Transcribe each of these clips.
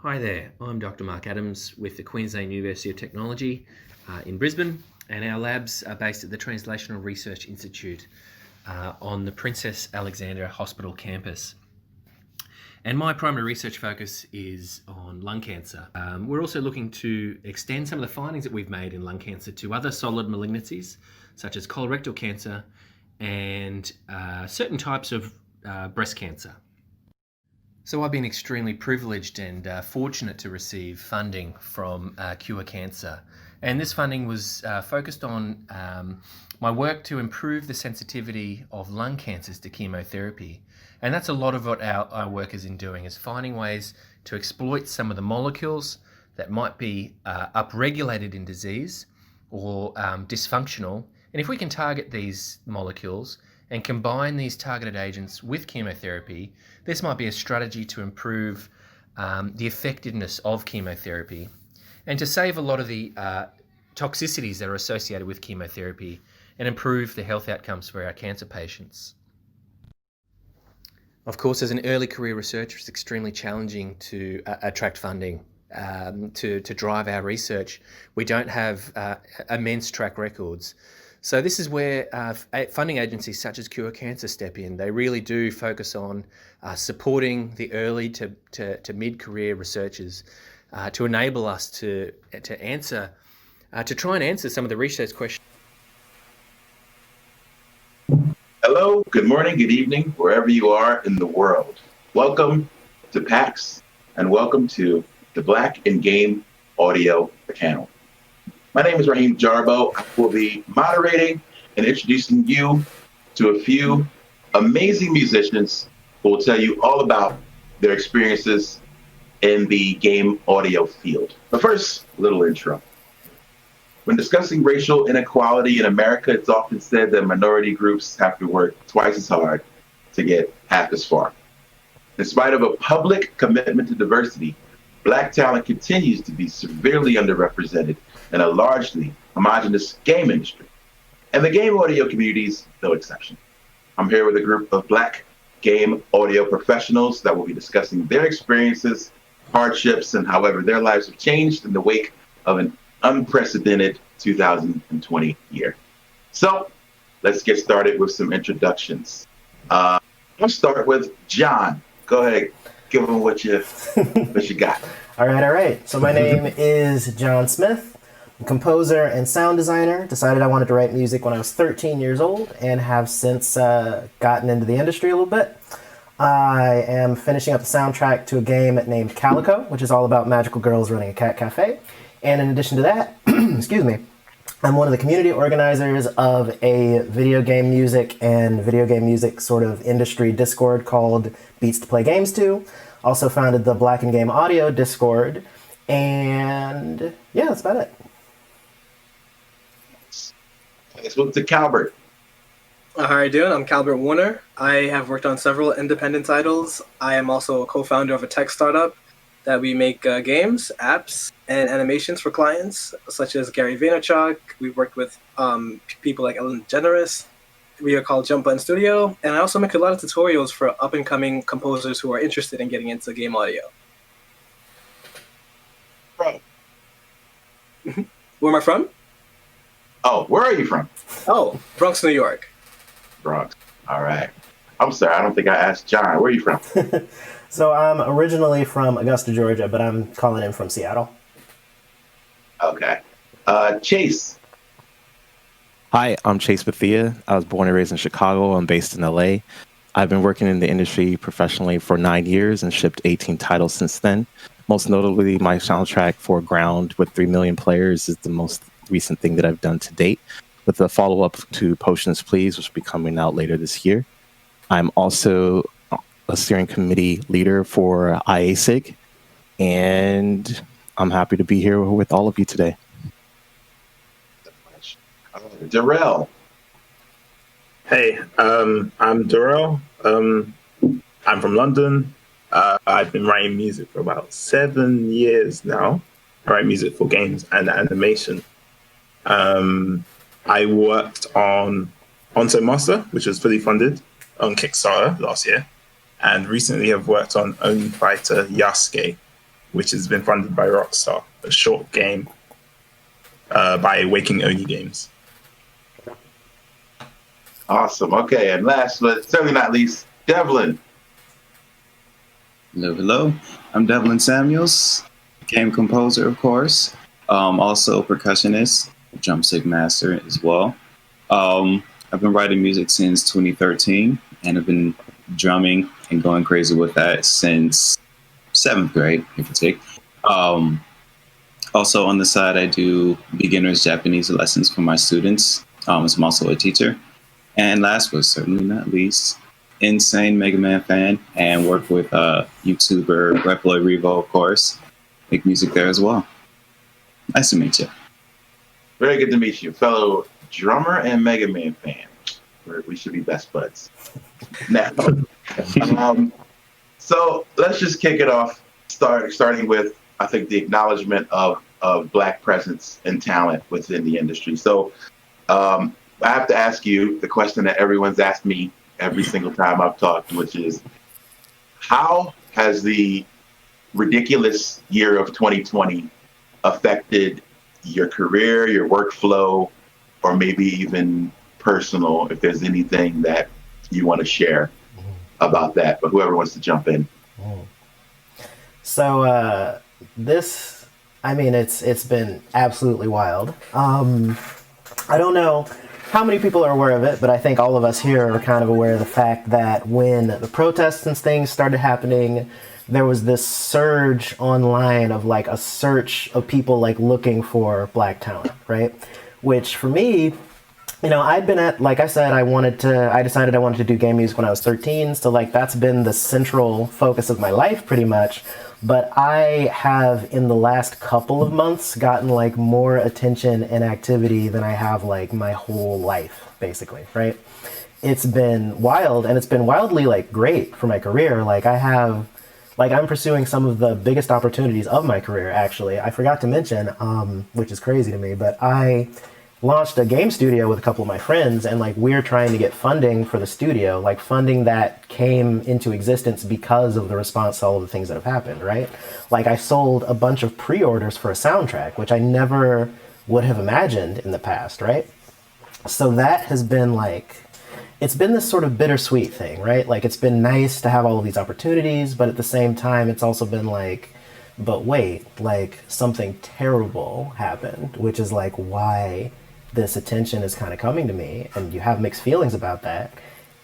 Hi there, I'm Dr. Mark Adams with the Queensland University of Technology in Brisbane, and our labs are based at the Translational Research Institute on the Princess Alexandra Hospital campus. And my primary research focus is on lung cancer. We're also looking to extend some of the findings that we've made in lung cancer to other solid malignancies, such as colorectal cancer and certain types of breast cancer. So I've been extremely privileged and fortunate to receive funding from Cure Cancer. And this funding was focused on my work to improve the sensitivity of lung cancers to chemotherapy. And that's a lot of what our work is in doing, is finding ways to exploit some of the molecules that might be upregulated in disease or dysfunctional. And if we can target these molecules and combine these targeted agents with chemotherapy, this might be a strategy to improve the effectiveness of chemotherapy and to save a lot of the toxicities that are associated with chemotherapy and improve the health outcomes for our cancer patients. Of course, as an early career researcher, it's extremely challenging to attract funding to drive our research. We don't have immense track records. So this is where funding agencies such as Cure Cancer step in. They really do focus on supporting the early to mid-career researchers to enable us to try and answer some of the research questions. Hello, good morning, good evening, wherever you are in the world. Welcome to PAX and welcome to the Black in Game Audio Panel. My name is Raheem Jarbo. I will be moderating and introducing you to a few amazing musicians who will tell you all about their experiences in the game audio field. But first, a little intro. When discussing racial inequality in America, it's often said that minority groups have to work twice as hard to get half as far. In spite of a public commitment to diversity, Black talent continues to be severely underrepresented in a largely homogenous game industry. And the game audio community is no exception. I'm here with a group of Black game audio professionals that will be discussing their experiences, hardships, and however their lives have changed in the wake of an unprecedented 2020 year. So let's get started with some introductions. I'll start with John. Go ahead, give them what you got. All right. So my name is John Smith. I'm a composer and sound designer. Decided I wanted to write music when I was 13 years old and have since gotten into the industry a little bit. I am finishing up the soundtrack to a game named Calico, which is all about magical girls running a cat cafe. And in addition to that, excuse me, I'm one of the community organizers of a video game music sort of industry Discord called Beats to Play Games To. Also founded the Black and Game Audio Discord. And yeah, that's about it. Let's move to Calbert. How are you doing? I'm Calbert Warner. I have worked on several independent titles. I am also a co-founder of a tech startup that we make games, apps, and animations for clients, such as Gary Vaynerchuk. We've worked with people like Ellen DeGeneres. We are called Jump Button Studio. And I also make a lot of tutorials for up-and-coming composers who are interested in getting into game audio. Bro. Where am I from? Oh, where are you from? Oh, Bronx, New York. Bronx. All right. I'm sorry, I don't think I asked John. Where are you from? So I'm originally from Augusta, Georgia, but I'm calling in from Seattle. Okay. Chase. Hi, I'm Chase Bethia. I was born and raised in Chicago. I'm based in LA. I've been working in the industry professionally for 9 years and shipped 18 titles since then. Most notably, my soundtrack for Ground with 3 million players is the most recent thing that I've done to date, with a follow-up to Potions Please, which will be coming out later this year. I'm also a steering committee leader for IASIG, and I'm happy to be here with all of you today. Darrell. Hey, I'm Darrell. I'm from London. I've been writing music for about 7 years now. I write music for games and animation. I worked on Onto Master, which was fully funded on Kickstarter last year. And recently I've worked on Oni Fighter Yasuke, which has been funded by Rockstar, a short game by Waking Oni Games. Awesome. Okay, and last but certainly not least, Devlin. Hello. I'm Devlin Samuels, game composer, of course. Also percussionist, drumstick master as well. I've been writing music since 2013, and I've been drumming and going crazy with that since 7th grade, if you take. Also on the side, I do beginners Japanese lessons for my students. I'm also a teacher. And last but certainly not least, insane Mega Man fan and work with YouTuber Reploid Revo, of course. Make music there as well. Nice to meet you. Very good to meet you, fellow drummer and Mega Man fan. We should be best buds. Now, so let's just kick it off, starting with, I think, the acknowledgement of Black presence and talent within the industry. So I have to ask you the question that everyone's asked me every single time I've talked, which is, how has the ridiculous year of 2020 affected your career, your workflow, or maybe even personal, if there's anything that you want to share about that, but whoever wants to jump in. So this, I mean, it's been absolutely wild. I don't know how many people are aware of it, but I think all of us here are kind of aware of the fact that when the protests and things started happening, there was this surge online of like a search of people like looking for Black talent, right? Which for me, you know, I'd been at, like I said, I decided I wanted to do game music when I was 13. So like that's been the central focus of my life pretty much. But I have in the last couple of months gotten like more attention and activity than I have like my whole life, basically, right? It's been wild, and it's been wildly like great for my career. I'm pursuing some of the biggest opportunities of my career, actually. I forgot to mention, which is crazy to me, but I launched a game studio with a couple of my friends, and like we're trying to get funding for the studio, like funding that came into existence because of the response to all of the things that have happened, right? Like I sold a bunch of pre-orders for a soundtrack, which I never would have imagined in the past, right? So that has been like, it's been this sort of bittersweet thing, right? Like it's been nice to have all of these opportunities, but at the same time, it's also been like, but wait, like something terrible happened, which is like why this attention is kind of coming to me, and you have mixed feelings about that.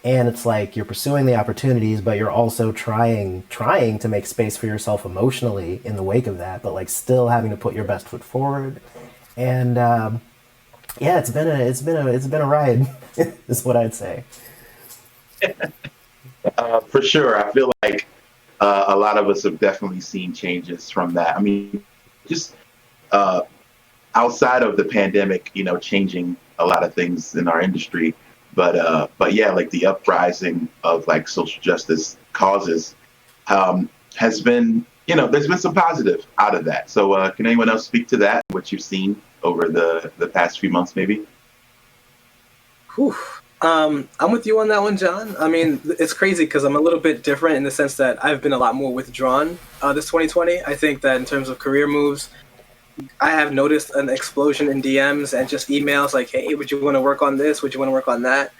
And it's like you're pursuing the opportunities, but you're also trying to make space for yourself emotionally in the wake of that, but like still having to put your best foot forward. And yeah, it's been a ride, is what I'd say. For sure, I feel like a lot of us have definitely seen changes from that. I mean, just outside of the pandemic, you know, changing a lot of things in our industry, but yeah, like the uprising of like social justice causes has been, you know, there's been some positive out of that. So can anyone else speak to that, what you've seen over the past few months, maybe? Whew. I'm with you on that one, John. I mean, it's crazy because I'm a little bit different in the sense that I've been a lot more withdrawn this 2020. I think that in terms of career moves, I have noticed an explosion in DMs and just emails like, hey, would you want to work on this? Would you want to work on that?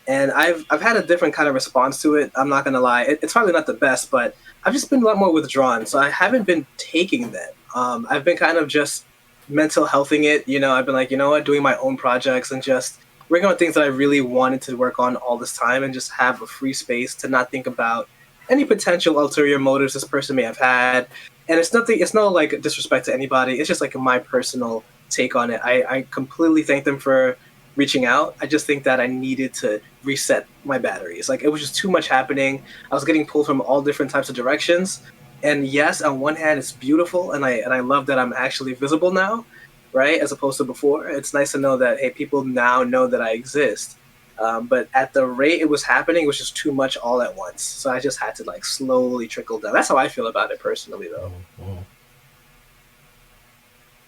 And I've had a different kind of response to it. I'm not going to lie. It's probably not the best, but I've just been a lot more withdrawn. So I haven't been taking that. I've been kind of just mental healthing it. You know, I've been like, you know what, doing my own projects and just working on things that I really wanted to work on all this time and just have a free space to not think about any potential ulterior motives this person may have had. And it's no like disrespect to anybody. It's just like my personal take on it. I completely thank them for reaching out. I just think that I needed to reset my batteries. Like it was just too much happening. I was getting pulled from all different types of directions. And yes, on one hand, it's beautiful, and I love that I'm actually visible now, right? As opposed to before. It's nice to know that, hey, people now know that I exist. But at the rate it was happening, it was just too much all at once. So I just had to like slowly trickle down. That's how I feel about it personally, though.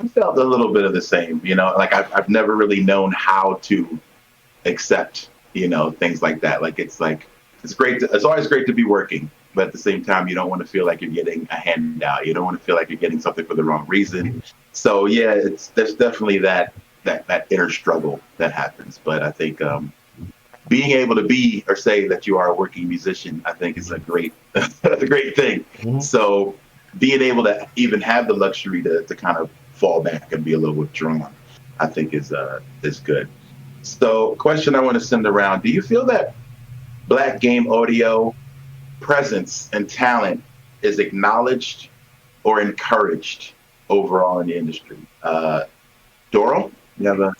I felt a little bit of the same, you know, like I've never really known how to accept, you know, things like that. Like it's great. It's always great to be working, but at the same time, you don't want to feel like you're getting a handout. You don't want to feel like you're getting something for the wrong reason. So yeah, there's definitely that inner struggle that happens. But I think being able to be or say that you are a working musician, I think is a great thing. Mm-hmm. So being able to even have the luxury to kind of fall back and be a little withdrawn, I think is good. So question I want to send around, do you feel that Black game audio presence and talent is acknowledged or encouraged overall in the industry? Doral, you have a...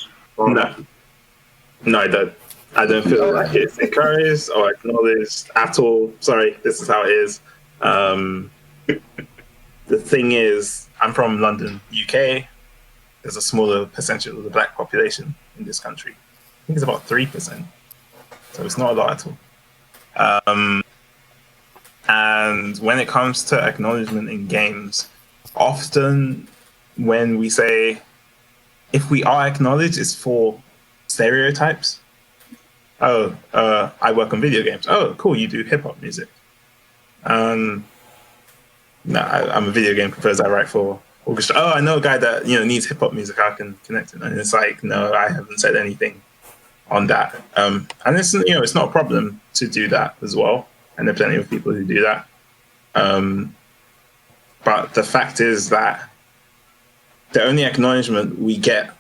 No, I don't. I don't feel like it's encouraged or acknowledged at all. Sorry, this is how it is. The thing is, I'm from London, UK. There's a smaller percentage of the Black population in this country. I think it's about 3%. So it's not a lot at all. And when it comes to acknowledgement in games, often when we say, if we are acknowledged, it's for stereotypes. Oh, I work on video games. Oh, cool, you do hip-hop music. No, I'm a video game composer. I write for orchestra. Oh, I know a guy that needs hip hop music. I can connect him, and it's like, no, I haven't said anything on that. And it's not a problem to do that as well. And there are plenty of people who do that. But the fact is that the only acknowledgement we get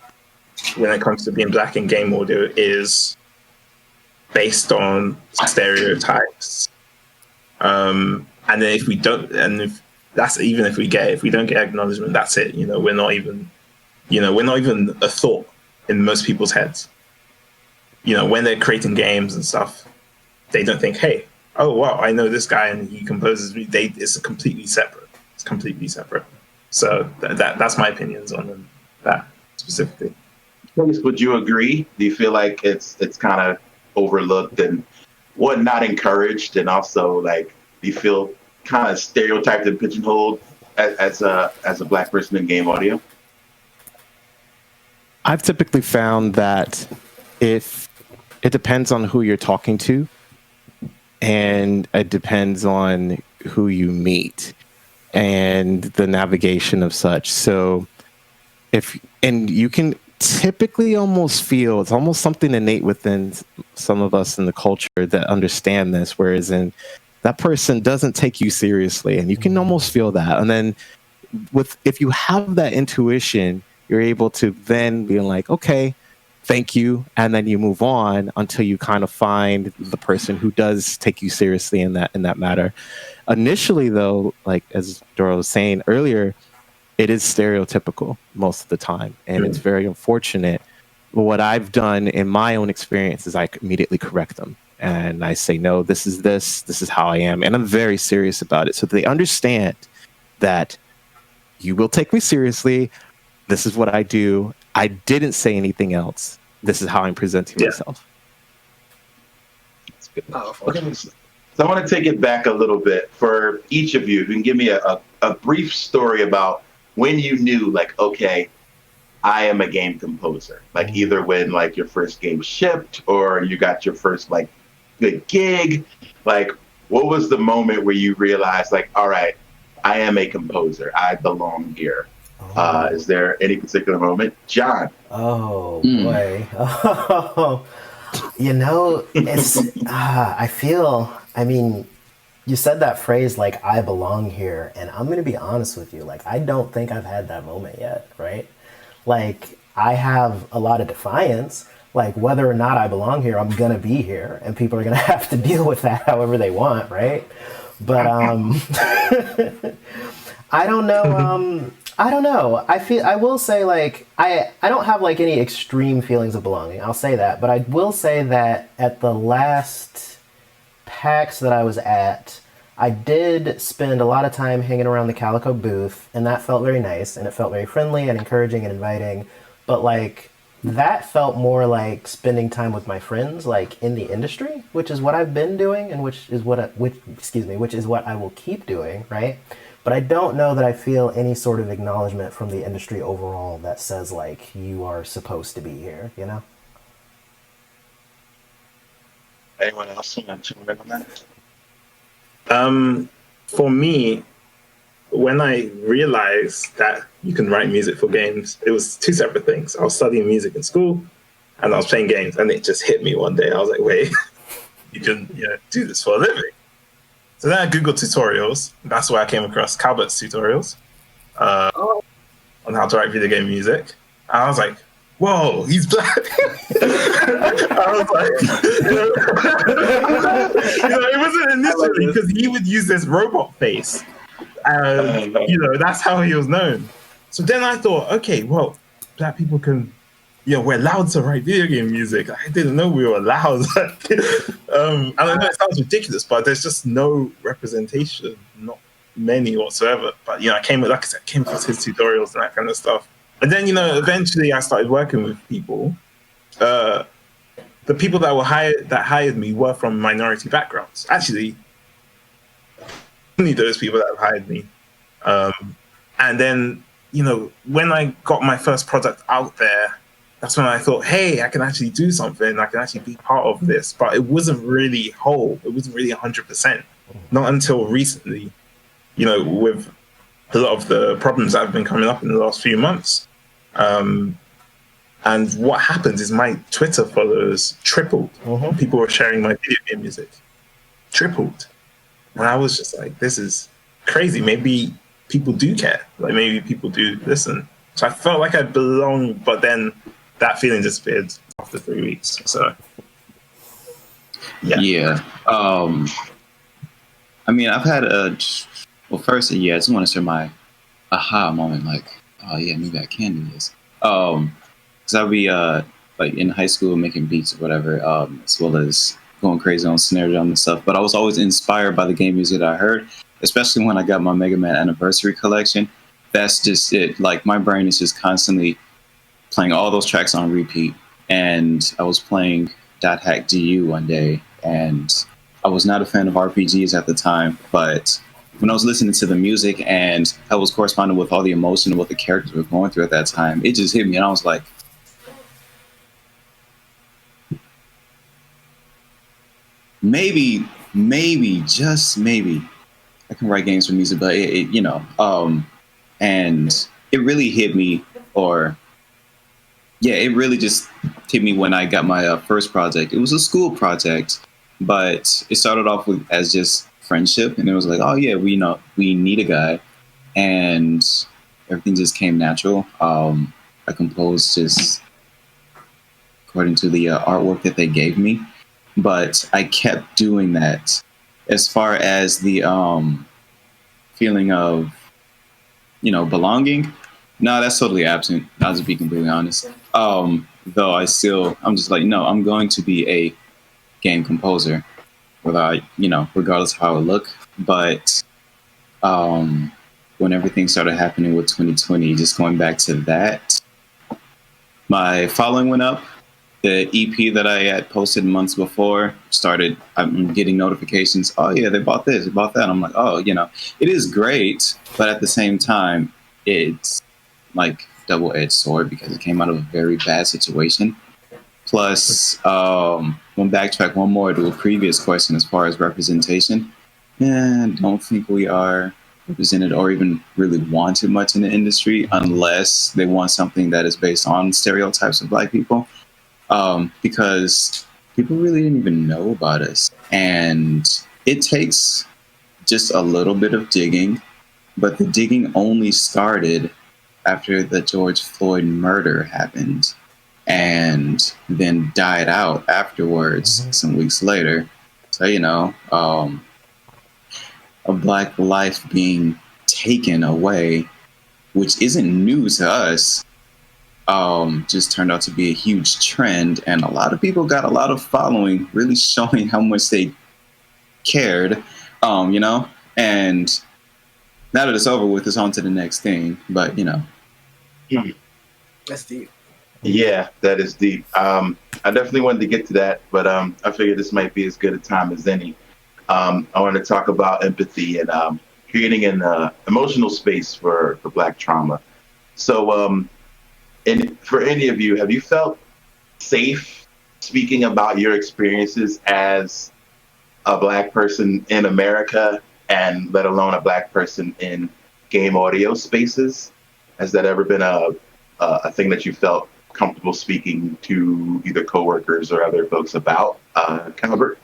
when it comes to being black in game audio is based on stereotypes. And then if we don't, and if we don't get acknowledgement, that's it. We're not even a thought in most people's heads. When they're creating games and stuff, they don't think, hey, oh wow, I know this guy and he composes. It's completely separate. It's completely separate. So that's my opinions on that specifically. Would you agree? Do you feel like it's kind of overlooked and not encouraged, and also like do you feel kind of stereotyped and pigeonholed as a black person in game audio? I've typically found that if it depends on who you're talking to, and it depends on who you meet and the navigation of such. So you can typically almost feel, it's almost something innate within some of us in the culture that understand this, whereas that person doesn't take you seriously, and you can almost feel that. And then if you have that intuition, you're able to then be like, okay, thank you, and then you move on until you kind of find the person who does take you seriously in that matter. Initially, though, like as Dora was saying earlier, it is stereotypical most of the time, and it's very unfortunate. But what I've done in my own experience is I immediately correct them, and I say, no, this is how I am, and I'm very serious about it, so they understand that you will take me seriously. This is what I do. I didn't say anything else. This is how I'm presenting myself. That's good. Powerful. Okay, so I want to take it back a little bit for each of you. If you can give me a brief story about when you knew, like, okay, I am a game composer. Like either when like your first game shipped or you got your first like good gig. Like, what was the moment where you realized, like, all right, I am a composer. I belong here. Is there any particular moment? John? Oh, boy. Oh, it's, I mean, you said that phrase, like, I belong here. And I'm going to be honest with you. Like, I don't think I've had that moment yet, right? Like, I have a lot of defiance. Like, whether or not I belong here, I'm going to be here. And people are going to have to deal with that however they want, right? But, I don't know. I will say, like, I don't have like any extreme feelings of belonging. I'll say that. But I will say that at the last PAX that I was at, I did spend a lot of time hanging around the Calico booth, and that felt very nice, and it felt very friendly and encouraging and inviting. But like, that felt more like spending time with my friends, like in the industry, which is what I've been doing, and which is what I will keep doing, right? But I don't know that I feel any sort of acknowledgement from the industry overall that says, like, you are supposed to be here, you know? Anyone else want to chime in on that? For me, when I realized that you can write music for games, it was two separate things. I was studying music in school, and I was playing games, and it just hit me one day. I was like, wait, you can do this for a living. So then I Googled tutorials. That's where I came across Calbert's tutorials on how to write video game music. And I was like, whoa, he's black. I was like, it wasn't initially because he would use this robot face. And, that's how he was known. So then I thought, okay, well, black people can, we're allowed to write video game music. I didn't know we were allowed. And I know it sounds ridiculous, but there's just no representation, not many whatsoever. But, I came across his tutorials and that kind of stuff. And then, eventually I started working with people. The people that hired me were from minority backgrounds. Actually, only those people that have hired me. And then, when I got my first product out there, that's when I thought, hey, I can actually do something. I can actually be part of this. But it wasn't really whole. It wasn't really 100%. not until recently, with a lot of the problems that have been coming up in the last few months. And what happens is my Twitter followers tripled. People were sharing my video game music. Tripled. And I was just like, this is crazy. Maybe people do care. Like, maybe people do listen. So I felt like I belonged, but then that feeling disappeared after 3 weeks. So, yeah. I mean, I've had first, I just want to share my aha moment. Like, oh yeah, maybe I can do this. Because I'll be like in high school making beats or whatever, as well as going crazy on snare drum and stuff. But I was always inspired by the game music that I heard, especially when I got my Mega Man Anniversary collection. That's just it. Like, my brain is just constantly playing all those tracks on repeat. And I was playing .hack GU one day, and I was not a fan of RPGs at the time, but when I was listening to the music and I was corresponding with all the emotion and what the characters were going through at that time, it just hit me, and I was like, maybe, just maybe, I can write games for music, but and it really hit me, it really just hit me when I got my first project. It was a school project, but it started off as just friendship, and it was like, oh yeah, we need a guy, and everything just came natural. I composed just according to the artwork that they gave me, but I kept doing that. As far as the feeling of belonging, no, that's totally absent. I'll just be completely honest. Though I'm just like, no, I'm going to be a game composer, regardless of how I look. But when everything started happening with 2020, just going back to that, my following went up. The EP that I had posted months before I'm getting notifications. Oh yeah, they bought this, they bought that. I'm like, oh, it is great, but at the same time, it's like double-edged sword because it came out of a very bad situation. Plus, we'll backtrack one more to a previous question as far as representation. I don't think we are represented or even really wanted much in the industry unless they want something that is based on stereotypes of Black people. Because people really didn't even know about us. And it takes just a little bit of digging, but the digging only started after the George Floyd murder happened and then died out afterwards some weeks later. So, a Black life being taken away, which isn't new to us, just turned out to be a huge trend, and a lot of people got a lot of following, really showing how much they cared, and now that it's over with, it's on to the next thing. But That's deep. Yeah, that is deep. I definitely wanted to get to that, but I figured this might be as good a time as any. I want to talk about empathy and creating an emotional space for Black trauma. So, and for any of you, have you felt safe speaking about your experiences as a Black person in America, and let alone a Black person in game audio spaces? Has that ever been a thing that you felt comfortable speaking to either coworkers or other folks about, Calbert?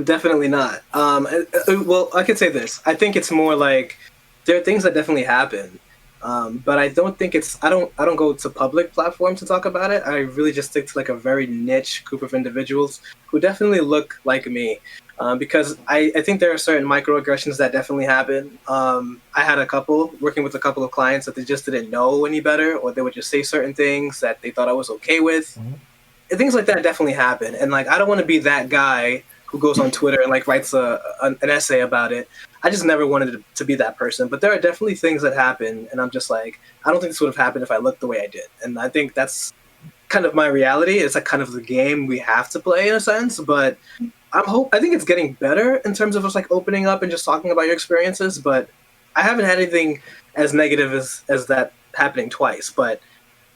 Definitely not. Well, I could say this. I think it's more like there are things that definitely happen. But I don't think I don't go to public platforms to talk about it. I really just stick to like a very niche group of individuals who definitely look like me. Because I think there are certain microaggressions that definitely happen. I had working with a couple of clients that they just didn't know any better, or they would just say certain things that they thought I was okay with. And things like that definitely happen. And like, I don't want to be that guy who goes on Twitter and like writes an essay about it. I just never wanted to be that person. But there are definitely things that happen, and I'm just like, I don't think this would have happened if I looked the way I did. And I think that's kind of my reality. It's like kind of the game we have to play in a sense. But I think it's getting better in terms of just like opening up and just talking about your experiences. But I haven't had anything as negative as that happening twice. But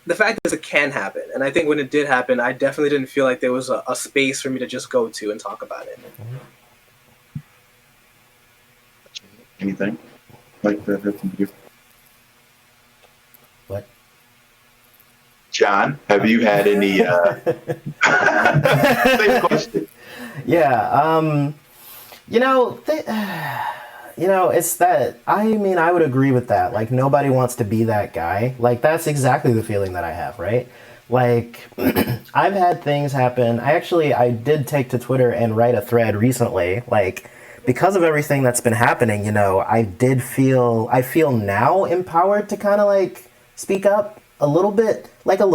the fact is, it can happen. And I think when it did happen, I definitely didn't feel like there was a space for me to just go to and talk about it. Anything like that from you? What? John, have you had any? Same question. Yeah. You know, it's that. I mean, I would agree with that. Like, nobody wants to be that guy. Like, that's exactly the feeling that I have, right? Like, I've had things happen. I did take to Twitter and write a thread recently. Like, because of everything that's been happening, I feel now empowered to kind of like speak up a little bit. Like, all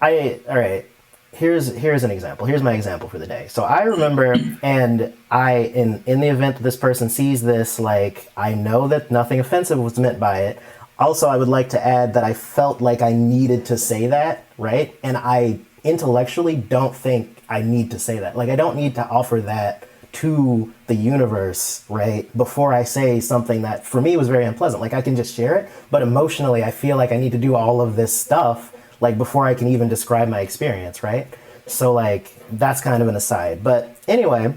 right. Here's an example. Here's my example for the day. So I remember, and in the event that this person sees this, like, I know that nothing offensive was meant by it. Also, I would like to add that I felt like I needed to say that, right? And I intellectually don't think I need to say that. Like, I don't need to offer that to the universe, right? Before I say something that for me was very unpleasant. Like, I can just share it, but emotionally, I feel like I need to do all of this stuff like before I can even describe my experience, right? So like that's kind of an aside. But anyway,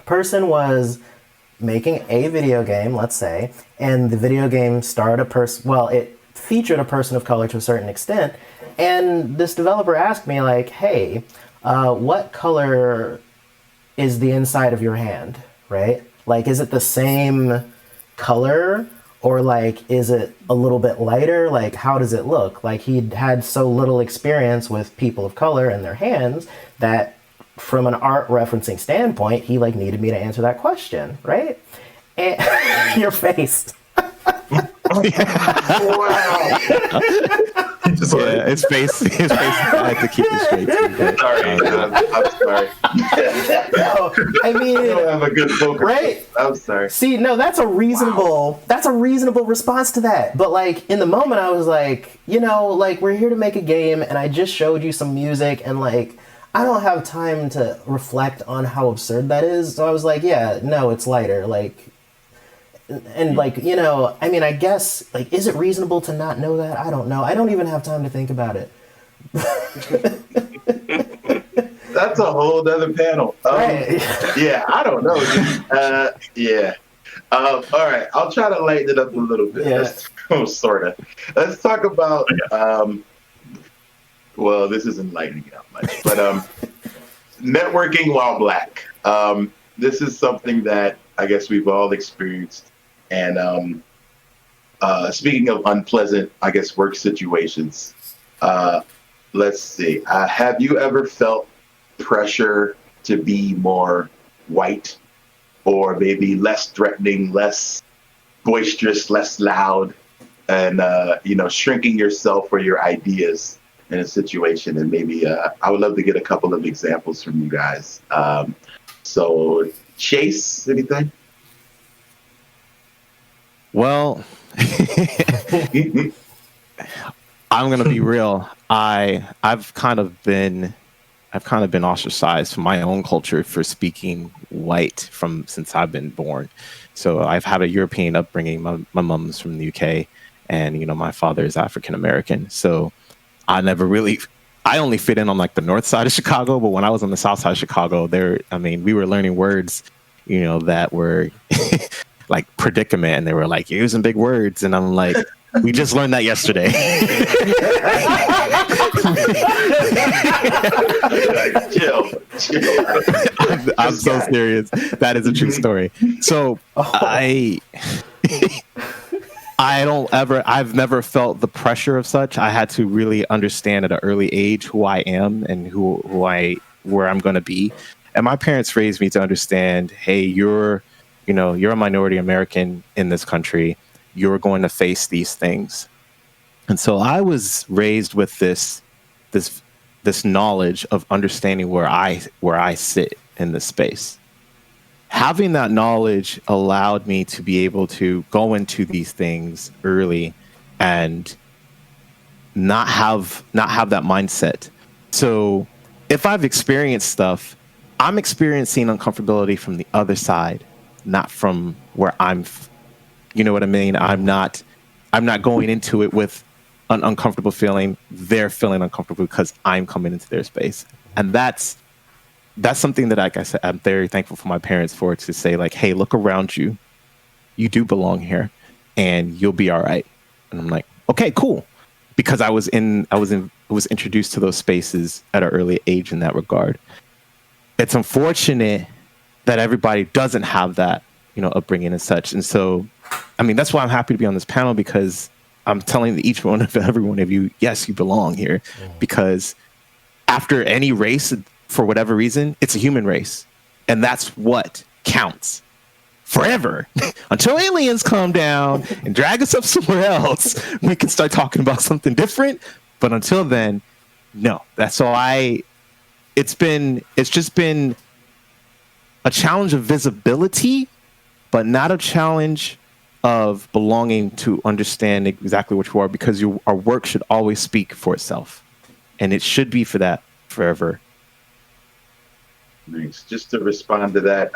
person was making a video game, let's say, and the video game starred it featured a person of color to a certain extent, and this developer asked me like, hey, what color is the inside of your hand, right? Like, is it the same color? Or like, is it a little bit lighter? Like, how does it look? Like, he'd had so little experience with people of color and their hands that from an art referencing standpoint, he like needed me to answer that question, right? And your face. Wow. His face. I had to keep it straight. Sorry, I'm sorry. No, I mean, I don't have a good poker right? face. I'm sorry. See, no, that's a reasonable response to that. But like in the moment, I was like, like we're here to make a game, and I just showed you some music, and like I don't have time to reflect on how absurd that is. So I was like, yeah, no, it's lighter, like. And like, I mean, I guess, like, is it reasonable to not know that? I don't know. I don't even have time to think about it. That's a whole other panel. Right. Yeah, I don't know. Yeah. All right, I'll try to lighten it up a little bit. Yeah. Sort of. Let's talk about, well, this isn't lightening it up much, but networking while Black. This is something that I guess we've all experienced. And speaking of unpleasant, I guess, work situations, let's see. Have you ever felt pressure to be more white or maybe less threatening, less boisterous, less loud, and, shrinking yourself or your ideas in a situation? And maybe I would love to get a couple of examples from you guys. So, Chase, anything? Well, I'm gonna be real. I've kind of been ostracized from my own culture for speaking white since I've been born. So I've had a European upbringing. My mom's from the UK, and my father is African American. So I only fit in on like the north side of Chicago. But when I was on the south side of Chicago, we were learning words, that were like predicament, and they were like using big words, and I'm like, we just learned that yesterday. Chill. I'm so serious. That is a true story. So I've never felt the pressure of such. I had to really understand at an early age who I am and where I'm going to be. And my parents raised me to understand, hey, you're a minority American in this country. You're going to face these things. And so I was raised with this knowledge of understanding where I sit in this space. Having that knowledge allowed me to be able to go into these things early and not have that mindset. So if I've experienced stuff, I'm experiencing uncomfortability from the other side, not from where I'm. You know what I mean? I'm not going into it with an uncomfortable feeling. They're feeling uncomfortable because I'm coming into their space. And that's that's something that, like I said, I'm very thankful for my parents for, to say like, hey, look around you. You do belong here and you'll be all right. And I'm like, okay, cool. Because I was introduced to those spaces at an early age in that regard. It's unfortunate that everybody doesn't have that, upbringing and such. And so, I mean, that's why I'm happy to be on this panel, because I'm telling every one of you, yes, you belong here. Because after any race, for whatever reason, it's a human race. And that's what counts forever. Until aliens come down and drag us up somewhere else, we can start talking about something different. But until then, no. That's all it's just been a challenge of visibility, but not a challenge of belonging, to understand exactly what you are, because our work should always speak for itself. And it should be for that forever. Nice. Just to respond to that,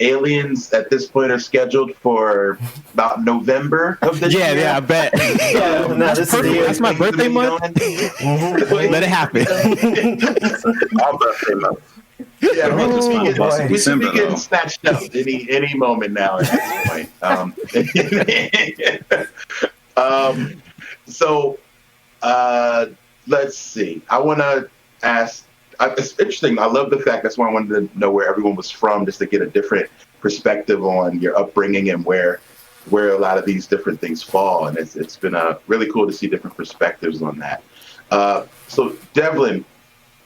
aliens at this point are scheduled for about November of this year. Yeah, I bet. That's perfect. That's my birthday month. Let it happen. Our birthday month. Yeah, we should be getting snatched up any moment now at this point. So let's see. I want to ask. It's interesting. I love the fact, that's why I wanted to know where everyone was from, just to get a different perspective on your upbringing and where a lot of these different things fall. And it's been really cool to see different perspectives on that. So Devlin,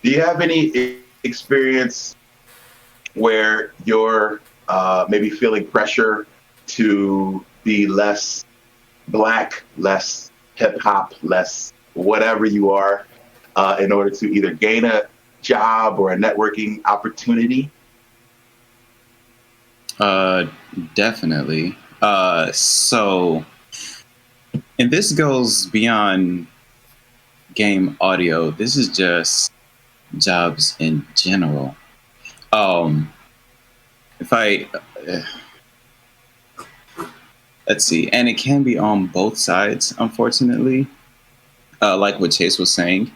do you have any experience where you're maybe feeling pressure to be less Black, less hip hop, less whatever you are, in order to either gain a job or a networking opportunity? Definitely. So, and this goes beyond game audio. This is just jobs in general. Let's see, and it can be on both sides, unfortunately. Like what Chase was saying.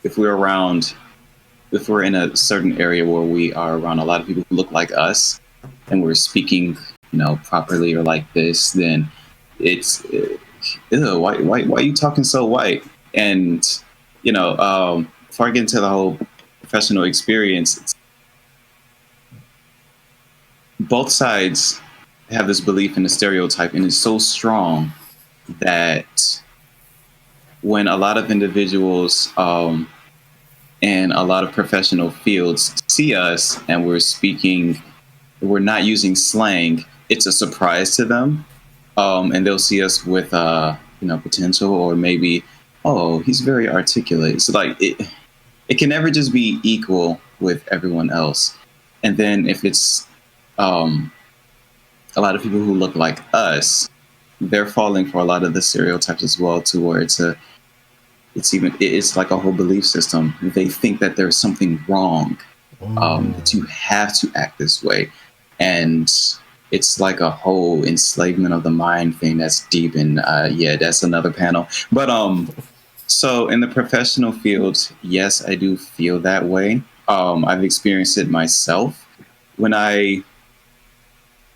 If we're in a certain area where we are around a lot of people who look like us, and we're speaking, properly or like this, then it's, why are you talking so white? And, before I get into the whole professional experience, both sides have this belief in the stereotype, and it's so strong that when a lot of individuals in a lot of professional fields see us and we're not using slang, it's a surprise to them. And they'll see us with, potential, or maybe, oh, he's very articulate. So like it can never just be equal with everyone else. And then if it's a lot of people who look like us, they're falling for a lot of the stereotypes as well, to where it's like a whole belief system. They think that there's something wrong, that you have to act this way. And it's like a whole enslavement of the mind thing that's deep. And that's another panel. But so in the professional field, yes, I do feel that way. I've experienced it myself when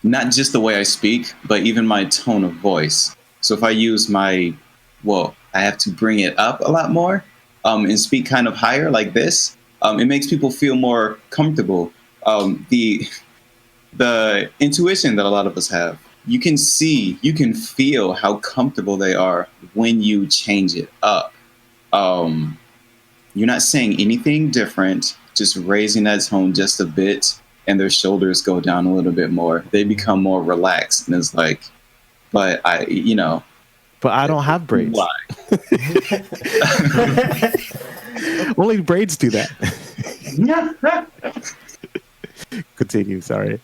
not just the way I speak, but even my tone of voice. So if I use I have to bring it up a lot more and speak kind of higher like this. It makes people feel more comfortable. The intuition that a lot of us have, you can feel how comfortable they are when you change it up. You're not saying anything different, just raising that tone just a bit, and their shoulders go down a little bit more. They become more relaxed, and it's like, but But I don't have braids. Why? Only braids do that. Continue. Sorry.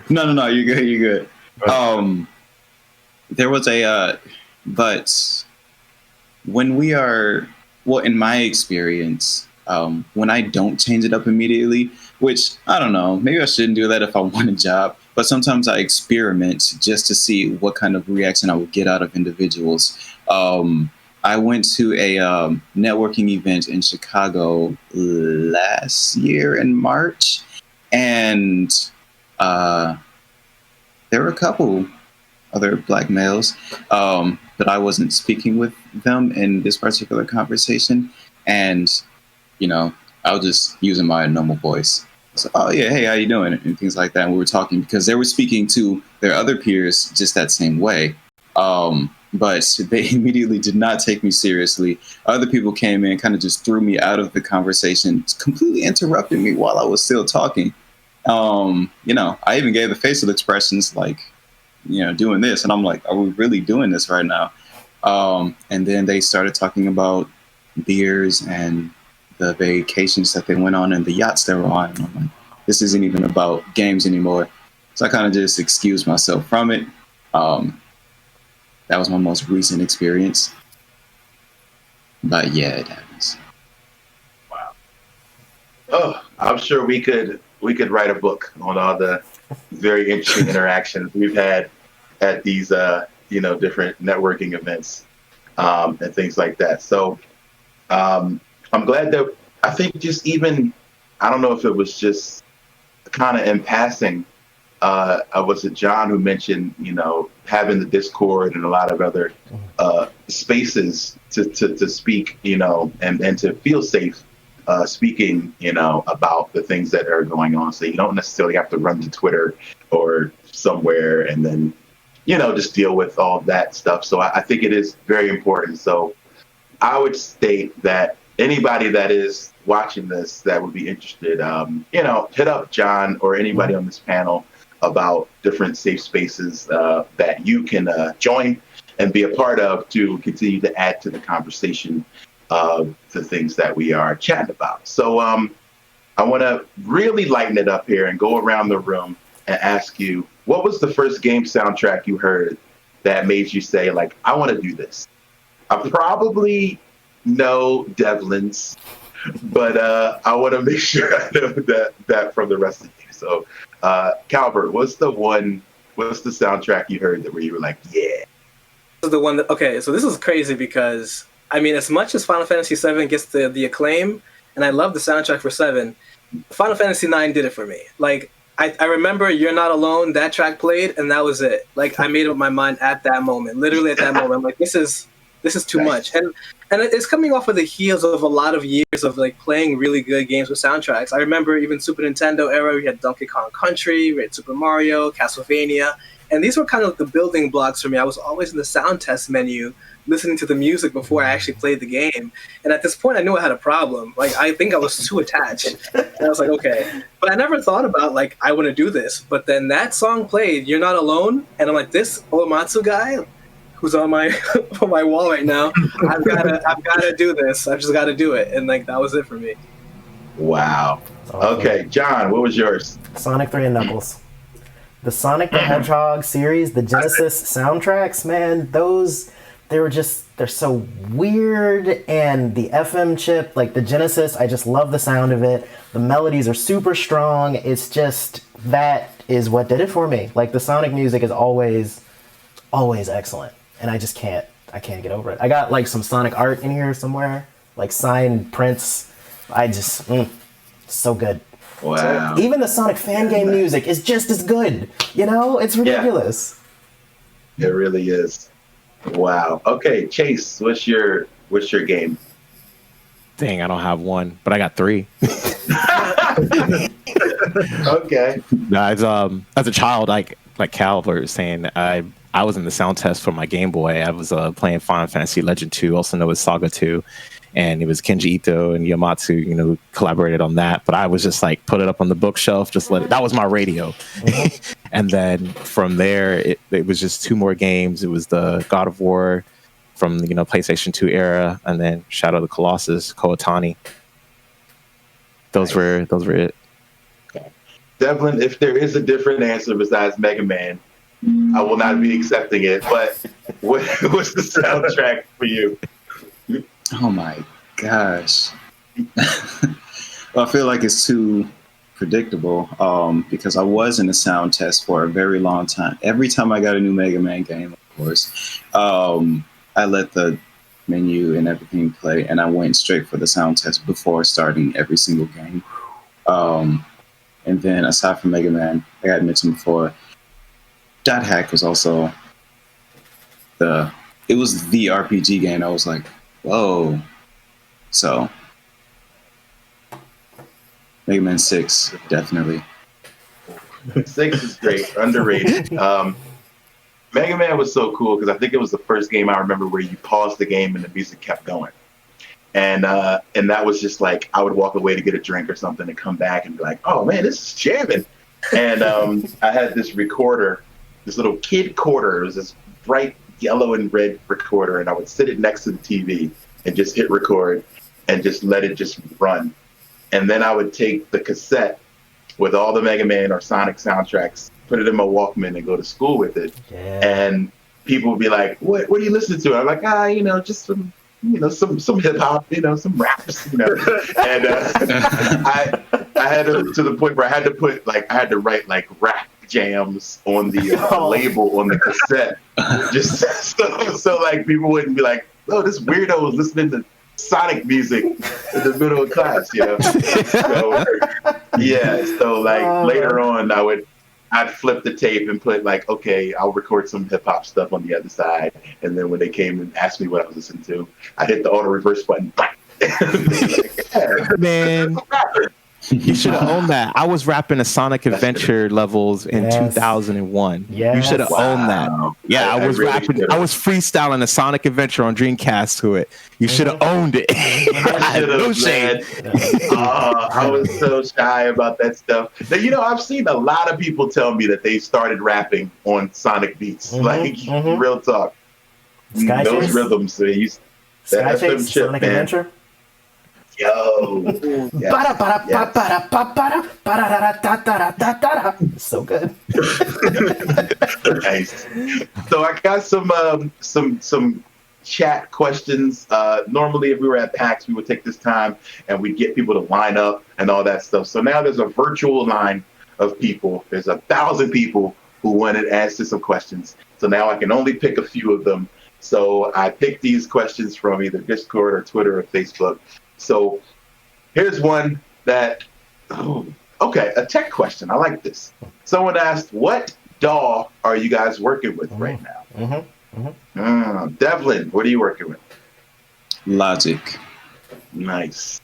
No. You're good. You're good. There was but when we are, in my experience, when I don't change it up immediately, which I don't know, maybe I shouldn't do that if I want a job, but sometimes I experiment just to see what kind of reaction I would get out of individuals. I went to a networking event in Chicago last year in March, and there were a couple other black males, but I wasn't speaking with them in this particular conversation. And, I was just using my normal voice. So, oh yeah, hey, how you doing? And things like that. And we were talking because they were speaking to their other peers just that same way. But they immediately did not take me seriously. Other people came in, kind of just threw me out of the conversation, completely interrupted me while I was still talking. I even gave the facial expressions like, doing this. And I'm like, are we really doing this right now? And then they started talking about beers and the vacations that they went on and the yachts they were on. And I'm like, this isn't even about games anymore. So I kind of just excused myself from it. That was my most recent experience. But yeah, it happens. Wow. Oh, I'm sure we could write a book on all the very interesting interactions we've had at these different networking events and things like that. So I'm glad that I think just even I don't know if it was just kind of in passing. Was it John who mentioned, having the Discord and a lot of other spaces to speak, and to feel safe speaking, about the things that are going on. So you don't necessarily have to run to Twitter or somewhere and then, just deal with all that stuff. So I think it is very important. So I would state that anybody that is watching this that would be interested, hit up John or anybody on this panel about different safe spaces that you can join and be a part of to continue to add to the conversation of the things that we are chatting about. So I want to really lighten it up here and go around the room and ask you, what was the first game soundtrack you heard that made you say, like, I want to do this? I probably know Devlin's, but I want to make sure I know that from the rest of you. So, Calvert, what's the soundtrack you heard where you were like, yeah? This is the one that, okay, so this is crazy because, I mean, as much as Final Fantasy VII gets the acclaim, and I love the soundtrack for 7, Final Fantasy IX did it for me. Like, I remember You're Not Alone, that track played, and that was it. Like, I made up my mind at that moment, literally at that moment. I'm like, this is too much. And it's coming off of the heels of a lot of years of like playing really good games with soundtracks. I remember even Super Nintendo era, we had Donkey Kong Country, we had Super Mario, Castlevania, and these were kind of the building blocks for me. I was always in the sound test menu listening to the music before I actually played the game. And at this point, I knew I had a problem. Like, I think I was too attached. And I was like, okay. But I never thought about, like, I want to do this. But then that song played, You're Not Alone, and I'm like, this Uematsu guy who's on my on my wall right now, I've gotta do this. I've just got to do it. And, like, that was it for me. Wow. Okay, John, what was yours? Sonic 3 and Knuckles. The Sonic the Hedgehog series, the Genesis soundtracks, man, they're so weird, and the FM chip, like the Genesis, I just love the sound of it. The melodies are super strong. It's just, that is what did it for me. Like, the Sonic music is always excellent, and I can't get over it. I got like some Sonic art in here somewhere, like signed prints. So good. Wow. So even the Sonic fan game music is just as good. It's ridiculous. Yeah. It really is. Wow. Okay, Chase, what's your game? Dang, I don't have one, but I got 3. Okay. No, as a child, like Calvert was saying, I was in the sound test for my Game Boy. I was playing Final Fantasy Legend 2, also known as Saga 2. And it was Kenji Ito and Uematsu, collaborated on that. But I was just like, put it up on the bookshelf, just let it. That was my radio. And then from there, it was just 2 more games. It was the God of War from the PlayStation 2 era, and then Shadow of the Colossus, Koatani. Those were it. Okay. Devlin, if there is a different answer besides Mega Man, I will not be accepting it. But what's the soundtrack for you? Oh my gosh. Well, I feel like it's too predictable because I was in a sound test for a very long time. Every time I got a new Mega Man game, of course, I let the menu and everything play, and I went straight for the sound test before starting every single game. And then aside from Mega Man, like I had mentioned before, Dot Hack was also the RPG game. I was like, whoa. So Mega Man 6, definitely. 6 is great, underrated. Mega Man was so cool because I think it was the first game I remember where you paused the game and the music kept going. And that was just like, I would walk away to get a drink or something and come back and be like, oh man, this is jamming. And I had this recorder, this little kid quarter. It was this bright yellow and red recorder, and I would sit it next to the TV and just hit record and just let it just run. And then I would take the cassette with all the Mega Man or Sonic soundtracks, put it in my Walkman and go to school with it. Yeah. And people would be like, what are you listening to? I'm like, just some hip hop, some raps, And I had to the point where I had to write like rap jams on the label on the cassette, just so like people wouldn't be like, oh, this weirdo is listening to Sonic music in the middle of class, So later on, I'd flip the tape and put like, okay, I'll record some hip hop stuff on the other side, and then when they came and asked me what I was listening to, I hit the auto reverse button. Man, you should have owned that. I was rapping the Sonic Adventure levels in 2001. Yes. You should have owned that. Yeah, I was rapping. I was freestyling the Sonic Adventure on Dreamcast to it. You should have owned it. No shame. I was so shy about that stuff. Now, I've seen a lot of people tell me that they started rapping on Sonic beats. Real talk. Sky Those Chase? Rhythms. So Sky Chase, chip, Sonic man. Adventure. Yo. So good. Nice. So I got some chat questions. Normally, if we were at PAX, we would take this time and we'd get people to line up and all that stuff. So now there's a virtual line of people. There's 1,000 people who wanted to answer some questions. So now I can only pick a few of them. So I picked these questions from either Discord or Twitter or Facebook. So here's one that, a tech question. I like this. Someone asked, what DAW are you guys working with right now? Devlin, what are you working with? Logic. Nice.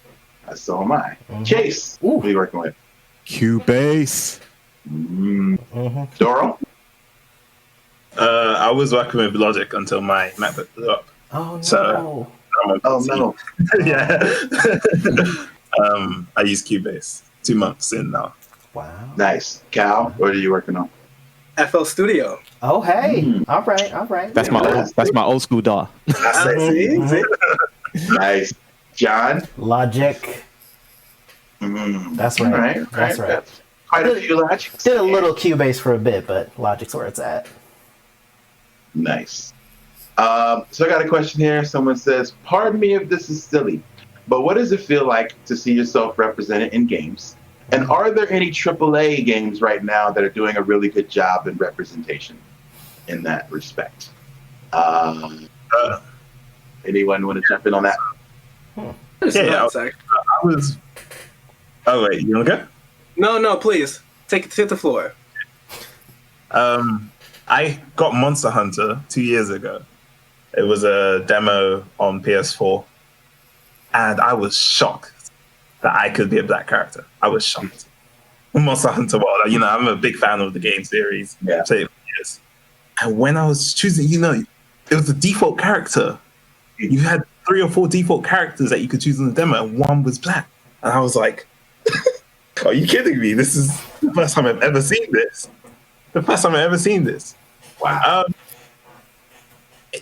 So am I. Chase, what are you working with? Cubase. Doro? I was working with Logic until my MacBook blew up. Oh no. So, No. Yeah. I use Cubase. 2 months in now. Wow. Nice. Cal, what are you working on? FL Studio. Oh hey. All right. That's my old school DAW. See? Nice. John? Logic. That's right. All right. That's right. Quite a few Logics. Did a little Cubase for a bit, but Logic's where it's at. Nice. So I got a question here. Someone says, pardon me if this is silly, but what does it feel like to see yourself represented in games? And are there any AAA games right now that are doing a really good job in representation in that respect? Anyone want to jump in on that? I was... Oh, wait, you want to go? No, please. Take the floor. I got Monster Hunter 2 years ago. It was a demo on PS4, and I was shocked that I could be a black character. I was shocked. Monster Hunter World, I'm a big fan of the game series. Yeah. I've played it for years. And when I was choosing, it was the default character. You had 3 or 4 default characters that you could choose in the demo, and one was black. And I was like, are you kidding me? This is the first time I've ever seen this. Wow.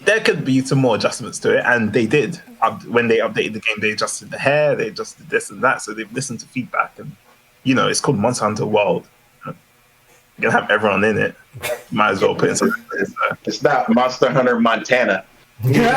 There could be some more adjustments to it, and they did. When they updated the game, they adjusted the hair, they adjusted this and that, so they've listened to feedback. And, it's called Monster Hunter World. You're going to have everyone in it. Might as well put in something. It's not Monster Hunter Montana. You know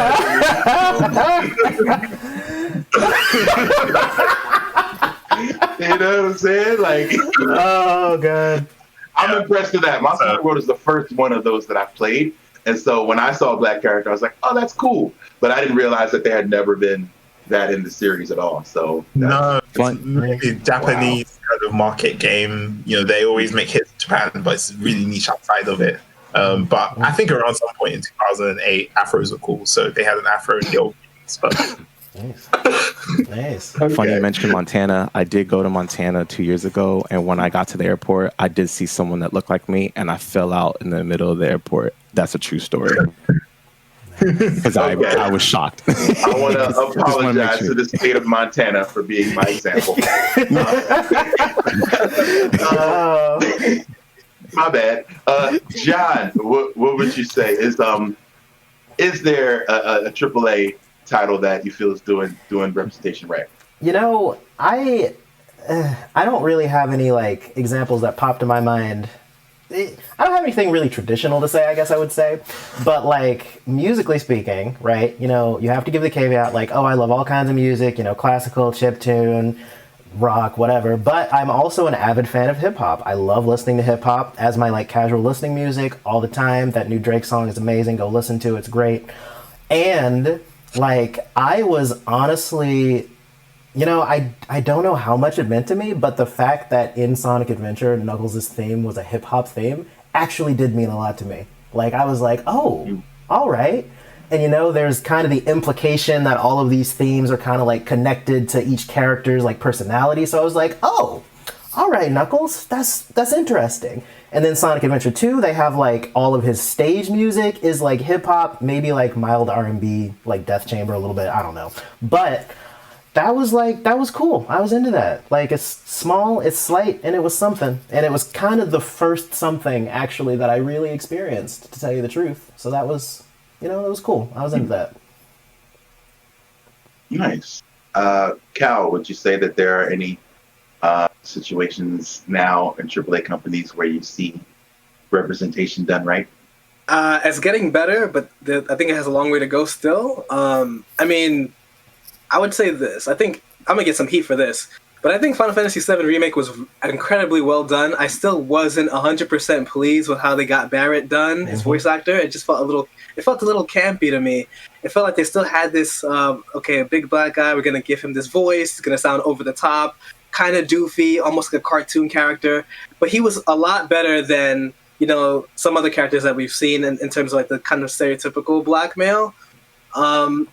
what I'm saying? Like, oh god, I'm impressed with that. Monster Hunter World is the first one of those that I played. And so when I saw a black character, I was like, oh, that's cool. But I didn't realize that there had never been that in the series at all. So No, it's Fun. really Japanese kind of market game. You know, they always make hits in Japan, but it's really niche outside of it. But I think around some point in 2008, afros were cool, so they had an afro in the old games. But Nice. Funny you mentioned Montana. I did go to Montana 2 years ago, and when I got to the airport, I did see someone that looked like me, and I fell out in the middle of the airport. That's a true story. Because I was shocked. I want to apologize to the state of Montana for being my example. My bad. John, what would you say? Is there a AAA title that you feel is doing representation right? You know, I don't really have any like examples that popped in my mind. I don't have anything really traditional to say, I guess I would say. But like musically speaking, right? You know, you have to give the caveat like, oh, I love all kinds of music, you know, classical, chiptune, rock, whatever. But I'm also an avid fan of hip hop. I love listening to hip hop as my like casual listening music all the time. That new Drake song is amazing. Go listen to it. It's great. And like I was honestly, you know, I don't know how much it meant to me, but the fact that in Sonic Adventure, Knuckles' theme was a hip-hop theme actually did mean a lot to me. Like, I was like, oh, all right. And, you know, there's kind of the implication that all of these themes are kind of, like, connected to each character's, like, personality. So I was like, oh, all right, Knuckles, that's interesting. And then Sonic Adventure 2, they have, like, all of his stage music is, like, hip-hop, maybe, like, mild R&B, like, Death Chamber a little bit, I don't know. But that was cool. I was into that. Like, it's small, it's slight, and it was something. And it was kind of the first something, actually, that I really experienced, to tell you the truth. So that was, you know, it was cool. I was into that. Nice. Cal, would you say that there are any situations now in AAA companies where you see representation done right? It's getting better, but I think it has a long way to go still. I mean, I would say this. I think I'm going to get some heat for this, but I think Final Fantasy VII Remake was incredibly well done. I still wasn't 100% pleased with how they got Barrett done, his voice actor. It just felt a little campy to me. It felt like they still had this, okay, a big black guy, we're going to give him this voice, it's going to sound over the top, kind of doofy, almost like a cartoon character. But he was a lot better than, you know, some other characters that we've seen in terms of like the kind of stereotypical black male.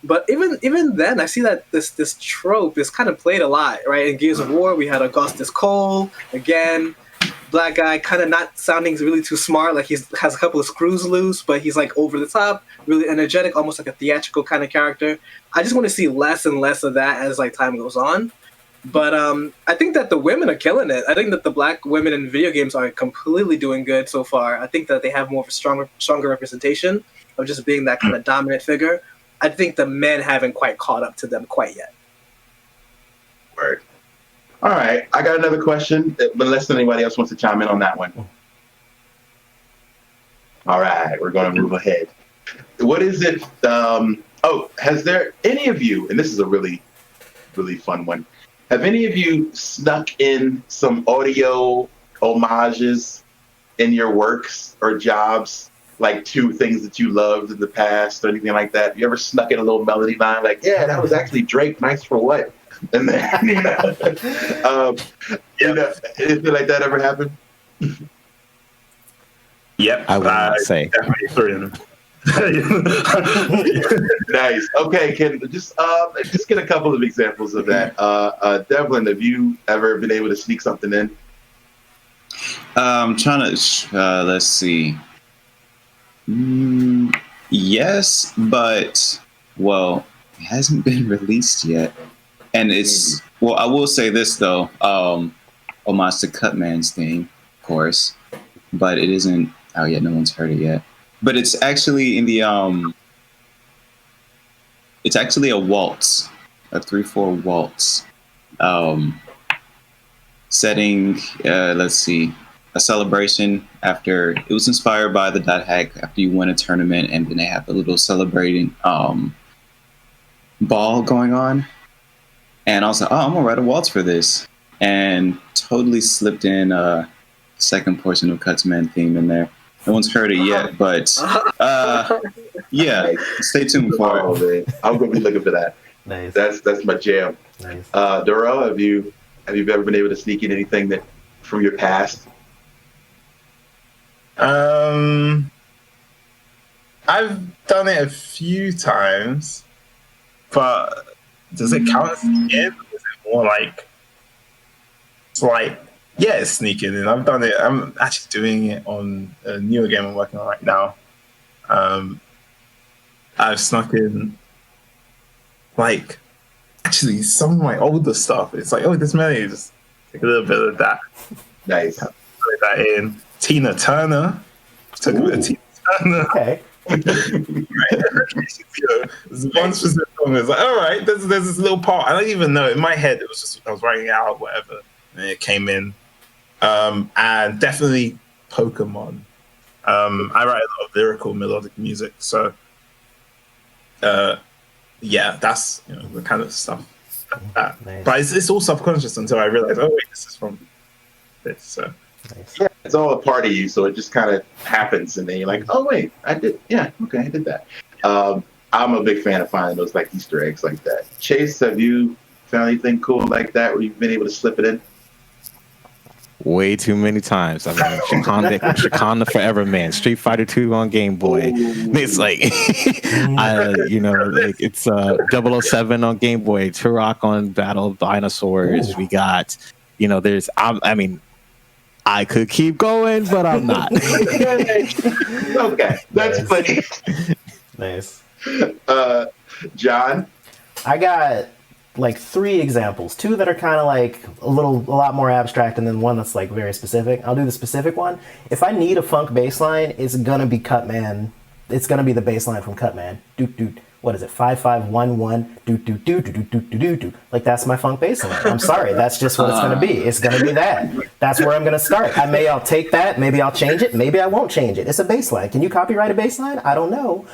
But even then, I see that this trope is kind of played a lot, right? In Gears of War, we had Augustus Cole, again, black guy, kind of not sounding really too smart, like he has a couple of screws loose, but he's like over the top, really energetic, almost like a theatrical kind of character. I just want to see less and less of that as like time goes on. But I think that the women are killing it. I think that the black women in video games are completely doing good so far. I think that they have more of a stronger representation of just being that kind of dominant figure. I think the men haven't quite caught up to them quite yet. Word. All right, I got another question, but unless anybody else wants to chime in on that one. All right, we're going to move ahead. What is it? Has there any of you, and this is a really, really fun one, have any of you snuck in some audio homages in your works or jobs? Like to things that you loved in the past or anything like that? You ever snuck in a little melody line like, yeah, that was actually Drake, nice for what? And then, you know, anything like that ever happen? Yep, I would not say. Definitely three of them. Nice. Okay, can just get a couple of examples of that. Devlin, have you ever been able to sneak something in? I'm trying to let's see. Yes, but well, it hasn't been released yet, and it's well. I will say this though, homage to Cutman's theme, of course, but it isn't out yet. No one's heard it yet, but it's actually in the it's actually a waltz, a 3/4 waltz, setting. Let's see. A celebration after it was inspired by the Dot Hack after you win a tournament, and then they have a little celebrating ball going on. And I was like, oh, I'm gonna write a waltz for this, and totally slipped in second portion of Cutsman theme in there. No one's heard it yet, but Yeah, stay tuned for it. Oh, man. I'm gonna be looking for that. Nice. That's my jam. Nice. Darrell, have you ever been able to sneak in anything that from your past? I've done it a few times, but does it count as sneaking in? Or is it more like it's like it's sneaking in. I've done it. I'm actually doing it on a newer game I'm working on right now. I've snuck in like actually some of my older stuff. It's like, oh, this melody, just take a little bit of that. Nice. Put that in. Tina Turner. Took a bit of Tina Turner. Okay. There's one specific song that's like, all right, there's this little part. I don't even know. In my head, it was just I was writing it out, whatever, and it came in. And definitely Pokemon. I write a lot of lyrical, melodic music, so that's the kind of stuff. Nice. But it's all subconscious until I realize, oh wait, this is from this. So. Nice. Yeah, it's all a part of you, so it just kind of happens, and then you're like, oh wait, I did. Yeah, okay, I did that. I'm a big fan of finding those like Easter eggs like that. Chase, have you found anything cool like that where you've been able to slip it in? Way too many times. I mean, Shakan the Forever Man, Street Fighter 2 on Game Boy. It's like, it's 007 on Game Boy, Turok on Battle of Dinosaurs. Ooh. We got, I could keep going, but I'm not. Okay, that's funny. Nice. John? I got like 3 examples. 2 that are kind of like a lot more abstract, and then one that's like very specific. I'll do the specific one. If I need a funk bass line, it's gonna be Cutman. It's gonna be the bass line from Cutman. Doot doot. What is it? 5511. Doot doot doot doot doot doot doot doot. Like that's my funk bass line. I'm sorry. That's just what it's gonna be. It's gonna be that. That's where I'm gonna start. I'll take that. Maybe I'll change it. Maybe I won't change it. It's a bass line. Can you copyright a bass line? I don't know.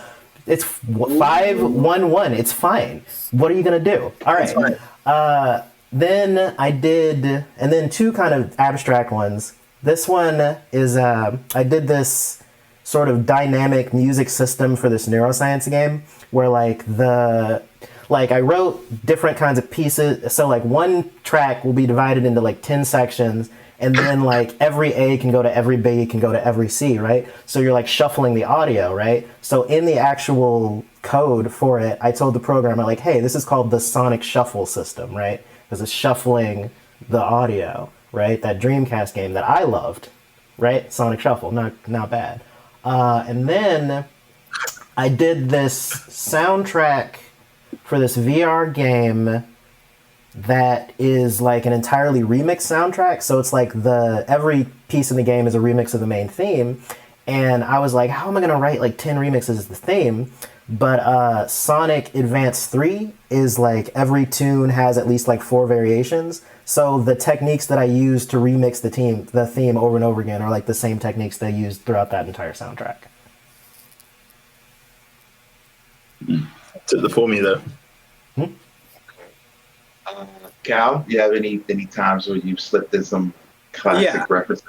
It's 511. It's fine. What are you gonna do? All right. Then I did, and then 2 kind of abstract ones. This one is I did this sort of dynamic music system for this neuroscience game where I wrote different kinds of pieces. So like one track will be divided into like 10 sections. And then like every A can go to every B can go to every C, right? So you're like shuffling the audio, right? So in the actual code for it, I told the programmer like, hey, this is called the sonic shuffle system, right? Because it's shuffling the audio, right? That Dreamcast game that I loved, right? Sonic Shuffle, not bad. And then I did this soundtrack for this VR game that is like an entirely remixed soundtrack. So it's like every piece in the game is a remix of the main theme. And I was like, how am I going to write like 10 remixes as the theme? But Sonic Advance 3 is like every tune has at least like 4 variations. So the techniques that I use to remix the theme over and over again are like the same techniques they used throughout that entire soundtrack. Took the formula. Cal, you have any times where you've slipped in some classic references?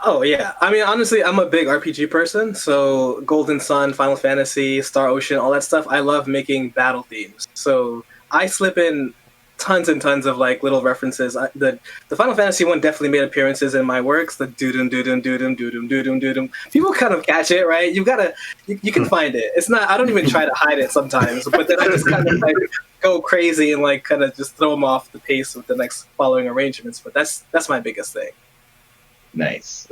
Oh, yeah. I mean, honestly, I'm a big RPG person. So Golden Sun, Final Fantasy, Star Ocean, all that stuff. I love making battle themes. So I slip in tons and tons of like little references. The Final Fantasy one definitely made appearances in my works. The doodum doodum doodum doodum doodum doodum. People kind of catch it, right? You can find it. It's not. I don't even try to hide it sometimes, but then I just kind of like go crazy and like kind of just throw them off the pace with the next following arrangements. But that's my biggest thing. Nice.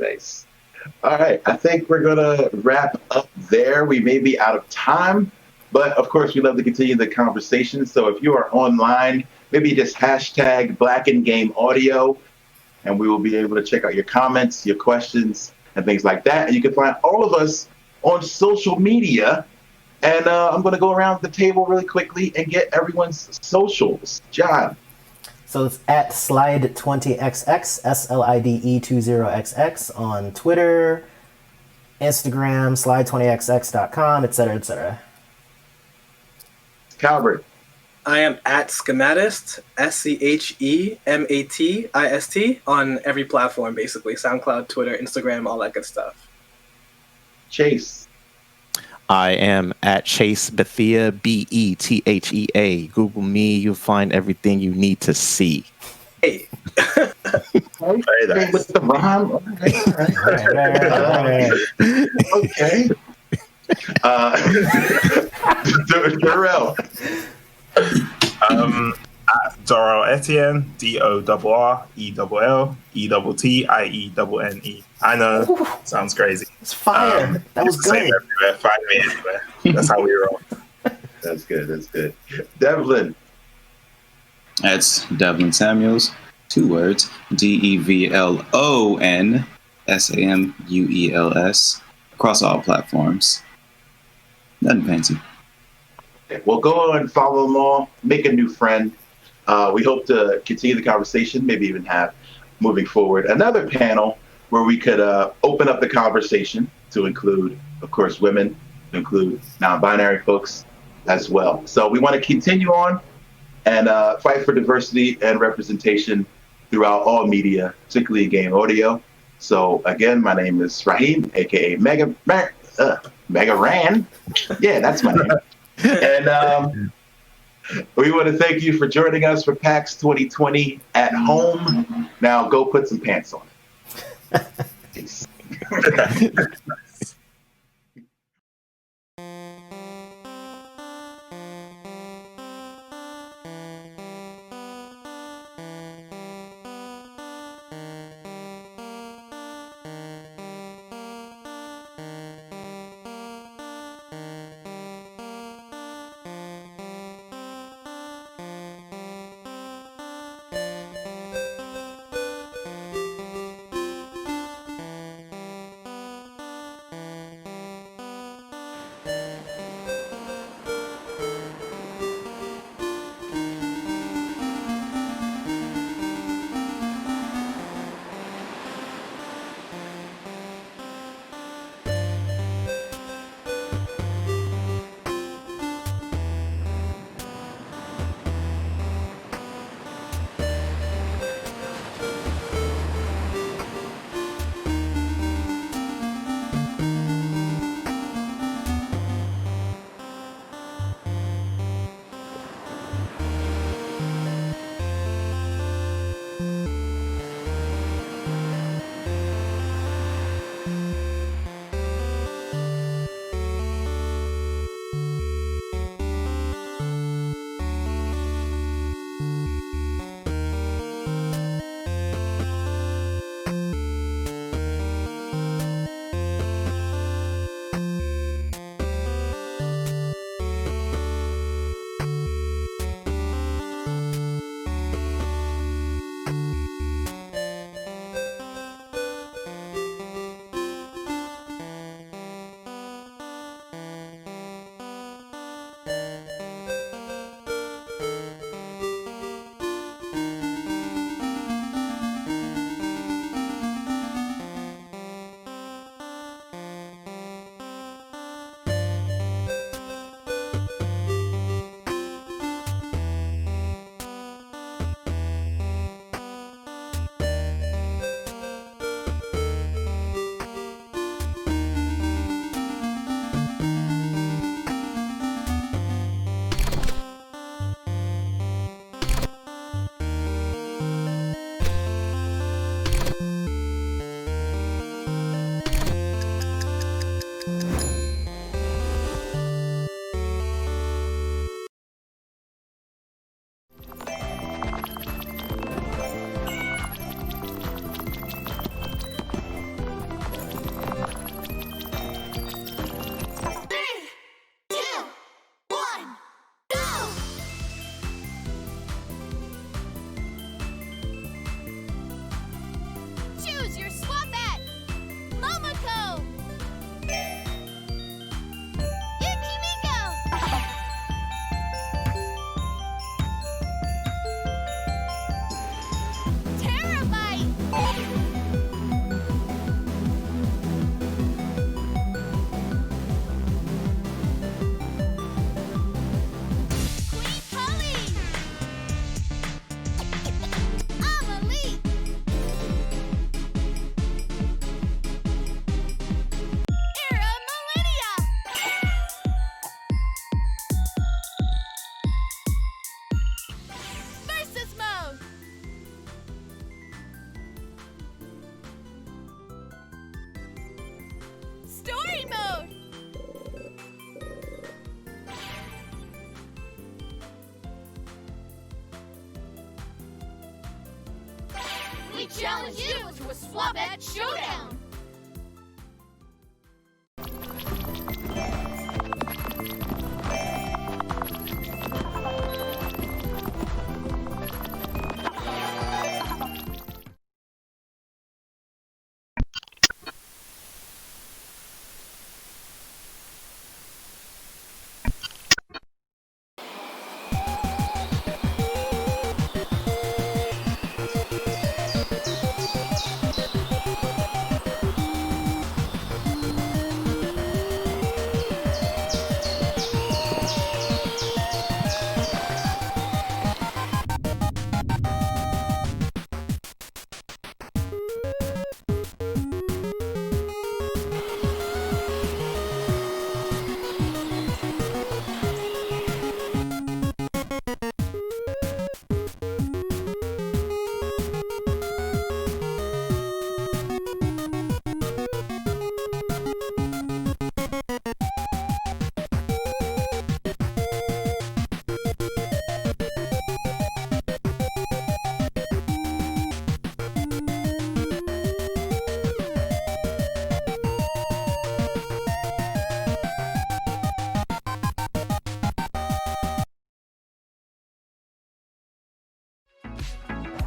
All right, I think we're gonna wrap up there. We may be out of time, but of course we love to continue the conversation. So if you are online, maybe just hashtag Black in Game Audio, and we will be able to check out your comments, your questions, and things like that. And you can find all of us on social media. And I'm going to go around the table really quickly and get everyone's socials. John. So it's at Slide20XX, SLIDE20XX on Twitter, Instagram, slide20xx.com, etc., etc. Calvert. I am at Schematist, SCHEMATIST, on every platform, basically. SoundCloud, Twitter, Instagram, all that good stuff. Chase. I am at Chase Bethea, Bethea. Google me, you'll find everything you need to see. Hey, Very nice. With the rhyme. All right. Okay. Darrell. At Dorel Etienne, DORRELLETTIENNE. I know, sounds crazy. It's fire. That was Same good. everywhere. Find me anywhere. That's how we roll. That's good. That's good. Devlin. That's Devlin Samuels. 2 words. DEVLON across all platforms. Nothing fancy. Okay, well, go and follow them all. Make a new friend. We hope to continue the conversation, maybe even have, moving forward, another panel where we could open up the conversation to include, of course, women, to include non-binary folks as well. So we want to continue on and fight for diversity and representation throughout all media, particularly in game audio. So again, my name is Raheem, aka Mega Ran. Yeah, that's my name. And we want to thank you for joining us for PAX 2020 at home. Now go put some pants on. Peace. challenge you to a Swabette showdown!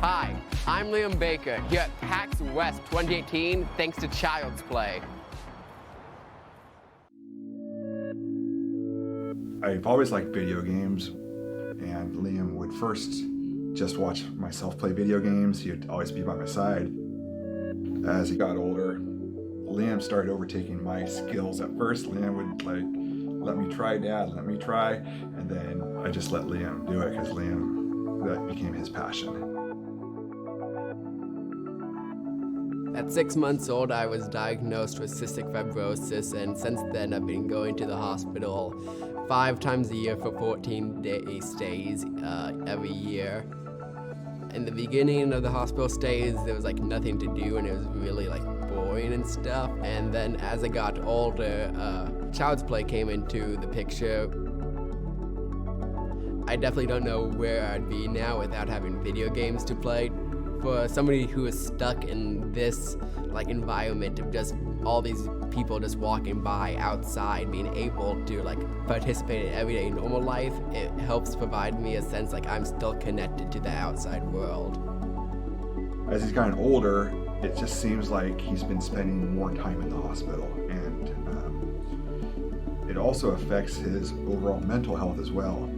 Hi, I'm Liam Baker, here at PAX West 2018, thanks to Child's Play. I've always liked video games, and Liam would first just watch myself play video games. He'd always be by my side. As he got older, Liam started overtaking my skills. At first, Liam would let me try, Dad, let me try, and then I just let Liam do it because that became his passion. At 6 months old, I was diagnosed with cystic fibrosis, and since then I've been going to the hospital 5 times a year for 14-day stays every year. In the beginning of the hospital stays, there was nothing to do, and it was really boring and stuff. And then as I got older, Child's Play came into the picture. I definitely don't know where I'd be now without having video games to play. For somebody who is stuck in this environment of just all these people just walking by outside, being able to participate in everyday normal life, it helps provide me a sense I'm still connected to the outside world. As he's gotten older, it just seems like he's been spending more time in the hospital, and it also affects his overall mental health as well.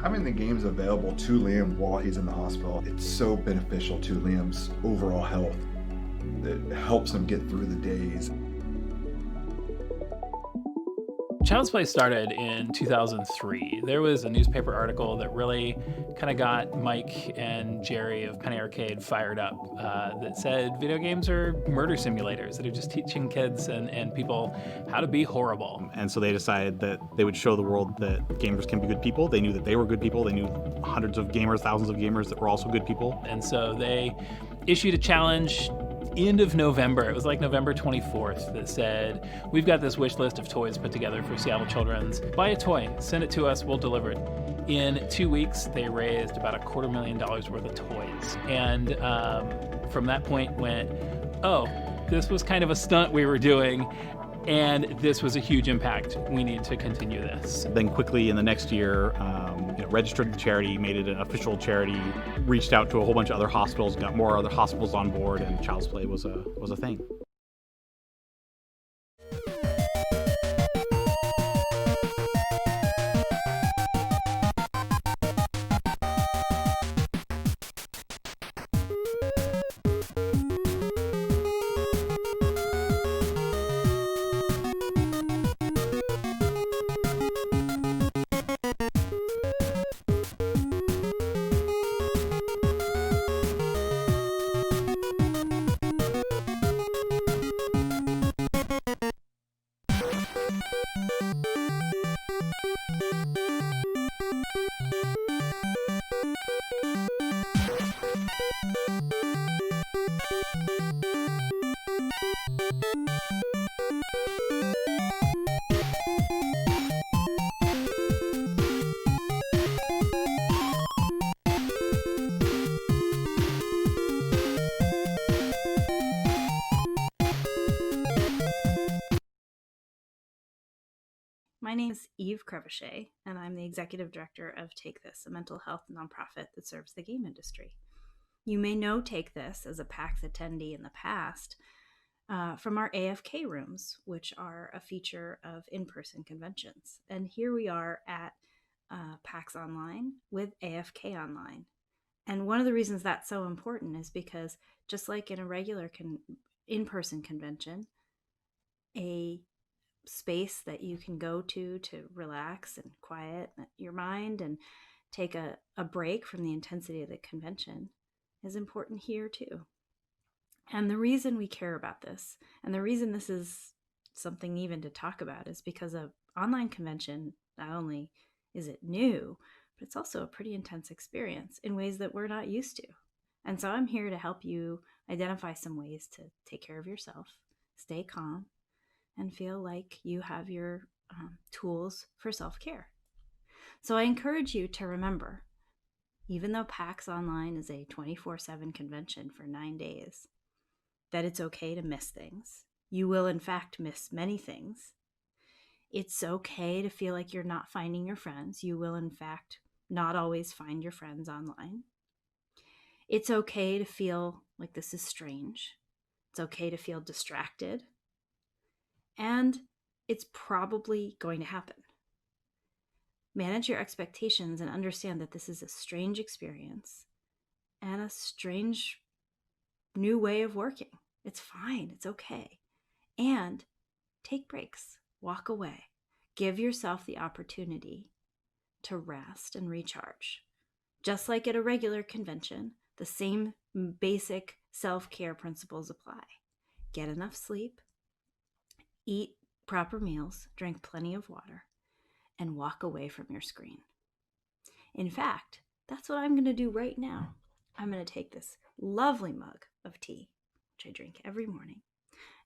Having the games available to Liam while he's in the hospital, it's so beneficial to Liam's overall health. It helps him get through the days. Child's Play started in 2003. There was a newspaper article that really kind of got Mike and Jerry of Penny Arcade fired up that said video games are murder simulators that are just teaching kids and people how to be horrible. And so they decided that they would show the world that gamers can be good people. They knew that they were good people. They knew hundreds of gamers, thousands of gamers that were also good people. And so they issued a challenge end of November. It was November 24th that said, we've got this wish list of toys put together for Seattle Children's. Buy a toy, send it to us, we'll deliver it. In 2 weeks, they raised about $250,000 worth of toys. And from that point went, oh, this was kind of a stunt we were doing, and this was a huge impact. We need to continue this. Then quickly in the next year, registered the charity, made it an official charity, reached out to a whole bunch of other hospitals, got more other hospitals on board, and Child's Play was a thing. My name is Eve Crevichet, and I'm the executive director of Take This, a mental health nonprofit that serves the game industry. You may know Take This as a PAX attendee in the past from our AFK rooms, which are a feature of in-person conventions. And here we are at PAX Online with AFK Online. And one of the reasons that's so important is because just like in a regular in-person convention, a space that you can go to relax and quiet your mind and take a break from the intensity of the convention is important here too. And the reason we care about this, and the reason this is something even to talk about, is because an online convention, not only is it new, but it's also a pretty intense experience in ways that we're not used to. And so I'm here to help you identify some ways to take care of yourself, stay calm, and feel like you have your tools for self-care. So I encourage you to remember, even though PAX Online is a 24/7 convention for 9 days, that it's okay to miss things. You will, in fact, miss many things. It's okay to feel like you're not finding your friends. You will, in fact, not always find your friends online. It's okay to feel like this is strange. It's okay to feel distracted. And it's probably going to happen. Manage your expectations and understand that this is a strange experience and a strange new way of working. It's fine. It's okay. And take breaks. Walk away. Give yourself the opportunity to rest and recharge. Just like at a regular convention, the same basic self-care principles apply. Get enough sleep, eat proper meals, drink plenty of water, and walk away from your screen. In fact, that's what I'm going to do right now. I'm going to take this lovely mug of tea, which I drink every morning,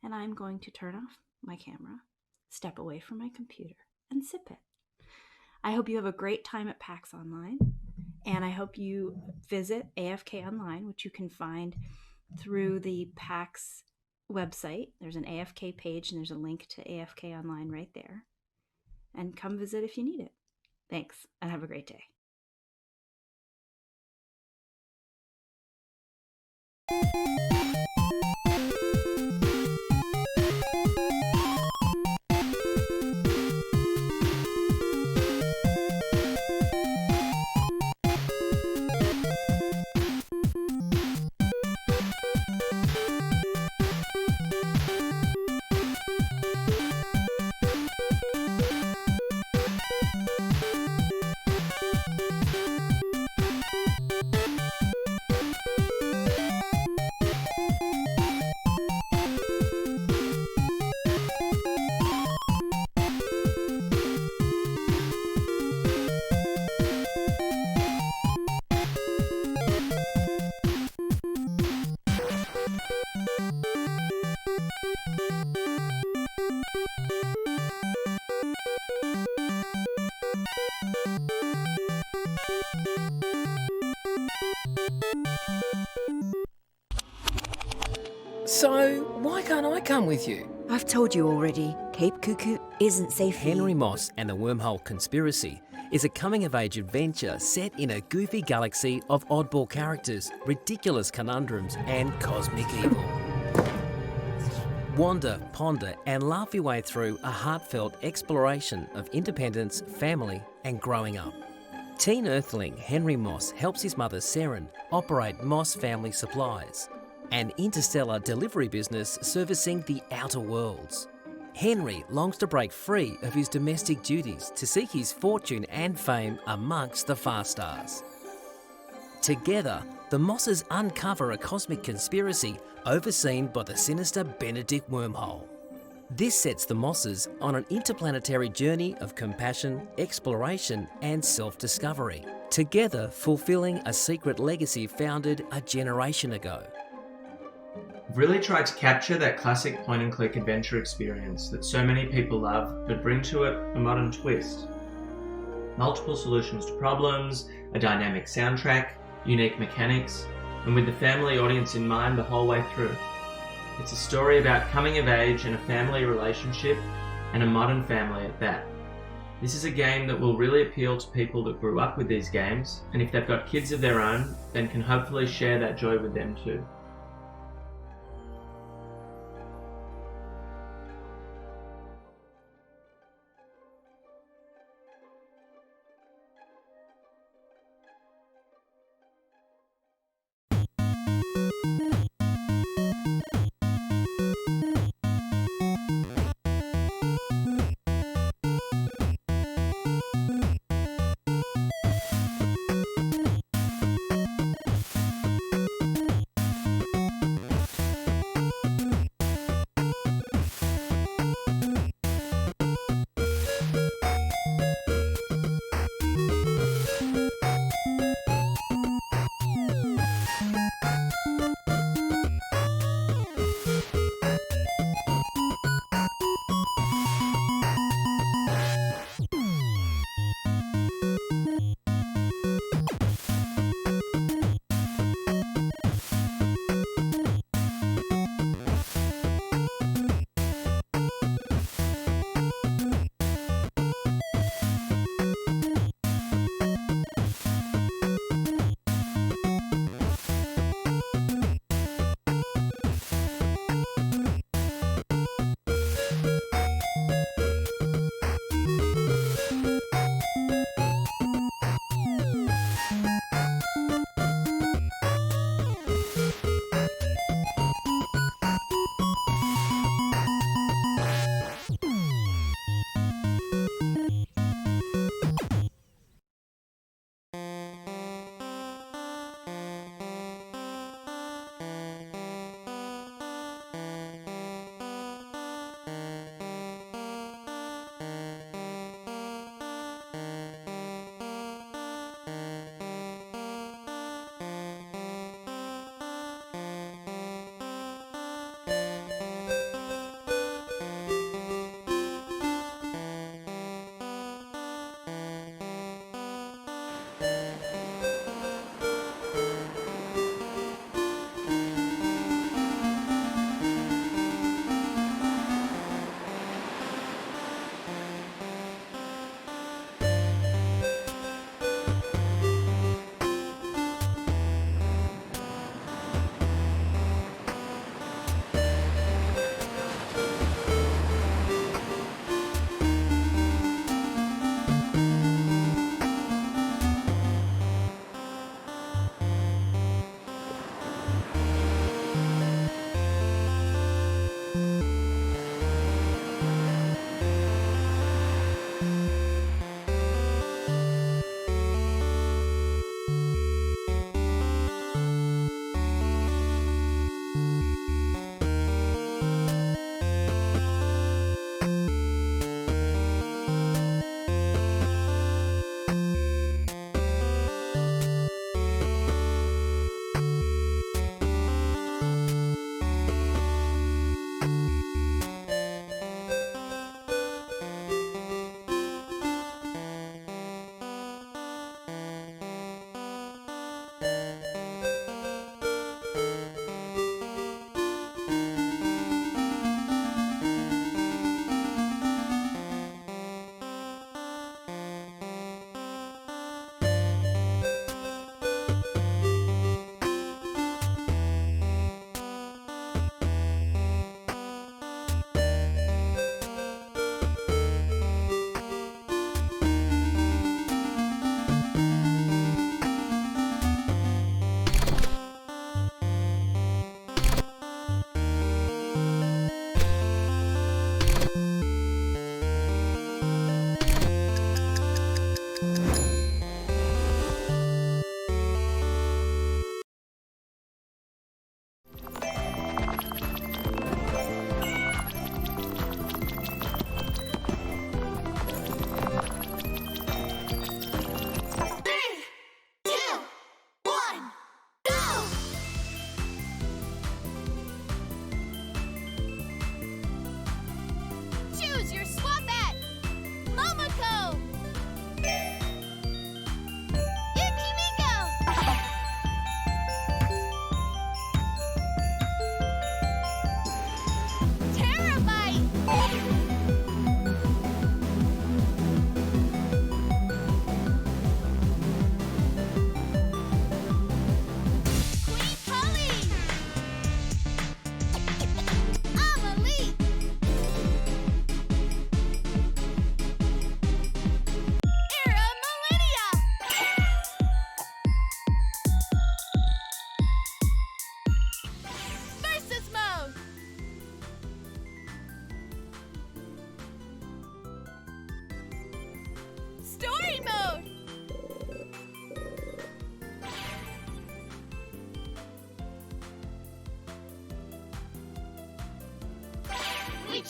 and I'm going to turn off my camera, step away from my computer, and sip it. I hope you have a great time at PAX Online, and I hope you visit AFK Online, which you can find through the PAX website. There's an AFK page, and there's a link to AFK Online right there. And come visit if you need it. Thanks, and have a great day. So, why can't I come with you? I've told you already, Cape Cuckoo isn't safe for Henry you. Moss and the Wormhole Conspiracy is a coming-of-age adventure set in a goofy galaxy of oddball characters, ridiculous conundrums, and cosmic evil. Wander, ponder, and laugh your way through a heartfelt exploration of independence, family, and growing up. Teen Earthling Henry Moss helps his mother Seren operate Moss Family Supplies, an interstellar delivery business servicing the outer worlds. Henry longs to break free of his domestic duties to seek his fortune and fame amongst the far stars. Together, the Mosses uncover a cosmic conspiracy overseen by the sinister Benedict Wormhole. This sets the Mosses on an interplanetary journey of compassion, exploration, and self-discovery, together fulfilling a secret legacy founded a generation ago. Really tried to capture that classic point-and-click adventure experience that so many people love, but bring to it a modern twist. Multiple solutions to problems, a dynamic soundtrack, unique mechanics, and with the family audience in mind the whole way through. It's a story about coming of age and a family relationship, and a modern family at that. This is a game that will really appeal to people that grew up with these games, and if they've got kids of their own, then can hopefully share that joy with them too.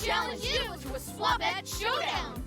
challenge you to a Swabette showdown!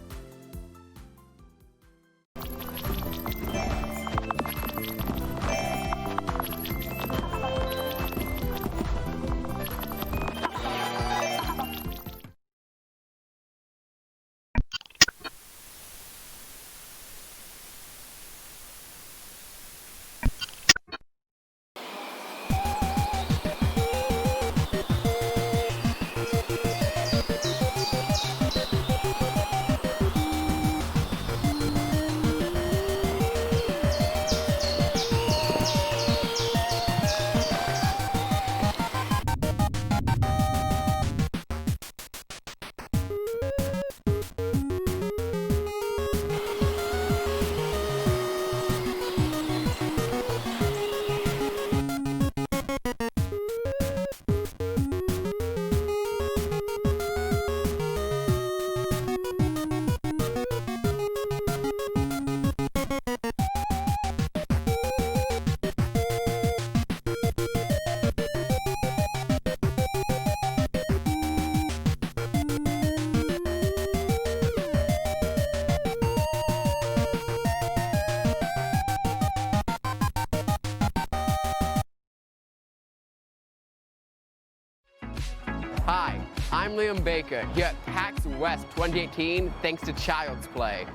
Hi, I'm Liam Baker here at PAX West 2018 thanks to Child's Play.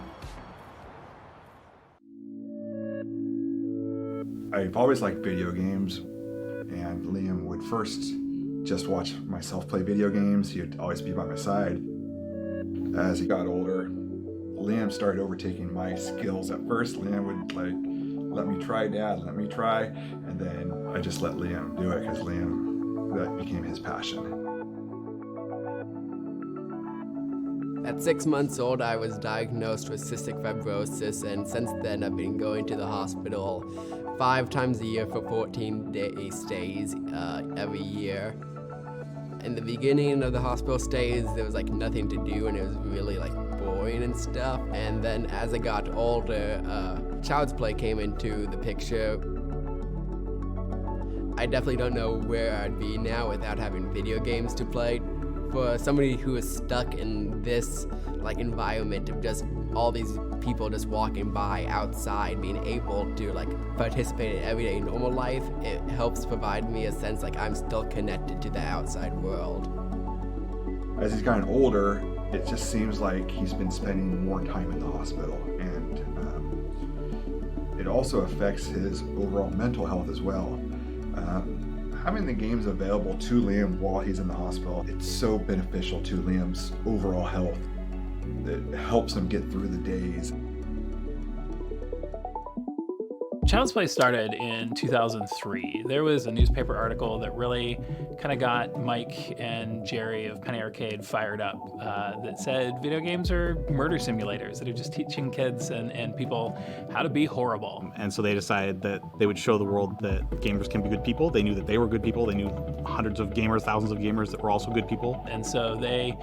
I've always liked video games, and Liam would first just watch myself play video games. He'd always be by my side. As he got older, Liam started overtaking my skills. At first, Liam would let me try, Dad, let me try, and then I just let Liam do it because that became his passion. At 6 months old, I was diagnosed with cystic fibrosis, and since then I've been going to the hospital 5 times a year for 14-day stays every year. In the beginning of the hospital stays, there was nothing to do, and it was really boring and stuff. And then as I got older, Child's Play came into the picture. I definitely don't know where I'd be now without having video games to play. For somebody who is stuck in this environment of just all these people just walking by outside, being able to participate in everyday normal life, it helps provide me a sense I'm still connected to the outside world. As he's gotten older, it just seems like he's been spending more time in the hospital, and it also affects his overall mental health as well. Having the games available to Liam while he's in the hospital, it's so beneficial to Liam's overall health. It helps him get through the days. Child's Play started in 2003. There was a newspaper article that really kind of got Mike and Jerry of Penny Arcade fired up that said video games are murder simulators that are just teaching kids and people how to be horrible. And so they decided that they would show the world that gamers can be good people. They knew that they were good people. They knew hundreds of gamers, thousands of gamers that were also good people. And so they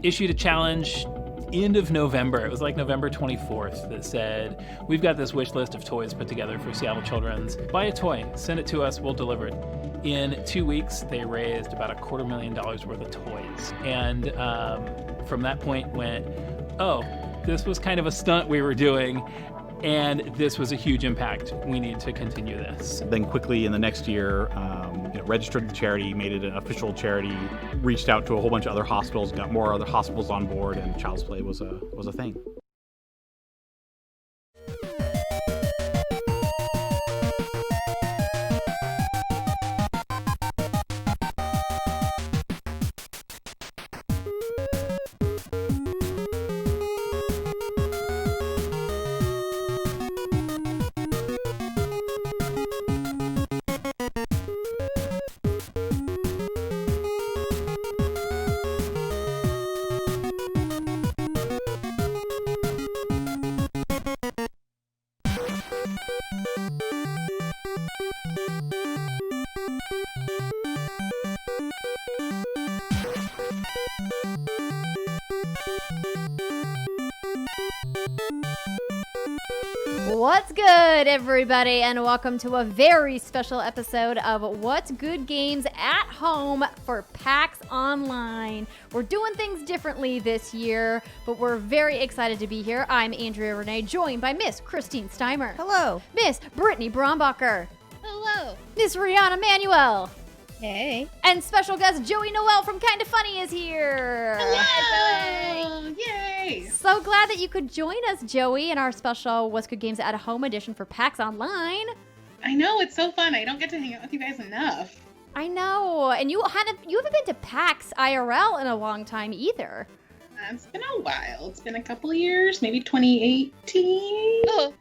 issued a challenge end of November. It was November 24th that said, we've got this wish list of toys put together for Seattle Children's. Buy a toy, send it to us, we'll deliver it. In 2 weeks, they raised about $250,000 worth of toys. And from that point went, oh, this was kind of a stunt we were doing, and this was a huge impact. We need to continue this. Then quickly in the next year, registered the charity, made it an official charity, reached out to a whole bunch of other hospitals, got more other hospitals on board, and Child's Play was a thing. What's good, everybody, and welcome to a very special episode of What's Good Games at Home for PAX Online. We're doing things differently this year, but we're very excited to be here. I'm Andrea Renee, joined by Miss Christine Steimer. Hello. Miss Brittany Brombacher. Hello. Miss Rihanna Manuel. Hey. And special guest Joey Noel from Kinda Funny is here. Hello. Yay. So glad that you could join us, Joey, in our special What's Good Games at Home edition for PAX Online. I know, it's so fun. I don't get to hang out with you guys enough. I know. And you haven't been to PAX IRL in a long time either. It's been a while. It's been a couple years, maybe 2018. Oh,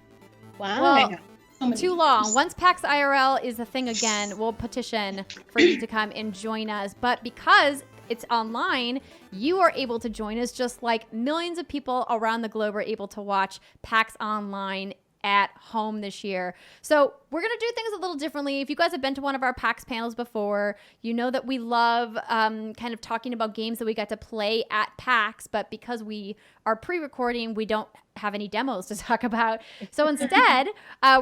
wow. Well, So too long. Once PAX IRL is a thing again, we'll petition for you to come and join us. But because it's online, you are able to join us just like millions of people around the globe are able to watch PAX Online at home this year. So we're going to do things a little differently. If you guys have been to one of our PAX panels before, you know that we love kind of talking about games that we got to play at PAX, but because we are pre-recording, we don't have any demos to talk about. So instead,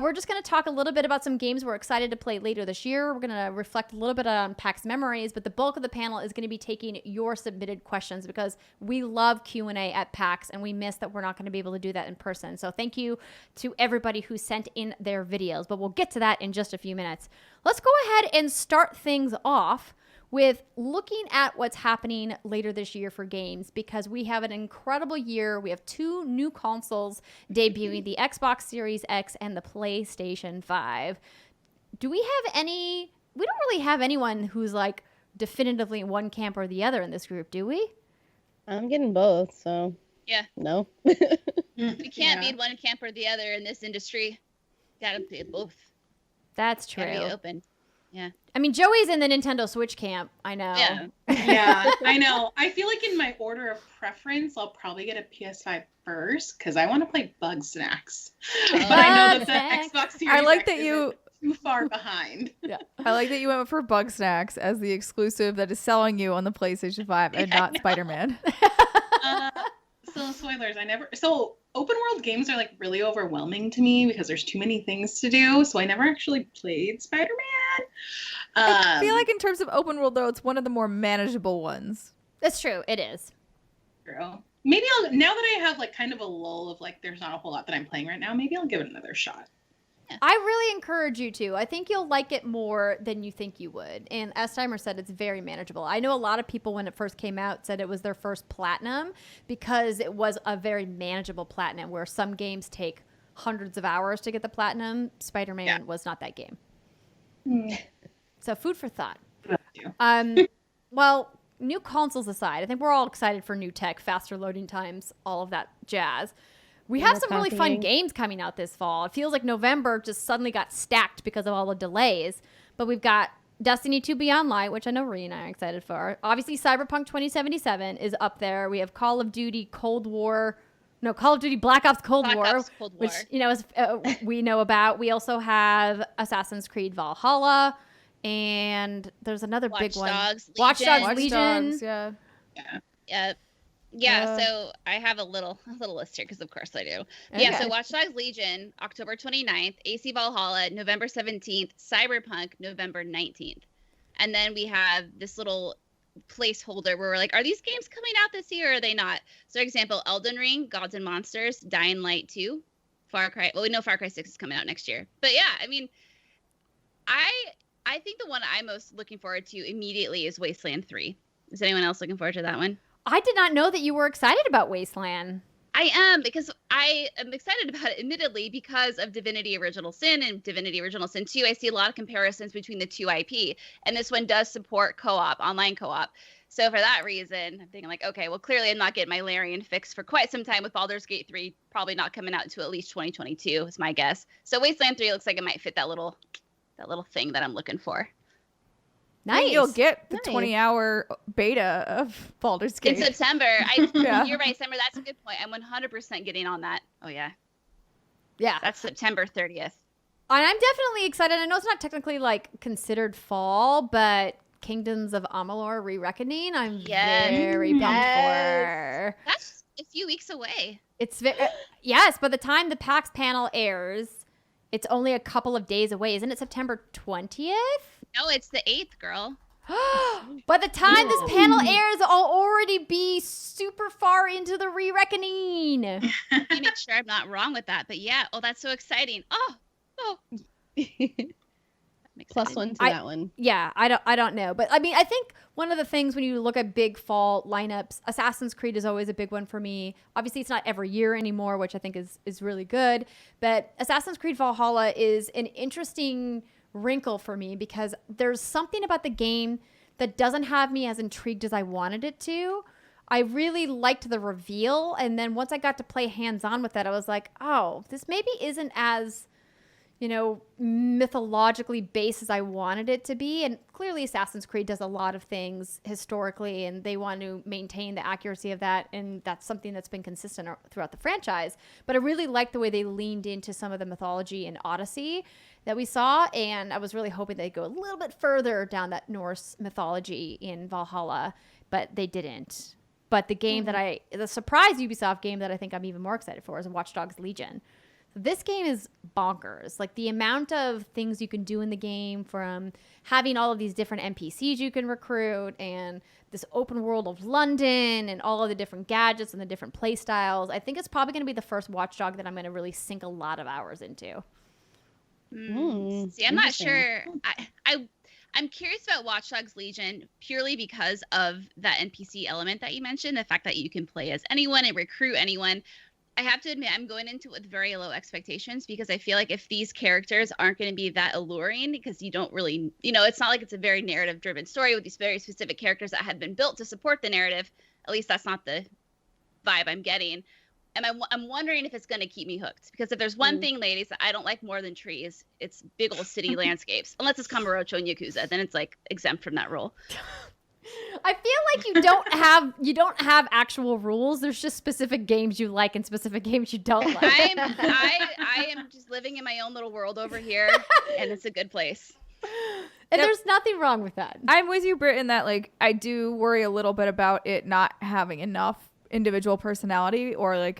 we're just going to talk a little bit about some games we're excited to play later this year. We're going to reflect a little bit on PAX memories, but the bulk of the panel is going to be taking your submitted questions because we love Q&A at PAX, and we miss that we're not going to be able to do that in person. So thank you to everybody who sent in their videos, but we'll get to that in just a few minutes. Let's go ahead and start things off with looking at what's happening later this year for games, because we have an incredible year. We have 2 new consoles debuting, the Xbox Series X and the PlayStation 5. Do we have any? We don't really have anyone who's like definitively in one camp or the other in this group, do we? I'm getting both, so Yeah. no. We can't be one camp or the other in this industry. Gotta be both. That's true. Gotta be open. Yeah. I mean, Joey's in the Nintendo Switch camp. I know. Yeah. Yeah, I know. I feel like in my order of preference, I'll probably get a PS5 first because I want to play Bug Snacks. But I know that the Xbox Series I like X that you isn't too far behind. Yeah, I like that you went for Bug Snacks as the exclusive that is selling you on the PlayStation 5 and not Spider-Man. So spoilers, so open world games are like really overwhelming to me because there's too many things to do. So I never actually played Spider-Man. I feel like in terms of open world though, it's one of the more manageable ones. That's true. It is. True. Maybe now that I have like kind of a lull of like there's not a whole lot that I'm playing right now, maybe I'll give it another shot. I really encourage you to. I think you'll like it more than you think you would. And as Steimer said, it's very manageable. I know a lot of people when it first came out said it was their first platinum because it was a very manageable platinum where some games take hundreds of hours to get the platinum. Spider-Man was not that game. So food for thought. Well, new consoles aside, I think we're all excited for new tech, faster loading times, all of that jazz. We have some really fun games coming out this fall. It feels like November just suddenly got stacked because of all the delays. But we've got Destiny 2 Beyond Light, which I know Ree and I are excited for. Obviously, Cyberpunk 2077 is up there. We have Call of Duty Black Ops Cold War, which we know about. We also have Assassin's Creed Valhalla, and there's another big one. Watch Dogs Legion. Yeah, so I have a little list here because of course I do. Okay. Yeah, so Watch Dogs Legion, October 29th, AC Valhalla, November 17th, Cyberpunk, November 19th. And then we have this little placeholder where we're like, are these games coming out this year or are they not? So for example, Elden Ring, Gods and Monsters, Dying Light 2, Far Cry. Well, we know Far Cry 6 is coming out next year. But yeah, I mean, I think the one I'm most looking forward to immediately is Wasteland 3. Is anyone else looking forward to that one? I did not know that you were excited about Wasteland. I am, because I am excited about it, admittedly, because of Divinity Original Sin and Divinity Original Sin 2. I see a lot of comparisons between the two IP, and this one does support co-op, online co-op. So for that reason, I'm thinking like, okay, well, clearly I'm not getting my Larian fix for quite some time with Baldur's Gate 3, probably not coming out until at least 2022 is my guess. So Wasteland 3 looks like it might fit that little thing that I'm looking for. Nice. And you'll get the 20-hour beta of Baldur's Gate in September. You're right, Summer. That's a good point. I'm 100% getting on that. Oh yeah. That's September 30th. And I'm definitely excited. I know it's not technically like considered fall, but Kingdoms of Amalur: Re-Reckoning, I'm very pumped for. a few weeks away. It's yes. By the time the PAX panel airs, it's only a couple of days away. Isn't it September 20th? No, it's the 8th, girl. By the time this panel airs, I'll already be super far into the re-reckoning. Let me make sure I'm not wrong with that. But yeah, that's so exciting. Oh. Plus one to that one. Yeah, I don't know. But I mean, I think one of the things when you look at big fall lineups, Assassin's Creed is always a big one for me. Obviously, it's not every year anymore, which I think is really good. But Assassin's Creed Valhalla is an interesting wrinkle for me because there's something about the game that doesn't have me as intrigued as I wanted it to. I really liked the reveal, and then once I got to play hands-on with it, I was like, oh, this maybe isn't as, mythologically based as I wanted it to be. And clearly Assassin's Creed does a lot of things historically, and they want to maintain the accuracy of that, and that's something that's been consistent throughout the franchise. But I really liked the way they leaned into some of the mythology in Odyssey that we saw, and I was really hoping they'd go a little bit further down that Norse mythology in Valhalla, but they didn't. But the game the surprise Ubisoft game that I think I'm even more excited for is Watch Dogs Legion. This game is bonkers. Like, the amount of things you can do in the game, from having all of these different NPCs you can recruit, and this open world of London, and all of the different gadgets and the different play styles. I think it's probably going to be the first Watchdog that I'm going to really sink a lot of hours into. See, I'm not sure. I'm curious about Watch Dogs Legion purely because of that NPC element that you mentioned, the fact that you can play as anyone and recruit anyone. I have to admit, I'm going into it with very low expectations because I feel like if these characters aren't going to be that alluring, because you don't really, it's not like it's a very narrative-driven story with these very specific characters that have been built to support the narrative. At least that's not the vibe I'm getting. And I'm wondering if it's going to keep me hooked. Because if there's one thing, ladies, that I don't like more than trees, it's big old city landscapes. Unless it's Kamurocho and Yakuza, then it's like exempt from that rule. I feel like you don't have actual rules. There's just specific games you like and specific games you don't like. I am just living in my own little world over here, and it's a good place. And there's nothing wrong with that. I'm with you, Britt, in that I do worry a little bit about it not having enough individual personality or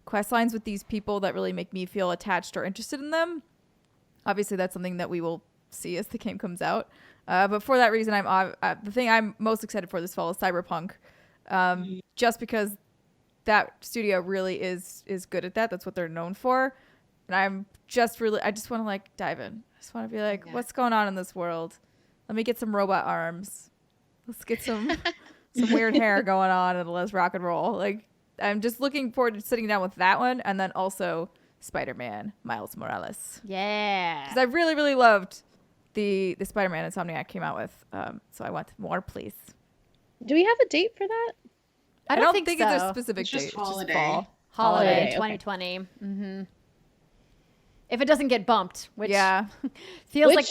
quest lines with these people that really make me feel attached or interested in them. Obviously, that's something that we will see as the game comes out. But for that reason, the thing I'm most excited for this fall is Cyberpunk, just because that studio really is good at that. That's what they're known for. And I just want to dive in. I just want to be what's going on in this world? Let me get some robot arms. Let's get some weird hair going on, and let's rock and roll. I'm just looking forward to sitting down with that one, and then also Spider-Man Miles Morales. Yeah, because I really, really loved the Spider-Man Insomniac came out with. So I want more, please. Do we have a date for that? I don't think it's a specific date. Just holiday. It's just fall. Holiday 2020. Okay. Mm-hmm. If it doesn't get bumped, which feels like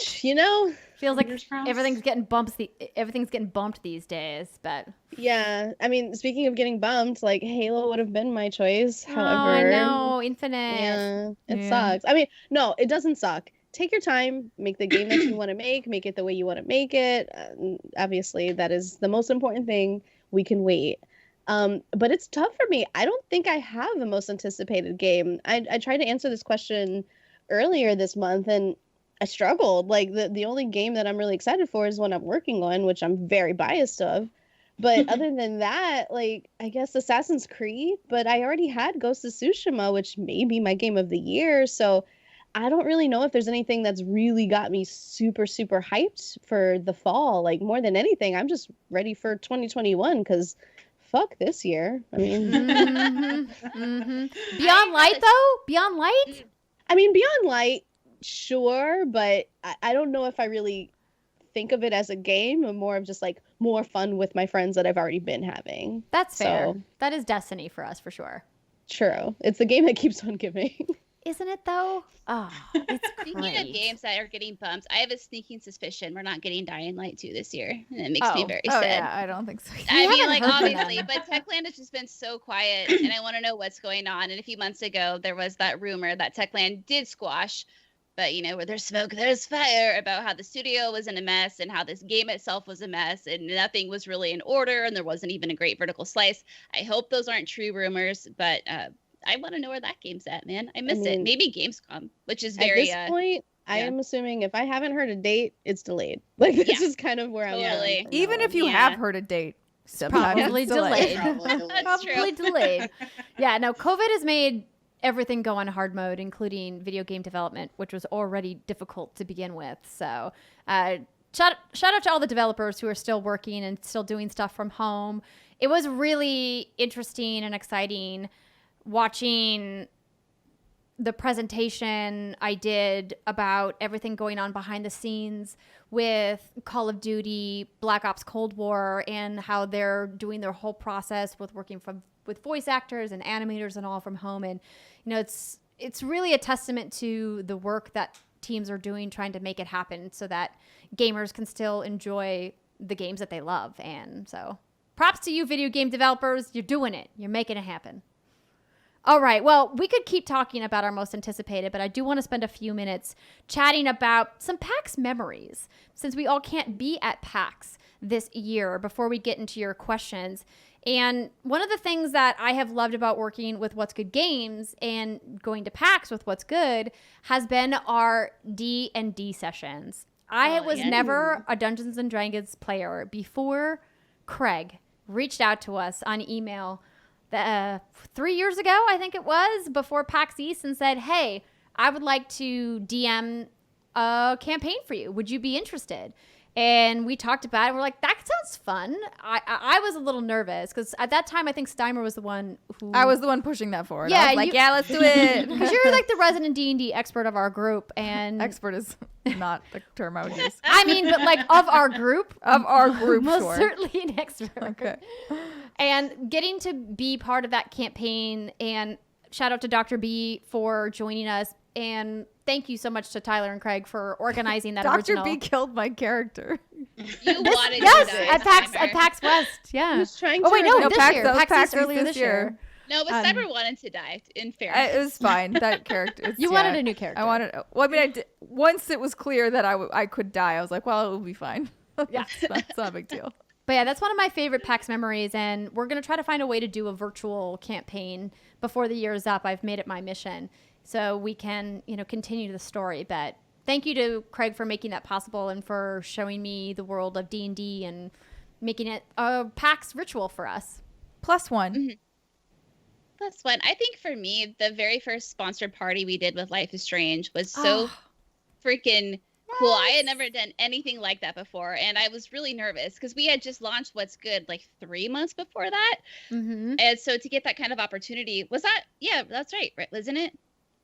everything's getting bumped these days. But yeah, I mean, speaking of getting bumped, Halo would have been my choice. However, I know, Infinite. Yeah, it sucks. I mean, no, it doesn't suck. Take your time, make the game that you want to make it the way you want to make it. Obviously, that is the most important thing. We can wait. But it's tough for me. I don't think I have the most anticipated game. I tried to answer this question earlier this month, and I struggled. The only game that I'm really excited for is one I'm working on, which I'm very biased of. But other than that, I guess Assassin's Creed. But I already had Ghost of Tsushima, which may be my game of the year. So I don't really know if there's anything that's really got me super, super hyped for the fall. More than anything, I'm just ready for 2021 because fuck this year. I mean, Beyond Light, though? Beyond Light? I mean, Beyond Light, sure, but I don't know if I really think of it as a game, or more of just more fun with my friends that I've already been having. That's fair. That is Destiny for us, for sure. True. It's the game that keeps on giving. Isn't it, though? Oh, it's Speaking of games that are getting bumps, I have a sneaking suspicion we're not getting Dying Light 2 this year, and it makes me very sad. Yeah, I don't think so. I mean, obviously, but Techland has just been so quiet, and I want to know what's going on. And a few months ago, there was that rumor that Techland did squash But, where there's smoke, there's fire, about how the studio was in a mess and how this game itself was a mess and nothing was really in order and there wasn't even a great vertical slice. I hope those aren't true rumors, but I want to know where that game's at, man. I miss it. Maybe Gamescom, which is very... At this point, I am assuming if I haven't heard a date, it's delayed. Like, this is kind of where I'm at. Even if you have heard a date, sometimes Probably it's delayed. That's Probably delayed. Yeah, no, COVID has made everything go on hard mode, including video game development, which was already difficult to begin with. So shout out to all the developers who are still working and still doing stuff from home. It was really interesting and exciting watching the presentation I did about everything going on behind the scenes with Call of Duty, Black Ops Cold War, and how they're doing their whole process with working with voice actors and animators and all from home. And, it's really a testament to the work that teams are doing, trying to make it happen so that gamers can still enjoy the games that they love. And so props to you, video game developers. You're doing it. You're making it happen. All right. Well, we could keep talking about our most anticipated, but I do want to spend a few minutes chatting about some PAX memories, since we all can't be at PAX this year, before we get into your questions. And one of the things that I have loved about working with What's Good Games and going to PAX with What's Good has been our D&D sessions. I was never a Dungeons & Dragons player before Craig reached out to us on email 3 years ago, I think it was, before PAX East, and said, hey, I would like to DM a campaign for you. Would you be interested? And we talked about it. And we're like, that sounds fun. I was a little nervous because at that time, I think Steimer was the one who... I was the one pushing that forward. Yeah, I was like, yeah, let's do it. Because you're like the resident D&D expert of our group. And expert is not the term I would use. I mean, but like of our group. Of our group, most sure. certainly an expert. Okay. And getting to be part of that campaign, and shout out to Dr. B for joining us. And thank you so much to Tyler and Craig for organizing that original. Dr. B killed my character. You wanted yes, to at PAX West. Yeah. He was trying Oh wait, to- no, this year. PAX PAX East earlier this year. No, but Cyber wanted to die, in fairness. It was fine. That character. You wanted a new character. I wanted. Well, I mean, I did, once it was clear that I could die, I was like, well, it will be fine. Yeah, that's not a big deal. But yeah, that's one of my favorite PAX memories, and we're gonna try to find a way to do a virtual campaign before the year is up. I've made it my mission, so we can, continue the story. But thank you to Craig for making that possible and for showing me the world of D&D and making it a PAX ritual for us. +1. Mm-hmm. +1. I think for me, the very first sponsored party we did with Life is Strange was so freaking cool. I had never done anything like that before, and I was really nervous because we had just launched What's Good like 3 months before that. Mm-hmm. And so to get that kind of opportunity, was that? Yeah, that's right, wasn't it?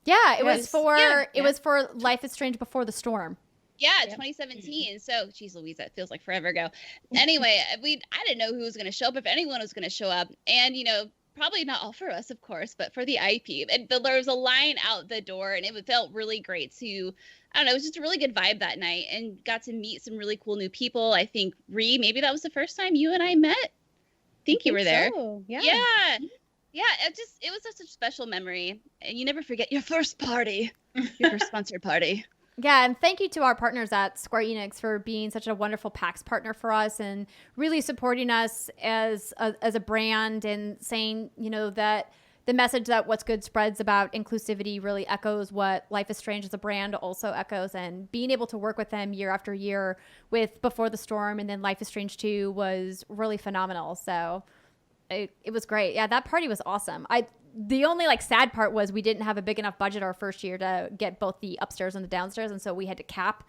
Yeah, it was for Yeah. was for Life is Strange Before the Storm. Yeah, 2017. So, geez Louise, that feels like forever ago. Anyway, I didn't know who was going to show up, if anyone was going to show up. And, probably not all for us, of course, but for the IP. And there was a line out the door, and it felt really great to, I don't know, it was just a really good vibe that night, and got to meet some really cool new people. I think, Ree, maybe that was the first time you and I met. I think you were there. So. Yeah. Yeah, it was such a special memory. And you never forget your first party, your first sponsored party. Yeah, and thank you to our partners at Square Enix for being such a wonderful PAX partner for us and really supporting us as a brand, and saying, that the message that What's Good spreads about inclusivity really echoes what Life is Strange as a brand also echoes, and being able to work with them year after year with Before the Storm and then Life is Strange 2 was really phenomenal. So it was great. Yeah, that party was awesome. The only sad part was we didn't have a big enough budget our first year to get both the upstairs and the downstairs, and so we had to cap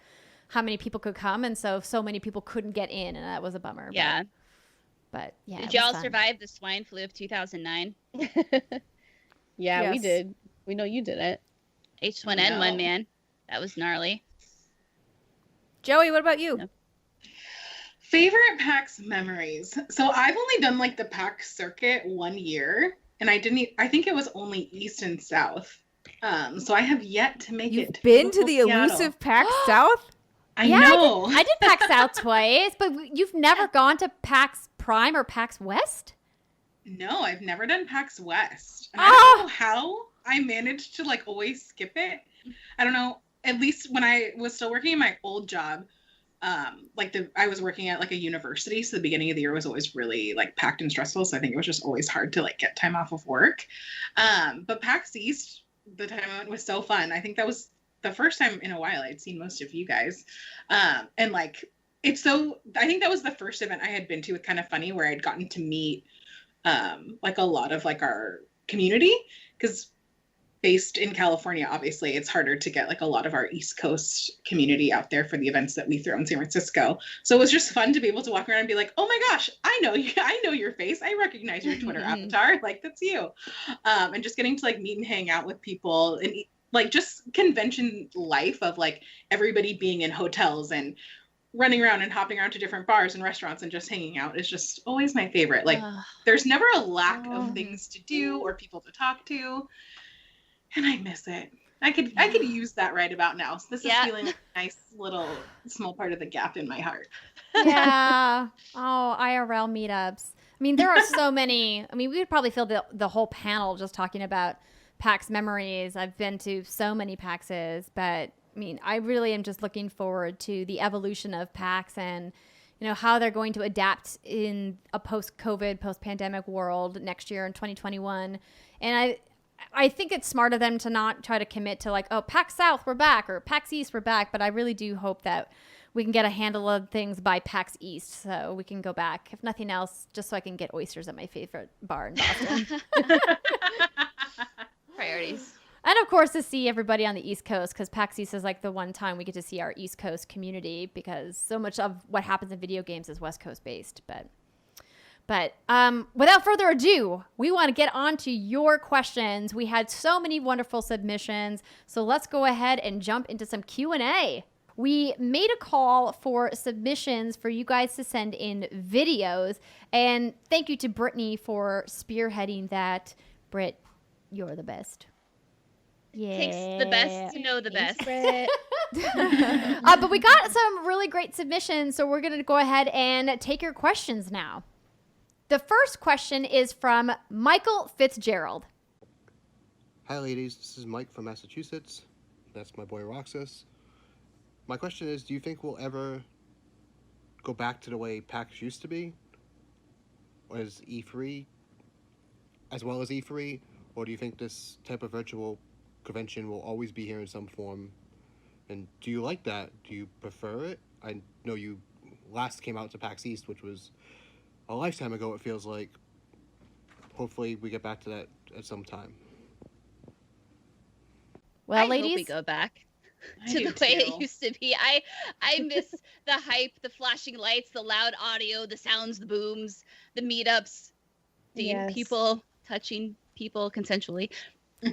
how many people could come, and so many people couldn't get in, and that was a bummer. Yeah. But yeah. Did y'all survive the swine flu of 2009? Yeah, we did. We know you did it. H1N1, man. That was gnarly. Joey, what about you? No. Favorite PAX memories. So I've only done the PAX circuit 1 year, and I think it was only East and South. So I have yet to make it. Been to the elusive PAX South? I know. I did PAX South twice, but you've never gone to PAX Prime or PAX West? No, I've never done PAX West. And I don't know how I managed to always skip it. I don't know. at least when I was still working in my old job, I was working at like a university, so the beginning of the year was always really like packed and stressful. So I think it was just always hard to like get time off of work. But PAX East, the time I went was so fun. I think that was the first time in a while I'd seen most of you guys. And like, I think that was the first event I had been to with Kind of Funny, where I'd gotten to meet like a lot of like our community, because based in California, obviously it's harder to get like a lot of our East Coast community out there for the events that we throw in San Francisco. So it was just fun to be able to walk around and be like, oh my gosh, I know you, I know your face, I recognize your Twitter avatar, like that's you. And just getting to like meet and hang out with people, and like just convention life of like everybody being in hotels and running around and hopping around to different bars and restaurants and just hanging out is just always my favorite. Like there's never a lack of things to do or people to talk to, and I miss it. I could use that right about now. So this is feeling like a nice little small part of the gap in my heart. Yeah. Oh, IRL meetups. I mean, there are so many. I mean, we would probably fill the whole panel just talking about PAX memories. I've been to so many PAXs, but I mean, I really am just looking forward to the evolution of PAX and, you know, how they're going to adapt in a post-COVID, post-pandemic world next year in 2021. And I think it's smart of them to not try to commit to like, oh, PAX South, we're back, or PAX East, we're back. But I really do hope that we can get a handle of things by PAX East so we can go back. If nothing else, just so I can get oysters at my favorite bar in Boston. Priorities. And of course, to see everybody on the East Coast, because PAX East is like the one time we get to see our East Coast community, because so much of what happens in video games is West Coast based. But without further ado, we want to get on to your questions. We had so many wonderful submissions, so let's go ahead and jump into some Q&A. We made a call for submissions for you guys to send in videos, and thank you to Brittany for spearheading that. Britt, you're the best. Yeah. Takes the best to know the best. But we got some really great submissions, so we're going to go ahead and take your questions now. The first question is from Michael Fitzgerald. Hi, ladies. This is Mike from Massachusetts. That's my boy Roxas. My question is, do you think we'll ever go back to the way PAX used to be? Or as E3, as well as E3? Or do you think this type of virtual convention will always be here in some form? And do you like that? Do you prefer it? I know you last came out to PAX East, which was a lifetime ago, it feels like. Hopefully we get back to that at some time. Well, I ladies, hope we go back to the way it used to be. I miss the hype, the flashing lights, the loud audio, the sounds, the booms, the meetups, seeing people, touching people consensually.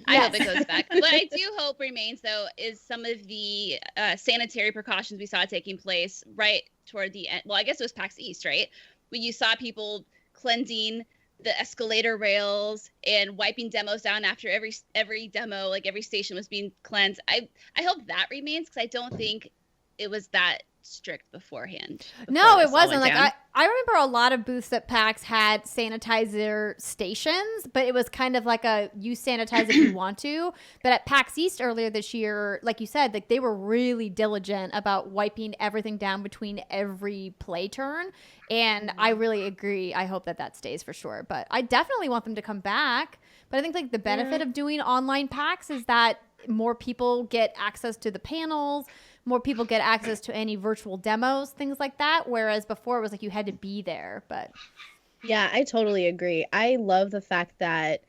I hope it goes back. What I do hope remains, though, is some of the sanitary precautions we saw taking place right toward the end. Well, I guess it was PAX East, right? When you saw people cleansing the escalator rails and wiping demos down after every demo, like every station was being cleansed. I hope that remains, because I don't think it was that strict beforehand. No, it wasn't. Like I remember a lot of booths at PAX had sanitizer stations, but it was kind of like a you sanitize if you want to. But at PAX East earlier this year, like you said, like they were really diligent about wiping everything down between every play turn. And I really agree. I hope that stays for sure. But I definitely want them to come back. But I think like the benefit of doing online PAX is that more people get access to the panels, more people get access to any virtual demos, things like that. Whereas before it was like you had to be there. But yeah, I totally agree. I love the fact that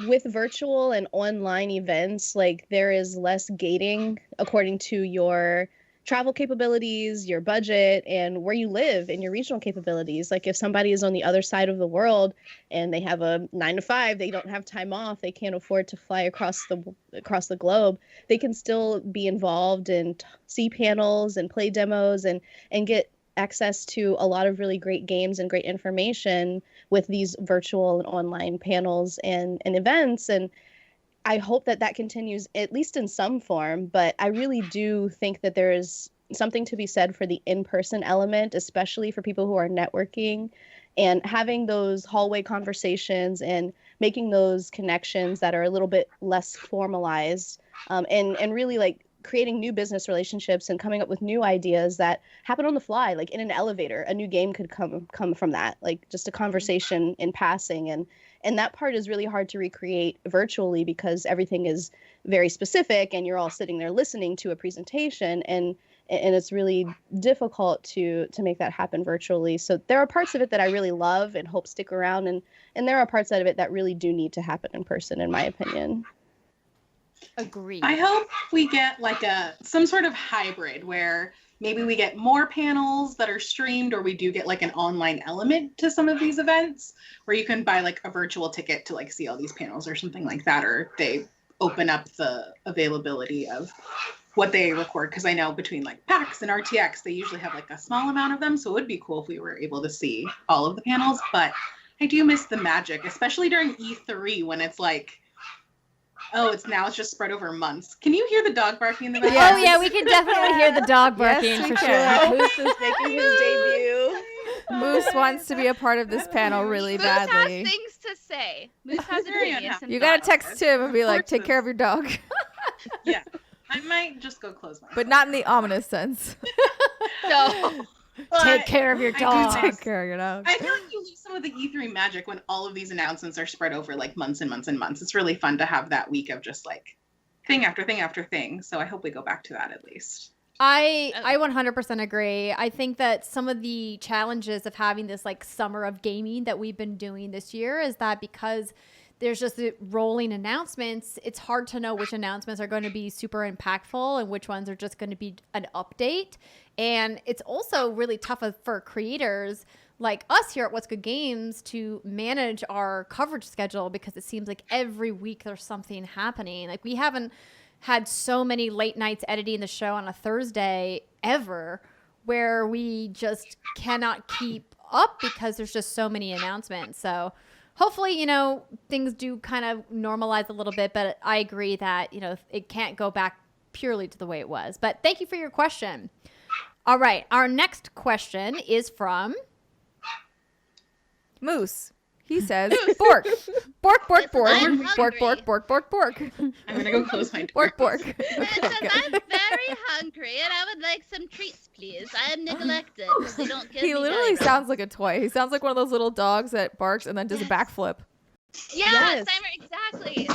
with virtual and online events, like there is less gating according to your travel capabilities, your budget, and where you live and your regional capabilities. Like if somebody is on the other side of the world and they have a 9 to 5, they don't have time off, they can't afford to fly across the globe, they can still be involved and see panels and play demos and get access to a lot of really great games and great information with these virtual and online panels and events. And I hope that continues, at least in some form, but I really do think that there is something to be said for the in-person element, especially for people who are networking and having those hallway conversations and making those connections that are a little bit less formalized, and really like creating new business relationships and coming up with new ideas that happen on the fly, like in an elevator. A new game could come from that, like just a conversation in passing. And that part is really hard to recreate virtually because everything is very specific and you're all sitting there listening to a presentation, and it's really difficult to make that happen virtually. So there are parts of it that I really love and hope stick around, and there are parts of it that really do need to happen in person, in my opinion. Agreed. I hope we get like some sort of hybrid where maybe we get more panels that are streamed, or we do get like an online element to some of these events where you can buy like a virtual ticket to like see all these panels or something like that, or they open up the availability of what they record, because I know between like PAX and RTX they usually have like a small amount of them, so it would be cool if we were able to see all of the panels. But I do miss the magic, especially during E3 when it's like, oh, it's just spread over months. Can you hear the dog barking in the background? Oh yeah, we can definitely hear the dog barking Yes, we for can. sure. Moose is making his debut. Moose wants to be a part of this panel really Moose badly. has things to say. Moose has opinions. and You gotta thoughts. text him and be like, take care of your dog. Yeah, I might just go close my eyes. But not in the ominous sense. No. Take care of your I do dog. Take care of your dog. I feel like you lose some of the E3 magic when all of these announcements are spread over like months and months and months. It's really fun to have that week of just like thing after thing after thing. So I hope we go back to that at least. I 100% agree. I think that some of the challenges of having this like summer of gaming that we've been doing this year is that because there's just the rolling announcements, it's hard to know which announcements are going to be super impactful and which ones are just going to be an update. And it's also really tough for creators like us here at What's Good Games to manage our coverage schedule, because it seems like every week there's something happening. Like we haven't had so many late nights editing the show on a Thursday ever, where we just cannot keep up because there's just so many announcements. So hopefully, things do kind of normalize a little bit, but I agree that, it can't go back purely to the way it was. But thank you for your question. All right. Our next question is from Moose. He says, bork. Bork, bork, bork. I'm Bork, hungry. bork, bork, bork, bork. I'm gonna go close my door. Bork, bork. I'm very hungry and I would like some treats, please. I am neglected. They don't give He me literally diapers. sounds like a toy. He sounds like one of those little dogs that barks and then does a backflip. Yeah, Simon, exactly.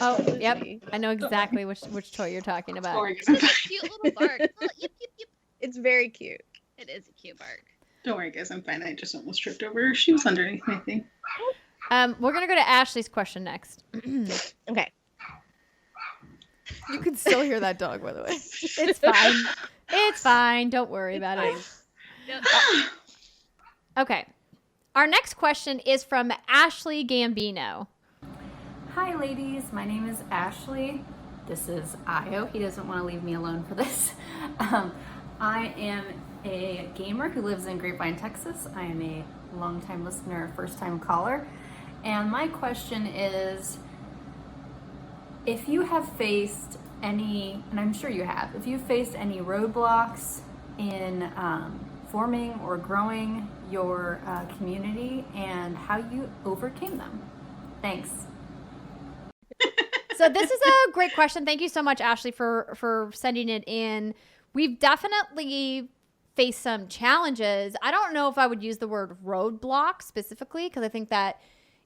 Oh, yep. I know exactly which toy you're talking about. It's a cute little bark. It's a little yip, yip, yip. It's very cute. It is a cute bark. Don't worry, guys. I'm fine. I just almost tripped over her shoes underneath my thing. We're going to go to Ashley's question next. Okay. You can still hear that dog, by the way. It's fine. It's fine. Don't worry about it. Okay. Our next question is from Ashley Gambino. Hi, ladies. My name is Ashley. This is Io. He doesn't want to leave me alone for this. I am a gamer who lives in Grapevine, Texas. I am a longtime listener, first-time caller. And my question is, if you have faced any, and I'm sure you have, if you've faced any roadblocks in forming or growing your community and how you overcame them. Thanks. So this is a great question. Thank you so much, Ashley, for sending it in. We've definitely faced some challenges. I don't know if I would use the word roadblock specifically, because I think that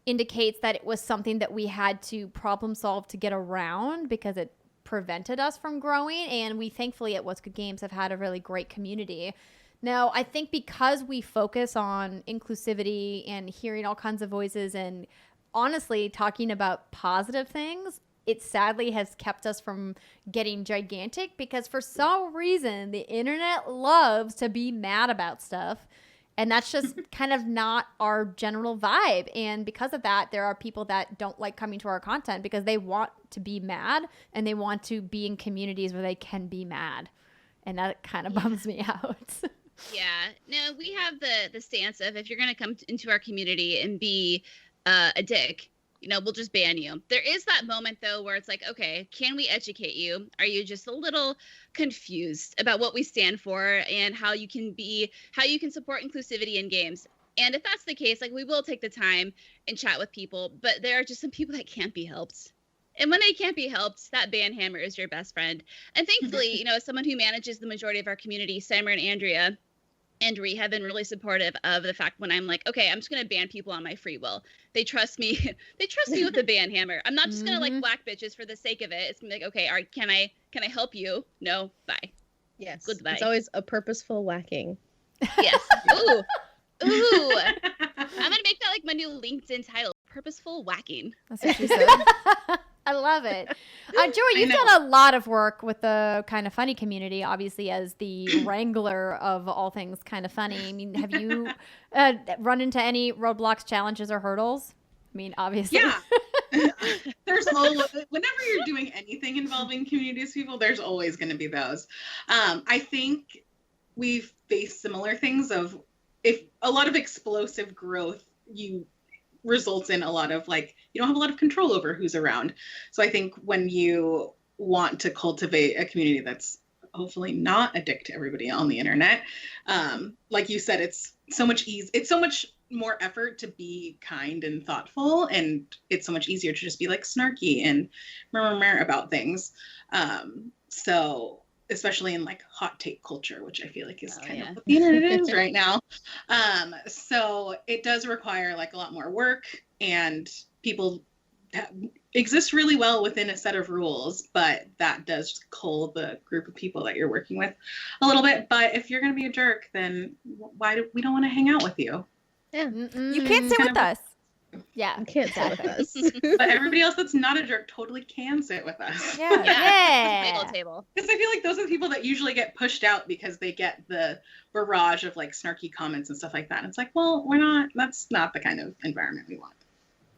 indicates that it was something that we had to problem solve to get around because it prevented us from growing. And we thankfully at What's Good Games have had a really great community. Now, I think because we focus on inclusivity and hearing all kinds of voices and honestly talking about positive things, it sadly has kept us from getting gigantic, because for some reason the internet loves to be mad about stuff, and that's just kind of not our general vibe. And because of that, there are people that don't like coming to our content because they want to be mad and they want to be in communities where they can be mad, and that kind of bums me out. Yeah, no, we have the stance of, if you're going to come into our community and be a dick, we'll just ban you. There is that moment, though, where it's like, okay, can we educate you? Are you just a little confused about what we stand for and how you can support inclusivity in games? And if that's the case, we will take the time and chat with people, but there are just some people that can't be helped. And when it can't be helped, that band hammer is your best friend. And thankfully, as someone who manages the majority of our community, Summer and Andrea and Ree have been really supportive of the fact when I'm like, okay, I'm just going to ban people on my free will. They trust me. They trust me with the ban hammer. I'm not just going to like whack bitches for the sake of it. It's going to be like, okay, all right, can I help you? No, bye. Yes. Goodbye. It's always a purposeful whacking. Yes. Ooh. I'm going to make that like my new LinkedIn title, purposeful whacking. That's what she said. I love it. Joey, you've done a lot of work with the Kind of Funny community, obviously, as the wrangler of all things kind of funny. I mean, have you run into any roadblocks, challenges, or hurdles? I mean, obviously. Yeah. There's always, whenever you're doing anything involving communities people, there's always going to be those. I think we've faced similar things of if a lot of explosive growth results in a lot of like, you don't have a lot of control over who's around. So I think when you want to cultivate a community that's hopefully not a dick to everybody on the internet, like you said, it's so much more effort to be kind and thoughtful, and it's so much easier to just be like snarky and about things. So especially in like hot take culture, which I feel like is kind of what the internet is right now. So it does require like a lot more work, and people exist really well within a set of rules, but that does cull the group of people that you're working with a little bit. But if you're going to be a jerk, then we don't want to hang out with you. Yeah. You can't sit with us. Yeah. You can't sit with us. But everybody else that's not a jerk totally can sit with us. Yeah. Table. Because I feel like those are the people that usually get pushed out because they get the barrage of like snarky comments and stuff like that. And it's like, well, that's not the kind of environment we want.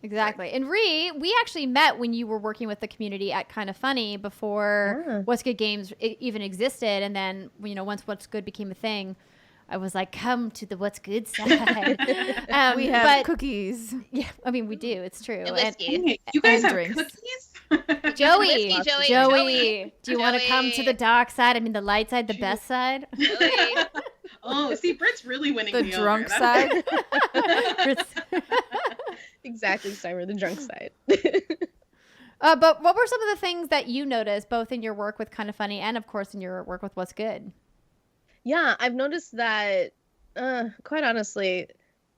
Exactly. And Ree, we actually met when you were working with the community at Kind of Funny before What's Good Games even existed. And then, once What's Good became a thing, I was like, come to the What's Good side. We have cookies. Yeah, I mean, we do. It's true. And whiskey. You guys have drinks. cookies? Joey, Whiskey, Joey, do you want to come to the dark side? I mean, the light side, the best side? Oh, see, Britt's really winning The me drunk over. side. Exactly, Cyber, the drunk side. But what were some of the things that you noticed, both in your work with Kind of Funny and, of course, in your work with What's Good? Yeah, I've noticed that, quite honestly,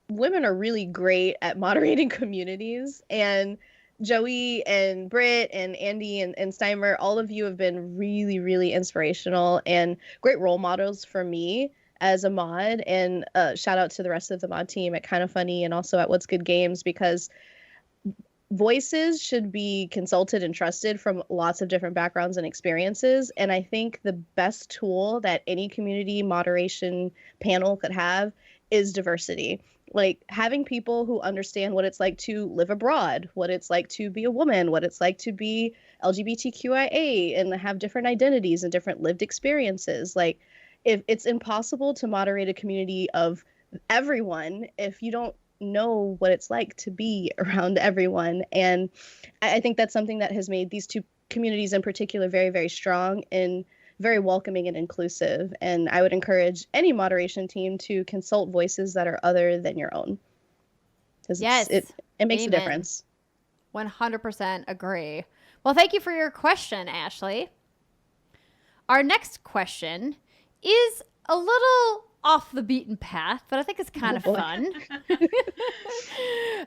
women are really great at moderating communities. And Joey and Britt and Andy and Steimer, all of you have been really, really inspirational and great role models for me as a mod. And shout out to the rest of the mod team at Kind of Funny and also at What's Good Games, because voices should be consulted and trusted from lots of different backgrounds and experiences. And I think the best tool that any community moderation panel could have is diversity. Like having people who understand what it's like to live abroad, what it's like to be a woman, what it's like to be LGBTQIA and have different identities and different lived experiences. Like if it's impossible to moderate a community of everyone if you don't know what it's like to be around everyone. And I think that's something that has made these two communities in particular very, very strong and very welcoming and inclusive. And I would encourage any moderation team to consult voices that are other than your own. Because it makes a difference. 100% agree. Well, thank you for your question, Ashley. Our next question is a little off the beaten path, but I think it's kind of fun. For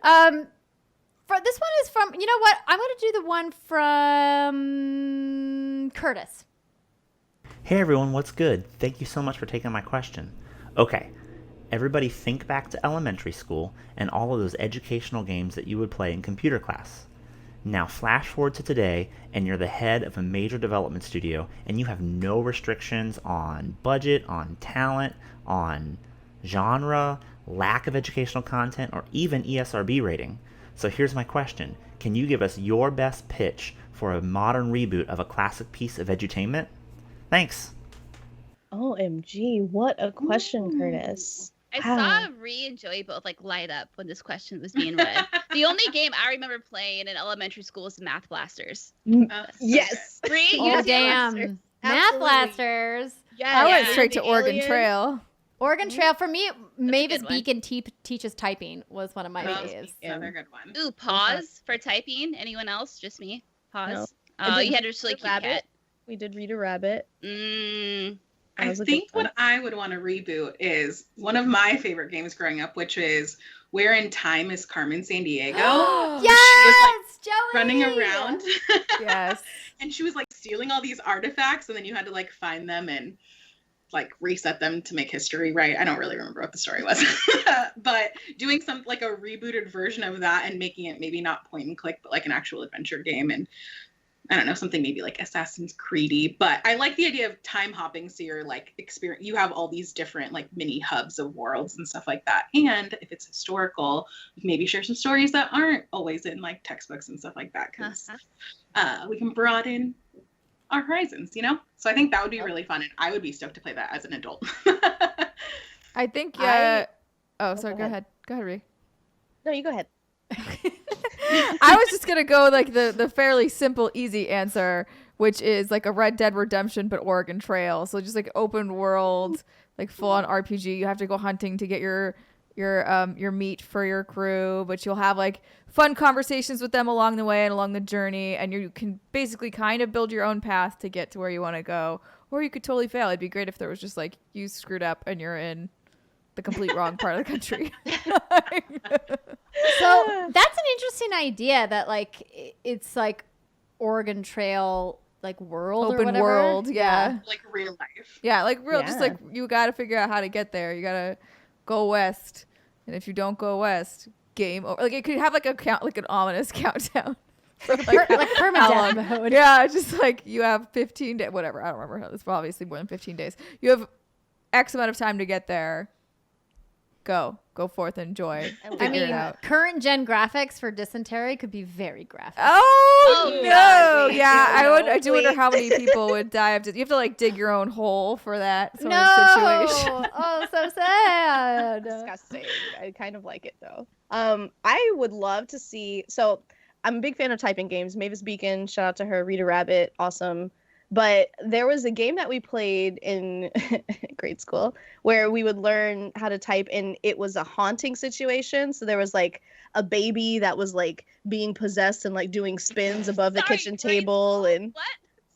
this one is from, you know what? I'm going to do the one from Curtis. Hey everyone, what's good? Thank you so much for taking my question. Okay, everybody think back to elementary school and all of those educational games that you would play in computer class. Now flash forward to today and you're the head of a major development studio and you have no restrictions on budget, on talent, on genre, lack of educational content, or even ESRB rating. So here's my question. Can you give us your best pitch for a modern reboot of a classic piece of edutainment? Thanks. OMG, what a question, Curtis. I saw Ree and Joey both like light up when this question was being read. The only game I remember playing in elementary school was Math Blasters. Yes. Ree, Oh, damn. Math Blasters. Yeah, I went straight to Oregon Trail. Oregon Trail, for me, Mavis Beacon teaches typing was one of my faves. Another good one. Ooh, pause for typing. Anyone else? Just me? Pause. No. You had to just like cute Rabbit. cat. We did Rita Rabbit. Mm. I think what I would want to reboot is one of my favorite games growing up, which is Where in Time is Carmen Sandiego. Yes, She was like Joey! running around. Yes. And she was like stealing all these artifacts, and then you had to like find them and like reset them to make history right. I don't really remember what the story was. But doing some like a rebooted version of that and making it maybe not point and click, but like an actual adventure game, and I don't know, something maybe like Assassin's Creed-y. But I like the idea of time hopping, so you're like you have all these different like mini hubs of worlds and stuff like that. And if it's historical, maybe share some stories that aren't always in like textbooks and stuff like that, because we can broaden our horizons, you know? So I think that would be really fun, and I would be stoked to play that as an adult. I think Go ahead. Go ahead, Ree. No, you go ahead. I was just gonna go like the fairly simple, easy answer, which is like a Red Dead Redemption but Oregon Trail. So just like open world, like full on RPG. You have to go hunting to get your meat for your crew, but you'll have like fun conversations with them along the way and along the journey, and you can basically kind of build your own path to get to where you want to go. Or you could totally fail. It'd be great if there was just like you screwed up and you're in the complete wrong part of the country. So that's an interesting idea that like it's like Oregon Trail like world or Open whatever. world, yeah. Like real life. Yeah, like real, just Yeah. like you got to figure out how to get there. You got to go west, and if you don't go west, game over. Like it could have like a count, like an ominous countdown. So, like permadeath mode. Yeah, just like you have 15 days, whatever. I don't remember how. It's obviously more than 15 days. You have X amount of time to get there. Go forth and enjoy. I mean, current gen graphics for Dysentery could be very graphic. Oh no! God, Yeah, please, I do wonder please. how many people would die. You have to like dig your own hole for that sort No! of situation. Oh, so sad. Disgusting. I kind of like it though. I would love to see. So I'm a big fan of typing games. Mavis Beacon, shout out to her. Rita Rabbit, awesome. But there was a game that we played in grade school where we would learn how to type, and it was a haunting situation. So there was like a baby that was like being possessed and like doing spins above the kitchen table, and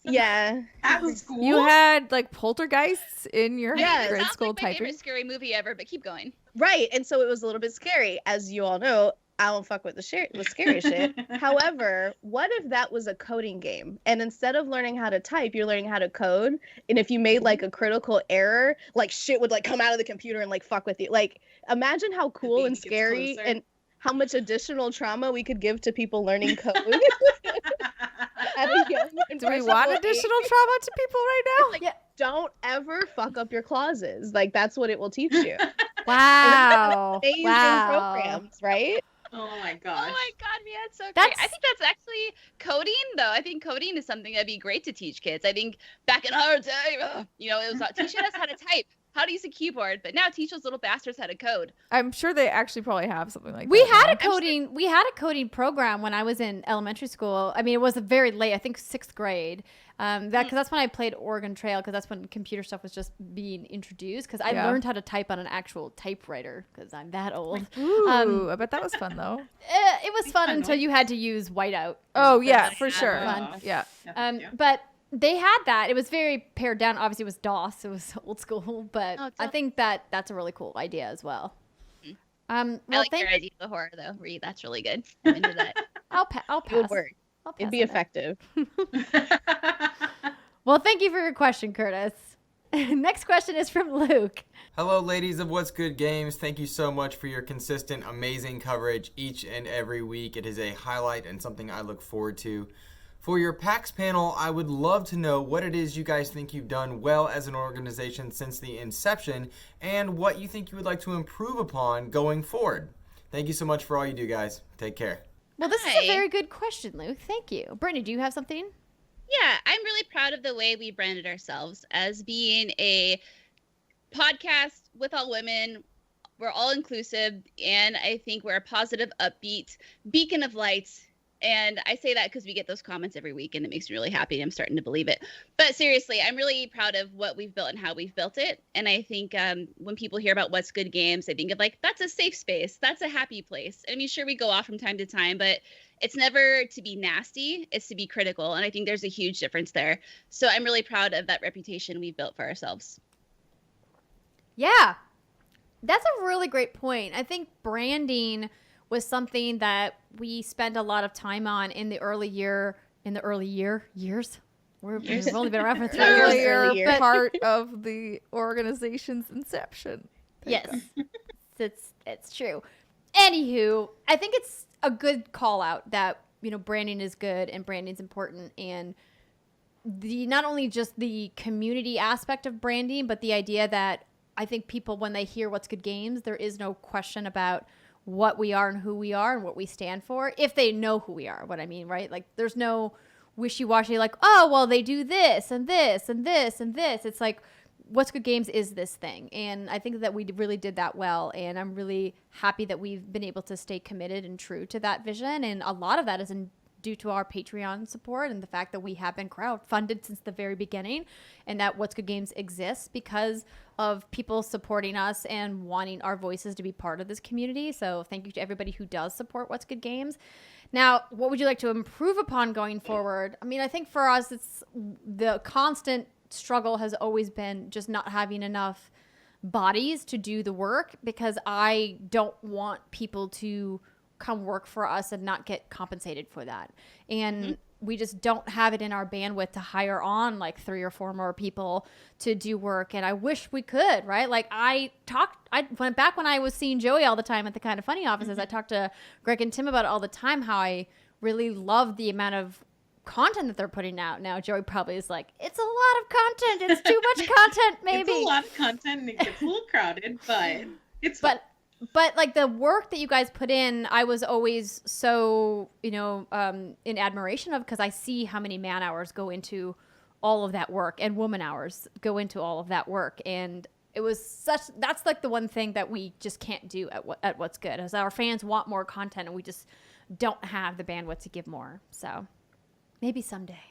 yeah, at school You had like poltergeists in your Yes. grade Sounds school like my typing. favorite scary movie ever, but keep going. right. And so it was a little bit scary, as you all know. I don't fuck with the scary shit. However, what if that was a coding game? And instead of learning how to type, you're learning how to code. And if you made like a critical error, like shit would like come out of the computer and like fuck with you. Like imagine how cool and scary closer. and how much additional trauma we could give to people learning code. At a young and Do we want impressionable additional age. trauma to people right now? Like, don't ever fuck up your clauses. Like that's what it will teach you. Wow. Amazing Wow. programs, right? Oh my gosh. Oh my god, man, it's so great. That's- I think that's actually coding, though. I think coding is something that'd be great to teach kids. I think back in our day, it was teaching us how to type, how to use a keyboard, but now teach those little bastards how to code. I'm sure they actually probably have something like We that. had now. a coding program when I was in elementary school. I mean, it was very late, I think 6th grade. Because that's when I played Oregon Trail, because that's when computer stuff was just being introduced. Because I Yeah. learned how to type on an actual typewriter, because I'm that old. Ooh, I bet that was fun though. It was fun until you had to use whiteout. Oh yeah, That's for not sure. fun. Yeah. But they had that. It was very pared down. Obviously, it was DOS. It was old school. But I think that's a really cool idea as well. I Well, like your idea of the horror, though. Ree, that's really good. I'm into that. I'll pass. It would work. I'll It'd pass be on that. effective. Well, thank you for your question, Curtis. Next question is from Luke. Hello, ladies of What's Good Games. Thank you so much for your consistent, amazing coverage each and every week. It is a highlight and something I look forward to. For your PAX panel, I would love to know what it is you guys think you've done well as an organization since the inception, and what you think you would like to improve upon going forward. Thank you so much for all you do, guys. Take care. Well, this is a very good question, Luke. Thank you. Brittany, do you have something? Yeah, I'm really proud of the way we branded ourselves as being a podcast with all women. We're all inclusive, and I think we're a positive, upbeat beacon of light And I say that because we get those comments every week and it makes me really happy. I'm starting to believe it. But seriously, I'm really proud of what we've built and how we've built it. And I think when people hear about What's Good Games, they think of like, that's a safe space. That's a happy place. I mean, sure, we go off from time to time, but it's never to be nasty. It's to be critical. And I think there's a huge difference there. So I'm really proud of that reputation we've built for ourselves. Yeah, that's a really great point. I think branding was something that we spent a lot of time on in the early years. We've only been around for 3 years. Earlier part of the organization's inception. Yes, it's true. Anywho, I think it's a good call out that, you know, branding is good and branding's important, and not only just the community aspect of branding, but the idea that I think people, when they hear What's Good Games, there is no question about what we are and who we are and what we stand for, if they know who we are, what I mean, right? Like, there's no wishy-washy, like, oh, well, they do this and this and this and this. It's like, What's Good Games is this thing. And I think that we really did that well. And I'm really happy that we've been able to stay committed and true to that vision. And a lot of that is due to our Patreon support and the fact that we have been crowdfunded since the very beginning, and that What's Good Games exists because of people supporting us and wanting our voices to be part of this community. So thank you to everybody who does support What's Good Games. Now, what would you like to improve upon going forward? I mean, I think for us, it's the constant struggle has always been just not having enough bodies to do the work, because I don't want people to come work for us and not get compensated for that. And we just don't have it in our bandwidth to hire on like 3 or 4 more people to do work. And I wish we could, right? Like I went back when I was seeing Joey all the time at the Kind of Funny offices, I talked to Greg and Tim about it all the time, how I really love the amount of content that they're putting out. Now Joey probably is like, it's a lot of content. It's too much content, maybe. It's a lot of content and it gets a little crowded, but it's fun. But like the work that you guys put in, I was always so, you know, in admiration of, because I see how many man hours go into all of that work and woman hours go into all of that work. And it was that's like the one thing that we just can't do at What's Good, is our fans want more content and we just don't have the bandwidth to give more. So maybe someday.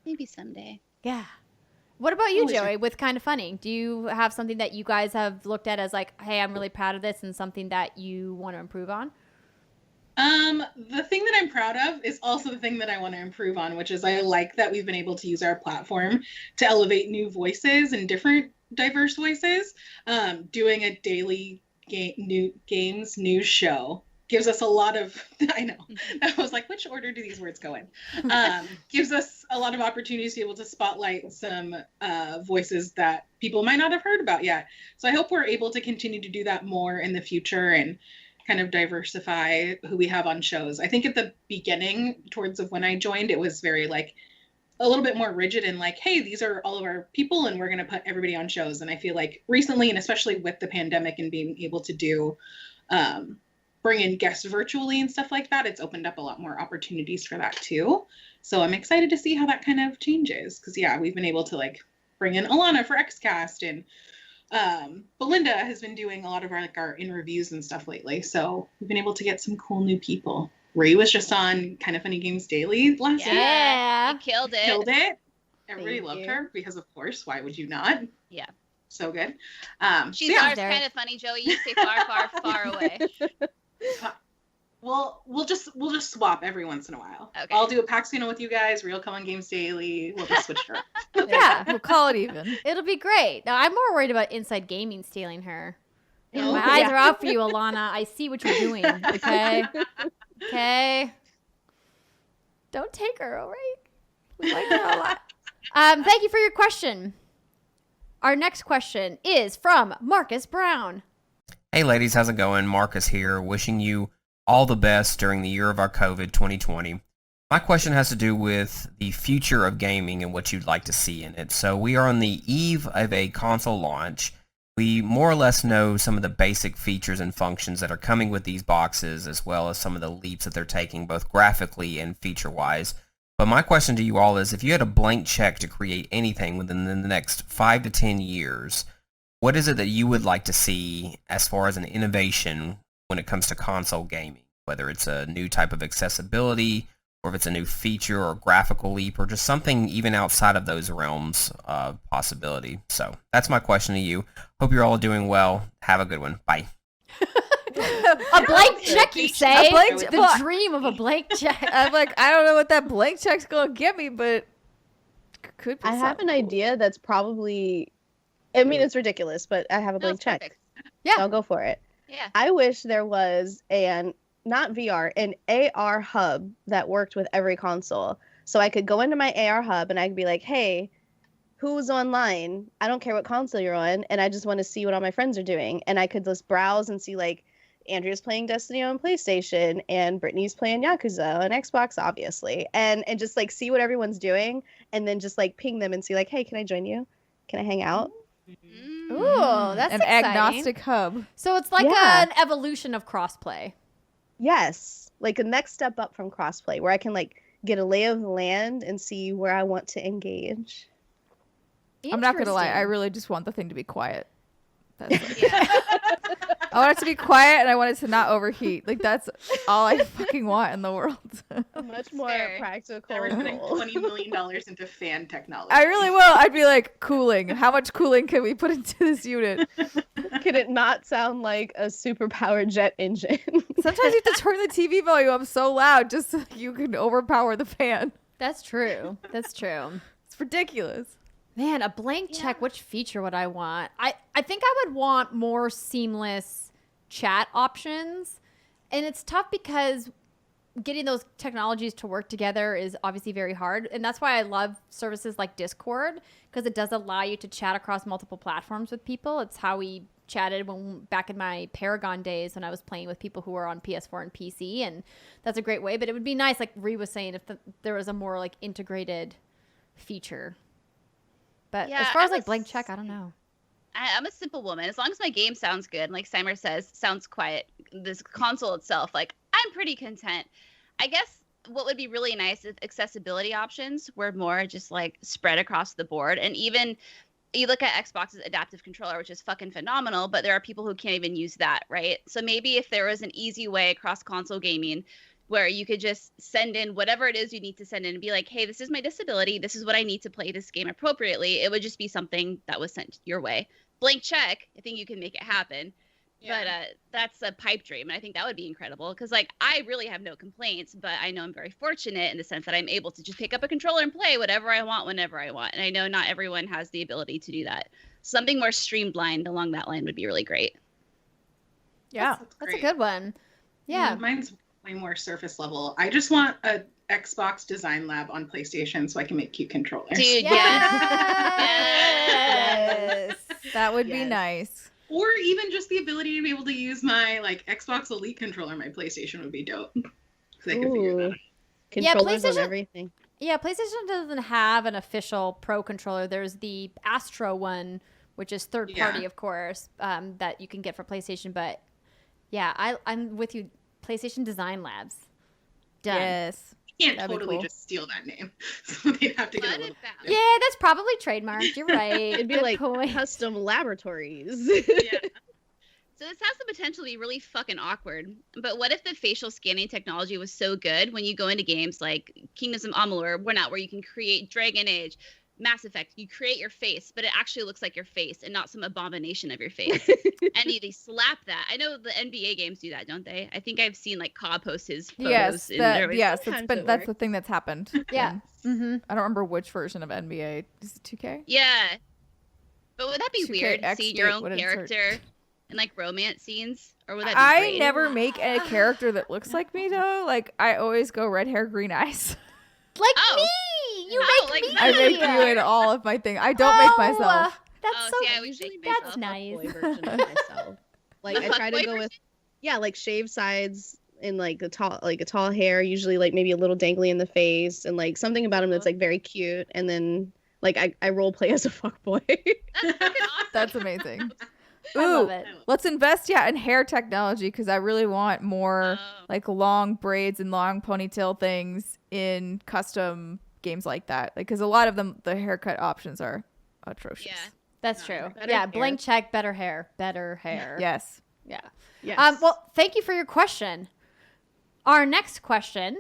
Maybe someday. Yeah. What about you, Joey, with Kind of Funny? Do you have something that you guys have looked at as like, hey, I'm really proud of this, and something that you want to improve on? The thing that I'm proud of is also the thing that I want to improve on, which is I like that we've been able to use our platform to elevate new voices and different diverse voices. Doing a daily games news show gives us a lot of, I know, I was like, which order do these words go in? Gives us a lot of opportunities to be able to spotlight some voices that people might not have heard about yet. So I hope we're able to continue to do that more in the future and kind of diversify who we have on shows. I think at the beginning, towards of when I joined, it was very like a little bit more rigid and like, hey, these are all of our people and we're going to put everybody on shows. And I feel like recently, and especially with the pandemic and being able to do bring in guests virtually and stuff like that, it's opened up a lot more opportunities for that too. So I'm excited to see how that kind of changes, because yeah, we've been able to like bring in Alana for XCast, and Belinda has been doing a lot of our in reviews and stuff lately. So we've been able to get some cool new people. Ray was just on Kind of Funny Games Daily last week. Yeah, killed it. Everybody loved her because, of course, why would you not? Yeah. So good. She's ours, Kind of Funny, Joey. You stay far, far, far away. We'll just swap every once in a while. Okay. I'll do a PAX with you guys. Real come on Games Daily. We'll just switch her up. Yeah, we'll call it even. It'll be great. Now, I'm more worried about Inside Gaming stealing her. My eyes are out for you, Alana. I see what you're doing. Okay. Okay. Don't take her, all right? We like her a lot. Thank you for your question. Our next question is from Marcus Brown. Hey ladies, how's it going? Marcus here, wishing you all the best during the year of our COVID 2020. My question has to do with the future of gaming and what you'd like to see in it. So we are on the eve of a console launch. We more or less know some of the basic features and functions that are coming with these boxes, as well as some of the leaps that they're taking both graphically and feature-wise. But my question to you all is, if you had a blank check to create anything within the next 5 to 10 years, what is it that you would like to see as far as an innovation when it comes to console gaming? whether it's a new type of accessibility, or if it's a new feature or graphical leap, or just something even outside of those realms of possibility. So that's my question to you. Hope you're all doing well. Have a good one. Bye. A blank check, you say? A blank The well, dream of a blank check. I'm like, I don't know what that blank check's gonna get me, but could be I have an idea that's probably, I mean, it's ridiculous, but I have a blank check. Yeah. So I'll go for it. Yeah. I wish there was not VR, an AR hub that worked with every console. So I could go into my AR hub and I could be like, hey, who's online? I don't care what console you're on, and I just want to see what all my friends are doing. And I could just browse and see, like, Andrea's playing Destiny on PlayStation, and Brittany's playing Yakuza on Xbox, obviously. And just, like, see what everyone's doing, and then just, like, ping them and see, like, hey, can I join you? Can I hang out? Ooh, that's an exciting. agnostic hub. So it's like Yeah. an evolution of crossplay. Yes. Like, a next step up from crossplay, where I can, like, get a lay of the land and see where I want to engage. I'm not gonna lie, I really just want the thing to be quiet. That's I want it to be quiet and I want it to not overheat. Like, that's all I fucking want in the world. Much more practical. We're putting $20 million into fan technology. I really will. I'd be like, cooling. How much cooling can we put into this unit? Can it not sound like a superpowered jet engine? Sometimes you have to turn the TV volume up so loud just so you can overpower the fan. That's true. That's true. It's ridiculous. Man, a blank check, which feature would I want? I think I would want more seamless chat options. And it's tough because getting those technologies to work together is obviously very hard. And that's why I love services like Discord, because it does allow you to chat across multiple platforms with people. It's how we chatted back in my Paragon days when I was playing with people who were on PS4 and PC. And that's a great way. But it would be nice, like Ree was saying, if there was a more like integrated feature. But Yeah, as far as I'm like blank check, I don't know. I'm a simple woman. As long as my game sounds good, and like Simer says, sounds quiet, this console itself, like, I'm pretty content. I guess what would be really nice if accessibility options were more just like spread across the board. And even you look at Xbox's adaptive controller, which is fucking phenomenal, but there are people who can't even use that, right? So maybe if there was an easy way across console gaming where you could just send in whatever it is you need to send in and be like, hey, this is my disability. This is what I need to play this game appropriately. It would just be something that was sent your way. Blank check, I think you can make it happen. Yeah. But that's a pipe dream. And I think that would be incredible because, like, I really have no complaints, but I know I'm very fortunate in the sense that I'm able to just pick up a controller and play whatever I want, whenever I want. And I know not everyone has the ability to do that. Something more streamlined along that line would be really great. Yeah, that's a good one. Yeah. Mine's way more surface level. I just want a Xbox design lab on PlayStation so I can make cute controllers. Dude, yes. That would be nice. Or even just the ability to be able to use my like Xbox Elite controller on my PlayStation would be dope. They could figure that out. Controllers on everything. Yeah, PlayStation doesn't have an official Pro controller. There's the Astro one, which is third party, of course, that you can get for PlayStation. But yeah, I'm with you. PlayStation Design Labs. Done. Yes. You can't That'd be totally cool. just steal that name. So they'd have to get a little Yeah, that's probably trademarked. You're right. It'd be Good like point. custom laboratories. So this has the potential to be really fucking awkward. But what if the facial scanning technology was so good when you go into games like Kingdoms of Amalur, where you can create Dragon Age, Mass Effect, you create your face, but it actually looks like your face and not some abomination of your face. And they slap that. I know the NBA games do that, don't they? I think I've seen like Cobb post his photos. Yes, that's Sometimes that's the thing that's happened. Yeah. Mm-hmm. I don't remember which version of NBA. Is it 2K? Yeah. But would that be 2K weird, X seeing your date, own what insert? character in like romance scenes? Or would that be I great? never make a character that looks like me though. Like I always go red hair, green eyes. Like me. You make me. I make you in all of my things. I don't make myself. That's so. See, I always make myself. That's nice. Boy version of myself. Like The I try to fuckboy go version? with like shaved sides and like a tall hair, usually like maybe a little dangly in the face, and like something about him that's like very cute. And then like I role play as a fuckboy. That's amazing. I Ooh, love it. let's invest in hair technology because I really want more like long braids and long ponytail things in custom games like that. Like because a lot of them, the haircut options are atrocious. Yeah. That's true. Better Yeah, hair. blank check, better hair. Better hair. Yes. Yeah. Yes. Well, thank you for your question. Our next question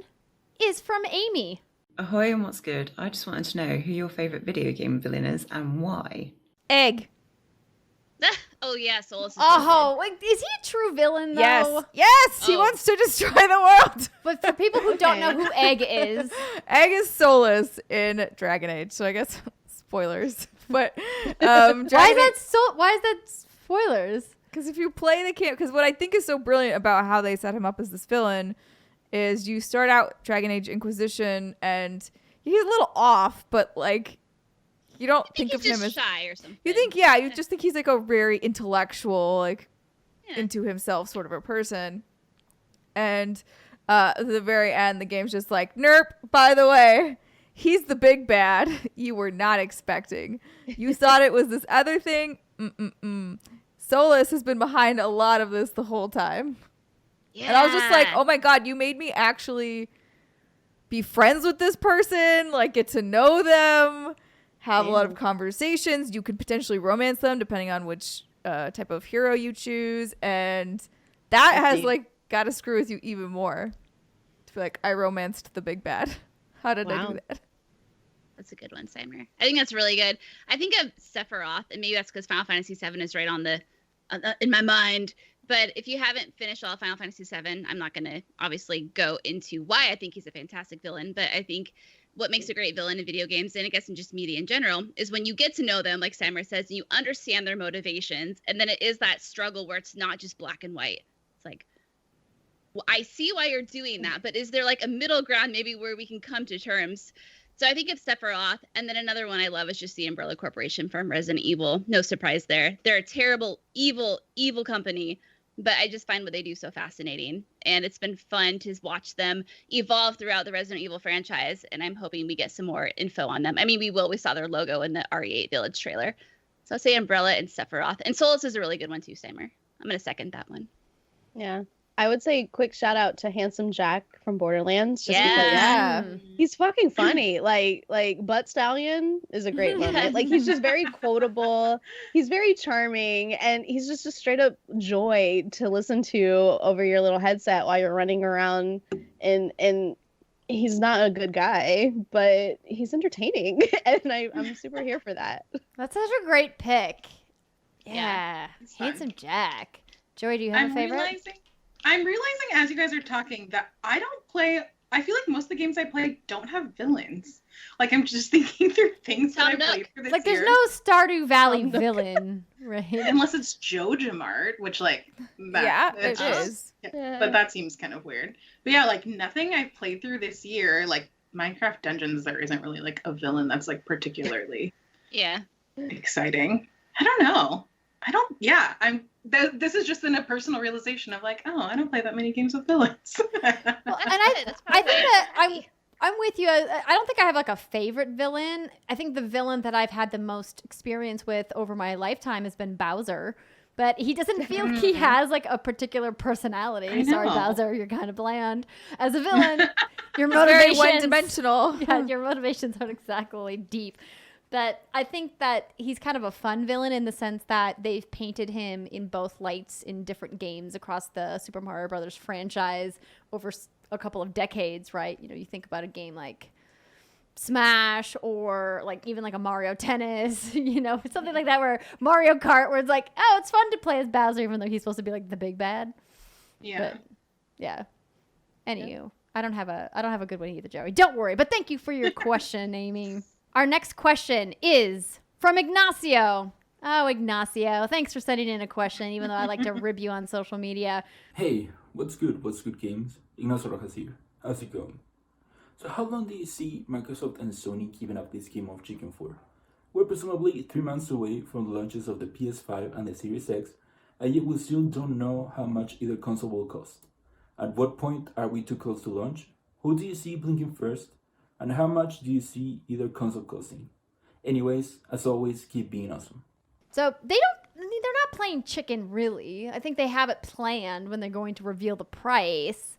is from Amy. Ahoy and what's good? I just wanted to know who your favourite video game villain is and why. Egg. Oh yeah, Solus. Oh, like, is he a true villain though? Yes. Yes, he wants to destroy the world. But for people who don't know who Egg is, Egg is Solus in Dragon Age. So I guess spoilers. But why is that spoilers? Because if you play the camp, because what I think is so brilliant about how they set him up as this villain is you start out Dragon Age Inquisition and he's a little off, but like you don't think of him as shy or something. You think, yeah, you just think he's like a very intellectual, like into himself sort of a person. And at the very end, the game's just like, nerp, by the way, he's the big bad you were not expecting. You thought it was this other thing. Solus has been behind a lot of this the whole time. Yeah. And I was just like, oh my God, you made me actually be friends with this person, like get to know them, have a lot of conversations. You could potentially romance them depending on which type of hero you choose. And that has like got to screw with you even more. To be like, I romanced the big bad. How did I do that? That's a good one, Simer. I think that's really good. I think of Sephiroth, and maybe that's because Final Fantasy VII is right on the in my mind. But if you haven't finished all Final Fantasy VII, I'm not going to obviously go into why I think he's a fantastic villain. But I think what makes a great villain in video games, and I guess in just media in general, is when you get to know them, like Simer says, and you understand their motivations. And then it is that struggle where it's not just black and white. It's like, well, I see why you're doing that, but is there like a middle ground maybe where we can come to terms? So I think of Sephiroth, and then another one I love is just the Umbrella Corporation from Resident Evil. No surprise there. They're a terrible, evil, evil company, but I just find what they do so fascinating. And it's been fun to watch them evolve throughout the Resident Evil franchise, and I'm hoping we get some more info on them. I mean, we will. We saw their logo in the RE8 Village trailer. So I'll say Umbrella and Sephiroth. And Solus is a really good one too, Simer. I'm going to second that one. Yeah. I would say quick shout out to Handsome Jack from Borderlands. Just because he's fucking funny. Like Butt Stallion is a great moment. Like he's just very quotable. He's very charming, and he's just a straight up joy to listen to over your little headset while you're running around. And he's not a good guy, but he's entertaining, and I'm super here for that. That's such a great pick. Yeah, Handsome Jack. Joey, do you have a favorite? I'm realizing as you guys are talking that I feel like most of the games I play don't have villains. Like I'm just thinking through things that I played for this like year. there's no Stardew Valley villain, right? Unless it's JoJamart, which like that, it is. Yeah, but that seems kind of weird. But yeah, like nothing I've played through this year, like Minecraft Dungeons, there isn't really like a villain that's like particularly exciting. I don't know. This is just in a personal realization of like, oh, I don't play that many games with villains. Well, and I think that I'm with you. I don't think I have like a favorite villain. I think the villain that I've had the most experience with over my lifetime has been Bowser. But he doesn't feel like he has like a particular personality. Sorry, Bowser, you're kind of bland. As a villain, your motivations very one-dimensional. Yeah, your motivations aren't exactly deep. But I think that he's kind of a fun villain in the sense that they've painted him in both lights in different games across the Super Mario Brothers franchise over a couple of decades, right? You know, you think about a game like Smash or like even like a Mario Tennis, you know, something like that, where Mario Kart, where it's like, oh, it's fun to play as Bowser even though he's supposed to be like the big bad. Yeah. But, yeah. Anywho, I don't have a good one either, Joey. Don't worry. But thank you for your question, Amy. Our next question is from Ignacio. Oh, Ignacio, thanks for sending in a question, even though I like to rib you on social media. Hey, what's good? What's good, games? Ignacio Rojas here. How's it going? So how long do you see Microsoft and Sony keeping up this game of chicken for? We're presumably 3 months away from the launches of the PS5 and the Series X, and yet we still don't know how much either console will cost. At what point are we too close to launch? Who do you see blinking first? And how much do you see either console costing? Anyways, as always, keep being awesome. So they're not playing chicken really. I think they have it planned when they're going to reveal the price.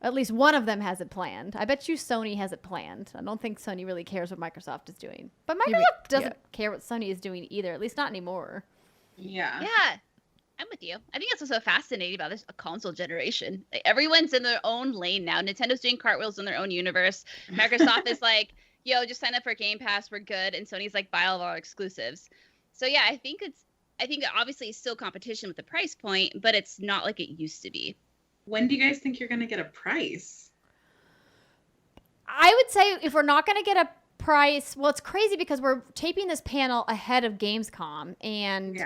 At least one of them has it planned. I bet you Sony has it planned. I don't think Sony really cares what Microsoft is doing. But Microsoft doesn't care what Sony is doing either, at least not anymore. Yeah. Yeah. I'm with you. I think that's what's so fascinating about this console generation. Like, everyone's in their own lane now. Nintendo's doing cartwheels in their own universe. Microsoft is like, yo, just sign up for Game Pass, we're good. And Sony's like, buy all of our exclusives. So yeah, I think obviously it's still competition with the price point, but it's not like it used to be. When do you guys think you're gonna get a price? I would say if we're not going to get a price, well, it's crazy because we're taping this panel ahead of Gamescom, and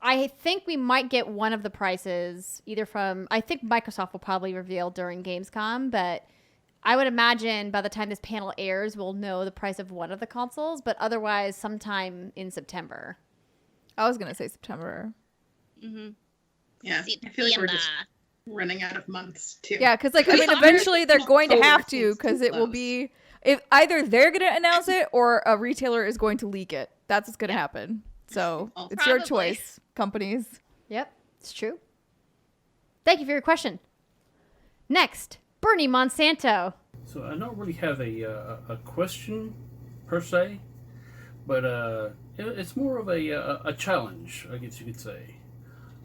I think we might get one of the prices either from, I think Microsoft will probably reveal during Gamescom, but I would imagine by the time this panel airs, we'll know the price of one of the consoles, but otherwise sometime in September. I was going to say September. Mm-hmm. Yeah, I feel like we're just running out of months too. Yeah, because like I mean, eventually they're going to have to, because it will be if either they're going to announce it or a retailer is going to leak it. That's what's going to happen. So it's your choice, companies. Yep, it's true. Thank you for your question. Next, Bernie Monsanto. So I don't really have a question per se, but it's more of a challenge, I guess you could say.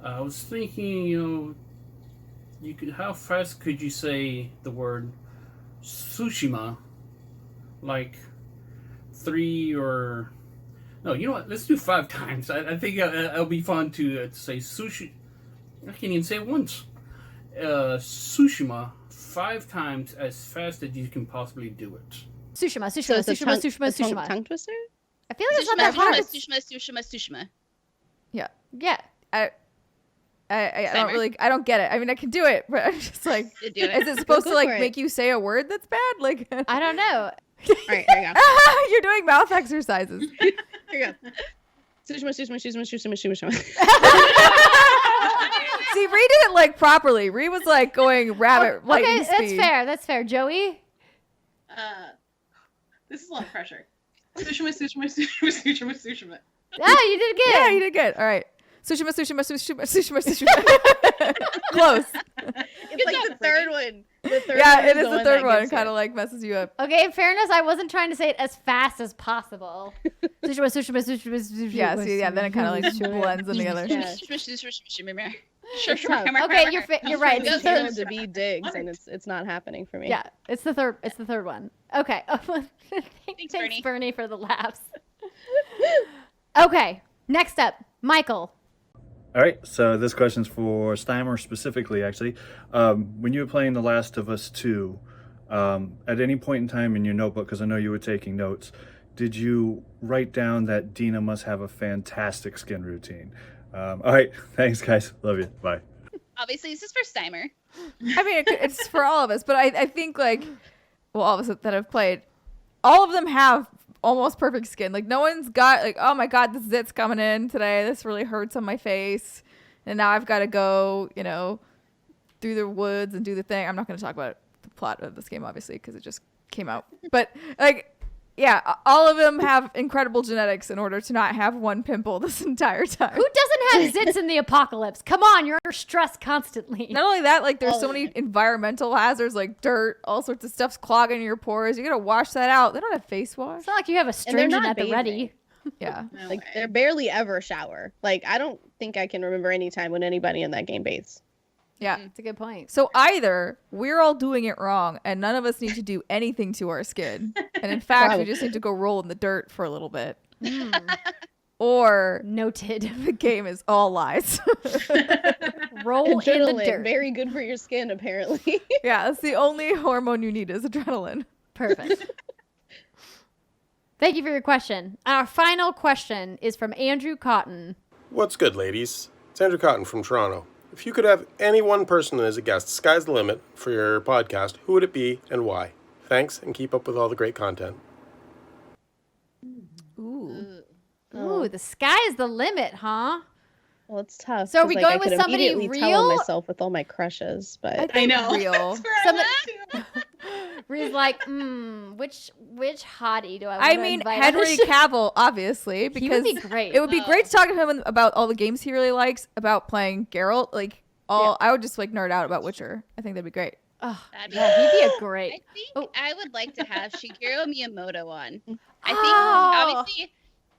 I was thinking, how fast could you say the word Tsushima, like 3 or no? You know what? Let's do 5 times. I think it'll be fun to say sushi. I can't even say it once. Tsushima 5 times as fast as you can possibly do it. Tsushima. So it's a tongue twister? I feel like it's not that hard. Tsushima. Yeah. I don't get it. I mean, I can do it, but I'm just like, is it supposed to like make you say a word that's bad? Like, I don't know. All right, here you go. You're doing mouth exercises. Here you go. Tsushima. See, Ree did it like properly. Ree was like going rabbit lightning speed. That's fair. Joey? This is a lot of pressure. Tsushima. Yeah, you did good. Yeah, you did good. All right. Tsushima. Close. It's like the third one. Yeah, it is the third one. It kind of like messes you up. Okay, in fairness, I wasn't trying to say it as fast as possible. Tsushima. Yeah, see, yeah, then it kind of like blends in together. Okay, you're right. It's trying to be digs, and it's not happening for me. Yeah, it's the third one. Okay. Thanks, Bernie, for the laughs. Okay, next up, Michael. All right, so this question's for Steimer specifically, actually. When you were playing The Last of Us 2, at any point in time in your notebook, because I know you were taking notes, did you write down that Dina must have a fantastic skin routine? All right, thanks, guys. Love you. Bye. Obviously, this is for Steimer. I mean, it's for all of us, but I think, like, well, all of us that have played, all of them have almost perfect skin. Like, no one's got, like, oh my God, the zit's coming in today. This really hurts on my face. And now I've got to go, through the woods and do the thing. I'm not going to talk about the plot of this game, obviously, because it just came out. But, like, yeah, all of them have incredible genetics in order to not have one pimple this entire time. Who doesn't have zits in the apocalypse? Come on, you're under stress constantly. Not only that, like, there's so many environmental hazards, like dirt, all sorts of stuff's clogging your pores. You got to wash that out. They don't have face wash. It's not like you have a stringent at the ready. Yeah. Like, they barely ever shower. Like, I don't think I can remember any time when anybody in that game bathes. Yeah. That's a good point. So either we're all doing it wrong and none of us need to do anything to our skin. And in fact, we just need to go roll in the dirt for a little bit. Or noted. The game is all lies. Roll in the dirt. Very good for your skin, apparently. Yeah, that's the only hormone you need is adrenaline. Perfect. Thank you for your question. Our final question is from Andrew Cotton. What's good, ladies? It's Andrew Cotton from Toronto. If you could have any one person as a guest, sky's the limit for your podcast, who would it be and why? Thanks, and keep up with all the great content. Ooh, the sky is the limit, huh? Well, it's tough. So are we 'cause, going I could with somebody immediately real? tell myself with all my crushes, but I know. Real. Ree's like, which hottie do I want to invite? Henry Cavill, obviously, because He would be great. It would be great to talk to him about all the games he really likes, about playing Geralt. Like, I would just like nerd out about Witcher. I think that'd be great. Oh, That'd yeah, he'd be a great. I think I would like to have Shigeru Miyamoto on. I think Oh. obviously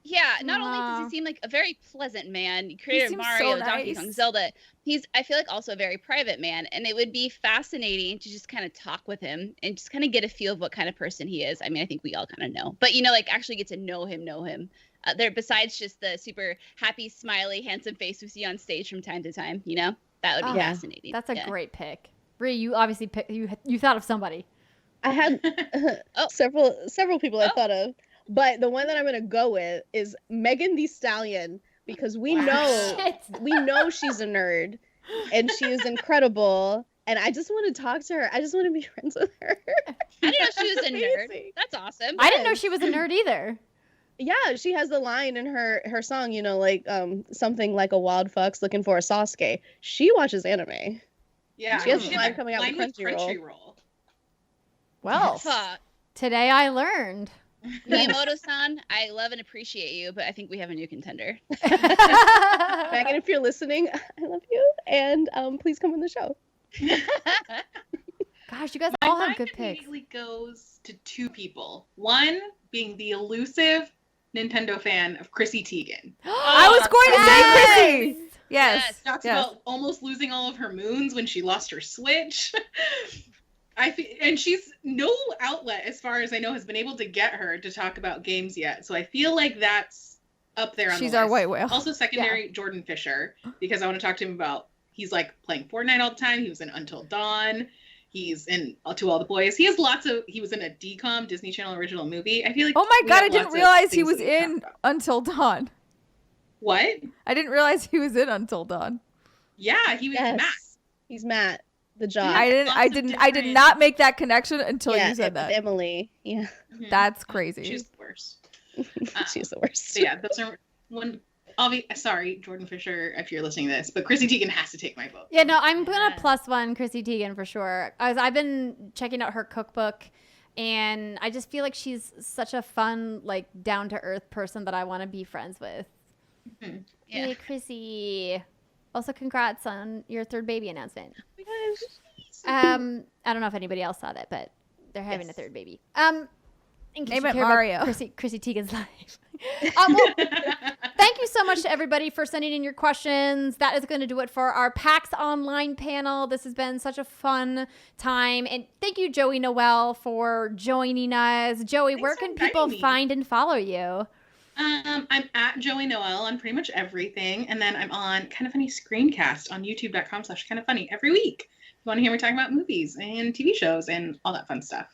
Yeah, not only does he seem like a very pleasant man, he created seems Mario, so Donkey nice. Kong, Zelda. He's, I feel like, also a very private man, and it would be fascinating to just kind of talk with him and just kind of get a feel of what kind of person he is. I mean, I think we all kind of know, but like actually get to know him. There, besides just the super happy, smiley, handsome face we see on stage from time to time, that would be fascinating. That's a great pick. Rhea, you obviously you thought of somebody. I had several people I thought of, but the one that I'm gonna go with is Megan Thee Stallion, because we know she's a nerd, and she is incredible, and I just want to talk to her. I just want to be friends with her. I didn't know she was a nerd. That's awesome. I didn't know she was a nerd either. Yeah, she has the line in her song, like something like a wild fox looking for a Sasuke. She watches anime. Yeah, she has a line coming out with with Crunchyroll. Well, today I learned. Miyamoto-san, I love and appreciate you, but I think we have a new contender. Megan, if you're listening, I love you, and please come on the show. Gosh, you guys My all have mind good picks. immediately goes to two people. One being the elusive Nintendo fan of Chrissy Teigen. I was going to say Chrissy. Yes. Talks about almost losing all of her moons when she lost her Switch. And she's no outlet, as far as I know, has been able to get her to talk about games yet. So I feel like that's up there on She's the list. our white whale. Also secondary, Jordan Fisher, because I want to talk to him about, he's like playing Fortnite all the time. He was in Until Dawn. He's in To All the Boys. He was in a DCOM, Disney Channel original movie. I feel like Oh my we god, have I didn't lots of realize he things was that we can talk in about. Until Dawn. What? I didn't realize he was in Until Dawn. Yeah, he was Matt. He's Matt, the job. I did not make that connection until you said that. Emily. Yeah. That's crazy. She's the worst. She's the worst. So yeah, those are one. Sorry, Jordan Fisher, if you're listening to this, but Chrissy Teigen has to take my vote. Yeah, no, I'm gonna plus one Chrissy Teigen for sure. I've been checking out her cookbook, and I just feel like she's such a fun, like down to earth person that I want to be friends with. Yeah. Hey, Chrissy. Also, congrats on your third baby announcement. I don't know if anybody else saw that, but they're having a third baby. In case Name you it care about Mario. Chrissy Teigen's life. Well, thank you so much to everybody for sending in your questions. That is going to do it for our PAX Online panel. This has been such a fun time. And thank you, Joey Noel, for joining us. Joey, where can people find and follow you? I'm at Joey Noel on pretty much everything. And then I'm on Kind of Funny Screencast on youtube.com/kindoffunny every week. If you want to hear me talking about movies and TV shows and all that fun stuff.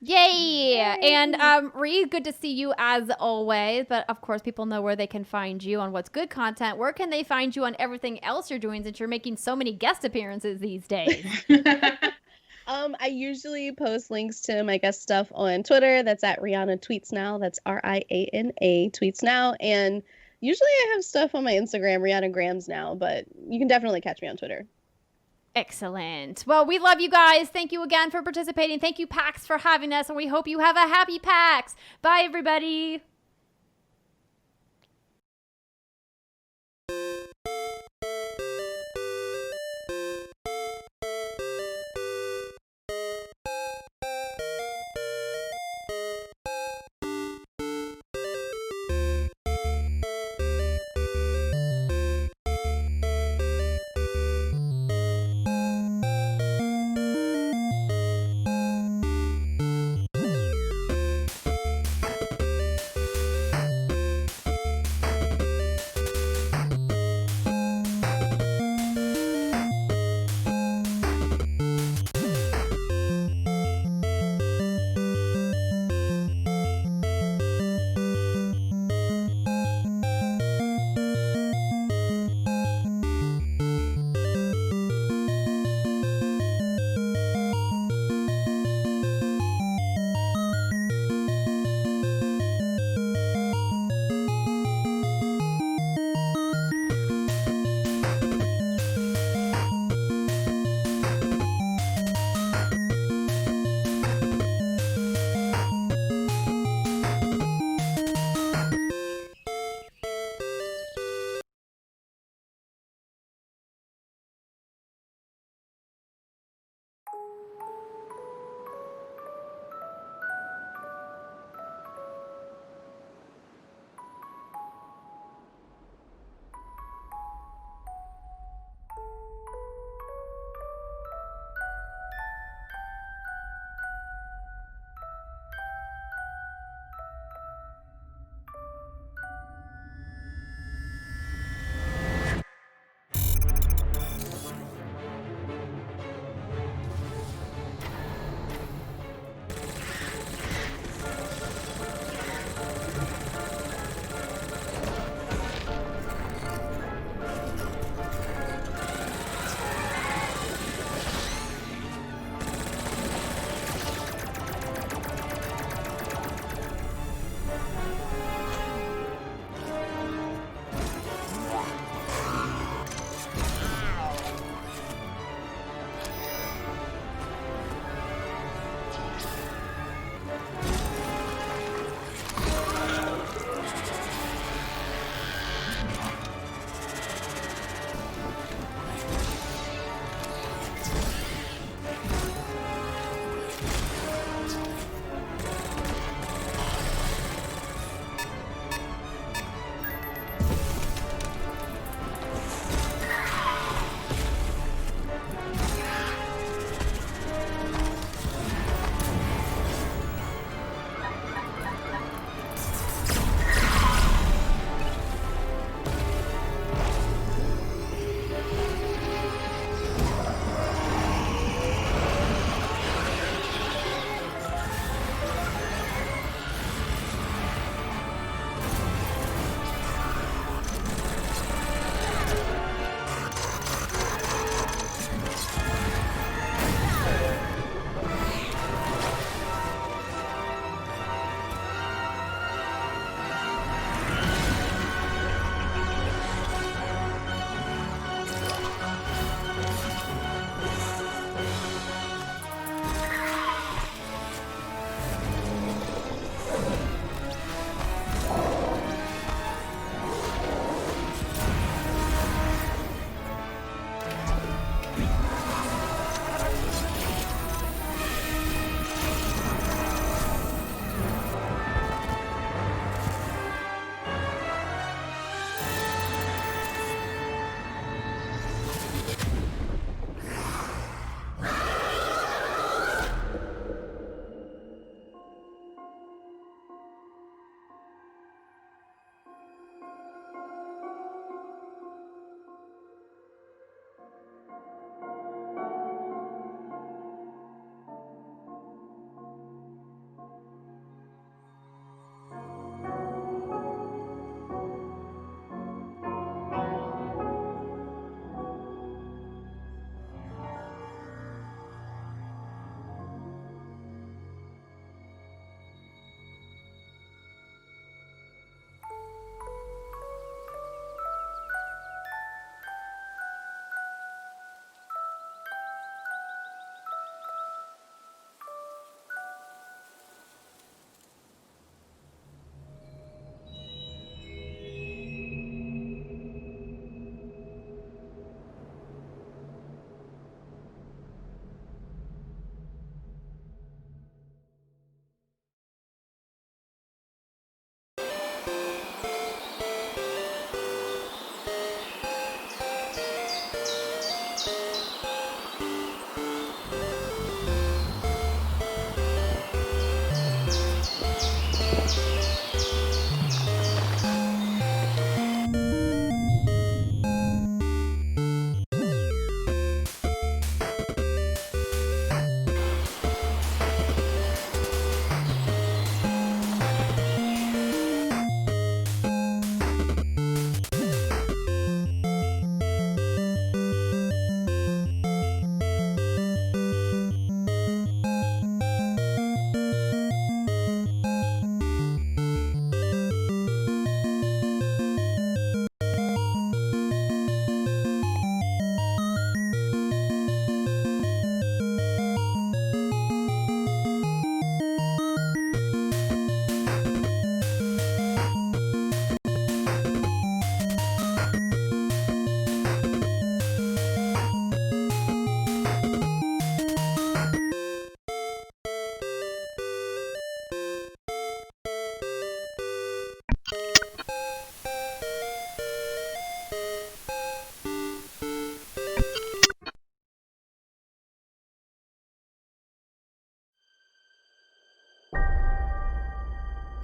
Yay! And Ree, good to see you as always. But of course, people know where they can find you on What's Good content. Where can they find you on everything else you're doing since you're making so many guest appearances these days? I usually post links to my guest stuff on Twitter. That's at Rihanna Tweets Now. That's RIANA Tweets Now. And usually I have stuff on my Instagram, Rihanna Grams Now. But you can definitely catch me on Twitter. Excellent. Well, we love you guys. Thank you again for participating. Thank you, PAX, for having us. And we hope you have a happy PAX. Bye, everybody.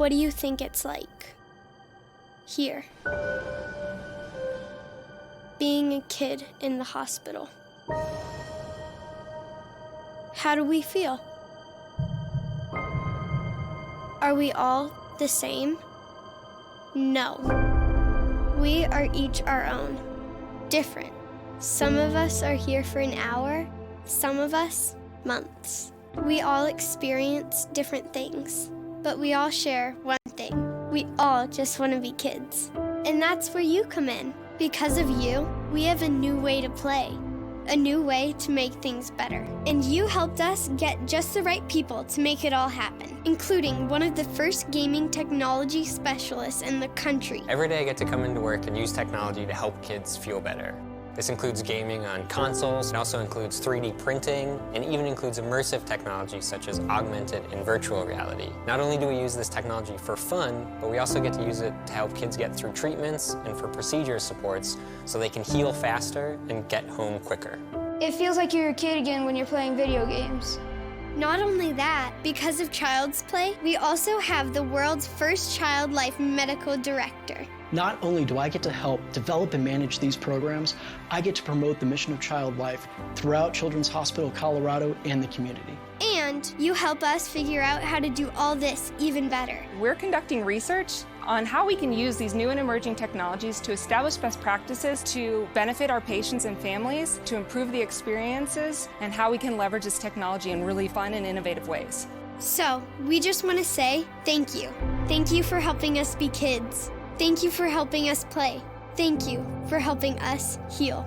What do you think it's like here? Being a kid in the hospital. How do we feel? Are we all the same? No. We are each our own, different. Some of us are here for an hour, some of us, months. We all experience different things, but we all share one thing. We all just want to be kids. And that's where you come in. Because of you, we have a new way to play, a new way to make things better. And you helped us get just the right people to make it all happen, including one of the first gaming technology specialists in the country. Every day I get to come into work and use technology to help kids feel better. This includes gaming on consoles, it also includes 3D printing, and even includes immersive technology such as augmented and virtual reality. Not only do we use this technology for fun, but we also get to use it to help kids get through treatments and for procedure supports so they can heal faster and get home quicker. It feels like you're a kid again when you're playing video games. Not only that, because of Child's Play, we also have the world's first child life medical director. Not only do I get to help develop and manage these programs, I get to promote the mission of child life throughout Children's Hospital Colorado and the community. And you help us figure out how to do all this even better. We're conducting research on how we can use these new and emerging technologies to establish best practices to benefit our patients and families, to improve the experiences, and how we can leverage this technology in really fun and innovative ways. So, we just want to say thank you. Thank you for helping us be kids. Thank you for helping us play. Thank you for helping us heal.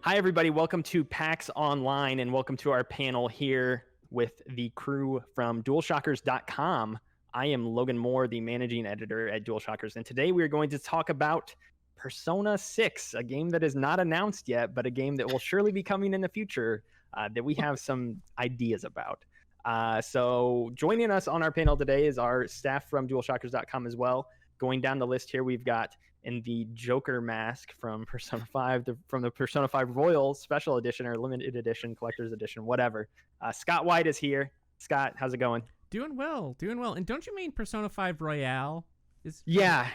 Hi, everybody. Welcome to PAX Online, and welcome to our panel here with the crew from DualShockers.com. I am Logan Moore, the managing editor at DualShockers, and today we are going to talk about Persona 6, a game that is not announced yet, but a game that will surely be coming in the future that we have some ideas about. So joining us on our panel today is our staff from DualShockers.com as well. Going down the list here, we've got in the Joker mask from Persona 5, from the Persona 5 Royal Special Edition or Limited Edition, Collector's Edition, whatever. Scott White is here. Scott, how's it going? Doing well. And don't you mean Persona 5 Royale? Yeah.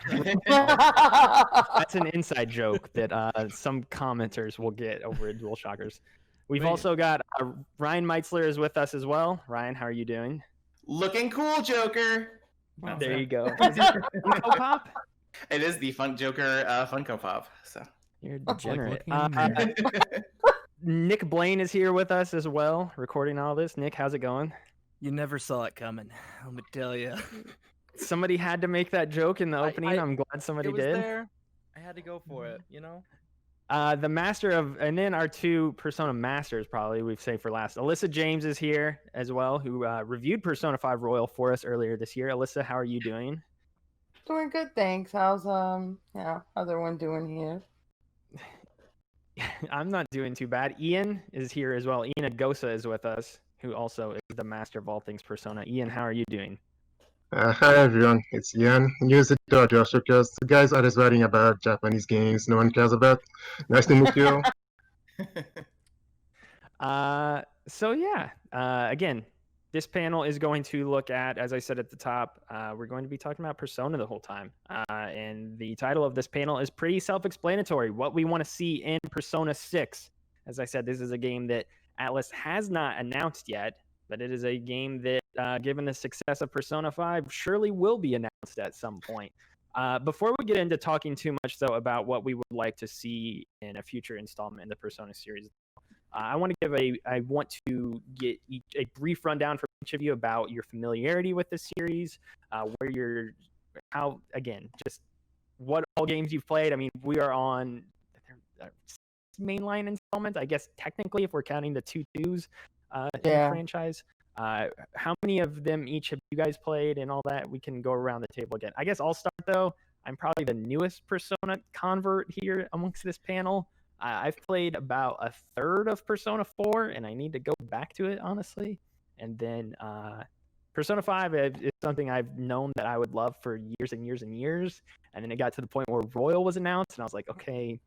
That's an inside joke that some commenters will get over at DualShockers. We've also got Ryan Meitzler is with us as well. Ryan, how are you doing? Looking cool, Joker. There you go. Is it Funko Pop? It is the Joker Funko Pop. So you're degenerate. Nick Blaine is here with us as well, recording all this. Nick, how's it going? You never saw it coming. Let me tell you. Somebody had to make that joke in the opening. I'm glad somebody did. There. I had to go for it, you know? The master of, and then our two Persona masters, probably we've saved for last. Alyssa James is here as well, who reviewed Persona 5 Royal for us earlier this year. Alyssa, how are you doing? Doing good, thanks. How's everyone doing here? I'm not doing too bad. Ian is here as well. Ian Agosa is with us, who also is the master of all things Persona. Ian, how are you doing? Hi everyone, it's Ian, news editor at DualShockers. The guys are just writing about Japanese games no one cares about. Nice to meet you. Again, this panel is going to look at, as I said at the top, we're going to be talking about Persona the whole time. And the title of this panel is pretty self-explanatory, what we want to see in Persona 6. As I said, this is a game that Atlas has not announced yet, but it is a game that, given the success of Persona 5, surely will be announced at some point. Before we get into talking too much, though, about what we would like to see in a future installment in the Persona series, I want to get a brief rundown from each of you about your familiarity with the series, just what all games you've played. I mean, we are on mainline installments, I guess, technically, if we're counting the 2s. In the franchise. How many of them each have you guys played and all that? We can go around the table again. I guess I'll start though. I'm probably the newest Persona convert here amongst this panel. I've played about a third of Persona 4 and I need to go back to it, honestly. And then Persona 5 is something I've known that I would love for years and years and years. And then it got to the point where Royal was announced and I was like, okay,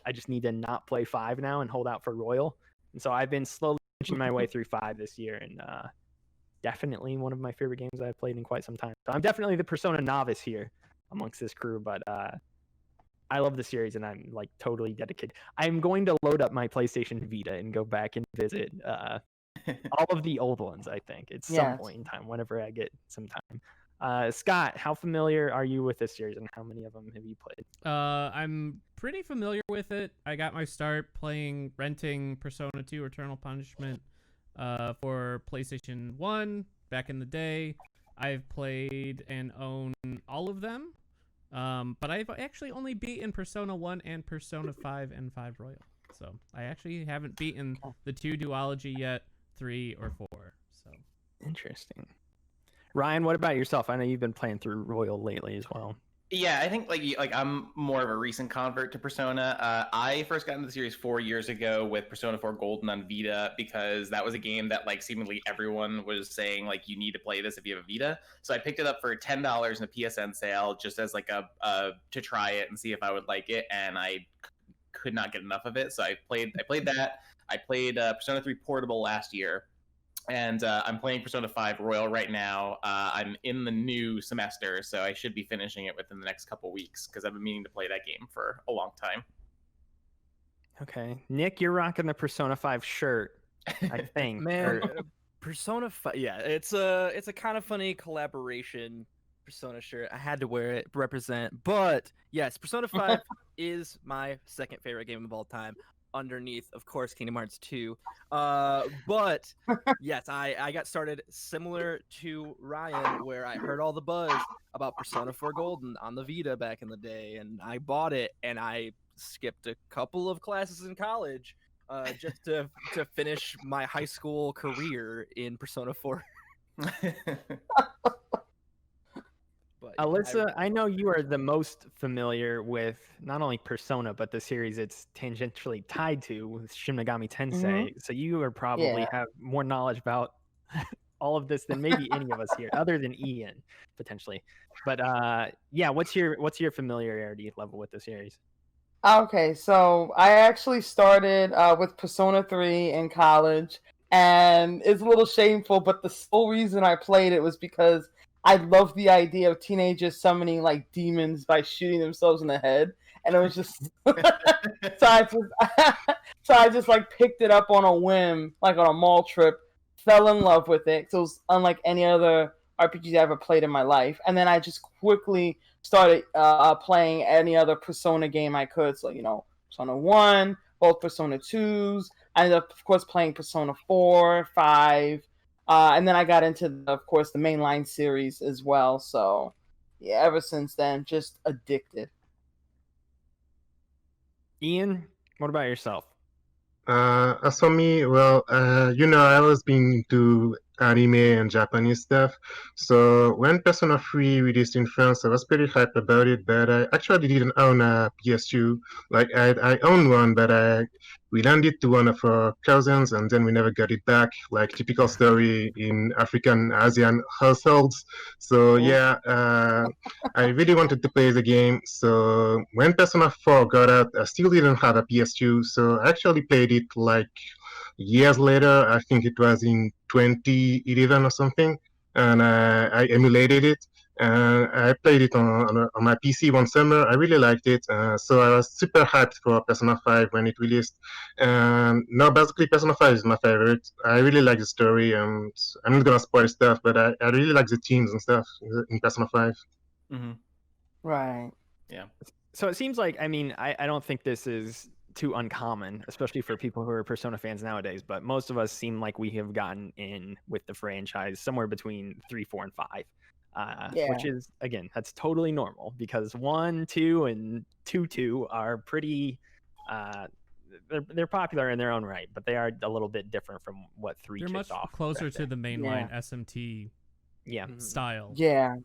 I just need to not play 5 now and hold out for Royal. And so I've been slowly inching my way through 5 this year, and definitely one of my favorite games I've played in quite some time. So I'm definitely the Persona novice here amongst this crew, but I love the series and I'm like totally dedicated. I'm going to load up my PlayStation Vita and go back and visit all of the old ones, I think, at some point in time, whenever I get some time. Scott, how familiar are you with this series and how many of them have you played? I'm pretty familiar with it. I got my start renting Persona 2 Eternal Punishment for PlayStation 1 back in the day. I've played and owned all of them, but I've actually only beaten Persona 1 and Persona 5 and 5 Royal. So I actually haven't beaten the 2 duology yet, 3 or 4. So interesting. Ryan, what about yourself? I know you've been playing through Royal lately as well. Yeah, I think I'm more of a recent convert to Persona. I first got into the series 4 years ago with Persona 4 Golden on Vita because that was a game that seemingly everyone was saying you need to play this if you have a Vita. So I picked it up for $10 in a PSN sale just as to try it and see if I would like it, and I could not get enough of it. So I played that. I played Persona 3 Portable last year. And I'm playing Persona 5 Royal right now. I'm in the new semester, so I should be finishing it within the next couple weeks because I've been meaning to play that game for a long time. Okay. Nick, you're rocking the Persona 5 shirt, I think. Man, Persona 5, yeah, it's a kind of funny collaboration Persona shirt. I had to wear it, represent. But yes, Persona 5 is my second favorite game of all time. Underneath, of course, Kingdom Hearts 2. But yes, I got started similar to Ryan, where I heard all the buzz about Persona 4 Golden on the Vita back in the day, and I bought it, and I skipped a couple of classes in college, just to finish my high school career in Persona 4. But Alyssa, I know you are the most familiar with not only Persona, but the series it's tangentially tied to, with Shin Megami Tensei. So you are probably Yeah. have more knowledge about all of this than maybe any of us here, other than Ian, potentially. But yeah, what's your familiarity level with the series? Okay, so I actually started with Persona 3 in college, and it's a little shameful, but the sole reason I played it was because I love the idea of teenagers summoning like demons by shooting themselves in the head, and it was just so I just like picked it up on a whim, like on a mall trip, fell in love with it. So it was unlike any other RPG I ever played in my life, and then I just quickly started playing any other Persona game I could. So, Persona 1, both Persona 2s. I ended up, of course, playing Persona 4, 5. And then I got into, of course, the mainline series as well. So, yeah, ever since then, just addicted. Ian, what about yourself? As for me, well, I was being into anime and Japanese stuff. So when Persona 3 released in France, I was pretty hyped about it, but I actually didn't own a PS2. Like, I owned one, but we lended to one of our cousins, and then we never got it back, like typical story in African Asian households. So yeah, I really wanted to play the game. So when Persona 4 got out, I still didn't have a PS2, so I actually played it like years later. I think it was in 2011 or something, and I emulated it. I played it on my PC one summer. I really liked it, so I was super hyped for Persona 5 when it released. Now, basically, Persona 5 is my favorite. I really like the story, and I'm not gonna spoil stuff, but I really like the themes and stuff in Persona 5. Mm-hmm. Right. Yeah. So it seems like, I don't think this is too uncommon, especially for people who are Persona fans nowadays, but most of us seem like we have gotten in with the franchise somewhere between 3, 4, and 5. Which is, again, that's totally normal because 1, 2, and 2 are pretty they're popular in their own right, but they are a little bit different from what 3 They're kicked much off. closer to the mainline SMT style. Yeah,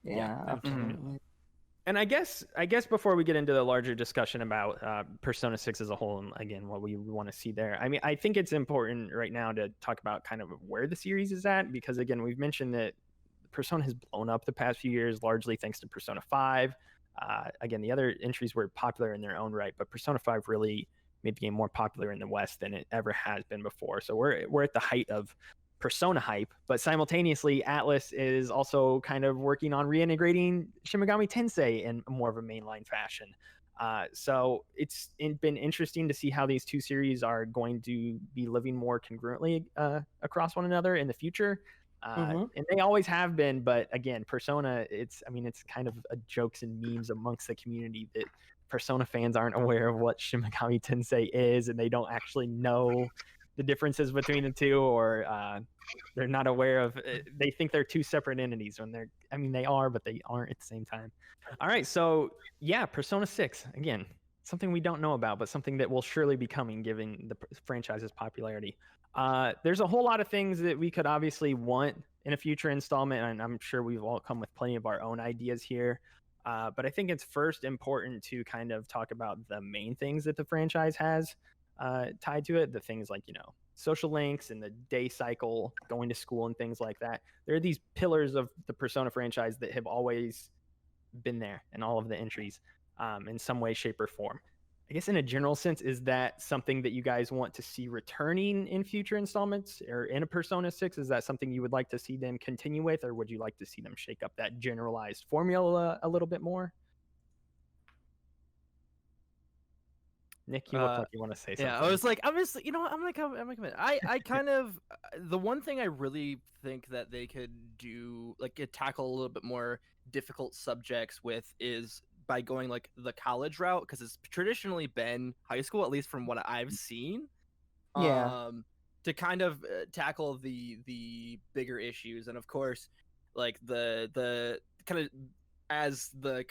absolutely. Mm-hmm. And I guess before we get into the larger discussion about Persona 6 as a whole, and again, what we want to see there, I think it's important right now to talk about kind of where the series is at, because again, we've mentioned that Persona has blown up the past few years, largely thanks to Persona 5. Again, the other entries were popular in their own right, but Persona 5 really made the game more popular in the West than it ever has been before. So we're at the height of Persona hype, but simultaneously Atlas is also kind of working on reintegrating Shin Megami Tensei in more of a mainline fashion. So it's been interesting to see how these two series are going to be living more congruently across one another in the future. And they always have been, but again, Persona, it's kind of a jokes and memes amongst the community that Persona fans aren't aware of what Shin Megami Tensei is, and they don't actually know the differences between the two, or they're not aware of they think they're two separate entities when they are, but they aren't at the same time. All right, so yeah, Persona 6, again, something we don't know about, but something that will surely be coming given the franchise's popularity. There's a whole lot of things that we could obviously want in a future installment, and I'm sure we've all come with plenty of our own ideas here. But I think it's first important to kind of talk about the main things that the franchise has tied to it, the things like, social links and the day cycle, going to school and things like that. There are these pillars of the Persona franchise that have always been there in all of the entries in some way, shape, or form. I guess in a general sense, is that something that you guys want to see returning in future installments or in a Persona 6? Is that something you would like to see them continue with, or would you like to see them shake up that generalized formula a little bit more? Nick, you look like you want to say something. Yeah, I was like, I'm gonna come in. I kind of, the one thing I really think that they could do, like tackle a little bit more difficult subjects with, is by going like the college route, because it's traditionally been high school, at least from what I've seen. Yeah. To kind of tackle the bigger issues, and of course, like the kind of, as the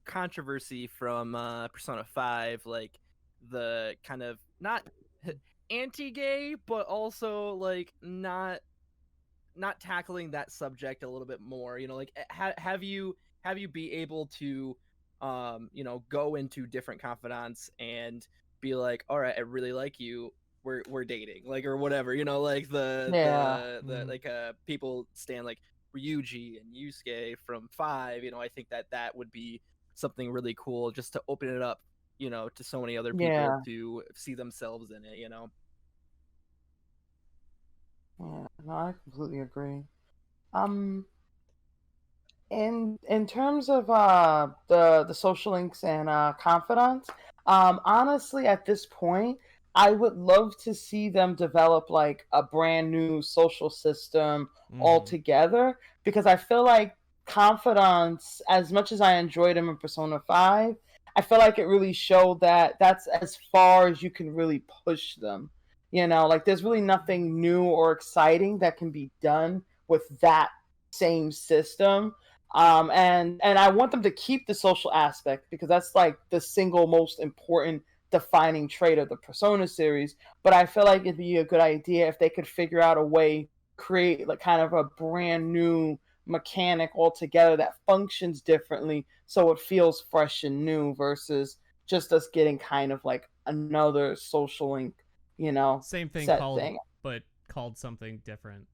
controversy from Persona 5, like the kind of not anti-gay, but also like not tackling that subject a little bit more. You know, like have you be able to go into different confidants and be like, all right, I really like you, we're dating, like, or whatever, like the like people stand like Ryuji and Yusuke from 5. I think that would be something really cool, just to open it up, to so many other people to see themselves in it. Yeah, no, I completely agree. In terms of the social links and confidants, honestly, at this point, I would love to see them develop like a brand new social system altogether, because I feel like confidants, as much as I enjoyed them in Persona 5, I feel like it really showed that that's as far as you can really push them. Like there's really nothing new or exciting that can be done with that same system. And I want them to keep the social aspect, because that's like the single most important defining trait of the Persona series. But I feel like it'd be a good idea if they could figure out a way, create like kind of a brand new mechanic altogether that functions differently, so it feels fresh and new, versus just us getting kind of like another social link, Same thing set called, thing. but called something different.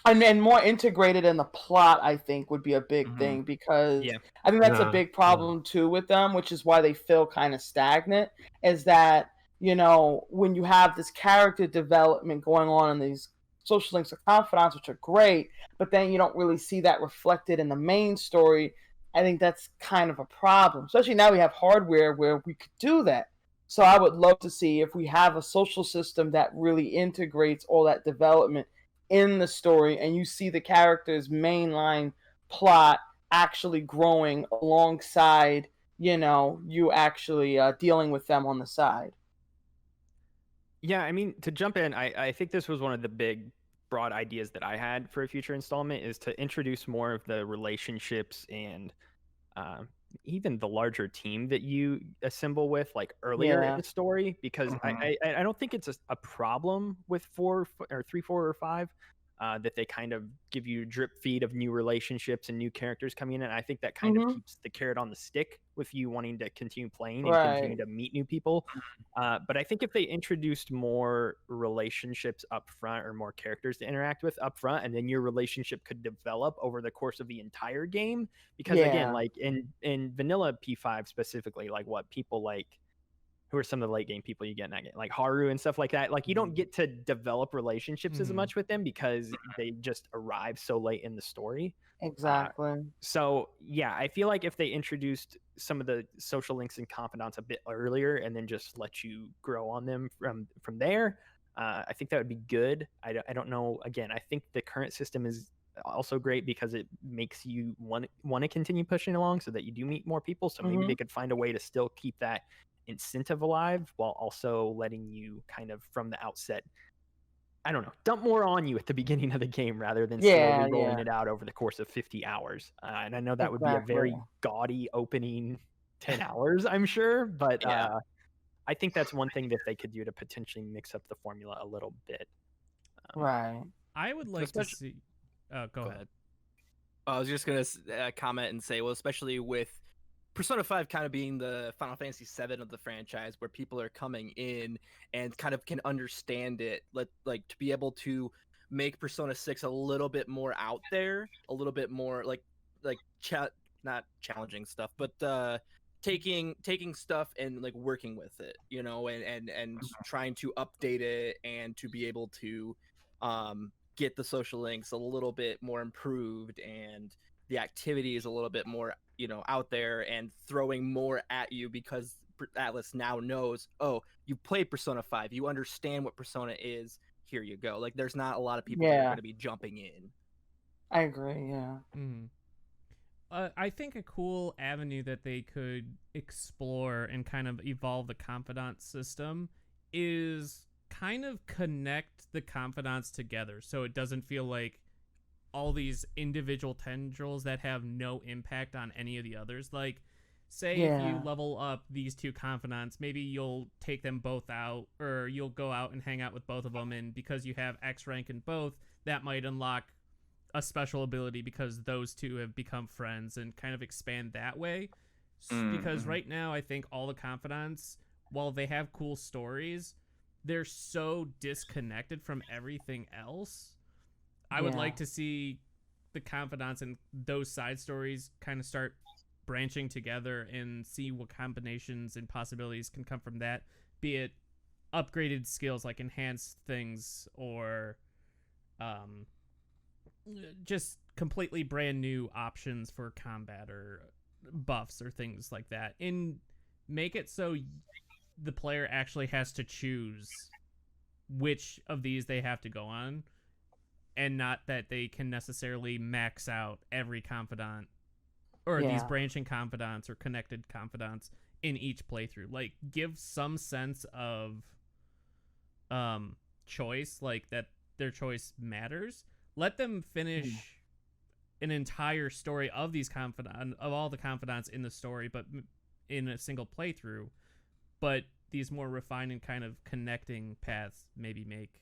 And more integrated in the plot, I think, would be a big thing, because I think that's a big problem too with them, which is why they feel kind of stagnant, is that, when you have this character development going on in these social links of confidants, which are great, but then you don't really see that reflected in the main story. I think that's kind of a problem, especially now we have hardware where we could do that. So I would love to see if we have a social system that really integrates all that development in the story, and you see the character's mainline plot actually growing alongside, you actually dealing with them on the side. Yeah, I mean, to jump in, I think this was one of the big broad ideas that I had for a future installment, is to introduce more of the relationships and even the larger team that you assemble with, like, earlier in the story, because I don't think it's a problem with 4 or 3, 4, or 5, that they kind of give you drip feed of new relationships and new characters coming in. And I think that kind of keeps the carrot on the stick with you wanting to continue playing and continue to meet new people. But I think if they introduced more relationships up front, or more characters to interact with up front, and then your relationship could develop over the course of the entire game. Because again, like in vanilla P5 specifically, like what people like, who are some of the late game people you get in that game, like Haru and stuff like that. Like, you don't get to develop relationships as much with them, because they just arrive so late in the story. Exactly. So yeah, I feel like if they introduced some of the social links and confidants a bit earlier, and then just let you grow on them from there, I think that would be good. I don't know. Again, I think the current system is also great because it makes you want to continue pushing along, so that you do meet more people. So maybe they could find a way to still keep that incentive alive, while also letting you kind of from the outset, I don't know, dump more on you at the beginning of the game, rather than slowly rolling it out over the course of 50 hours. And I know that would be a very gaudy opening 10 hours, I'm sure, but I think that's one thing that they could do to potentially mix up the formula a little bit. Right. I would like to see. Go ahead. I was just gonna comment and say, well, especially with Persona 5 kind of being the Final Fantasy 7 of the franchise, where people are coming in and kind of can understand it, like to be able to make Persona 6 a little bit more out there, a little bit more like not challenging stuff, but taking stuff and like working with it, and trying to update it, and to be able to get the social links a little bit more improved, and the activity is a little bit more out there, and throwing more at you, because Atlas now knows, oh, you played Persona 5, you understand what Persona is, here you go. Like, there's not a lot of people that are going to be jumping in. I agree. I think a cool avenue that they could explore and kind of evolve the confidant system is kind of connect the confidants together, so it doesn't feel like all these individual tendrils that have no impact on any of the others. Like, say if you Yeah. level up these two confidants, maybe you'll take them both out, or you'll go out and hang out with both of them, and because you have X rank in both, that might unlock a special ability because those two have become friends, and kind of expand that way. Because right now, I think all the confidants, while they have cool stories, they're so disconnected from everything else. I would Yeah. like to see the confidants and those side stories kind of start branching together and see what combinations and possibilities can come from that, be it upgraded skills like enhanced things, or just completely brand new options for combat or buffs or things like that, and make it so the player actually has to choose which of these they have to go on, and not that they can necessarily max out every confidant or these Yeah. branching confidants or connected confidants in each playthrough. Like, give some sense of choice, like that their choice matters. Let them finish an entire story of these of all the confidants in the story, but in a single playthrough. But these more refined and kind of connecting paths maybe make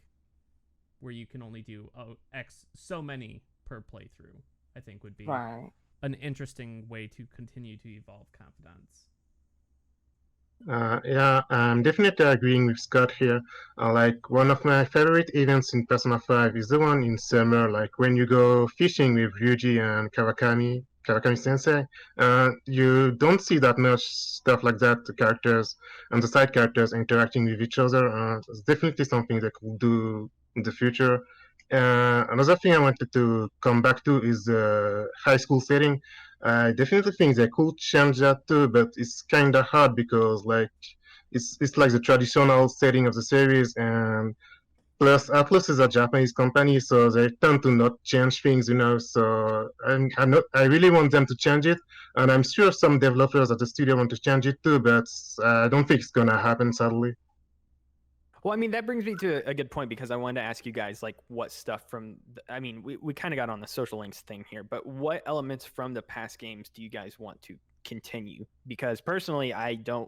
where you can only do X so many per playthrough, I think would be Right. an interesting way to continue to evolve confidants. Yeah, I'm definitely agreeing with Scott here. Like one of my favorite events in Persona 5 is the one in summer, like when you go fishing with Ryuji and Kawakami Sensei. You don't see that much stuff like that, the characters and the side characters interacting with each other. It's definitely something they could do in the future. Another thing I wanted to come back to is the high school setting. I definitely think they could change that too, but it's kind of hard because like it's like the traditional setting of the series, and plus Atlus is a Japanese company, so they tend to not change things, you know. So I really want them to change it, and I'm sure some developers at the studio want to change it too, but I don't think it's gonna happen, sadly. Well, I mean, that brings me to a good point because I wanted to ask you guys, like, what stuff from, I mean, we kind of got on the social links thing here, but what elements from the past games do you guys want to continue? Because personally, I don't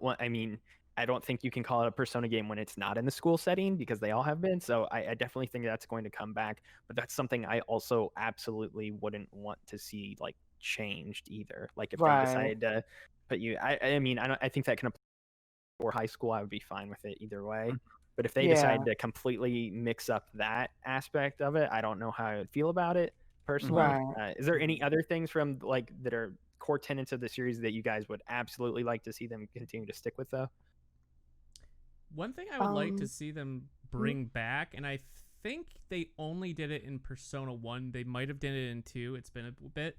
think you can call it a Persona game when it's not in the school setting because they all have been. So I definitely think that's going to come back, but that's something I also absolutely wouldn't want to see like changed either. Like if they decided to put you, I think that can apply for high school. I would be fine with it either way. But if they decide to completely mix up that aspect of it, I don't know how I would feel about it personally. Right. Is there any other things from like that are core tenets of the series that you guys would absolutely like to see them continue to stick with, though? One thing I would like to see them bring back, and I think they only did it in Persona 1. They might have done it in 2. It's been a bit.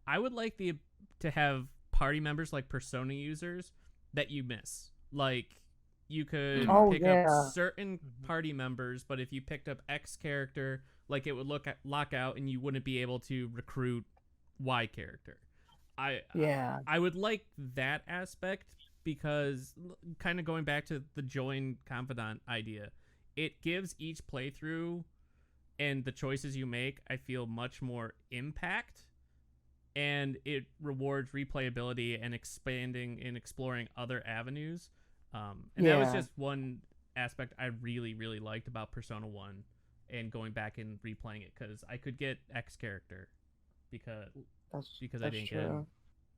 I would like to have party members like Persona users that you miss. Like, you could pick up certain party members, but if you picked up X character, like, it would lock out and you wouldn't be able to recruit Y character. I would like that aspect because, kind of going back to the join confidant idea, it gives each playthrough and the choices you make, I feel, much more impact, and it rewards replayability and expanding and exploring other avenues. And that was just one aspect I really, really liked about Persona 1 and going back and replaying it, because I could get X character because I didn't get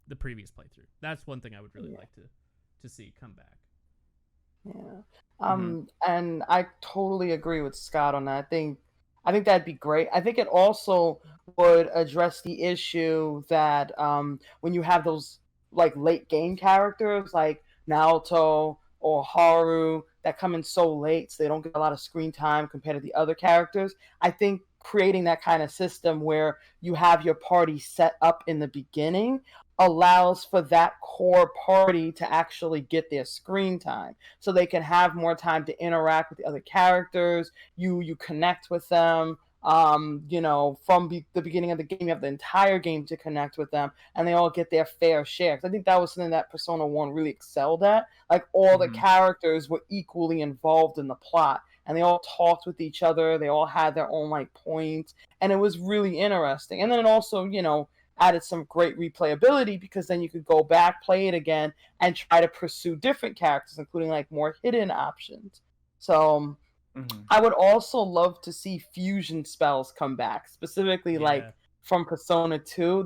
the previous playthrough. That's one thing I would really like to see come back. Yeah. And I totally agree with Scott on that. I think that'd be great. I think it also would address the issue that when you have those like late game characters like Naoto or Haru that come in so late, so they don't get a lot of screen time compared to the other characters. I think creating that kind of system where you have your party set up in the beginning allows for that core party to actually get their screen time, so they can have more time to interact with the other characters. You connect with them. From the beginning of the game, you have the entire game to connect with them, and they all get their fair share. 'Cause I think that was something that Persona 1 really excelled at. Like, all the characters were equally involved in the plot, and they all talked with each other. They all had their own like points, and it was really interesting. And then also, added some great replayability because then you could go back, play it again, and try to pursue different characters, including like more hidden options. So I would also love to see fusion spells come back, specifically like from Persona 2.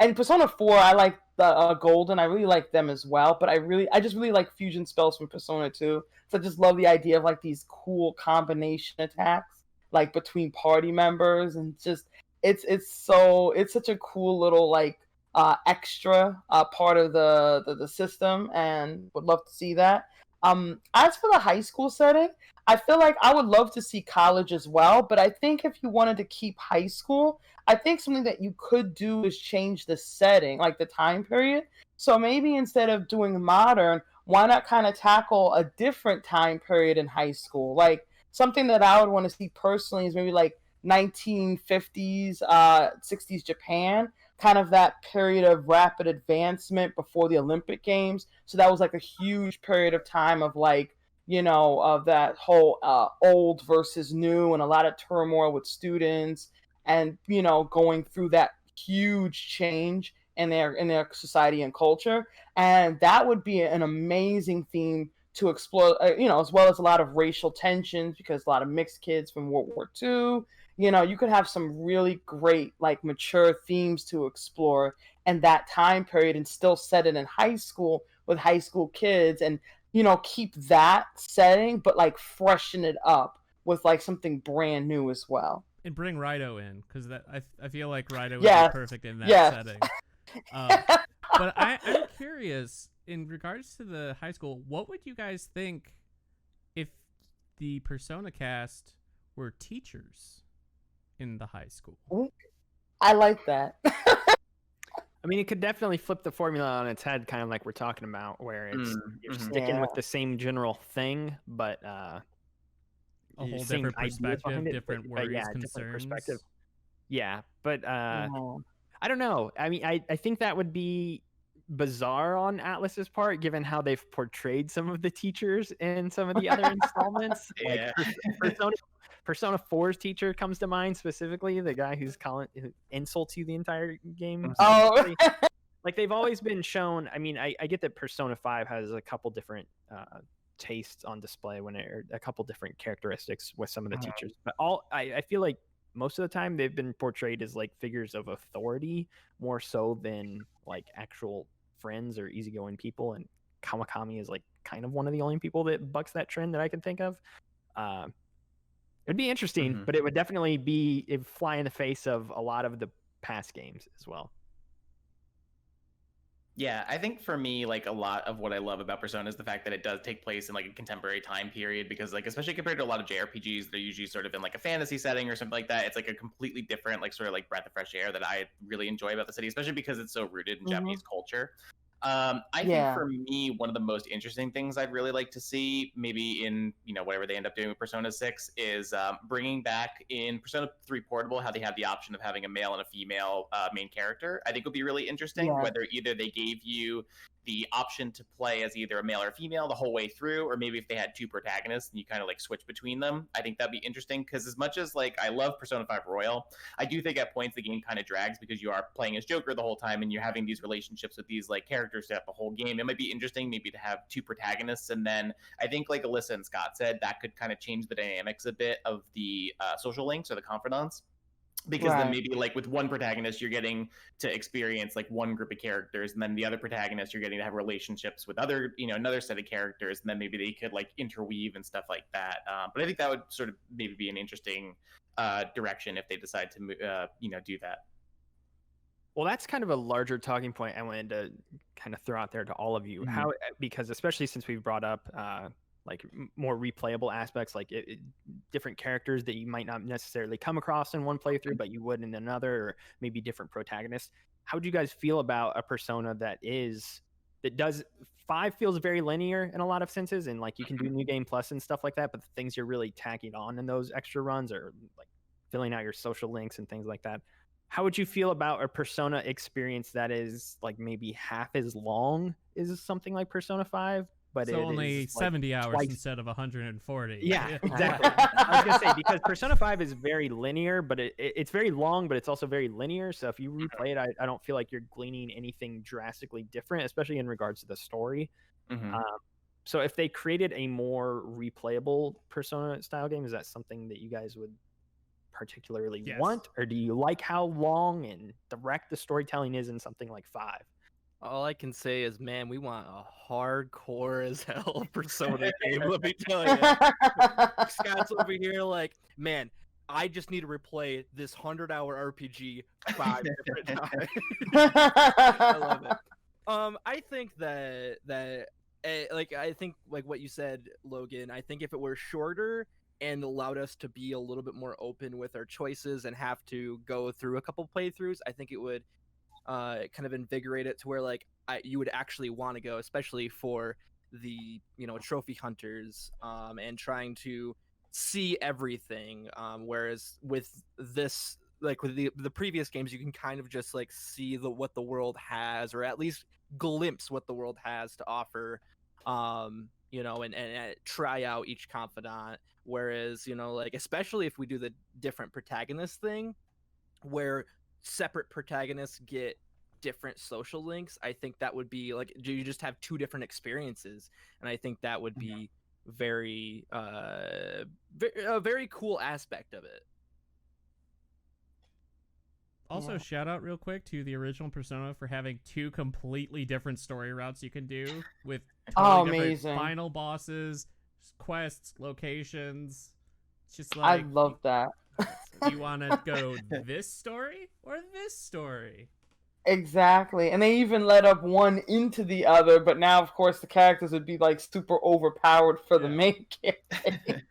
And Persona 4, I like the Golden. I really like them as well, but I just really like fusion spells from Persona 2. So I just love the idea of like these cool combination attacks like between party members, and just it's such a cool little like extra part of the system, and would love to see that. As for the high school setting, I feel like I would love to see college as well, but I think if you wanted to keep high school, I think something that you could do is change the setting, like the time period. So maybe instead of doing modern, why not kind of tackle a different time period in high school? Like something that I would want to see personally is maybe like 1950s, 60s Japan, kind of that period of rapid advancement before the Olympic Games. So that was like a huge period of time of like, of that whole old versus new, and a lot of turmoil with students, and going through that huge change in their society and culture. And that would be an amazing theme to explore, as well as a lot of racial tensions, because a lot of mixed kids from World War II. You could have some really great, like, mature themes to explore in that time period, and still set it in high school with high school kids, and keep that setting, but like freshen it up with like something brand new as well. And bring Rido in, because that I feel like Rido would Yes. be perfect in that Yes. setting. But I'm curious, in regards to the high school, what would you guys think if the Persona cast were teachers in the high school? I like that. I mean, it could definitely flip the formula on its head, kind of like we're talking about, where it's you're sticking with the same general thing, but a whole same different ideas perspective, behind it, different but worries, different concerns. perspective. Yeah, but I don't know. I mean, I think that would be bizarre on Atlas's part, given how they've portrayed some of the teachers in some of the other installments. Yeah. Like Persona 4's teacher comes to mind specifically, the guy who insults you the entire game. Oh. Like they've always been shown. I mean, I get that Persona 5 has a couple different tastes on display a couple different characteristics with some of the teachers, but I feel like most of the time they've been portrayed as like figures of authority more so than like actual friends or easygoing people, and Kawakami is like kind of one of the only people that bucks that trend that I can think of. It'd be interesting, but it would definitely fly in the face of a lot of the past games as well. Yeah, I think for me, like, a lot of what I love about Persona is the fact that it does take place in like a contemporary time period, because like, especially compared to a lot of JRPGs, they're usually sort of in like a fantasy setting or something like that. It's like a completely different, like, sort of like breath of fresh air that I really enjoy about the city, especially because it's so rooted in Japanese culture. I think for me, one of the most interesting things I'd really like to see, maybe in whatever they end up doing with Persona 6, is bringing back in Persona 3 Portable how they have the option of having a male and a female main character. I think would be really interesting. Yeah. Whether either they gave you the option to play as either a male or female the whole way through, or maybe if they had two protagonists and you kind of like switch between them. I think that'd be interesting, because as much as like I love Persona 5 Royal, I do think at points the game kind of drags because you are playing as Joker the whole time and you're having these relationships with these like characters throughout the whole game. It might be interesting maybe to have two protagonists, and then I think like Alyssa and Scott said, that could kind of change the dynamics a bit of the social links or the confidants. Because then maybe like with one protagonist you're getting to experience like one group of characters, and then the other protagonist you're getting to have relationships with other another set of characters, and then maybe they could like interweave and stuff like that. But I think that would sort of maybe be an interesting direction if they decide to do that. Well, that's kind of a larger talking point I wanted to kind of throw out there to all of you. How, because especially since we've brought up like more replayable aspects, like different characters that you might not necessarily come across in one playthrough, but you would in another, or maybe different protagonists. How would you guys feel about a Persona that does 5 feels very linear in a lot of senses, and like you can do New Game Plus and stuff like that, but the things you're really tacking on in those extra runs are like filling out your social links and things like that. How would you feel about a Persona experience that is like maybe half as long as something like Persona 5, but So it only is like 70 hours twice. instead of 140. Yeah, exactly. I was gonna say, because Persona 5 is very linear, but it's very long, but it's also very linear. So if you replay it, I don't feel like you're gleaning anything drastically different, especially in regards to the story. So if they created a more replayable Persona style game, is that something that you guys would particularly want, or do you like how long and direct the storytelling is in something like 5? All I can say is, man, we want a hardcore as hell Persona game. Let me tell you, Scott's over here like, man, I just need to replay this 100-hour RPG 5 different times. I love it. I think I think like what you said, Logan. I think if it were shorter and allowed us to be a little bit more open with our choices and have to go through a couple playthroughs, I think it would kind of invigorate it to where like you would actually want to go, especially for the trophy hunters and trying to see everything. Whereas with this, like with the previous games, you can kind of just like see what the world has, or at least glimpse what the world has to offer. And try out each confidant. Whereas, like, especially if we do the different protagonist thing, where separate protagonists get different social links, I think that would be like, you just have two different experiences. And I think that would be very, a very cool aspect of it. Also, shout out real quick to the original Persona for having 2 completely different story routes you can do with totally different amazing. final bosses, quests, locations. It's just like, I love that. Do you want to go this story or this story? Exactly. And they even let up one into the other, but now, of course, the characters would be like super overpowered for the main character.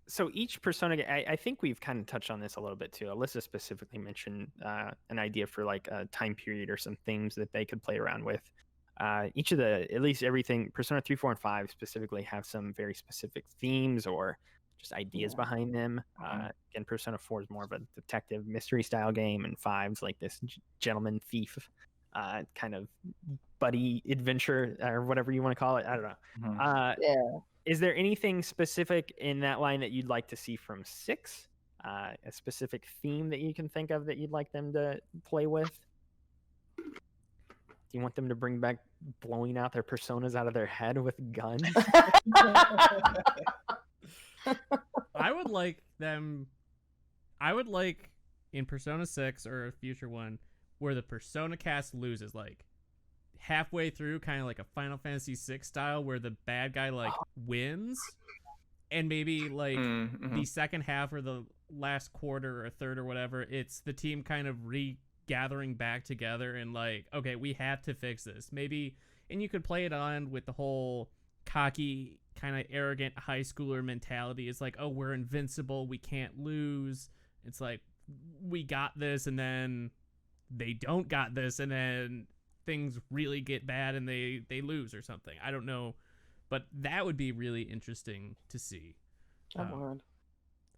So each Persona game, I think we've kind of touched on this a little bit too. Alyssa specifically mentioned an idea for like a time period or some themes that they could play around with. Each of at least everything, Persona 3, 4, and 5 specifically have some very specific themes or just ideas behind them. Again, Persona 4 is more of a detective mystery style game, and 5's like this gentleman thief kind of buddy adventure or whatever you want to call it. I don't know. Is there anything specific in that line that you'd like to see from 6? A specific theme that you can think of that you'd like them to play with? Do you want them to bring back blowing out their personas out of their head with guns? I would like in Persona 6 or a future one where the Persona cast loses, like halfway through, kind of like a Final Fantasy VI style, where the bad guy like wins, and maybe like the second half or the last quarter or third or whatever, it's the team kind of regathering back together and like, okay, we have to fix this. Maybe, and you could play it on with the whole cocky, kind of arrogant high schooler mentality. It's like, oh, we're invincible, we can't lose. It's like, we got this, and then they don't got this, and then things really get bad and they lose or something. I don't know, but that would be really interesting to see.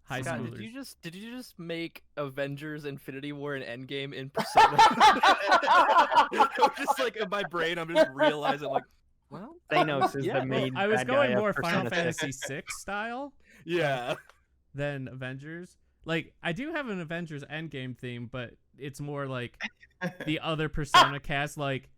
High Scott, schoolers. did you just make Avengers Infinity War and Endgame in Persona? I'm just like in my brain, I'm just realizing like, well, Thanos is the main. I was bad going guy of more Persona Final 6. Fantasy VI style. Yeah. Than Avengers. Like, I do have an Avengers Endgame theme, but it's more like the other Persona cast like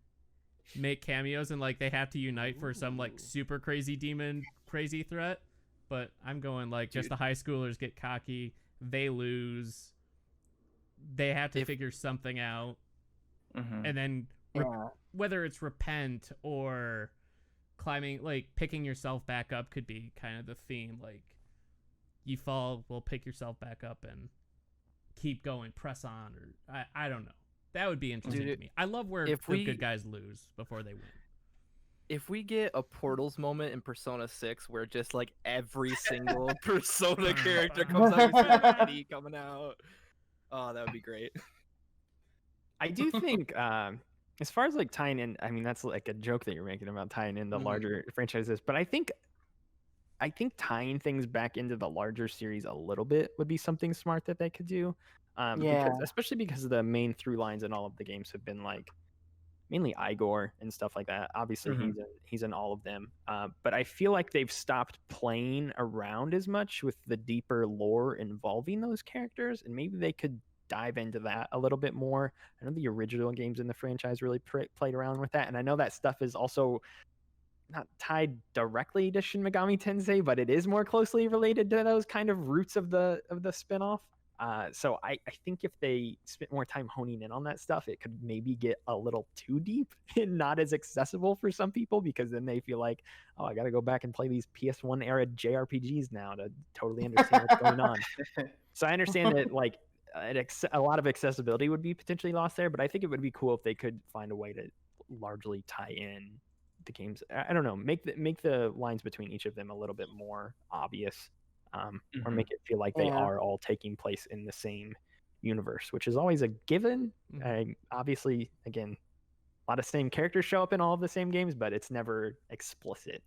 make cameos and like they have to unite for some like super crazy demon crazy threat. But I'm going like just the high schoolers get cocky, they lose, they have to figure something out, and then whether it's repent or climbing, like picking yourself back up could be kind of the theme. Like, you fall, well, pick yourself back up and keep going, press on, or I don't know. That would be interesting to me. I love where the good guys lose before they win. If we get a Portals moment in Persona 6 where just like every single Persona character comes out, we see Eddie coming out. Oh, that would be great. I do think, as far as like tying in, I mean, that's like a joke that you're making about tying in the larger franchises, but I think tying things back into the larger series a little bit would be something smart that they could do. Because, especially because the main through lines in all of the games have been like mainly Igor and stuff like that. Obviously, Mhm. he's in all of them. But I feel like they've stopped playing around as much with the deeper lore involving those characters, and maybe they could dive into that a little bit more. I know the original games in the franchise really played around with that, and I know that stuff is also not tied directly to Shin Megami Tensei, but it is more closely related to those kind of roots of the spinoff. So I think if they spent more time honing in on that stuff, it could maybe get a little too deep and not as accessible for some people, because then they feel like, oh, I got to go back and play these PS1 era JRPGs now to totally understand what's going on. So I understand that like a lot of accessibility would be potentially lost there, but I think it would be cool if they could find a way to largely tie in the games. I don't know, make the lines between each of them a little bit more obvious, or make it feel like they are all taking place in the same universe, which is always a given. Obviously, again, a lot of same characters show up in all of the same games, but it's never explicit.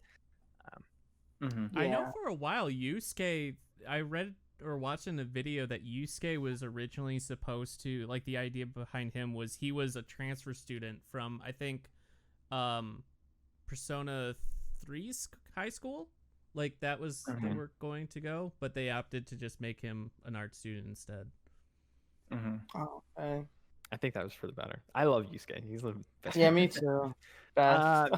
I know for a while Yusuke, I read or watched in a video that Yusuke was originally supposed to, like, the idea behind him was he was a transfer student from, I think, Persona 3's high school. Like, that was they were going to go, but they opted to just make him an art student instead. Oh, okay. I think that was for the better. I love Yusuke. He's the best. Yeah, me too. Best.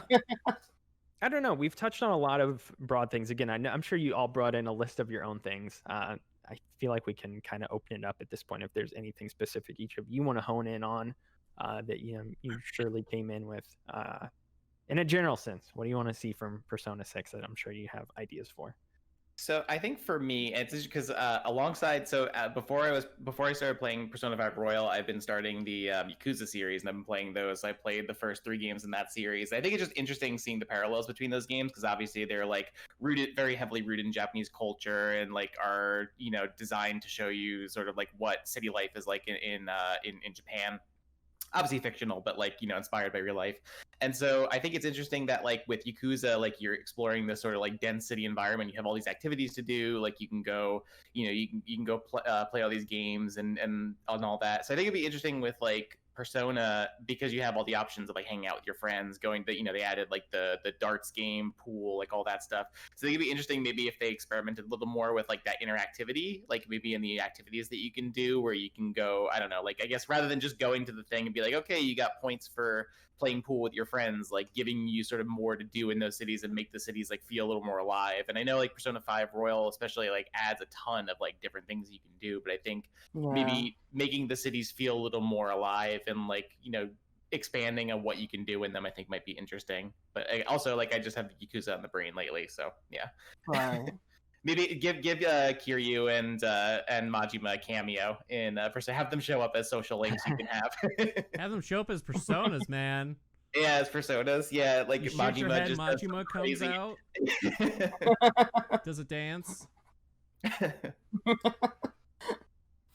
I don't know. We've touched on a lot of broad things. Again, I'm sure you all brought in a list of your own things. I feel like we can kind of open it up at this point if there's anything specific each of you want to hone in on that you surely came in with. In a general sense, what do you want to see from Persona 6 that I'm sure you have ideas for? So I think for me, it's just because alongside, before I started playing Persona 5 Royal, I've been starting the Yakuza series, and I've been playing those. I played the first 3 games in that series. I think it's just interesting seeing the parallels between those games, because obviously they're like very heavily rooted in Japanese culture, and like are designed to show you sort of like what city life is like in Japan. Obviously fictional, but like inspired by real life. And so I think it's interesting that like with Yakuza, like you're exploring this sort of like dense city environment. You have all these activities to do. Like you can go, you can go play all these games and all that. So I think it'd be interesting with like Persona, because you have all the options of like hanging out with your friends, going to they added like the darts game, pool, like all that stuff. So it'd be interesting maybe if they experimented a little more with like that interactivity, like maybe in the activities that you can do where you can go, I don't know, like I guess rather than just going to the thing and be like, okay, you got points for playing pool with your friends, like giving you sort of more to do in those cities and make the cities like feel a little more alive. And I know like Persona 5 Royal especially like adds a ton of like different things you can do, but I think maybe making the cities feel a little more alive and like expanding on what you can do in them, I think might be interesting. But also like I just have Yakuza on the brain lately, so yeah. Right. Maybe give Kiryu and Majima a cameo in Persona. Have them show up as social links you can have. Have them show up as personas, man. Yeah, as personas. Yeah, like you Majima just Majima comes crazy. out, does a dance.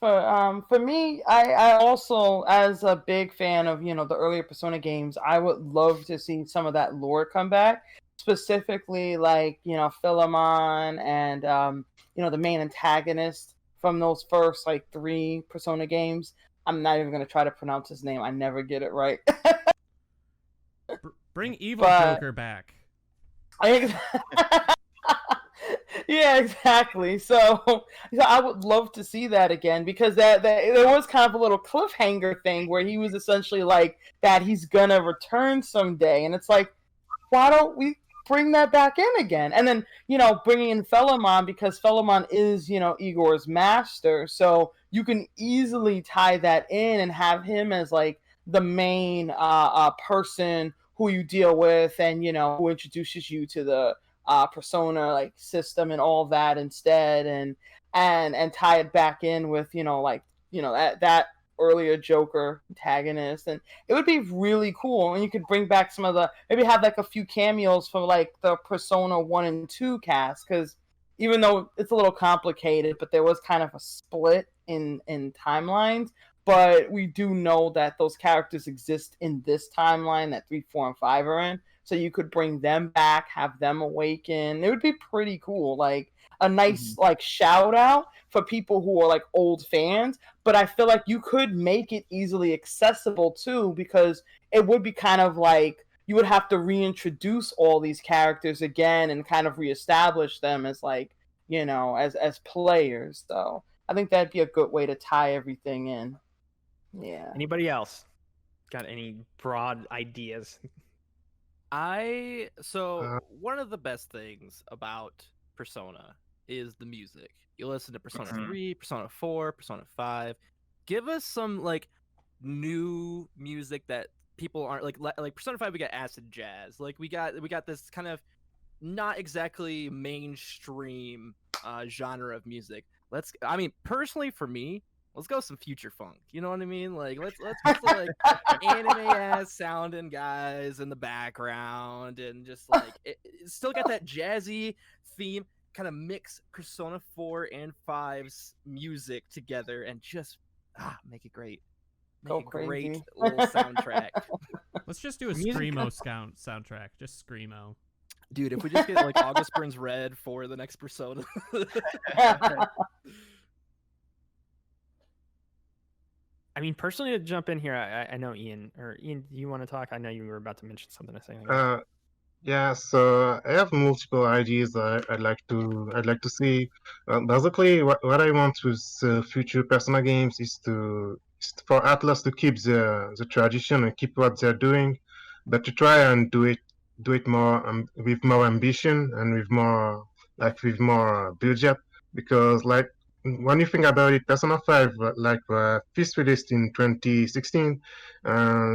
For me, I also, as a big fan of the earlier Persona games, I would love to see some of that lore come back. Specifically, like Philemon and the main antagonist from those first like 3 Persona games. I'm not even gonna try to pronounce his name. I never get it right. Bring Evil Joker back. Yeah, exactly. So I would love to see that again, because that there was kind of a little cliffhanger thing where he was essentially like that he's gonna return someday, and it's like, why don't we bring that back in again? And then bringing in Philemon, because Philemon is Igor's master, so you can easily tie that in and have him as like the main person who you deal with, and who introduces you to the Persona like system and all that instead, and tie it back in with that earlier Joker antagonist, and it would be really cool. And you could bring back some of the, maybe have like a few cameos from like the Persona 1 and 2 cast, because even though it's a little complicated, but there was kind of a split in timelines. But we do know that those characters exist in this timeline that 3, 4, and 5 are in. So you could bring them back, have them awaken. It would be pretty cool. Like, a nice like shout out for people who are like old fans, but I feel like you could make it easily accessible too, because it would be kind of like you would have to reintroduce all these characters again and kind of reestablish them as like, you know, as players. So I think that'd be a good way to tie everything in. Yeah. Anybody else got any broad ideas? One of the best things about Persona is the music. You listen to Persona 3, Persona 4, Persona 5. Give us some like new music that people aren't like Persona 5 we got acid jazz. Like we got this kind of not exactly mainstream genre of music. Personally for me, let's go some future funk. You know what I mean? Like let's get some like anime ass sounding guys in the background, and just like it still got that jazzy theme. Kind of mix Persona 4 and 5's music together and just make it great. Make a great little soundtrack. Let's just do a Screamo soundtrack. Just Screamo. Dude, if we just get like August Burns Red for the next Persona. I mean, personally, to jump in here, I know Ian, do you want to talk? I know you were about to mention something. Yeah, so I have multiple ideas I'd like to see. Basically, what I want with future Persona games is for Atlas to keep the tradition and keep what they're doing, but to try and do it more with more ambition and with more budget. Because like when you think about it, Persona 5 first released in 2016,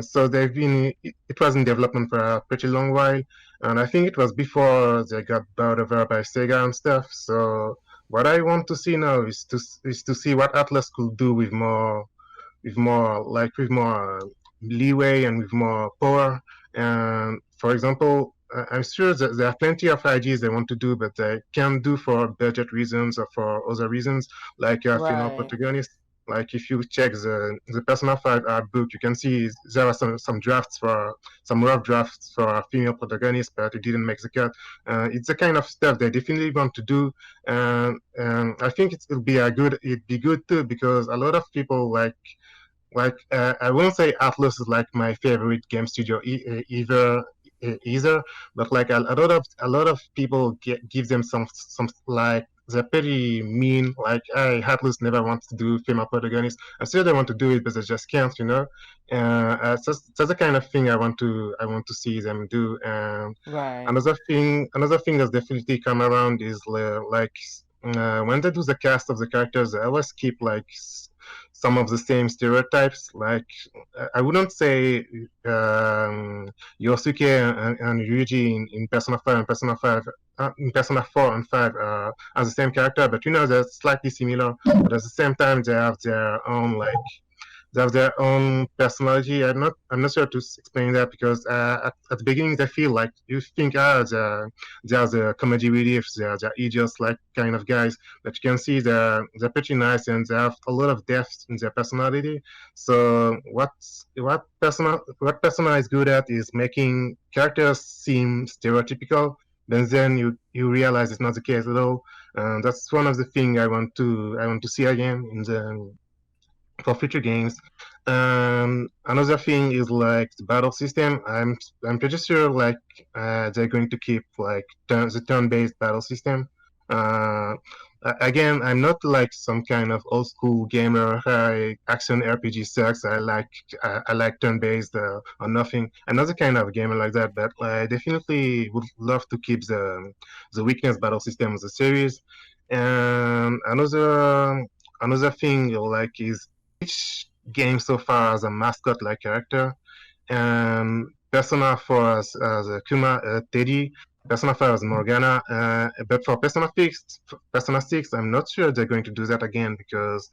so it was in development for a pretty long while, and I think it was before they got bought over by Sega and stuff. So what I want to see now is to see what Atlas could do with more leeway and with more power. And for example, I'm sure that there are plenty of ideas they want to do, but they can't do for budget reasons or for other reasons, like female protagonists. Like if you check the Persona 5 art book, you can see there are some rough drafts for a female protagonist, but it didn't make the cut. It's the kind of stuff they definitely want to do, and I think it'd be good too, because a lot of people I won't say Atlus is like my favorite game studio either, but like a lot of people give them some like they're pretty mean. Like, Atlus never wants to do female protagonists. I'm sure they want to do it, but they just can't, you know. So that's the kind of thing I want to see them do. Another thing that's definitely come around is when they do the cast of the characters, they always keep like some of the same stereotypes. Like, I wouldn't say Yosuke and Ryuji in Persona 5 and in Persona 4 and 5 are the same character, but you know they're slightly similar. But at the same time, they have their own personality. I'm not sure to explain that, because at the beginning they feel like you think they're the comedy relief, they're idiots like kind of guys, but you can see they're pretty nice and they have a lot of depth in their personality. So what Persona is good at is making characters seem stereotypical, but then you realize it's not the case at all. That's one of the things I want to see again for future games. Another thing is like the battle system. I'm pretty sure they're going to keep like the turn-based battle system. Again, I'm not like some kind of old school gamer. Action RPG sucks. I like turn-based or nothing. I'm not the kind of gamer like that, but I definitely would love to keep the weakness battle system of the series. And another thing is each game so far has a mascot-like character. And Persona 4 as Teddy, Persona 5 as Morgana, but for Persona 6, I'm not sure they're going to do that again, because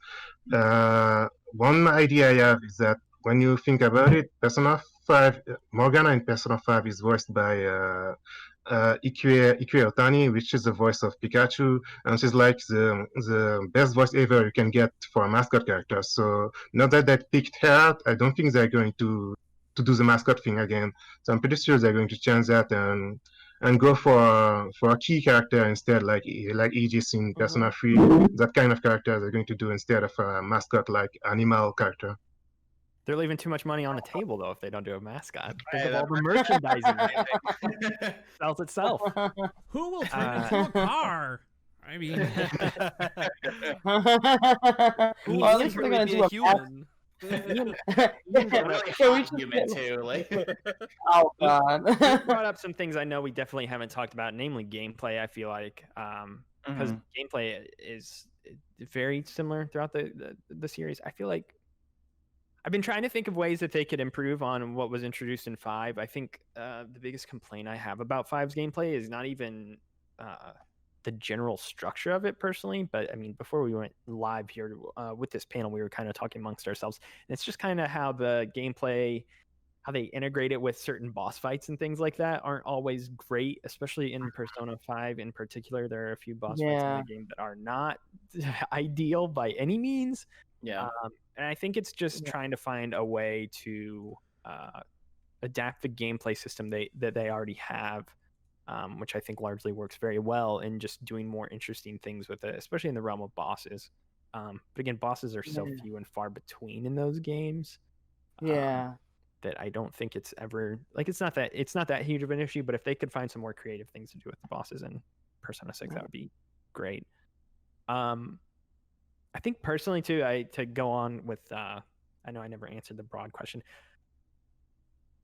one idea I have is that when you think about it, Morgana in Persona 5 is voiced by Ikue Otani, which is the voice of Pikachu, and she's like the best voice ever you can get for a mascot character. So now that they picked her out, I don't think they're going to do the mascot thing again. So I'm pretty sure they're going to change that, and and go for a key character instead, like Aegis in Persona 3. That kind of character they're going to do instead of a mascot like animal character. They're leaving too much money on the table though if they don't do a mascot. Think of all the merchandising that sells itself. Who will turn into a car? I mean, Who Well, at will least they're really gonna be do a a human? Really Yeah, hot human too. Like, Oh god. You brought up some things I know we definitely haven't talked about, namely gameplay. I feel like because gameplay is very similar throughout the series. I feel like I've been trying to think of ways that they could improve on what was introduced in 5. I think the biggest complaint I have about 5's gameplay is not even the general structure of it personally, but I mean, before we went live here with this panel, we were kind of talking amongst ourselves, and it's just kind of how the gameplay, how they integrate it with certain boss fights and things like that aren't always great, especially in Persona 5 in particular. There are a few boss fights in the game that are not ideal by any means. Yeah. And I think it's just trying to find a way to adapt the gameplay system that they already have, which I think largely works very well in just doing more interesting things with it, especially in the realm of bosses. But again, bosses are so few and far between in those games. That I don't think it's ever like it's not that huge of an issue. But if they could find some more creative things to do with the bosses in Persona 6, that would be great. I think personally too, to go on with I know I never answered the broad question.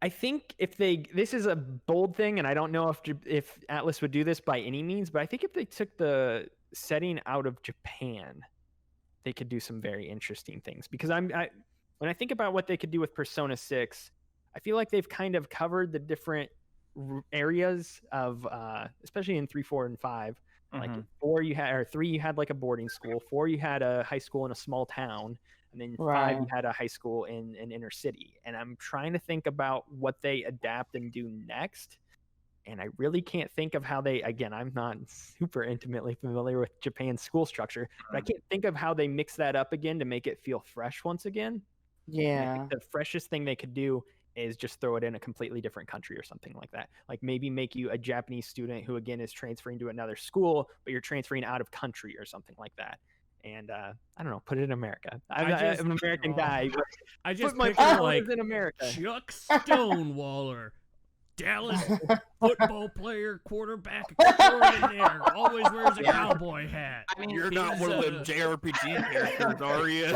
I think this is a bold thing, and I don't know if Atlas would do this by any means, but I think if they took the setting out of Japan, they could do some very interesting things. Because when I think about what they could do with Persona 6, I feel like they've kind of covered the different areas of, especially in 3, 4, and 5. Like 4 you had, or 3 you had like a boarding school, 4 you had a high school in a small town, and then 5 you had a high school in an inner city. And I'm trying to think about what they adapt and do next, and I really can't think of how they, again, I'm not super intimately familiar with Japan's school structure, but I can't think of how they mix that up again to make it feel fresh once again. And I think the freshest thing they could do is just throw it in a completely different country or something like that. Like maybe make you a Japanese student who again is transferring to another school, but you're transferring out of country or something like that. And I don't know, put it in America. I'm an American guy. But I just put my picture like in America. Chuck Stonewaller, Dallas football player, quarterback extraordinaire, always wears a cowboy hat. I mean, you're not one of them JRPG characters, are you?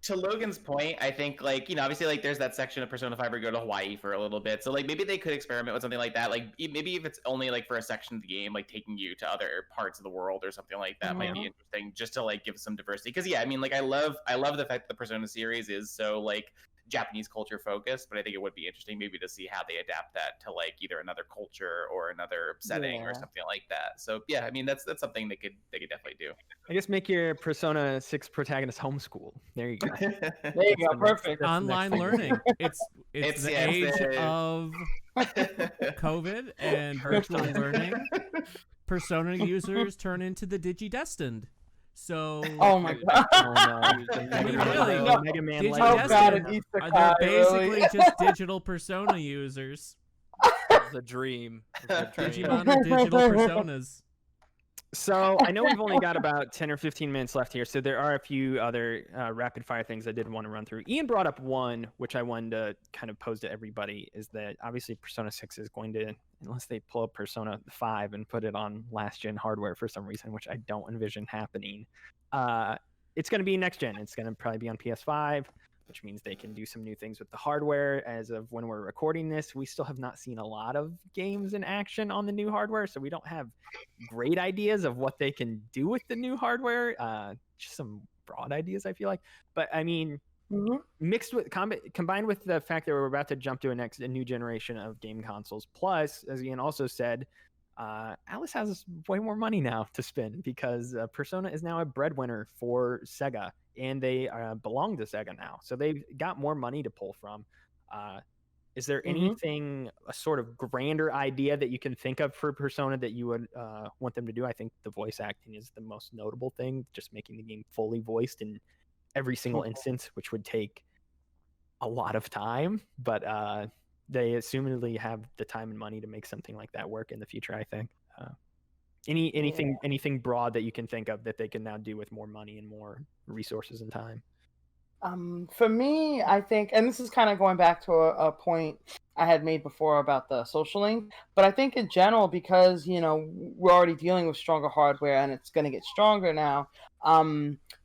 To Logan's point, I think, like, you know, obviously, like, there's that section of Persona 5 where you go to Hawaii for a little bit. So, like, maybe they could experiment with something like that. Like, maybe if it's only, like, for a section of the game, like, taking you to other parts of the world or something like that might be interesting, just to, like, give some diversity. Because, yeah, I mean, like, I love the fact that the Persona series is so, like, Japanese culture focused, but I think it would be interesting maybe to see how they adapt that to like either another culture or another setting or something like that. So yeah, I mean that's something they could definitely do. I guess make your Persona 6 protagonist homeschool. There you go. There you go, perfect. Online learning. It's the age of COVID and virtual learning. Persona users turn into the Digidestined. So, oh my god! Mega Man Digidestined are basically just digital Persona users. The dream. Digimon are digital personas. So I know we've only got about 10 or 15 minutes left here, so there are a few other rapid fire things I did want to run through. Ian brought up one, which I wanted to kind of pose to everybody, is that obviously Persona 6 is going to, unless they pull up Persona 5 and put it on last gen hardware for some reason, which I don't envision happening, it's going to be next gen. It's going to probably be on PS5, which means they can do some new things with the hardware. As of when we're recording this, we still have not seen a lot of games in action on the new hardware, so we don't have great ideas of what they can do with the new hardware. Just some broad ideas, I feel like. But I mean, mixed with combined with the fact that we're about to jump to a new generation of game consoles, plus, as Ian also said, Alice has way more money now to spend because Persona is now a breadwinner for Sega, and they belong to Sega now. So they've got more money to pull from. Is there anything, a sort of grander idea that you can think of for Persona that you would want them to do? I think the voice acting is the most notable thing, just making the game fully voiced in every single instance, which would take a lot of time. But they assumedly have the time and money to make something like that work in the future. I think. Anything broad that you can think of that they can now do with more money and more resources and time? For me, I think, and this is kind of going back to a point I had made before about the social link, but I think in general, because, we're already dealing with stronger hardware and it's going to get stronger now,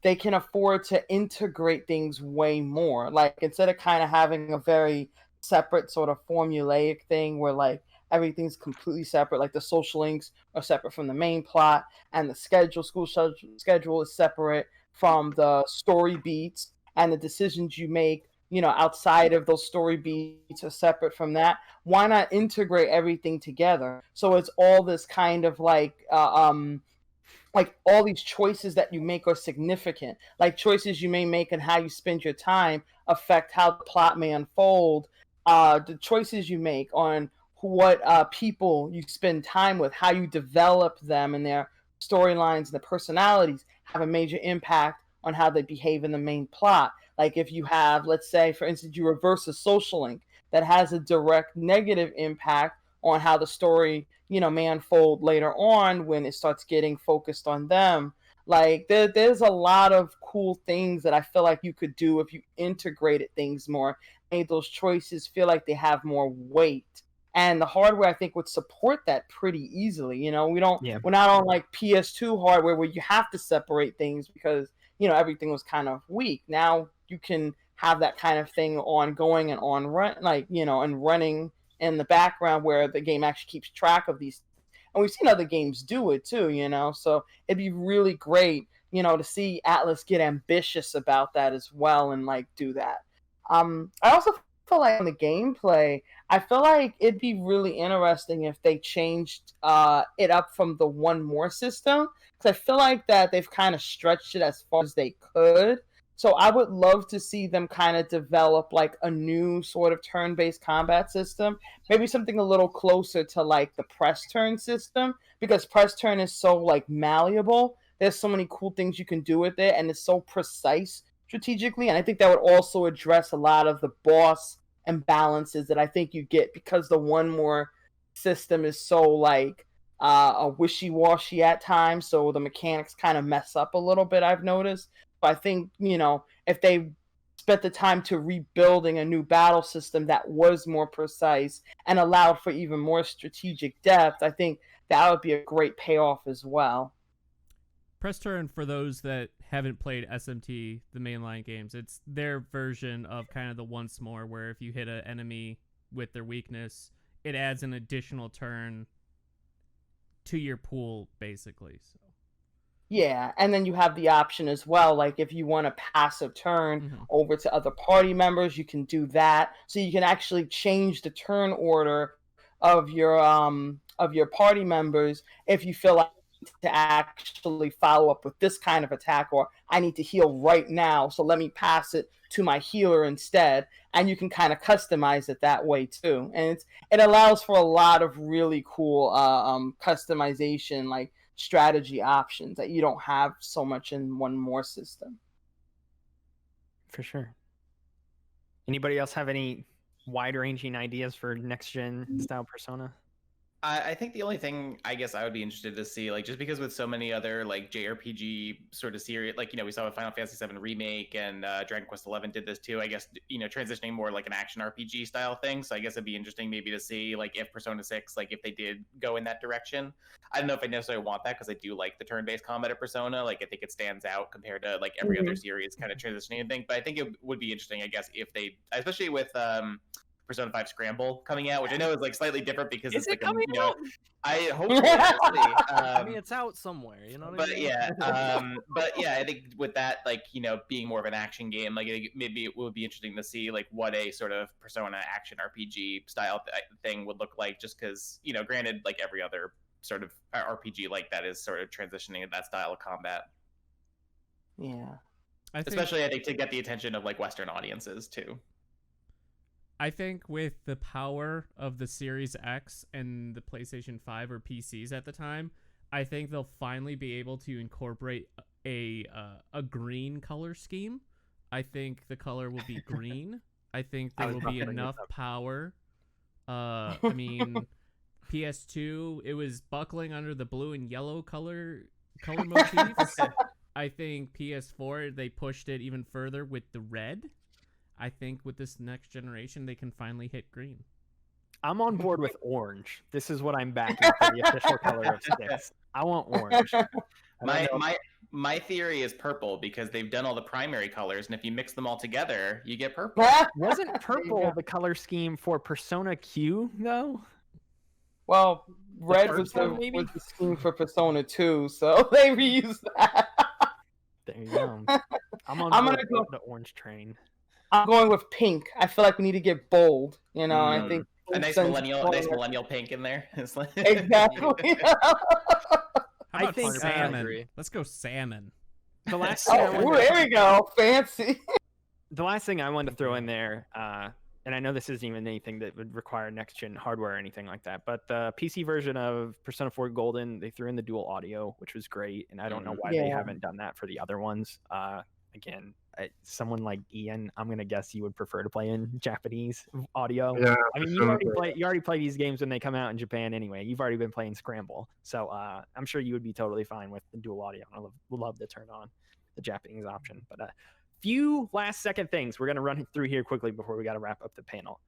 they can afford to integrate things way more. Like, instead of kind of having a very separate sort of formulaic thing where, like, everything's completely separate, like the social links are separate from the main plot, and the school schedule is separate from the story beats, and the decisions you make, outside of those story beats are separate from that. Why not integrate everything together? So it's all this kind of like all these choices that you make are significant. Like choices you may make and how you spend your time affect how the plot may unfold. The choices you make on what people you spend time with, how you develop them and their storylines and the personalities have a major impact on how they behave in the main plot. Like if you have, let's say, for instance, you reverse a social link that has a direct negative impact on how the story, may unfold later on when it starts getting focused on them. Like there's a lot of cool things that I feel like you could do if you integrated things more, made those choices feel like they have more weight. And the hardware, I think, would support that pretty easily. We're not on like PS2 hardware where you have to separate things because, everything was kind of weak. Now you can have that kind of thing ongoing and and running in the background where the game actually keeps track of these. And we've seen other games do it too, so it'd be really great, to see Atlas get ambitious about that as well and like do that. I also feel like on the gameplay, I feel like it'd be really interesting if they changed it up from the one more system, because I feel like that they've kind of stretched it as far as they could. So I would love to see them kind of develop like a new sort of turn-based combat system, maybe something a little closer to like the press turn system, because press turn is so like malleable. There's so many cool things you can do with it, and it's so precise strategically, and I think that would also address a lot of the boss imbalances that I think you get because the one more system is so like a wishy-washy at times, so the mechanics kind of mess up a little bit, I've noticed. But I think, if they spent the time to rebuilding a new battle system that was more precise and allowed for even more strategic depth, I think that would be a great payoff as well. Press turn, for those that haven't played SMT, the mainline games, it's their version of kind of the once more, where if you hit an enemy with their weakness, it adds an additional turn to your pool, basically. So. Yeah, and then you have the option as well, like if you want to pass a turn over to other party members, you can do that. So you can actually change the turn order of your party members if you feel like to actually follow up with this kind of attack, or I need to heal right now, so let me pass it to my healer instead. And you can kind of customize it that way too, and it allows for a lot of really cool customization, like strategy options that you don't have so much in one more system. For sure. Anybody else have any wide-ranging ideas for next-gen style Persona? I think the only thing I guess I would be interested to see, like, just because with so many other like JRPG sort of series, like, we saw with Final Fantasy VII Remake and Dragon Quest XI did this too, I guess, transitioning more like an action RPG style thing. So I guess it'd be interesting maybe to see like if Persona 6, like if they did go in that direction. I don't know if I necessarily want that because I do like the turn-based combat of Persona. Like I think it stands out compared to like every other series kind of transitioning and thing. But I think it would be interesting, I guess, if they, especially with Persona 5 Scramble coming out, which I know is like slightly different because it's like out? I hope so. I mean, it's out somewhere, But yeah, I think with that, like, being more of an action game, like maybe it would be interesting to see like what a sort of Persona action RPG style thing would look like, just because, granted, like every other sort of RPG like that is sort of transitioning to that style of combat. Yeah. I think to get the attention of like Western audiences too. I think with the power of the Series X and the PlayStation 5 or PCs at the time, I think they'll finally be able to incorporate a green color scheme. I think the color will be green. I think there will be enough power I mean, PS2, it was buckling under the blue and yellow color motifs. I think PS4, they pushed it even further with the red. I think with this next generation, they can finally hit green. I'm on board with orange. This is what I'm backing for the official color of Six. I want orange. My theory is purple because they've done all the primary colors, and if you mix them all together, you get purple. Wasn't purple the color scheme for Persona Q though? Well, red first was the, one, maybe? was the scheme for Persona 2, so they reused that. There you go. I'm on I'm board gonna go- with the orange train. I'm going with pink. I feel like we need to get bold. You know, I think a nice sense millennial pink in there. It's like- Exactly. How I about think salmon? Let's go salmon. The last thing I Oh, wanted there we go. Fancy. The last thing I wanted to throw in there, and I know this isn't even anything that would require next gen hardware or anything like that, but the PC version of Persona 4 Golden, they threw in the dual audio, which was great, and I don't know why they Yeah. haven't done that for the other ones. Again, someone like Ian, I'm gonna guess you would prefer to play in Japanese audio. Yeah, I mean, you already play these games when they come out in Japan anyway. You've already been playing Scramble, so I'm sure you would be totally fine with the dual audio. I would love to turn on the Japanese option. But few last second things we're gonna run through here quickly before we got to wrap up the panel.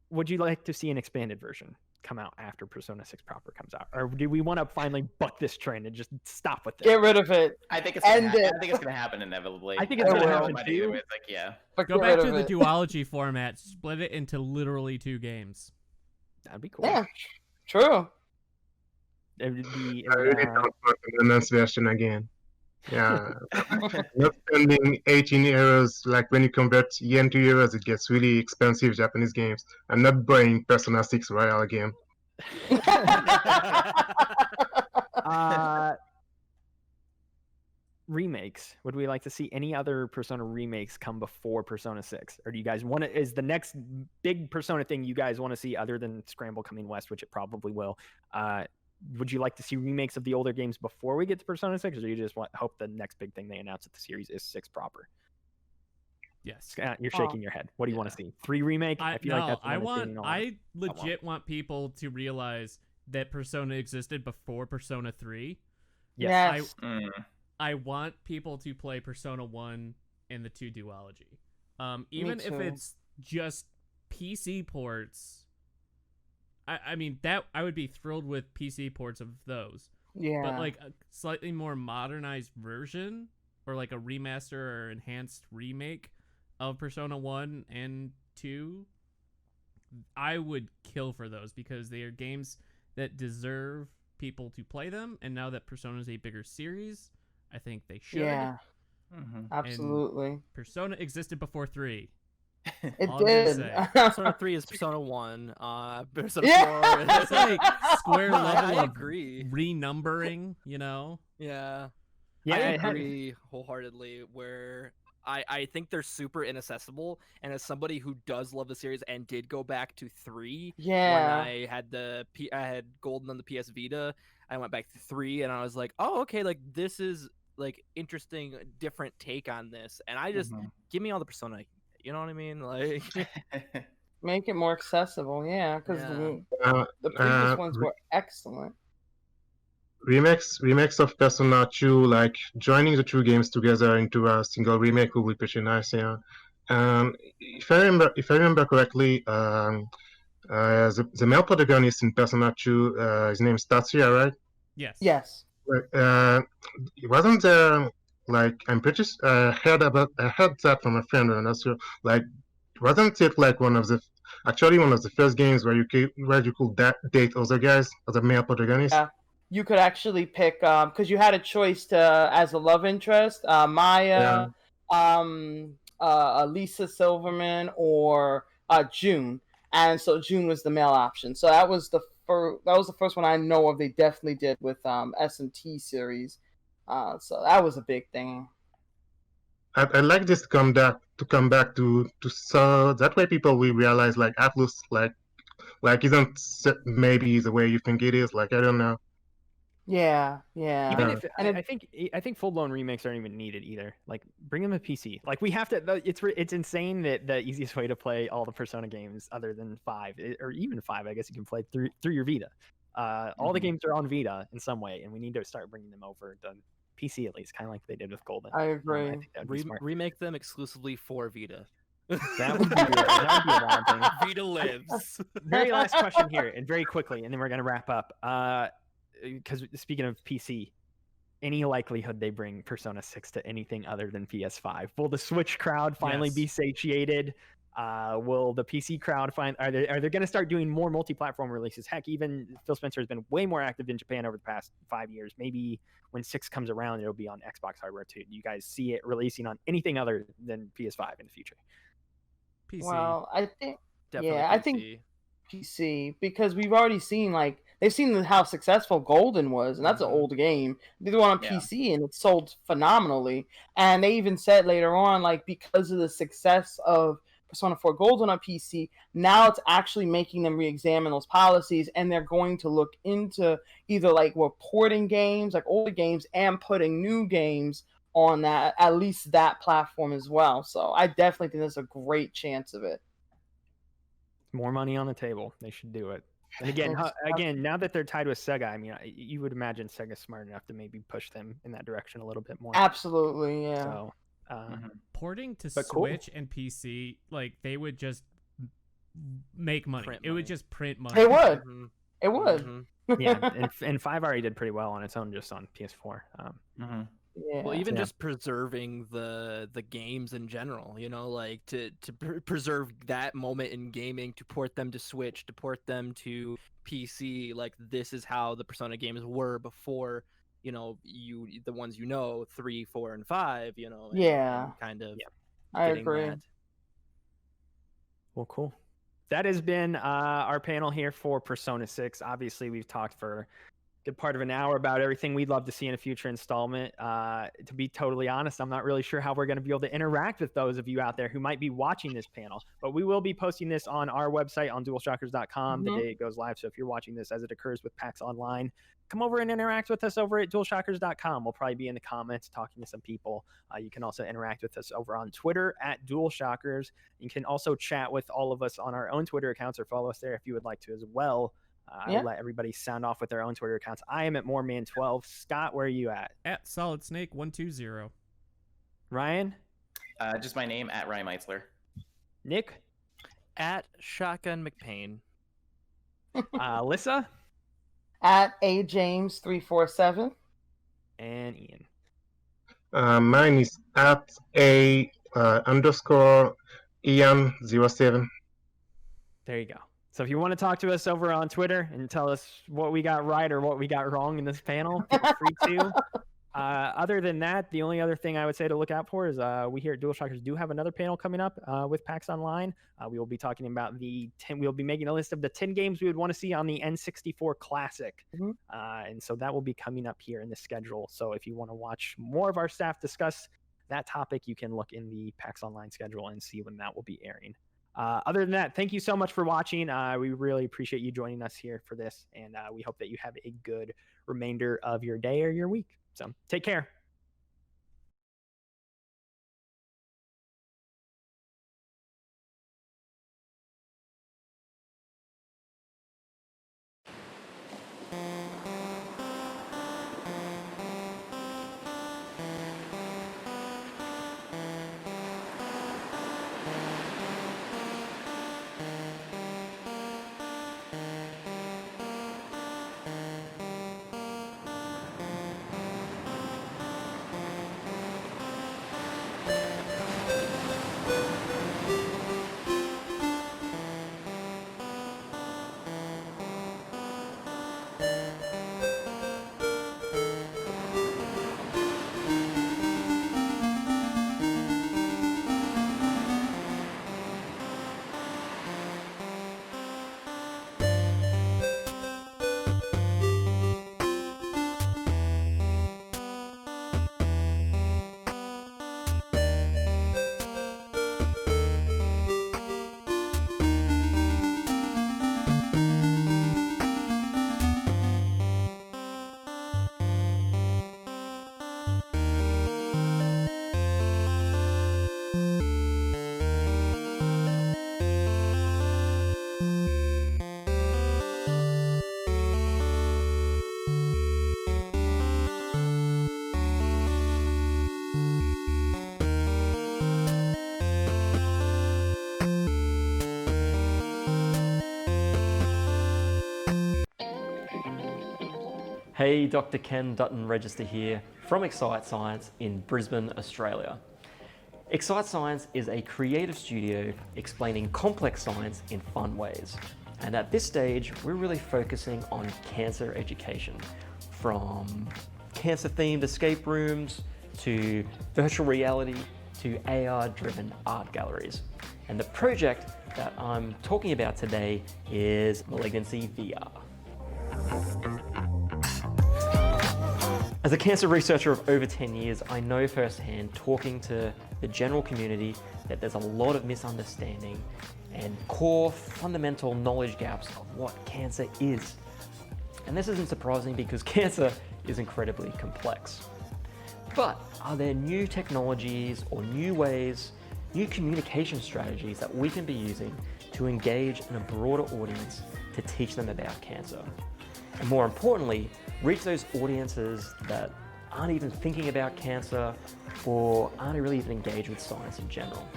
Would you like to see an expanded version come out after Persona 6 proper comes out, or do we want to finally buck this trend and just stop with this? Get rid of it. I think it's End gonna, it. I think it's gonna happen inevitably. I think it's gonna I don't know happen what too. it is, like, yeah. But Go get back rid to of the it. duology format. Split it into literally 2 games. That'd be cool. Yeah, true. It would be, I really don't want an enhanced version again. Yeah, not spending 18 euros. Like when you convert yen to euros, it gets really expensive Japanese games. I'm not buying Persona 6 Royal again. Remakes. Would we like to see any other Persona remakes come before Persona 6? Or do you guys want to, is the next big Persona thing you guys want to see, other than Scramble coming west, which it probably will, would you like to see remakes of the older games before we get to Persona 6, or do you just hope the next big thing they announce at the series is 6 proper? Yes. You're shaking your head. What do you want to see? 3 remake? I feel like that's the one that's getting I legit want people to realize that Persona existed before Persona 3. Yes. I want people to play Persona 1 and the 2 duology. Even if too. it's just PC ports, I mean, that I would be thrilled with PC ports of those. Yeah. But like a slightly more modernized version, or like a remaster or enhanced remake of Persona 1 and 2, I would kill for those, because they are games that deserve people to play them, and now that Persona is a bigger series, I think they should. Yeah. And Absolutely. Persona existed before 3. It All I'm gonna did. say. Persona 3 is Persona 1. Persona Yeah. 4 is It's like square No, level I of agree. renumbering, you know? Yeah. Yeah, I it had- agree wholeheartedly, where I think they're super inaccessible, and as somebody who does love the series and did go back to 3 Yeah. when I had I had Golden on the PS Vita, I went back to 3 and I was like, oh, okay, like this is like interesting, different take on this, and I just give me all the Persona, you know what I mean? Like Make it more accessible, yeah, because Uh, the previous uh, ones were excellent. Remakes of Persona 2, like joining the 2 games together into a single remake would be pretty nice. Yeah. If I remember correctly, the male protagonist in Persona 2, his name is Tatsuya, right? Yes. Yes. Wasn't there, like, I'm pretty I heard that from a friend, and also, like, wasn't it like one of the first games where you could date other guys, other male protagonists? Yeah. You could actually pick because you had a choice to as a love interest, Maya, Lisa Silverman, or June, and so June was the male option. So that was the first one I know of. They definitely did with S&T series, so that was a big thing. I'd like this to come back to so that way people will realize like Atlus like isn't maybe the way you think it is. Like I don't know. Yeah, yeah. Even if And I think full blown remakes aren't even needed either. Like bring them to PC. Like we have to. It's insane that the easiest way to play all the Persona games, other than 5 or even 5, I guess you can play through your Vita. All the games are on Vita in some way, and we need to start bringing them over to PC at least, kind of like they did with Golden. I agree. I think that'd be smart. Remake them exclusively for Vita. That would be a wild thing. Vita lives. Very last question here, and very quickly, and then we're gonna wrap up. Because speaking of PC, any likelihood they bring Persona 6 to anything other than PS5? Will the Switch crowd finally be satiated? Will the PC crowd are they going to start doing more multi-platform releases? Heck, even Phil Spencer has been way more active in Japan over the past 5 years. Maybe when 6 comes around, it'll be on Xbox hardware too. Do you guys see it releasing on anything other than PS5 in the future? PC. Well, I think Definitely I PC. think PC, because we've already seen they've seen how successful Golden was, and that's an old game. They did one on PC and it sold phenomenally. And they even said later on, because of the success of Persona 4 Golden on PC, now it's actually making them re-examine those policies, and they're going to look into either porting games, like older games, and putting new games on that, at least that platform as well. So I definitely think there's a great chance of it. More money on the table. They should do it. And again, now that they're tied with Sega, I mean, you would imagine Sega's smart enough to maybe push them in that direction a little bit more. Absolutely, yeah. So, porting to but cool. Switch and PC, they would just make money. It would just print money. It would. It would. Yeah, and 5 already did pretty well on its own, just on PS4. Yeah. Well, even just preserving the games in general, to preserve that moment in gaming, to port them to Switch, to port them to PC. This is how the Persona games were before, the ones 3, 4, and 5. And kind of. I agree. That. Well, cool. That has been our panel here for Persona 6. Obviously, we've talked for good part of an hour about everything we'd love to see in a future installment. To be totally honest, I'm not really sure how we're going to be able to interact with those of you out there who might be watching this panel, but we will be posting this on our website on dualshockers.com the day it goes live. So if you're watching this as it occurs with PAX Online, come over and interact with us over at dualshockers.com. We'll probably be in the comments talking to some people. You can also interact with us over on Twitter at dualshockers. You can also chat with all of us on our own Twitter accounts, or follow us there if you would like to as well. I'll let everybody sound off with their own Twitter accounts. I am at Moreman12. Scott, where are you at? At Solid Snake 120. Ryan? Just my name, at Ryan Meitzler. Nick? At Shotgun McPain. Alyssa? At AJames347. And Ian? Mine is at a _ Ian07. There you go. So if you want to talk to us over on Twitter and tell us what we got right or what we got wrong in this panel, feel free to. Other than that, the only other thing I would say to look out for is we here at DualShockers do have another panel coming up with PAX Online. We will be talking about we'll be making a list of the 10 games we would want to see on the N64 Classic. And so that will be coming up here in the schedule. So if you want to watch more of our staff discuss that topic, you can look in the PAX Online schedule and see when that will be airing. Other than that, thank you so much for watching. We really appreciate you joining us here for this, and we hope that you have a good remainder of your day or your week. So take care. Hey, Dr. Ken Dutton Register here from Excite Science in Brisbane, Australia. Excite Science is a creative studio explaining complex science in fun ways. And at this stage, we're really focusing on cancer education, from cancer-themed escape rooms to virtual reality to AR-driven art galleries. And the project that I'm talking about today is Malignancy VR. As a cancer researcher of over 10 years, I know firsthand, talking to the general community, that there's a lot of misunderstanding and core fundamental knowledge gaps of what cancer is. And this isn't surprising because cancer is incredibly complex. But are there new technologies or new ways, new communication strategies that we can be using to engage in a broader audience to teach them about cancer? And more importantly, reach those audiences that aren't even thinking about cancer or aren't really even engaged with science in general.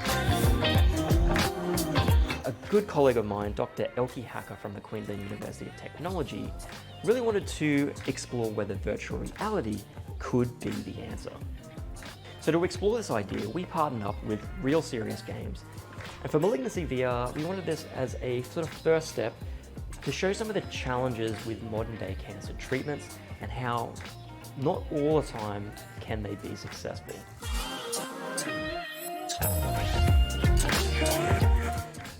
A good colleague of mine, Dr. Elke Hacker from the Queensland University of Technology, really wanted to explore whether virtual reality could be the answer. So to explore this idea, we partnered up with Real Serious Games. And for Malignancy VR, we wanted this as a sort of first step to show some of the challenges with modern day cancer treatments and how not all the time can they be successful.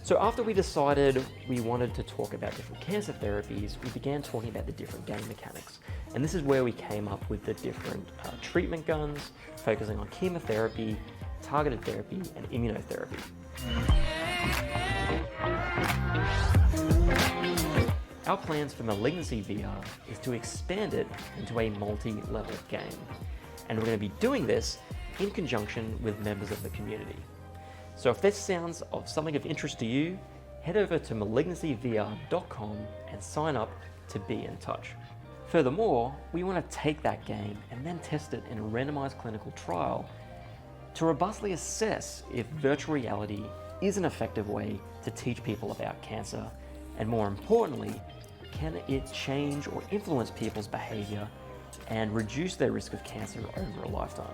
So after we decided we wanted to talk about different cancer therapies, we began talking about the different game mechanics. And this is where we came up with the different treatment guns, focusing on chemotherapy, targeted therapy, and immunotherapy. Our plans for Malignancy VR is to expand it into a multi-level game. And we're going to be doing this in conjunction with members of the community. So if this sounds of something of interest to you, head over to malignancyvr.com and sign up to be in touch. Furthermore, we want to take that game and then test it in a randomized clinical trial to robustly assess if virtual reality is an effective way to teach people about cancer, and more importantly, can it change or influence people's behavior and reduce their risk of cancer over a lifetime?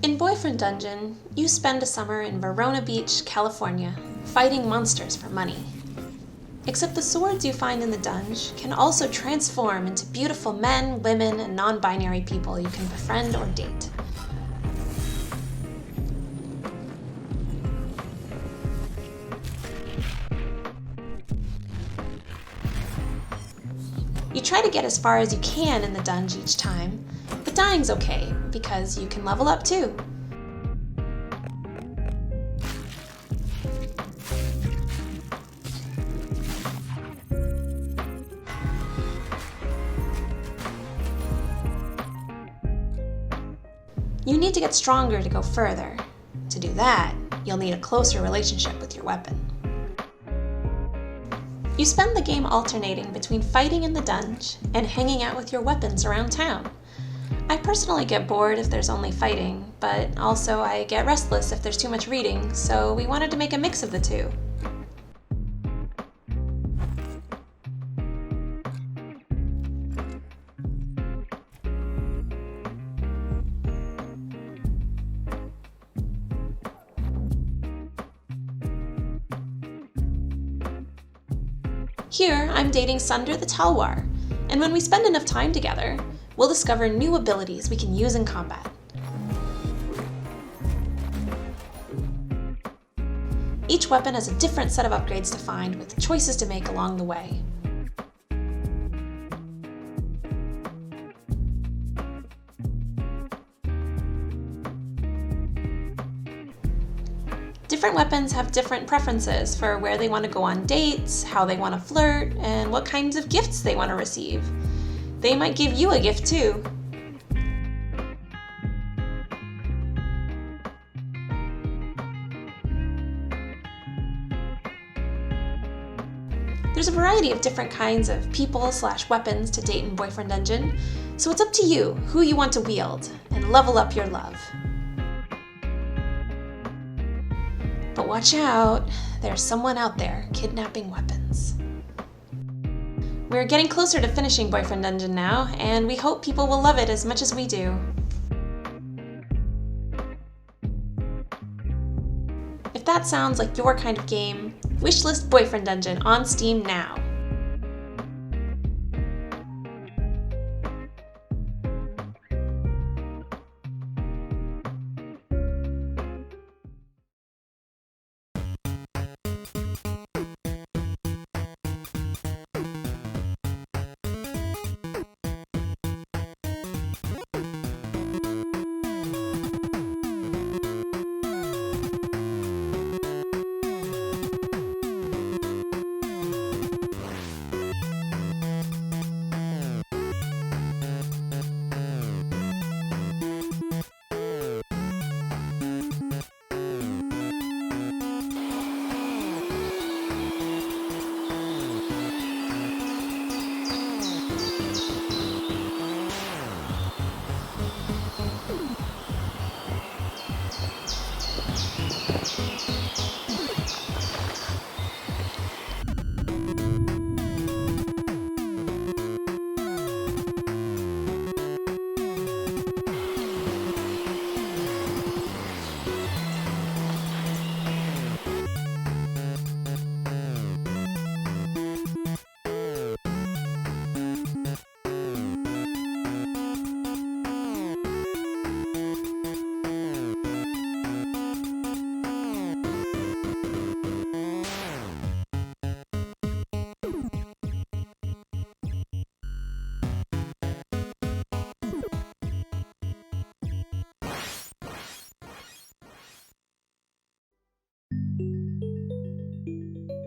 In Boyfriend Dungeon, you spend a summer in Verona Beach, California, fighting monsters for money. Except the swords you find in the dungeon can also transform into beautiful men, women, and non-binary people you can befriend or date. You try to get as far as you can in the dungeon each time, dying's okay, because you can level up too. You need to get stronger to go further. To do that, you'll need a closer relationship with your weapon. You spend the game alternating between fighting in the dungeon and hanging out with your weapons around town. I personally get bored if there's only fighting, but also I get restless if there's too much reading, so we wanted to make a mix of the two. Here, I'm dating Sunder the Talwar, and when we spend enough time together, we'll discover new abilities we can use in combat. Each weapon has a different set of upgrades to find, with choices to make along the way. Different weapons have different preferences for where they want to go on dates, how they want to flirt, and what kinds of gifts they want to receive. They might give you a gift too. There's a variety of different kinds of people/weapons to date in Boyfriend Dungeon, so it's up to you who you want to wield and level up your love. But watch out, there's someone out there kidnapping weapons. We're getting closer to finishing Boyfriend Dungeon now, and we hope people will love it as much as we do. If that sounds like your kind of game, wishlist Boyfriend Dungeon on Steam now.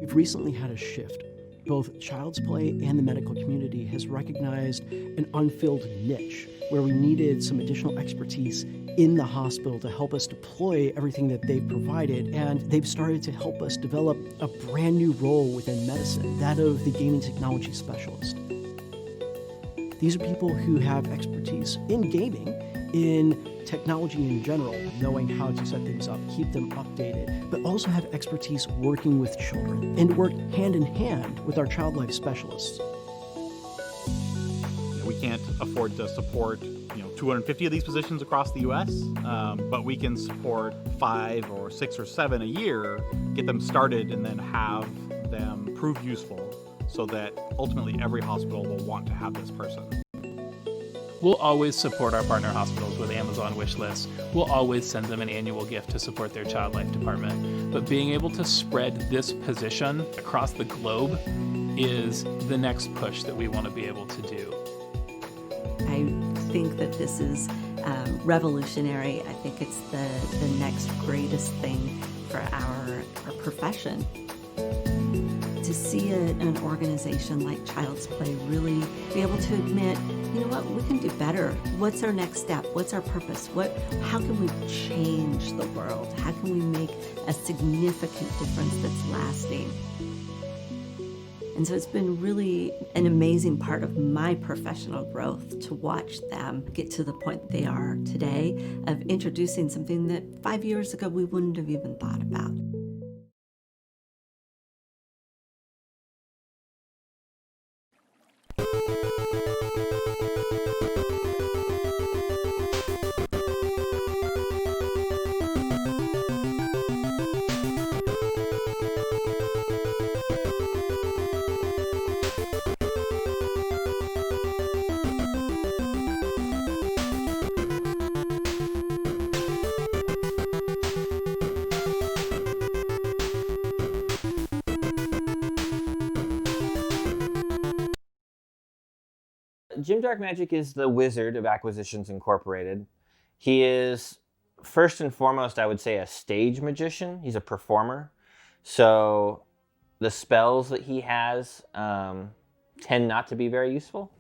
We've recently had a shift. Both Child's Play and the medical community has recognized an unfilled niche where we needed some additional expertise in the hospital to help us deploy everything that they've provided, and they've started to help us develop a brand new role within medicine, that of the gaming technology specialist. These are people who have expertise in gaming, in technology in general, knowing how to set things up, keep them updated, but also have expertise working with children and work hand in hand with our child life specialists. We can't afford to support 250 of these positions across the U.S., but we can support 5 or 6 or 7 a year, get them started, and then have them prove useful so that ultimately every hospital will want to have this person. We'll always support our partner hospitals with Amazon wish lists. We'll always send them an annual gift to support their child life department. But being able to spread this position across the globe is the next push that we want to be able to do. I think that this is revolutionary. I think it's the next greatest thing for our profession. To see an organization like Child's Play really be able to admit, you know what, we can do better. What's our next step? What's our purpose? How can we change the world? How can we make a significant difference that's lasting? And so it's been really an amazing part of my professional growth to watch them get to the point they are today of introducing something that 5 years ago we wouldn't have even thought about. Jim Darkmagic is the wizard of Acquisitions Incorporated. He is, first and foremost, I would say, a stage magician. He's a performer. So the spells that he has tend not to be very useful.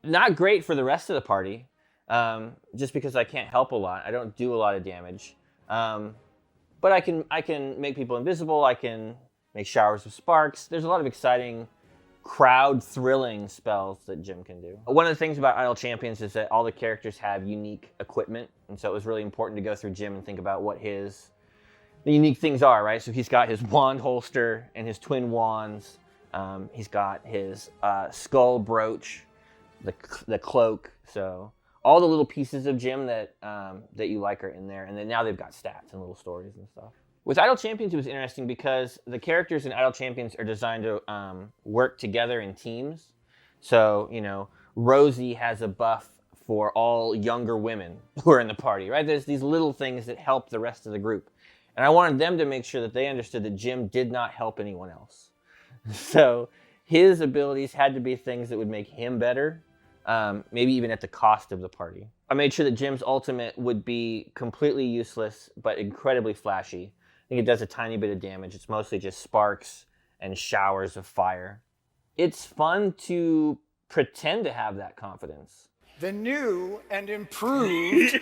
Not great for the rest of the party, just because I can't help a lot. I don't do a lot of damage. But I can make people invisible. I can make showers of sparks. There's a lot of exciting crowd-thrilling spells that Jim can do. One of the things about Idle Champions is that all the characters have unique equipment, and so it was really important to go through Jim and think about what the unique things are, right? So he's got his wand holster and his twin wands. He's got his skull brooch, the cloak. So all the little pieces of Jim that you like are in there, and then now they've got stats and little stories and stuff. With Idle Champions, it was interesting because the characters in Idle Champions are designed to work together in teams. So, you know, Rosie has a buff for all younger women who are in the party, right? There's these little things that help the rest of the group. And I wanted them to make sure that they understood that Jim did not help anyone else. So his abilities had to be things that would make him better, maybe even at the cost of the party. I made sure that Jim's ultimate would be completely useless, but incredibly flashy. I think it does a tiny bit of damage. It's mostly just sparks and showers of fire. It's fun to pretend to have that confidence. The new and improved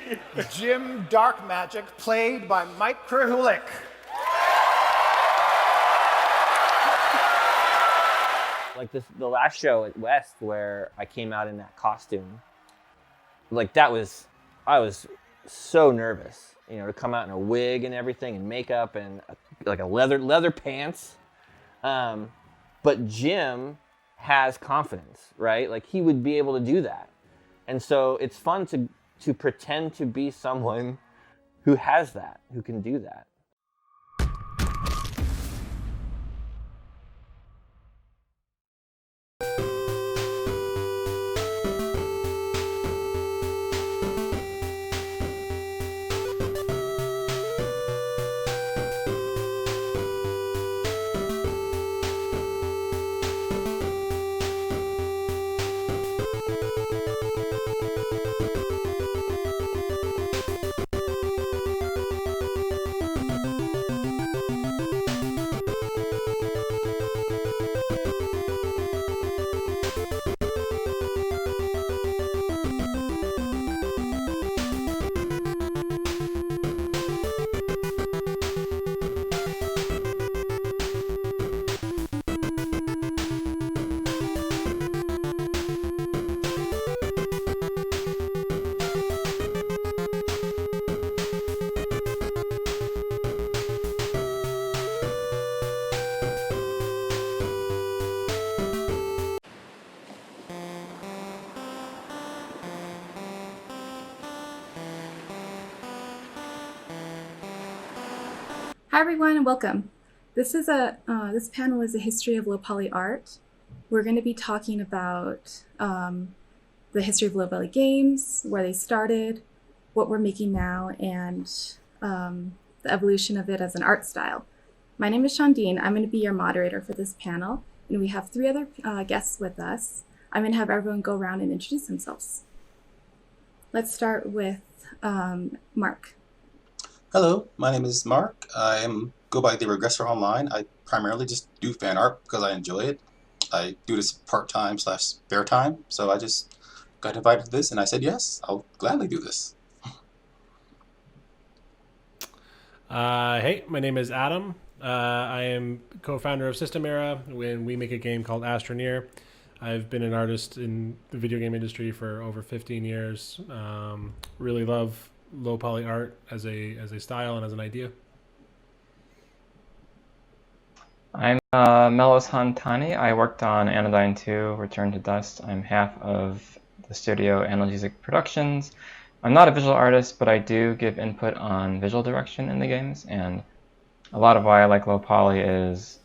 Jim Darkmagic, played by Mike Krahulik. Like the last show at West where I came out in that costume, like I was so nervous. You know, to come out in a wig and everything and makeup and like a leather pants. But Jim has confidence, right? Like he would be able to do that. And so it's fun to pretend to be someone who has that, who can do that. Hi everyone and welcome. This panel is a history of low poly art. We're going to be talking about the history of low poly games, where they started, what we're making now, and the evolution of it as an art style. My name is Shondine. I'm going to be your moderator for this panel, and we have 3 other guests with us. I'm going to have everyone go around and introduce themselves. Let's start with Mark. Hello, my name is Mark. Go by the Regressor Online. I primarily just do fan art because I enjoy it. I do this part-time / spare time, so I just got invited to this and I said yes, I'll gladly do this. Hey, my name is Adam. I am co-founder of System Era when we make a game called Astroneer. I've been an artist in the video game industry for over 15 years. Really love low poly art as a style and as an idea. I'm Melos Hantani. I worked on Anodyne 2, Return to Dust. I'm half of the studio Analgesic Productions. I'm not a visual artist, but I do give input on visual direction in the games, and a lot of why I like low poly is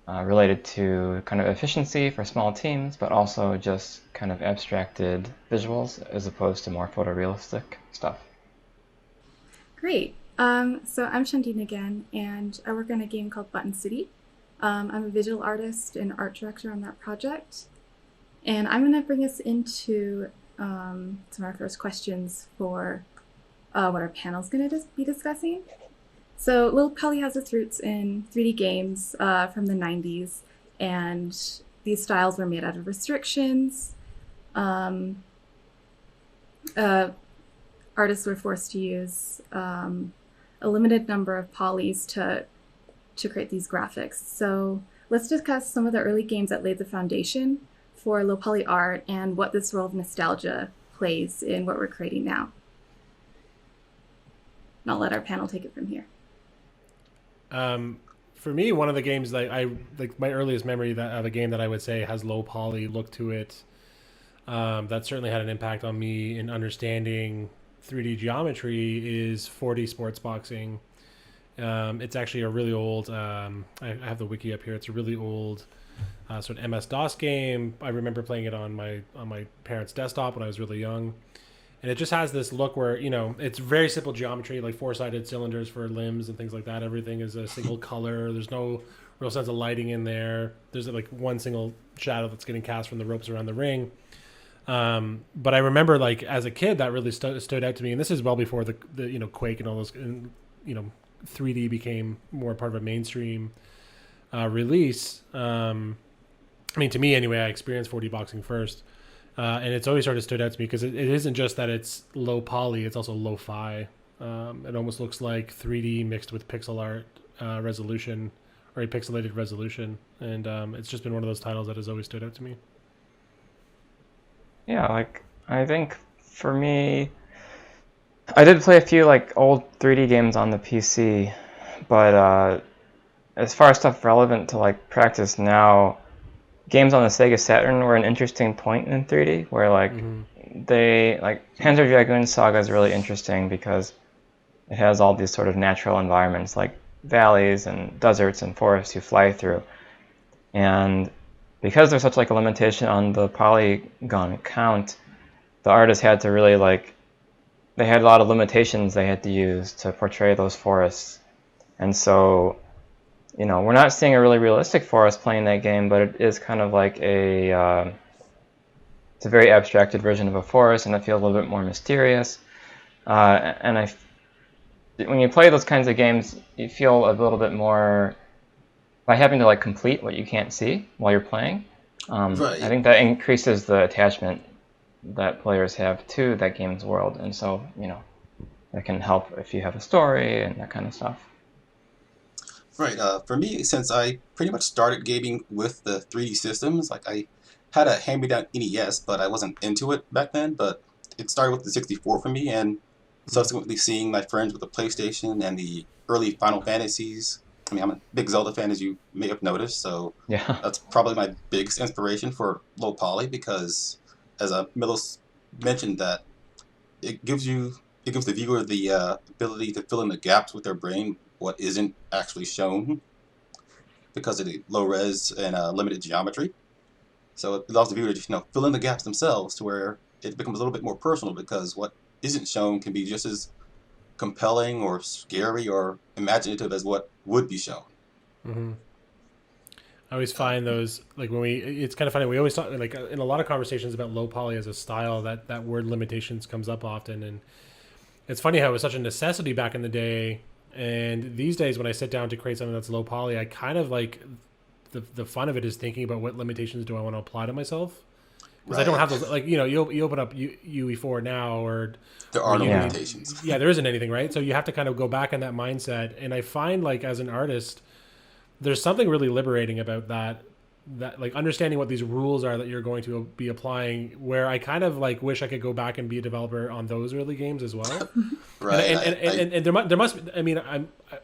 related to kind of efficiency for small teams, but also just kind of abstracted visuals as opposed to more photorealistic stuff. Great. So I'm Shandine again, and I work on a game called Button City. I'm a visual artist and art director on that project. And I'm going to bring us into some of our first questions for what our panel is going to be discussing. So low poly has its roots in 3D games from the 90s, and these styles were made out of restrictions. Artists were forced to use a limited number of polys to create these graphics. So let's discuss some of the early games that laid the foundation for low poly art and what this role of nostalgia plays in what we're creating now. And I'll let our panel take it from here. For me, one of the games that I like, my earliest memory of a game that I would say has low poly look to it, that certainly had an impact on me in understanding 3D geometry is 4D Sports Boxing. It's actually a really old, I have the wiki up here. It's a really old sort of MS-DOS game. I remember playing it on my parents' desktop when I was really young. And it just has this look where, it's very simple geometry, like four-sided cylinders for limbs and things like that. Everything is a single color. There's no real sense of lighting in there. There's like one single shadow that's getting cast from the ropes around the ring. But I remember, like, as a kid, that really stood out to me. And this is well before the Quake and all those, 3D became more part of a mainstream release. To me anyway, I experienced 4D boxing first. And it's always sort of stood out to me because it isn't just that it's low poly, it's also lo-fi. It almost looks like 3D mixed with pixel art resolution, or a pixelated resolution. And it's just been one of those titles that has always stood out to me. Yeah, like, I think for me, I did play a few like old 3D games on the PC, but as far as stuff relevant to like practice now, games on the Sega Saturn were an interesting point in 3D, where like Panzer Dragoon Saga is really interesting because it has all these sort of natural environments like valleys and deserts and forests you fly through, and because there's such like a limitation on the polygon count, the artists had to really they had a lot of limitations they had to use to portray those forests. And so, we're not seeing a really realistic forest playing that game, but it is kind of like it's a very abstracted version of a forest, and it feels a little bit more mysterious. And when you play those kinds of games, you feel a little bit more by having to complete what you can't see while you're playing. Right. I think that increases the attachment that players have to that game's world, and so that can help if you have a story and that kind of stuff. Right. For me, since I pretty much started gaming with the 3D systems, I had a hand-me-down NES, but I wasn't into it back then. But it started with the 64 for me, and subsequently seeing my friends with the PlayStation and the early Final Fantasies. I'm a big Zelda fan, as you may have noticed, so yeah, that's probably my biggest inspiration for low poly, because as Milos mentioned, that it gives the viewer the ability to fill in the gaps with their brain, what isn't actually shown because of the low res and limited geometry. So it allows the viewer to fill in the gaps themselves, to where it becomes a little bit more personal, because what isn't shown can be just as compelling or scary or imaginative as what would be shown. Mm-hmm. I always find those, like when it's kind of funny. We always talk, like in a lot of conversations about low poly as a style, that word limitations comes up often. And it's funny how it was such a necessity back in the day. And these days when I sit down to create something that's low poly, I kind of like the fun of it is thinking about what limitations do I want to apply to myself. Because I don't have those, like, you open up UE4 now, or there are no limitations. Yeah, there isn't anything, right? So you have to kind of go back in that mindset. And I find, like, as an artist, there's something really liberating about that like understanding what these rules are that you're going to be applying, where I kind of like wish I could go back and be a developer on those early games as well. Right. And there must, I mean,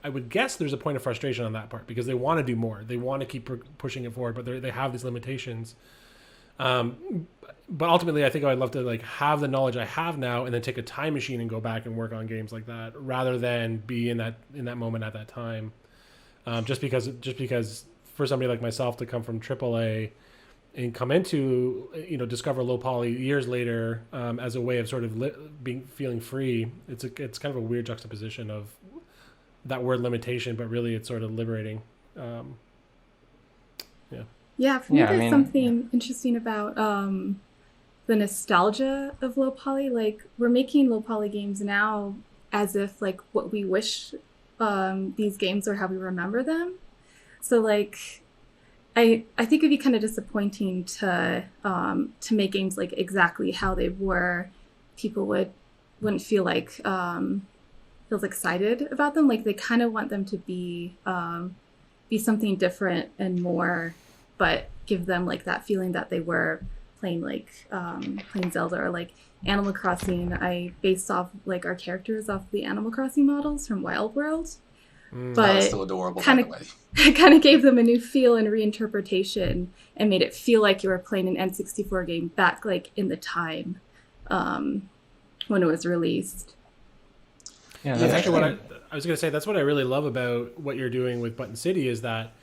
I would guess there's a point of frustration on that part, because they want to do more. They want to keep pushing it forward, but they have these limitations. But ultimately, I think I'd love to like have the knowledge I have now and then take a time machine and go back and work on games like that, rather than be in that moment at that time. Just because for somebody like myself to come from AAA and come into, discover low poly years later, as a way of sort of feeling free, it's kind of a weird juxtaposition of that word limitation, but really it's sort of liberating. Yeah, for me, there's something interesting about the nostalgia of low poly. Like, we're making low poly games now as if like what we wish these games are, how we remember them. So like, I think it'd be kind of disappointing to make games like exactly how they were. People wouldn't feel like feels excited about them. Like, they kind of want them to be something different and more, but give them like that feeling that they were playing playing Zelda or like Animal Crossing. I based off like our characters off the Animal Crossing models from Wild World, but that was still adorable, kind of gave them a new feel and reinterpretation and made it feel like you were playing an N64 game back like in the time when it was released. Yeah, that's actually what I was going to say. That's what I really love about what you're doing with Button City, is that,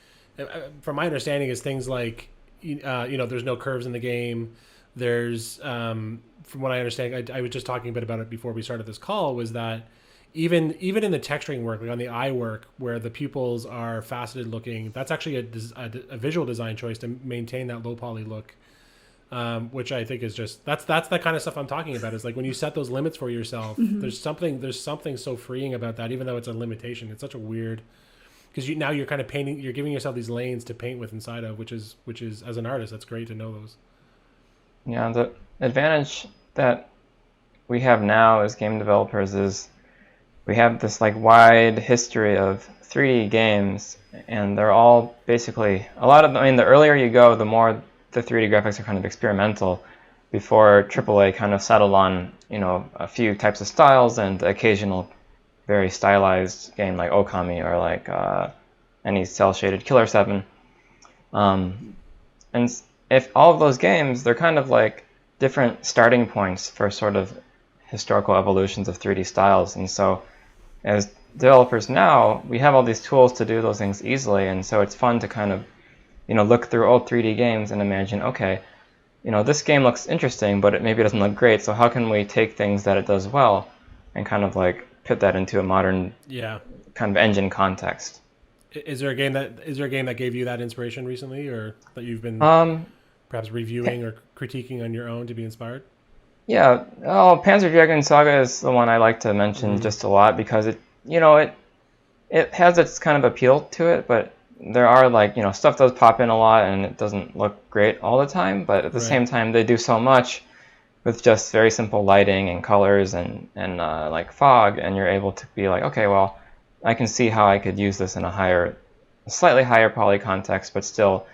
from my understanding, is things like, there's no curves in the game. There's, from what I understand, I was just talking a bit about it before we started this call, was that even in the texturing work, like on the eye work, where the pupils are faceted looking, that's actually a visual design choice to maintain that low poly look, which I think is just, that's the kind of stuff I'm talking about. Is like when you set those limits for yourself, there's something so freeing about that, even though it's a limitation. It's such a weird, because now you're kind of painting, you're giving yourself these lanes to paint with inside of, which is as an artist, that's great to know those. Yeah, the advantage that we have now as game developers is we have this like wide history of 3D games, and they're all basically, a lot of them, I mean, the earlier you go, the more the 3D graphics are kind of experimental, before AAA kind of settled on, a few types of styles and the occasional very stylized game like Okami or like any cel-shaded Killer 7. And if all of those games, they're kind of like different starting points for sort of historical evolutions of 3D styles. And so as developers now, we have all these tools to do those things easily. And so it's fun to kind of, look through old 3D games and imagine, okay, this game looks interesting, but maybe it doesn't look great. So how can we take things that it does well and kind of like put that into a modern kind of engine context? Is there a game that gave you that inspiration recently, or that you've been perhaps reviewing or critiquing on your own to be inspired? Yeah, Panzer Dragoon Saga is the one I like to mention just a lot, because it has its kind of appeal to it, but there are like, stuff does pop in a lot and it doesn't look great all the time, but at the same time they do so much with just very simple lighting and colors and like fog, and you're able to be like, okay, well, I can see how I could use this in a slightly higher poly context, but still,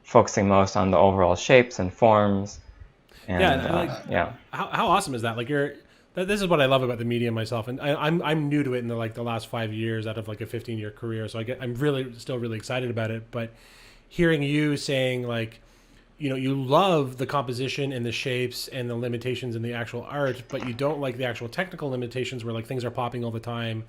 focusing most on the overall shapes and forms. And, How awesome is that? Like this is what I love about the medium myself, and I'm new to it in the last 5 years out of like a 15-year career, so I'm still really excited about it. But hearing you saying like, you love the composition and the shapes and the limitations in the actual art, but you don't like the actual technical limitations where like things are popping all the time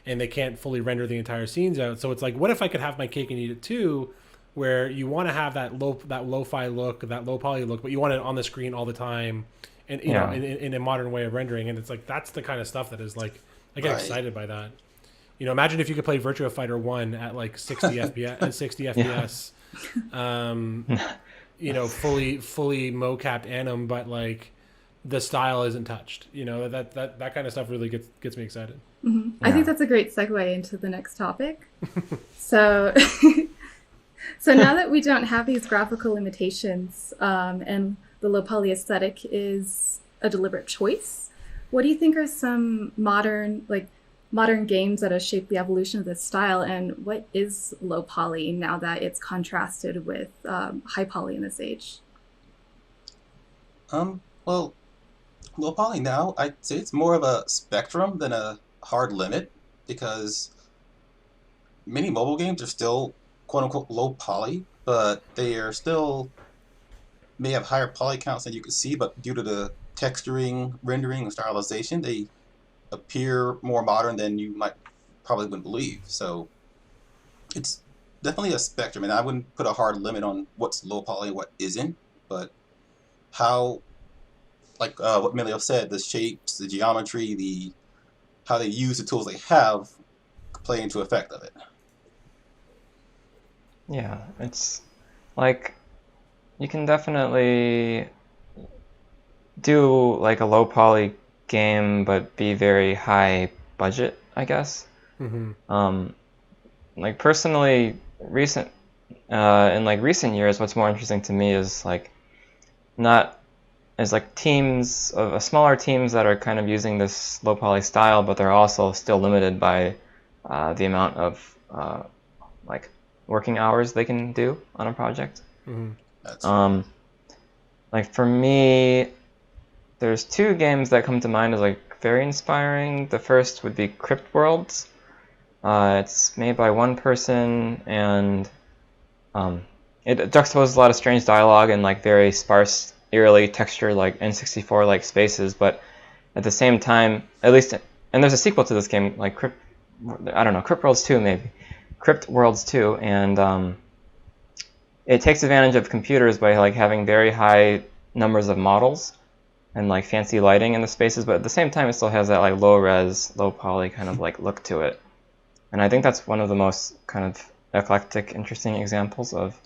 and they can't fully render the entire scenes out. So it's like, what if I could have my cake and eat it too, where you want to have that lo-fi look, that low poly look, but you want it on the screen all the time, and in a modern way of rendering. And it's like, that's the kind of stuff that is like, I get excited by that. Imagine if you could play Virtua Fighter 1 at like 60 FPS, fully mocapped anim, but like the style isn't touched. That kind of stuff really gets me excited. Mm-hmm. I think that's a great segue into the next topic. So now that we don't have these graphical limitations, and the low poly aesthetic is a deliberate choice, what do you think are some modern games that have shaped the evolution of this style, and what is low poly now that it's contrasted with high poly in this age? Well, low poly now, I'd say it's more of a spectrum than a hard limit, because many mobile games are still quote unquote low poly, but they are still may have higher poly counts than you can see, but due to the texturing, rendering, and stylization, they appear more modern than you might probably wouldn't believe. So it's definitely a spectrum, and I wouldn't put a hard limit on what's low poly and what isn't, but how, like what Melio said, the shapes, the geometry, how they use the tools they have play into effect of it. Yeah, it's like you can definitely do like a low poly game but be very high budget, I guess. Mm-hmm. Like personally, in recent years, what's more interesting to me is like teams of smaller teams that are kind of using this low poly style, but they're also still limited by the amount of working hours they can do on a project. Mm-hmm. Like for me, there's two games that come to mind as like very inspiring. The first would be Crypt Worlds. It's made by one person, and it juxtaposes a lot of strange dialogue and like very sparse, eerily textured like N64 like spaces, but at the same time, at least, and there's a sequel to this game, like Crypt Worlds 2 maybe, Crypt Worlds 2, and it takes advantage of computers by like having very high numbers of models and like fancy lighting in the spaces, but at the same time it still has that like low res, low poly kind of like look to it. And I think that's one of the most kind of eclectic, interesting examples of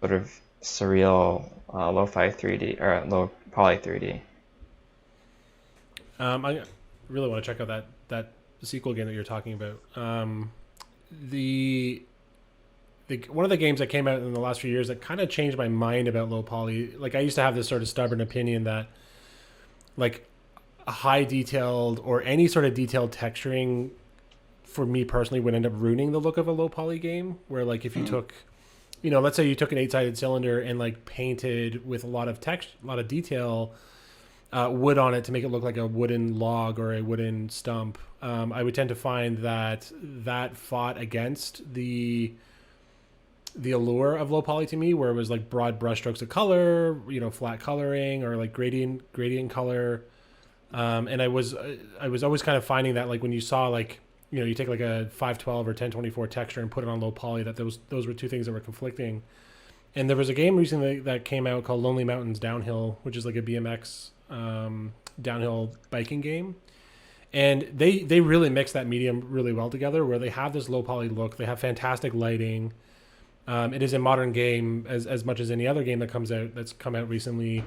sort of surreal lo-fi 3D or low poly 3D. I really want to check out that sequel game that you're talking about. One of the games that came out in the last few years that kind of changed my mind about low poly. Like I used to have this sort of stubborn opinion that like a high detailed or any sort of detailed texturing for me personally would end up ruining the look of a low poly game, where like if you took, let's say you took an 8-sided cylinder and like painted with a lot of text, a lot of detail, wood on it to make it look like a wooden log or a wooden stump, I would tend to find that fought against the allure of low poly to me, where it was like broad brushstrokes of color, flat coloring or like gradient color, and I was always kind of finding that like when you saw like you take like a 512 or 1024 texture and put it on low poly, that those were two things that were conflicting. And there was a game recently that came out called Lonely Mountains Downhill, which is like a BMX downhill biking game. And they really mix that medium really well together, where they have this low poly look. They have fantastic lighting. It is a modern game as much as any other game that's come out recently.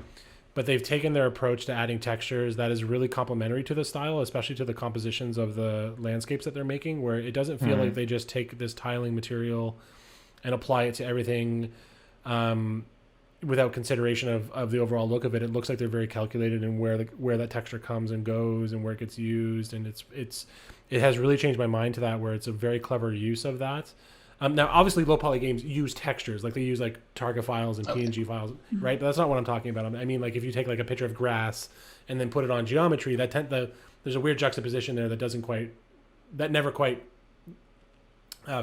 But they've taken their approach to adding textures that is really complementary to the style, especially to the compositions of the landscapes that they're making, where it doesn't feel like they just take this tiling material and apply it to everything without consideration of the overall look of it. It looks like they're very calculated in where that texture comes and goes and where it gets used, and it has really changed my mind to that, where it's a very clever use of that. Now, obviously, low poly games use textures, like they use like Targa files and PNG files, right? But that's not what I'm talking about. I mean, like if you take like a picture of grass and then put it on geometry, there's a weird juxtaposition there that never quite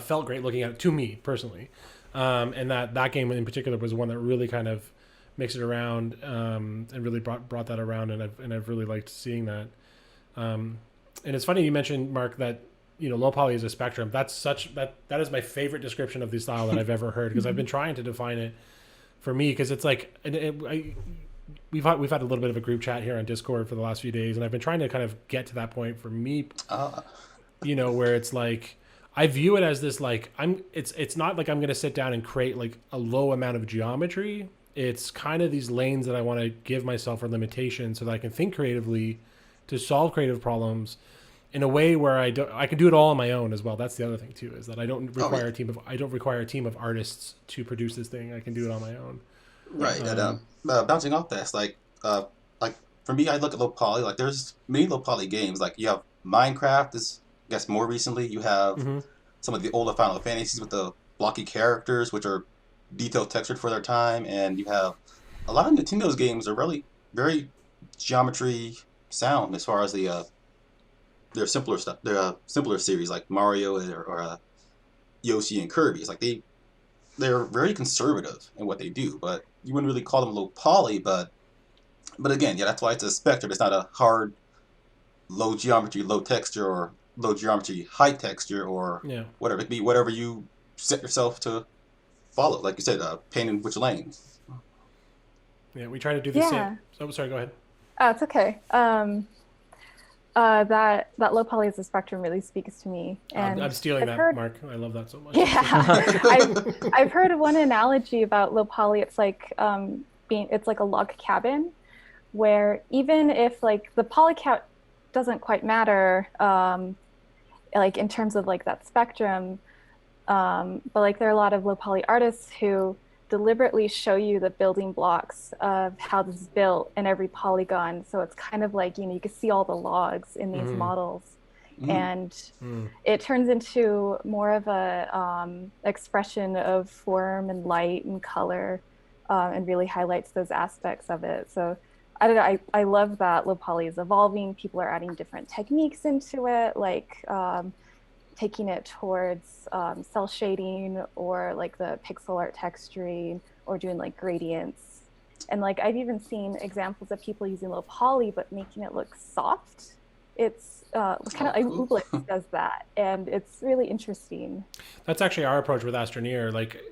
felt great looking at it, to me personally. And that game in particular was one that really kind of mixed it around and really brought that around, and I've really liked seeing that. And it's funny you mentioned, Mark, that low poly is a spectrum. That is my favorite description of the style that I've ever heard, because I've been trying to define it for me, because it's like we've had a little bit of a group chat here on Discord for the last few days, and I've been trying to kind of get to that point for me, where it's like I view it as this like it's not like I'm going to sit down and create like a low amount of geometry. It's kind of these lanes that I want to give myself for limitations so that I can think creatively to solve creative problems in a way where I can do it all on my own as well. That's the other thing too, is that I don't require a team of artists to produce this thing. I can do it on my own. Right. And bouncing off that, it's like for me, I look at low poly. Like there's many low poly games. Like you have Minecraft. Is I guess more recently you have some of the older Final Fantasies with the blocky characters, which are detailed textured for their time, and you have a lot of Nintendo's games are really very geometry sound as far as their simpler stuff, their simpler series like Mario or Yoshi and Kirby. It's like they're very conservative in what they do, but you wouldn't really call them low poly. But again, yeah, that's why it's a spectrum. It's not a hard low geometry, low texture, or low geometry, high texture, or whatever. It could be whatever you set yourself to follow. Like you said, paint in which lane. Yeah, we try to do the same. Oh, sorry, go ahead. It's okay. That low poly as a spectrum really speaks to me. And I'm stealing that, Mark. I love that so much. Yeah, I've heard one analogy about low poly. It's like it's like a log cabin, where even if like the poly count doesn't quite matter, like in terms of like that spectrum, but like there are a lot of low poly artists who deliberately show you the building blocks of how this is built in every polygon. So it's kind of like, you can see all the logs in these models. And it turns into more of a expression of form and light and color, and really highlights those aspects of it. So I don't know, I love that low poly is evolving. People are adding different techniques into it, like taking it towards cell shading, or like the pixel art texturing, or doing like gradients. And like I've even seen examples of people using low poly but making it look soft. It's kind of like Ooblex does that, and it's really interesting. That's actually our approach with Astroneer. Like,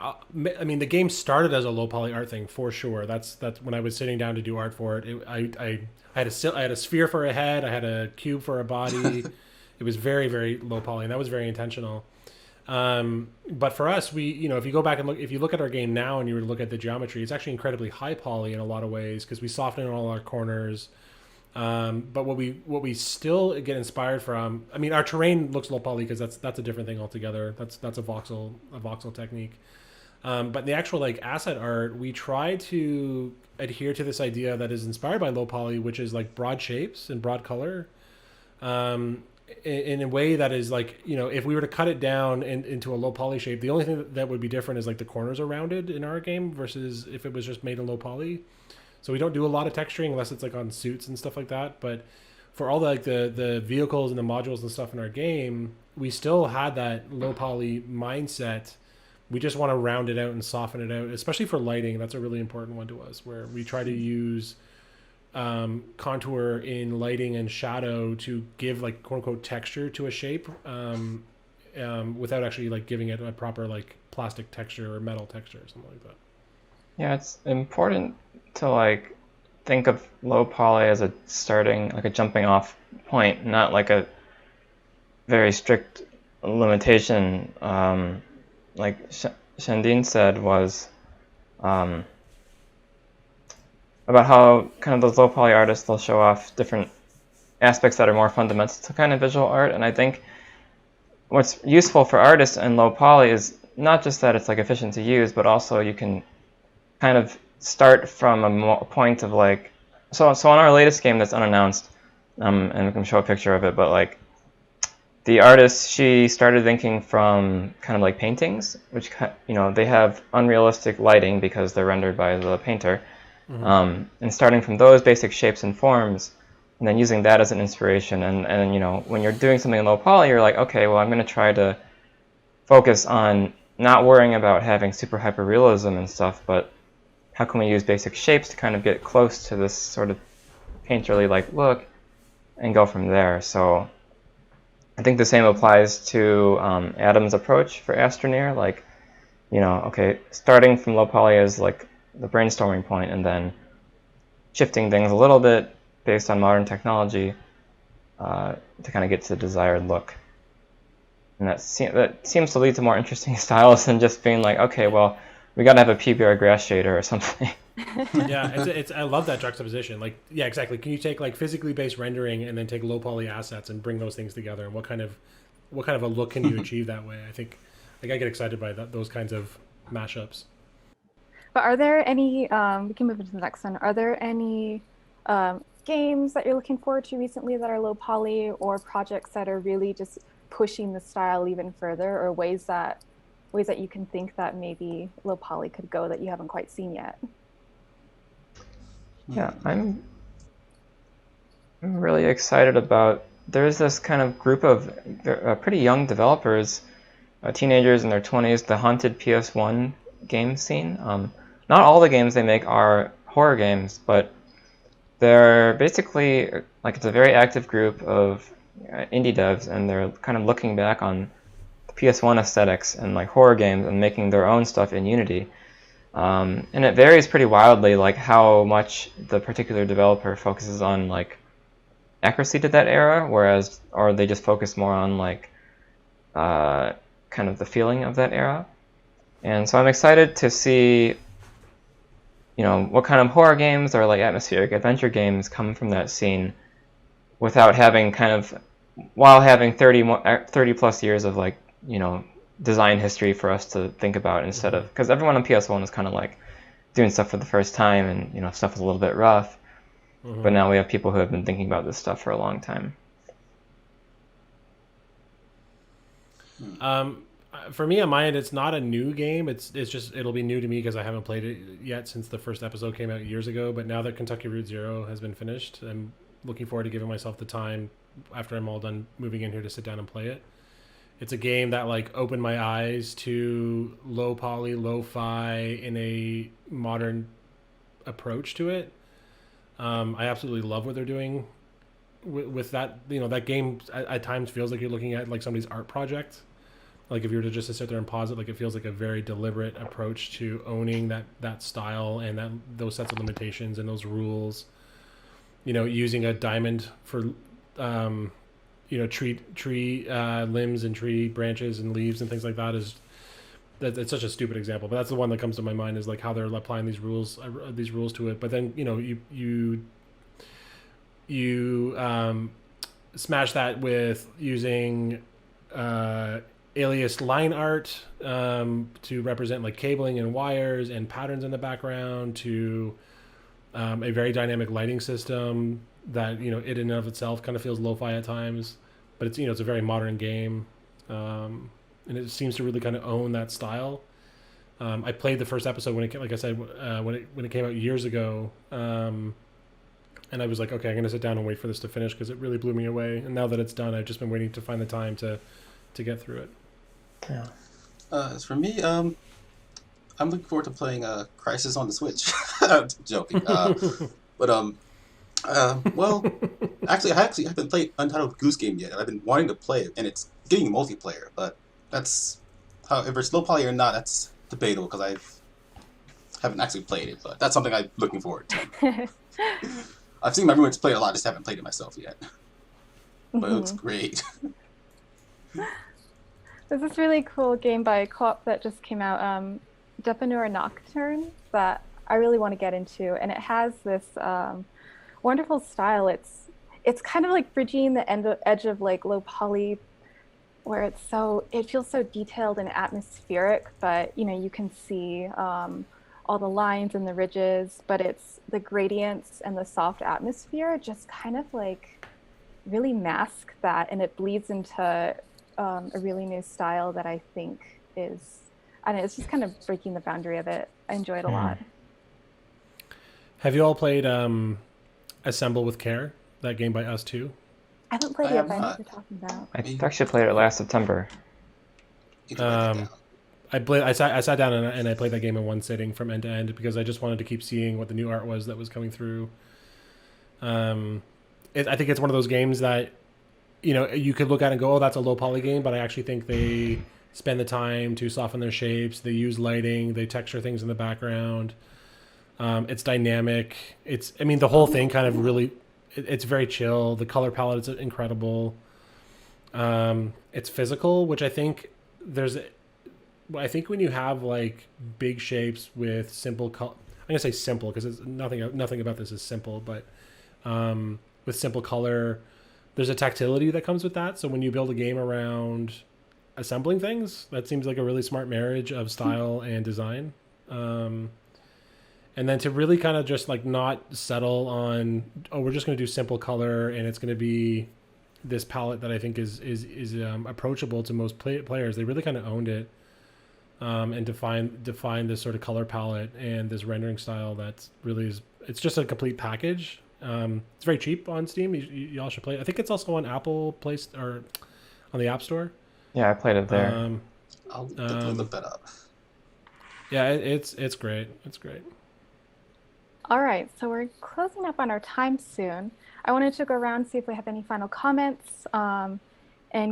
I mean, the game started as a low poly art thing for sure. That's when I was sitting down to do art for it. I had a sphere for a head. I had a cube for a body. It was very, very low poly, and that was very intentional. But for us, if you go back and if you look at our game now and you were to look at the geometry, it's actually incredibly high poly in a lot of ways because we soften in all our corners. But what we still get inspired from, I mean, our terrain looks low poly because that's a different thing altogether. That's a voxel technique. But the actual like asset art, we try to adhere to this idea that is inspired by low poly, which is like broad shapes and broad color. In a way that is like, if we were to cut it down into a low poly shape, the only thing that would be different is like the corners are rounded in our game versus if it was just made in low poly. So we don't do a lot of texturing unless it's like on suits and stuff like that. But for all the vehicles and the modules and stuff in our game, we still had that low poly mindset. We just want to round it out and soften it out, especially for lighting. That's a really important one to us, where we try to use contour in lighting and shadow to give like quote unquote texture to a shape, without actually like giving it a proper like plastic texture or metal texture or something like that. Yeah, it's important to like think of low poly as a jumping off point, not like a very strict limitation. Like Shandine said was about how kind of those low poly artists, they'll show off different aspects that are more fundamental to kind of visual art. And I think what's useful for artists in low poly is not just that it's like efficient to use, but also you can kind of start from a point of like, so on our latest game that's unannounced, and we can show a picture of it, but like the artist, she started thinking from kind of like paintings, which, they have unrealistic lighting because they're rendered by the painter. And starting from those basic shapes and forms, and then using that as an inspiration. And when you're doing something in low poly, you're like, okay, well, I'm going to try to focus on not worrying about having super hyper realism and stuff, but how can we use basic shapes to kind of get close to this sort of painterly like look and go from there. So I think the same applies to Adam's approach for Astroneer. Like, okay, starting from low poly is like the brainstorming point, and then shifting things a little bit based on modern technology to kind of get to the desired look. and that seems to lead to more interesting styles than just being like, okay, well, we gotta have a PBR grass shader or something. Yeah, it's I love that juxtaposition. Like, yeah, exactly. Can you take like physically based rendering and then take low poly assets and bring those things together? And what kind of a look can you achieve that way? I think I get excited by those kinds of mashups. But are there any? We can move into the next one. Are there any games that you're looking forward to recently that are low poly, or projects that are really just pushing the style even further, or ways that you can think that maybe low poly could go that you haven't quite seen yet? Yeah, I'm really excited about. There's this kind of group of pretty young developers, teenagers in their 20s, the Haunted PS1 game scene. Not all the games they make are horror games, but they're basically like, it's a very active group of indie devs, and they're kind of looking back on the PS1 aesthetics and like horror games and making their own stuff in Unity. And it varies pretty wildly, like how much the particular developer focuses on like accuracy to that era, or they just focus more on like kind of the feeling of that era. And so I'm excited to see, what kind of horror games or like atmospheric adventure games come from that scene, without having while having 30 plus years of like, design history for us to think about, instead of, because everyone on PS1 is kind of like doing stuff for the first time, and stuff is a little bit rough. But now we have people who have been thinking about this stuff for a long time. For me, on my end, it's not a new game. It's just, it'll be new to me because I haven't played it yet since the first episode came out years ago. But now that Kentucky Route Zero has been finished, I'm looking forward to giving myself the time after I'm all done moving in here to sit down and play it. It's a game that like opened my eyes to low poly, lo-fi in a modern approach to it. I absolutely love what they're doing with that. That game at times feels like you're looking at like somebody's art project. Like if you were to just sit there and pause it, like it feels like a very deliberate approach to owning that style and those sets of limitations and those rules. Using a diamond for tree limbs and tree branches and leaves and things like that it's such a stupid example, but that's the one that comes to my mind, is like how they're applying these rules to it. But then you smash that with using alias line art to represent like cabling and wires and patterns in the background, to a very dynamic lighting system that it in and of itself kind of feels lo-fi at times, but it's it's a very modern game, and it seems to really kind of own that style. I played the first episode when it came out years ago, and I was like, okay, I'm gonna sit down and wait for this to finish because it really blew me away. And now that it's done, I've just been waiting to find the time to get through it. Yeah. As for me, I'm looking forward to playing Crisis on the Switch. Joking. But well, actually, I haven't played Untitled Goose Game yet. I've been wanting to play it, and it's getting multiplayer. But that's, however, it's low poly or not, that's debatable because I haven't actually played it. But that's something I'm looking forward to. I've seen my roommates play it a lot, just haven't played it myself yet. But it looks great. There's this really cool game by Co-op that just came out, Depanura Nocturne, that I really want to get into, and it has this wonderful style. It's kind of like bridging the edge of like low poly, where it feels so detailed and atmospheric, but you can see all the lines and the ridges, but it's the gradients and the soft atmosphere just kind of like really mask that, and it bleeds into a really new style that I think is, I don't know, it's just kind of breaking the boundary of it. I enjoy it a lot. Have you all played Assemble with Care, that game by Us Too? I haven't played it, but I know what you're talking about. I actually played it last September. I sat down and I played that game in one sitting from end to end because I just wanted to keep seeing what the new art was that was coming through. I think it's one of those games that you could look at and go, oh, that's a low poly game, but I actually think they spend the time to soften their shapes. They use lighting. They texture things in the background. It's dynamic. The whole thing kind of really, it's very chill. The color palette is incredible. It's physical, which I think I think when you have like big shapes with simple I'm gonna say simple because it's nothing about this is simple, but with simple color, there's a tactility that comes with that. So when you build a game around assembling things, that seems like a really smart marriage of style and design. And then to really kind of just like not settle on, oh, we're just going to do simple color and it's going to be this palette that I think is approachable to most players. They really kind of owned it, and define this sort of color palette and this rendering style that's really it's just a complete package. It's very cheap on Steam. You all should play it. I think it's also on Apple Play or on the App Store. Yeah, I played it there. I'll definitely look that up. Yeah, it's great. It's great. All right, so we're closing up on our time soon. I wanted to go around, see if we have any final comments, and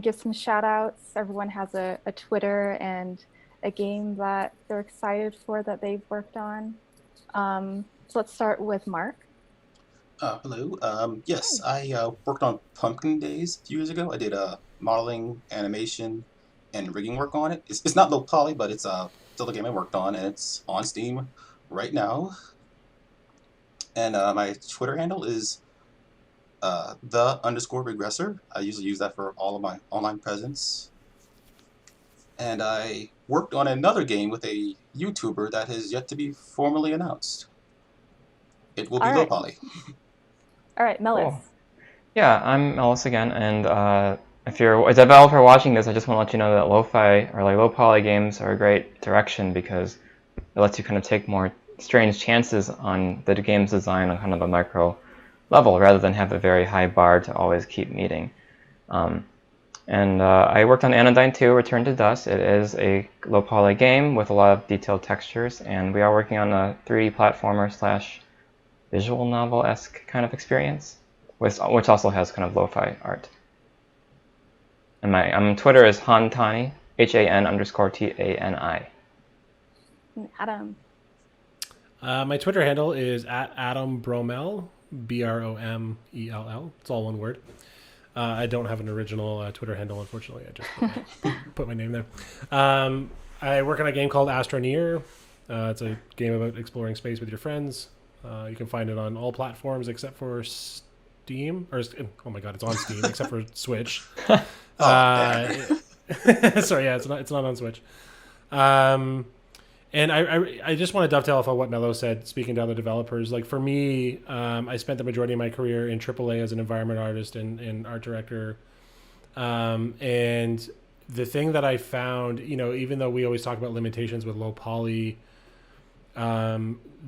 give some shout outs. Everyone has a Twitter and a game that they're excited for that they've worked on. So let's start with Mark. Hello. Yes, I worked on Pumpkin Days a few years ago. I did modeling, animation, and rigging work on it. It's not low poly, but it's still a game I worked on, and it's on Steam right now. And my Twitter handle is _regressor. I usually use that for all of my online presence. And I worked on another game with a YouTuber that has yet to be formally announced. It will be low poly. All right, Melis. Cool. Yeah, I'm Melis again, and if you're a developer watching this, I just want to let you know that lo-fi or like low poly games are a great direction because it lets you kind of take more strange chances on the game's design on kind of a micro level rather than have a very high bar to always keep meeting. I worked on Anodyne 2, Return to Dust. It is a low poly game with a lot of detailed textures, and we are working on a 3D platformer / visual novel-esque kind of experience, which also has kind of lo-fi art. And my Twitter is Hantani, HAN_TANI. Adam. My Twitter handle is @AdamBromell, BROMELL. It's all one word. I don't have an original Twitter handle, unfortunately. I just put my name there. I work on a game called Astroneer. It's a game about exploring space with your friends. You can find it on all platforms except for Steam. Oh my god, it's on Steam except for Switch. Sorry, yeah, it's not on Switch. And I just want to dovetail off of what Mello said, speaking to other developers. Like for me, I spent the majority of my career in AAA as an environment artist and art director. And the thing that I found, even though we always talk about limitations with low poly,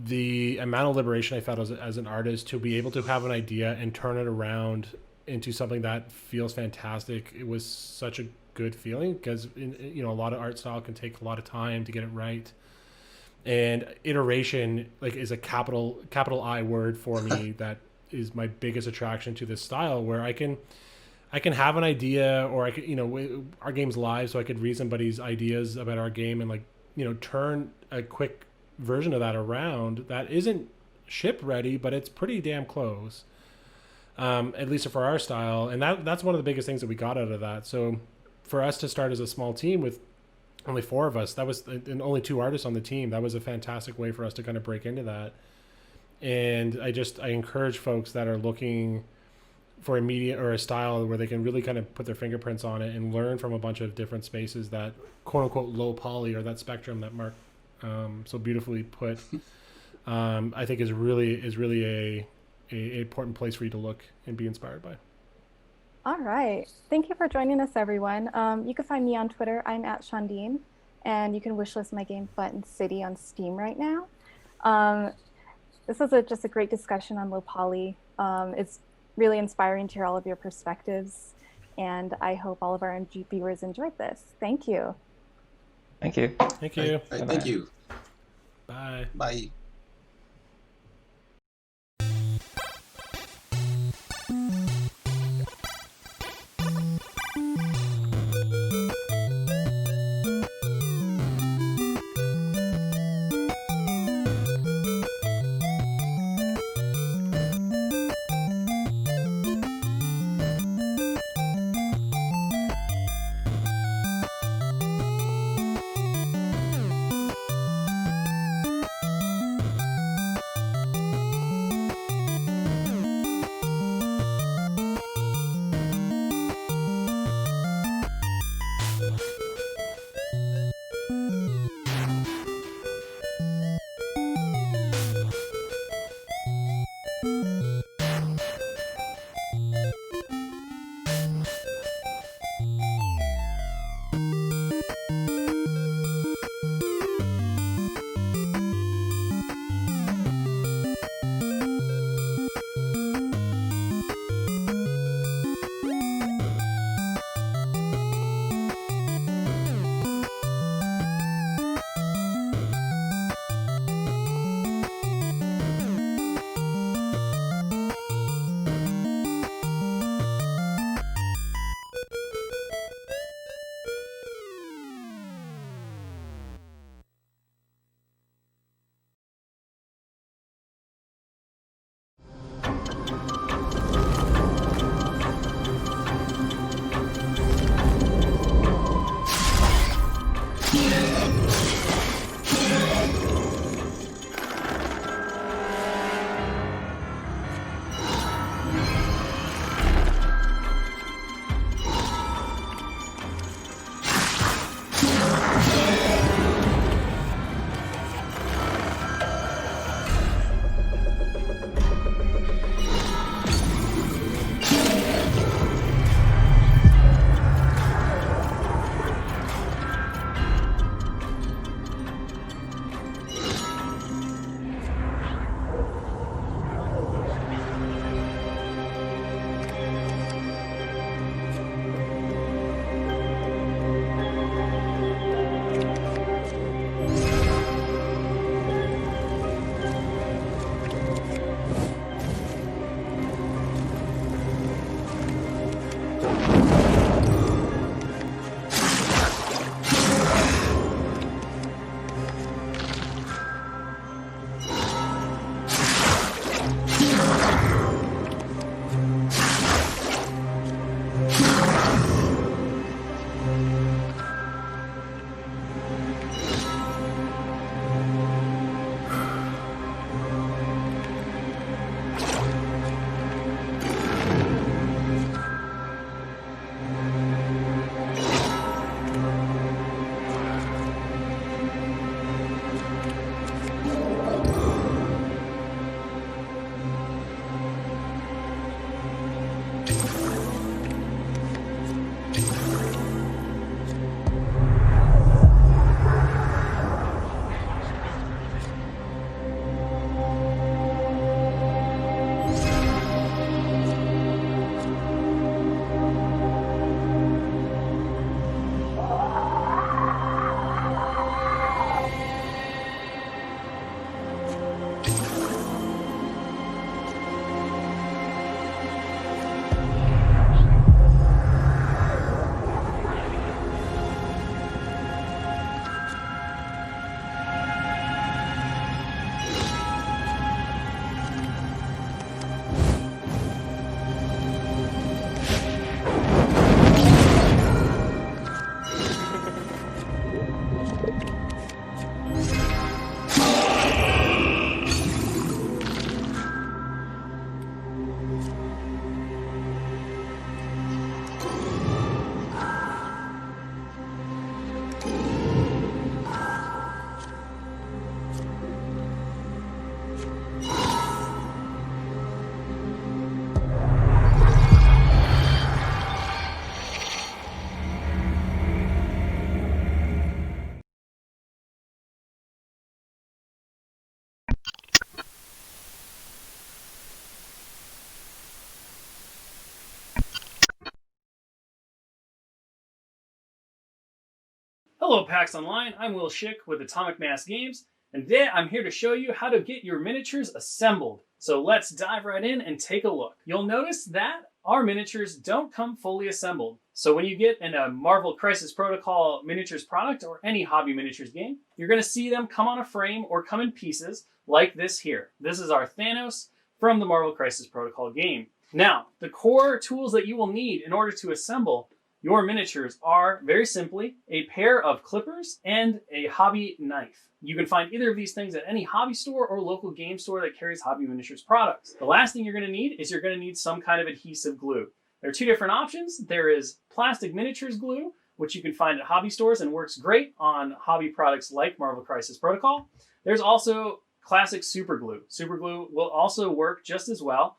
the amount of liberation I felt as an artist to be able to have an idea and turn it around into something that feels fantastic, it was such a good feeling because a lot of art style can take a lot of time to get it right. And iteration is a capital I word for me. That is my biggest attraction to this style, where I can have an idea, or I could, our game's live, so I could read somebody's ideas about our game and turn a quick version of that around that isn't ship ready, but it's pretty damn close. At least for our style, and that's one of the biggest things that we got out of that. So for us to start as a small team with only 4 of us, and only 2 artists on the team, that was a fantastic way for us to kind of break into that. And I encourage folks that are looking for a media or a style where they can really kind of put their fingerprints on it and learn from a bunch of different spaces that quote unquote low poly, or that spectrum that Mark so beautifully put, I think is really a important place for you to look and be inspired by. All right. Thank you for joining us, everyone. You can find me on Twitter. I'm @Shondine, and you can wishlist my game Button City on Steam right now. This was just a great discussion on low poly. It's really inspiring to hear all of your perspectives, and I hope all of our viewers enjoyed this. Thank you. Thank you. Thank you. Thank you. Bye. Bye. Hello PAX Online, I'm Will Schick with Atomic Mass Games, and today I'm here to show you how to get your miniatures assembled. So let's dive right in and take a look. You'll notice that our miniatures don't come fully assembled. So when you get in a Marvel Crisis Protocol miniatures product or any hobby miniatures game, you're going to see them come on a frame or come in pieces like this here. This is our Thanos from the Marvel Crisis Protocol game. Now, the core tools that you will need in order to assemble your miniatures are, very simply, a pair of clippers and a hobby knife. You can find either of these things at any hobby store or local game store that carries hobby miniatures products. The last thing you're going to need is you're going to need some kind of adhesive glue. There are two different options. There is plastic miniatures glue, which you can find at hobby stores and works great on hobby products like Marvel Crisis Protocol. There's also classic super glue. Super glue will also work just as well.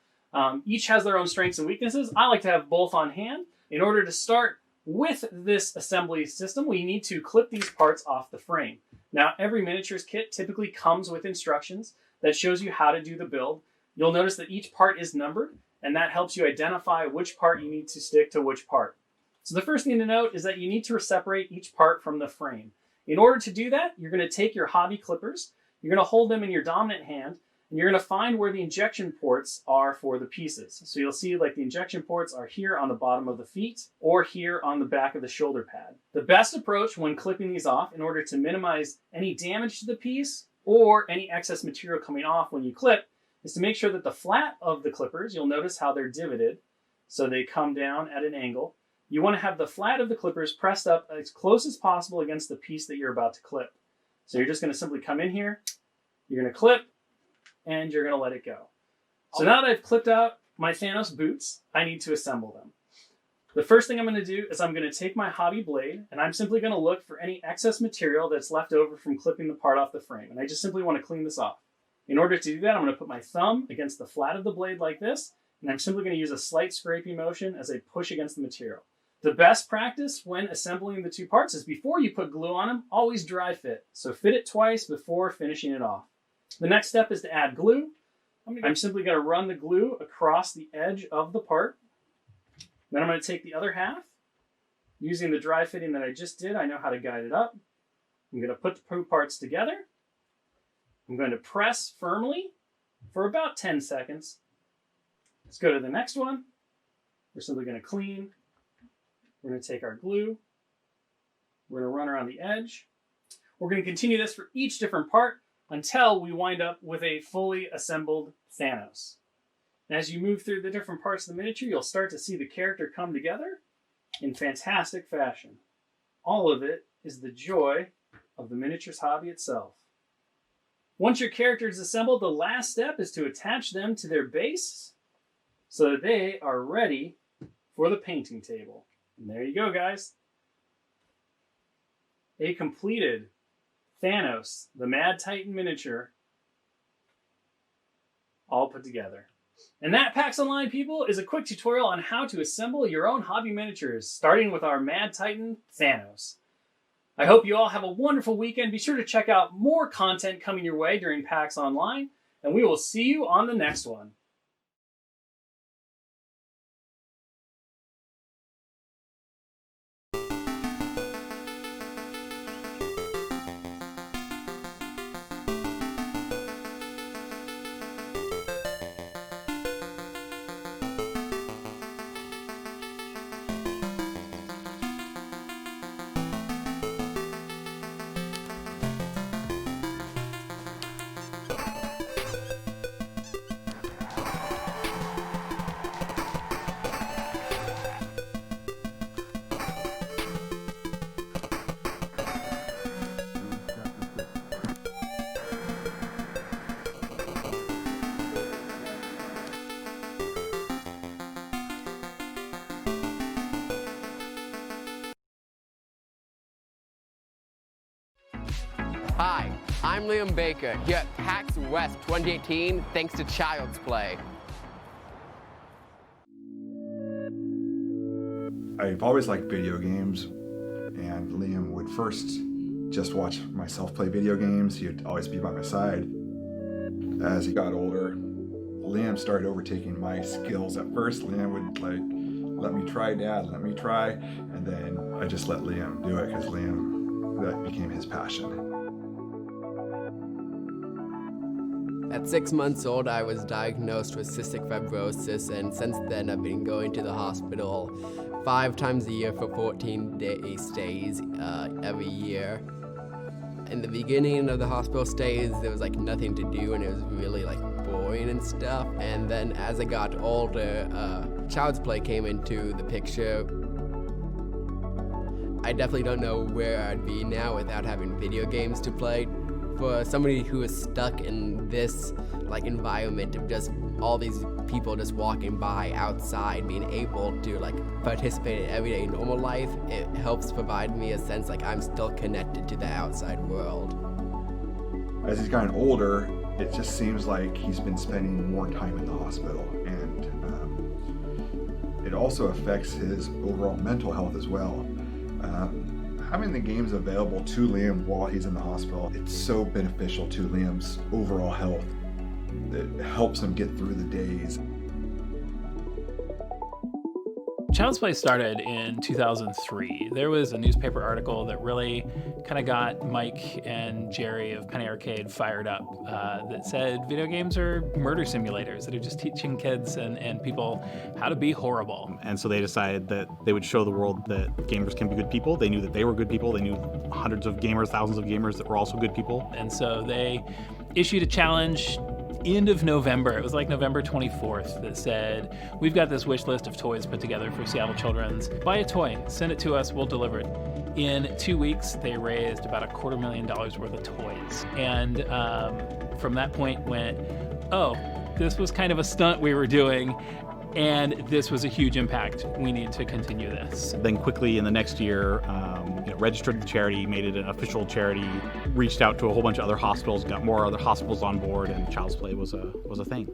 Each has their own strengths and weaknesses. I like to have both on hand. In order to start with this assembly system, we need to clip these parts off the frame. Now, every miniatures kit typically comes with instructions that shows you how to do the build. You'll notice that each part is numbered, and that helps you identify which part you need to stick to which part. So the first thing to note is that you need to separate each part from the frame. In order to do that, you're going to take your hobby clippers, you're going to hold them in your dominant hand, and you're going to find where the injection ports are for the pieces. So you'll see like the injection ports are here on the bottom of the feet or here on the back of the shoulder pad. The best approach when clipping these off in order to minimize any damage to the piece or any excess material coming off when you clip is to make sure that the flat of the clippers, you'll notice how they're divoted, so they come down at an angle. You want to have the flat of the clippers pressed up as close as possible against the piece that you're about to clip. So you're just going to simply come in here, you're going to clip, and you're going to let it go. So now that I've clipped out my Thanos boots, I need to assemble them. The first thing I'm going to do is I'm going to take my hobby blade, and I'm simply going to look for any excess material that's left over from clipping the part off the frame. And I just simply want to clean this off. In order to do that, I'm going to put my thumb against the flat of the blade like this, and I'm simply going to use a slight scraping motion as I push against the material. The best practice when assembling the two parts is before you put glue on them, always dry fit. So fit it twice before finishing it off. The next step is to add glue. I'm simply going to run the glue across the edge of the part. Then I'm going to take the other half. Using the dry fitting that I just did, I know how to guide it up. I'm going to put the two parts together. I'm going to press firmly for about 10 seconds. Let's go to the next one. We're simply going to clean. We're going to take our glue. We're going to run around the edge. We're going to continue this for each different part until we wind up with a fully assembled Thanos. And as you move through the different parts of the miniature, you'll start to see the character come together in fantastic fashion. All of it is the joy of the miniatures hobby itself. Once your character is assembled, the last step is to attach them to their base so that they are ready for the painting table. And there you go, guys. A completed Thanos, the Mad Titan miniature, all put together. And that, PAX Online people, is a quick tutorial on how to assemble your own hobby miniatures, starting with our Mad Titan, Thanos. I hope you all have a wonderful weekend. Be sure to check out more content coming your way during PAX Online, and we will see you on the next one. Hi, I'm Liam Baker, here at PAX West 2018, thanks to Child's Play. I've always liked video games, and Liam would first just watch myself play video games. He'd always be by my side. As he got older, Liam started overtaking my skills. At first, Liam would let me try, Dad, let me try, and then I just let Liam do it because that became his passion. At 6 months old, I was diagnosed with cystic fibrosis, and since then I've been going to the hospital 5 times a year for 14-day stays every year. In the beginning of the hospital stays, there was nothing to do, and it was really boring and stuff. And then as I got older, Child's Play came into the picture. I definitely don't know where I'd be now without having video games to play. For somebody who is stuck in this environment of just all these people just walking by outside, being able to like participate in everyday normal life, it helps provide me a sense like I'm still connected to the outside world. As he's gotten older, it just seems like he's been spending more time in the hospital, and it also affects his overall mental health as well. Having the games available to Liam while he's in the hospital, it's so beneficial to Liam's overall health. It helps him get through the days. Child's Play started in 2003. There was a newspaper article that really kind of got Mike and Jerry of Penny Arcade fired up that said video games are murder simulators that are just teaching kids and people how to be horrible. And so they decided that they would show the world that gamers can be good people. They knew that they were good people. They knew hundreds of gamers, thousands of gamers that were also good people. And so they issued a challenge end of November. It was like November 24th that said, we've got this wish list of toys put together for Seattle Children's. Buy a toy, send it to us, we'll deliver it. In 2 weeks, they raised about $250,000 worth of toys. And from that point went, oh, this was kind of a stunt we were doing, and this was a huge impact. We need to continue this. Then quickly in the next year, registered the charity, made it an official charity, reached out to a whole bunch of other hospitals, got more other hospitals on board, and Child's Play was a thing.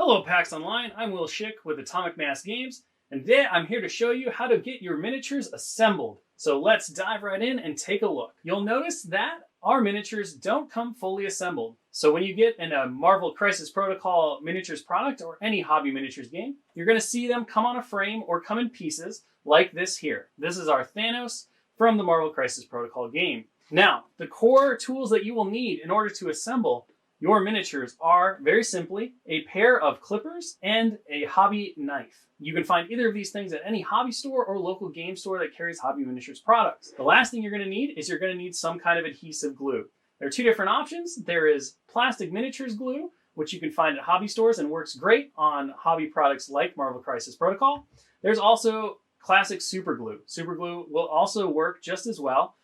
Hello PAX Online, I'm Will Schick with Atomic Mass Games, and today I'm here to show you how to get your miniatures assembled. So let's dive right in and take a look. You'll notice that our miniatures don't come fully assembled. So when you get in a Marvel Crisis Protocol miniatures product or any hobby miniatures game, you're going to see them come on a frame or come in pieces like this here. This is our Thanos from the Marvel Crisis Protocol game. Now, the core tools that you will need in order to assemble your miniatures are, very simply, a pair of clippers and a hobby knife. You can find either of these things at any hobby store or local game store that carries hobby miniatures products. The last thing you're going to need is you're going to need some kind of adhesive glue. There are two different options. There is plastic miniatures glue, which you can find at hobby stores and works great on hobby products like Marvel Crisis Protocol. There's also classic super glue. Super glue will also work just as well.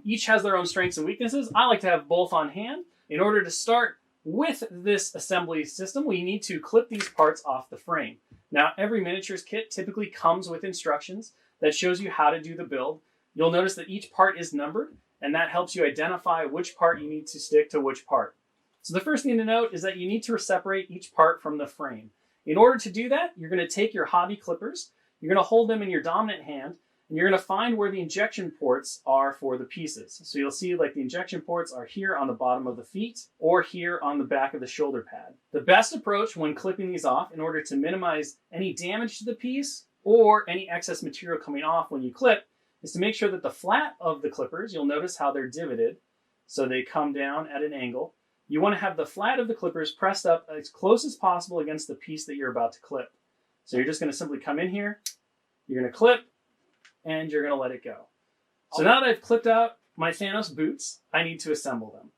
Each has their own strengths and weaknesses. I like to have both on hand. In order to start with this assembly system, we need to clip these parts off the frame. Now, every miniatures kit typically comes with instructions that shows you how to do the build. You'll notice that each part is numbered, and that helps you identify which part you need to stick to which part. So the first thing to note is that you need to separate each part from the frame. In order to do that, you're going to take your hobby clippers, you're going to hold them in your dominant hand, and you're going to find where the injection ports are for the pieces. So you'll see like the injection ports are here on the bottom of the feet or here on the back of the shoulder pad. The best approach when clipping these off in order to minimize any damage to the piece or any excess material coming off when you clip is to make sure that the flat of the clippers, you'll notice how they're divoted, so they come down at an angle. You want to have the flat of the clippers pressed up as close as possible against the piece that you're about to clip. So you're just going to simply come in here, you're going to clip, and you're going to let it go. So now that I've clipped out my Thanos boots, I need to assemble them.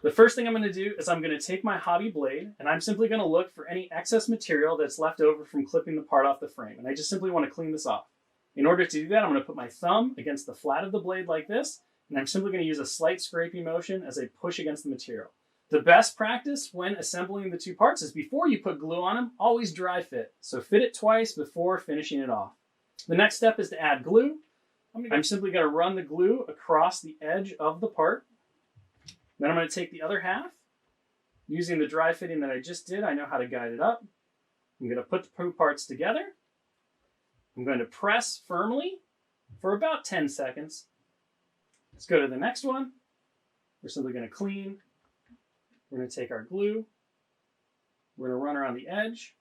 The first thing I'm going to do is I'm going to take my hobby blade, and I'm simply going to look for any excess material that's left over from clipping the part off the frame. And I just simply want to clean this off. In order to do that, I'm going to put my thumb against the flat of the blade like this, and I'm simply going to use a slight scraping motion as I push against the material. The best practice when assembling the two parts is before you put glue on them, always dry fit. So fit it twice before finishing it off. The next step is to add glue. I'm simply going to run the glue across the edge of the part. Then I'm going to take the other half. Using the dry fitting that I just did, I know how to guide it up. I'm going to put the two parts together. I'm going to press firmly for about 10 seconds. Let's go to the next one. We're simply going to clean. We're going to take our glue. We're going to run around the edge.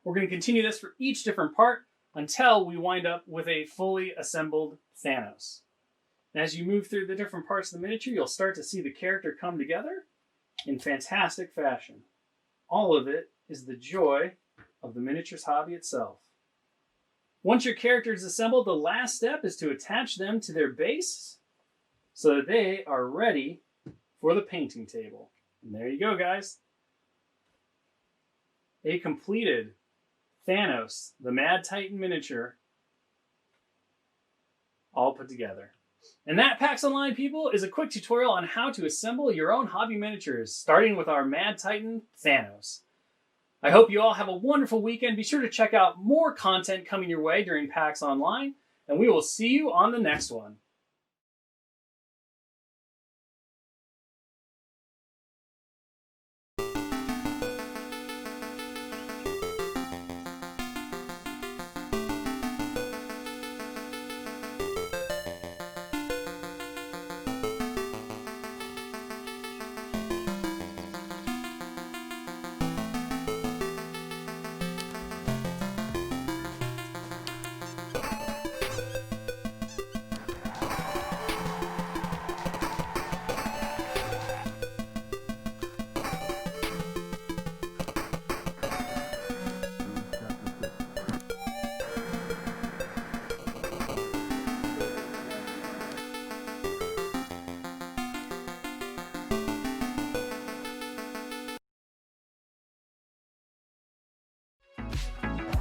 We're going to continue this for each different part until we wind up with a fully assembled Thanos. And as you move through the different parts of the miniature, you'll start to see the character come together in fantastic fashion. All of it is the joy of the miniatures hobby itself. Once your character is assembled, the last step is to attach them to their base so that they are ready for the painting table. And there you go, guys. A completed Thanos, the Mad Titan miniature, all put together. And that, PAX Online people, is a quick tutorial on how to assemble your own hobby miniatures, starting with our Mad Titan, Thanos. I hope you all have a wonderful weekend. Be sure to check out more content coming your way during PAX Online, and we will see you on the next one.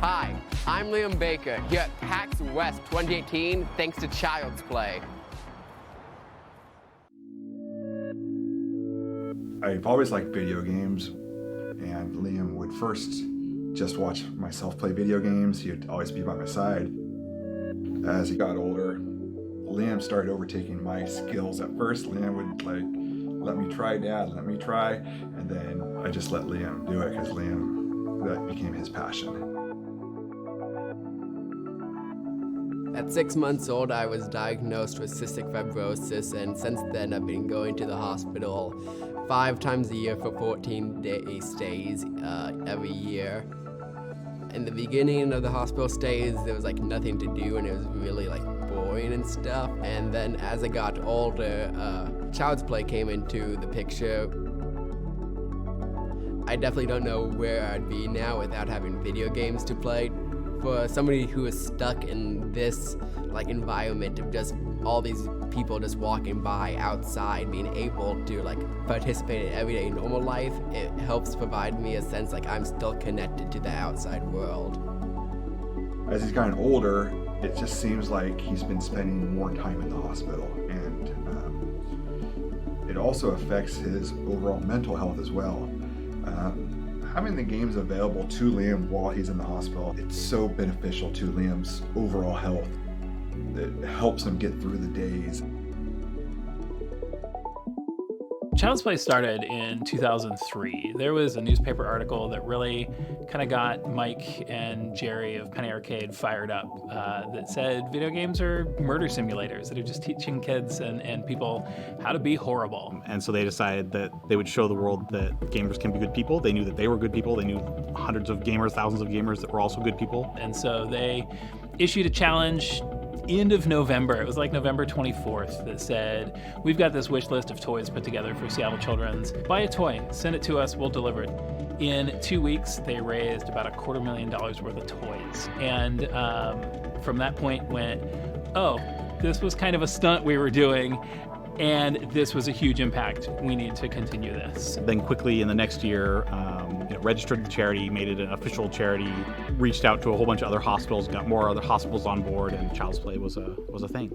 Hi, I'm Liam Baker, here at PAX West 2018, thanks to Child's Play. I've always liked video games, and Liam would first just watch myself play video games. He'd always be by my side. As he got older, Liam started overtaking my skills. At first, Liam would let me try, Dad, let me try. And then I just let Liam do it because Liam that became his passion. At 6 months old, I was diagnosed with cystic fibrosis, and since then I've been going to the hospital 5 times a year for 14-day stays every year. In the beginning of the hospital stays, there was like nothing to do, and it was really like boring and stuff. And then as I got older, Child's Play came into the picture. I definitely don't know where I'd be now without having video games to play. For somebody who is stuck in this like environment of just all these people just walking by outside, being able to like participate in everyday normal life, it helps provide me a sense like I'm still connected to the outside world. As he's gotten older, it just seems like he's been spending more time in the hospital, and it also affects his overall mental health as well. Having the games available to Liam while he's in the hospital, it's so beneficial to Liam's overall health. It helps him get through the days. Child's Play started in 2003. There was a newspaper article that really kind of got Mike and Jerry of Penny Arcade fired up that said video games are murder simulators that are just teaching kids and people how to be horrible. And so they decided that they would show the world that gamers can be good people. They knew that they were good people. They knew hundreds of gamers, thousands of gamers that were also good people. And so they issued a challenge end of November. It was like November 24th that said, we've got this wish list of toys put together for Seattle Children's. Buy a toy, send it to us, we'll deliver it. In 2 weeks, they raised about $250,000 worth of toys. And from that point went, oh, this was kind of a stunt we were doing, and this was a huge impact. We need to continue this. Then quickly in the next year, registered the charity, made it an official charity, reached out to a whole bunch of other hospitals, got more other hospitals on board, and Child's Play was a thing.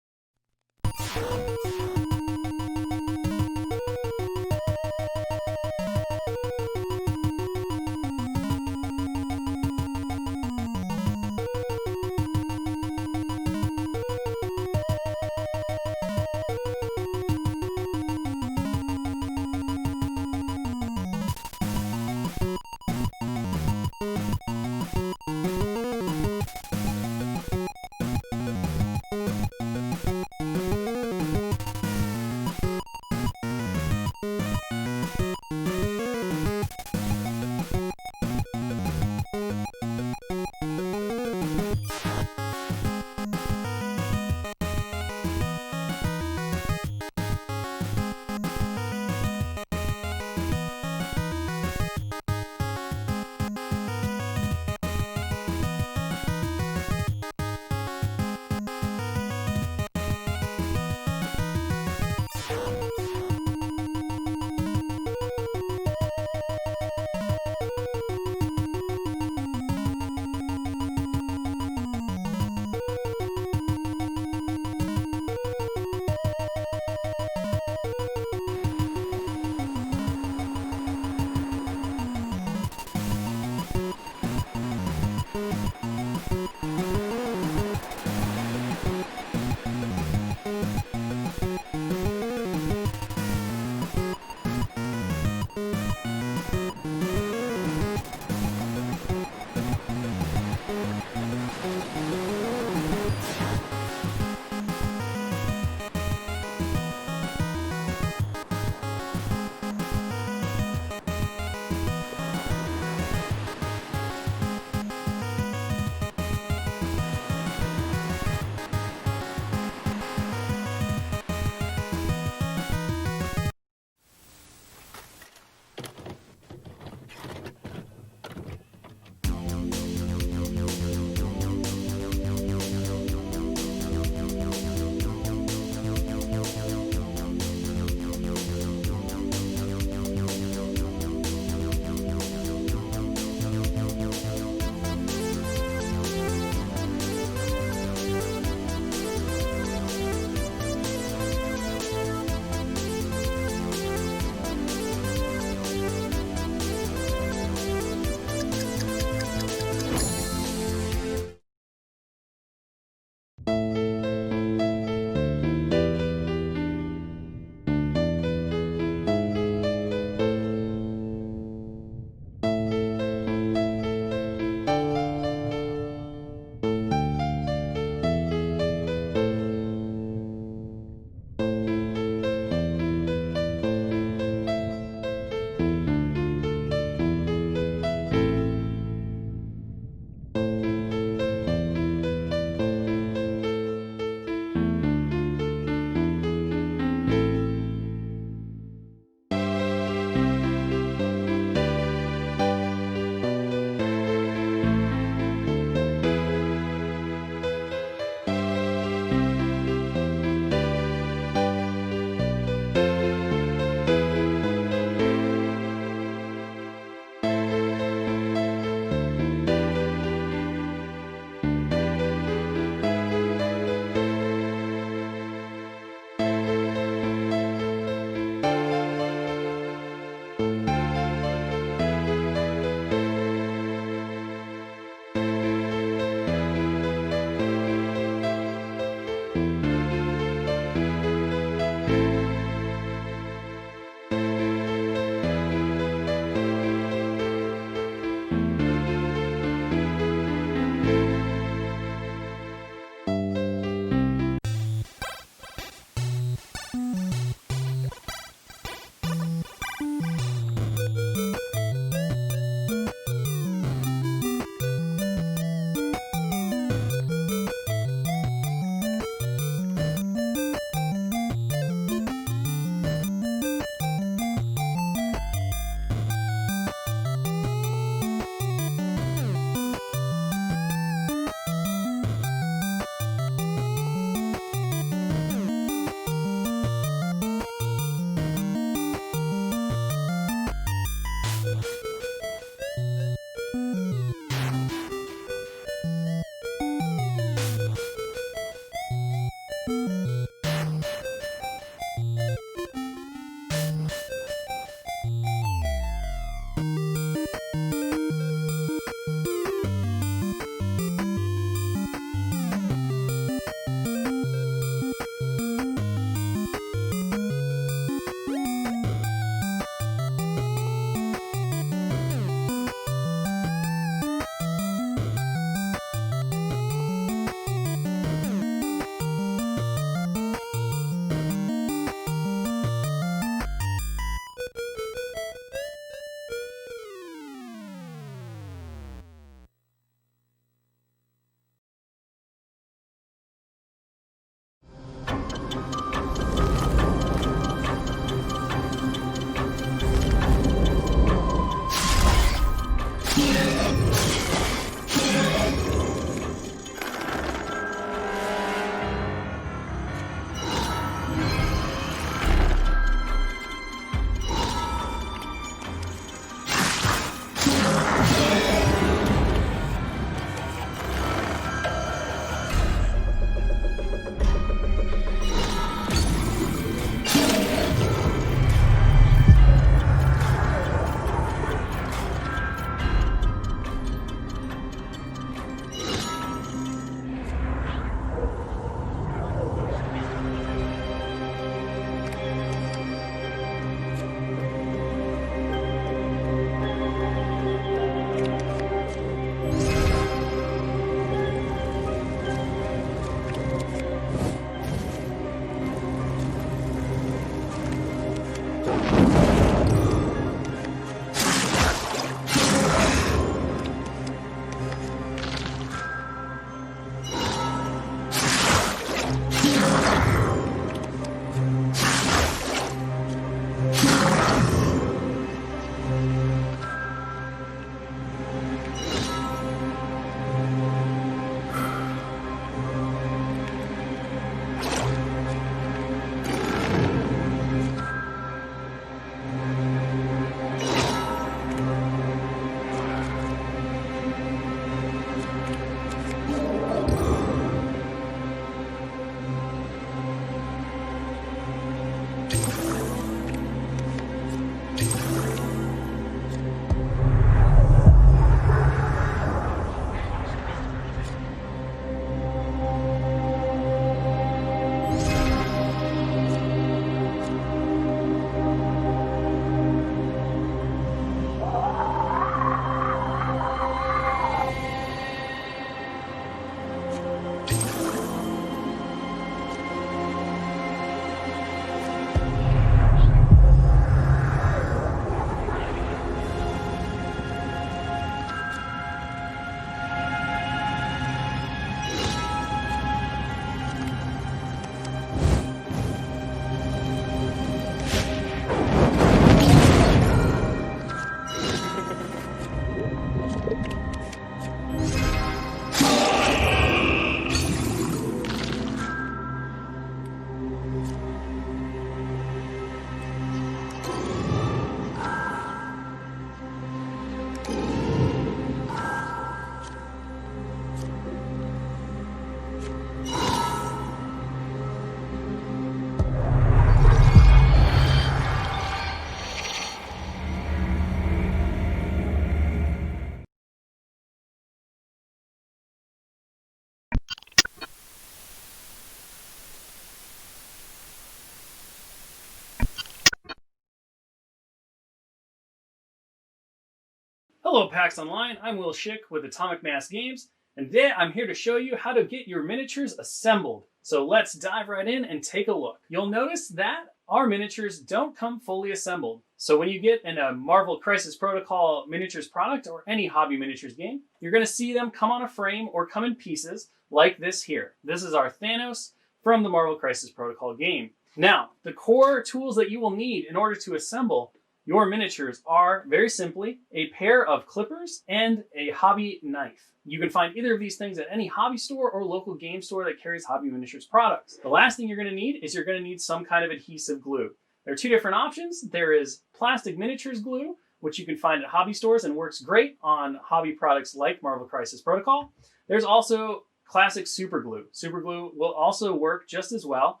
Hello PAX Online, I'm Will Schick with Atomic Mass Games, and today I'm here to show you how to get your miniatures assembled. So let's dive right in and take a look. You'll notice that our miniatures don't come fully assembled. So when you get in a Marvel Crisis Protocol miniatures product or any hobby miniatures game, you're going to see them come on a frame or come in pieces like this here. This is our Thanos from the Marvel Crisis Protocol game. Now, the core tools that you will need in order to assemble your miniatures are, very simply, a pair of clippers and a hobby knife. You can find either of these things at any hobby store or local game store that carries hobby miniatures products. The last thing you're going to need is you're going to need some kind of adhesive glue. There are two different options. There is plastic miniatures glue, which you can find at hobby stores and works great on hobby products like Marvel Crisis Protocol. There's also classic super glue. Super glue will also work just as well.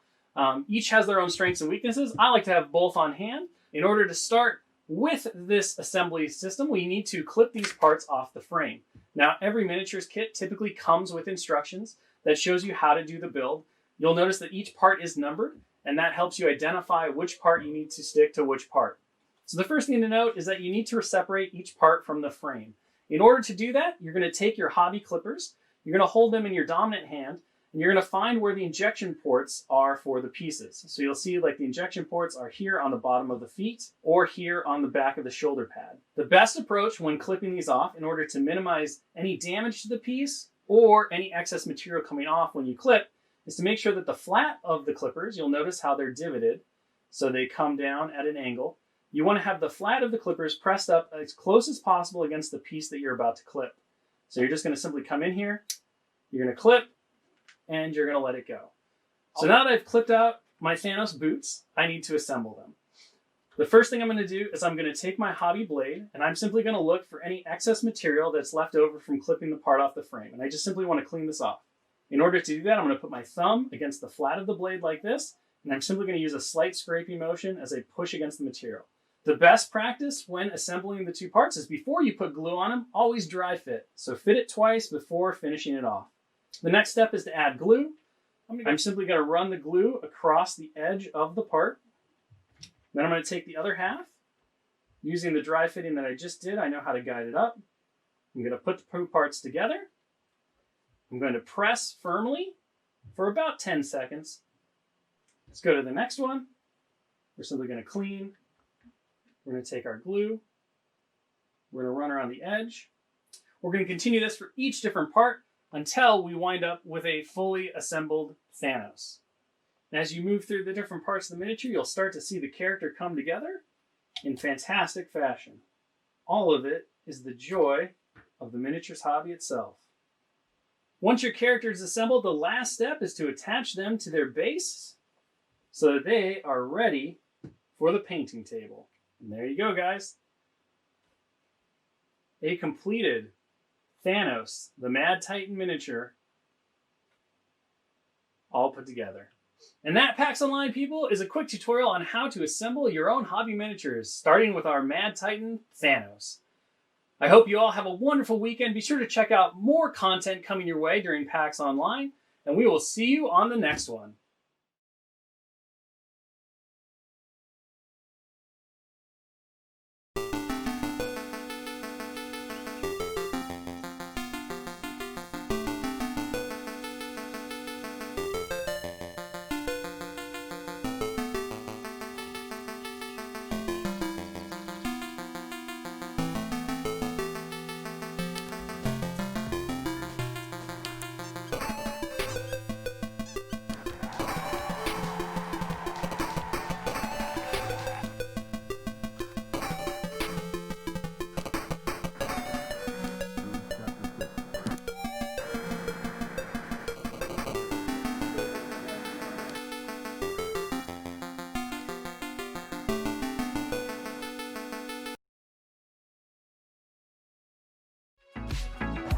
Each has their own strengths and weaknesses. I like to have both on hand. In order to start with this assembly system, we need to clip these parts off the frame. Now, every miniatures kit typically comes with instructions that shows you how to do the build. You'll notice that each part is numbered, and that helps you identify which part you need to stick to which part. So the first thing to note is that you need to separate each part from the frame. In order to do that, you're going to take your hobby clippers, you're going to hold them in your dominant hand, and you're going to find where the injection ports are for the pieces. So you'll see like the injection ports are here on the bottom of the feet or here on the back of the shoulder pad. The best approach when clipping these off in order to minimize any damage to the piece or any excess material coming off when you clip is to make sure that the flat of the clippers, you'll notice how they're divoted, so they come down at an angle. You want to have the flat of the clippers pressed up as close as possible against the piece that you're about to clip. So you're just going to simply come in here, you're going to clip, and you're going to let it go. So now that I've clipped out my Thanos boots, I need to assemble them. The first thing I'm going to do is I'm going to take my hobby blade, and I'm simply going to look for any excess material that's left over from clipping the part off the frame. And I just simply want to clean this off. In order to do that, I'm going to put my thumb against the flat of the blade like this, and I'm simply going to use a slight scraping motion as I push against the material. The best practice when assembling the two parts is before you put glue on them, always dry fit. So fit it twice before finishing it off. The next step is to add glue. I'm simply going to run the glue across the edge of the part. Then I'm going to take the other half. Using the dry fitting that I just did, I know how to guide it up. I'm going to put the two parts together. I'm going to press firmly for about 10 seconds. Let's go to the next one. We're simply going to clean. We're going to take our glue. We're going to run around the edge. We're going to continue this for each different part until we wind up with a fully assembled Thanos. And as you move through the different parts of the miniature, you'll start to see the character come together in fantastic fashion. All of it is the joy of the miniatures hobby itself. Once your character is assembled, the last step is to attach them to their base so that they are ready for the painting table. And there you go, guys. A completed Thanos, the Mad Titan miniature, all put together. And that, PAX Online people, is a quick tutorial on how to assemble your own hobby miniatures, starting with our Mad Titan, Thanos. I hope you all have a wonderful weekend. Be sure to check out more content coming your way during PAX Online, and we will see you on the next one.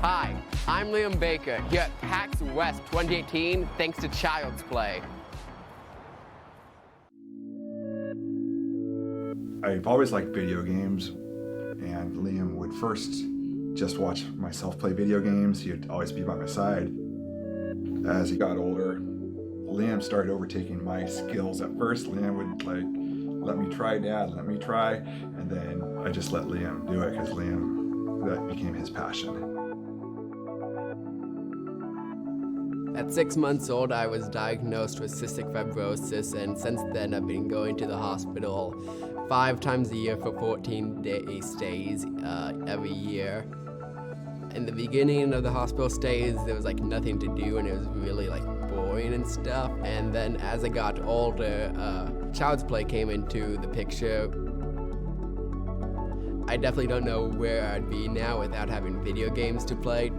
Hi, I'm Liam Baker, here at PAX West 2018, thanks to Child's Play. I've always liked video games, and Liam would first just watch myself play video games. He'd always be by my side. As he got older, Liam started overtaking my skills. At first, Liam would let me try, Dad, let me try, and then I just let Liam do it because Liam that became his passion. At 6 months old, I was diagnosed with cystic fibrosis, and since then I've been going to the hospital 5 times a year for 14-day stays every year. In the beginning of the hospital stays, there was like nothing to do, and it was really like boring and stuff. And then as I got older, Child's Play came into the picture. I definitely don't know where I'd be now without having video games to play.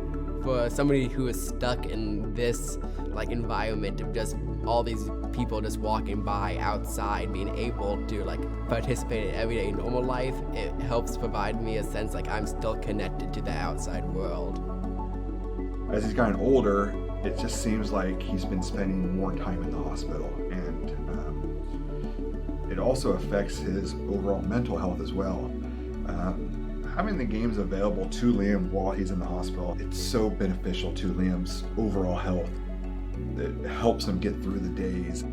For somebody who is stuck in this like environment of just all these people just walking by outside, being able to like participate in everyday normal life, it helps provide me a sense like I'm still connected to the outside world. As he's gotten older, it just seems like he's been spending more time in the hospital, and it also affects his overall mental health as well. Having the games available to Liam while he's in the hospital, it's so beneficial to Liam's overall health. It helps him get through the days.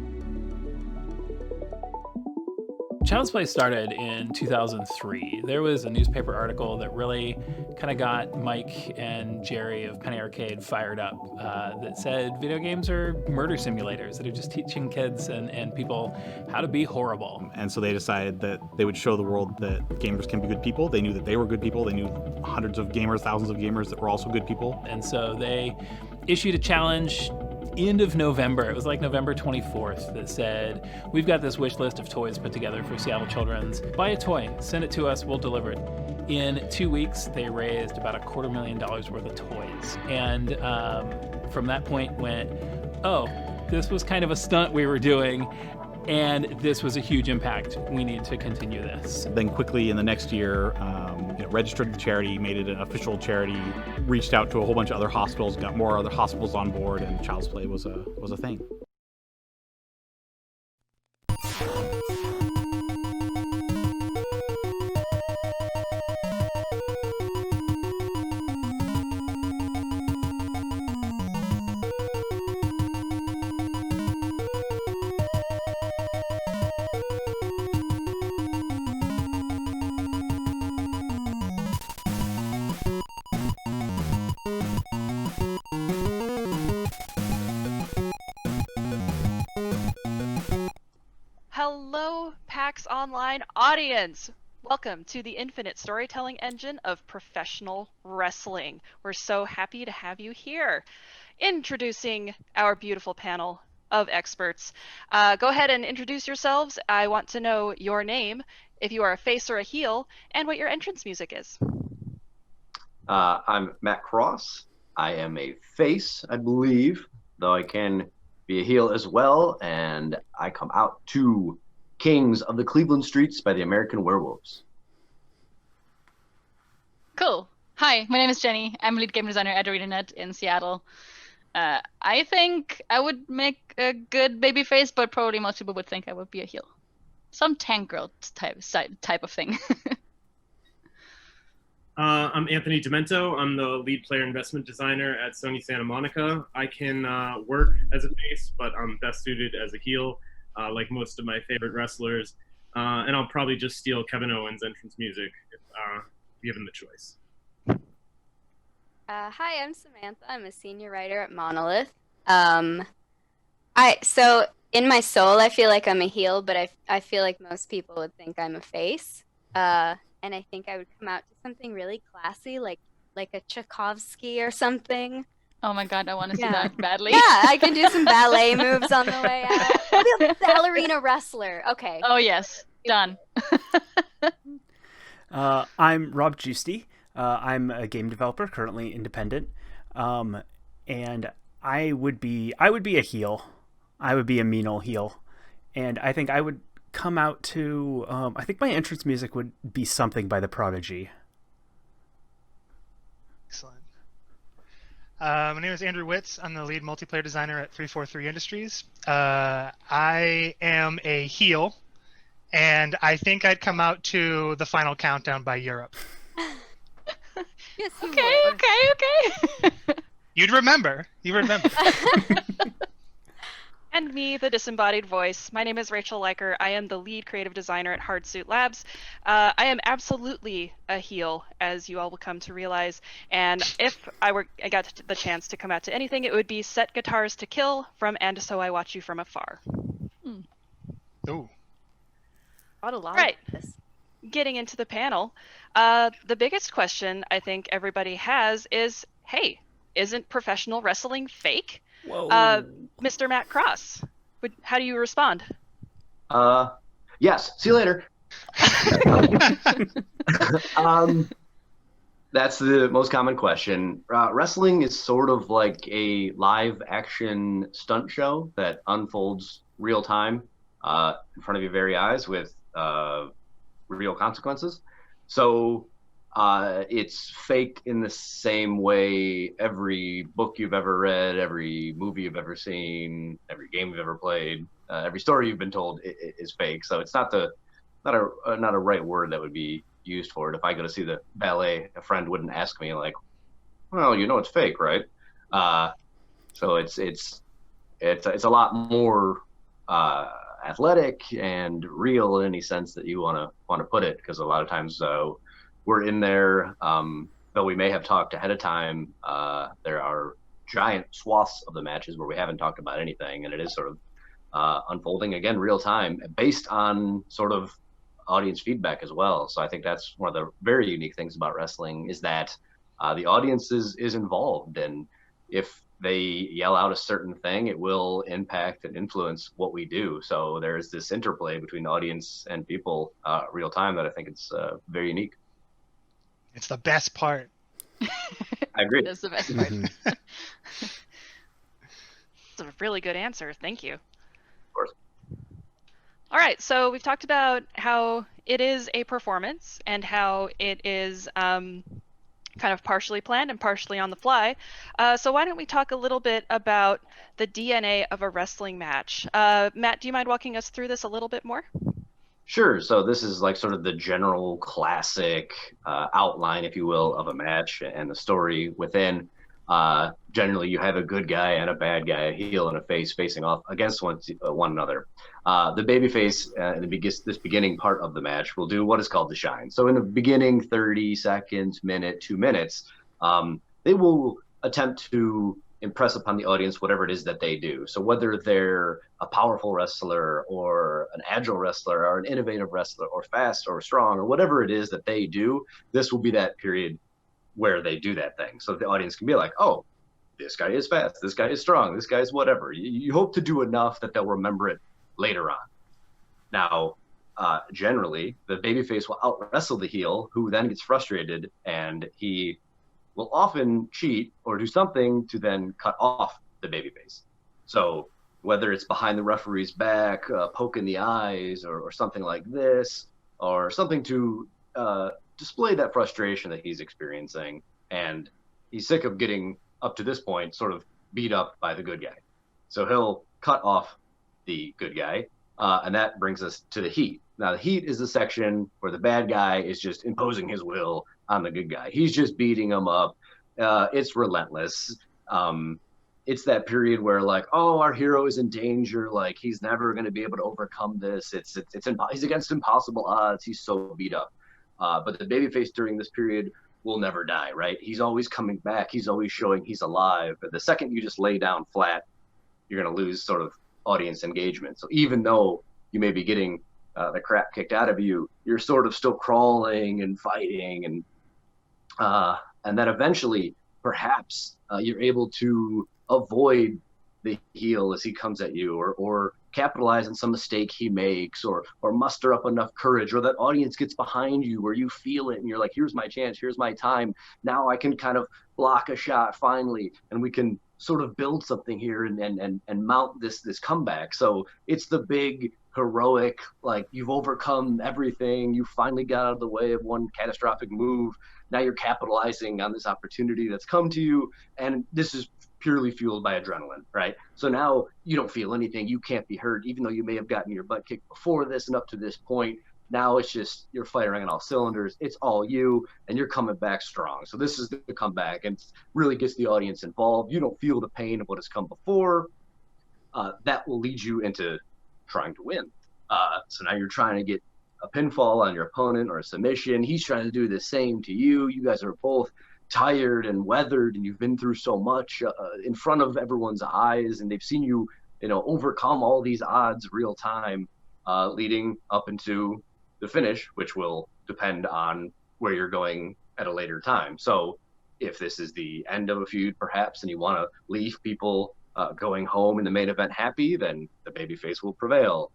Child's Play started in 2003. There was a newspaper article that really kind of got Mike and Jerry of Penny Arcade fired up that said video games are murder simulators that are just teaching kids and people how to be horrible. And so they decided that they would show the world that gamers can be good people. They knew that they were good people. They knew hundreds of gamers, thousands of gamers that were also good people. And so they issued a challenge end of November. It was like November 24th that said, we've got this wish list of toys put together for Seattle Children's. Buy a toy, send it to us, we'll deliver it. In 2 weeks, they raised about $250,000 worth of toys. And from that point went, oh, this was kind of a stunt we were doing, and this was a huge impact. We need to continue this. Then quickly in the next year, registered the charity, made it an official charity, reached out to a whole bunch of other hospitals, got more other hospitals on board, and Child's Play was a thing. Hello, PAX Online audience! Welcome to the infinite storytelling engine of professional wrestling. We're so happy to have you here. Introducing our beautiful panel of experts. Go ahead and introduce yourselves. I want to know your name, if you are a face or a heel, and what your entrance music is. I'm Matt Cross. I am a face, I believe, though I can be a heel as well, and I come out to Kings of the Cleveland Streets by the American Werewolves. Cool. Hi, my name is Jenny. I'm lead game designer at ArenaNet in Seattle. I think I would make a good baby face, but probably most people would think I would be a heel. Some tank girl type of thing. I'm Anthony Demento. I'm the lead player investment designer at Sony Santa Monica. I can work as a face, but I'm best suited as a heel, like most of my favorite wrestlers. And I'll probably just steal Kevin Owens' entrance music if given the choice. Hi, I'm Samantha. I'm a senior writer at Monolith. So in my soul, I feel like I'm a heel, but I feel like most people would think I'm a face. And I think I would come out to something really classy, like a Tchaikovsky or something. Oh my god, I want to see that badly. Yeah, I can do some ballet moves on the way out. I'll be a ballerina wrestler. Okay. Oh yes, done. I'm Rob Giusti. I'm a game developer, currently independent, and I would be a heel. I would be a mean ol' heel, and I think I would come out to. I think my entrance music would be something by The Prodigy. Excellent. My name is Andrew Witz. I'm the lead multiplayer designer at 343 Industries. I am a heel, and I think I'd come out to The Final Countdown by Europe. Yes, okay. You'd remember. You remember. And me, the disembodied voice. My name is Rachel Leiker. I am the lead creative designer at Hardsuit Labs. I am absolutely a heel, as you all will come to realize. And if I got the chance to come out to anything, it would be Set Guitars to Kill from And So I Watch You From Afar. Ooh. Right. Getting into the panel, the biggest question I think everybody has is, hey, isn't professional wrestling fake? Whoa. Mr. Matt Cross, how do you respond? Yes. See you later. That's the most common question. Wrestling is sort of like a live action stunt show that unfolds real time in front of your very eyes with real consequences. So it's fake in the same way every book you've ever read, every movie you've ever seen, every game you've ever played, every story you've been told is fake. So it's not a right word that would be used for it. If I go to see the ballet, a friend wouldn't ask me like, "Well, you know it's fake, right?" So it's a lot more athletic and real in any sense that you want to put it, because a lot of times we're in there, though we may have talked ahead of time. There are giant swaths of the matches where we haven't talked about anything, and it is sort of unfolding again real time based on sort of audience feedback as well. So I think that's one of the very unique things about wrestling, is that the audience is involved, and if they yell out a certain thing, it will impact and influence what we do. So there's this interplay between the audience and people real time that I think it's very unique. It's the best part. I agree. It is the best part. It's a really good answer. Thank you. Of course. All right, so we've talked about how it is a performance and how it is kind of partially planned and partially on the fly. So why don't we talk a little bit about the DNA of a wrestling match? Matt, do you mind walking us through this a little bit more? Sure. So this is like sort of the general classic outline, if you will, of a match and the story within. Generally, you have a good guy and a bad guy, a heel and a face, facing off against one another. The babyface in this beginning part of the match will do what is called the shine. So in the beginning 30 seconds, minute, 2 minutes, they will attempt to impress upon the audience whatever it is that they do. So whether they're a powerful wrestler or an agile wrestler or an innovative wrestler or fast or strong or whatever it is that they do, this will be that period where they do that thing. So the audience can be like, oh, this guy is fast, this guy is strong, this guy is whatever. You hope to do enough that they'll remember it later on. Now, generally, the babyface will out-wrestle the heel, who then gets frustrated, and he will often cheat or do something to then cut off the babyface. So whether it's behind the referee's back, poke in the eyes, or something like this, or something to display that frustration that he's experiencing, and he's sick of getting up to this point sort of beat up by the good guy. So he'll cut off the good guy, and that brings us to the heat. Now the heat is the section where the bad guy is just imposing his will on the good guy. He's just beating him up. It's relentless. It's that period where like, oh, our hero is in danger. Like he's never going to be able to overcome this. He's against impossible odds. He's so beat up. But the babyface during this period will never die, right? He's always coming back. He's always showing he's alive. But the second you just lay down flat, you're going to lose sort of audience engagement. So even though you may be getting the crap kicked out of you, you're sort of still crawling and fighting, and then eventually, perhaps you're able to avoid the heel as he comes at you, or capitalize on some mistake he makes, or muster up enough courage, or that audience gets behind you where you feel it and you're like, here's my chance, here's my time. Now I can kind of block a shot finally, and we can sort of build something here and mount this comeback. So it's the big heroic, like you've overcome everything, you finally got out of the way of one catastrophic move. Now you're capitalizing on this opportunity that's come to you, and this is purely fueled by adrenaline, right? So now you don't feel anything, you can't be hurt, even though you may have gotten your butt kicked before this and up to this point. Now it's just you're firing on all cylinders, it's all you, and you're coming back strong. So this is the comeback, and really gets the audience involved. You don't feel the pain of what has come before. that will lead you into trying to win. So now you're trying to get a pinfall on your opponent or a submission. He's trying to do the same to you. You guys are both tired and weathered, and you've been through so much in front of everyone's eyes, and they've seen you, overcome all these odds real time, leading up into the finish, which will depend on where you're going at a later time. So if this is the end of a feud, perhaps, and you want to leave people going home in the main event happy, then the babyface will prevail.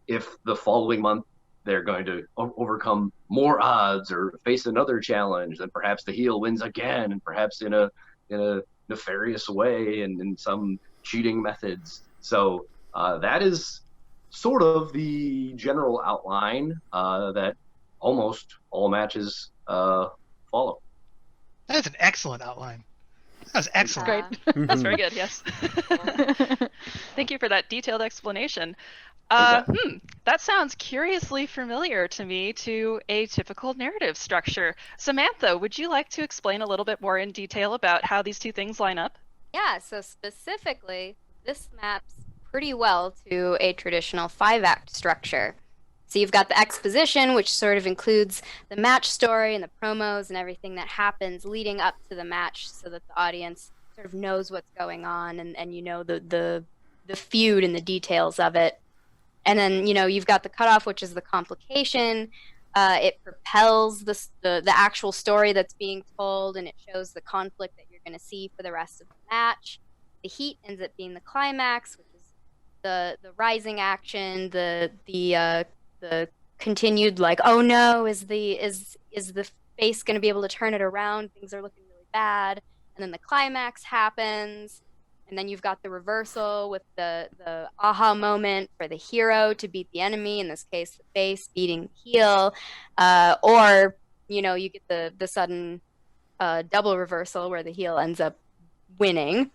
If the following month they're going to overcome more odds or face another challenge, then perhaps the heel wins again, and perhaps in a nefarious way and in some cheating methods. So that is sort of the general outline that almost all matches follow. That's an excellent outline. That was excellent. That's great. That's very good, yes. Thank you for that detailed explanation. That sounds curiously familiar to me to a typical narrative structure. Samantha, would you like to explain a little bit more in detail about how these two things line up? Yeah, so specifically, this maps pretty well to a traditional 5-act structure. So you've got the exposition, which sort of includes the match story and the promos and everything that happens leading up to the match so that the audience sort of knows what's going on and the feud and the details of it. And then, you've got the cutoff, which is the complication. It propels the actual story that's being told, and it shows the conflict that you're going to see for the rest of the match. The heat ends up being the climax, which is the rising action, the continued oh no, is the face going to be able to turn it around? Things are looking really bad, and then the climax happens. And then you've got the reversal with the aha moment for the hero to beat the enemy, in this case, the face beating the heel. Or, you get the sudden double reversal where the heel ends up winning.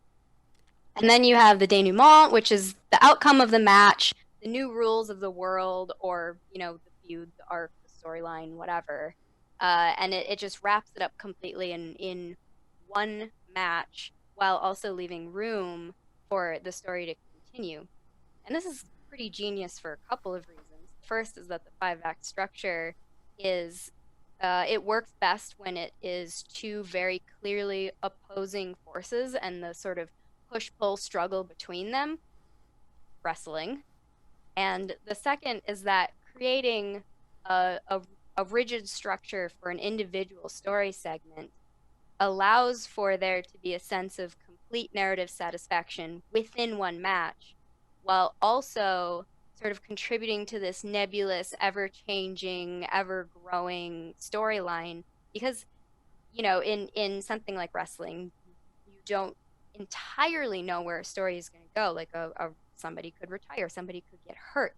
And then you have the denouement, which is the outcome of the match, the new rules of the world, or, the feud, the arc, the storyline, whatever. And it just wraps it up completely in one match, while also leaving room for the story to continue. And this is pretty genius for a couple of reasons. First is that the 5-act structure is, it works best when it is two very clearly opposing forces and the sort of push-pull struggle between them, wrestling. And the second is that creating a rigid structure for an individual story segment allows for there to be a sense of complete narrative satisfaction within one match, while also sort of contributing to this nebulous, ever-changing, ever-growing storyline. Because, in something like wrestling, you don't entirely know where a story is going to go. Like somebody could retire, somebody could get hurt,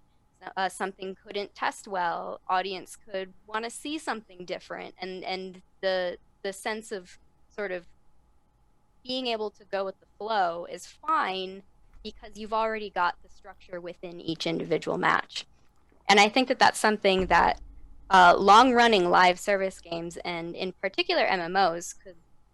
something couldn't test well, audience could want to see something different, and the sense of sort of being able to go with the flow is fine because you've already got the structure within each individual match. And I think that that's something that long-running live service games, and in particular MMOs,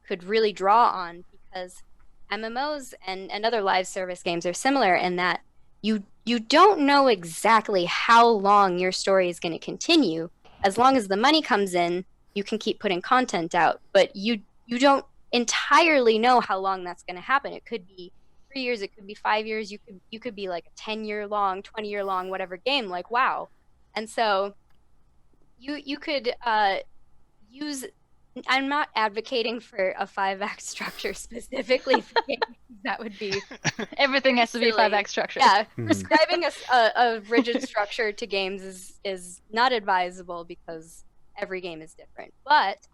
could really draw on, because MMOs and other live service games are similar in that you don't know exactly how long your story is going to continue. As long as the money comes in, you can keep putting content out, but you don't entirely know how long that's going to happen. It could be 3 years, it could be 5 years, you could be like a 10-year long, 20-year long, whatever game, like WoW. And so you could use, I'm not advocating for a 5-act structure specifically for games. That would be everything has to be 5-act structure. Yeah, prescribing a rigid structure to games is not advisable because every game is different. But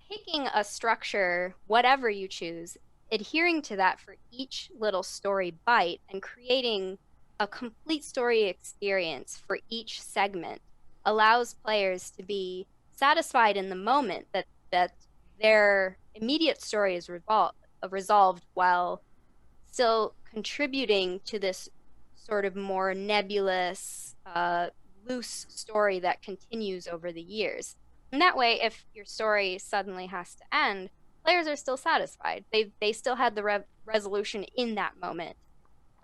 picking a structure, whatever you choose, adhering to that for each little story bite and creating a complete story experience for each segment allows players to be satisfied in the moment that their immediate story is resolved while still contributing to this sort of more nebulous, loose story that continues over the years. And that way, if your story suddenly has to end, players are still satisfied. They still had the resolution in that moment.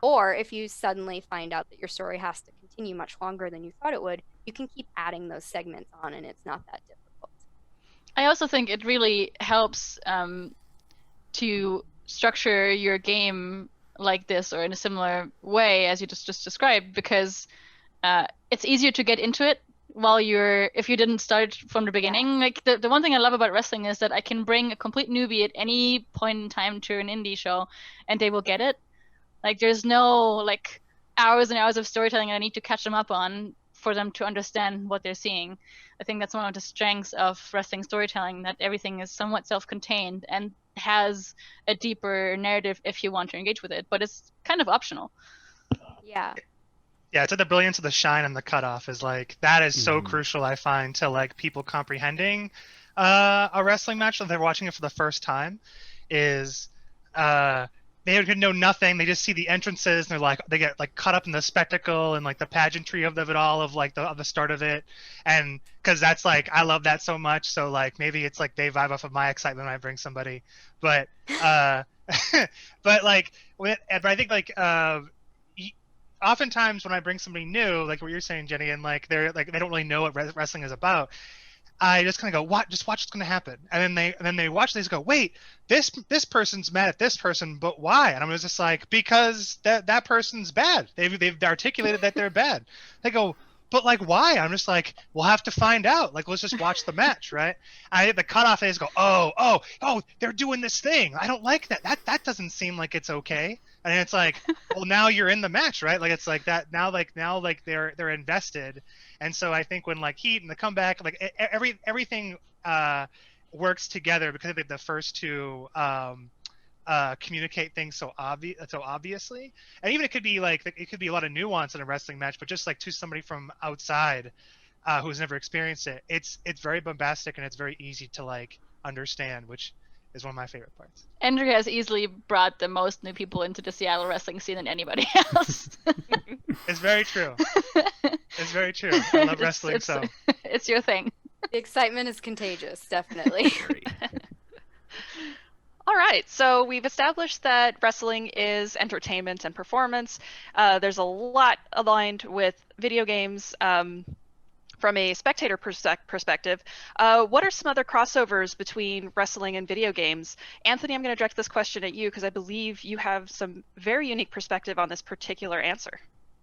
Or if you suddenly find out that your story has to continue much longer than you thought it would, you can keep adding those segments on, and it's not that difficult. I also think it really helps to structure your game like this or in a similar way as you just described, because it's easier to get into it while if you didn't start from the beginning. Like the one thing I love about wrestling is that I can bring a complete newbie at any point in time to an indie show and they will get it. Like there's no like hours and hours of storytelling I need to catch them up on for them to understand what they're seeing. I think that's one of the strengths of wrestling storytelling, that everything is somewhat self-contained and has a deeper narrative if you want to engage with it, but it's kind of optional. Yeah. Yeah, it's like the brilliance of the shine and the cutoff is like, that is so crucial, I find, to like people comprehending a wrestling match that they're watching it for the first time. Is they could know nothing. They just see the entrances and they're like, they get like caught up in the spectacle and like the pageantry of it all, of like the start of it. And because that's like, I love that so much. So like maybe it's like they vibe off of my excitement when I bring somebody, but but like but I think like oftentimes when I bring somebody new, like what you're saying, Jenny, and like they're like they don't really know what wrestling is about, I just kind of go, just watch what's going to happen, and then they watch. They just go, wait, this person's mad at this person, but why? And I'm just like, because that person's bad. They've articulated that they're bad. They go, but like why? I'm just like, we'll have to find out. Like let's just watch the match, right? I hit the cutoff is go, oh, they're doing this thing. I don't like that. That doesn't seem like it's okay. And it's like, well, now you're in the match, right? Like it's like that now like they're invested. And so I think when like Heat and the comeback, like everything works together because they the first two communicate things so obviously. And even it could be a lot of nuance in a wrestling match, but just like to somebody from outside who's never experienced it, it's very bombastic and it's very easy to like understand, which is one of my favorite parts. Andrew has easily brought the most new people into the Seattle wrestling scene than anybody else. It's very true. It's very true. I love wrestling, so it's your thing. The excitement is contagious, definitely. All right, so we've established that wrestling is entertainment and performance. There's a lot aligned with video games. From a spectator perspective, what are some other crossovers between wrestling and video games? Anthony, I'm going to direct this question at you because I believe you have some very unique perspective on this particular answer.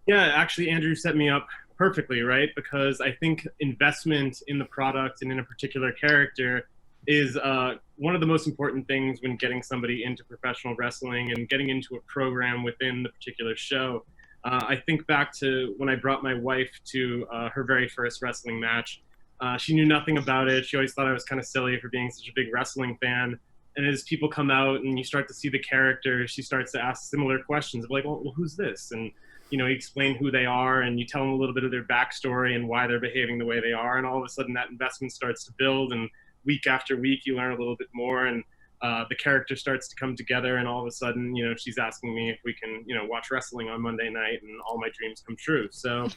Yeah, actually, Andrew set me up perfectly, right? Because I think investment in the product and in a particular character is one of the most important things when getting somebody into professional wrestling and getting into a program within the particular show. I think back to when I brought my wife to her very first wrestling match. She knew nothing about it. She always thought I was kind of silly for being such a big wrestling fan. And as people come out and you start to see the characters, she starts to ask similar questions of like, well, who's this? And you explain who they are and you tell them a little bit of their backstory and why they're behaving the way they are. And all of a sudden that investment starts to build, and week after week you learn a little bit more, and the character starts to come together, and all of a sudden, she's asking me if we can, watch wrestling on Monday night, and all my dreams come true. So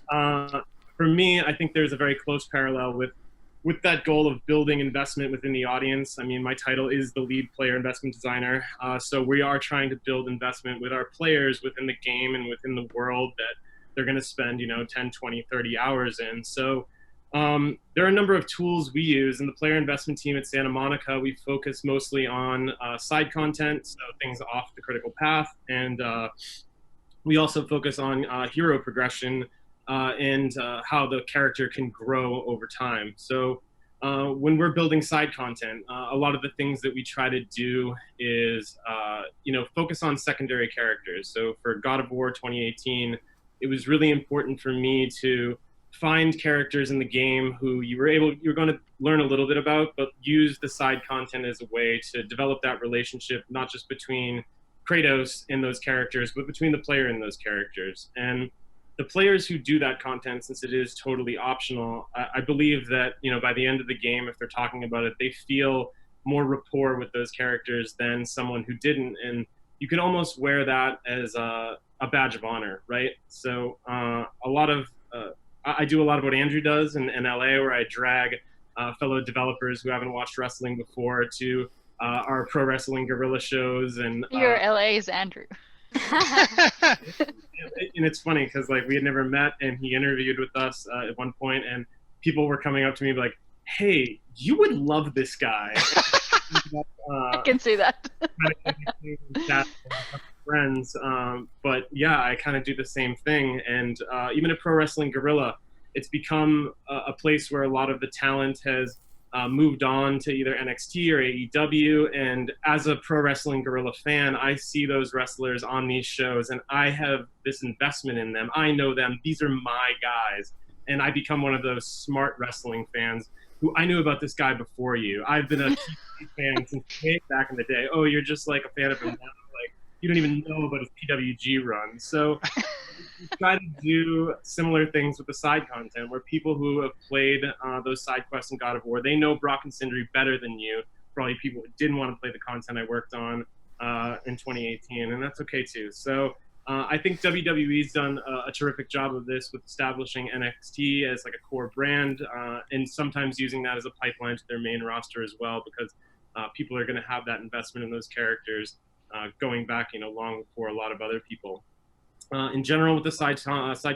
for me, I think there's a very close parallel with that goal of building investment within the audience. I mean, my title is the lead player investment designer. So we are trying to build investment with our players within the game and within the world that they're going to spend, 10, 20, 30 hours in. So there are a number of tools we use. In the player investment team at Santa Monica, we focus mostly on side content, so things off the critical path. And we also focus on hero progression and how the character can grow over time. So when we're building side content, a lot of the things that we try to do is, focus on secondary characters. So for God of War 2018, it was really important for me to find characters in the game who you're going to learn a little bit about, but use the side content as a way to develop that relationship, not just between Kratos and those characters, but between the player and those characters. And the players who do that content, since it is totally optional, I believe that, by the end of the game, if they're talking about it, they feel more rapport with those characters than someone who didn't. And you can almost wear that as a badge of honor, right? So I do a lot of what Andrew does in LA, where I drag fellow developers who haven't watched wrestling before to our pro wrestling guerrilla shows. And your LA's Andrew. And it's funny because like we had never met, and he interviewed with us at one point, and people were coming up to me like, "Hey, you would love this guy." I can see that. Friends, but yeah, I kind of do the same thing. And even at Pro Wrestling Guerrilla, it's become a place where a lot of the talent has moved on to either NXT or AEW. And as a Pro Wrestling Guerrilla fan, I see those wrestlers on these shows, and I have this investment in them. I know them. These are my guys. And I become one of those smart wrestling fans who I knew about this guy before you. I've been a TC fan since way back in the day. Oh, you're just like a fan of him now. Like, you don't even know about his PWG run. So we try to do similar things with the side content, where people who have played those side quests in God of War, they know Brock and Sindri better than you. Probably people who didn't want to play the content I worked on in 2018, and that's okay too. So I think WWE's done a terrific job of this with establishing NXT as like a core brand, and sometimes using that as a pipeline to their main roster as well, because people are going to have that investment in those characters going back, long before a lot of other people. In general, with the side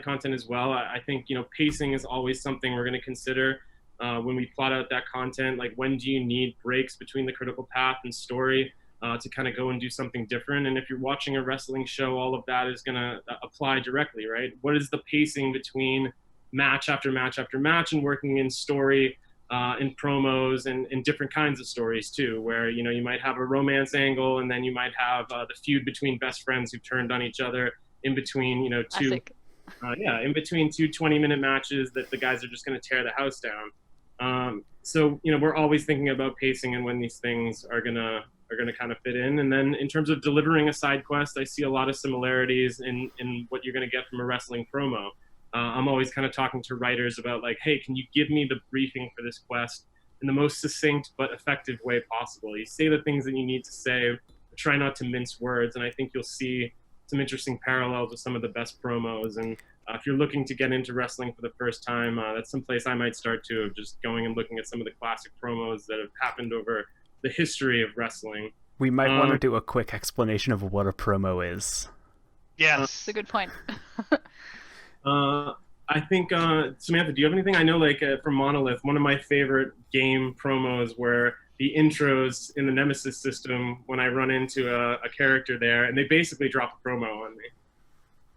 content as well, I think pacing is always something we're going to consider when we plot out that content. Like, when do you need breaks between the critical path and story to kind of go and do something different? And if you're watching a wrestling show, all of that is going to apply directly, right? What is the pacing between match after match after match, and working in story in promos and in different kinds of stories too, where you might have a romance angle, and then you might have the feud between best friends who turned on each other in between in between two 20-minute matches that the guys are just going to tear the house down. So we're always thinking about pacing and when these things are gonna kind of fit in. And then in terms of delivering a side quest, I see a lot of similarities in what you're going to get from a wrestling promo. I'm always kind of talking to writers about like, hey, can you give me the briefing for this quest in the most succinct but effective way possible? You say the things that you need to say, but try not to mince words, and I think you'll see some interesting parallels with some of the best promos. And if you're looking to get into wrestling for the first time, that's some place I might start to, of just going and looking at some of the classic promos that have happened over the history of wrestling. We might want to do a quick explanation of what a promo is. Yes, that's a good point. I think, Samantha, do you have anything? I know, like, from Monolith, one of my favorite game promos were the intros in the Nemesis system when I run into a character there, and they basically drop a promo on me.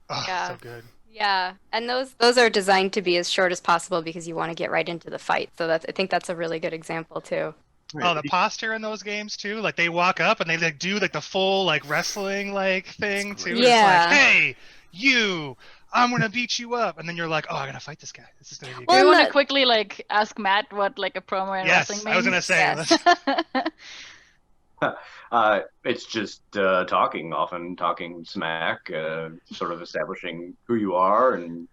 Oh, Yeah. so good. Yeah, and those are designed to be as short as possible because you want to get right into the fight. So I think that's a really good example too. Oh, the posture in those games too. Like, they walk up and they like do like the full like wrestling like thing too. Yeah. It's like, hey, you, I'm gonna beat you up, and then you're like, oh, I gotta fight this guy. This is gonna be. Do you good. want to quickly like ask Matt what like a promo in Yes, wrestling I was means? gonna say. Yes. It's just talking smack, sort of establishing who you are, and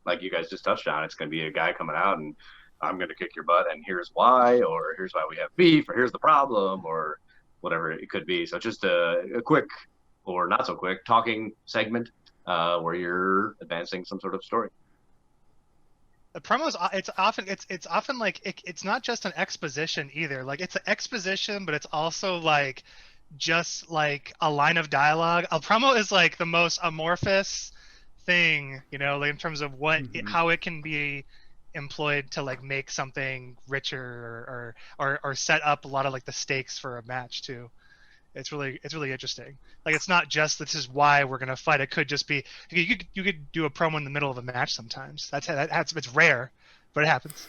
like you guys just touched on, it's going to be a guy coming out and I'm going to kick your butt, and here's why, or here's why we have beef, or here's the problem, or whatever it could be. So just a quick or not so quick talking segment where you're advancing some sort of story. The promos, it's often like it's not just an exposition either. Like, it's an exposition, but it's also like just like a line of dialogue. A promo is like the most amorphous thing, like in terms of what how it can be employed to like make something richer or set up a lot of like the stakes for a match too. It's really interesting. Like, it's not just this is why we're gonna fight. It could just be you could do a promo in the middle of a match sometimes. It's rare, but it happens.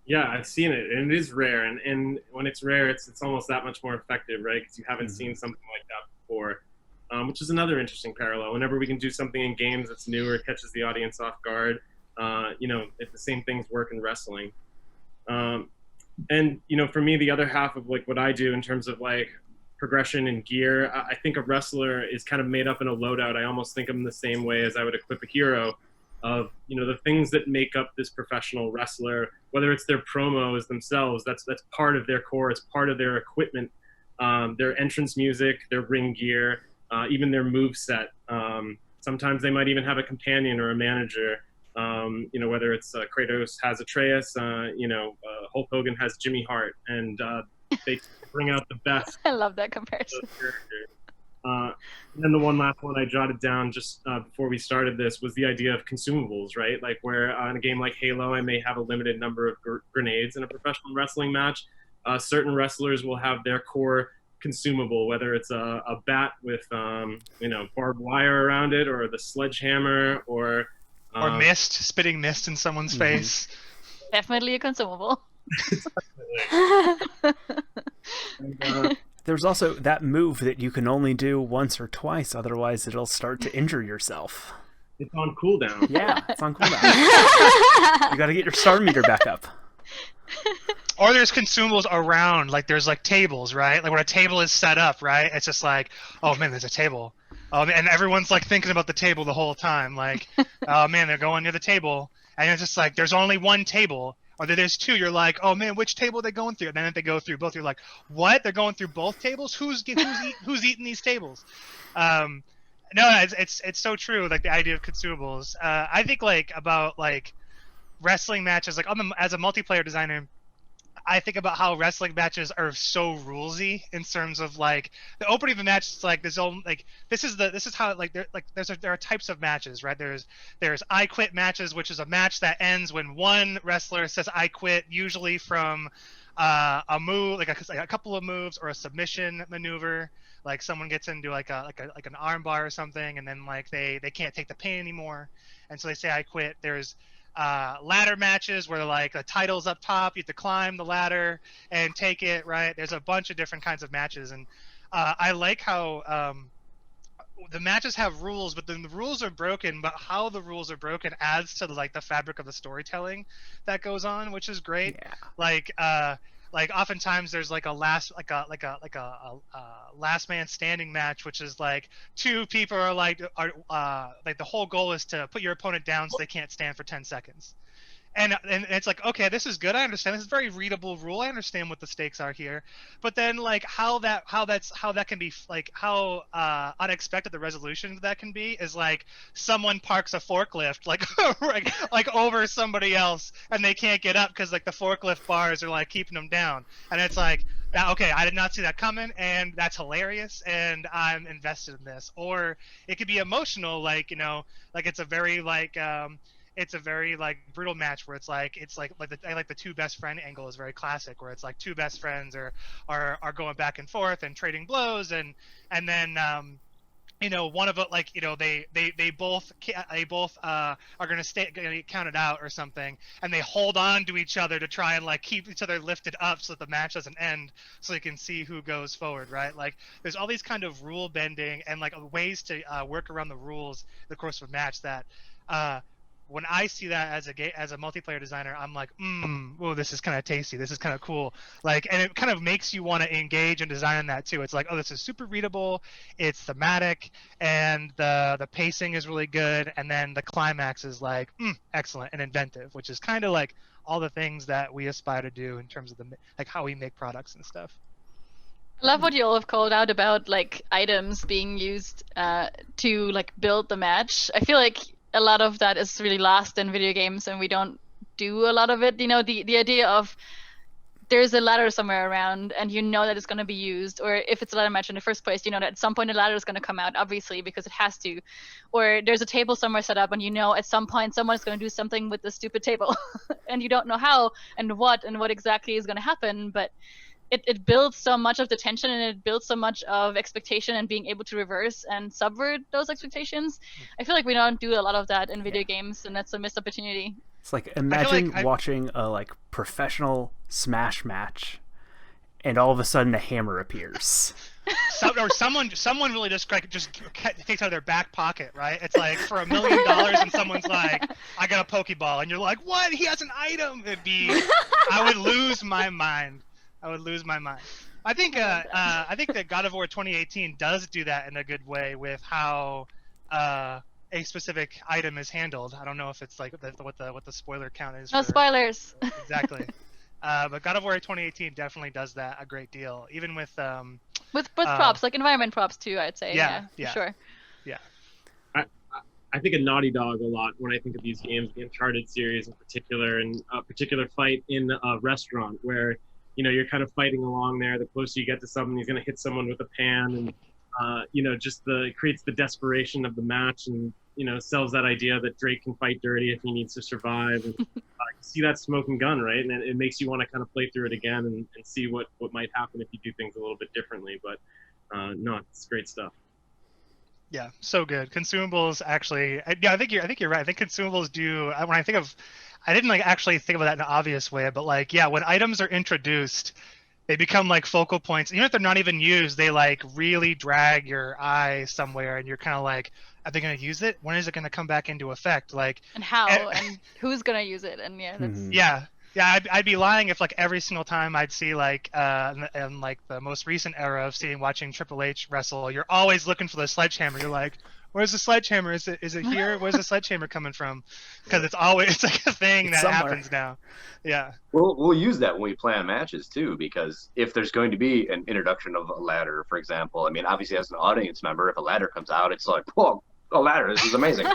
Yeah, I've seen it, and it is rare. And when it's rare, it's almost that much more effective, right? Because you haven't seen something like that before, which is another interesting parallel. Whenever we can do something in games that's new or catches the audience off guard, if the same things work in wrestling. And for me, the other half of like what I do in terms of like progression and gear, I think a wrestler is kind of made up in a loadout. I almost think of them the same way as I would equip a hero, of the things that make up this professional wrestler, whether it's their promos themselves, that's part of their core, it's part of their equipment, their entrance music, their ring gear, even their move set. Sometimes they might even have a companion or a manager, whether it's Kratos has Atreus, Hulk Hogan has Jimmy Hart, and they bring out the best. I love that comparison. And then the one last one I jotted down just before we started this was the idea of consumables, right? Like where in a game like Halo, I may have a limited number of grenades in a professional wrestling match. Certain wrestlers will have their core consumable, whether it's a bat with barbed wire around it, or the sledgehammer, or mist, spitting mist in someone's face. Definitely a consumable. There's also that move that you can only do once or twice, otherwise it'll start to injure yourself. It's on cooldown. Yeah, it's on cooldown. You gotta get your star meter back up. Or there's consumables around, like there's like tables, right? Like when a table is set up, right? It's just like, oh man, there's a table. And everyone's like thinking about the table the whole time. Like, oh man, they're going near the table. And it's just like, there's only one table. Or there's two. You're like, oh man, which table are they going through? And then if they go through both, you're like, what? They're going through both tables? Who's eating these tables? No, it's so true. Like the idea of consumables. I think like about like wrestling matches. Like as a multiplayer designer, I think about how wrestling matches are so rulesy in terms of like the opening of a match. It's like this is how like there are types of matches, right? There's I quit matches, which is a match that ends when one wrestler says I quit, usually from a move, like a couple of moves or a submission maneuver. Like someone gets into like an arm bar or something, and then like they can't take the pain anymore, and so they say I quit. There's ladder matches where like the title's up top, you have to climb the ladder and take it, right? There's a bunch of different kinds of matches, and I like how the matches have rules, but then the rules are broken, but how the rules are broken adds to like the fabric of the storytelling that goes on, which is great. Yeah. Like oftentimes there's like a last man standing match, which is like two people are like the whole goal is to put your opponent down so they can't stand for 10 seconds. And it's like, okay, this is good. I understand. This is a very readable rule. I understand what the stakes are here. But then like how that can be like how unexpected the resolution of that can be is like someone parks a forklift like over somebody else and they can't get up because like the forklift bars are like keeping them down. And it's like, okay, I did not see that coming, and that's hilarious, and I'm invested in this. Or it could be emotional, like it's a very brutal match where it's like the two best friend angle is very classic, where it's like two best friends are going back and forth and trading blows, and then one of it, like they both are gonna get counted out or something, and they hold on to each other to try and like keep each other lifted up so that the match doesn't end, so they can see who goes forward, right? Like there's all these kind of rule bending and like ways to work around the rules in the course of a match that when I see that as a multiplayer designer, I'm like, oh, this is kind of tasty. This is kind of cool. Like, and it kind of makes you want to engage and design that too. It's like, oh, this is super readable. It's thematic, and the pacing is really good. And then the climax is like, excellent and inventive, which is kind of like all the things that we aspire to do in terms of like how we make products and stuff. I love what you all have called out about like items being used to like build the match. I feel like a lot of that is really lost in video games, and we don't do a lot of it. The idea of there's a ladder somewhere around, and that it's going to be used, or if it's a ladder match in the first place, that at some point the ladder is going to come out, obviously, because it has to. Or there's a table somewhere set up, and at some point someone's going to do something with the stupid table, and you don't know how and what exactly is going to happen, but it builds so much of the tension, and it builds so much of expectation and being able to reverse and subvert those expectations. I feel like we don't do a lot of that in video games, and that's a missed opportunity. It's like, imagine watching a like professional Smash match, and all of a sudden a hammer appears. Or someone really just takes out of their back pocket, right? It's like for $1 million, and someone's like, I got a Pokeball, and you're like, what? He has an item. I would lose my mind. I think that God of War 2018 does do that in a good way with how a specific item is handled. I don't know if it's like what the spoiler count is. No spoilers. Exactly. But God of War 2018 definitely does that a great deal, even with props, like environment props too, I'd say. Yeah. For sure. Yeah. I think of Naughty Dog a lot when I think of these games, the Uncharted series in particular, and a particular fight in a restaurant where you're kind of fighting along there. The closer you get to someone, he's going to hit someone with a pan, and just it creates the desperation of the match, and sells that idea that Drake can fight dirty if he needs to survive. And see that smoke and gun, right? And it makes you want to kind of play through it again and see what might happen if you do things a little bit differently. But no, it's great stuff. Yeah, so good. Consumables actually, I think you're right. I think consumables do. When I think of, I didn't actually think about that in an obvious way, but when items are introduced, they become like focal points. Even if they're not even used, they really drag your eye somewhere, and you're kind of like, are they going to use it? When is it going to come back into effect? And how? And who's going to use it? And that's... Yeah, I'd be lying if every single time I'd see in the most recent era of watching Triple H wrestle, you're always looking for the sledgehammer. You're like, where's the sledgehammer? Is it here? Where's the sledgehammer coming from? Because it's a thing that happens now. Yeah. We'll use that when we plan matches too, because if there's going to be an introduction of a ladder, for example, I mean, obviously as an audience member, if a ladder comes out, it's like, whoa, a ladder, this is amazing.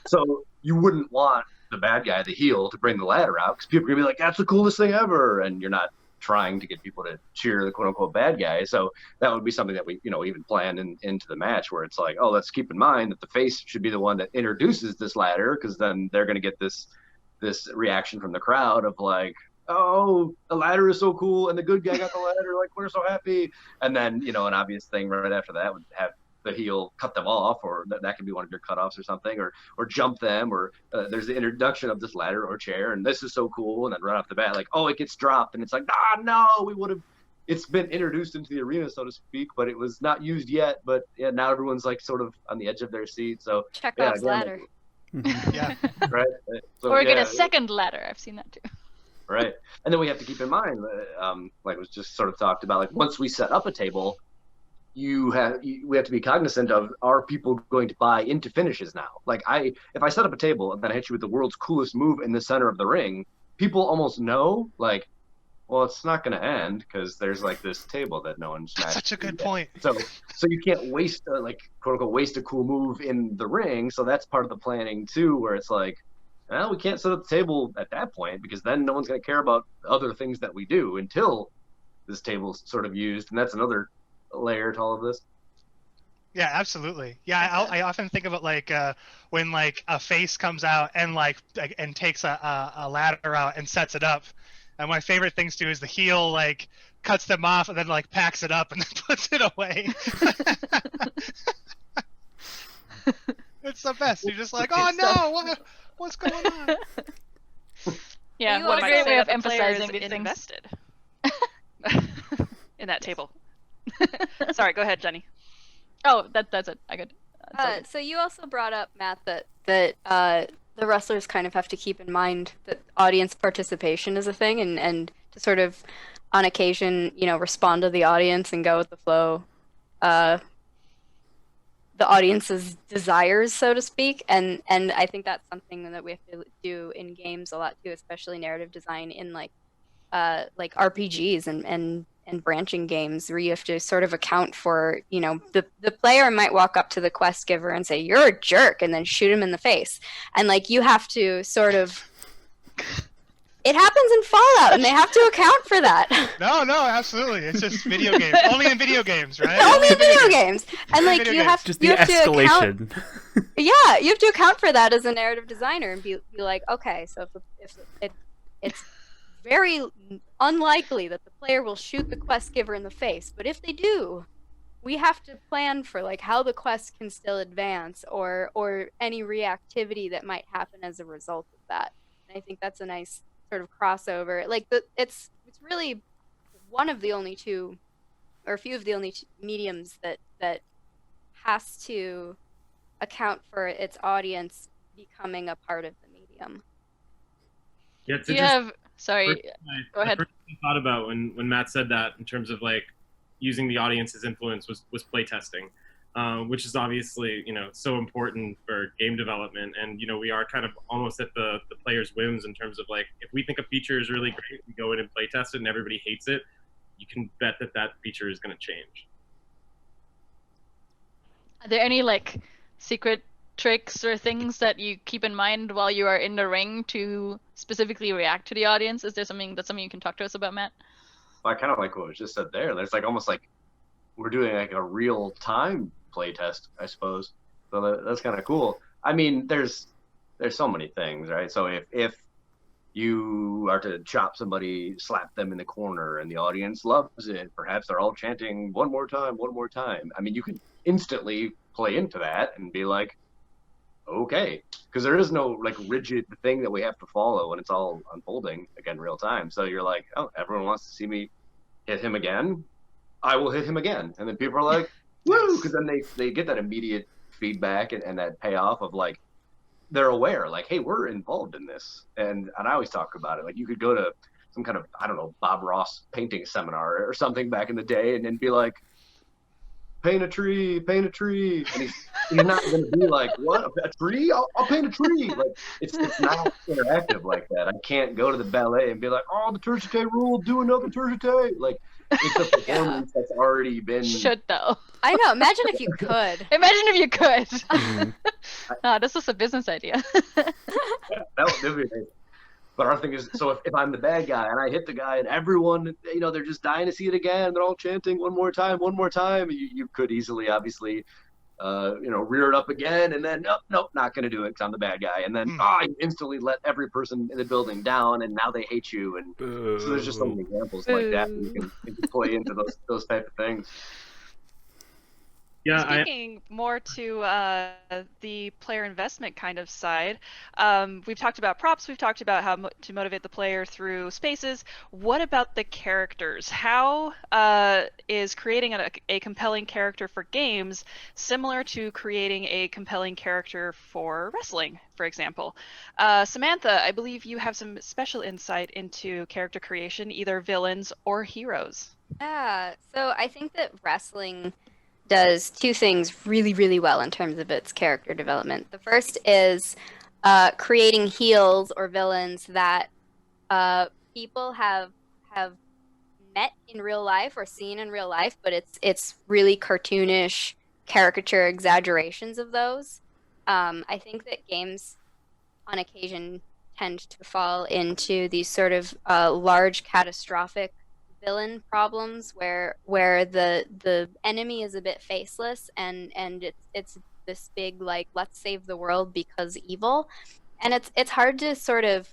So you wouldn't want the bad guy, the heel, to bring the ladder out, because people are gonna be like, that's the coolest thing ever, and you're not trying to get people to cheer the quote-unquote bad guy. So that would be something that we even planned into the match, where it's like, oh, let's keep in mind that the face should be the one that introduces this ladder, because then they're going to get this reaction from the crowd of like, oh, the ladder is so cool, and the good guy got the ladder, like, we're so happy. And then an obvious thing right after that would have the heel cut them off, or that could be one of your cutoffs or something, or jump them, or there's the introduction of this ladder or chair, and this is so cool, and then right off the bat, like, oh, it gets dropped, and it's like, no, it's been introduced into the arena, so to speak, but it was not used yet. But yeah, now everyone's like sort of on the edge of their seat. So Chekhov's ladder. Yeah. Right. So, or get a second ladder. I've seen that too. Right. And then we have to keep in mind, like was just sort of talked about, like once we set up a table, we have to be cognizant of, are people going to buy into finishes now? Like if I set up a table and then I hit you with the world's coolest move in the center of the ring, people almost know, like, well, it's not going to end because there's like this table that no one's. That's such a good point. So you can't waste like quote unquote waste a cool move in the ring. So that's part of the planning too, where it's like, well, we can't set up the table at that point because then no one's going to care about other things that we do until this table's sort of used, and that's another layer to all of this. Yeah, absolutely. Yeah, I often think of it like when like a face comes out and and takes a ladder out and sets it up. And my favorite things to do is the heel like cuts them off and then like packs it up and then puts it away. It's the best. You're just like, oh no, what's going on? Yeah, what a great way of emphasizing these things. Invested in that table. Sorry, go ahead, Jenny. Oh, that's it. I could. So you also brought up, Matt, that the wrestlers kind of have to keep in mind that audience participation is a thing, and to sort of, on occasion, respond to the audience and go with the flow, the audience's desires, so to speak, and I think that's something that we have to do in games a lot too, especially narrative design in like RPGs and branching games, where you have to sort of account for, the player might walk up to the quest giver and say, you're a jerk, and then shoot him in the face. And like, you have to sort of, it happens in Fallout, and they have to account for that. No, absolutely. It's just video games. Only in video games, right? Only in video games. And like, you have just the you have escalation. To account, yeah, you have to account for that as a narrative designer and be like, okay, so if it's very unlikely that the player will shoot the quest giver in the face, but if they do, we have to plan for like how the quest can still advance, or any reactivity that might happen as a result of that. And I think that's a nice sort of crossover. Like it's really one of the only two, or a few of the only mediums that has to account for its audience becoming a part of the medium. Yeah, Do you have? Sorry, go ahead. The first thing I thought about when Matt said that, in terms of like using the audience's influence, was playtesting, which is obviously so important for game development, and we are kind of almost at the player's whims in terms of like, if we think a feature is really great, we go in and playtest it, and everybody hates it, you can bet that feature is going to change. Are there any like secret tricks or things that you keep in mind while you are in the ring to specifically react to the audience? Is there something you can talk to us about, Matt? Well, I kind of like what was just said there. There's like almost like we're doing like a real time play test, I suppose. So that's kind of cool. I mean, there's so many things, right? So if you are to chop somebody, slap them in the corner, and the audience loves it, perhaps they're all chanting one more time, one more time. I mean, you can instantly play into that and be like, okay, because there is no like rigid thing that we have to follow when it's all unfolding again real time. So you're like, oh, everyone wants to see me hit him again, I will hit him again. And then people are like, woo, because then they get that immediate feedback and that payoff of like, they're aware, like, hey, we're involved in this. And I always talk about it. Like, you could go to some kind of, I don't know, Bob Ross painting seminar or something back in the day and then be like, paint a tree, paint a tree. And he's not going to be like, what, a tree? I'll paint a tree. Like, it's not interactive like that. I can't go to the ballet and be like, oh, the tertiary rule, do another tertiary. Like, it's a performance that's already been. Should though. I know. Imagine if you could. Imagine if you could. No, this is a business idea. That would be amazing. But our thing is, so if I'm the bad guy and I hit the guy and everyone, they're just dying to see it again, they're all chanting one more time, you could easily, obviously, rear it up again and then, nope, not going to do it because I'm the bad guy. And then, you instantly let every person in the building down and now they hate you. And so there's just so many examples like that. You can play into those type of things. Yeah, Speaking more to the player investment kind of side, we've talked about props, we've talked about how to motivate the player through spaces. What about the characters? How is creating a compelling character for games similar to creating a compelling character for wrestling, for example? Samantha, I believe you have some special insight into character creation, either villains or heroes. Yeah, so I think that wrestling does two things really, really well in terms of its character development. The first is creating heels or villains that people have met in real life or seen in real life, but it's really cartoonish caricature exaggerations of those. I think that games on occasion tend to fall into these sort of large catastrophic villain problems where the enemy is a bit faceless and it's this big like let's save the world because evil, and it's hard to sort of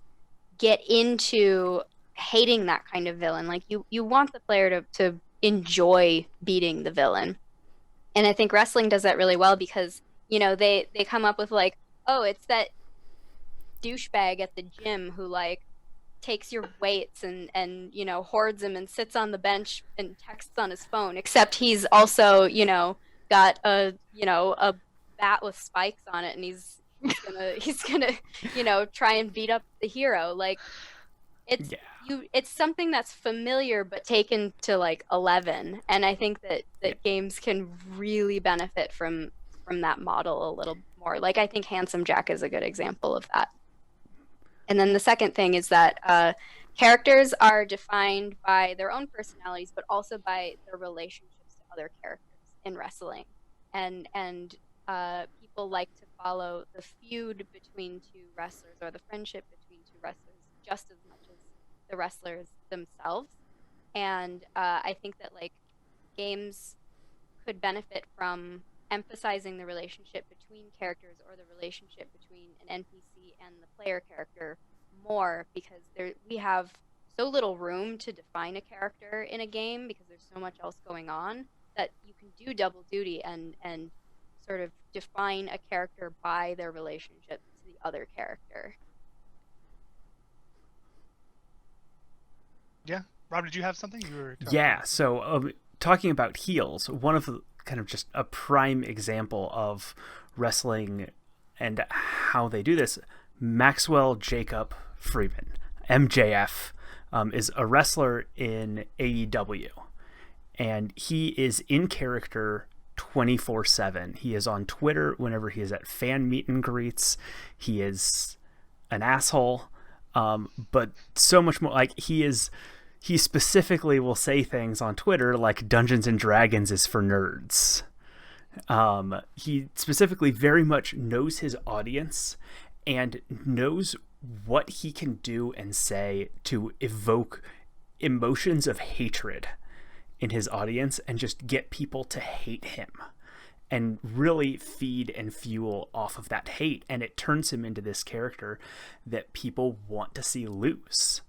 get into hating that kind of villain. Like you want the player to enjoy beating the villain, and I think wrestling does that really well because they come up with like, oh, it's that douchebag at the gym who like takes your weights and hoards them and sits on the bench and texts on his phone, except he's also got a bat with spikes on it and he's gonna try and beat up the hero. Like it's something that's familiar but taken to like 11, and I think that games can really benefit from that model a little more. Like I think Handsome Jack is a good example of that. And then the second thing is that characters are defined by their own personalities, but also by their relationships to other characters in wrestling. And people like to follow the feud between two wrestlers or the friendship between two wrestlers just as much as the wrestlers themselves. And I think that like games could benefit from emphasizing the relationship between characters or the relationship between an NPC and the player character more, because we have so little room to define a character in a game because there's so much else going on that you can do double duty and sort of define a character by their relationship to the other character. Yeah. Rob, did you have something you were talking Yeah, so talking about heels, one of the kind of just a prime example of wrestling and how they do this, Maxwell Jacob Freeman, MJF, is a wrestler in AEW, and he is in character 24/7. He is on Twitter whenever he is at fan meet and greets. He is an asshole, but so much more. Like he specifically will say things on Twitter like Dungeons and Dragons is for nerds. He specifically very much knows his audience and knows what he can do and say to evoke emotions of hatred in his audience and just get people to hate him and really feed and fuel off of that hate. And it turns him into this character that people want to see lose,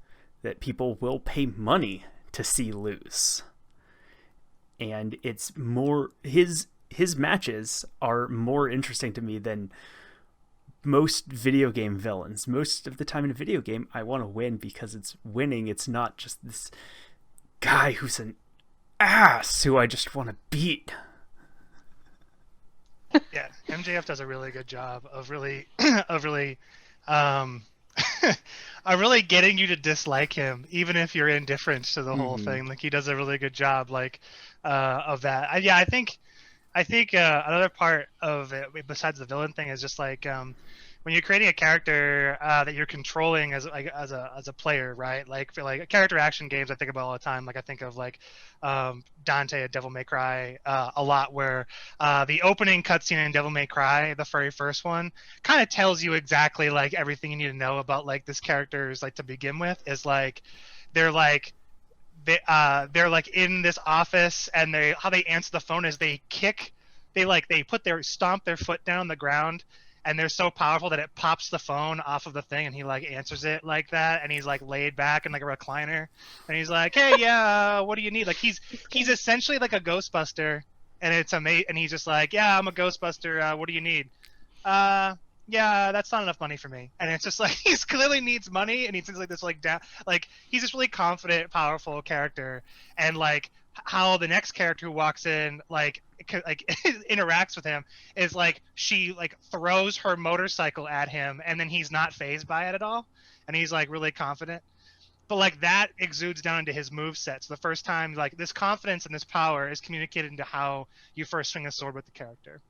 that people will pay money to see lose. And it's more, his matches are more interesting to me than most video game villains. Most of the time in a video game, I want to win because it's winning. It's not just this guy who's an ass who I just want to beat. Yeah, MJF does a really good job of really really getting you to dislike him, even if you're indifferent to the whole thing. Like, he does a really good job, like, of that. I think another part of it, besides the villain thing, is just like when you're creating a character that you're controlling as a player, right? Like, for like character action games, I think about all the time. Like, I think of like Dante at Devil May Cry a lot, where the opening cutscene in Devil May Cry, the very first one, kind of tells you exactly like everything you need to know about like this character's like to begin with. Is like they're like in this office, and how they answer the phone is they stomp their foot down on the ground, and they're so powerful that it pops the phone off of the thing, and he like answers it like that, and he's like laid back in like a recliner, and he's like, hey, yeah, what do you need? Like, he's essentially like a Ghostbuster, and it's amazing, and he's just like, yeah, I'm a Ghostbuster, what do you need? Yeah, that's not enough money for me. And it's just like, he's clearly needs money, and he's like this like down, like, he's this really confident, powerful character, and like how the next character who walks in like interacts with him is like she like throws her motorcycle at him, and then he's not fazed by it at all, and he's like really confident. But like that exudes down into his moveset. So the first time, like, this confidence and this power is communicated into how you first swing a sword with the character.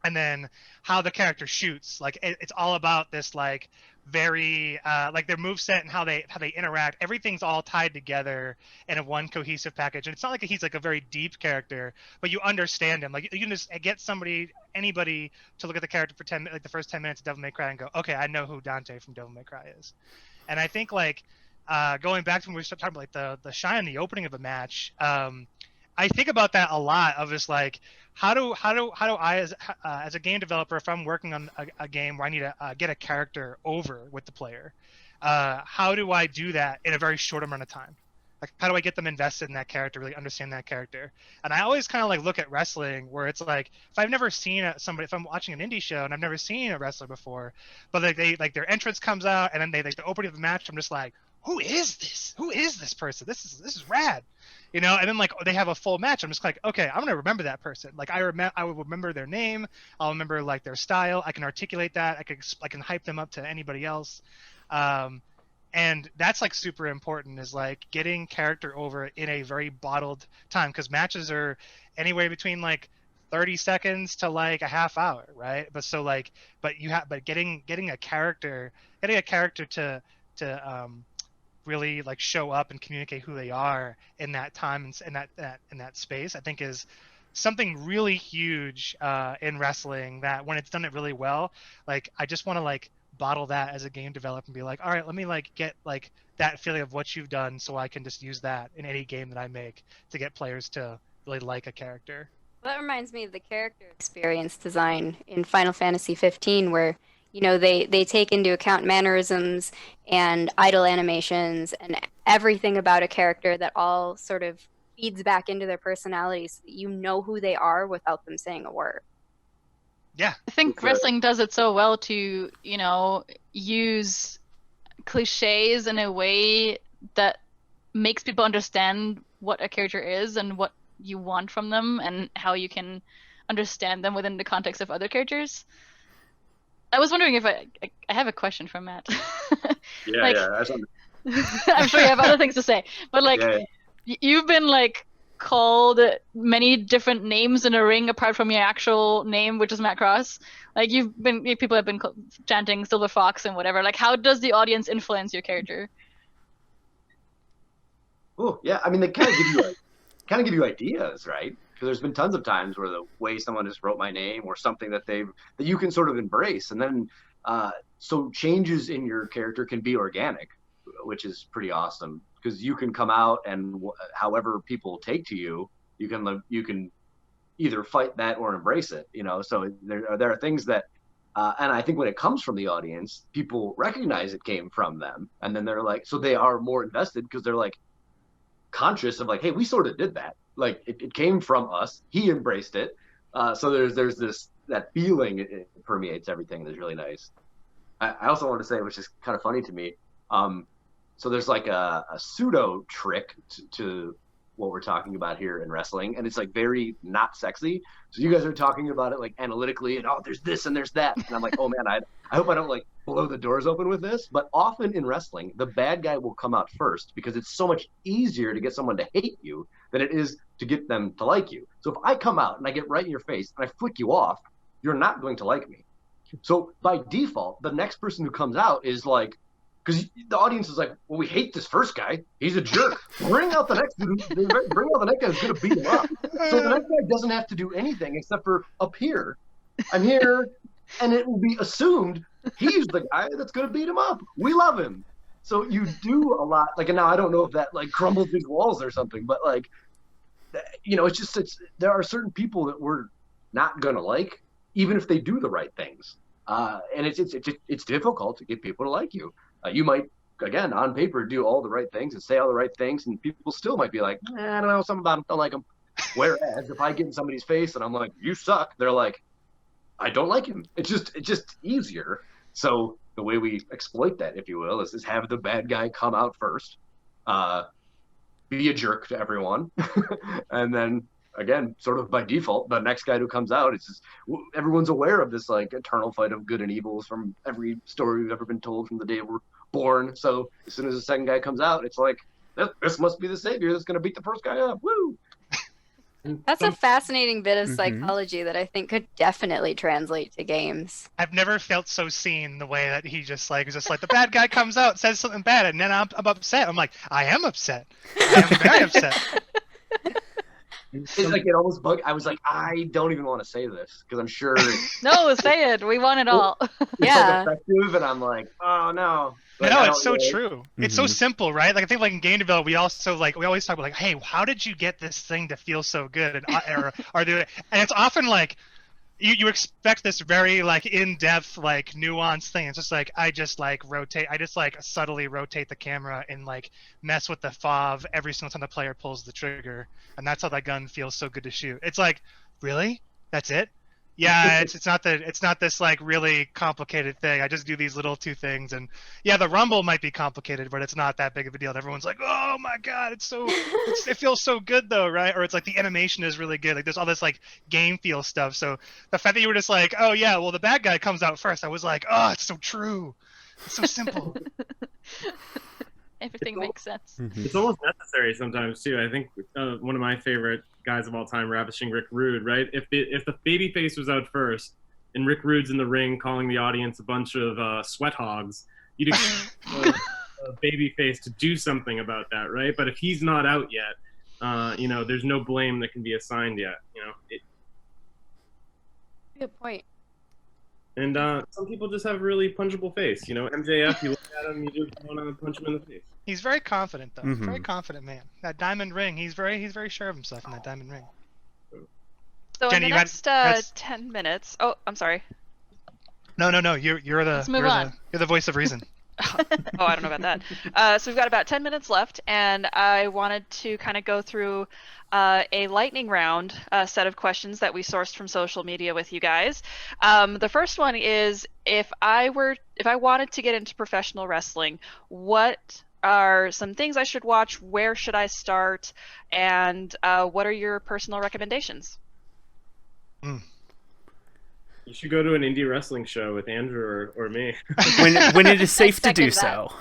And then how the character shoots, like it's all about this like very like their moveset and how they interact. Everything's all tied together in a one cohesive package. And it's not like he's like a very deep character, but you understand him. Like, you can just get anybody to look at the character for the first 10 minutes of Devil May Cry and go, okay, I know who Dante from Devil May Cry is. And I think like going back to when we started talking about like the shine in the opening of a match, I think about that a lot. Of just like, how do I as a game developer, if I'm working on a game where I need to get a character over with the player, how do I do that in a very short amount of time? Like, how do I get them invested in that character, really understand that character? And I always kind of like look at wrestling, where it's like, if I've never seen if I'm watching an indie show and I've never seen a wrestler before, but like they like their entrance comes out, and then they like the opening of the match, I'm just like, who is this? Who is this person? This is rad. You know, and then like they have a full match, I'm just like, okay, I'm gonna remember that person. Like, I will remember their name, I'll remember like their style, I can articulate that, I can hype them up to anybody else, and that's like super important, is like getting character over in a very bottled time, because matches are anywhere between like 30 seconds to like a half hour, right? But so like, but getting a character to really like show up and communicate who they are in that time and in that space, I think is something really huge in wrestling, that when it's done it really well, like I just want to like bottle that as a game developer and be like, all right, let me like get like that feeling of what you've done, so I can just use that in any game that I make to get players to really like a character. Well, that reminds me of the character experience design in Final Fantasy 15, where you know they take into account mannerisms and idle animations and everything about a character that all sort of feeds back into their personality, so that you know who they are without them saying a word. Yeah, I think wrestling does it so well to, you know, use cliches in a way that makes people understand what a character is and what you want from them and how you can understand them within the context of other characters. I was wondering if I have a question for Matt. Yeah, like, yeah. I'm sure you have other things to say, but like, Yeah. You've been like called many different names in a ring apart from your actual name, which is Matt Cross. Like, people have been chanting Silver Fox and whatever. Like, how does the audience influence your character? Oh, yeah. I mean, they kind of give you ideas, right? Because there's been tons of times where the way someone just wrote my name or something that you can sort of embrace, and then so changes in your character can be organic, which is pretty awesome. because you can come out and however people take to you, you can either fight that or embrace it, you know. So there are things that, and I think when it comes from the audience, people recognize it came from them, and then they're like, so they are more invested because they're like conscious of like, hey, we sort of did that, like it came from us, he embraced it. So there's that feeling, it permeates everything, that's really nice. I also want to say, which is kind of funny to me, so there's like a pseudo trick to what we're talking about here in wrestling, and it's like very not sexy. So you guys are talking about it like analytically, and oh, there's this and there's that, and I'm like, oh man, I hope I don't like blow the doors open with this. But often in wrestling, the bad guy will come out first because it's so much easier to get someone to hate you than it is to get them to like you. So if I come out and I get right in your face and I flick you off, you're not going to like me. So by default, the next person who comes out is like, because the audience is like, well, we hate this first guy. He's a jerk. Bring out the next guy who's going to beat him up. So the next guy doesn't have to do anything except for appear. I'm here, and it will be assumed he's the guy that's going to beat him up. We love him. So you do a lot. Like, and now I don't know if that like crumbles these walls or something, but like, you know, there are certain people that we're not going to like, even if they do the right things. And it's difficult to get people to like you. You might, again, on paper, do all the right things and say all the right things, and people still might be like, I don't know, something about them, don't like him. Whereas if I get in somebody's face and I'm like, you suck, they're like, I don't like him. It's just easier. So the way we exploit that, if you will, is have the bad guy come out first, be a jerk to everyone, and then again, sort of by default, the next guy who comes out, it's just, everyone's aware of this like eternal fight of good and evils from every story we've ever been told from the day we're born. So as soon as the second guy comes out, it's like, this must be the savior that's going to beat the first guy up. Woo! That's a fascinating bit of psychology that I think could definitely translate to games. I've never felt so seen the way that he just like the bad guy comes out, says something bad, and then I'm upset. I'm like, I am upset. I am very upset. It's like it almost bugged. I was like, I don't even want to say this because I'm sure. No, say it. We want it all. Yeah. Like effective, and I'm like, oh no. Like, no, it's so true. It's so simple, right? Like I think like in game development, we always talk about like, hey, how did you get this thing to feel so good? And and it's often like you expect this very like in-depth like nuanced thing. It's just like I just like subtly rotate the camera and like mess with the FOV every single time the player pulls the trigger, and that's how that gun feels so good to shoot. It's like, really? That's it? Yeah, it's not this like really complicated thing. I just do these little two things, and yeah, the rumble might be complicated, but it's not that big of a deal. And everyone's like, oh my god, it feels so good though, right? Or it's like the animation is really good. Like there's all this like game feel stuff. So the fact that you were just like, oh yeah, well the bad guy comes out first, I was like, oh, it's so true. It's so simple. Everything makes sense. It's almost necessary sometimes too. I think one of my favorite guys of all time, Ravishing Rick Rude, right? If the babyface was out first and Rick Rude's in the ring calling the audience a bunch of sweat hogs, you'd expect a babyface to do something about that, right? But if he's not out yet, you know, there's no blame that can be assigned yet. You know. Good point. And some people just have a really punchable face. You know, MJF, you look at him, you just want to punch him in the face. He's very confident, though. Very confident man. That diamond ring, he's very sure of himself in that diamond ring. So Jenny, in the next 10 minutes... Oh, I'm sorry. No. You're the voice of reason. Oh, I don't know about that. So we've got about 10 minutes left, and I wanted to kind of go through a lightning round set of questions that we sourced from social media with you guys. The first one is, if I wanted to get into professional wrestling, what are some things I should watch? Where should I start? And what are your personal recommendations? You should go to an indie wrestling show with Andrew or me. when it is safe to do so.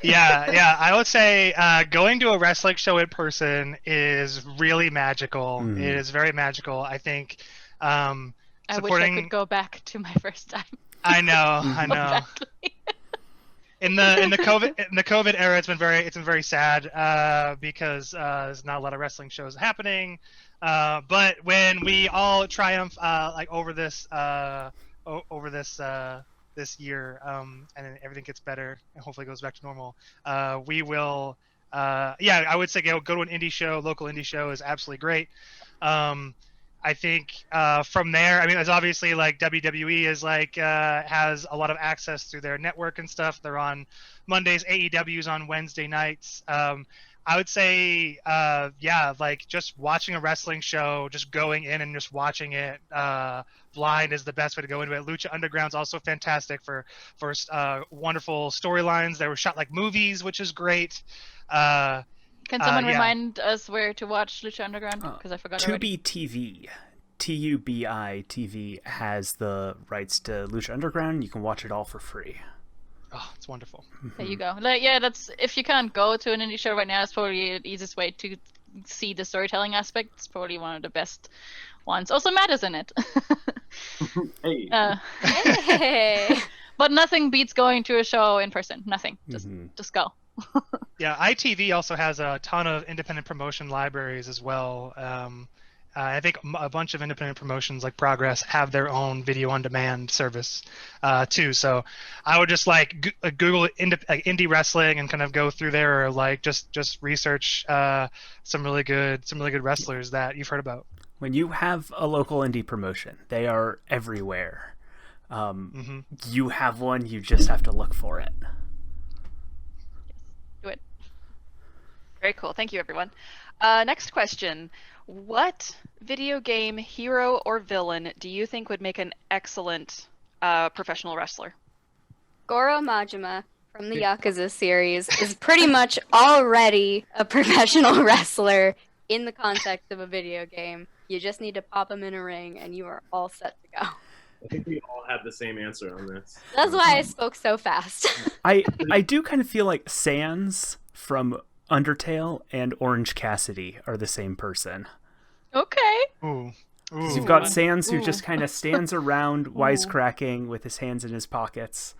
Yeah. I would say going to a wrestling show in person is really magical. It is very magical. I think. I wish I could go back to my first time. I know. In the COVID era, it's been very sad because there's not a lot of wrestling shows happening. But when we all triumph like over this this year, and then everything gets better and hopefully goes back to normal, we will yeah, I would say go to an indie show. Local indie show is absolutely great. I think from there, I mean, it's obviously like WWE is like has a lot of access through their network and stuff. They're on Mondays, AEW's on Wednesday nights. I would say, yeah, like just watching a wrestling show, just going in and just watching it blind is the best way to go into it. Lucha Underground's also fantastic for wonderful storylines. They were shot like movies, which is great. Can someone yeah. remind us where to watch Lucha Underground? Because I forgot already. Tubi TV. TUBI TV has the rights to Lucha Underground. You can watch it all for free. Oh, it's wonderful. There you go. Like, yeah, that's if you can't go to an indie show right now, it's probably the easiest way to see the storytelling aspect. It's probably one of the best ones. Also, Matt is in it. Hey. Hey. But nothing beats going to a show in person. Nothing. Just go. Yeah, ITV also has a ton of independent promotion libraries as well. I think a bunch of independent promotions like Progress have their own video on demand service too. So I would just like Google indie wrestling and kind of go through there, or like just research some really good wrestlers that you've heard about. When you have a local indie promotion, they are everywhere. You have one, you just have to look for it. Do it. Very cool. Thank you, everyone. Next question. What video game hero or villain do you think would make an excellent professional wrestler? Goro Majima from the Yakuza series is pretty much already a professional wrestler in the context of a video game. You just need to pop him in a ring and you are all set to go. I think we all have the same answer on this. That's why I spoke so fast. I do kind of feel like Sans from Undertale and Orange Cassidy are the same person. Okay. Ooh. You've got Sans who just kind of stands around wisecracking with his hands in his pockets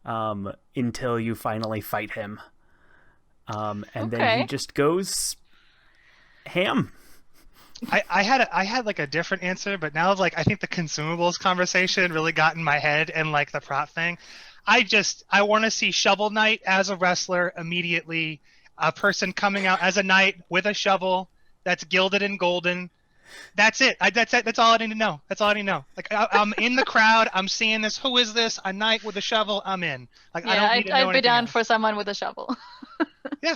until you finally fight him. And then he just goes ham. I had like a different answer, but now like I think the consumables conversation really got in my head, and like the prop thing. I want to see Shovel Knight as a wrestler immediately. A person coming out as a knight with a shovel that's gilded and golden. That's it. That's it. That's all I need to know. That's all I need to know. Like I'm in the crowd. I'm seeing this. Who is this? A knight with a shovel. I'm in. Like Yeah, I don't need to know I'd be down else. for someone with a shovel. Yeah.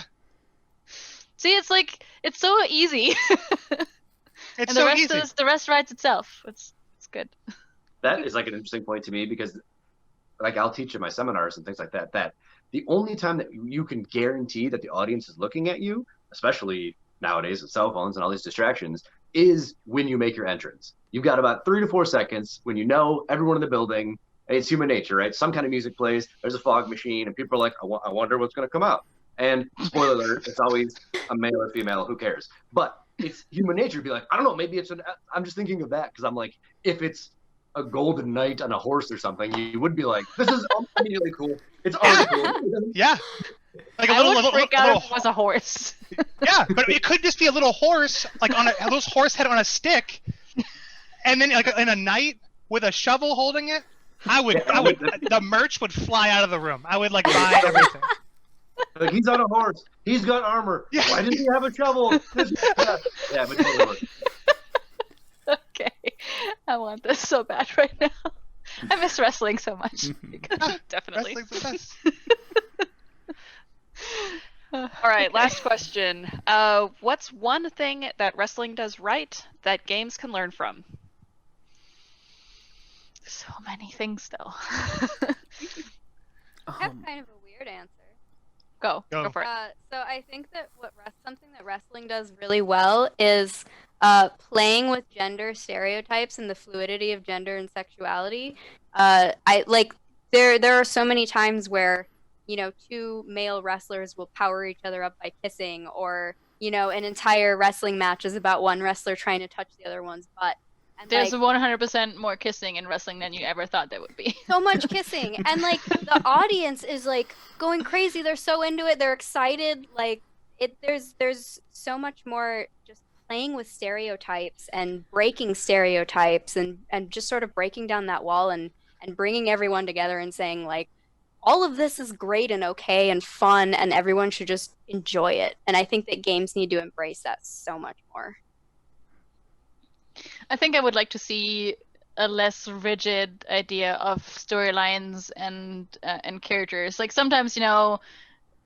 See, it's like it's so easy. It's and so the rest easy. the rest writes itself. It's good. That is like an interesting point to me, because like I'll teach in my seminars and things like that, that the only time that you can guarantee that the audience is looking at you, especially nowadays with cell phones and all these distractions, is when you make your entrance. You've got about 3 to 4 seconds when you know everyone in the building. It's human nature, right? Some kind of music plays, there's a fog machine, and people are like, I wonder what's going to come out. And spoiler alert, it's always a male or female, who cares? But it's human nature to be like, I don't know, maybe I'm just thinking of that, because I'm like, if it's a golden knight on a horse or something, you would be like, this is immediately cool. It's already cool. Yeah. Like I would freak out if it was a horse. Yeah, but it could just be a little horse, like on a little horse head on a stick, and then like in a knight with a shovel holding it. The merch would fly out of the room. I would like buy everything. Like, he's on a horse. He's got armor. Yeah. Why didn't he have a shovel? Yeah, but totally works. Okay, I want this so bad right now. I miss wrestling so much. Definitely. Wrestling's the best. All right, last question. What's one thing that wrestling does right that games can learn from? So many things, though. I have kind of a weird answer. Go for it. So I think that something that wrestling does really well is playing with gender stereotypes and the fluidity of gender and sexuality. There are so many times where, you know, 2 male wrestlers will power each other up by kissing, or, you know, an entire wrestling match is about one wrestler trying to touch the other one's butt. And There's 100% more kissing in wrestling than you ever thought there would be. So much kissing, and like the audience is like going crazy. They're so into it. They're excited. Like there's so much more just playing with stereotypes and breaking stereotypes and just sort of breaking down that wall and bringing everyone together and saying like, all of this is great and okay and fun, and everyone should just enjoy it. And I think that games need to embrace that so much more. I think I would like to see a less rigid idea of storylines and characters. Like sometimes,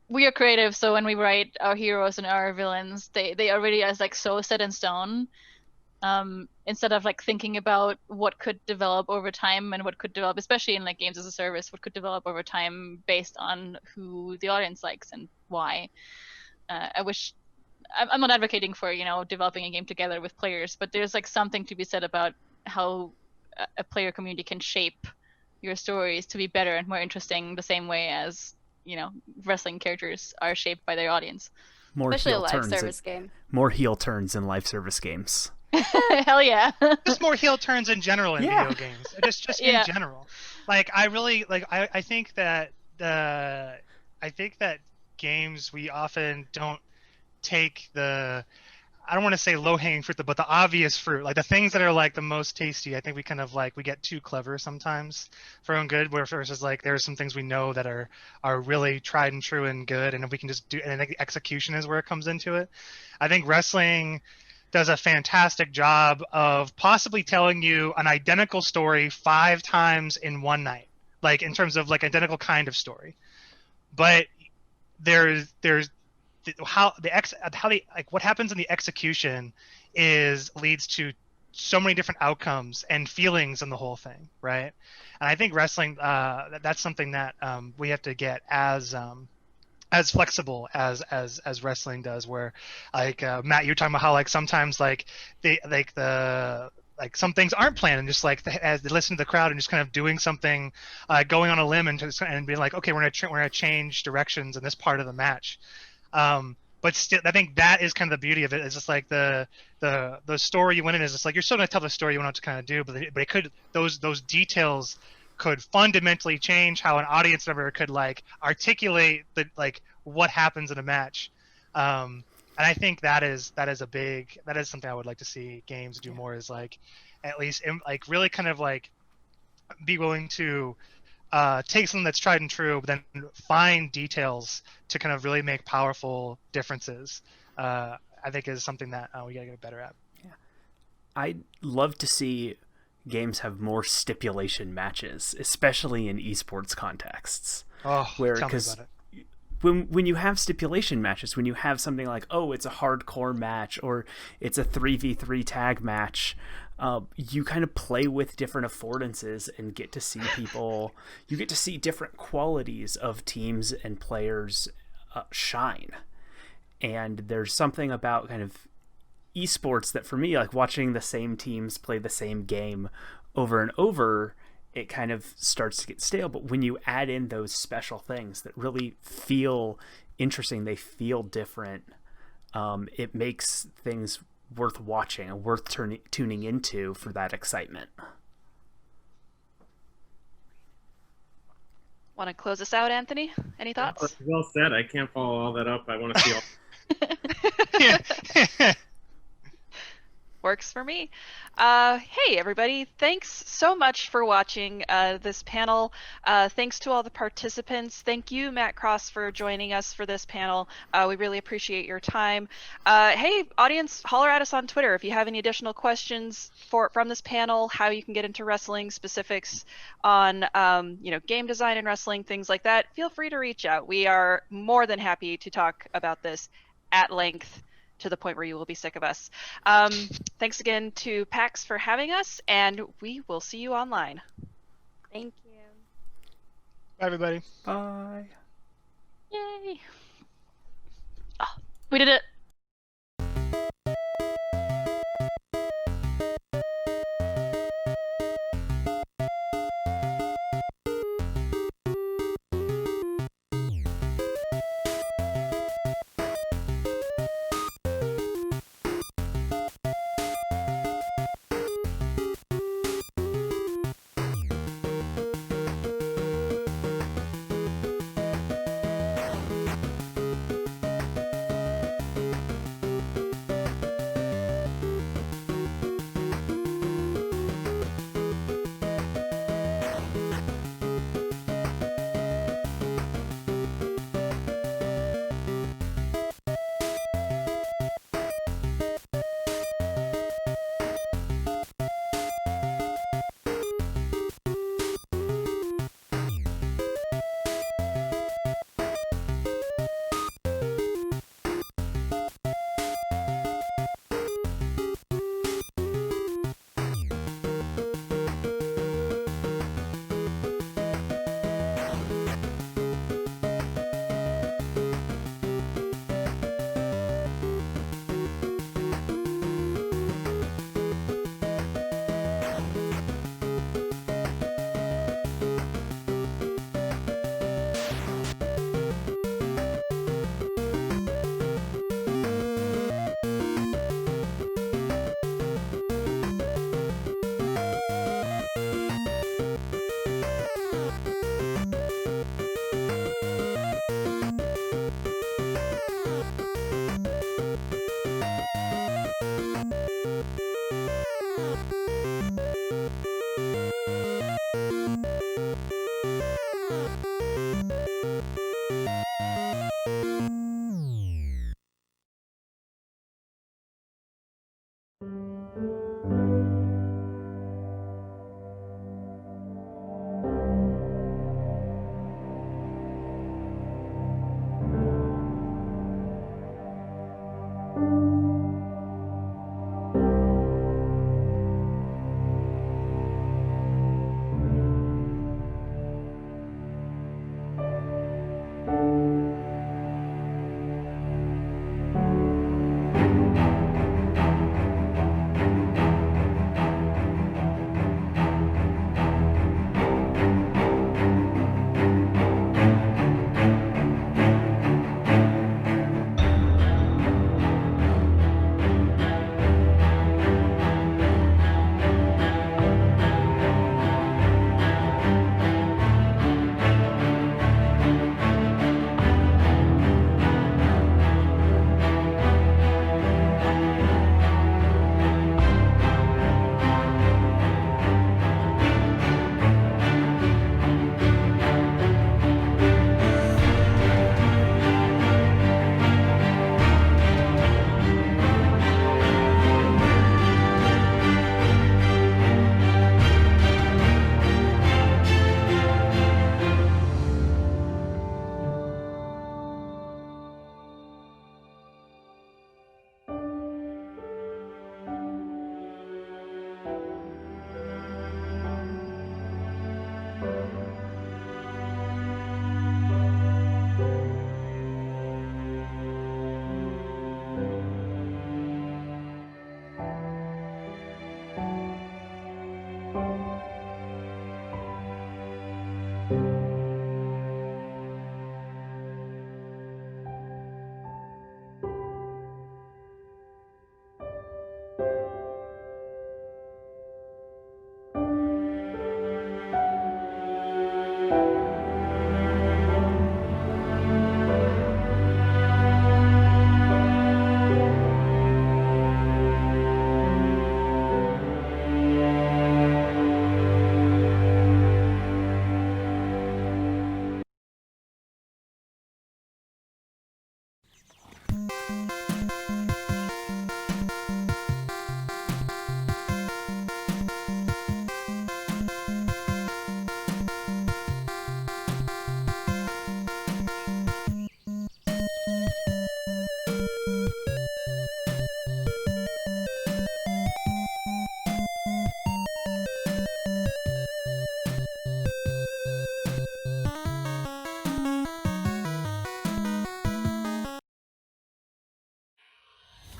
we are creative, so when we write our heroes and our villains, they are really as like so set in stone. Instead of like thinking about what could develop over time and what could develop, especially in like games as a service, what could develop over time based on who the audience likes and why. I'm not advocating for developing a game together with players, but there's like something to be said about how a player community can shape your stories to be better and more interesting, the same way as wrestling characters are shaped by their audience. More especially a live service game. More heel turns in live service games. Hell yeah. Just more heel turns in general in video games. Just in general. Like I really like I think that games, we often don't take the, I don't want to say low-hanging fruit, but the obvious fruit, like the things that are like the most tasty. I think we kind of like, we get too clever sometimes for our own good, where versus like there are some things we know that are really tried and true and good, and if we can just do, and I think the execution is where it comes into it. I think wrestling does a fantastic job of possibly telling you an identical story 5 times in one night, like in terms of like identical kind of story, but there's what happens in the execution leads to so many different outcomes and feelings in the whole thing, right? And I think wrestling, that's something that we have to get as flexible as wrestling does, where like Matt, you're talking about how like sometimes like some things aren't planned, and just like as they listen to the crowd and just kind of doing something, going on a limb and being like, okay, we're gonna change directions in this part of the match. But still, I think that is kind of the beauty of it. It's just like the story you went in is just like, you're still gonna tell the story you want to kind of do, but it could, those details could fundamentally change how an audience member could like articulate what happens in a match. And I think that is something I would like to see games do more, is like at least like really kind of like be willing to take something that's tried and true, but then find details to kind of really make powerful differences. I think is something that we gotta get better at. Yeah, I'd love to see games have more stipulation matches, especially in esports contexts. Oh, where, tell me about it. When you have stipulation matches, when you have something like, oh, it's a hardcore match or it's a 3v3 tag match, you kind of play with different affordances and get to see people, you get to see different qualities of teams and players shine. And there's something about kind of esports that for me, like watching the same teams play the same game over and over, it kind of starts to get stale. But when you add in those special things that really feel interesting, they feel different, it makes things worth watching and worth tuning into for that excitement. Want to close us out, Anthony? Any thoughts? Well said. I can't follow all that up. I want to see all. Works for me. Hey, everybody. Thanks so much for watching this panel. Thanks to all the participants. Thank you, Matt Cross, for joining us for this panel. We really appreciate your time. Hey, audience, holler at us on Twitter if you have any additional questions from this panel, how you can get into wrestling, specifics on game design and wrestling, things like that. Feel free to reach out. We are more than happy to talk about this at length, to the point where you will be sick of us. Thanks again to PAX for having us, and we will see you online. Thank you. Bye, everybody. Bye. Yay. Oh, we did it.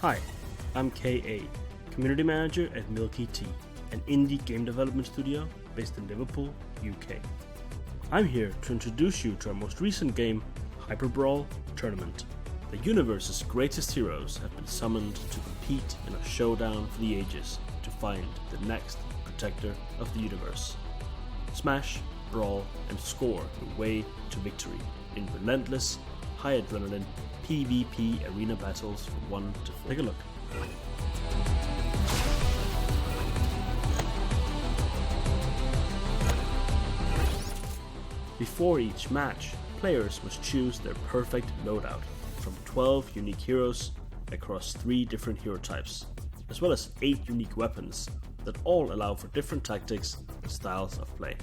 Hi, I'm KA, Community Manager at Milky Tea, an indie game development studio based in Liverpool, UK. I'm here to introduce you to our most recent game, Hyper Brawl Tournament. The universe's greatest heroes have been summoned to compete in a showdown for the ages to find the next protector of the universe. Smash, brawl, and score your way to victory in relentless, high adrenaline PvP arena battles from 1 to 4. Take a look. Before each match, players must choose their perfect loadout from 12 unique heroes across 3 different hero types, as well as 8 unique weapons that all allow for different tactics and styles of play.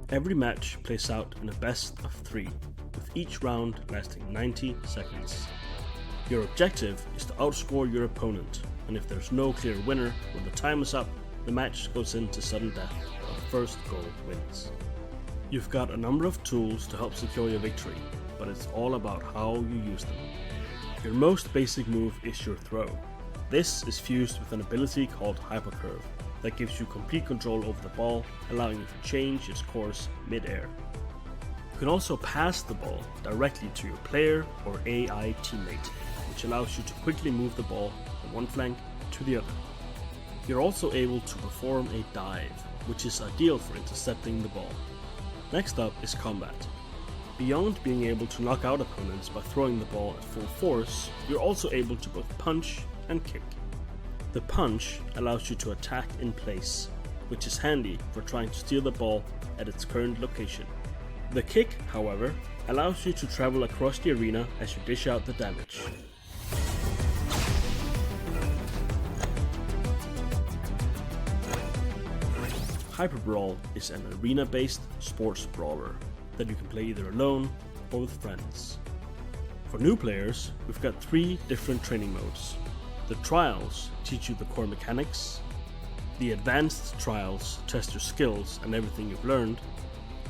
Every match plays out in a best of 3, with each round lasting 90 seconds. Your objective is to outscore your opponent, and if there's no clear winner when the time is up, the match goes into sudden death, while the first goal wins. You've got a number of tools to help secure your victory, but it's all about how you use them. Your most basic move is your throw. This is fused with an ability called Hypercurve that gives you complete control over the ball, allowing you to change its course mid-air. You can also pass the ball directly to your player or AI teammate, which allows you to quickly move the ball from one flank to the other. You're also able to perform a dive, which is ideal for intercepting the ball. Next up is combat. Beyond being able to knock out opponents by throwing the ball at full force, you're also able to both punch and kick. The punch allows you to attack in place, which is handy for trying to steal the ball at its current location. The kick, however, allows you to travel across the arena as you dish out the damage. Hyper Brawl is an arena-based sports brawler that you can play either alone or with friends. For new players, we've got 3 different training modes. The Trials teach you the core mechanics, the Advanced Trials test your skills and everything you've learned,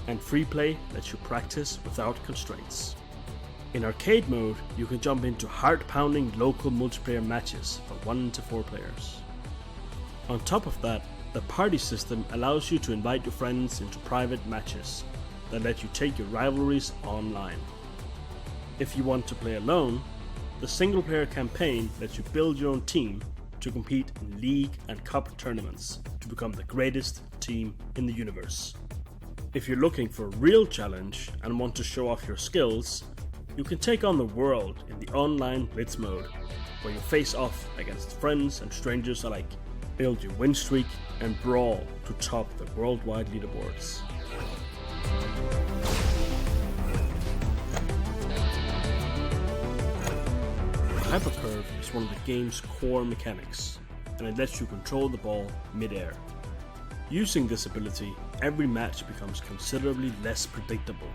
and Free Play lets you practice without constraints. In Arcade mode, you can jump into heart-pounding local multiplayer matches for 1 to 4 players. On top of that, the party system allows you to invite your friends into private matches that let you take your rivalries online. If you want to play alone, the single player campaign lets you build your own team to compete in league and cup tournaments to become the greatest team in the universe. If you're looking for a real challenge and want to show off your skills, you can take on the world in the online Blitz mode, where you face off against friends and strangers alike, build your win streak, and brawl to top the worldwide leaderboards. The Hypercurve is one of the game's core mechanics, and it lets you control the ball mid-air. Using this ability, every match becomes considerably less predictable,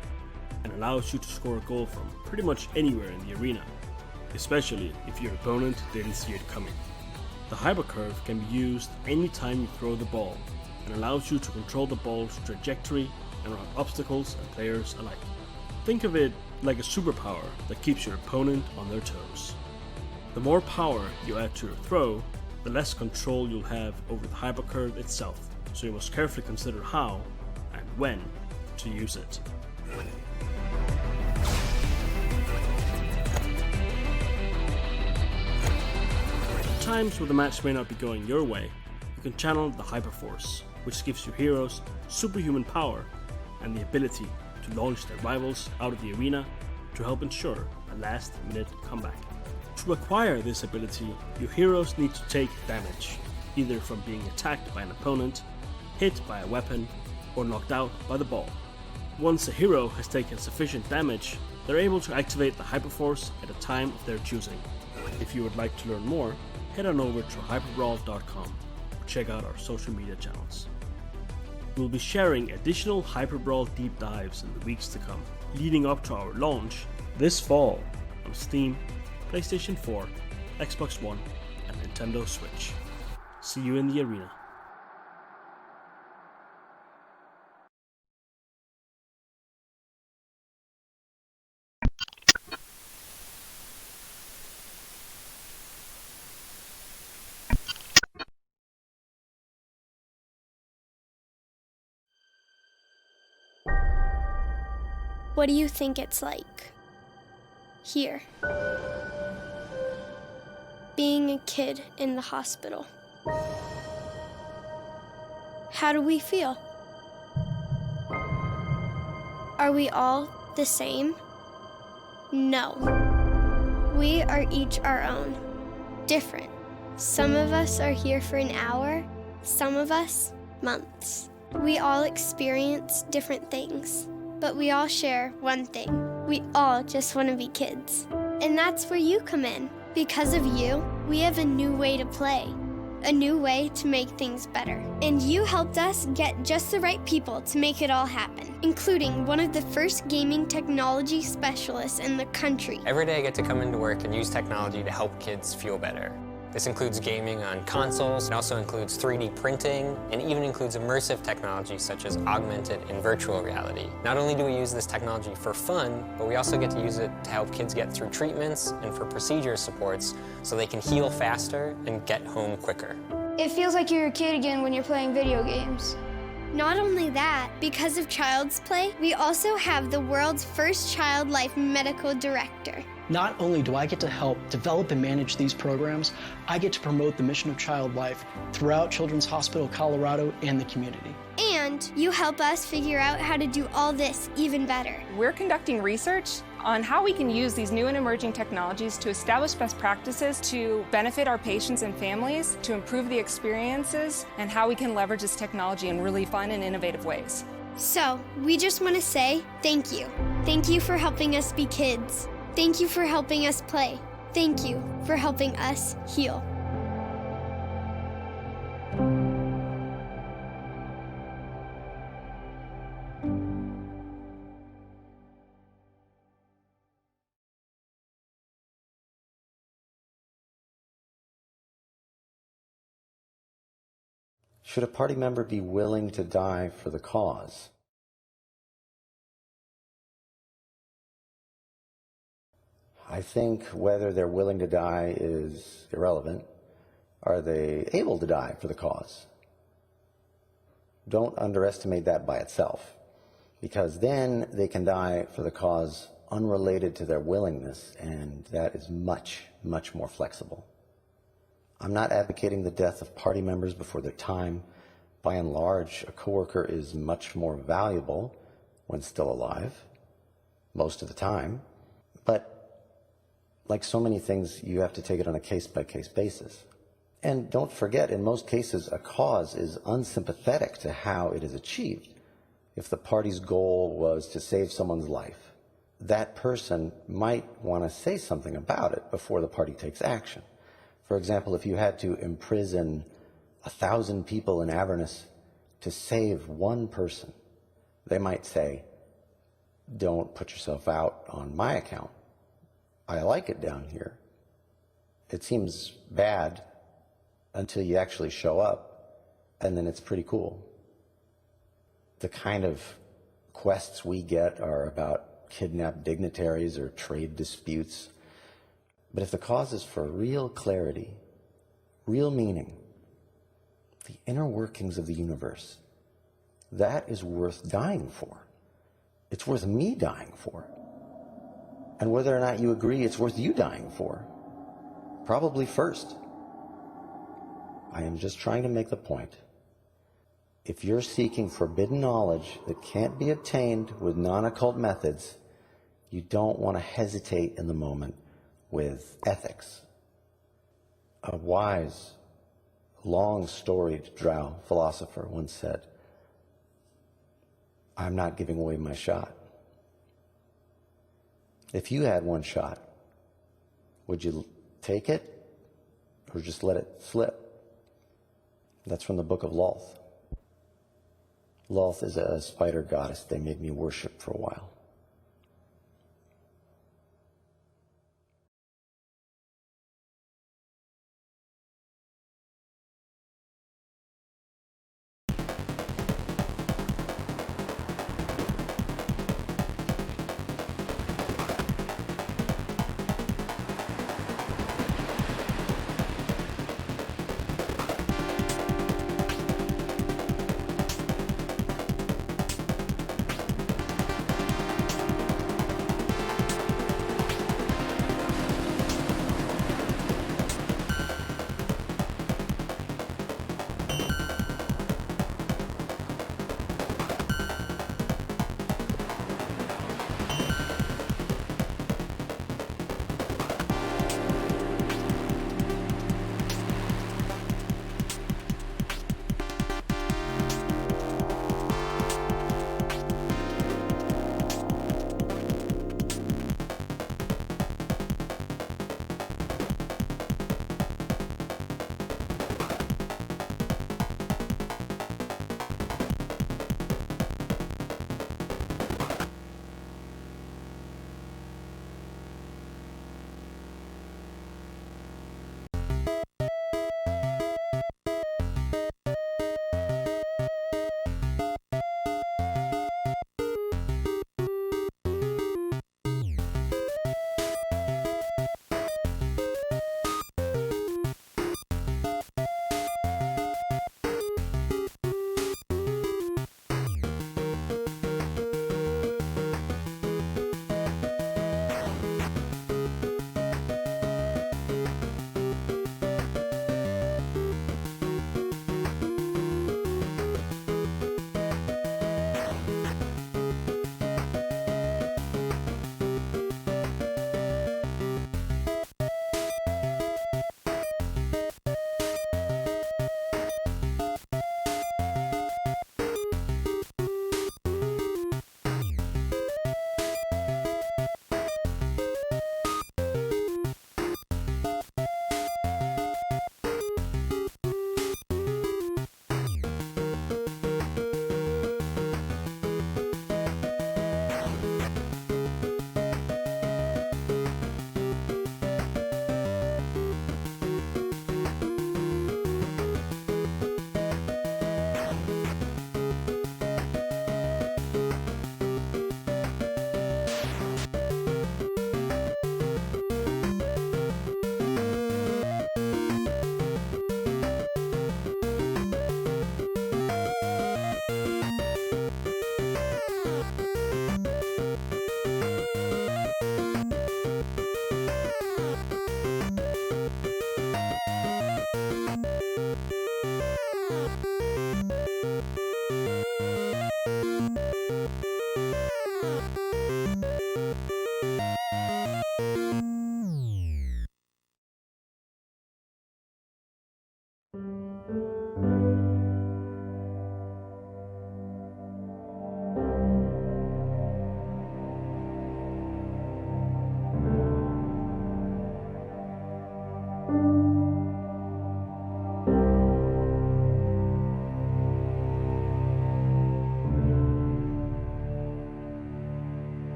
and allows you to score a goal from pretty much anywhere in the arena, especially if your opponent didn't see it coming. The Hypercurve can be used anytime you throw the ball, and allows you to control the ball's trajectory and around obstacles and players alike. Think of it like a superpower that keeps your opponent on their toes. The more power you add to your throw, the less control you'll have over the Hypercurve itself, so you must carefully consider how and when to use it. At times where the match may not be going your way, you can channel the Hyperforce, which gives your heroes superhuman power and the ability to launch their rivals out of the arena to help ensure a last-minute comeback. To acquire this ability, your heroes need to take damage, either from being attacked by an opponent, hit by a weapon, or knocked out by the ball. Once a hero has taken sufficient damage, they're able to activate the Hyperforce at a time of their choosing. If you would like to learn more, head on over to hyperbrawl.com or check out our social media channels. We'll be sharing additional Hyperbrawl deep dives in the weeks to come, leading up to our launch this fall on Steam, PlayStation 4, Xbox One, and Nintendo Switch. See you in the arena. What do you think it's like here? Being a kid in the hospital. How do we feel? Are we all the same? No. We are each our own, different. Some of us are here for an hour, some of us months. We all experience different things, but we all share one thing. We all just want to be kids. And that's where you come in. Because of you, we have a new way to play, a new way to make things better. And you helped us get just the right people to make it all happen, including one of the first gaming technology specialists in the country. Every day I get to come into work and use technology to help kids feel better. This includes gaming on consoles, it also includes 3D printing, and even includes immersive technology such as augmented and virtual reality. Not only do we use this technology for fun, but we also get to use it to help kids get through treatments and for procedure supports so they can heal faster and get home quicker. It feels like you're a kid again when you're playing video games. Not only that, because of Child's Play, we also have the world's first child life medical director. Not only do I get to help develop and manage these programs, I get to promote the mission of child life throughout Children's Hospital Colorado and the community. And you help us figure out how to do all this even better. We're conducting research on how we can use these new and emerging technologies to establish best practices to benefit our patients and families, to improve the experiences, and how we can leverage this technology in really fun and innovative ways. So, we just want to say thank you. Thank you for helping us be kids. Thank you for helping us play. Thank you for helping us heal. Should a party member be willing to die for the cause? I think whether they're willing to die is irrelevant. Are they able to die for the cause? Don't underestimate that by itself, because then they can die for the cause unrelated to their willingness, and that is much, much more flexible. I'm not advocating the death of party members before their time. By and large, a coworker is much more valuable when still alive, most of the time. But like so many things, you have to take it on a case-by-case basis. And don't forget, in most cases, a cause is unsympathetic to how it is achieved. If the party's goal was to save someone's life, that person might want to say something about it before the party takes action. For example, if you had to imprison 1,000 people in Avernus to save one person, they might say, "Don't put yourself out on my account. I like it down here." It seems bad until you actually show up, and then it's pretty cool. The kind of quests we get are about kidnapped dignitaries or trade disputes. But if the cause is for real clarity, real meaning, the inner workings of the universe, that is worth dying for. It's worth me dying for. And whether or not you agree, it's worth you dying for. Probably first. I am just trying to make the point. If you're seeking forbidden knowledge that can't be obtained with non-occult methods, you don't want to hesitate in the moment with ethics. A wise, long-storied drow philosopher once said, "I'm not giving away my shot." If you had one shot, would you take it or just let it slip? That's from the Book of Lolth. Lolth is a spider goddess they made me worship for a while.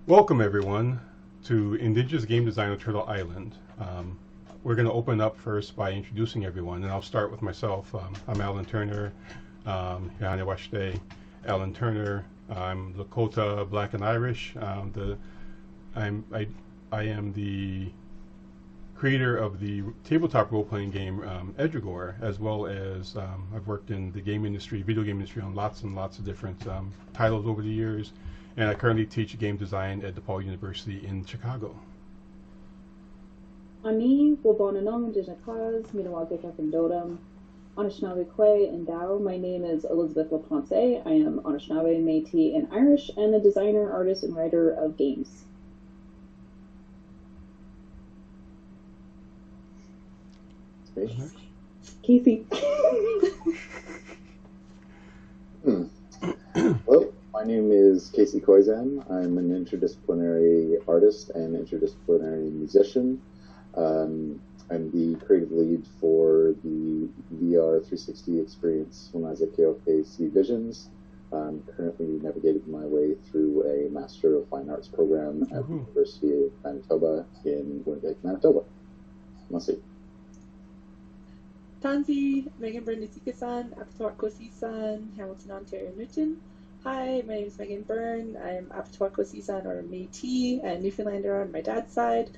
Welcome everyone to Indigenous Game Design on Turtle Island. We're going to open up first by introducing everyone, and I'll start with myself. I'm Alan Turner, Yahane Washte, Alan Turner. I'm Lakota, Black and Irish. I am the creator of the tabletop role-playing game Edrigor, as well as I've worked in the game industry, video game industry, on lots and lots of different titles over the years, and I currently teach game design at DePaul University in Chicago. Ani, Wabonanong, Indigenous Cause, Minawagika and Dodam, Anishinaabe Kwe and Dao. My name is Elizabeth LaPonce. I am Anishinaabe, Métis, and Irish, and a designer, artist, and writer of games. Casey. Hello, my name is Casey Koizan. I'm an interdisciplinary artist and interdisciplinary musician. I'm the creative lead for the VR 360 experience Wamazekyo KC Visions. I'm currently navigating my way through a Master of Fine Arts program at the University of Manitoba in Winnipeg, Manitoba. Let's see. Tanzi, Megan Byrne-Nisika-san, Apatoa-Kosi-san, Hamilton, Ontario, Newton. Hi, my name is Megan Byrne. I'm Apatoa-Kosi-san, or Métis, and Newfoundlander on my dad's side.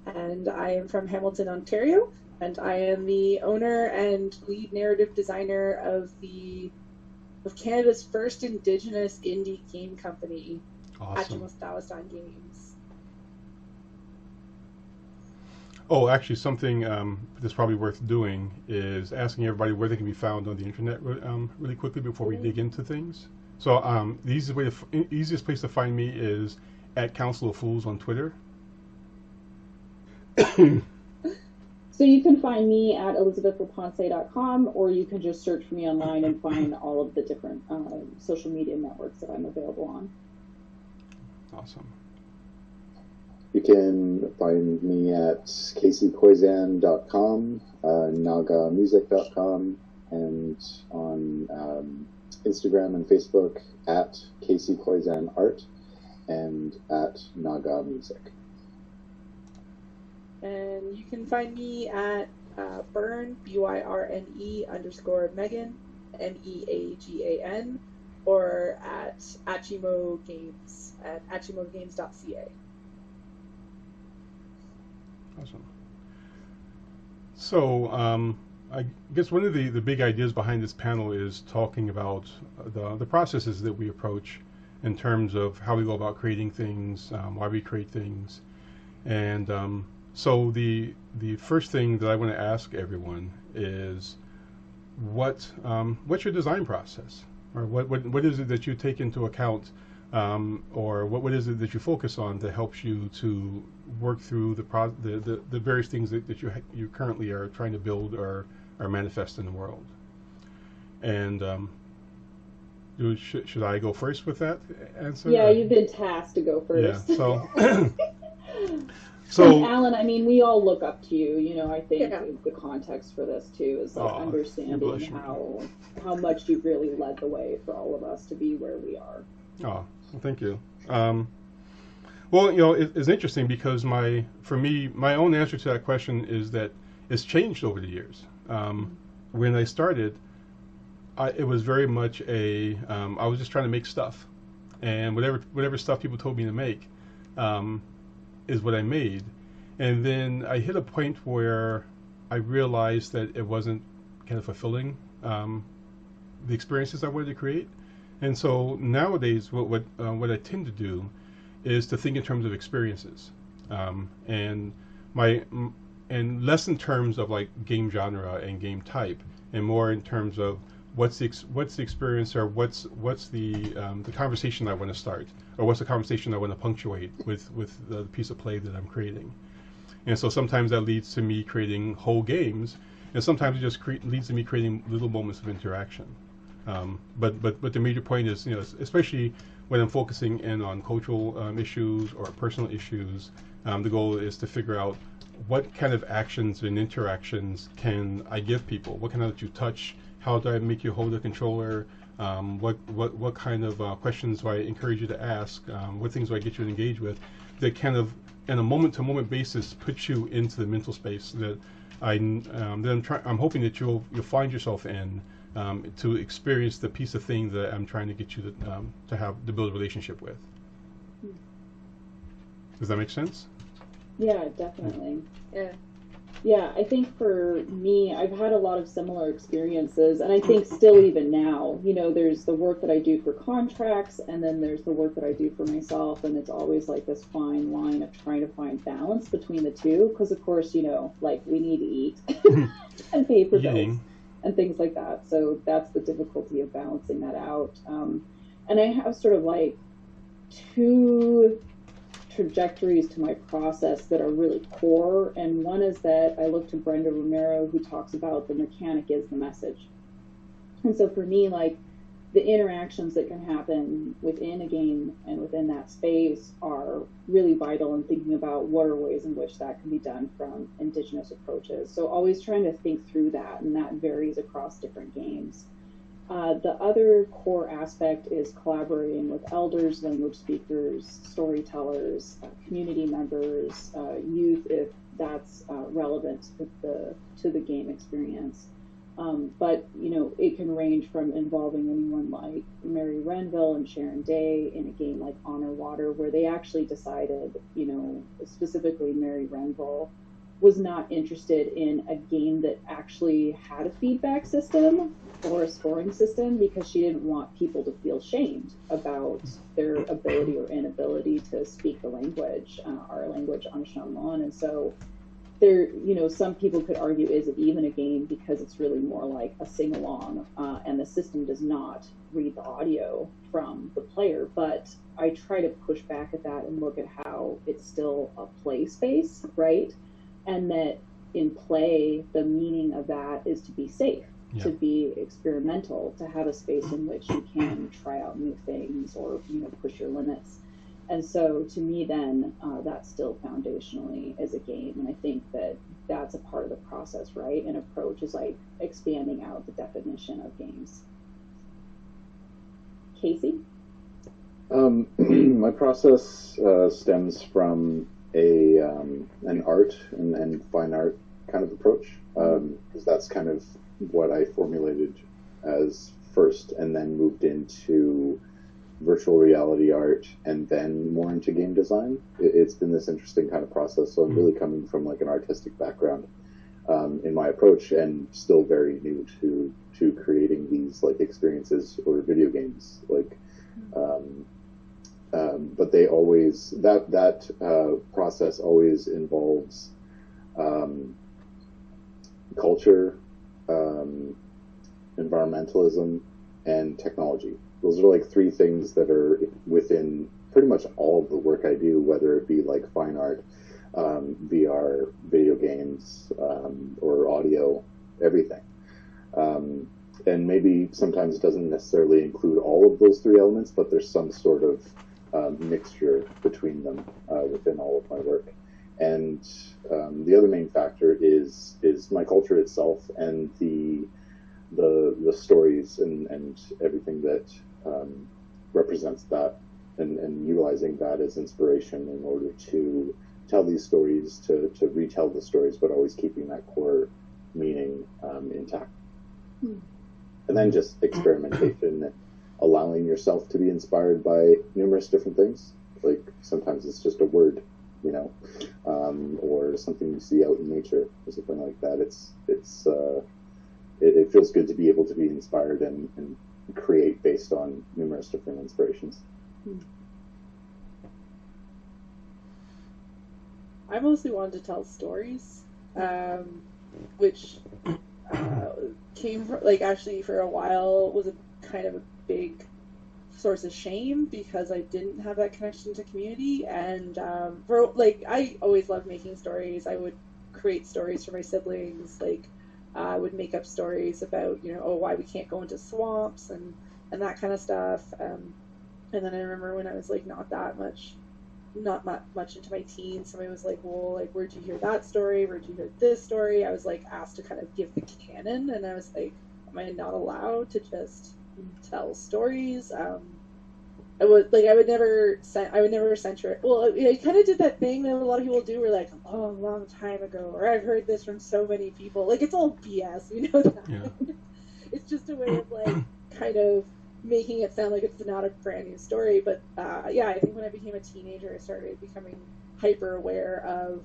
And I am from Hamilton, Ontario. And I am the owner and lead narrative designer of Canada's first Indigenous indie game company, Achimos Dawasan Games. Oh, actually, something that's probably worth doing is asking everybody where they can be found on the internet really quickly before we dig into things. So the easiest place to find me is at Council of Fools on Twitter. So you can find me at elizabethlaponce.com, or you can just search for me online and find all of the different social media networks that I'm available on. Awesome. You can find me at caseykoizan.com, nagamusic.com, and on Instagram and Facebook at caseykoizanart and at Naga Music. And you can find me at Byrne, BYRNE _ Megan, MEAGAN, or at Achimo Games at achimogames.ca. Awesome. So I guess one of the big ideas behind this panel is talking about the processes that we approach in terms of how we go about creating things, why we create things. And so the first thing that I want to ask everyone is what's your design process? Or what is it that you take into account, or what is it that you focus on that helps you to work through the various things that you currently are trying to build or manifest in the world? And should I go first with that answer? Yeah, you've been tasked to go first. Yeah, so Alan, I mean, we all look up to you. You know, I think the context for this too is like understanding how much you've really led the way for all of us to be where we are. Oh, well, thank you. Well, you know, it's interesting because for me, my own answer to that question is that it's changed over the years. When I started, it was very much I was just trying to make stuff, and whatever stuff people told me to make is what I made. And then I hit a point where I realized that it wasn't kind of fulfilling the experiences I wanted to create. And so nowadays, what I tend to do is to think in terms of experiences, and less in terms of like game genre and game type, and more in terms of what's the experience, or what's the conversation I want to start, or what's the conversation I want to punctuate with the piece of play that I'm creating. And so sometimes that leads to me creating whole games, and sometimes it just leads to me creating little moments of interaction. But the major point is, you know, especially when I'm focusing in on cultural issues or personal issues, the goal is to figure out what kind of actions and interactions can I give people? What can I let you touch how do I make you hold the controller, what kind of questions do I encourage you to ask, what things do I get you to engage with, that kind of, on a moment-to-moment basis, put you into the mental space that I'm hoping that you'll find yourself in, to experience the piece of thing that I'm trying to get you to build a relationship with. Does that make sense? Yeah, definitely. Yeah, I think for me, I've had a lot of similar experiences, and I think still even now, you know, there's the work that I do for contracts, and then there's the work that I do for myself, and it's always like this fine line of trying to find balance between the two, because of course, you know, like we need to eat and pay for bills and things like that. So that's the difficulty of balancing that out. And I have sort of like two trajectories to my process that are really core, and one is that I look to Brenda Romero, who talks about the mechanic is the message. And so for me, like, the interactions that can happen within a game and within that space are really vital in thinking about what are ways in which that can be done from Indigenous approaches. So always trying to think through that, and that varies across different games. The other core aspect is collaborating with elders, language speakers, storytellers, community members, youth, if that's relevant to the game experience. But, you know, it can range from involving anyone like Mary Renville and Sharon Day in a game like Honor Water, where they actually decided, you know, specifically Mary Renville was not interested in a game that actually had a feedback system or a scoring system, because she didn't want people to feel shamed about their ability or inability to speak the language, our language, Anishinaabe. And so there, you know, some people could argue, is it even a game, because it's really more like a sing-along, and the system does not read the audio from the player. But I try to push back at that and look at how it's still a play space, right? And that in play, the meaning of that is to be safe, to be experimental, to have a space in which you can try out new things or, you know, push your limits. And so to me then, that still foundationally is a game. And I think that that's a part of the process, right? An approach is like expanding out the definition of games. Casey? My process stems from an art and fine art kind of approach, because that's kind of what I formulated as first, and then moved into virtual reality art, and then more into game design. It's been this interesting kind of process. So I'm really coming from like an artistic background in my approach, and still very new to creating these like experiences or video games. Like, but they always that process always involves culture, environmentalism, and technology. Those are like three things that are within pretty much all of the work I do, whether it be like fine art, VR, video games, or audio, everything. And maybe sometimes it doesn't necessarily include all of those three elements, but there's some sort of mixture between them within all of my work. And the other main factor is my culture itself, and the stories and everything that represents that, and utilizing that as inspiration in order to tell these stories, to retell the stories, but always keeping that core meaning intact. And then just experimentation, allowing yourself to be inspired by numerous different things. Like sometimes it's just a word, you know, or something you see out in nature or something like that. It feels good to be able to be inspired and create based on numerous different inspirations. I mostly wanted to tell stories, which came from, like, actually for a while was a kind of a big source of shame, because I didn't have that connection to community. And I always loved making stories. I would create stories for my siblings. Like, I would make up stories about, you know, why we can't go into swamps and that kind of stuff. And then I remember when I was like not much into my teens, somebody was like, well, like, where'd you hear that story? Where'd you hear this story? I was like asked to kind of give the canon, and I was like, am I not allowed to just tell stories? I would never censor it. Well, I kind of did that thing that a lot of people do, where like, oh, a long time ago, or I've heard this from so many people. Like, it's all BS, you know that. Yeah. It's just a way of like kind of making it sound like it's not a brand new story. But yeah, I think when I became a teenager, I started becoming hyper aware of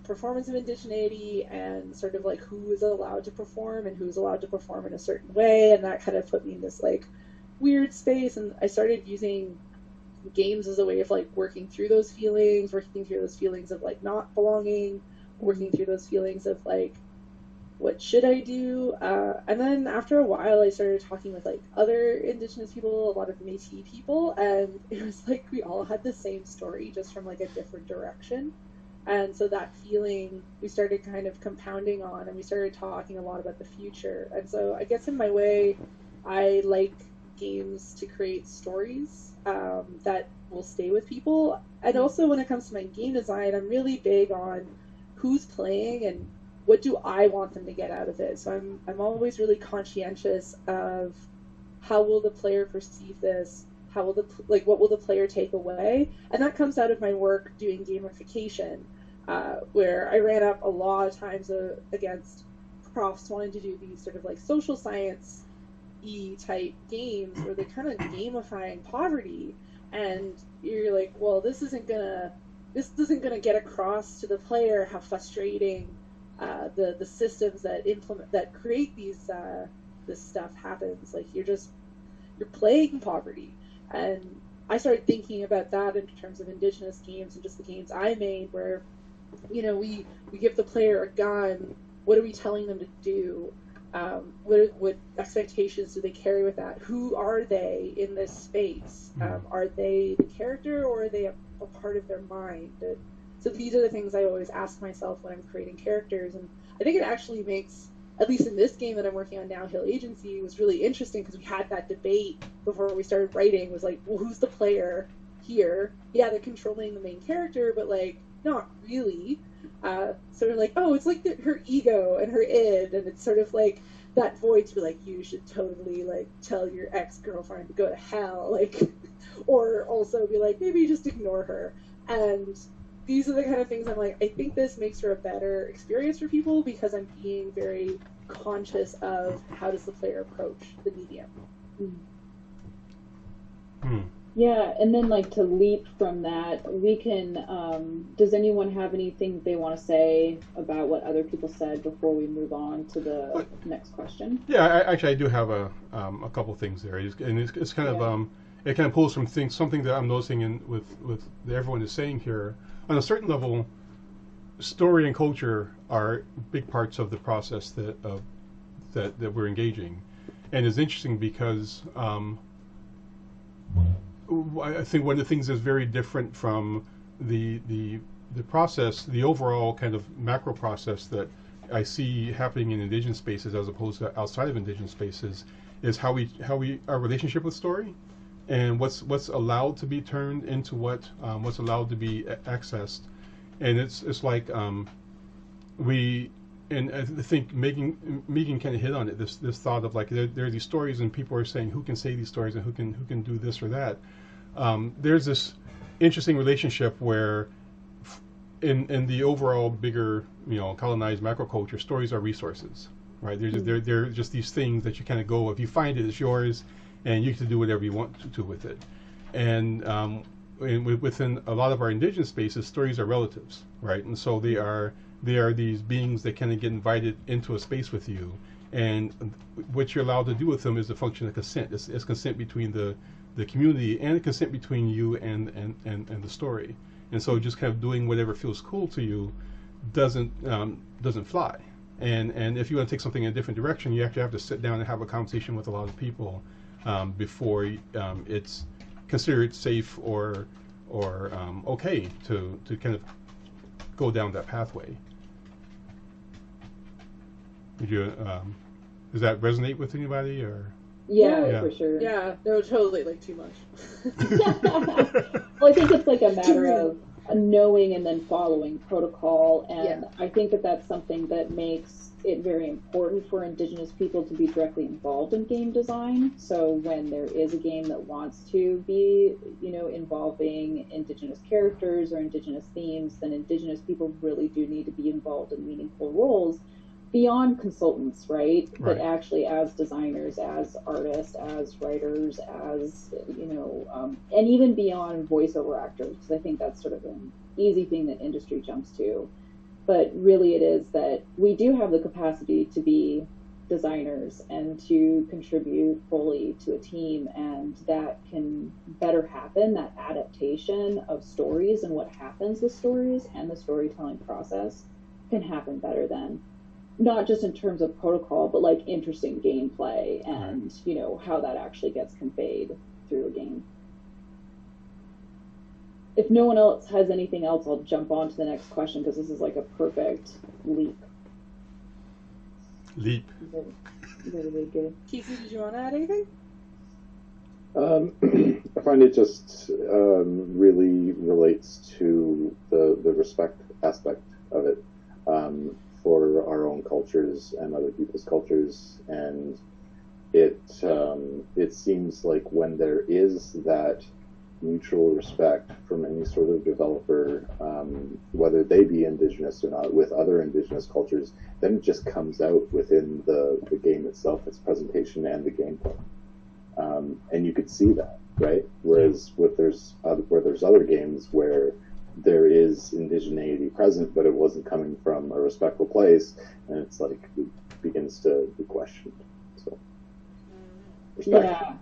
performance of indigeneity and sort of like who is allowed to perform and who's allowed to perform in a certain way, and that kind of put me in this like weird space. And I started using games as a way of like working through those feelings of like not belonging, working through those feelings of like, what should I do? And then after a while, I started talking with like other Indigenous people, a lot of Métis people, and it was like we all had the same story, just from like a different direction. And so that feeling we started kind of compounding on, and we started talking a lot about the future. And so I guess in my way, I like games to create stories that will stay with people. And also when it comes to my game design, I'm really big on who's playing and what do I want them to get out of it. So I'm always really conscientious of how will the player perceive this, how will what will the player take away. And that comes out of my work doing gamification, where I ran up a lot of times against profs wanting to do these sort of like social science type games where they're kind of gamifying poverty, and you're like, well, this isn't gonna get across to the player how frustrating the systems that create these this stuff happens. Like you're playing poverty. And I started thinking about that in terms of Indigenous games and just the games I made, where we give the player a gun. What are we telling them to do? What expectations do they carry with that? Who are they in this space? Are they the character, or are they a part of their mind? So these are the things I always ask myself when I'm creating characters. And I think it actually makes, at least in this game that I'm working on now, Hill Agency, was really interesting because we had that debate before we started writing. Was like, well, who's the player here? Yeah, they're controlling the main character, but like, not really. So we're like, oh, it's like her ego and her id, and it's sort of like that void to be like, you should totally like tell your ex-girlfriend to go to hell, like, or also be like, maybe just ignore her. And these are the kind of things I'm like, I think this makes for a better experience for people because I'm being very conscious of how does the player approach the medium. Yeah, and then like to leap from that, we can, does anyone have anything they want to say about what other people said before we move on to the next question? Yeah, I do have a couple things there, and it's kind of it kind of pulls from something that I'm noticing with that everyone is saying here. On a certain level, story and culture are big parts of the process that we're engaging, and it's interesting because I think one of the things that's very different from the process, the overall kind of macro process that I see happening in Indigenous spaces as opposed to outside of Indigenous spaces, is how our relationship with story, and what's allowed to be turned into what's allowed to be accessed. And it's like and I think Megan kind of hit on it, this thought of like there are these stories and people are saying who can say these stories and who can do this or that. There's this interesting relationship where in the overall bigger colonized macro culture, stories are resources, right? They're just these things that you kind of go, if you find it, it's yours, and you can do whatever you want to with it. And within a lot of our Indigenous spaces, stories are relatives, right? And so they are these beings that kind of get invited into a space with you, and what you're allowed to do with them is a function of consent. It's consent between the community and consent between you and the story. And so just kind of doing whatever feels cool to you doesn't fly. And if you want to take something in a different direction, you actually have to sit down and have a conversation with a lot of people before it's considered safe or okay to kind of go down that pathway. Would you does that resonate with anybody, or? Yeah, for sure. Yeah, no, totally, like too much. Well, I think it's like a matter of knowing and then following protocol, and I think that's something that makes it very important for Indigenous people to be directly involved in game design. So when there is a game that wants to be, involving Indigenous characters or Indigenous themes, then Indigenous people really do need to be involved in meaningful roles beyond consultants, right? But actually as designers, as artists, as writers, as, and even beyond voiceover actors, because I think that's sort of an easy thing that industry jumps to. But really it is that we do have the capacity to be designers and to contribute fully to a team, and that can better happen, that adaptation of stories and what happens with stories and the storytelling process can happen better than, not just in terms of protocol, but like interesting gameplay and, how that actually gets conveyed through a game. If no one else has anything else, I'll jump on to the next question because this is like a perfect leap. Really good. Casey, did you want to add anything? I find it just really relates to the respect aspect of it for our own cultures and other people's cultures, and it seems like when there is that mutual respect from any sort of developer, whether they be Indigenous or not, with other Indigenous cultures, then it just comes out within the game itself, its presentation and the gameplay. And you could see that, right? Whereas where there's other games where there is indigeneity present, but it wasn't coming from a respectful place, and it's like it begins to be questioned. So, respect.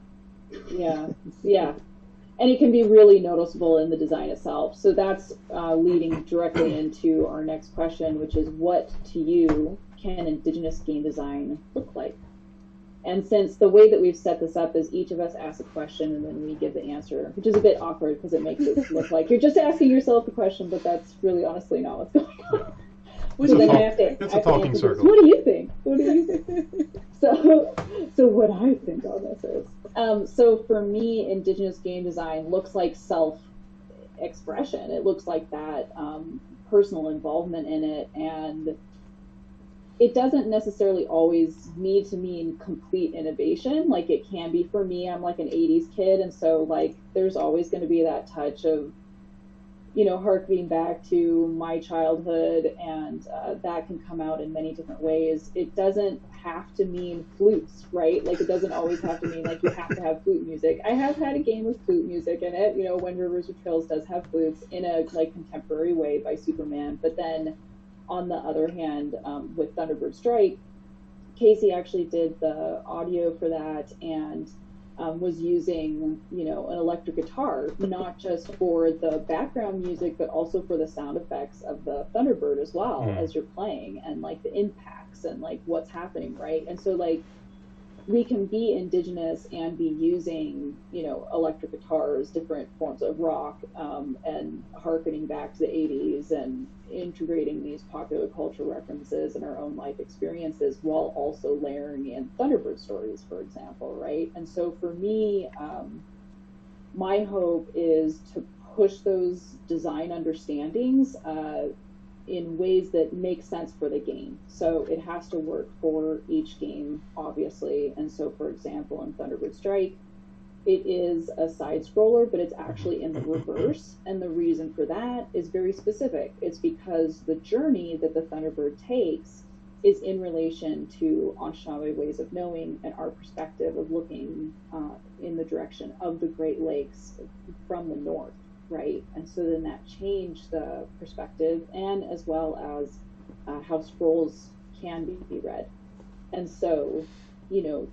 Yeah. And it can be really noticeable in the design itself. So that's leading directly into our next question, which is, what to you can Indigenous game design look like? And since the way that we've set this up is each of us asks a question and then we give the answer, which is a bit awkward because it makes it look like you're just asking yourself the question, but that's really honestly not what's going on. It's a talking circle. What do you think? So what I think on this is, so for me, Indigenous game design looks like self-expression. It looks like that personal involvement in it, and it doesn't necessarily always need to mean complete innovation. Like it can be for me, I'm like an 80s kid, and so like there's always going to be that touch of, harkening back to my childhood, and that can come out in many different ways. It doesn't have to mean flutes, right? Like it doesn't always have to mean like you have to have flute music. I have had a game with flute music in it. When Rivers of Trails does have flutes in a like contemporary way by Superman. But then on the other hand, with Thunderbird Strike, Casey actually did the audio for that and was using, an electric guitar, not just for the background music, but also for the sound effects of the Thunderbird as well as you're playing, and like the impacts and like what's happening, right? And so like we can be Indigenous and be using, electric guitars, different forms of rock, and harkening back to the 80s and integrating these popular culture references and our own life experiences while also layering in Thunderbird stories, for example, right? And so for me, my hope is to push those design understandings in ways that make sense for the game. So it has to work for each game, obviously. And so, for example, in Thunderbird Strike, it is a side scroller, but it's actually in the reverse. And the reason for that is very specific. It's because the journey that the Thunderbird takes is in relation to Anishinaabe ways of knowing and our perspective of looking in the direction of the Great Lakes from the north, right? And so then that changed the perspective, and as well as how scrolls can be read. And so,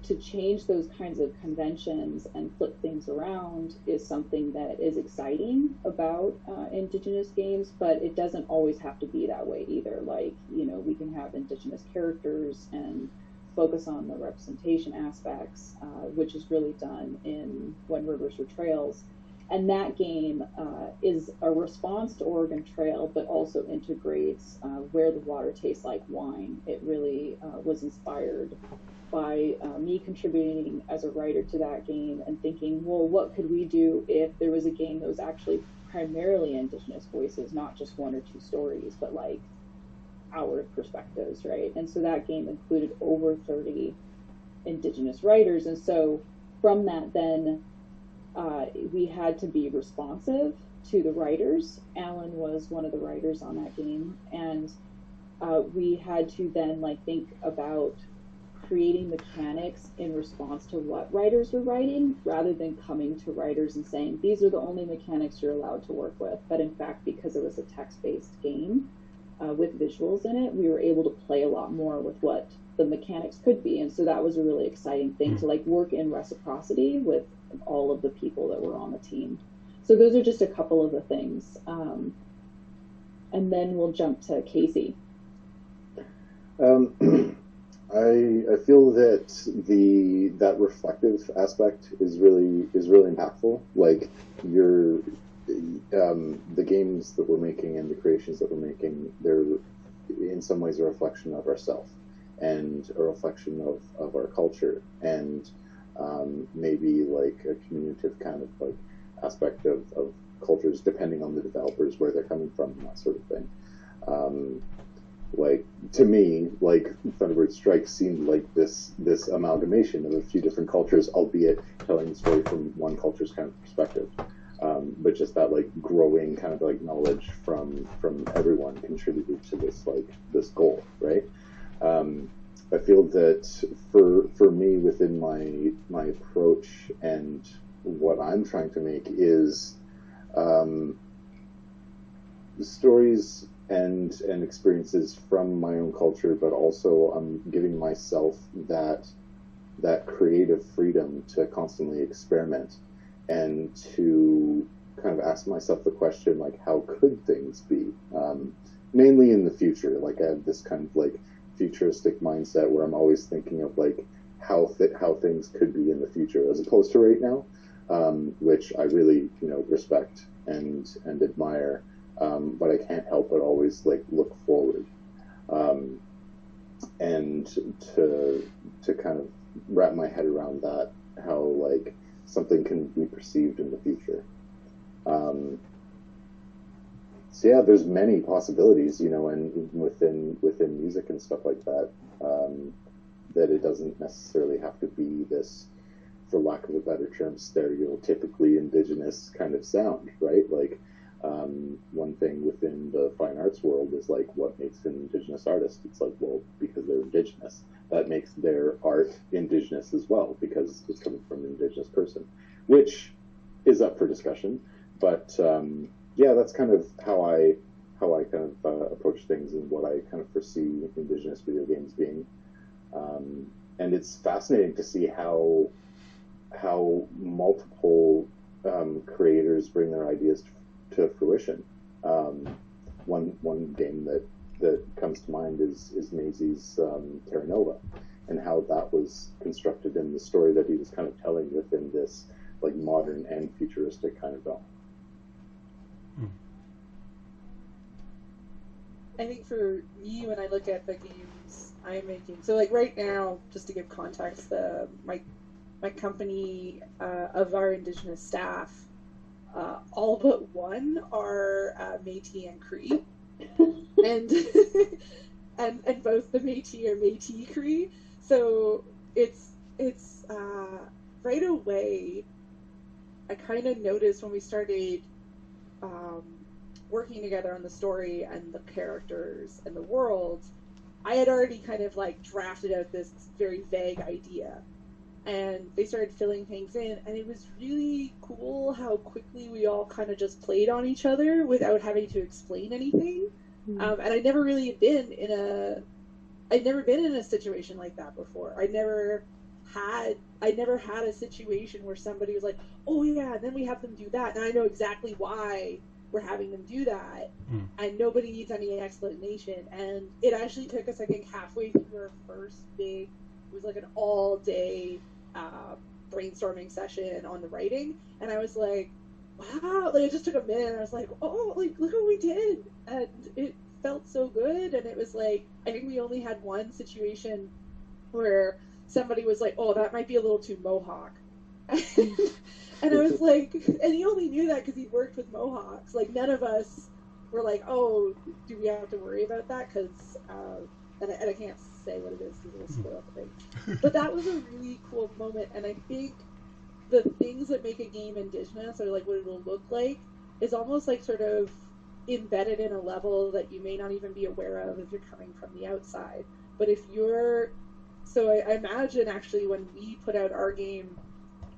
to change those kinds of conventions and flip things around is something that is exciting about Indigenous games, but it doesn't always have to be that way either. Like, we can have Indigenous characters and focus on the representation aspects, which is really done in When Rivers Were Trails. And that game is a response to Oregon Trail, but also integrates Where the Water Tastes Like Wine. It really was inspired by me contributing as a writer to that game and thinking, well, what could we do if there was a game that was actually primarily Indigenous voices, not just one or two stories, but like our perspectives, right? And so that game included over 30 Indigenous writers. And so from that, then we had to be responsive to the writers. Alan was one of the writers on that game. And we had to then like think about creating mechanics in response to what writers were writing, rather than coming to writers and saying, these are the only mechanics you're allowed to work with. But in fact, because it was a text-based game with visuals in it, we were able to play a lot more with what the mechanics could be. And so that was a really exciting thing to like work in reciprocity with all of the people that were on the team. So those are just a couple of the things. And then we'll jump to Casey. I feel that that reflective aspect is really impactful. Like the games that we're making and the creations that we're making, they're in some ways a reflection of ourselves and a reflection of our culture, and maybe like a communicative kind of like aspect of cultures, depending on the developers, where they're coming from, and that sort of thing. Like to me, like Thunderbird Strike seemed like this amalgamation of a few different cultures, albeit telling the story from one culture's kind of perspective. But just that like growing kind of like knowledge from everyone contributed to this goal, right? I feel that for me, within my approach and what I'm trying to make is stories and experiences from my own culture, but also I'm giving myself that creative freedom to constantly experiment and to kind of ask myself the question, like, how could things be? Mainly in the future. Like, I have this kind of like futuristic mindset where I'm always thinking of like how things could be in the future, as opposed to right now, which I really respect and admire. But I can't help but always like look forward, and to kind of wrap my head around that, how like something can be perceived in the future. So yeah, there's many possibilities, and within music and stuff like that, that it doesn't necessarily have to be this, for lack of a better term, stereotypically Indigenous kind of sound, right? Like, one thing within the fine arts world is like, what makes an Indigenous artist? It's like, well, because they're Indigenous. That makes their art Indigenous as well, because it's coming from an Indigenous person, which is up for discussion. But yeah, that's kind of how I kind of approach things and what I kind of foresee Indigenous video games being. And it's fascinating to see how multiple creators bring their ideas to fruition. One game that comes to mind is Maisie's Terra Nova, and how that was constructed in the story that he was kind of telling within this like modern and futuristic kind of realm. I think for me, when I look at the games I'm making, so like right now, just to give context, my company of our Indigenous staff, all but one are Métis and Cree, and and both the Métis are Métis Cree. So it's right away. I kind of noticed when we started working together on the story and the characters and the world, I had already kind of like drafted out this very vague idea. And they started filling things in, and it was really cool how quickly we all kind of just played on each other without having to explain anything. And I'd never really been in a situation like that before. I never had a situation where somebody was like, "Oh yeah," and then we have them do that, and I know exactly why we're having them do that, and nobody needs any explanation. And it actually took us, I think, halfway through our first big. It was like an all-day brainstorming session on the writing, and I was like, wow, like it just took a minute, and I was like, oh, like look what we did, and it felt so good. And it was like, I think we only had one situation where somebody was like, oh, that might be a little too Mohawk. And I was like, and he only knew that because he worked with Mohawks. Like none of us we're like, oh, do we have to worry about that? Because and I can't say what it is because it'll spoil the thing. But that was a really cool moment, and I think the things that make a game Indigenous, or like what it'll look like, is almost like sort of embedded in a level that you may not even be aware of if you're coming from the outside. But if you're, so I imagine actually when we put out our game,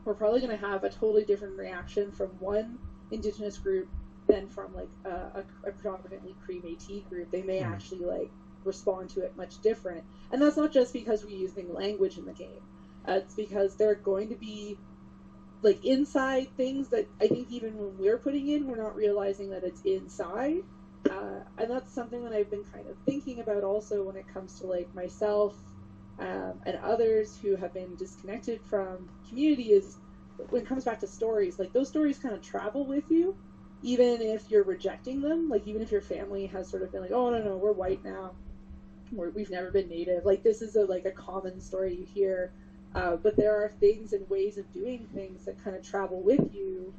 we're probably going to have a totally different reaction from one Indigenous group than from like a predominantly Cree-Métis group. They may actually like respond to it much different, and that's not just because we're using language in the game. It's because there are going to be like inside things that I think even when we're putting in, we're not realizing that it's inside. And that's something that I've been kind of thinking about also when it comes to like myself and others who have been disconnected from community, is when it comes back to stories, like those stories kind of travel with you, even if you're rejecting them. Like even if your family has sort of been like, oh no, we're white now, we've never been native. Like this is a common story you hear. But there are things and ways of doing things that kind of travel with you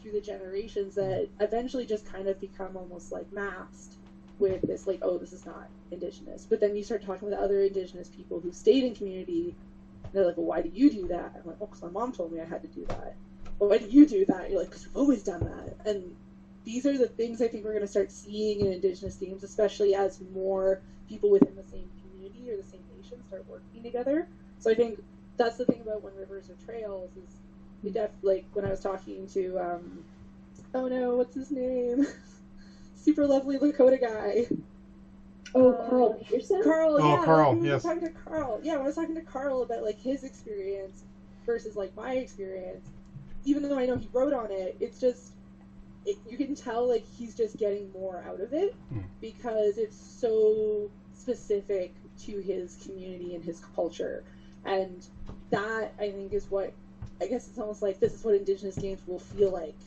through the generations that eventually just kind of become almost like masked with this like, oh, this is not Indigenous. But then you start talking with other Indigenous people who stayed in community, and they're like, well, why do you do that? I'm like, oh, because my mom told me I had to do that. Well, why do you do that? You're like, because we've always done that. And these are the things I think we're going to start seeing in Indigenous themes, especially as more people within the same community or the same nation start working together. So I think that's the thing about When Rivers Are Trails is we like when I was talking to oh no, what's his name? Super lovely Lakota guy. Carl Peterson? Carl, Oh, yeah. Carl, We were yes. talking to Carl. Yeah, when I was talking to Carl about like his experience versus like my experience, even though I know he wrote on it, it's just you can tell like he's just getting more out of it because it's so specific to his community and his culture. And that, I think, is what, I guess it's almost like this is what Indigenous games will feel like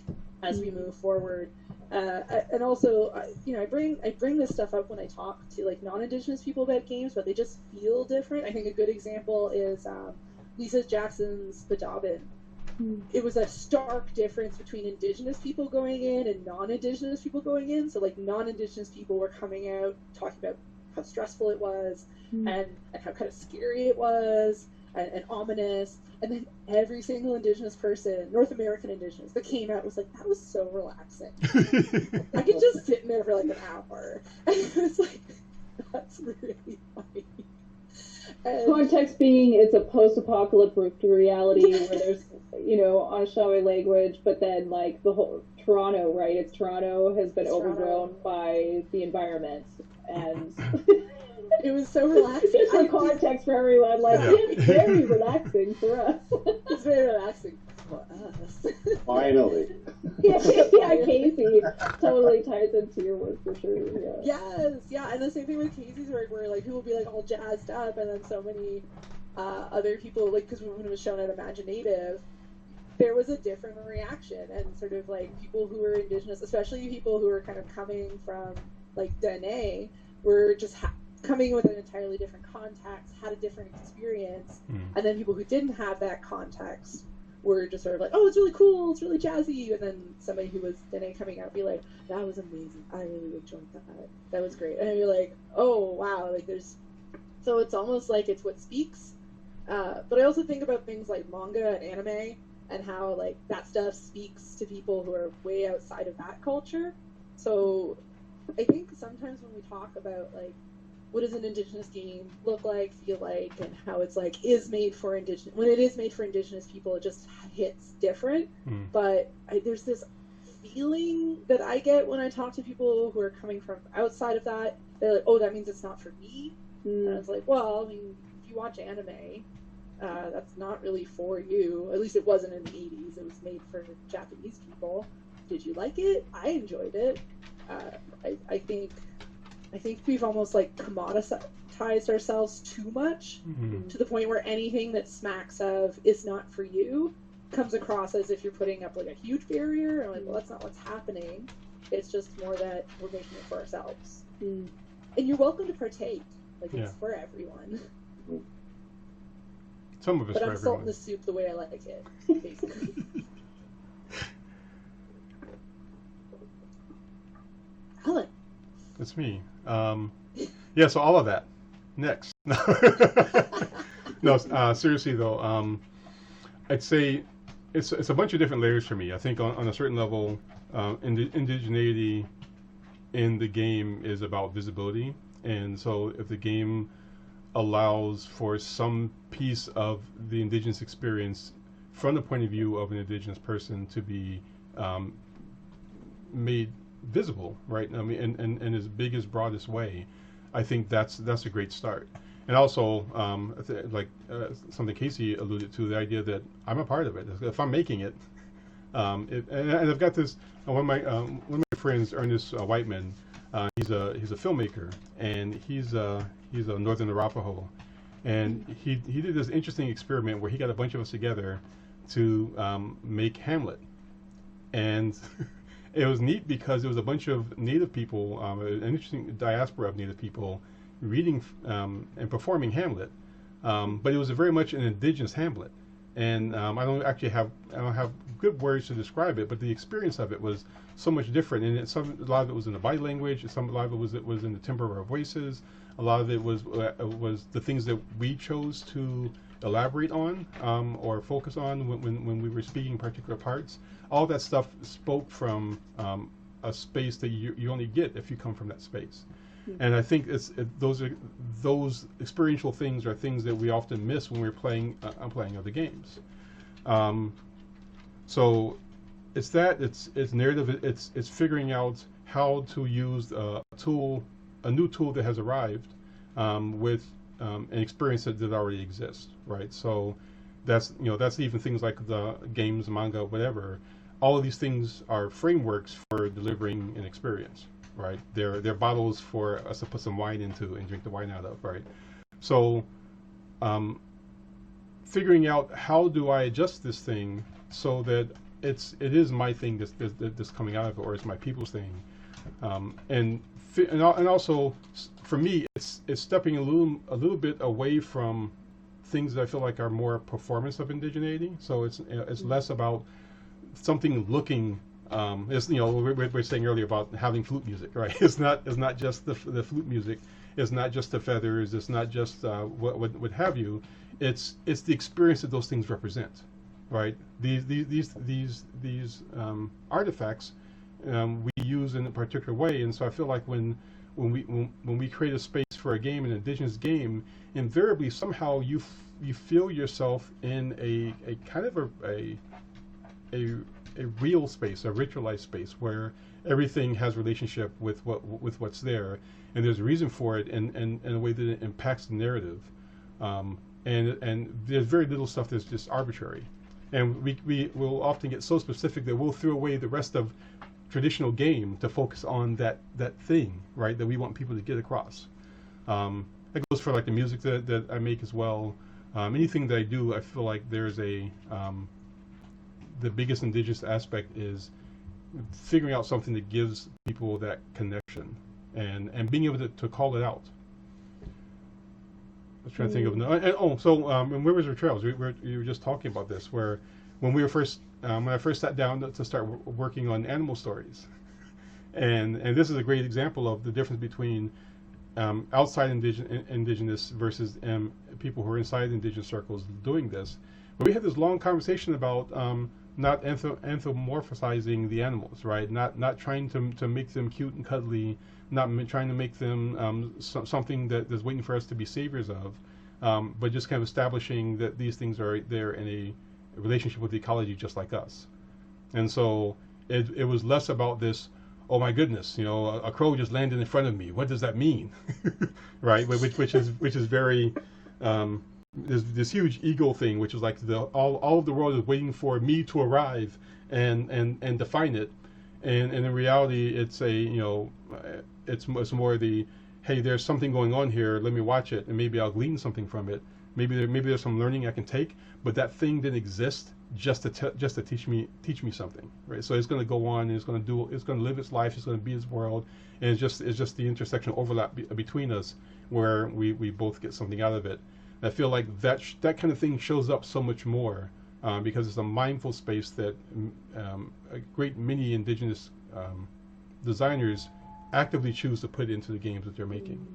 as we move forward. And also, I bring this stuff up when I talk to like non-Indigenous people about games, but they just feel different. I think a good example is Lisa Jackson's Badabin. It was a stark difference between Indigenous people going in and non-Indigenous people going in. So like non-Indigenous people were coming out talking about how stressful it was and how kind of scary it was and ominous. And then every single Indigenous person, North American Indigenous, that came out was like, that was so relaxing. I could just sit in there for like an hour. And it was like, that's really funny. And Context being, it's a post-apocalyptic reality where there's, Anishinaabe language, but then like the whole Toronto, right? It's Toronto has been overgrown by the environment, and it was so relaxing. Just for context for everyone, like it's very relaxing for us. It's very relaxing for us. Finally. yeah, Casey totally ties into your work for sure. Yeah. Yes, yeah, and the same thing with Casey's work, where like people will be like all jazzed up, and then so many other people, like, because when it was shown at Imaginative, there was a different reaction, and sort of like people who were Indigenous, especially people who were kind of coming from like Dene, were just coming with an entirely different context, had a different experience, and then people who didn't have that context were just sort of like, oh, it's really cool, it's really jazzy, and then somebody who was Dene coming out be like, that was amazing, I really enjoyed that was great, and you're like, oh wow, like so it's almost like it's what speaks, but I also think about things like manga and anime, and how like that stuff speaks to people who are way outside of that culture. So I think sometimes when we talk about like what does an Indigenous game look like, feel like, and how it's like is made for Indigenous, when it is made for Indigenous people, it just hits different. But there's this feeling that I get when I talk to people who are coming from outside of that. They're like, oh, that means it's not for me. And I was like, well, I mean, if you watch anime, that's not really for you. At least it wasn't in the 80s. It was made for Japanese people. Did you like it? I enjoyed it. I think we've almost like commoditized ourselves too much to the point where anything that smacks of is not for you comes across as if you're putting up like a huge barrier, and like, well, that's not what's happening. It's just more that we're making it for ourselves. And you're welcome to partake. Like, it's for everyone. Some of us but for I'm everyone. salting the soup the way I like it, basically. it's me. Yeah, so all of that. Next. No, seriously though, I'd say it's a bunch of different layers for me. I think on a certain level, indigeneity in the game is about visibility, and so if the game allows for some piece of the indigenous experience from the point of view of an indigenous person to be made visible, right? I mean, and as big as broadest way, I think that's a great start. And also, something Casey alluded to, the idea that I'm a part of it. If I'm making it, and I've got this. One of my friends, Ernest Whiteman, he's a filmmaker, and he's a Northern Arapaho, and he did this interesting experiment where he got a bunch of us together to make Hamlet, and it was neat because there was a bunch of Native people, an interesting diaspora of Native people, reading and performing Hamlet, but it was very much an indigenous Hamlet, and I don't have good words to describe it, but the experience of it was so much different, and a lot of it was in the body language, a lot of it was in the timbre of our voices, a lot of it was the things that we chose to elaborate on or focus on when we were speaking particular parts. All that stuff spoke from a space that you only get if you come from that space. And I think those experiential things are things that we often miss when we're playing other games. So it's narrative. It's figuring out how to use a new tool that has arrived with an experience that already exists, right? So that's even things like the games, manga, whatever. All of these things are frameworks for delivering an experience. Right, they're bottles for us to put some wine into and drink the wine out of, right? So, figuring out how do I adjust this thing so that it is my thing that's coming out of it, or it's my people's thing, and also for me, it's stepping a little bit away from things that I feel like are more performance of indigeneity. So it's less about something looking. It's, we're saying earlier about having flute music, right? It's not just the flute music. It's not just the feathers. It's not just what have you. It's the experience that those things represent, right? These artifacts we use in a particular way, and so I feel like when we create a space for a game, an indigenous game, invariably somehow you feel yourself in a kind of a real space, a ritualized space where everything has relationship with what's there, and there's a reason for it, and a way that it impacts the narrative, and there's very little stuff that's just arbitrary, and we will often get so specific that we'll throw away the rest of traditional game to focus on that thing, right, that we want people to get across. That goes for like the music that I make as well. Anything that I do, I feel like there's the biggest indigenous aspect is figuring out something that gives people that connection and being able to call it out. I was trying to think of and where was our trails? You were just talking about this, where when I first sat down to start working on animal stories, and this is a great example of the difference between outside indigenous versus people who are inside indigenous circles doing this. But we had this long conversation about not anthropomorphizing the animals, right? Not trying to make them cute and cuddly, not trying to make them something that's waiting for us to be saviors of, but just kind of establishing that these things are there in a relationship with the ecology just like us. And so it was less about this, oh my goodness, a crow just landed in front of me. What does that mean? Right? Which is very there's this huge ego thing, which is like all of the world is waiting for me to arrive and define it, and in reality, it's it's more the, hey, there's something going on here. Let me watch it, and maybe I'll glean something from it. Maybe there's some learning I can take, but that thing didn't exist just to teach me something, right? So it's going to go on, and it's going to live its life. It's going to be its world, and it's just the intersectional overlap between us where we both get something out of it. I feel like that kind of thing shows up so much more because it's a mindful space that a great many indigenous designers actively choose to put into the games that they're making.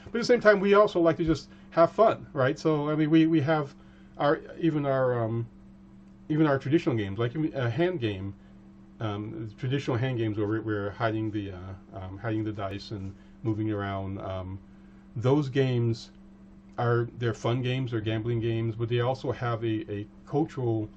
But at the same time, we also like to just have fun, right? So I mean, we have even our traditional games, like a hand game, traditional hand games where we're hiding the dice and moving around. Those games they're fun games, they're gambling games, but they also have a cultural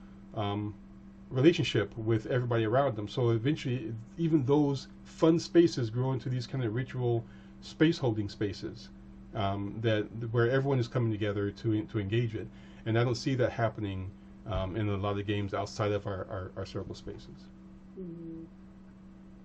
relationship with everybody around them. So eventually, even those fun spaces grow into these kind of ritual space holding spaces where everyone is coming together to engage it. And I don't see that happening in a lot of games outside of our circle spaces. Mm-hmm.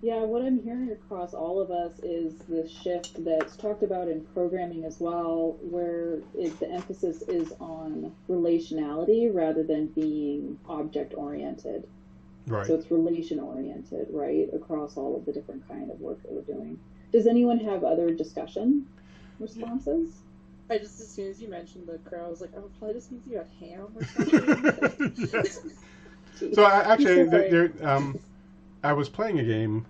Yeah, what I'm hearing across all of us is the shift that's talked about in programming as well, where the emphasis is on relationality rather than being object-oriented. Right. So it's relation-oriented, right, across all of the different kind of work that we're doing. Does anyone have other discussion responses? I just, as soon as you mentioned the crow, I was like, oh, probably just means you had ham or something. So I was playing a game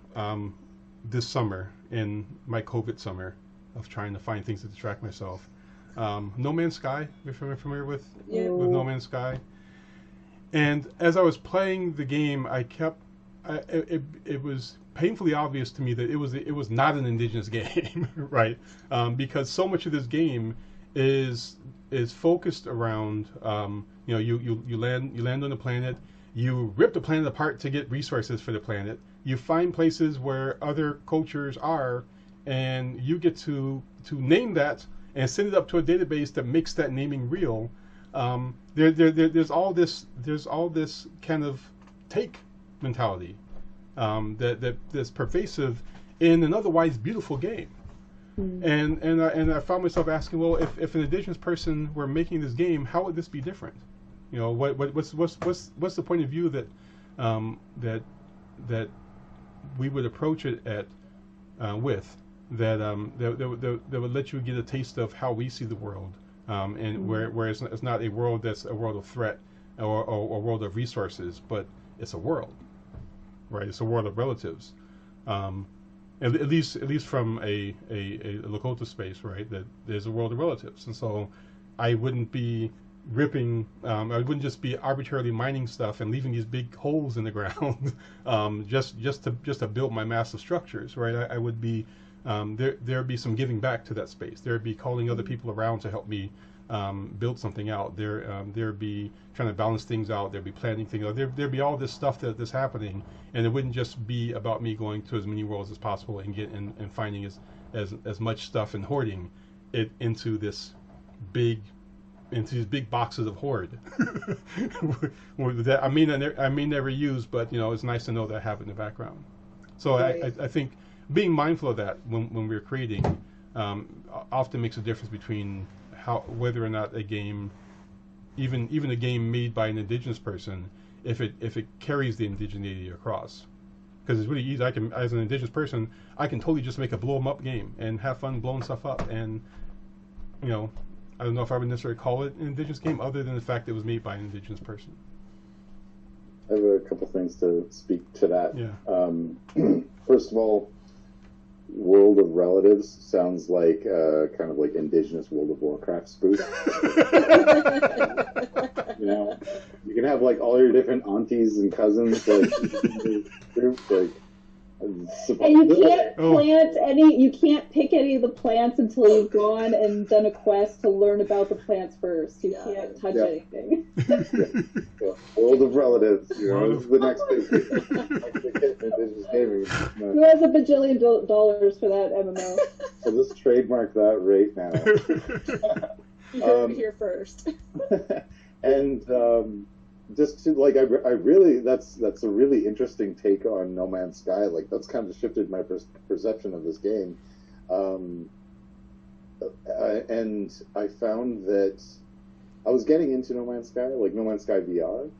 this summer, in my COVID summer, of trying to find things to distract myself. No Man's Sky, you're familiar with No Man's Sky? And as I was playing the game, it was painfully obvious to me that it was not an Indigenous game, right? Because so much of this game is focused around you land on the planet. You rip the planet apart to get resources for the planet. You find places where other cultures are, and you get to name that and send it up to a database that makes that naming real. There's all this kind of take mentality that's pervasive in an otherwise beautiful game. And I found myself asking, well, if an Indigenous person were making this game, how would this be different? You know, what's the point of view that we would approach it with that would let you get a taste of how we see the world, and where it's not a world that's a world of threat or a world of resources, but it's a world, right? It's a world of relatives, at least from a Lakota space, right? That there's a world of relatives, and so I wouldn't be ripping. I wouldn't just be arbitrarily mining stuff and leaving these big holes in the ground, just to build my massive structures, right? I would be there'd be some giving back to that space. There'd be calling other people around to help me build something out. There'd be trying to balance things out. There'd be planning things out. There'd be all this stuff that's happening, and it wouldn't just be about me going to as many worlds as possible and finding as much stuff and hoarding it into these big boxes of hoard that I may never use, but it's nice to know that I have it in the background. So I think being mindful of that when we're creating often makes a difference between whether or not a game, even a game made by an Indigenous person, if it carries the indigeneity across. Because it's really easy. As an Indigenous person, I can totally just make a blow 'em up game and have fun blowing stuff up, and I don't know if I would necessarily call it an Indigenous game, other than the fact that it was made by an Indigenous person. I have a couple things to speak to that. Yeah. First of all, World of Relatives sounds like kind of like Indigenous World of Warcraft spoof. You can have like all your different aunties and cousins, like and you can't you can't pick any of the plants until you've gone and done a quest to learn about the plants first. You can't touch anything. World of Relatives, this is the next big gaming. Who has $1 bajillion for that MMO? I'll just trademark that right now. You heard it here first. And just to I really that's a really interesting take on No Man's Sky. Like that's kind of shifted my perception of this game, and I found that I was getting into No Man's Sky, like No Man's Sky VR,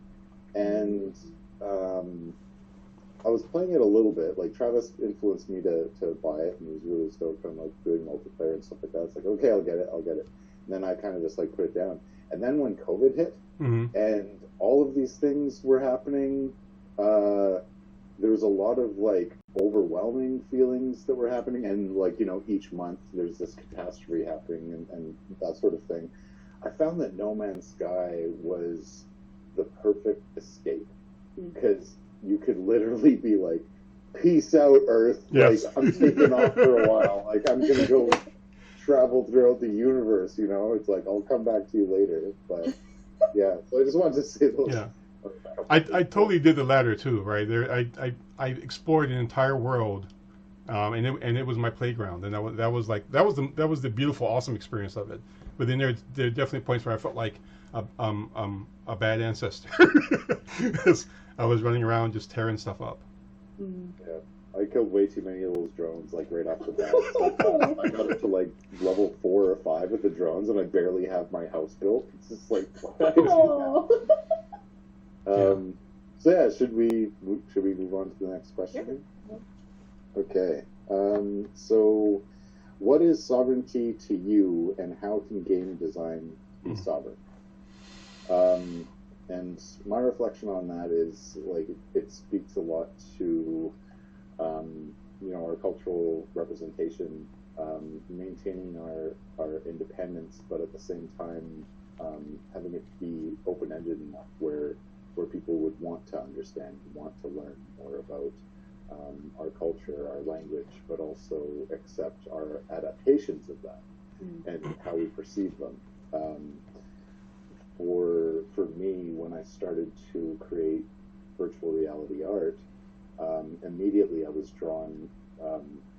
and I was playing it a little bit. Like Travis influenced me to buy it, and he was really stoked on like doing multiplayer and stuff like that. It's like, okay, I'll get it. And then I kind of just like put it down. And then when COVID hit, and all of these things were happening there was a lot of like overwhelming feelings that were happening, and like, you know, each month there's this catastrophe happening and that sort of thing. I found that No Man's Sky was the perfect escape, because you could literally be like, peace out, Earth. Yes. Like, I'm taking off for a while. Like, I'm gonna go travel throughout the universe, you know? It's like, I'll come back to you later. But yeah, so I just wanted to say those. Yeah. I totally did the latter too, right? There, I explored an entire world, and it was my playground, and that was the beautiful, awesome experience of it. But then there are definitely points where I felt like a bad ancestor, because I was running around just tearing stuff up. Yeah, I killed way too many of those drones, like right off the bat. So I got up to like level 4 or 5 with the drones, and I barely have my house built. It's just like, why did I do that? So yeah, should we move on to the next question? Okay. So, what is sovereignty to you, and how can game design be sovereign? And my reflection on that is, like, it speaks a lot to, you know, our cultural representation, maintaining our independence, but at the same time, having it be open-ended enough where people would want to understand, want to learn more about our culture, our language, but also accept our adaptations of that and how we perceive them. For me, when I started to create virtual reality art, immediately I was drawn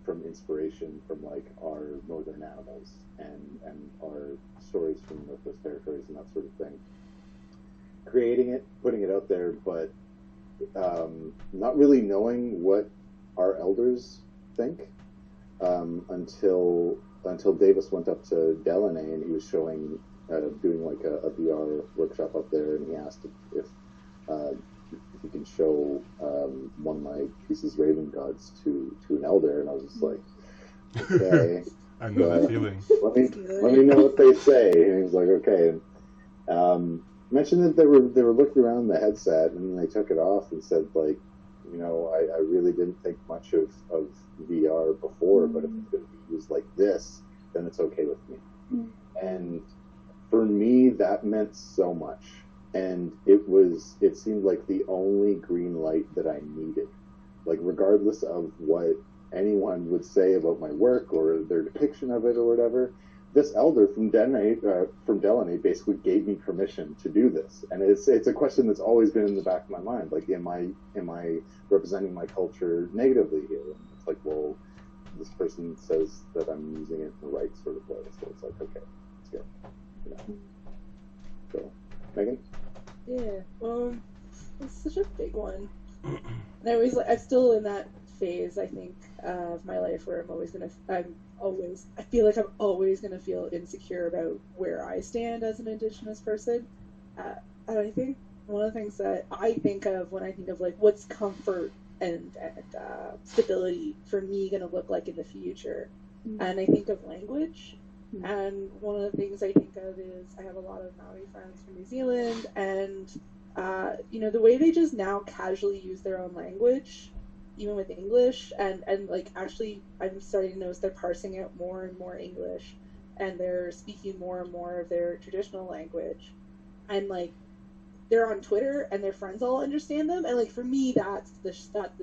from inspiration from like our northern animals and our stories from Northwest Territories and that sort of thing. Creating it, putting it out there, but not really knowing what our elders think until Davis went up to Delaney and he was showing, doing like a VR workshop up there, and he asked if he can show one of my pieces, Raven Gods, to an elder, and I was just like, okay. I know that feeling. Let me know what they say. And he was like, okay. Mentioned that they were looking around the headset, and then they took it off and said, like, you know, I really didn't think much of VR before, but if it's going to be used like this, then it's okay with me. And for me, that meant so much. And it seemed like the only green light that I needed. Like, regardless of what anyone would say about my work or their depiction of it or whatever, this elder from Delaney basically gave me permission to do this. And it's a question that's always been in the back of my mind. Like, am I representing my culture negatively here? And it's like, well, this person says that I'm using it in the right sort of way. So it's like, okay, it's good. You know? So, Megan? Yeah, it's such a big one. And I'm still in that phase, I think, of my life where I feel like I'm always going to feel insecure about where I stand as an Indigenous person. And I think one of the things that I think of when I think of like what's comfort and stability for me going to look like in the future, and I think of language. And one of the things I think of is I have a lot of Maori friends from New Zealand, and you know, the way they just now casually use their own language, even with English, and like actually I'm starting to notice they're parsing out more and more English, and they're speaking more and more of their traditional language, and like they're on Twitter and their friends all understand them, and like for me that's the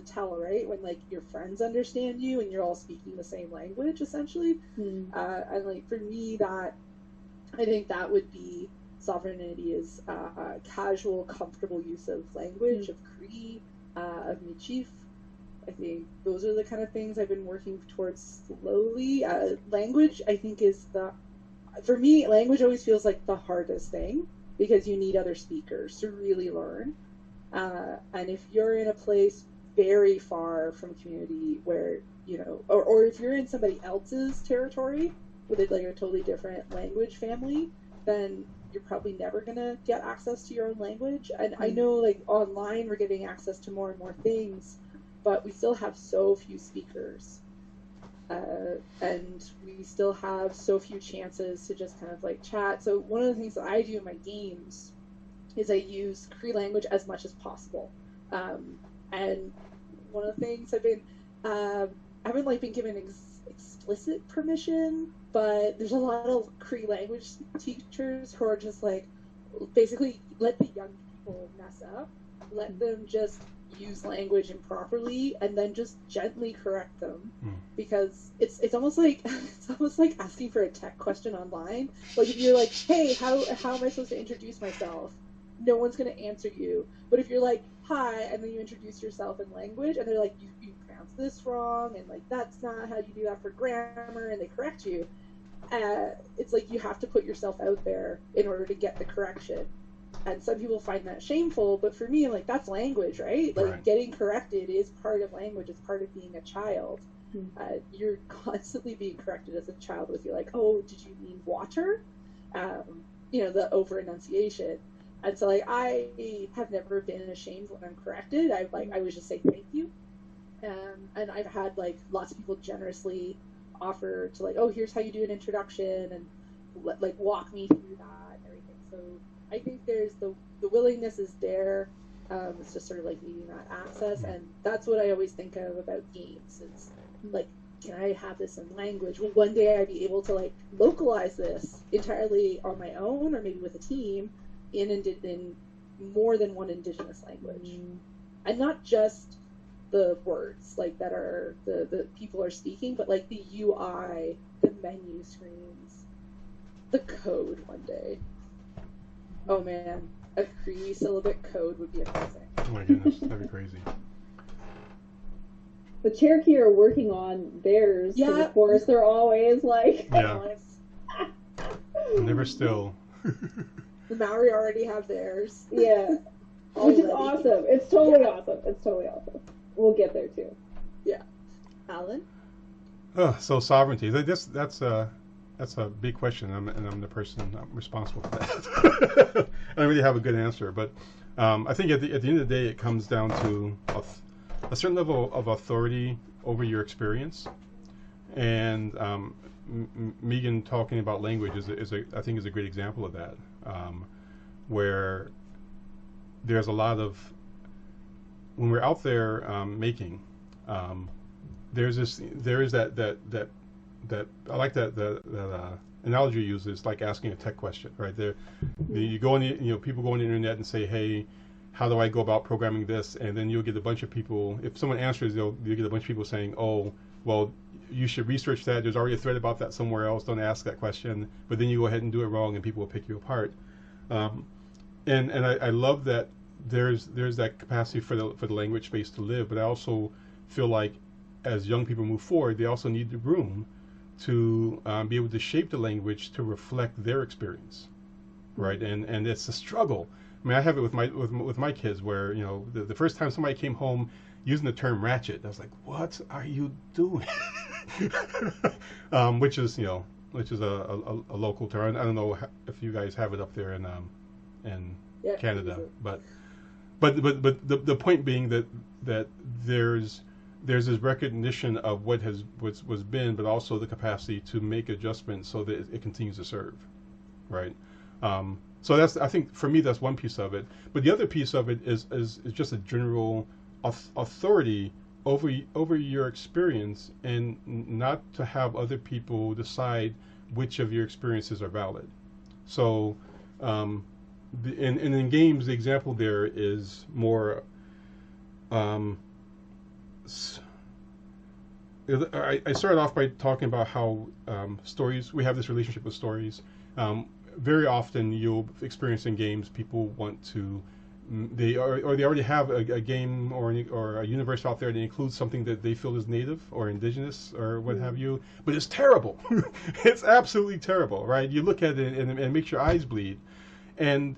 tell, right? When like your friends understand you and you're all speaking the same language essentially. And like for me, that I think that would be sovereignty, is casual, comfortable use of language, of Cree, of Michif. I think those are the kind of things I've been working towards slowly. Language, I think, for me, language always feels like the hardest thing, because you need other speakers to really learn. And if you're in a place very far from community where, you know, or if you're in somebody else's territory with like a totally different language family, then you're probably never going to get access to your own language. And I know like online we're getting access to more and more things, but we still have so few speakers. And we still have so few chances to just kind of like chat. So one of the things that I do in my games is I use Cree language as much as possible. And one of the things I haven't like been given explicit permission, but there's a lot of Cree language teachers who are just like, basically let the young people mess up, let them just use language improperly, and then just gently correct them, because it's almost like asking for a tech question online. Like if you're like, hey, how am I supposed to introduce myself? No one's gonna answer you. But if you're like, hi, and then you introduce yourself in language, and they're like, you pronounce this wrong, and like that's not how you do that for grammar, and they correct you. It's like you have to put yourself out there in order to get the correction. And some people find that shameful, but for me, I'm like, that's language, right? Like, getting corrected is part of language. It's part of being a child. You're constantly being corrected as a child with, you're like, oh, did you mean water? The over enunciation. And so, like, I have never been ashamed when I'm corrected. I always just say thank you. And I've had, like, lots of people generously offer to, like, oh, here's how you do an introduction, and, like, walk me through that and everything. So I think there's the willingness is there. It's just sort of like needing that access, and that's what I always think of about games. It's like, can I have this in language? Will one day I be able to like localize this entirely on my own, or maybe with a team in more than one Indigenous language, and not just the words like that are the people are speaking, but like the UI, the menu screens, the code one day. Oh man, a Cree syllabic code would be amazing. Oh my goodness, that'd be crazy. The Cherokee are working on theirs. Yeah, of course, they're always like. Yeah. Never still. The Maori already have theirs. Yeah, which is awesome. It's totally awesome. It's totally awesome. We'll get there too. Yeah, Alan. Oh, so sovereignty. That's a big question, and I'm the person responsible for that. I don't really have a good answer, but I think at the end of the day, it comes down to a certain level of authority over your experience. And Megan talking about language I think is a great example of that, where there's a lot of, when we're out there making, there is that I like that analogy you use, is like asking a tech question, right? You go on people go on the internet and say, hey, how do I go about programming this? And then you'll get a bunch of people, if someone answers, you'll get a bunch of people saying, oh, well, you should research that. There's already a thread about that somewhere else. Don't ask that question. But then you go ahead and do it wrong, and people will pick you apart. And I love that there's that capacity for the language space to live. But I also feel like as young people move forward, they also need the room to be able to shape the language to reflect their experience, right? And it's a struggle. I mean, I have it with my kids, where the first time somebody came home using the term ratchet, I was like, what are you doing? Which is a local term. I don't know if you guys have it up there in Canada, but the point being that there's this recognition of what was been, but also the capacity to make adjustments so that it continues to serve, right? So I think for me that's one piece of it. But the other piece of it is just a general authority over your experience, and not to have other people decide which of your experiences are valid. So in games, the example there is more. I started off by talking about how stories, we have this relationship with stories. Very often you'll experience in games, people want to, they already have a game or a universe out there that includes something that they feel is native or indigenous or what have you, but it's terrible. It's absolutely terrible, right? You look at it and it makes your eyes bleed, and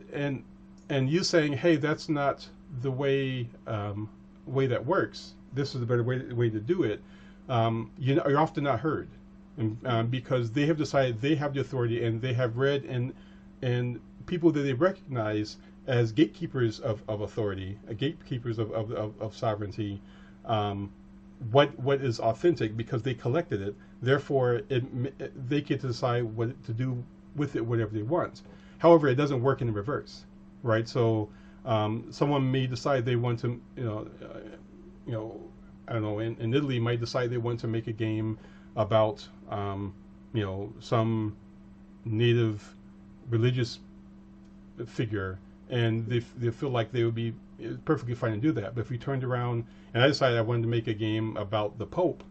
you saying, hey, that's not the way that works. This is a better way to do it. You're often not heard, because they have decided they have the authority, and they have read and people that they recognize as gatekeepers of authority, gatekeepers of sovereignty, what is authentic, because they collected it. Therefore, they get to decide what to do with it, whatever they want. However, it doesn't work in the reverse, right? So someone may decide they want to, I don't know, in Italy might decide they want to make a game about, some native religious figure, and they feel like they would be perfectly fine to do that. But if we turned around and I decided I wanted to make a game about the Pope,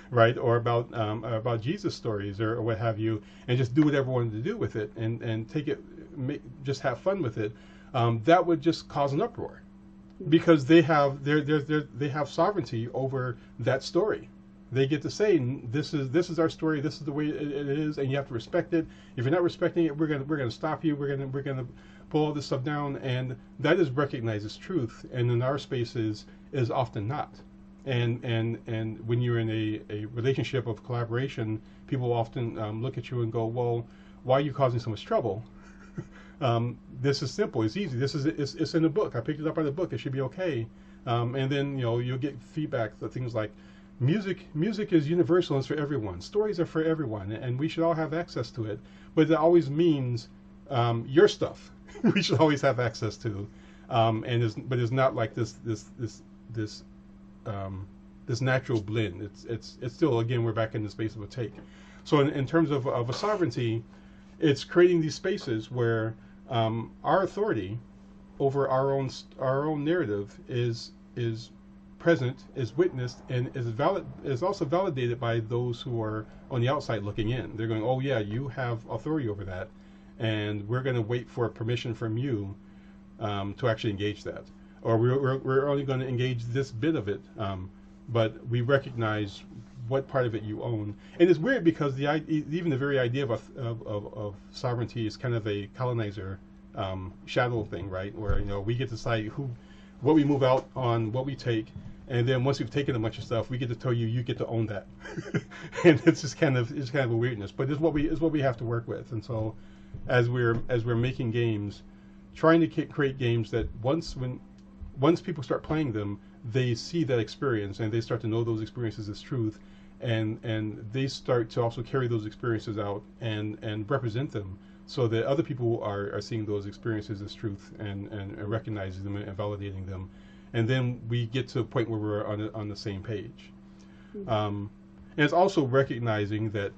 right, or about Jesus stories or what have you, and just do whatever I wanted to do with it, and take it, just have fun with it, that would just cause an uproar, because they have they have sovereignty over that story. They get to say, this is our story, this is the way it is, and you have to respect it. If you're not respecting it, we're gonna stop you. We're gonna pull all this stuff down, and that is recognized as truth. And in our spaces is often not. And when you're in a relationship of collaboration, people often look at you and go, well, why are you causing so much trouble? This is simple. It's easy. It's in the book. I picked it up out of the book. It should be okay. And then you'll get feedback that things like, music is universal and it's for everyone. Stories are for everyone, and we should all have access to it. But it always means your stuff we should always have access to. But it's not like this natural blend. It's still, again, we're back in the space of a take. So in terms of a sovereignty, it's creating these spaces where our authority over our own narrative is present, is witnessed, and is also validated by those who are on the outside looking in. They're going, oh yeah, you have authority over that, and we're going to wait for permission from you to actually engage that, or we're only going to engage this bit of it, but we recognize what part of it you own. And it's weird because even the very idea of sovereignty is kind of a colonizer shadow thing, right? Where we get to decide what we move out on, what we take, and then once we've taken a bunch of stuff, we get to tell you get to own that. And it's kind of a weirdness, but it's what we have to work with. And so as we're making games, trying to create games that once people start playing them, they see that experience and they start to know those experiences as truth, and they start to also carry those experiences out and represent them, so that other people are seeing those experiences as truth and recognizing them and validating them, and then we get to a point where we're on the same page. And it's also recognizing that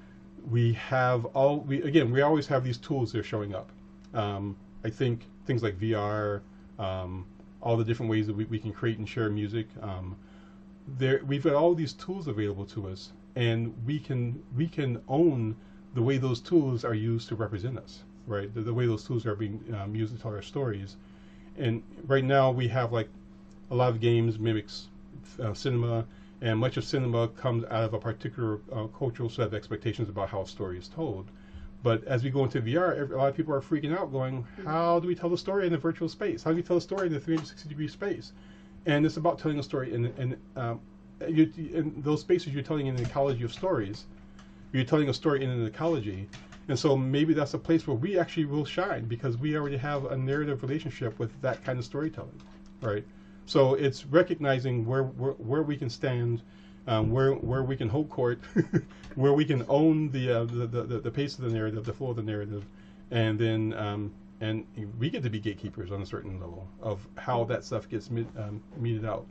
we always have these tools that are showing up. I think things like VR, all the different ways that we can create and share music. We've got all these tools available to us, and we can own the way those tools are used to represent us, right? The way those tools are being used to tell our stories. And right now we have like a lot of games mimics cinema, and much of cinema comes out of a particular cultural set of expectations about how a story is told. But as we go into VR, a lot of people are freaking out, going, how do we tell the story in a virtual space? How do we tell a story in a 360-degree space? And it's about telling a story in those spaces. You're telling an ecology of stories. You're telling a story in an ecology. And so maybe that's a place where we actually will shine, because we already have a narrative relationship with that kind of storytelling, right? So it's recognizing where we can stand, where we can hold court, where we can own the pace of the narrative, the flow of the narrative, and then and we get to be gatekeepers on a certain level of how that stuff gets meted out.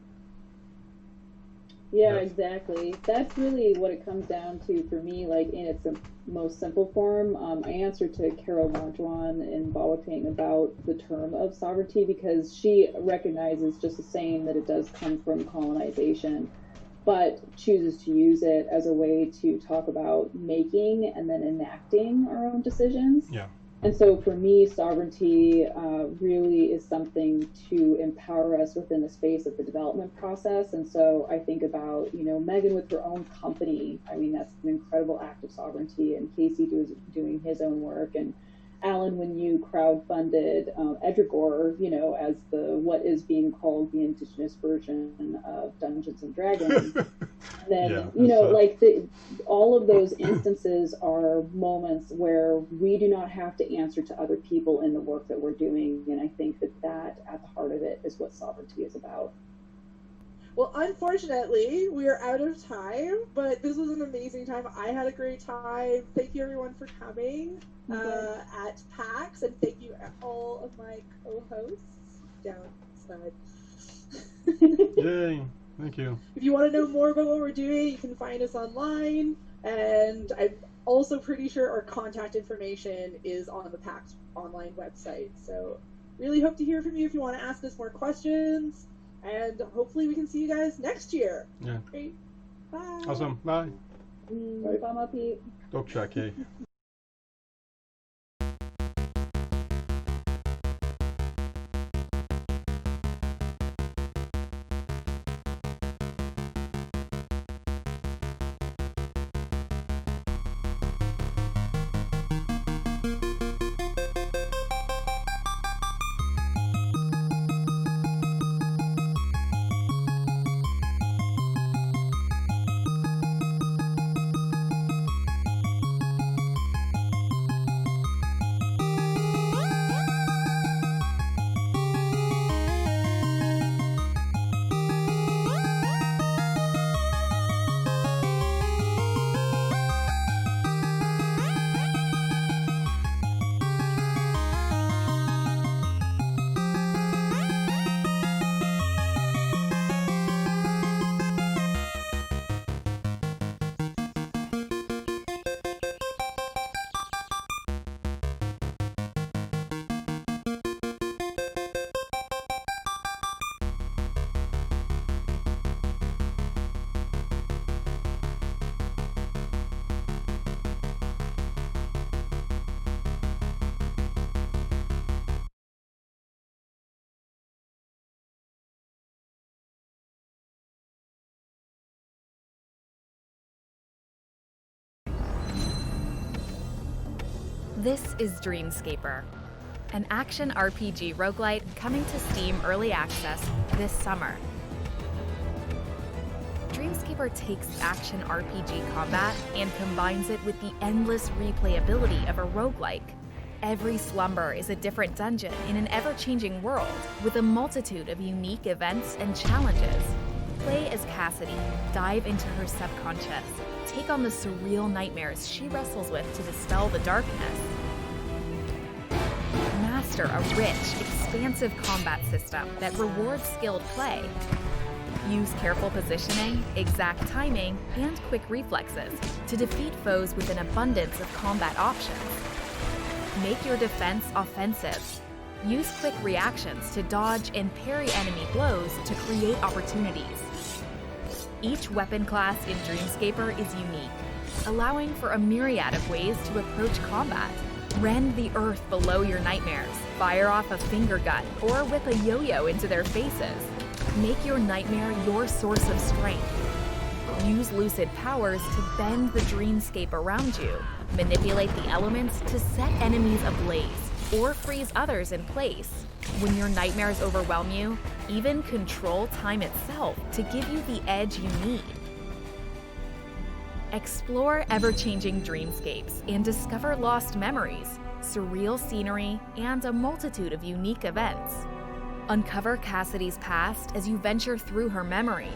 Yeah, exactly. That's really what it comes down to for me, like in its most simple form. I answered to Carol Marjuan in Bawatang about the term of sovereignty, because she recognizes just the same that it does come from colonization, but chooses to use it as a way to talk about making and then enacting our own decisions. Yeah. And so for me, sovereignty really is something to empower us within the space of the development process. And so I think about, Megan with her own company. I mean, that's an incredible act of sovereignty, and Casey doing his own work, and Alan, when you crowdfunded Edragor, as what is being called the Indigenous version of Dungeons and Dragons. And then, all of those instances are moments where we do not have to answer to other people in the work that we're doing. And I think that at the heart of it is what sovereignty is about. Well, unfortunately, we are out of time, but this was an amazing time. I had a great time. Thank you, everyone, for coming at PAX, and thank you all of my co-hosts downside. Yay. Thank you. If you want to know more about what we're doing, you can find us online. And I'm also pretty sure our contact information is on the PAX online website. So really hope to hear from you if you want to ask us more questions. And hopefully we can see you guys next year. Yeah. Great. Bye. Awesome. Bye. Bye, Pete. Dokshake. This is Dreamscaper, an action RPG roguelite coming to Steam Early Access this summer. Dreamscaper takes action RPG combat and combines it with the endless replayability of a roguelike. Every slumber is a different dungeon in an ever-changing world with a multitude of unique events and challenges. Play as Cassidy, dive into her subconscious, take on the surreal nightmares she wrestles with to dispel the darkness. Master a rich, expansive combat system that rewards skilled play. Use careful positioning, exact timing, and quick reflexes to defeat foes with an abundance of combat options. Make your defense offensive. Use quick reactions to dodge and parry enemy blows to create opportunities. Each weapon class in Dreamscaper is unique, allowing for a myriad of ways to approach combat. Rend the earth below your nightmares, fire off a finger gun, or whip a yo-yo into their faces. Make your nightmare your source of strength. Use lucid powers to bend the dreamscape around you. Manipulate the elements to set enemies ablaze, or freeze others in place. When your nightmares overwhelm you, even control time itself to give you the edge you need. Explore ever-changing dreamscapes and discover lost memories, surreal scenery, and a multitude of unique events. Uncover Cassidy's past as you venture through her memories.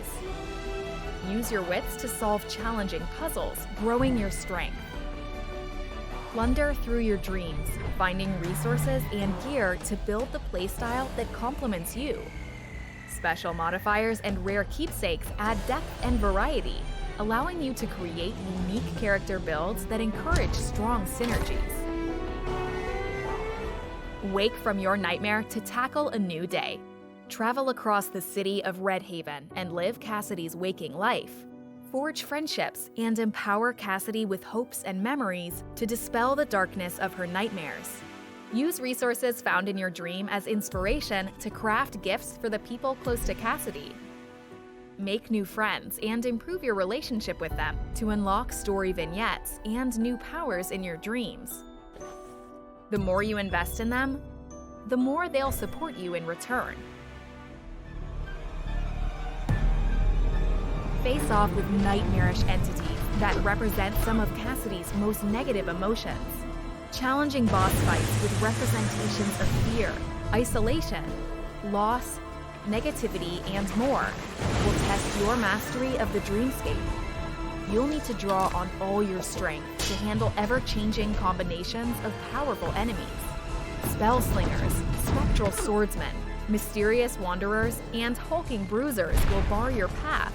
Use your wits to solve challenging puzzles, growing your strength. Plunder through your dreams, finding resources and gear to build the playstyle that complements you. Special modifiers and rare keepsakes add depth and variety, allowing you to create unique character builds that encourage strong synergies. Wake from your nightmare to tackle a new day. Travel across the city of Red Haven and live Cassidy's waking life. Forge friendships and empower Cassidy with hopes and memories to dispel the darkness of her nightmares. Use resources found in your dream as inspiration to craft gifts for the people close to Cassidy. Make new friends and improve your relationship with them to unlock story vignettes and new powers in your dreams. The more you invest in them, the more they'll support you in return. Face off with nightmarish entities that represent some of Cassidy's most negative emotions. Challenging boss fights with representations of fear, isolation, loss, negativity, and more will test your mastery of the dreamscape. You'll need to draw on all your strength to handle ever-changing combinations of powerful enemies. Spell slingers, spectral swordsmen, Mysterious wanderers and hulking bruisers will bar your path.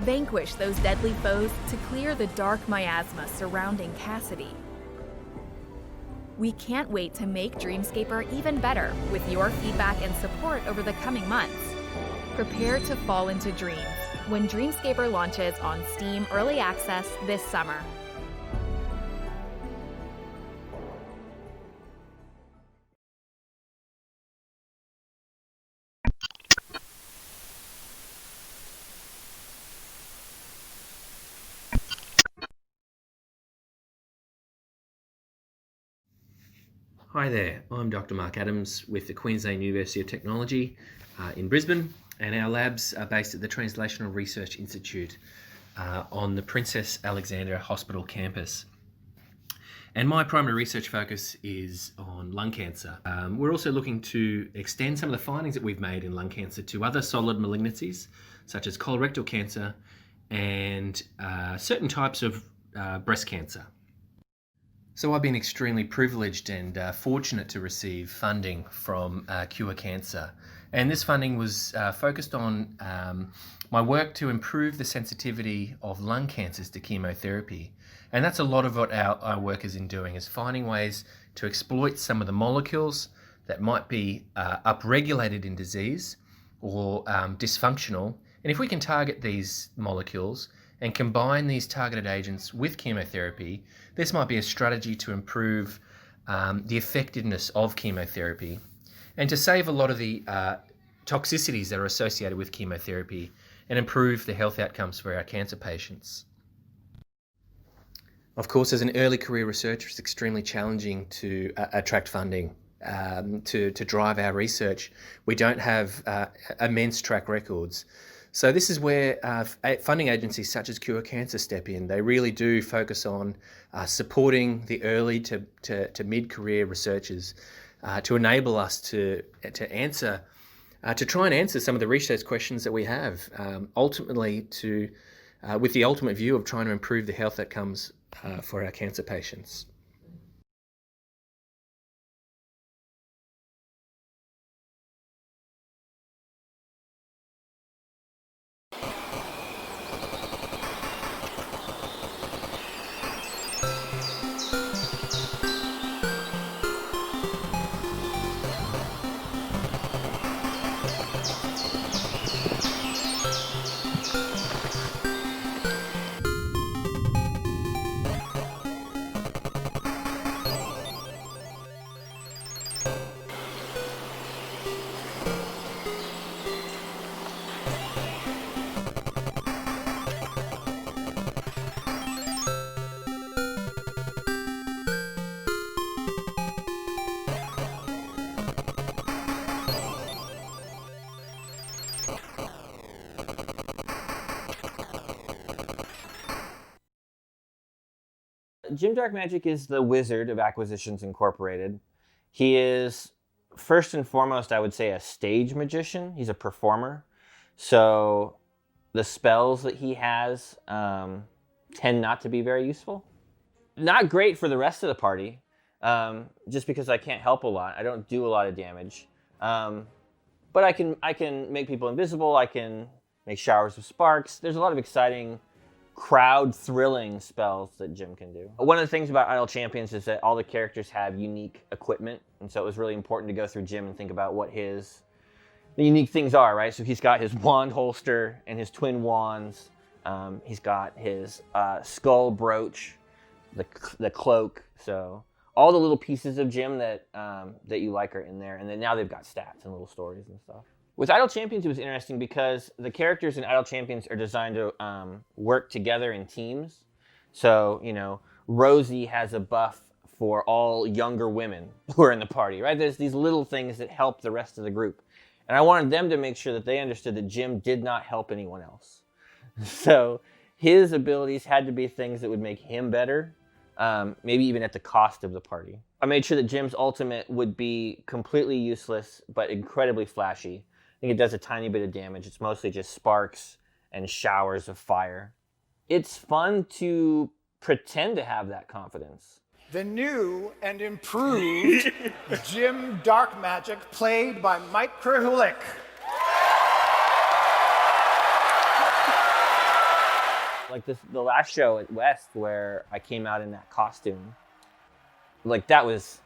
Vanquish those deadly foes to clear the dark miasma surrounding Cassidy. We can't wait to make Dreamscaper even better with your feedback and support over the coming months. Prepare to fall into dreams when Dreamscaper launches on Steam Early Access this summer. Hi there, I'm Dr. Mark Adams with the Queensland University of Technology in Brisbane, and our labs are based at the Translational Research Institute on the Princess Alexandra Hospital campus. And my primary research focus is on lung cancer. We're also looking to extend some of the findings that we've made in lung cancer to other solid malignancies, such as colorectal cancer and certain types of breast cancer. So I've been extremely privileged and fortunate to receive funding from Cure Cancer. And this funding was focused on my work to improve the sensitivity of lung cancers to chemotherapy. And that's a lot of what our work is in doing, is finding ways to exploit some of the molecules that might be upregulated in disease or dysfunctional. And if we can target these molecules and combine these targeted agents with chemotherapy, this might be a strategy to improve the effectiveness of chemotherapy and to save a lot of the toxicities that are associated with chemotherapy and improve the health outcomes for our cancer patients. Of course, as an early career researcher, it's extremely challenging to attract funding to drive our research. We don't have immense track records. So this is where funding agencies such as Cure Cancer step in. They really do focus on supporting the early to mid-career researchers to enable us to answer, to try and answer some of the research questions that we have, ultimately with the ultimate view of trying to improve the health outcomes for our cancer patients. Jim Dark Magic is the wizard of Acquisitions Incorporated. He is, first and foremost, I would say, a stage magician. He's a performer. So the spells that he has tend not to be very useful. Not great for the rest of the party, just because I can't help a lot. I don't do a lot of damage. But I can make people invisible. I can make showers of sparks. There's a lot of exciting crowd-thrilling spells that Jim can do. One of the things about Idle Champions is that all the characters have unique equipment, and so it was really important to go through Jim and think about what the unique things are, right? So he's got his wand holster and his twin wands. He's got his skull brooch, the cloak. So all the little pieces of Jim that you like are in there, and then now they've got stats and little stories and stuff. With Idle Champions, it was interesting because the characters in Idle Champions are designed to work together in teams. So, you know, Rosie has a buff for all younger women who are in the party, right? There's these little things that help the rest of the group. And I wanted them to make sure that they understood that Jim did not help anyone else. So his abilities had to be things that would make him better, maybe even at the cost of the party. I made sure that Jim's ultimate would be completely useless, but incredibly flashy. I think it does a tiny bit of damage. It's mostly just sparks and showers of fire. It's fun to pretend to have that confidence. the new and improved Jim Dark Magic, played by Mike Krahulik. Like the last show at West where I came out in that costume, like I was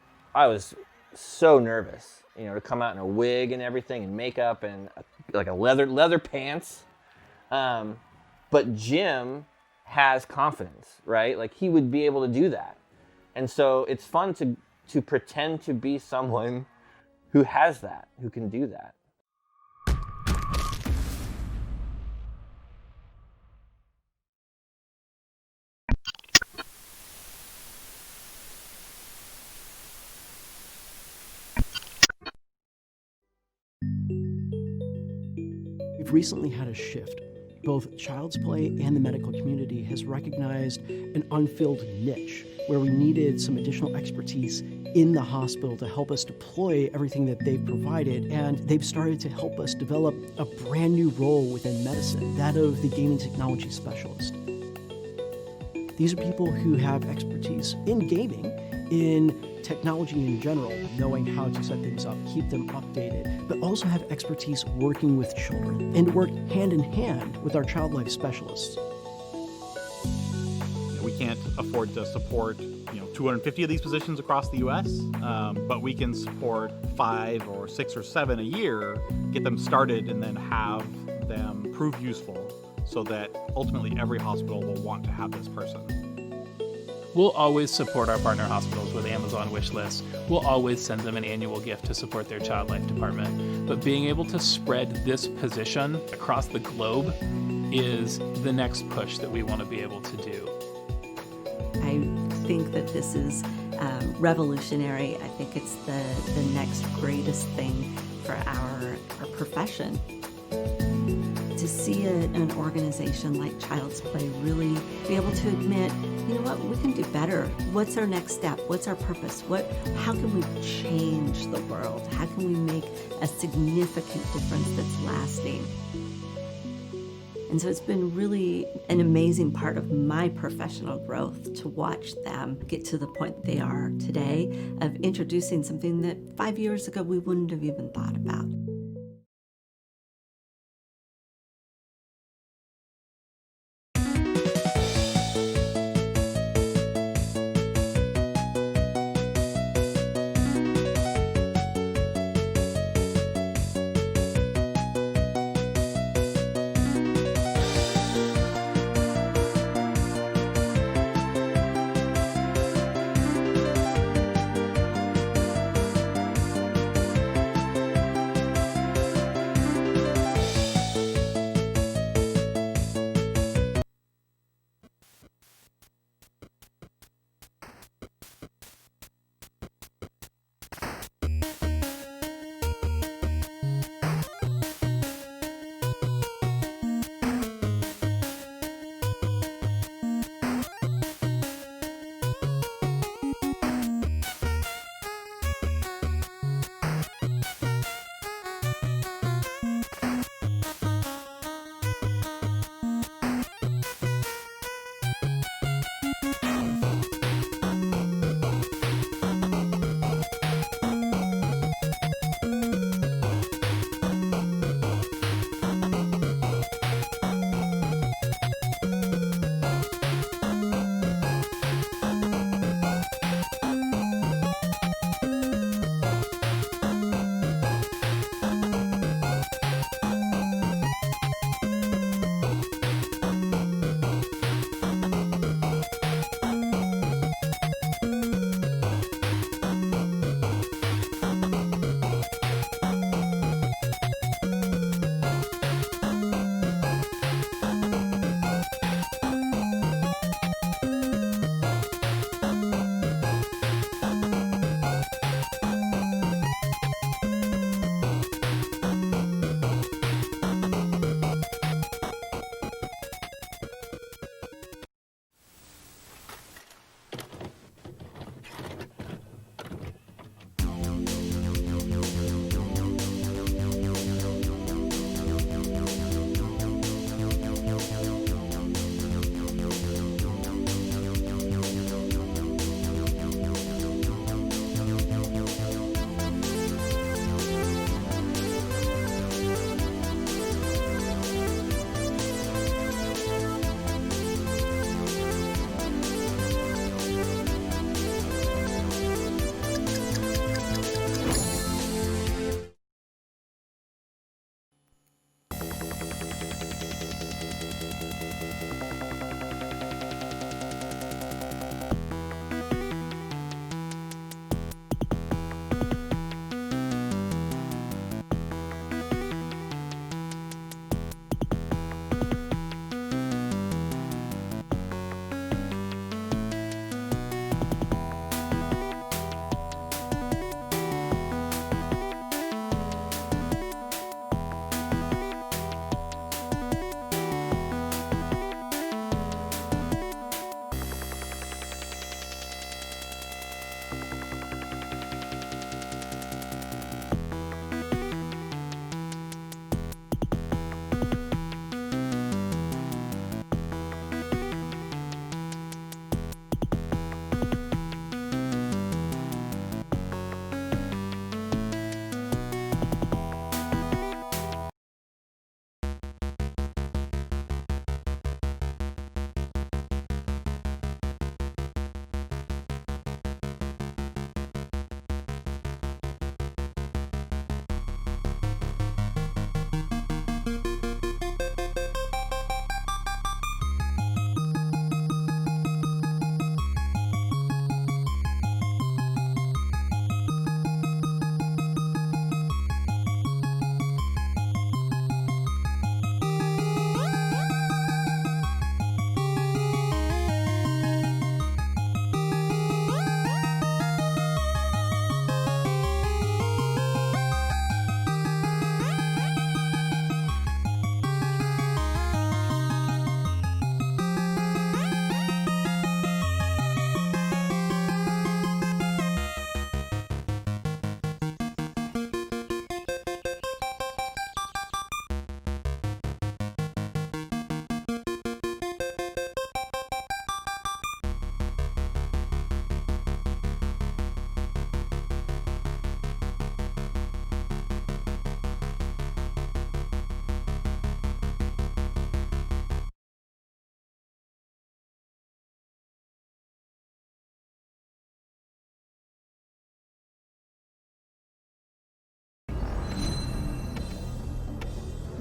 so nervous, you know, to come out in a wig and everything and makeup and like a leather pants. But Jim has confidence, right? Like he would be able to do that. And so it's fun to pretend to be someone who has that, who can do that. We've recently had a shift. Both Child's Play and the medical community has recognized an unfilled niche where we needed some additional expertise in the hospital to help us deploy everything that they've provided, and they've started to help us develop a brand new role within medicine, that of the gaming technology specialist. These are people who have expertise in gaming, in technology in general, knowing how to set things up, keep them updated, but also have expertise working with children and work hand in hand with our child life specialists. We can't afford to support 250 of these positions across the U.S., but we can support 5 or 6 or 7 a year, get them started, and then have them prove useful so that ultimately every hospital will want to have this person. We'll always support our partner hospitals with Amazon wish lists. We'll always send them an annual gift to support their child life department. But being able to spread this position across the globe is the next push that we want to be able to do. I think that this is revolutionary. I think it's the next greatest thing for our profession. To see an organization like Child's Play really be able to admit, you know what, we can do better. What's our next step? What's our purpose? How can we change the world? How can we make a significant difference that's lasting? And so it's been really an amazing part of my professional growth to watch them get to the point they are today of introducing something that 5 years ago we wouldn't have even thought about.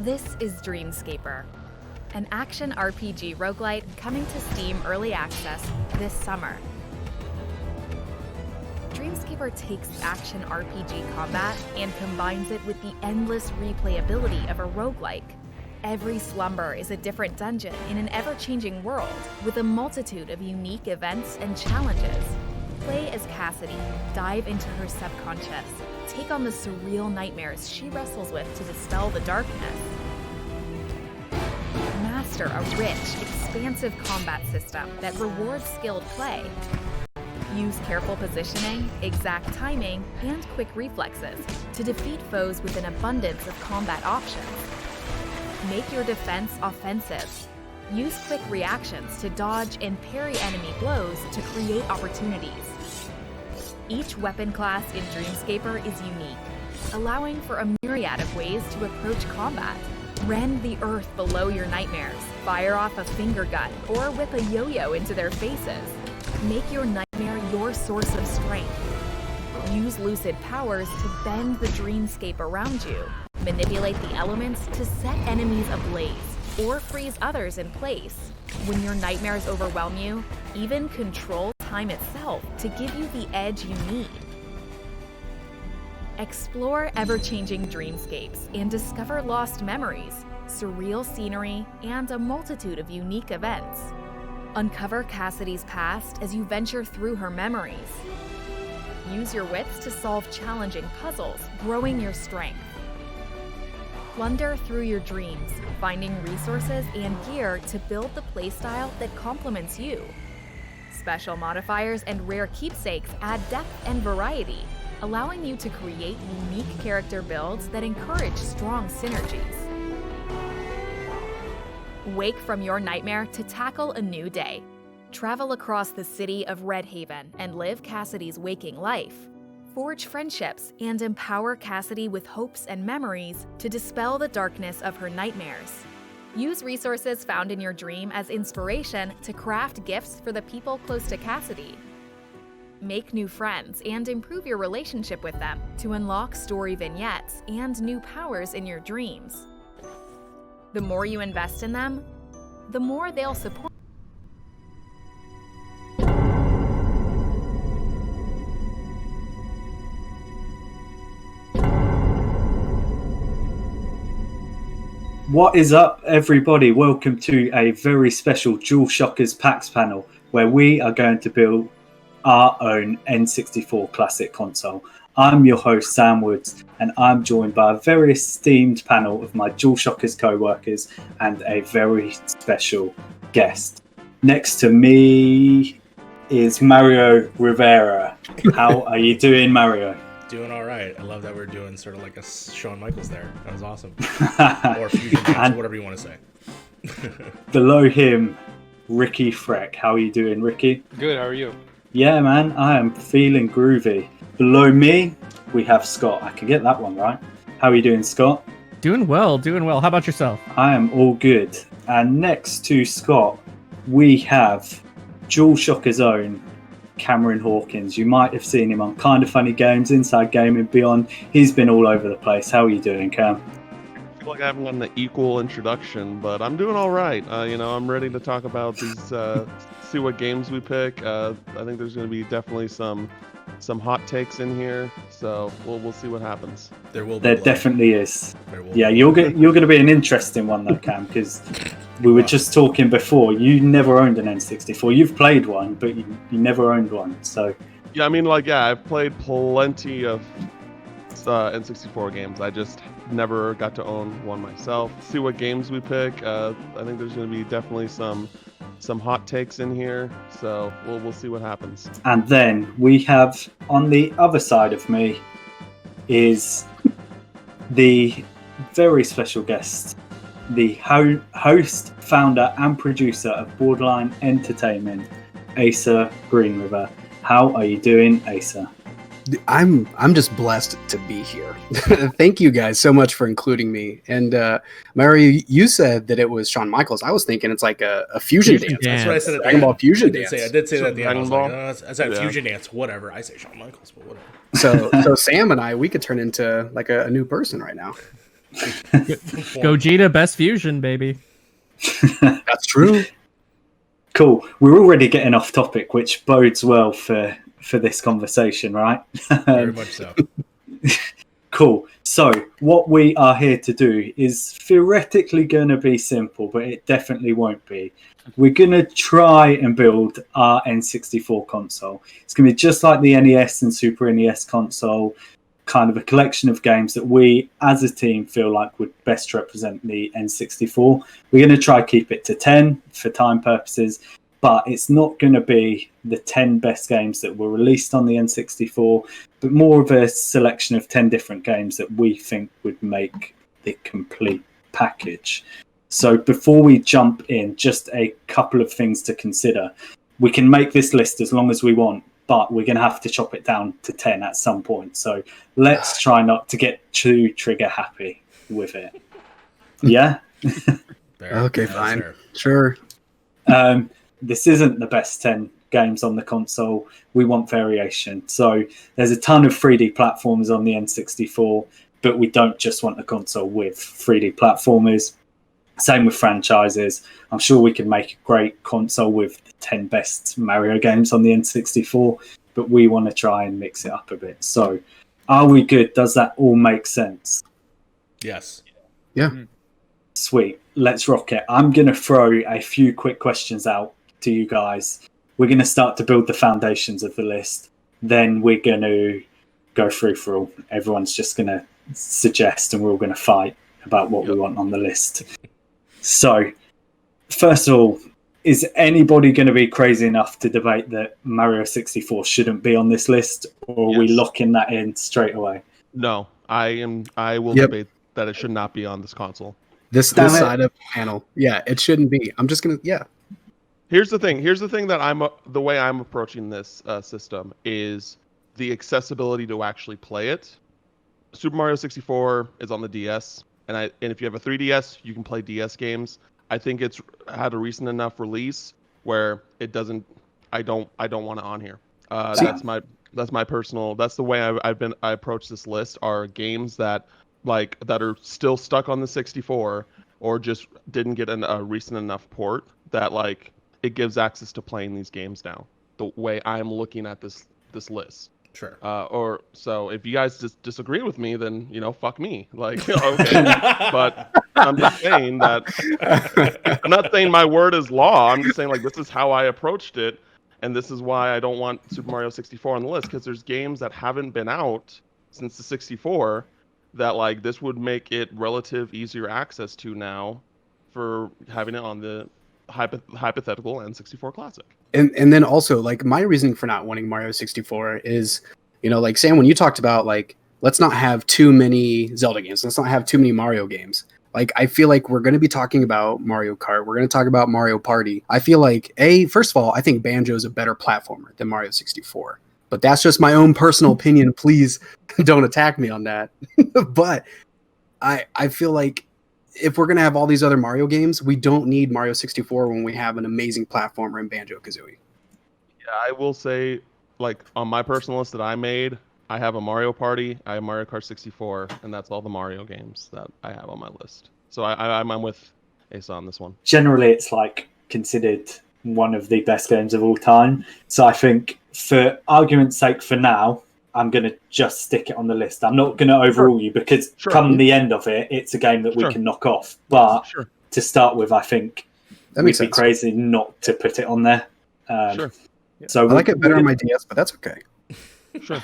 This is Dreamscaper, an action RPG roguelite coming to Steam Early Access this summer. Dreamscaper takes action RPG combat and combines it with the endless replayability of a roguelike. Every slumber is a different dungeon in an ever-changing world with a multitude of unique events and challenges. Play as Cassidy, dive into her subconscious, take on the surreal nightmares she wrestles with to dispel the darkness. Master a rich, expansive combat system that rewards skilled play. Use careful positioning, exact timing, and quick reflexes to defeat foes with an abundance of combat options. Make your defense offensive. Use quick reactions to dodge and parry enemy blows to create opportunities. Each weapon class in Dreamscaper is unique, allowing for a myriad of ways to approach combat. Rend the earth below your nightmares, fire off a finger gun, or whip a yo-yo into their faces. Make your nightmare your source of strength. Use lucid powers to bend the dreamscape around you. Manipulate the elements to set enemies ablaze, or freeze others in place. When your nightmares overwhelm you, even control time itself to give you the edge you need. Explore ever-changing dreamscapes and discover lost memories, surreal scenery, and a multitude of unique events. Uncover Cassidy's past as you venture through her memories. Use your wits to solve challenging puzzles, growing your strength. Plunder through your dreams, finding resources and gear to build the playstyle that complements you. Special modifiers and rare keepsakes add depth and variety, allowing you to create unique character builds that encourage strong synergies. Wake from your nightmare to tackle a new day. Travel across the city of Red Haven and live Cassidy's waking life. Forge friendships and empower Cassidy with hopes and memories to dispel the darkness of her nightmares. Use resources found in your dream as inspiration to craft gifts for the people close to Cassidy. Make new friends and improve your relationship with them to unlock story vignettes and new powers in your dreams. The more you invest in them, the more they'll support. What is up, everybody? Welcome to a very special DualShockers PAX panel where we are going to build our own N64 classic console. I'm your host, Sam Woods, and I'm joined by a very esteemed panel of my DualShockers co-workers and a very special guest. Next to me is Mario Rivera. How are you doing, Mario? Doing all right. I love that we're doing sort of like a Shawn Michaels there. That was awesome. Or fusion dance, whatever you want to say. Below him, Ricky Freck. How are you doing, Ricky? Good. How are you? Yeah, man. I am feeling groovy. Below me, we have Scott. I can get that one right. How are you doing, Scott? Doing well. How about yourself? I am all good. And next to Scott, we have DualShockers' own Cameron Hawkins. You might have seen him on Kind of Funny Games, Inside Gaming, Beyond. He's been all over the place. How are you doing, Cam? I feel like I haven't gotten the equal introduction, but I'm doing all right. I'm ready to talk about these, see what games we pick. I think there's going to be definitely some hot takes in here, so we'll see what happens. There definitely is. Yeah, you're going to be an interesting one though, Cam, because we were just talking before. You never owned an N64. You've played one, but you never owned one. So yeah, I've played plenty of N64 games. I just never got to own one myself. See what games we pick. I think there's going to be definitely some hot takes in here, so we'll see what happens. And then we have on the other side of me is the very special guest, the host, founder, and producer of Borderline Entertainment, Asa Greenriver. How are you doing, Asa? I'm just blessed to be here. Thank you guys so much for including me. And Mario, you said that it was Shawn Michaels. I was thinking it's like a fusion dance. That's what I said at the Dragon Ball fusion dance. I did say that at the end. I was like, I said fusion dance, whatever. I say Shawn Michaels, but whatever. So Sam and I, we could turn into like a new person right now. Gogeta best fusion, baby. That's true. Cool. We're already getting off topic, which bodes well for this conversation, right? Very much so. Cool. So what we are here to do is theoretically going to be simple, but it definitely won't be. We're going to try and build our N64 console. It's going to be just like the NES and Super NES console, kind of a collection of games that we as a team feel like would best represent the N64. We're going to try keep it to 10 for time purposes, but it's not going to be the 10 best games that were released on the N64, but more of a selection of 10 different games that we think would make the complete package. So before we jump in, just a couple of things to consider. We can make this list as long as we want, but we're going to have to chop it down to 10 at some point. So let's try not to get too trigger happy with it. Yeah? Okay, fine. Sure. This isn't the best 10 games on the console. We want variation. So there's a ton of 3D platformers on the N64, but we don't just want a console with 3D platformers. Same with franchises. I'm sure we can make a great console with the 10 best Mario games on the N64, but we want to try and mix it up a bit. So are we good? Does that all make sense? Yes. Yeah. Sweet. Let's rock it. I'm going to throw a few quick questions out to you guys. We're going to start to build the foundations of the list. Then we're going to go through for all. Everyone's just going to suggest and we're all going to fight about what we want on the list. So, first of all, is anybody going to be crazy enough to debate that Mario 64 shouldn't be on this list, or are we locking that in straight away? No, I will debate that it should not be on this console. This side of the panel, it shouldn't be. I'm just gonna, Here's the thing. That the way I'm approaching this system is the accessibility to actually play it. Super Mario 64 is on the DS, and if you have a 3DS, you can play DS games. I think it's had a recent enough release where it doesn't. I don't want it on here. That's my personal. That's the way I approach this list. Are games that are still stuck on the 64 or just didn't get a recent enough port that it gives access to playing these games now. The way I'm looking at this list. Sure. Or so if you guys disagree with me, then fuck me. Okay. But I'm just saying that I'm not saying my word is law. I'm just saying this is how I approached it, and this is why I don't want Super Mario 64 on the list, because there's games that haven't been out since the 64 that this would make it relative easier access to now for having it on the hypothetical N64 Classic. and then also my reasoning for not wanting Mario 64 is, Sam, when you talked about let's not have too many Zelda games, let's not have too many Mario games. I feel like we're going to be talking about Mario Kart. We're going to talk about Mario Party. I feel first of all, I think Banjo is a better platformer than Mario 64. But that's just my own personal opinion. Please don't attack me on that. But I feel like if we're going to have all these other Mario games, we don't need Mario 64 when we have an amazing platformer in Banjo-Kazooie. Yeah, I will say, on my personal list that I made, I have a Mario Party, I have Mario Kart 64, and that's all the Mario games that I have on my list. So I'm with Asa on this one. Generally, it's considered one of the best games of all time. So I think, for argument's sake, for now, I'm going to just stick it on the list. I'm not going to overrule you, because come the end of it, it's a game that we can knock off. But to start with, I think we'd be crazy not to put it on there. So I like it better on my DS, but that's okay. Sure.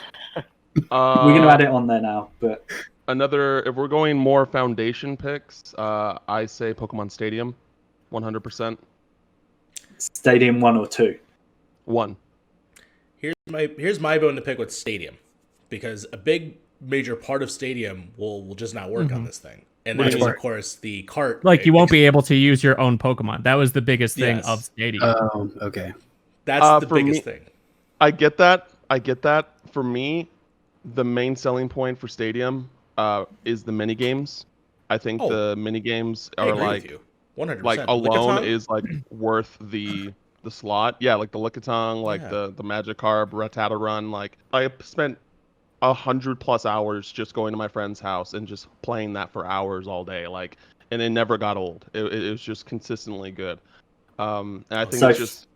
We're going to add it on there now. But if we're going more foundation picks, I say Pokemon Stadium, 100%. Stadium 1 or 2? 1. Here's my bone to pick with Stadium, because a big major part of Stadium will just not work on this thing, and that is of course the cart. You won't be able to use your own Pokemon. That was the biggest thing of Stadium. Oh, okay. That's the biggest thing. I get that. For me, the main selling point for Stadium is the mini games. I think the mini games are 100%. Alone is worth the slot. Yeah, the Lickitung, the Magikarp, Rattata Run. I spent 100+ hours just going to my friend's house and just playing that for hours all day, like, and it never got old. It was just consistently good. And I think So it's just,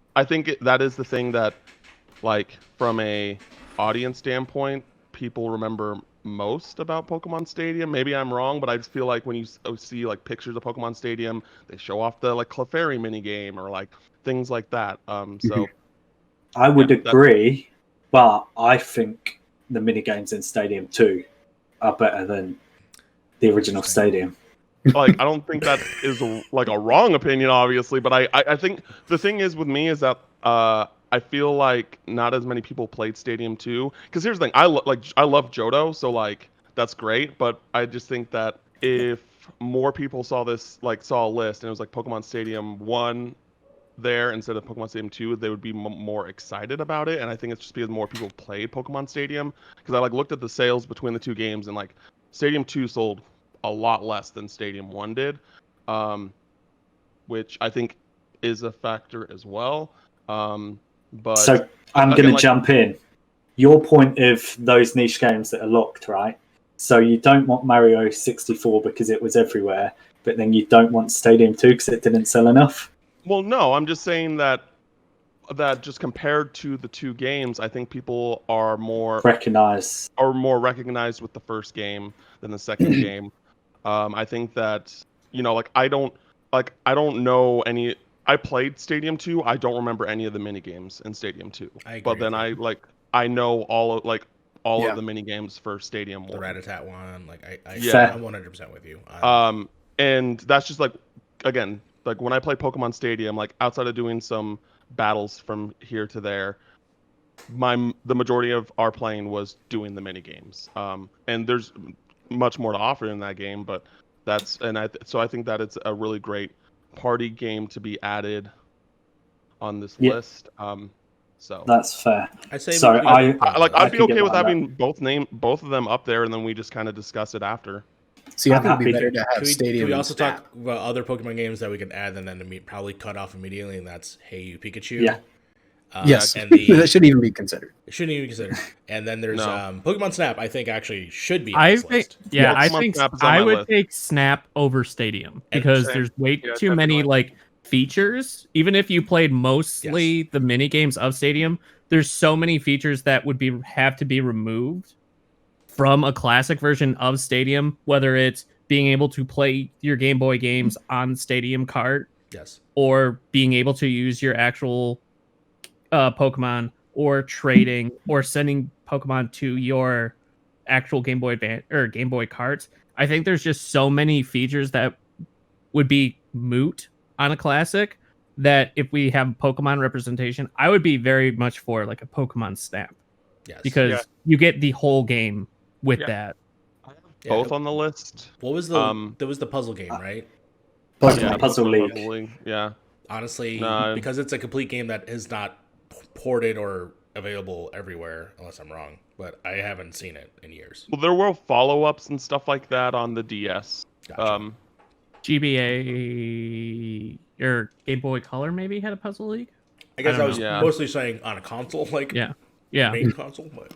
that is the thing that, like, from a audience standpoint, people remember most about Pokemon Stadium. Maybe I'm wrong, but I just feel like when you see like pictures of Pokemon Stadium, they show off the like Clefairy mini game or like things like that. So I would agree, but I think the mini games in Stadium 2 are better than the original Stadium. Like, I don't think that is like a wrong opinion, obviously, but I think the thing is with me is that I feel like not as many people played Stadium 2. Because here's the thing, I love Johto, so like that's great, but I just think that if more people saw this, like saw a list and it was like Pokemon Stadium 1 there instead of Pokemon Stadium 2, they would be more excited about it. And I think it's just because more people played Pokemon Stadium. Because I like looked at the sales between the two games, and like Stadium 2 sold a lot less than Stadium 1 did, which I think is a factor as well. But so I'm going to jump in. Your point of those niche games that are locked, right? So you don't want Mario 64 because it was everywhere, but then you don't want Stadium 2 because it didn't sell enough? Well, no, I'm just saying that just compared to the two games, I think people are more recognized with the first game than the second game. I think that, like I don't know any. I played Stadium 2. I don't remember any of the mini games in Stadium 2. But then I know all of the mini games for Stadium 1. The Rattata one, like I'm 100% with you. And that's just like, again, like when I play Pokemon Stadium, like outside of doing some battles from here to there, the majority of our playing was doing the mini games. And there's much more to offer in that game, but so I think that it's a really great party game to be added on this list. So that's fair. I say I'd be okay with having both of them up there, and then we just kind of discuss it after. See, I think it'd be better to have Stadium. Can we also talk about other Pokemon games that we can add and then probably cut off immediately? And that's Hey You Pikachu. Yeah. Yes, and that shouldn't even be considered. It shouldn't even be considered. And then there's Pokemon Snap. I think actually should be on this list. Yeah, I think I would take Snap over Stadium because there's way too many like features. Even if you played mostly the mini games of Stadium, there's so many features that would have to be removed from a classic version of Stadium, whether it's being able to play your Game Boy games on Stadium cart, or being able to use your actual Pokemon, or trading, or sending Pokemon to your actual Game Boy Advance or Game Boy carts. I think there's just so many features that would be moot on a classic that if we have Pokemon representation, I would be very much for like a Pokemon Snap. Because you get the whole game with that. Both on the list. What was there was the puzzle game, right? Puzzle League. Yeah. Honestly, because it's a complete game that is not ported or available everywhere, unless I'm wrong, but I haven't seen it in years. Well, there were follow-ups and stuff like that on the DS. Gotcha. GBA or Game Boy Color maybe had a Puzzle League. I guess I was mostly saying on a console, like main console. But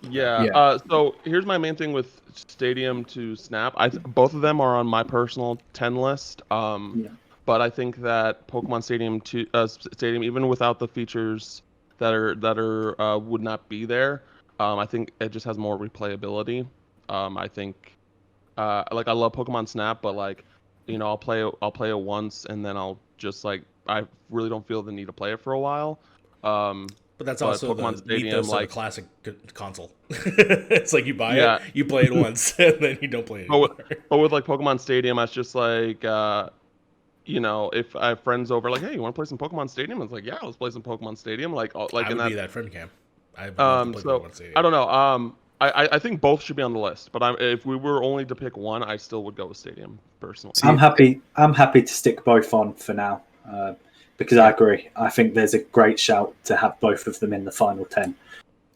so here's my main thing with Stadium to Snap. Both of them are on my personal 10 list. But I think that Pokemon Stadium even without the features that are would not be there, I think it just has more replayability. I think like I love Pokemon Snap, but like, I'll play it once and then I'll just like, I really don't feel the need to play it for a while. But that's also Pokemon the ethos of a classic console. It's like you buy it, you play it once, and then you don't play it anymore. But with like Pokemon Stadium, it's just like, if I have friends over, like, hey, you want to play some Pokemon Stadium? It's like, yeah, let's play some Pokemon Stadium. Like I would be that friend camp. I don't know. I think both should be on the list, but if we were only to pick one, I still would go with Stadium personally. I'm happy to stick both on for now, because I agree. I think there's a great shout to have both of them in the final 10.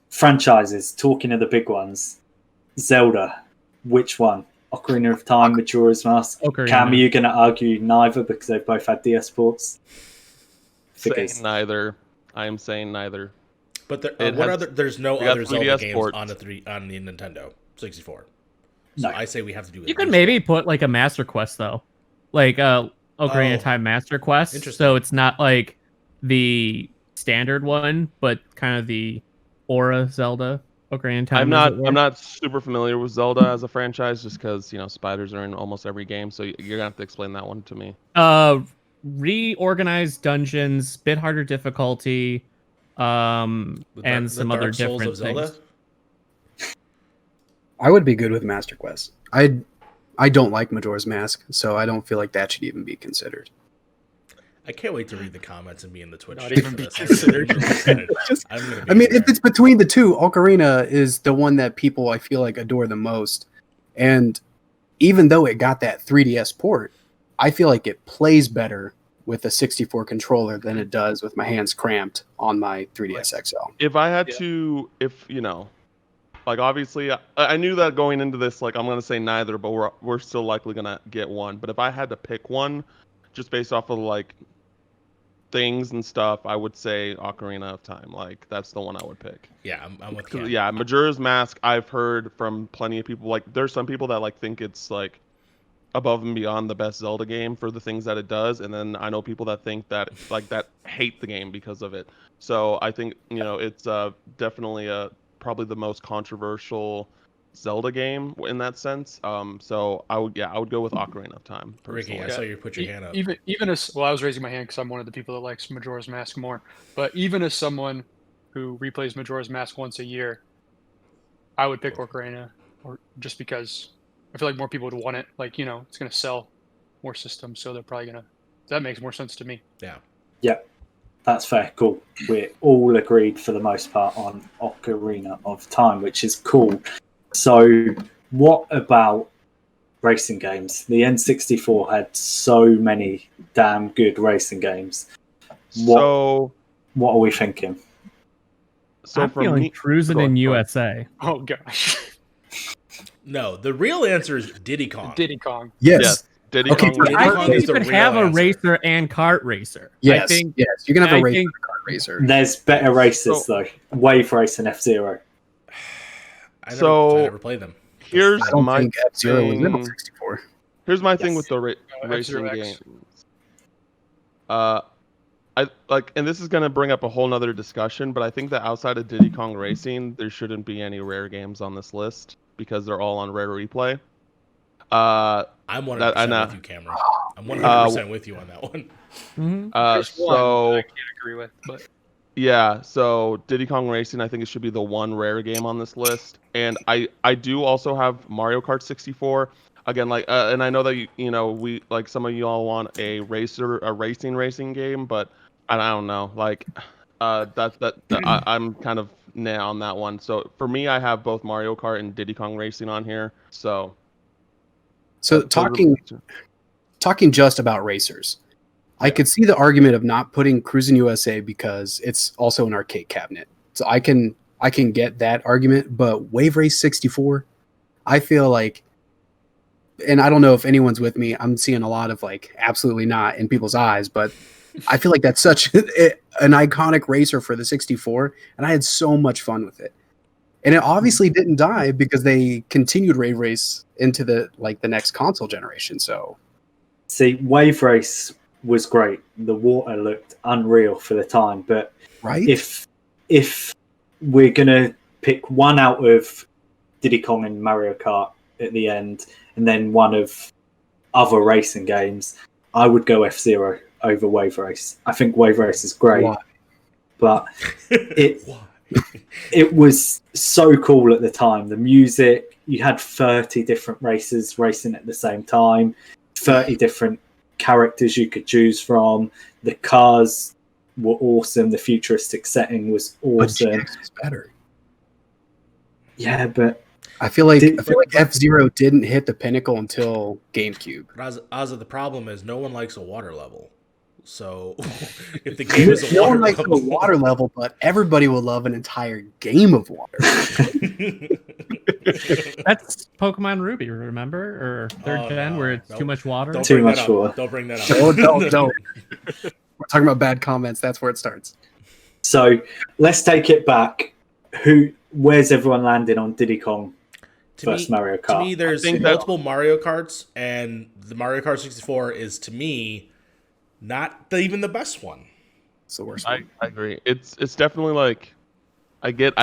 Franchises, talking of the big ones, Zelda, which one? Ocarina of Time, Majora's Mask. Cam, are you going to argue neither because they've both had DS ports? Saying neither. I am saying neither. But there's no other Zelda games on the Nintendo. 64. So I say we have to do. You could maybe put like a Master Quest though, like Ocarina of Time Master Quest. Interesting. So it's not like the standard one, but kind of the Aura Zelda Ocarina of Time. I'm not super familiar with Zelda as a franchise, just because spiders are in almost every game. So you're gonna have to explain that one to me. Reorganized dungeons, bit harder difficulty, and some other different things. I would be good with Master Quest. I don't like Majora's Mask, so I don't feel like that should even be considered. I can't wait to read the comments and be in the Twitch. Not even be considered. If it's between the two, Ocarina is the one that people I feel like adore the most. And even though it got that 3DS port, I feel like it plays better with a 64 controller than it does with my hands cramped on my 3DS XL. If I had to, like obviously, I knew that going into this, like I'm gonna say neither, but we're still likely gonna get one. But if I had to pick one, just based off of like things and stuff, I would say Ocarina of Time. Like that's the one I would pick. Yeah, I'm with you. Yeah, Majora's Mask. I've heard from plenty of people. Like there's some people that like think it's like above and beyond the best Zelda game for the things that it does, and then I know people that think that that hate the game because of it. So I think it's definitely probably the most controversial Zelda game in that sense. So I would go with Ocarina of Time. Ricky, I personally. saw you put your hand up. Even as I was raising my hand because I'm one of the people that likes Majora's Mask more. But even as someone who replays Majora's Mask once a year, I would pick Ocarina, or just because I feel like more people would want it. Like it's gonna sell more systems, so they're probably gonna. That makes more sense to me. Yeah. Yeah, that's fair. Cool. We're all agreed for the most part on Ocarina of Time, which is cool. So, what about racing games? The N64 had so many damn good racing games. What are we thinking? So I'm feeling Cruising in USA. Oh gosh. No, the real answer is Diddy Kong. Diddy Kong. Yes. Diddy Okay, Kong. I think you could have a racer and kart racer. Yes, I think, yes, you can have a I racer think- and a kart racer. There's better races though. Wave Race and F-Zero. I So never played them. here's I don't my think F-Zero was thing. in 64. Here's my thing Yes. with the racing F-Zero X. games. I like, and this is gonna bring up a whole nother discussion, but I think that outside of Diddy Kong Racing, there shouldn't be any rare games on this list because they're all on Rare Replay. I'm 100% with you, Cameron. I'm 100% with you on that one. There's one that I can't agree with, but yeah, so Diddy Kong Racing, I think it should be the one rare game on this list, and I do also have Mario Kart 64. Again, like, and I know that we like some of you all want a racing game, but I don't know, like, I'm kind of nah on that one. So for me, I have both Mario Kart and Diddy Kong Racing on here. So talking just about racers, I could see the argument of not putting Cruis'n USA because it's also an arcade cabinet. So I can get that argument, but Wave Race 64, I feel like, and I don't know if anyone's with me, I'm seeing a lot of like absolutely not in people's eyes, but I feel like that's such an iconic racer for the 64, and I had so much fun with it. And it obviously didn't die because they continued Wave Race into the next console generation. So, see, Wave Race was great. The water looked unreal for the time, but right, if we're gonna pick one out of Diddy Kong and Mario Kart at the end, and then one of other racing games, I would go F-Zero over Wave Race. I think Wave Race is great, but it was so cool at the time. The music, you had 30 different races racing at the same time, 30 different characters you could choose from. The cars were awesome. The futuristic setting was awesome. But GX was better. Yeah, but I feel like F-Zero didn't hit the pinnacle until GameCube. Ozzy, the problem is no one likes a water level. So if the game is a no water one likes level, a water level, but everybody will love an entire game of water. That's Pokemon Ruby, remember? Or third gen, where it's too much water? Too much water. Don't bring that up. Don't. We're talking about bad comments. That's where it starts. So let's take it back. Where's everyone landing on Diddy Kong? first Mario Kart. To me, there's multiple Mario Karts, and the Mario Kart 64 is, to me, not even the best one. It's the worst. I agree. It's definitely like, I get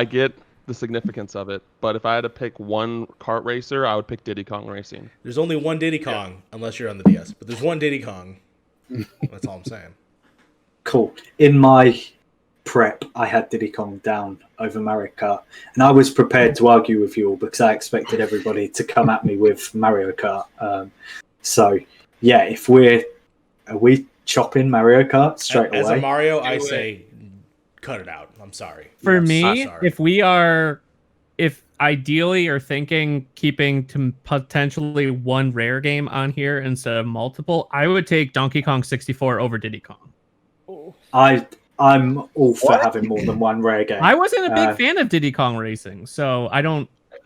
the significance of it, but if I had to pick one kart racer, I would pick Diddy Kong Racing. There's only one Diddy Kong, unless you're on the DS, but there's one Diddy Kong. That's all I'm saying. Cool. In my prep, I had Diddy Kong down over Mario Kart, and I was prepared to argue with you all because I expected everybody to come at me with Mario Kart. So, yeah, are we chopping Mario Kart straight away? As a Mario, I say, cut it out. I'm sorry. For me, if ideally are thinking keeping to potentially one rare game on here instead of multiple, I would take Donkey Kong 64 over Diddy Kong. I'm all for having more than one rare game. I wasn't a big fan of Diddy Kong Racing, so I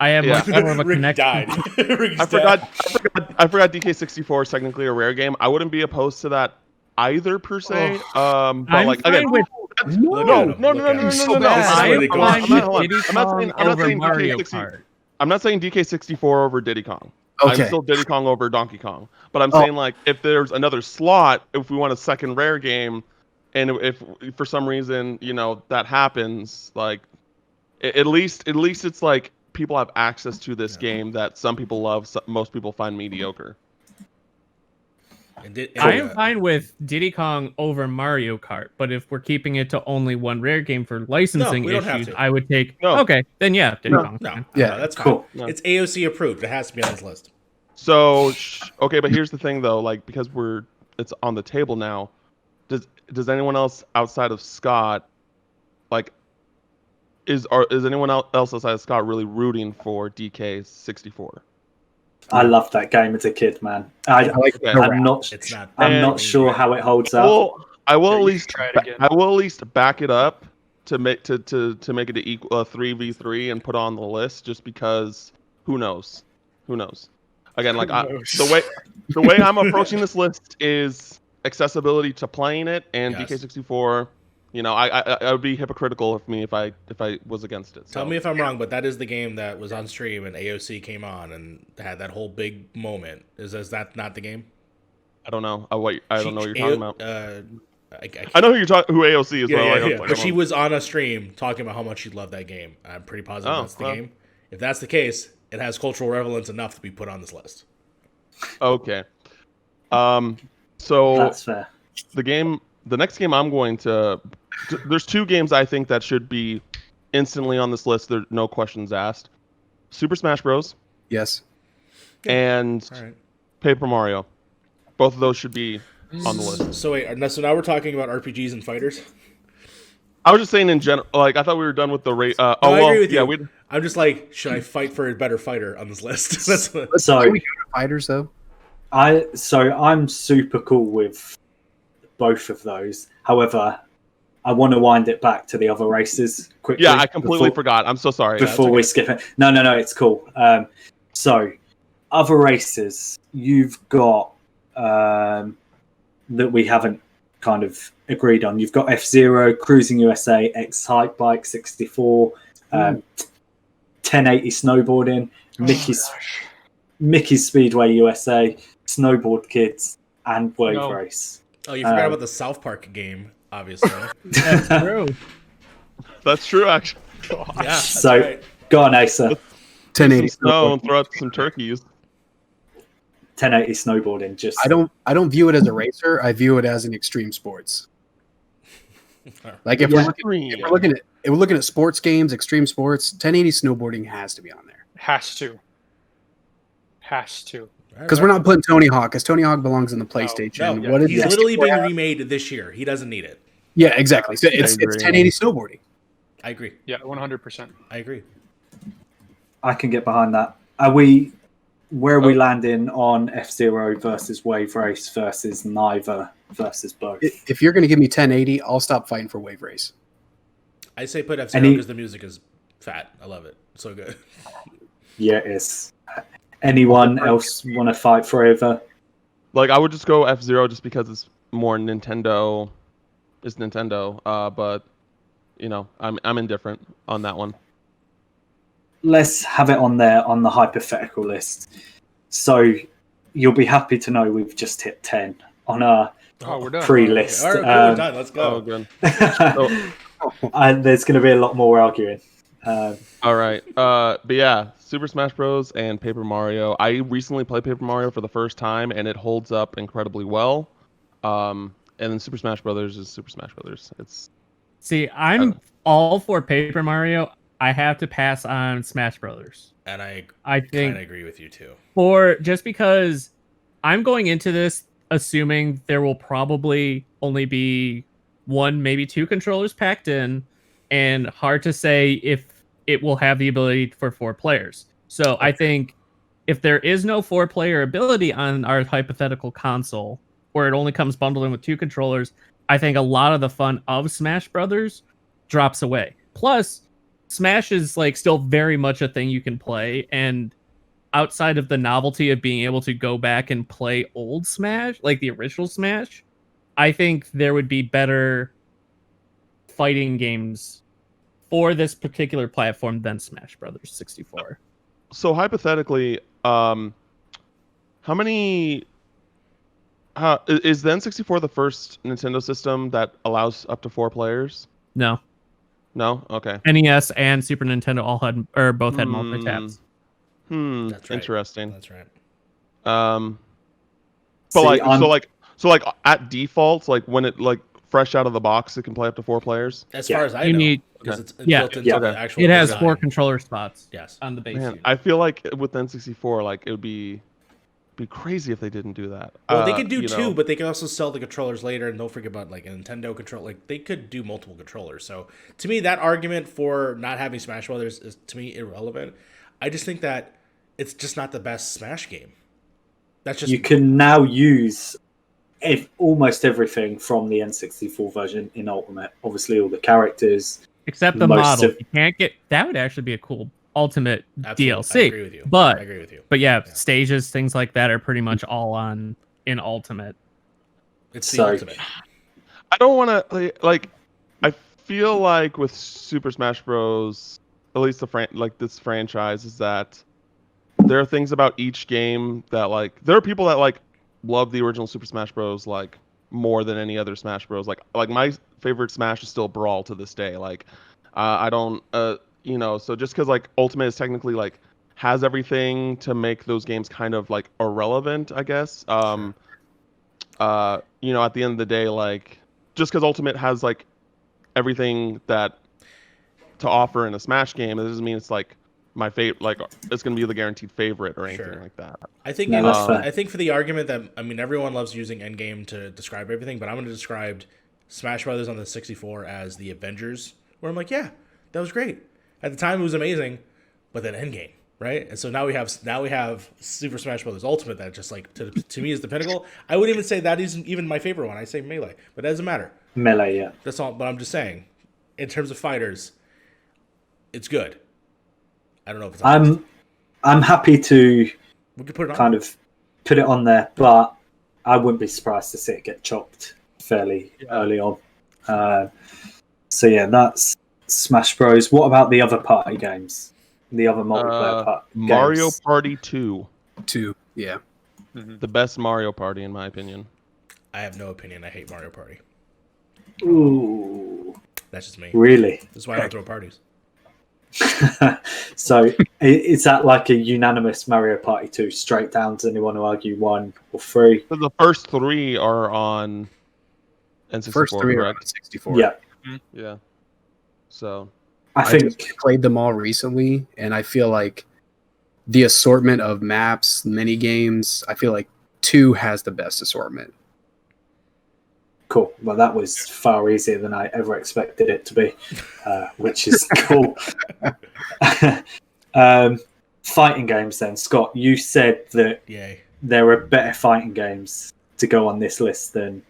have much more of a connection. I forgot DK64 is technically a rare game. I wouldn't be opposed to that either per se. But I'm like again, fine with no. I'm not saying DK64 over Diddy Kong. Okay. I'm still Diddy Kong over Donkey Kong. But I'm saying, like, if there's another slot, if we want a second rare game, and if for some reason, that happens, like, at least it's like people have access to this game that some people love, most people find mediocre. I am fine with Diddy Kong over Mario Kart, but if we're keeping it to only one rare game for licensing issues, I would take. Okay, then yeah, Diddy Kong. Yeah, that's cool. Fine. It's AOC approved. It has to be on this list. So okay, but here's the thing though, like, because it's on the table now. Does anyone else outside of Scott, like, is anyone else outside of Scott really rooting for DK64? I loved that game as a kid, man. I'm not sure how it holds up. I will at least back it up to make it equal a 3v3 and put it on the list, just because who knows? Again, like, the way I'm approaching this list is accessibility to playing it, and DK64. I would be hypocritical of me if I was against it. So. Tell me if I'm wrong, but that is the game that was on stream and AOC came on and had that whole big moment. Is that not the game? I don't know. I don't know what you're talking about. I know who AOC is. Yeah. But she was on a stream talking about how much she loved that game. I'm pretty positive that's the game. If that's the case, it has cultural relevance enough to be put on this list. Okay. So that's fair. The next game I'm going to. There's two games I think that should be instantly on this list. There's no questions asked. Super Smash Bros. Yes. And Paper Mario. Both of those should be on the list. So wait, so now we're talking about RPGs and fighters? I was just saying in general. Like, I thought we were done with the rate. I agree with you. I'm just like, should I fight for a better fighter on this list? Can we go to fighters though? I'm super cool with both of those. However, I want to wind it back to the other races quickly. Yeah, I completely forgot. I'm so sorry. Before we skip it. No, it's cool. So, other races, you've got that we haven't kind of agreed on. You've got F-Zero, Cruising USA, X-Hype Bike 64, 1080 Snowboarding, Mickey's Speedway USA, Snowboard Kids, and Wave Race. Oh, you forgot about the South Park game, obviously. That's true. That's true, actually. Yeah. So, right. Go on, Asa. 1080 snow and throw out some turkeys. 1080 snowboarding. Just I don't view it as a racer. I view it as an extreme sports. Like if we're looking at sports games, extreme sports, 1080 snowboarding has to be on there. Has to. Because we're not putting Tony Hawk, because Tony Hawk belongs in the PlayStation. No. He's literally being remade this year. He doesn't need it. Yeah, exactly. So it's 1080 snowboarding. I agree. Yeah, 100%. I agree. I can get behind that. Where are we landing on F-Zero versus Wave Race versus neither versus both? If you're going to give me 1080, I'll stop fighting for Wave Race. I say put F-Zero because the music is fat. I love it. It's so good. Yeah, it is. Anyone else want to fight forever? Like, I would just go F-Zero just because it's more Nintendo. It's Nintendo. But I'm indifferent on that one. let's have it on there on the hypothetical list. So you'll be happy to know we've just hit 10 on our we're done. pre-list. All right, cool, we're done. Let's go. good. And there's going to be a lot more arguing. All right. But yeah, Super Smash Bros. And Paper Mario. I recently played Paper Mario for the first time, and it holds up incredibly well. And then Super Smash Brothers is Super Smash Brothers. See, I'm all for Paper Mario. I have to pass on Smash Brothers. And I think kind of agree with you too. Just because I'm going into this assuming there will probably only be 1, maybe 2 controllers packed in, and hard to say if it will have the ability for 4 players. So I think if there is no 4-player ability on our hypothetical console, or it only comes bundled in with 2 controllers, I think a lot of the fun of Smash Brothers drops away. Plus, Smash is like still very much a thing you can play, and outside of the novelty of being able to go back and play old Smash, like the original Smash, I think there would be better fighting games for this particular platform than Smash Brothers 64. So hypothetically, how many? Is the N64 the first Nintendo system that allows up to 4 players? No. No. Okay. NES and Super Nintendo both had multi-taps. That's right. Interesting. That's right. But so at default, like when it fresh out of the box, it can play up to 4 players. As far as I know, because it's built into the actual. It has design. 4 controller spots. Yes. On the base. Man, I feel like with the N64, like it would be crazy if they didn't do that. Well, they could do 2, but they can also sell the controllers later, and don't forget about like a Nintendo controller. Like they could do multiple controllers. So to me, that argument for not having Smash Brothers is to me irrelevant. I just think that it's just not the best Smash game. That's just you can now use almost everything from the N64 version in Ultimate. Obviously, all the characters, except the model. You can't get that. Would actually be a cool Ultimate DLC. I agree with you. I agree with you. But yeah, stages, things like that are pretty much all in Ultimate. It's the Ultimate. I don't want to like. I feel like with Super Smash Bros. At least this franchise is that there are things about each game that there are people that love the original Super Smash Bros. More than any other Smash Bros. Like my favorite Smash is still Brawl to this day. I don't so just because Ultimate is technically has everything to make those games kind of irrelevant, I guess. At the end of the day, just because Ultimate has everything that to offer in a Smash game, it doesn't mean it's my favorite, it's gonna be the guaranteed favorite or anything like that. I think I think for the argument that everyone loves using Endgame to describe everything, but I'm gonna describe Smash Brothers on the 64 as the Avengers, where I'm yeah, that was great. At the time it was amazing, but then Endgame, right? And so now we have Super Smash Brothers Ultimate that just to me is the pinnacle. I wouldn't even say that isn't even my favorite one. I say Melee, but that doesn't matter. Melee, yeah. That's all. But I'm just saying, in terms of fighters, it's good. I don't know if it's. I'm happy to we could put it kind of put it on there, but I wouldn't be surprised to see it get chopped fairly early on. So yeah, that's Smash Bros. What about the other party games? The other multiplayer party games? Mario Party 2. 2, yeah. The best Mario Party in my opinion. I have no opinion. I hate Mario Party. Ooh. That's just me. Really? That's why I don't throw parties. So is that a unanimous Mario Party 2 straight down? Does anyone argue 1 or 3? So the first 3 are on N64. First 3 are on 64. Yeah. Yeah. So I think just played them all recently, and I feel like the assortment of maps, mini games, I feel like 2 has the best assortment. Cool. Well, that was far easier than I ever expected it to be, which is cool. Fighting games then. Scott, you said that there are better fighting games to go on this list than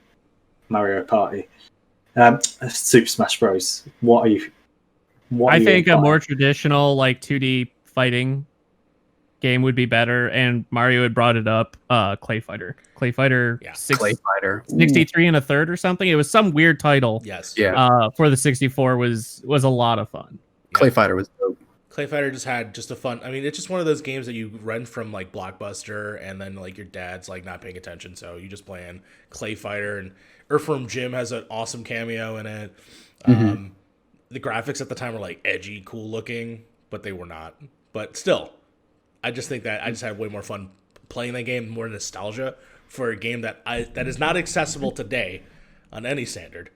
Mario Party. Super Smash Bros. What are you think a more traditional 2D fighting game would be better, and Mario had brought it up. Clay Fighter 63 and a third or something. It was some weird title. Yes. Yeah. For the 64 was a lot of fun. Clay Fighter was dope. Clay Fighter just had just a fun. I mean, it's just one of those games that you rent from like Blockbuster, and then like your dad's like not paying attention, so you just playing Clay Fighter. And Earthworm Jim has an awesome cameo in it. The graphics at the time were like edgy, cool looking, but they were not. But still, I just think that I just had way more fun playing that game, more nostalgia for a game that is not accessible today on any standard.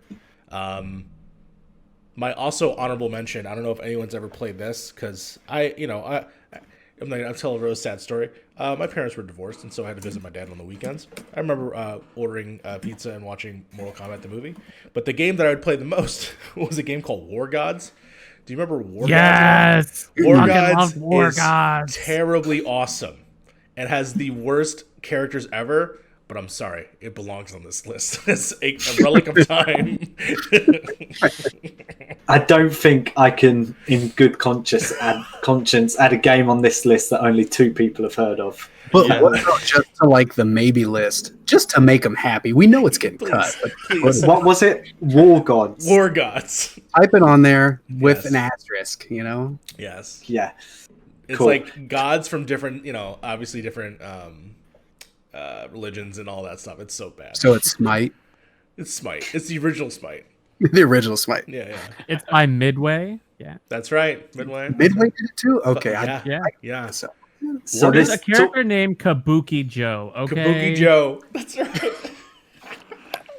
My also honorable mention, I don't know if anyone's ever played this, because I'm tell a Rose sad story. My parents were divorced, and so I had to visit my dad on the weekends. I remember ordering pizza and watching Mortal Kombat the movie. But the game that I would play the most was a game called War Gods. Do you remember War Gods? Yes! War Gods War is Gods. terribly awesome and has the worst characters ever. But I'm sorry, it belongs on this list. It's a relic of time. I don't think I can, in good conscience, add a game on this list that only 2 people have heard of. But what about just to like the maybe list, just to make them happy? We know it's getting cut. But what was it? War Gods. War Gods. Type it on there with an asterisk, you know? Yes. Yeah. It's Cool. like gods from different, obviously different religions and all that stuff. It's so bad. So it's Smite. It's Smite. It's the original Smite. The original Smite. Yeah. It's by Midway. Yeah. That's right. Midway. Midway did it too? Okay. Yeah. So So there's a character named Kabuki Joe. Okay. Kabuki Joe. That's right.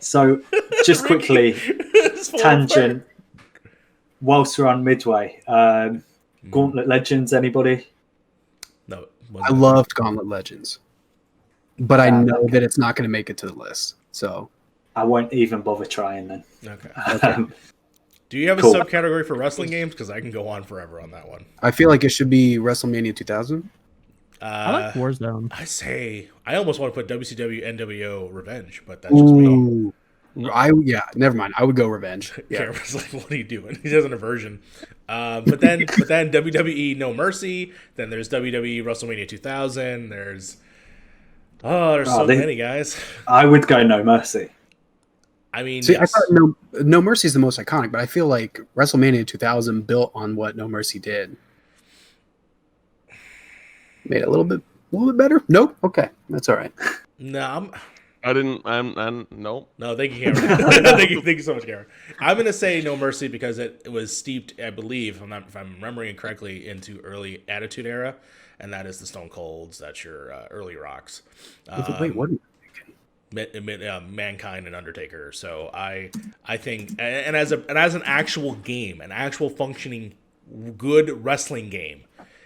So, just quickly, tangent. Whilst we're on Midway, Gauntlet Legends, anybody? No. I loved Gauntlet Legends. But I know that it's not going to make it to the list. So I won't even bother trying then. Okay. Do you have a subcategory for wrestling games? Because I can go on forever on that one. I feel like it should be WrestleMania 2000. I like Warzone. I almost want to put WCW NWO Revenge, but that's just me. Never mind. I would go Revenge. Yeah. Cameron's like, what are you doing? He has an aversion. But then WWE No Mercy. Then there's WWE WrestleMania 2000. There's so many, guys. I would go No Mercy. I mean, I thought No Mercy is the most iconic, but I feel like WrestleMania 2000 built on what No Mercy did. Made it a little bit better. Nope. Okay, that's all right. No, I'm nope. No, thank you, Cameron. thank you so much, Cameron. I'm gonna say No Mercy because it was steeped, I believe, if I'm remembering it correctly, into early Attitude Era, and that is the Stone Colds. That's your early Rocks. Wait, what? Mankind and Undertaker. So I think, and as an actual game, an actual functioning good wrestling game,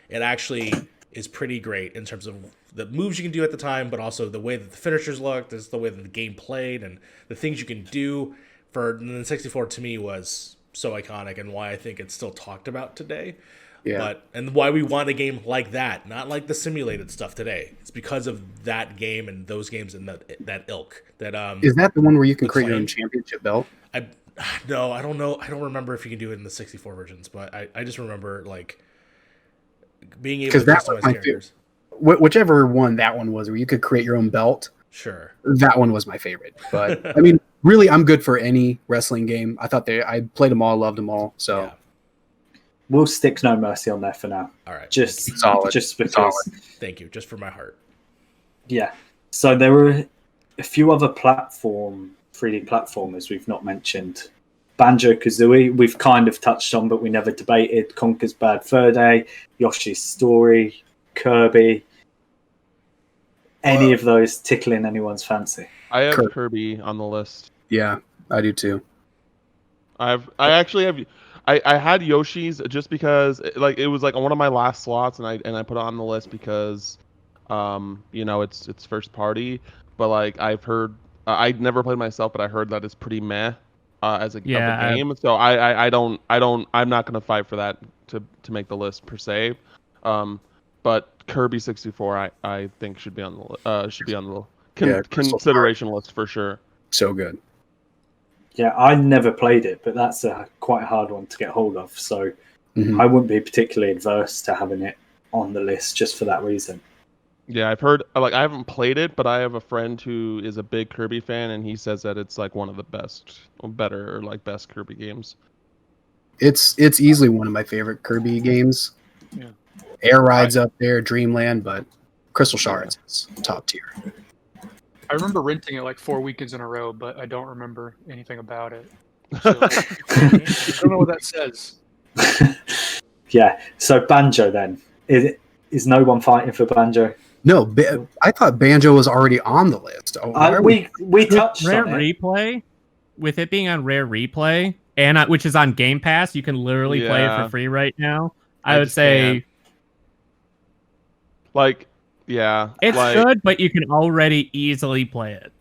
it actually is pretty great in terms of the moves you can do at the time, but also the way that the finishers looked, the way that the game played, and the things you can do. For the 64 to me was so iconic, and why I think it's still talked about today. Yeah. And why we want a game like that, not like the simulated stuff today. It's because of that game and those games and that ilk. Is that the one where you can create your own championship belt? No, I don't know. I don't remember if you can do it in the 64 versions, but I just remember like being able to customize characters. Whichever one that one was, where you could create your own belt. Sure. That one was my favorite. But I mean, really, I'm good for any wrestling game. I played them all, loved them all. So. Yeah. We'll stick No Mercy on there for now. All right. Just solid. Just because. Solid. Thank you. Just for my heart. Yeah. So there were a few other 3D platformers we've not mentioned. Banjo-Kazooie, we've kind of touched on, but we never debated. Conker's Bad Fur Day, Yoshi's Story, Kirby. Any of those tickling anyone's fancy? I have Kirby on the list. Yeah, I do too. I actually have. I had Yoshi's just because it was like on one of my last slots, and I put it on the list because, it's first party. But like I've heard, I never played myself, but I heard that it's pretty meh as a game. So I'm not gonna fight for that to make the list per se. But Kirby 64, I think should be on the consideration list for sure. So good. Yeah, I never played it, but that's quite a hard one to get hold of. So I wouldn't be particularly adverse to having it on the list just for that reason. Yeah, I've heard, I haven't played it, but I have a friend who is a big Kirby fan, and he says that it's like one of the best Kirby games. It's easily one of my favorite Kirby games. Yeah. Air Ride's up there, Dreamland, but Crystal Shards is top tier. I remember renting it like 4 weekends in a row, but I don't remember anything about it. So, I don't know what that says. Yeah. So Banjo then. Is no one fighting for Banjo? No, I thought Banjo was already on the list. We touched Rare on it. Replay, with it being on Rare Replay, and which is on Game Pass, you can literally play it Yeah. for free right now. I I would just say can't. Like, yeah, it's like, good, but you can already easily play it.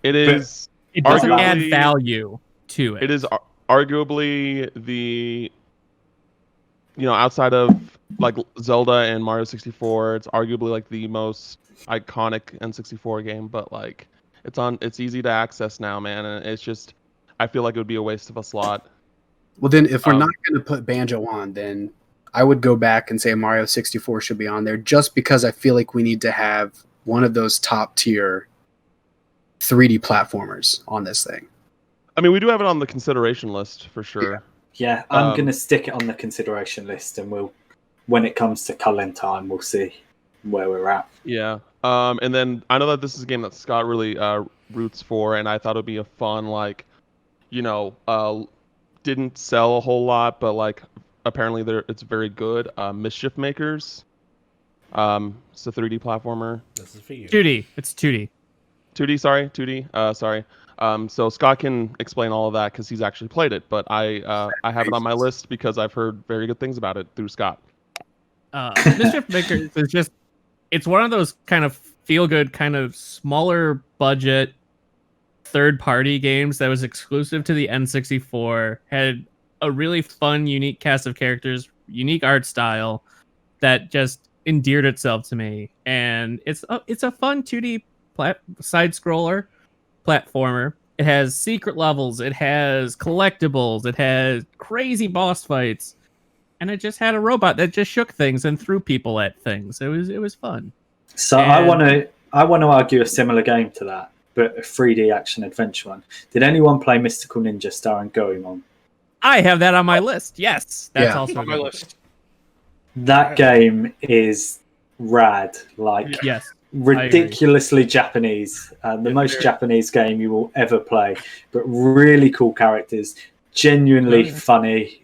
It is. It doesn't add arguably- value to it. It is arguably the, outside of like Zelda and Mario 64, it's arguably like the most iconic N64 game. But like, it's easy to access now, man, and it's just, I feel like it would be a waste of a slot. Well, then if we're not going to put Banjo on, then I would go back and say Mario 64 should be on there, just because I feel like we need to have one of those top tier 3D platformers on this thing. I mean, we do have it on the consideration list for sure. Yeah, I'm going to stick it on the consideration list, and when it comes to culling time, we'll see where we're at. Yeah. And then I know that this is a game that Scott really roots for, and I thought it'd be a fun, like, didn't sell a whole lot, but like apparently it's very good. Mischief Makers. It's a 3D platformer. This is for you. 2D. It's 2D. 2D, sorry. 2D. Sorry. So Scott can explain all of that because he's actually played it, but I have it on my list because I've heard very good things about it through Scott. Mischief Makers is just, it's one of those kind of feel-good, kind of smaller budget third-party games that was exclusive to the N64, had a really fun, unique cast of characters, unique art style that just endeared itself to me. And it's a fun 2D side-scroller platformer. It has secret levels, it has collectibles, it has crazy boss fights, and it just had a robot that just shook things and threw people at things. It was fun. So I want to argue a similar game to that, but a 3D action adventure one. Did anyone play Mystical Ninja starring Goemon? I have that on my list. Yes, that's also on my list. That game is rad. Like, yes, ridiculously Japanese. The most Japanese game you will ever play, but really cool characters, genuinely funny.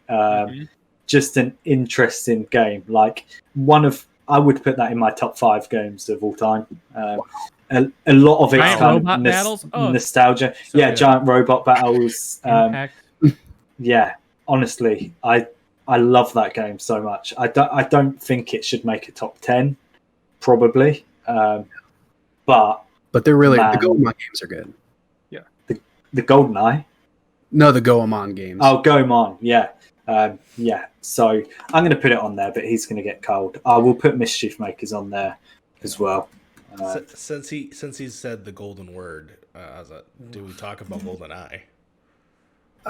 Just an interesting game. Like, I would put that in my top 5 games of all time. A lot of it's kind of nostalgia. So yeah, good. giant robot battles. Yeah, honestly, I love that game so much. I don't think it should make a top 10, probably. But they're really, the Goemon games are good. Yeah. The GoldenEye? No, the Goemon games. Oh, Goemon, yeah. Yeah, so I'm going to put it on there, but he's going to get cold. I will put Mischief Makers on there as well. Since he said the golden word, do we talk about GoldenEye?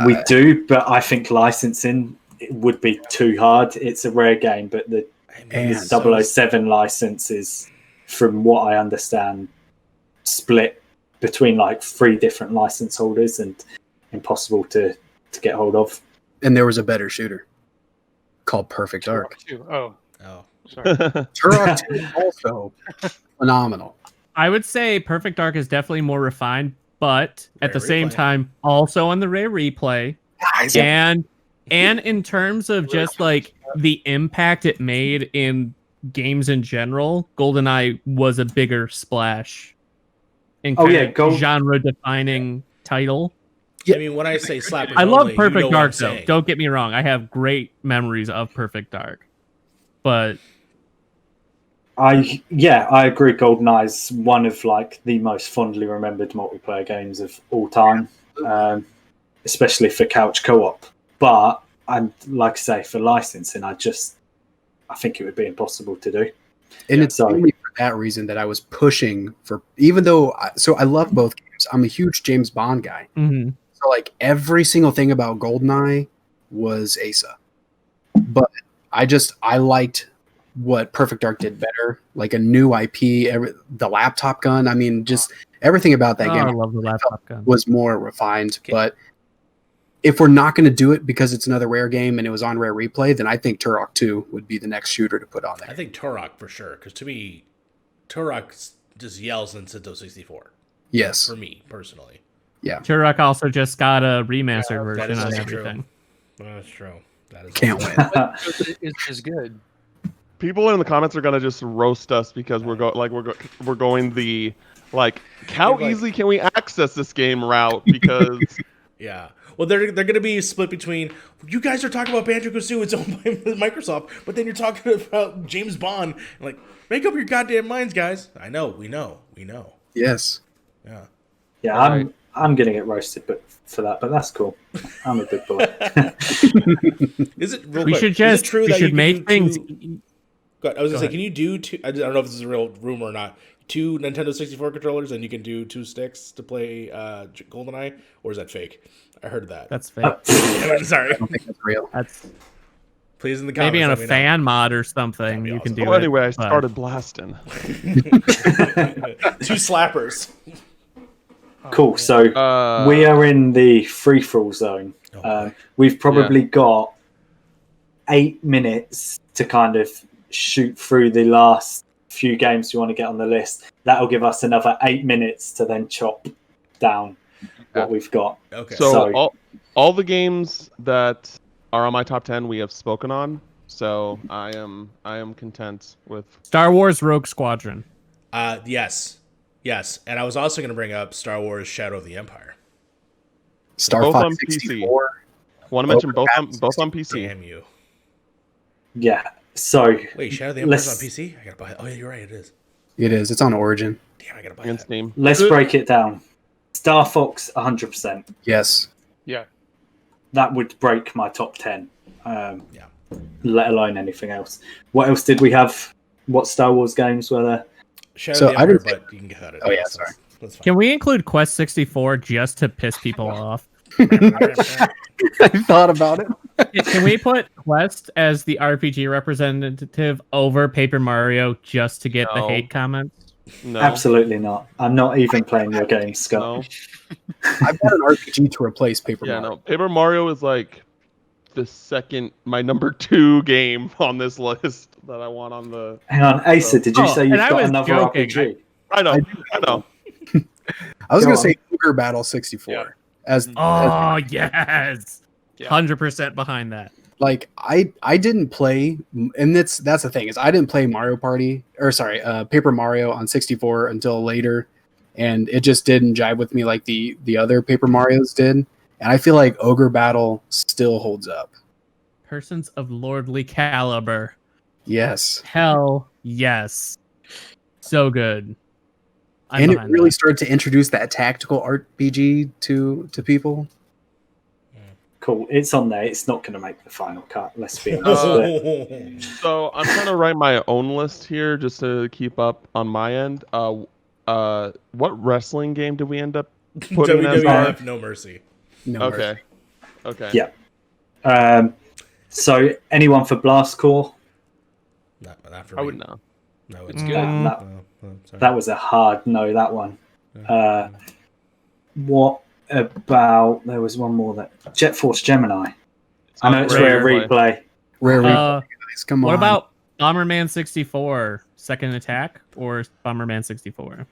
We do, but I think licensing would be too hard. It's a rare game, but the 007 license is, from what I understand, split between like 3 different license holders and impossible to get hold of. And there was a better shooter called Perfect Dark. Oh, sorry. Turok 2 also phenomenal. I would say Perfect Dark is definitely more refined, but at the same time, also on the Rare Replay. And in terms of just like the impact it made in games in general, GoldenEye was a bigger splash in genre-defining title. I mean, when I say slappers I love only, Perfect you know Dark, what I'm though. saying. Don't get me wrong. I have great memories of Perfect Dark. But I agree. GoldenEye is one of like the most fondly remembered multiplayer games of all time, especially for couch co-op. But like I say, for licensing, I think it would be impossible to do. And it's only for that reason that I was pushing for, even though I love both games. I'm a huge James Bond guy. Mm-hmm. So like every single thing about GoldenEye was Asa. But I liked what Perfect Dark did better, like a new IP, the laptop gun. I mean, just everything about that game. I love the laptop gun. Was more refined, but if we're not going to do it because it's another Rare game and it was on Rare Replay, then I think Turok 2 would be the next shooter to put on there. I think Turok for sure, because to me, Turok just yells Nintendo 64. Yes. For me, personally. Yeah. Turok also just got a remastered That version is on also everything. true. That's true. That is Can't wait. It's good. People in the comments are gonna just roast us because we're going the like how easily can we access this game route because Yeah. Well, they're going to be split between you guys are talking about Banjo-Kazooie, it's owned by Microsoft, but then you're talking about James Bond. Like, make up your goddamn minds, guys. I know, we know. Yes. Yeah. Yeah, I'm gonna get roasted, but for that, but that's cool. I'm a big boy. Is it real We quick? should Is just it true we that should you can make do things. I was gonna say, ahead. can you do two? I don't know if this is a real rumor or not. 2 Nintendo 64 controllers, and you can do 2 sticks to play GoldenEye, or is that fake? I heard that. That's fake. I'm sorry. I don't think that's real. That's Please in the comments. maybe on a let me know. fan mod or something. You can do well, it. anyway, I but- started blasting. 2 slappers. Cool. So we are in the free-for-all zone. We've probably got 8 minutes to kind of shoot through the last few games we want to get on the list. That'll give us another 8 minutes to then chop down what we've got. Okay. So all the games that are on my top 10 we have spoken on. So I am content with Star Wars Rogue Squadron. Yes, and I was also going to bring up Star Wars: Shadow of the Empire. Star both Fox on 64. PC. Want to mention both on PC. Damn you! Yeah. So Wait, Shadow of the Empire's on PC? I gotta buy it. Oh yeah, you're right. It is. It is. It's on Origin. Damn, I gotta buy And it. Steam. Let's break it down. Star Fox 100%. Yes. Yeah. That would break my top 10. Let alone anything else. What else did we have? What Star Wars games were there? Shadow of the Empire, but you can cut it. Oh yeah, sorry. That's fine. Can we include Quest 64 just to piss people off? I thought about it. Can we put Quest as the RPG representative over Paper Mario just to get the No. hate comments? No. Absolutely not. I'm not even playing your game, Scott. No. I've got an RPG to replace Paper Yeah, Mario. no. Paper Mario is like my number 2 game on this list that I want on the. Hang on, Asa, did you say you've and I got was another joking. RPG? I know. I know. I was Go going to on. say Ogre Battle 64 as Oh, yes. 100% behind that. like I didn't play, and that's the thing is I didn't play Paper Mario on 64 until later, and it just didn't jive with me like the other Paper Marios did, and I feel like Ogre Battle still holds up. Persons of lordly caliber. Yes, Hell yes. So good. I'm and it behind really that. started to introduce that tactical RPG to people. Cool. It's on there. It's not going to make the final cut. Let's be honest. So I'm trying to write my own list here just to keep up on my end. What wrestling game did we end up putting as WWF our... No Mercy. Okay. Okay. Yeah. So anyone for Blast Core? Not for I me. would know. No, it's Mm. good. That, Sorry. that was a hard no, that one. What about, there was one more that, Jet Force Gemini. I know it's Rare Replay. Rare Uh, Replays, come What on. about Bomberman 64 Second Attack or Bomberman 64?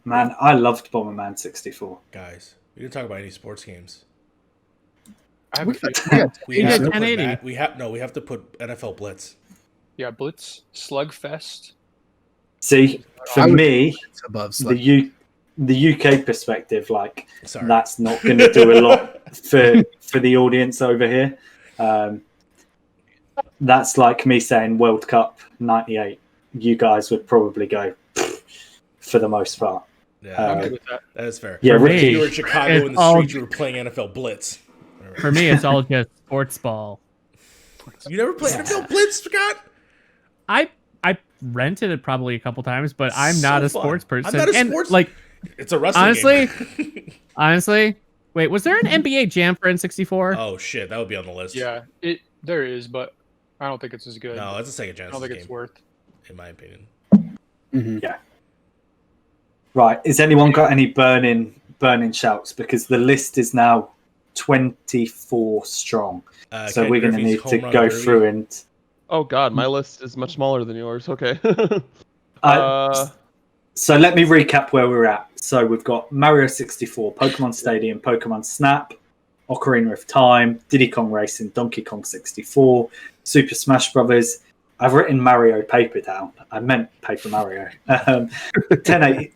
Man, I loved Bomberman 64. Guys, we didn't talk about any sports games. I have a few. We You have did to put 1080. that- we have to put NFL Blitz. Yeah, Blitz, Slugfest. See, for me, It's above the UK perspective, like Sorry. that's not going to do a lot for the audience over here. That's like me saying World Cup '98. You guys would probably go for the most part. Yeah, I'm good with that. That is fair. Yeah, For Ricky, me, You were in Chicago it's in the all- streets. You were playing NFL Blitz. For me, it's all just sports ball. You never played NFL Blitz, Scott? I rented it probably a couple times, but I'm So not a fun. sports person. I'm not a And, sports- like It's a wrestling honestly, wait, was there an NBA Jam for N64? Oh shit, that would be on the list. Yeah, there is, but I don't think it's as good. No, it's a Sega Genesis I don't think game. it's worth. In my opinion. Yeah. Right. Has anyone got any burning shouts? Because the list is now 24 strong. So Ken we're going to Griffey's need to Home Run go Derby. through and. Oh God, my list is much smaller than yours. Okay. So let me recap where we're at. So we've got Mario 64, Pokemon Stadium, Pokemon Snap, Ocarina of Time, Diddy Kong Racing, Donkey Kong 64, Super Smash Brothers. I've written Mario Paper down. I meant Paper Mario. 1080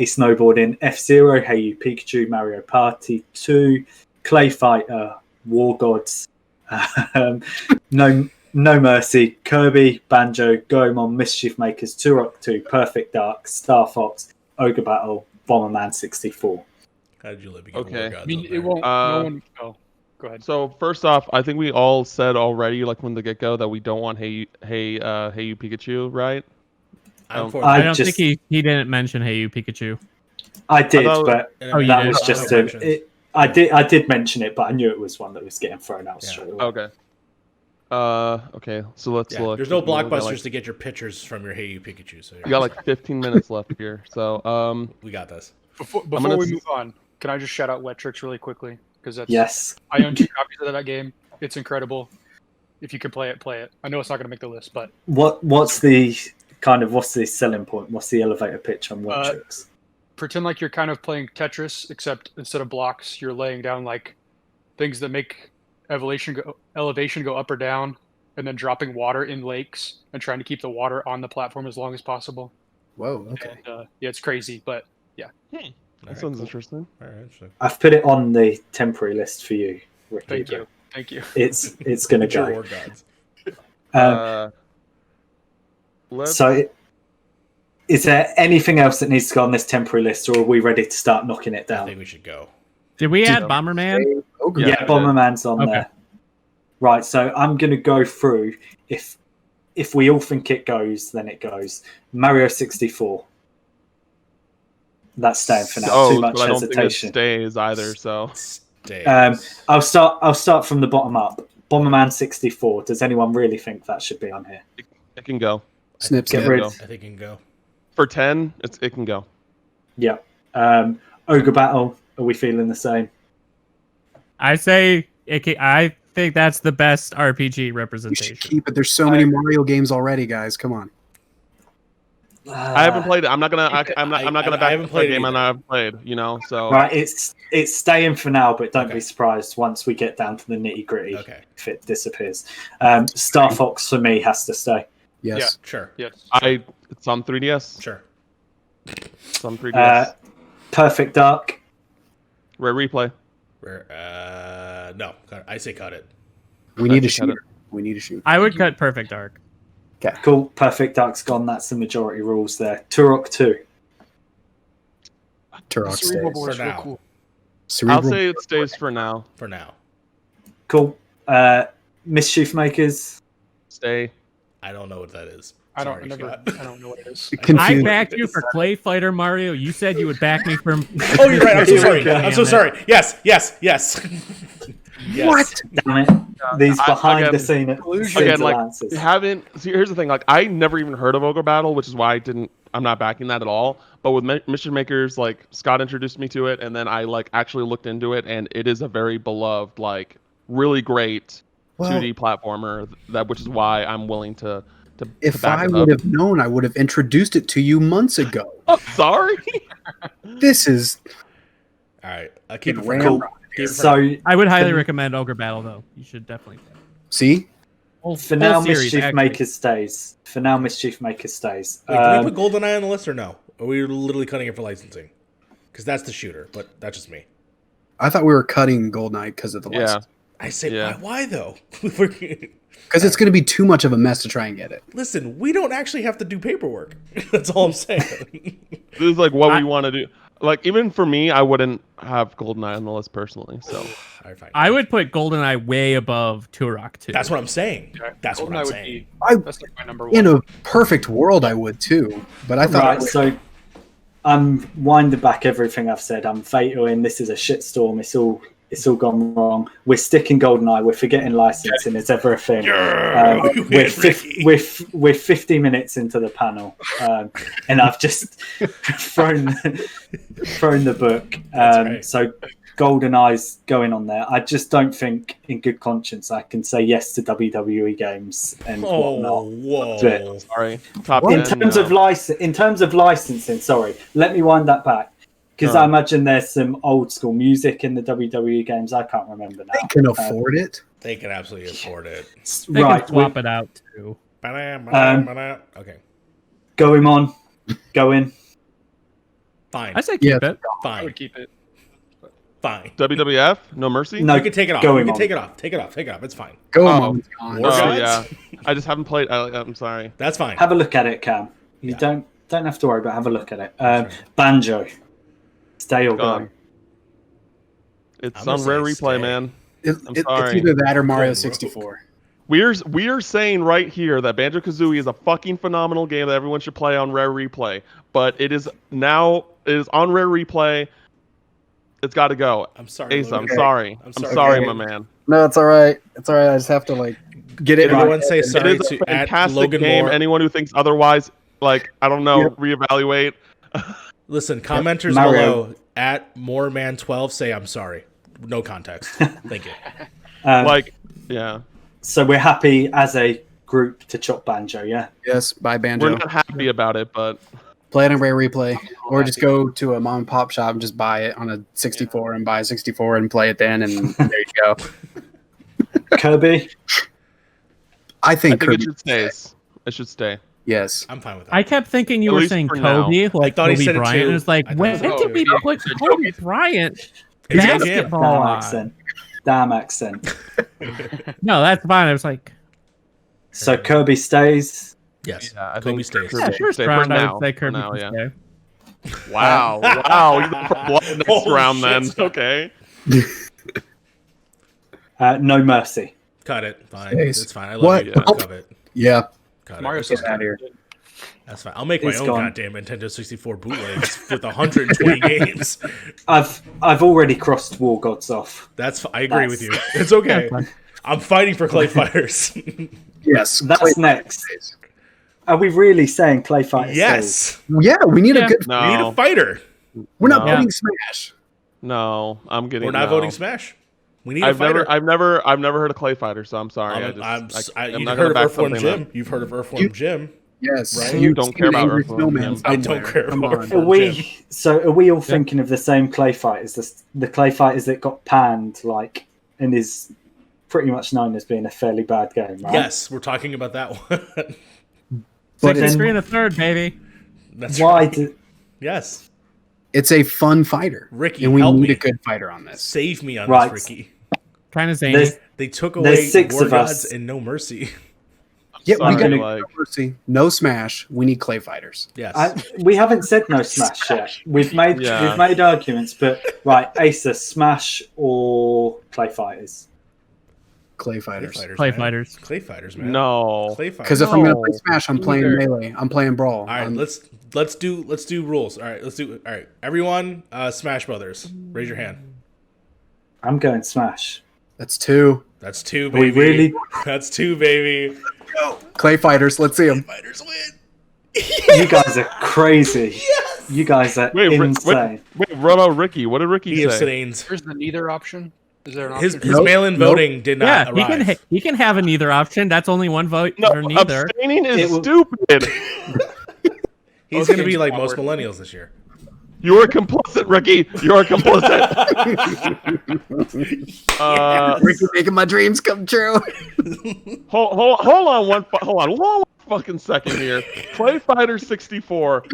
Snowboarding, F-Zero, Hey You Pikachu, Mario Party 2, Clay Fighter, War Gods, No Mercy, Kirby, Banjo, Goemon, Mischief Makers, Turok 2, Perfect Dark, Star Fox, Ogre Battle, Bomberman 64. How did you live? Okay. I mean, it won't. No one. Oh, go ahead. So first off, I think we all said already, like from the get-go, that we don't want Hey You Pikachu, right? I don't think he didn't mention Hey You Pikachu. I did, but you that did? was just I did mention it, but I knew it was one that was getting thrown out straight away. Okay. Okay. So let's look. There's no We got, blockbusters like- to get your pictures from your Hey You Pikachu. So We got like 15 minutes left here, so we got this. Before gonna we move on, can I just shout out Wet Tricks really quickly? Because that's Yes. I own 2 copies of that game. It's incredible. If you can play it, play it. I know it's not going to make the list, but What's the selling point? What's the elevator pitch on Wet Tricks? pretend like you're kind of playing Tetris, except instead of blocks, you're laying down like things that make elevation go up or down, and then dropping water in lakes and trying to keep the water on the platform as long as possible. Whoa. Okay. And, yeah, it's crazy, but yeah. That sounds interesting. All right, interesting. I've put it on the temporary list for you, Ricky. Thank you. Thank you. It's going to Your go. war gods. So, is there anything else that needs to go on this temporary list, or are we ready to start knocking it down? I think we should go. Did we add Bomberman? Yeah, Bomberman's on there. Right, so I'm going to go through. If we all think it goes, then it goes. Mario 64. That's staying for now. Too much but I don't hesitation. think it stays either. So I'll start from the bottom up. Bomberman 64. Does anyone really think that should be on here? it can go. Get It can rid. go. I think it can go. For 10, it can go. Yeah. Ogre Battle. Are we feeling the same? I say I think that's the best RPG representation. Keep it. There's so many Mario games already, guys. Come on. I haven't played it. I'm not gonna back haven't a played it game either. and I've played. You know, so Right, it's staying for now, but don't be surprised once we get down to the nitty gritty if it disappears. Star Fox for me has to stay. Yes. Yeah. Sure. Yes. It's on 3DS. Sure. It's on 3DS. Perfect Dark. Rare replay. No. I say cut it. We need a Cut it. shooter. We need a shooter. I would cut Perfect Dark. Okay, cool. Perfect Dark's gone. That's the majority rules there. Turok 2. Turok Cerebral stays. Board's For real now. cool. I'll Cerebral. say it stays for now. For now. Cool. Mischief Makers. Stay. I don't know what that is. I Sorry, don't Scott. know what it is. I Confused. backed you for Clay Fighter Mario. You said you would back me from. Oh, you're right. I'm so sorry. Damn I'm so sorry. Yes. Yes. What? Damn it. These behind the scene Again, like answers. here's the thing. Like I never even heard of Ogre Battle, which is why I'm not backing that at all. But with Mission Makers, like Scott introduced me to it, and then I like actually looked into it, and it is a very beloved, like really great 2D platformer. Which is why I'm willing to If back I it would up. have known, I would have introduced it to you months ago. Oh, sorry. This is All right. I'll keep it for Cool. now. Keep it for So now. I would highly recommend Ogre Battle, though. You should definitely. see. for now, Mischief Makers stays. For now, Mischief Makers stays. Wait, did we put GoldenEye on the list or no? Or are we literally cutting it for licensing? Because that's the shooter, but that's just me. I thought we were cutting Goldeneye because of the license. I say, Yeah. why though? Because it's going to be too much of a mess to try and get it. Listen, we don't actually have to do paperwork. That's all I'm saying. This is like what we want to do. Like even for me, I wouldn't have GoldenEye on the list personally. So I would put GoldenEye way above Turok 2. That's what I'm saying. That's what I'm saying. That's like my number one. In a perfect world, I would too. But I thought. Right, so I'm winding back everything I've said. I'm vetoing. This is a shitstorm. It's all gone wrong. We're sticking GoldenEye. We're forgetting licensing. It's ever a thing. We're 50 minutes into the panel, and I've just thrown the book. Right. So GoldenEye's going on there. I just don't think, in good conscience, I can say yes to WWE games and whatnot. Whoa! But Sorry, top in 10, terms of licensing, sorry, let me wind that back because I imagine there's some old school music in the WWE games. I can't remember now. They can afford it. They can absolutely afford it. They can swap it out too. Okay. Go him on. Go in. Fine. I say keep it. Fine. I would keep it. Fine. WWF, no mercy. No, you can take it off. go You him can on. take it off. Take it off. Take it off. It's fine. Go Oh. on. War Gods? Yeah. I just haven't played. I'm sorry. That's fine. Have a look at it, Cam. You don't have to worry about. Have a look at it. Banjo. Stay or go. It's on rare replay, man. I'm sorry. It's either that or Mario 64. We are saying right here that Banjo-Kazooie is a fucking phenomenal game that everyone should play on rare replay. But it is on rare replay. It's got to go. I'm sorry. Ace, I'm Logan. sorry. I'm sorry, my man. No, it's all right. It's all right. I just have to get it. Everyone right. say sorry It is to a at fantastic Logan game. Moore. Anyone who thinks otherwise, I don't know, reevaluate. Listen, commenters Mario. below at Moreman12 say I'm sorry. No context. Thank you. Yeah. So we're happy as a group to chop Banjo, yeah? Yes, buy Banjo. We're not happy about it, but Play it on rare replay, or just go to a mom and pop shop and just buy it on a 64 and buy a 64 and play it then, and there you go. Kirby? I think it Kirby should stay. It should stay. Yes. I'm fine with that. I kept thinking you At were least saying for now. Kobe, like thought he Kobe said it Bryant. too. It was like, I thought when it was did we put Kobe Bryant basketball on? Damn accent. No, that's fine. I was like, So Kirby stays. Yes. Yeah, I Kobe think stays. Kirby yeah, should first stay round, for I now. would say For Kirby now, can yeah. stay. Wow. Wow. You're going for blood next Holy round shit, then. Scott. Okay. No mercy. Cut it. Fine. Stays. It's fine. I love What? you. Oh. Cut it. Yeah. Cut Mario it. Get out of here. That's fine. I'll make my It's own gone. goddamn Nintendo 64 bootlegs with 120 games. I've already crossed War Gods off. I agree with you. It's okay. I'm fighting for Clay Fighters. Yes. That's next. Are we really saying Clay Fighter Yes. stays? Yeah, we need a good. No. We need a fighter. We're not No. voting Smash. No, I'm getting. We're not no. voting Smash. We need a fighter. I've never heard of Clay Fighter, so I'm sorry. You've I'm not heard gonna of back Earthworm something Jim. up. You've heard of Earthworm Jim. Yes. Right? You don't You've care seen about Angry Earthworm Snowman Jim. I don't somewhere. care Come about on. Earthworm Jim. Are we all thinking of the same Clay Fighters? The Clay Fighters that got panned, and is pretty much known as being a fairly bad game, right? Yes, we're talking about that one. But 63 and a third, baby. That's Why right. did Yes. it's a fun fighter. Ricky, and we help need me. a good fighter on this. Save me on Right. this, Ricky. Kind of zany. There's, They took There's away 6 War of Gods us. and No Mercy. Yeah, we Sorry, got like- no mercy, no Smash. We need Clay Fighters. Yes. we haven't said no Smash yet. We've made arguments, but right, Acer, Smash or Clay Fighters? Clay Fighters. Clay man. Fighters. Clay Fighters, man. No. Clay Fighters. Because if I'm gonna play No. Smash, I'm playing Either. Melee. I'm playing Brawl. All right, let's do rules. All right, everyone, Smash Brothers. Raise your hand. I'm going Smash. That's 2. That's 2, Are baby. we really? That's 2, baby. Clay Fighters. Let's see them. Fighters win. You guys are crazy. You guys are insane. Wait, what about Ricky? What did Ricky He say? abstains. There's the neither option. Is there an His option? Nope. mail-in voting did Yeah, not arrive. he can have a neither option. That's only one vote No, for neither. abstaining is It will- stupid. He's going to be like most millennials this year. You are complicit, Ricky. You are complicit. Ricky making my dreams come true. Hold on one fucking second here. Clay Fighter 64.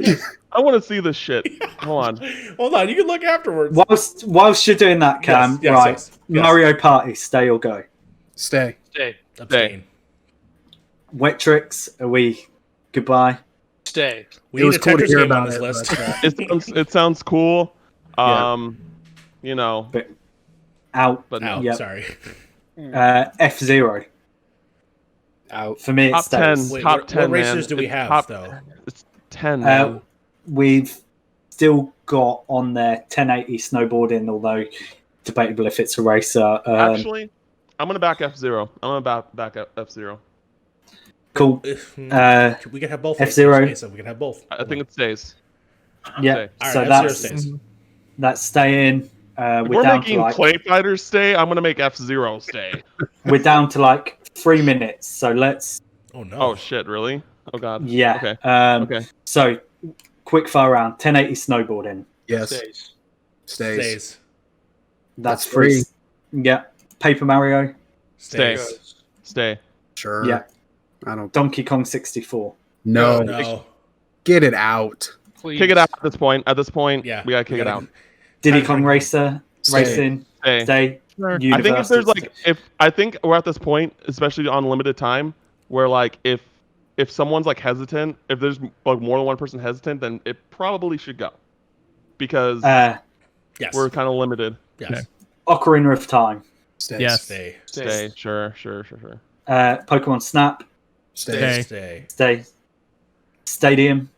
I want to see this shit. Hold on. Hold on, you can look afterwards. Whilst you're doing that, Cam, Yes, right? yes. Mario Party, stay or go? Stay. Abstain. Wet Tricks, are we goodbye? Stay. We It need was a cool to Tetris hear game on about this it, list. It sounds cool. Yeah. You know, But out. but Out, Yep. sorry. F-Zero. Out. For me, it top 10. stays. Wait, Top what 10, man. racers do we It's have, top- though? It's 10, man. We've still got on there 1080 snowboarding, although debatable if it's a racer. Actually, I'm going to back F-Zero. I'm going to back F-Zero. Cool. We can have both. F-Zero. We can have both. I think it stays. Yeah, Stay. All so right, that's F-Zero stays. that's staying. If We're we're down making to like Clay Fighters stay, I'm gonna make F-Zero stay. we're down to like 3 minutes. So let's. Oh no. Oh shit! Really? Oh god. Yeah. Okay. Okay. So quick fire round. 1080 snowboarding. Yes. Stays. Stays. That's free. Yeah. Paper Mario. Stay. Stay. Sure. Yeah. I don't. Donkey Kong 64. No. No. Get it out. Please. Kick it out at this point. At this point, Yeah, we gotta kick it out. Diddy Kong Racing. Stay. Stay. I think if there's like I think we're at this point, especially on limited time, where like if someone's like hesitant, if there's like more than one person hesitant, then it probably should go, because yes, we're kind of limited. Yes. Ocarina of Time. Stay. Yes. Stay. Stay. Sure. Pokemon Snap. Stay. Stay. Stay. Stadium.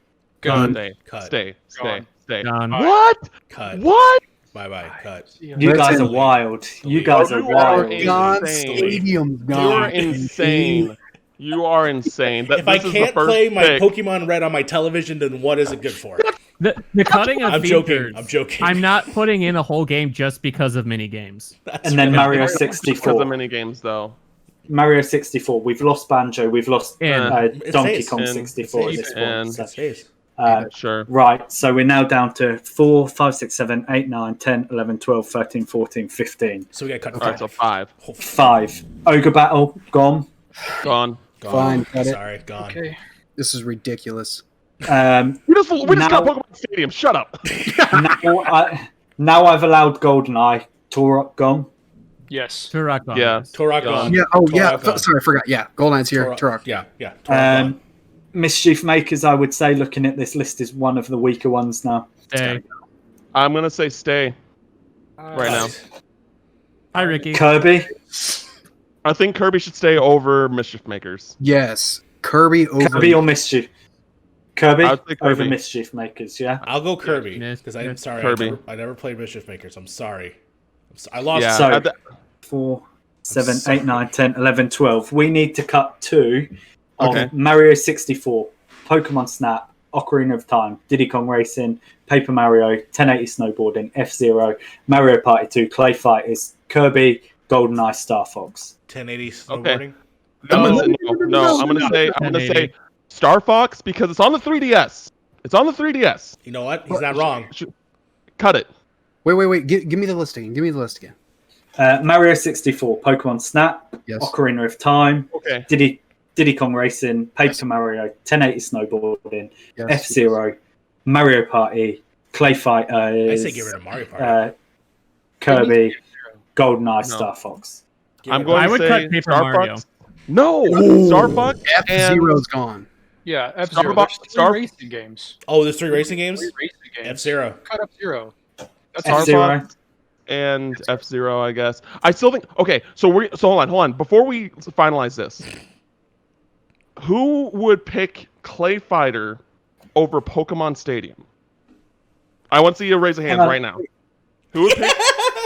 Gone. Stay. Cut. Stay. Gone. Stay. Gone. What? Cut. What? Bye. Cut. You guys are wild. You guys are wild. Gone. insane. Stadium's You're gone. insane. You are insane. If I can't play my Pokemon Red on my television, then what is it good for? The cutting of I'm features. I'm joking. I'm not putting in a whole game just because of mini games. And then Mario Because 64. of mini games, though. Mario 64. We've lost Banjo. We've lost Donkey stays. Kong 64 at this point. And So, Stays. sure. right. So we're now down to 4, 5, 6, 7, 8, 9, 10, 11, 12, 13, 14, 15. So we got cut. All right, so 5. 5. Ogre Battle. Gone. Gone. Fine. Cut it. Sorry, gone. Okay. This is ridiculous. We just now- got Pokemon Stadium. Shut up. now I've allowed GoldenEye. Turok gone. Yes. Turok gone. Yeah. Turok gone. Yeah. Oh, yeah. Turok gone. Sorry, I forgot. Yeah. Golden's here. Turok. Yeah. Turok gone. Mischief Makers, I would say, looking at this list, is one of the weaker ones now. Stay. I'm gonna say stay right now. Hi, Ricky. Kirby. I think Kirby should stay over Mischief Makers. Yes. Kirby over. Kirby or Mischief? Kirby I would say over Kirby. Mischief Makers, yeah? I'll go Kirby Yes. because I'm sorry. Kirby. I never played Mischief Makers. I'm sorry. I lost. Yeah. So, at the- 4, 7, sorry. 8, 9, 10, 11, 12. We need to cut 2 of Okay. Mario 64, Pokemon Snap, Ocarina of Time, Diddy Kong Racing, Paper Mario, 1080 Snowboarding, F-Zero, Mario Party 2, Clay Fighters, Kirby, GoldenEye, Star Fox. 1080 snowboarding. No. I'm gonna say Star Fox because it's on the 3DS. It's on the 3DS. You know what? He's not wrong. Cut it. Wait. Give me the list again. Give me the list again. Mario 64, Pokemon Snap, Yes. Ocarina of Time, Okay. Diddy Kong Racing, Paper Mario, 1080 Snowboarding, Yes. F-Zero, Mario Party, Clay Fighters. I say get rid of Mario Party. Kirby, GoldenEye, No. Star Fox. I'm going I to would say cut Paper Star Mario. Fox. No, Star Fox and F-Zero's gone. Yeah. F-Zero. Starbucks- There's Star- 3 racing games. Oh, there's 3 racing games. 3 racing games. F-Zero. Cut F-Zero. That's Star F-Zero. Fox and F-Zero, I guess. I still think. Okay, so hold on. Before we finalize this, who would pick Clay Fighter over Pokemon Stadium? I want to see you raise a hand right now. Who would pick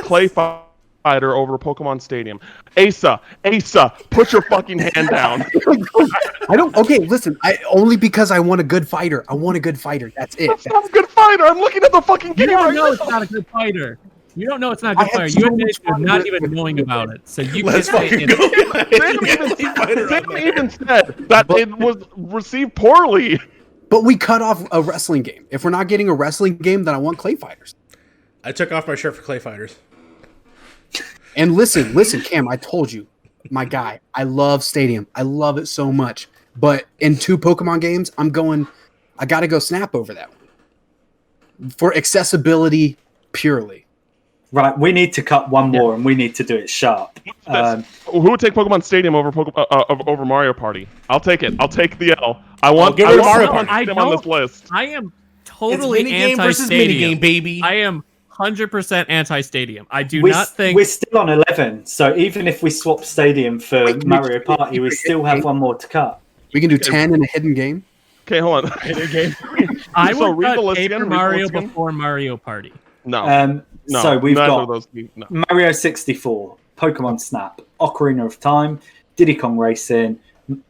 Clay Fighter over Pokemon Stadium? Asa, put your fucking hand down. I don't. Okay, listen. Only because I want a good fighter. I want a good fighter. That's it. That's not a good fighter. I'm looking at the fucking You game don't right know now. it's not a good fighter. You don't know it's not a good I fighter. had You so admitted much to fun not with even knowing about it. So you Let's can't say fucking go. Sam even said that it was received poorly. But we cut off a wrestling game. If we're not getting a wrestling game, then I want Clay Fighters. I took off my shirt for Clay Fighters. And listen, Cam. I told you, my guy. I love Stadium. I love it so much. But in 2 Pokemon games, I got to go Snap over that one for accessibility purely. Right, we need to cut one more, and we need to do it sharp. Who would take Pokemon Stadium over Mario Party? I'll take it. I'll take the L. I want get rid of Mario Mario Party on this list. I am totally It's minigame versus anti-stadium. minigame, baby. I am 100% anti-stadium. I do We're, not think we're still on 11, so even if we swap Stadium for Mario Party, we still have one more to cut. We can do 10 in a hidden game. Okay, hold on. I So would read the cut list Paper again, read the Mario list again. before Mario Party. No. No. So we've neither got of those. No. Mario 64, Pokemon Snap, Ocarina of Time, Diddy Kong Racing,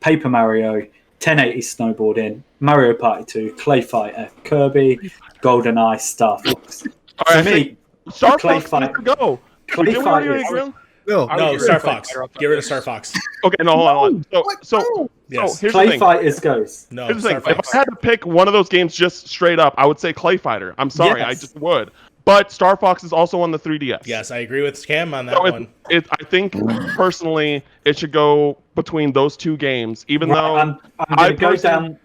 Paper Mario, 1080 Snowboarding, Mario Party 2, Clay Fighter, Kirby, GoldenEye, Star Fox. All right, For me, Star Clay Fox fight. needs to go. Clay Did we fight already is- agree? No, Star Fox. Get rid of Star Fox. Okay, no, hold on. So Yes. here's Clay the thing. Fighters goes. No, Here's the thing. Star If Fox. I had to pick one of those games just straight up, I would say Clay Fighter. I'm sorry, I Yes. just would. But Star Fox is also on the 3DS. Yes, I agree with Cam on that So one. I think personally it should go between those two games, even Right, though I'm going to go down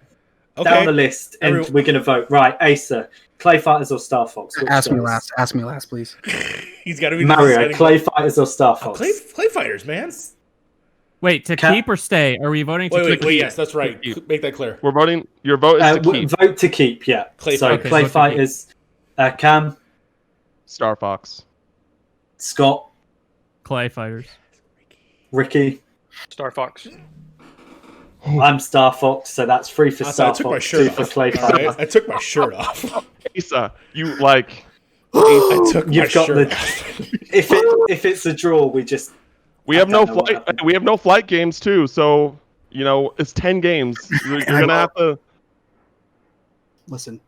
the list and we're going to vote. Right, Asa, Clay Fighters or Star Fox? Which Ask me goes? last. Ask me last, please. He's got to be Mario, deciding- Clay Fighters or Star Fox? Clay Fighters, man. Wait, to keep or stay? Are we voting to keep? Wait. Yes, that's right. Make that clear. We're voting. Your vote is to keep. Vote to keep, yeah. Clay so Fighters. Clay vote to Fighters, Cam, Star Fox. Scott, Clay Fighters. Ricky. Star Fox. I'm Star Fox, so that's 3 for Also, Star I took my Fox, shirt 2 for off. Clay All right? Fighters. I took my shirt off. Asa, you like. I took my You've got shirt the. off. If it's a draw, we just. We have no don't know what flight. happened. We have no flight games too. So it's 10 games. You're gonna have to Listen.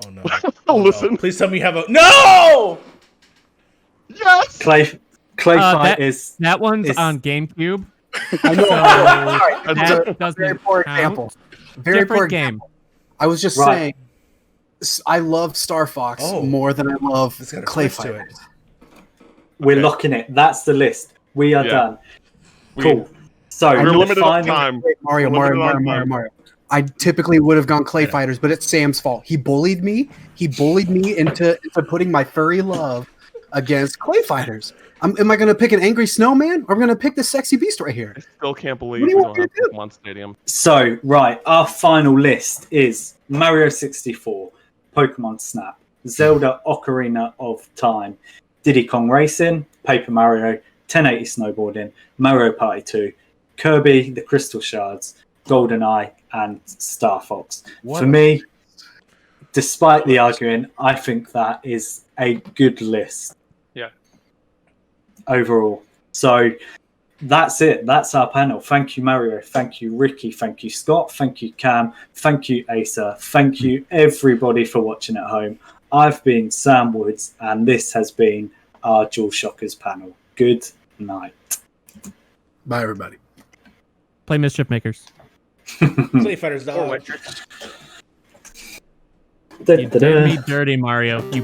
Oh no. listen. No. Please tell me you have a no. Yes. Clay Fight that, that one's is- on GameCube. I know. So That's a that doesn't very poor count. example. Very Different poor game. example. I was just Right. saying, I love Star Fox more than I love It's got a Clay twist to it. Fighters. We're Okay. locking it. That's the list. We are Yeah. done. We- Cool. So We're the limited on final- time. Mario, We're Mario, limited on Mario, time. Mario. I typically would have gone Clay Fighters, but it's Sam's fault. He bullied me. He bullied me into putting my furry love against Clay Fighters. Am I going to pick an angry snowman, or am I going to pick the sexy beast right here? I still can't believe What we do you don't want me have to do? Pokemon Stadium. So, right, our final list is Mario 64, Pokemon Snap, Zelda Ocarina of Time, Diddy Kong Racing, Paper Mario, 1080 Snowboarding, Mario Party 2, Kirby, The Crystal Shards, GoldenEye, and Star Fox. What? For me, despite the arguing, I think that is a good list Yeah. overall. So that's it. That's our panel. Thank you, Mario. Thank you, Ricky. Thank you, Scott. Thank you, Cam. Thank you, Asa. Thank you, everybody, for watching at home. I've been Sam Woods, and this has been our Dual Shockers panel. Good night. Bye, everybody. Play Mischief Makers. Clay Fighters Or dog. Witcher. You did me dirty, Mario. You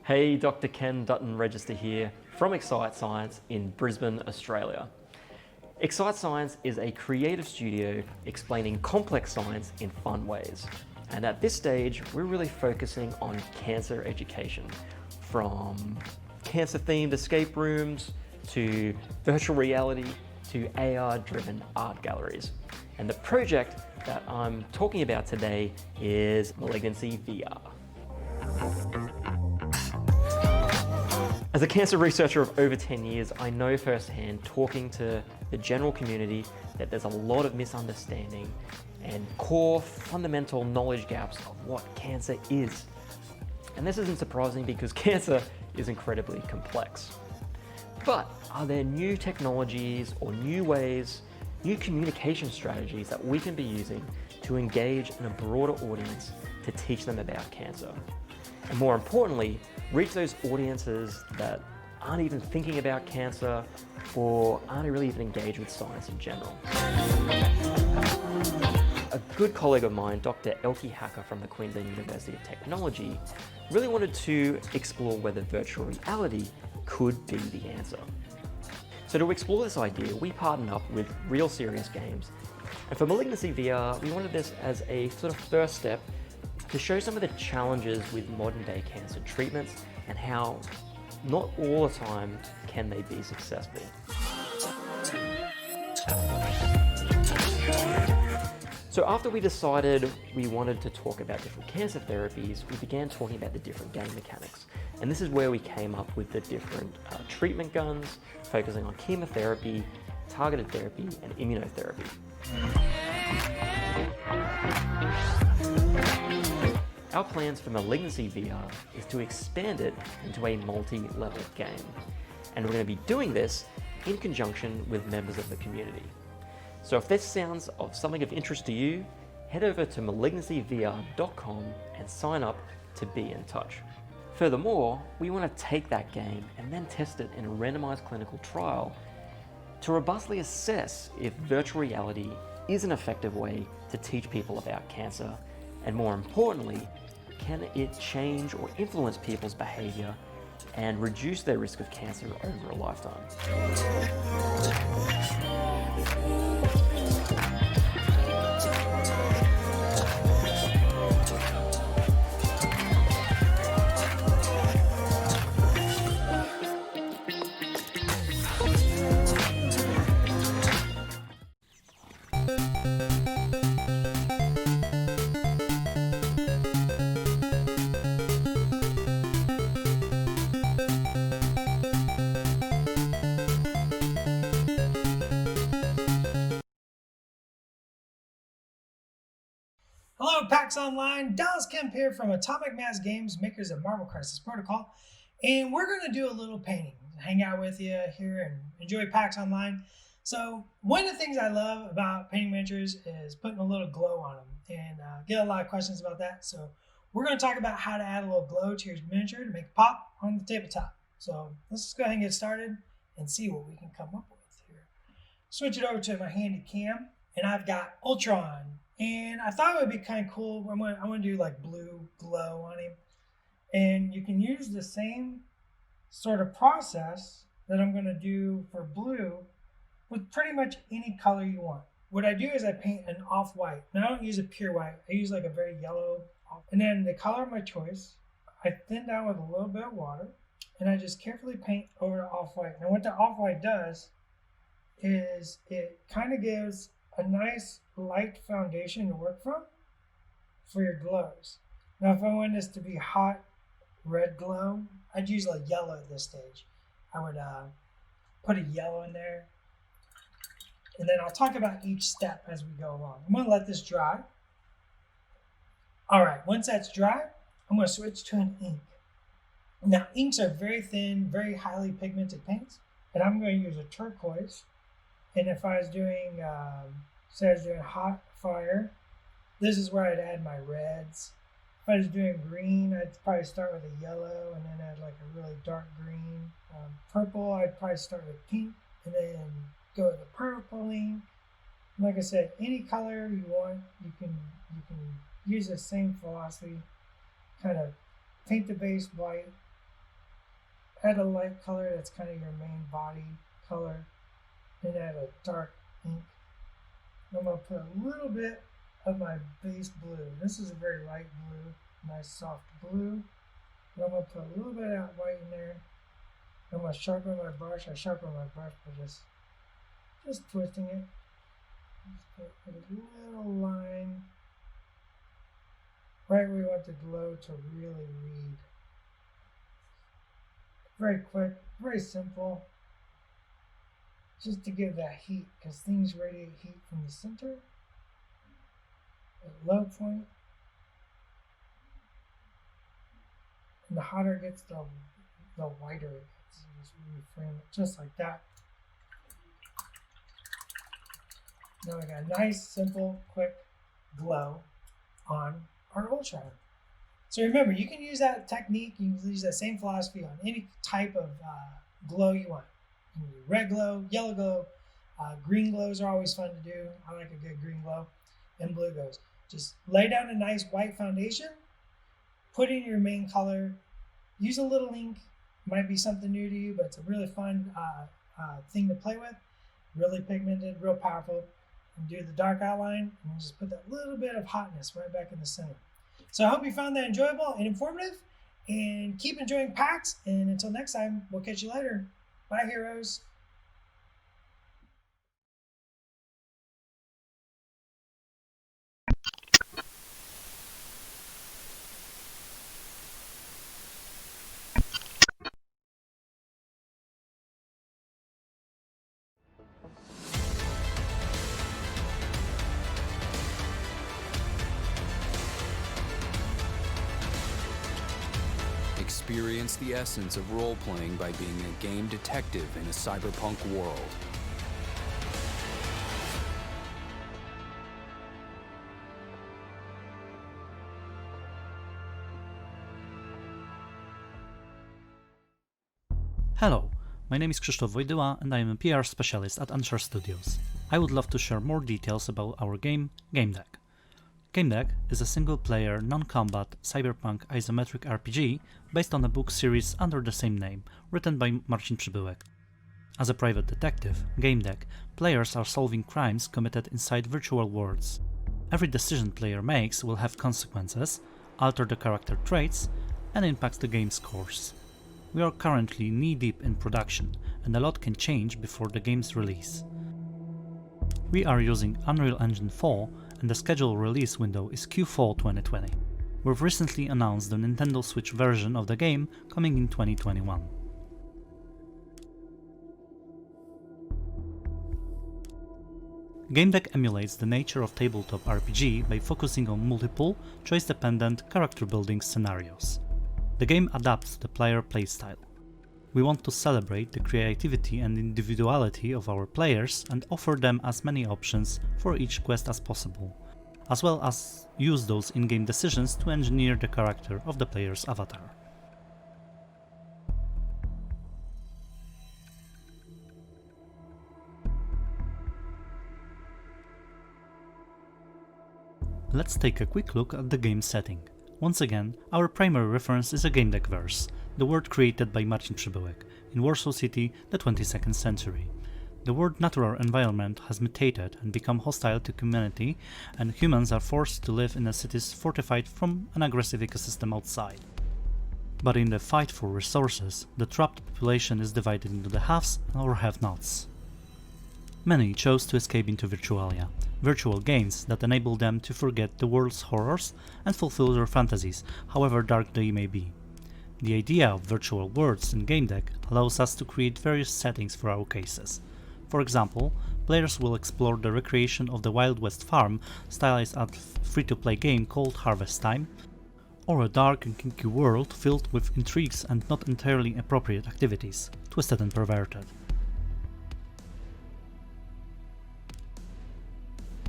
Hey, Dr. Ken Dutton Register here from Excite Science in Brisbane, Australia. Excite Science is a creative studio explaining complex science in fun ways. And at this stage, we're really focusing on cancer education, from cancer-themed escape rooms to virtual reality to AR-driven art galleries. And the project that I'm talking about today is Malignancy VR. As a cancer researcher of over 10 years, I know firsthand, talking to the general community, that there's a lot of misunderstanding and core fundamental knowledge gaps of what cancer is. And this isn't surprising because cancer is incredibly complex. But are there new technologies or new ways, new communication strategies that we can be using to engage in a broader audience to teach them about cancer? And more importantly, reach those audiences that aren't even thinking about cancer or aren't really even engaged with science in general. A good colleague of mine, Dr. Elke Hacker from the Queensland University of Technology, really wanted to explore whether virtual reality could be the answer. So to explore this idea, we partnered up with Real Serious Games. And for Malignancy VR, we wanted this as a sort of first step to show some of the challenges with modern day cancer treatments and how not all the time can they be successful. So after we decided we wanted to talk about different cancer therapies, we began talking about the different game mechanics. And this is where we came up with the different treatment guns, focusing on chemotherapy, targeted therapy, and immunotherapy. Our plans for Malignancy VR is to expand it into a multi-level game. And we're going to be doing this in conjunction with members of the community. So if this sounds of something of interest to you, head over to malignancyvr.com and sign up to be in touch. Furthermore, we want to take that game and then test it in a randomized clinical trial to robustly assess if virtual reality is an effective way to teach people about cancer, and more importantly, can it change or influence people's behavior and reduce their risk of cancer over a lifetime. Hello, PAX Online. Dallas Kemp here from Atomic Mass Games, makers of Marvel Crisis Protocol. And we're going to do a little painting, hang out with you here and enjoy PAX Online. So one of the things I love about painting miniatures is putting a little glow on them, and get a lot of questions about that. So we're going to talk about how to add a little glow to your miniature to make it pop on the tabletop. So let's just go ahead and get started and see what we can come up with here. Switch it over to my handy cam, and I've got Ultron. And I thought it would be kind of cool. I want to do like blue glow on him. And you can use the same sort of process that I'm going to do for blue with pretty much any color you want. What I do is I paint an off-white. Now I don't use a pure white. I use like a very yellow. And then the color of my choice, I thin down with a little bit of water. And I just carefully paint over the off-white. Now what the off-white does is it kind of gives a nice light foundation to work from for your glows. Now if I want this to be hot red glow, I'd use a yellow at this stage. I would put a yellow in there, and then I'll talk about each step as we go along. I'm going to let this dry. Alright, once that's dry, I'm going to switch to an ink. Now inks are very thin, very highly pigmented paints, and I'm going to use a turquoise. And if I was doing, say I was doing hot fire, this is where I'd add my reds. If I was doing green, I'd probably start with a yellow and then add like a really dark green. Purple, I'd probably start with pink and then go with the purple ink. Like I said, any color you want, you can use the same philosophy. Kind of paint the base white, add a light color that's kind of your main body color. Then add a dark ink. I'm going to put a little bit of my base blue. This is a very light blue, nice soft blue. And I'm going to put a little bit of that white in there. I'm going to sharpen my brush. I sharpen my brush by just twisting it. Just put a little line right where we want the glow to really read. Very quick, very simple. Just to give that heat, because things radiate heat from the center. At low point. And the hotter it gets, the whiter it gets. So just reframe it just like that. Now we got a nice, simple, quick glow on our ultra. So remember, you can use that technique, you can use that same philosophy on any type of glow you want. You can do red glow, yellow glow, green glows are always fun to do. I like a good green glow, and blue glows. Just lay down a nice white foundation, put in your main color, use a little ink. Might be something new to you, but it's a really fun thing to play with. Really pigmented, real powerful. And do the dark outline, and just put that little bit of hotness right back in the center. So I hope you found that enjoyable and informative, and keep enjoying PAX, and until next time, we'll catch you later. Bye, heroes. Experience the essence of role-playing by being a game detective in a cyberpunk world. Hello, my name is Krzysztof Wojdyła and I am a PR specialist at Unsure Studios. I would love to share more details about our game, GameDeck. GameDeck is a single-player, non-combat, cyberpunk isometric RPG based on a book series under the same name, written by Marcin Przybyłek. As a private detective, GameDeck, players are solving crimes committed inside virtual worlds. Every decision player makes will have consequences, alter the character traits, and impact the game's course. We are currently knee-deep in production, and a lot can change before the game's release. We are using Unreal Engine 4, and the scheduled release window is Q4 2020. We've recently announced the Nintendo Switch version of the game coming in 2021. GameDeck emulates the nature of tabletop RPG by focusing on multiple, choice-dependent character-building scenarios. The game adapts to the player playstyle. We want to celebrate the creativity and individuality of our players and offer them as many options for each quest as possible, as well as use those in-game decisions to engineer the character of the player's avatar. Let's take a quick look at the game setting. Once again, our primary reference is a GameDeck verse, the world created by Marcin Przybyłek, in Warsaw City, the 22nd century. The world natural environment has mutated and become hostile to humanity, and humans are forced to live in the cities fortified from an aggressive ecosystem outside. But in the fight for resources, the trapped population is divided into the haves or have-nots. Many chose to escape into Virtualia, virtual games that enable them to forget the world's horrors and fulfill their fantasies, however dark they may be. The idea of virtual worlds in GameDeck allows us to create various settings for our cases. For example, players will explore the recreation of the Wild West farm stylized as a free-to-play game called Harvest Time, or a dark and kinky world filled with intrigues and not entirely appropriate activities, twisted and perverted.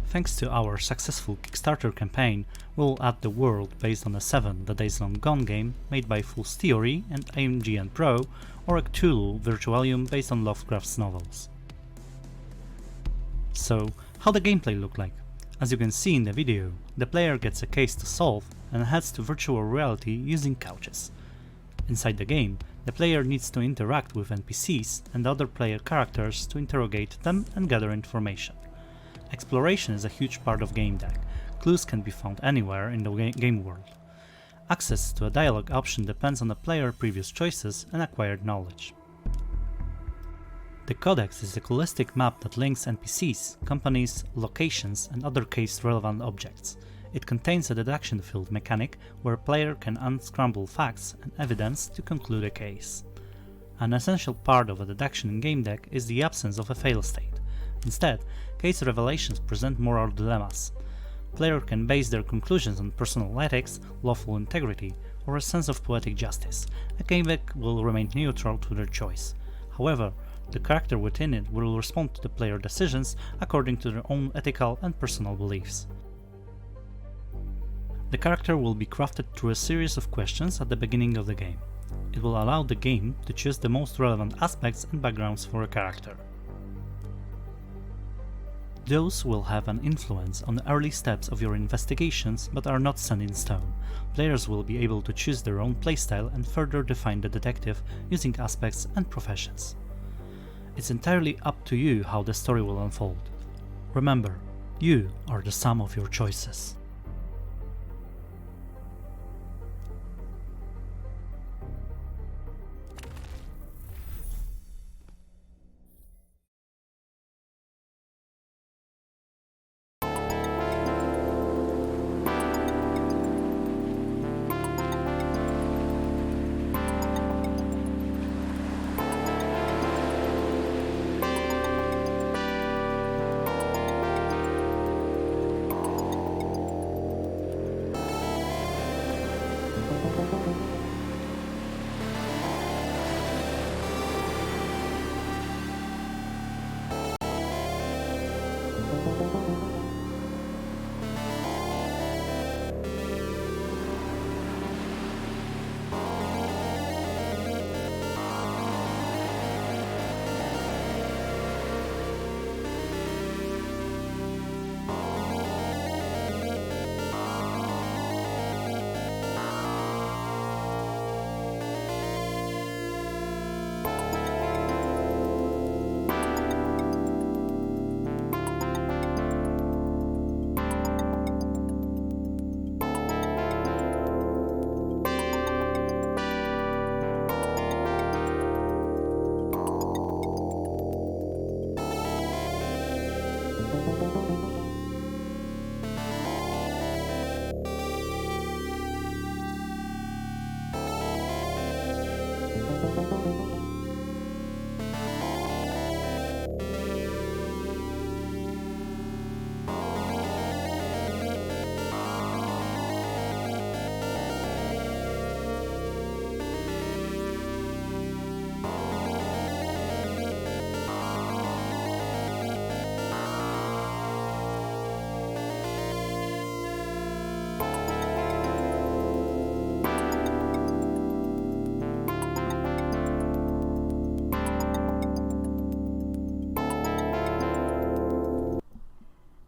Thanks to our successful Kickstarter campaign, we'll add the world based on a 7 The Days Long Gone game made by Fool's Theory and AMGN Pro, or a Cthulhu Virtualium based on Lovecraft's novels. So, how the gameplay look like? As you can see in the video, the player gets a case to solve and heads to virtual reality using couches. Inside the game, the player needs to interact with NPCs and other player characters to interrogate them and gather information. Exploration is a huge part of GameDeck. Clues can be found anywhere in the game world. Access to a dialogue option depends on the player's previous choices and acquired knowledge. The Codex is a holistic map that links NPCs, companies, locations, and other case-relevant objects. It contains a deduction field mechanic where a player can unscramble facts and evidence to conclude a case. An essential part of a deduction in GameDeck is the absence of a fail state. Instead, case revelations present moral dilemmas. Players can base their conclusions on personal ethics, lawful integrity, or a sense of poetic justice. A game deck will remain neutral to their choice. However, the character within it will respond to the player decisions according to their own ethical and personal beliefs. The character will be crafted through a series of questions at the beginning of the game. It will allow the game to choose the most relevant aspects and backgrounds for a character. Those will have an influence on the early steps of your investigations but are not set in stone. Players will be able to choose their own playstyle and further define the detective using aspects and professions. It's entirely up to you how the story will unfold. Remember, you are the sum of your choices.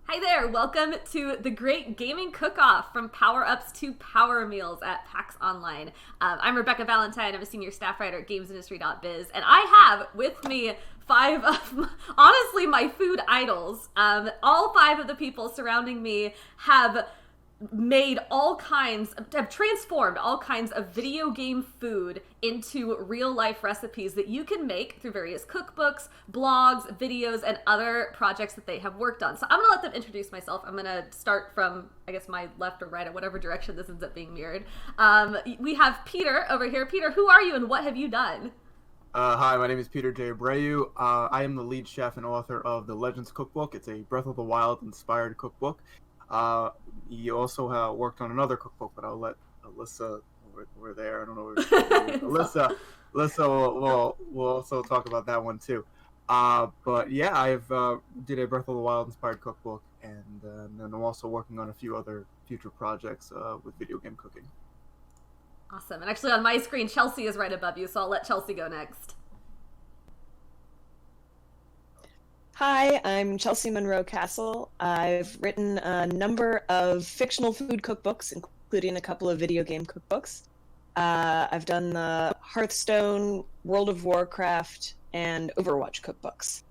Hi there, welcome to the Great Gaming Cook-Off from Power-Ups to Power Meals at PAX Online. I'm Rebecca Valentine, I'm a senior staff writer at gamesindustry.biz, and I have with me 5 of, honestly, my food idols. All 5 of the people surrounding me have transformed all kinds of video game food into real life recipes that you can make through various cookbooks, blogs, videos, and other projects that they have worked on. So I'm gonna let them introduce myself. I'm gonna start from, I guess, my left or right, or whatever direction this ends up being mirrored. We have Peter over here. Peter, who are you and what have you done? Hi, my name is Peter J. Abreu. I am the lead chef and author of the Legends Cookbook. It's a Breath of the Wild inspired cookbook. You also worked on another cookbook, but I'll let Alyssa over there. I don't know. Alyssa will also talk about that one too. But yeah, I've did a Breath of the Wild inspired cookbook, and then I'm also working on a few other future projects with video game cooking. Awesome. And actually on my screen, Chelsea is right above you, so I'll let Chelsea go next. Hi, I'm Chelsea Monroe Castle. I've written a number of fictional food cookbooks, including a couple of video game cookbooks. I've done the Hearthstone, World of Warcraft, and Overwatch cookbooks.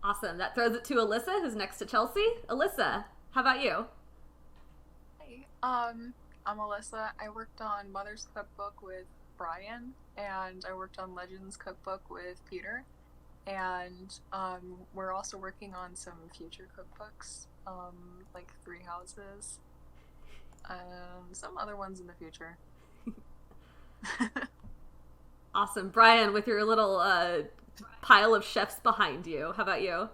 Awesome. That throws it to Alyssa, who's next to Chelsea. Alyssa, how about you? Hi, I'm Alyssa. I worked on Mother's Cookbook with Brian, and I worked on Legends Cookbook with Peter. And we're also working on some future cookbooks, like 3 Houses, and some other ones in the future. Awesome. Brian, with your little pile of chefs behind you, how about you?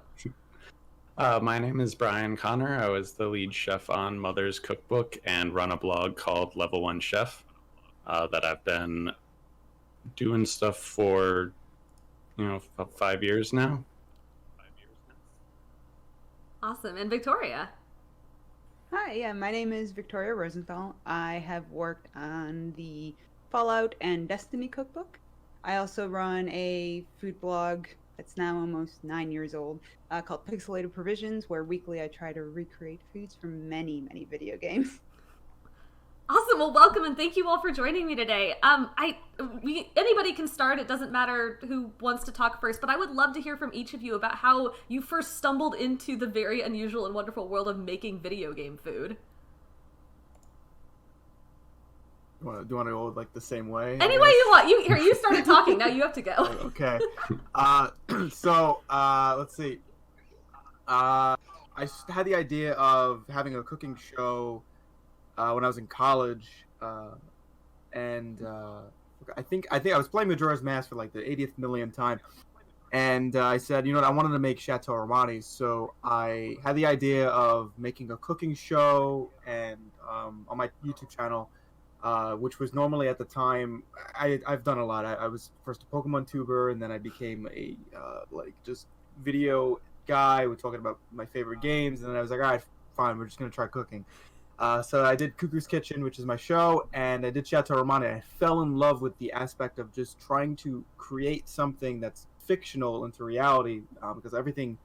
My name is Brian Connor. I was the lead chef on Mother's Cookbook and run a blog called Level 1 Chef that I've been doing stuff for, about 5 years now. Awesome. And Victoria? Hi, yeah, my name is Victoria Rosenthal. I have worked on the Fallout and Destiny cookbook. I also run a food blog that's now almost 9 years old called Pixelated Provisions, where weekly I try to recreate foods from many, many video games. Awesome. Well, welcome and thank you all for joining me today. Anybody can start. It doesn't matter who wants to talk first, but I would love to hear from each of you about how you first stumbled into the very unusual and wonderful world of making video game food. Do you want to go like the same way? Any way you want. You started talking. Now you have to go. Okay. So let's see. I had the idea of having a cooking show when I was in college, and I think I was playing Majora's Mask for like the 80th millionth time, and I said, I wanted to make Chateau Romani, so I had the idea of making a cooking show, and on my YouTube channel, which was normally at the time, I've done a lot. I was first a Pokemon tuber, and then I became a just video guy. We're talking about my favorite games, and then I was like, all right, fine, we're just gonna try cooking. So I did Cuckoo's Kitchen, which is my show, and I did Chateau Romani. I fell in love with the aspect of just trying to create something that's fictional into reality, because everything,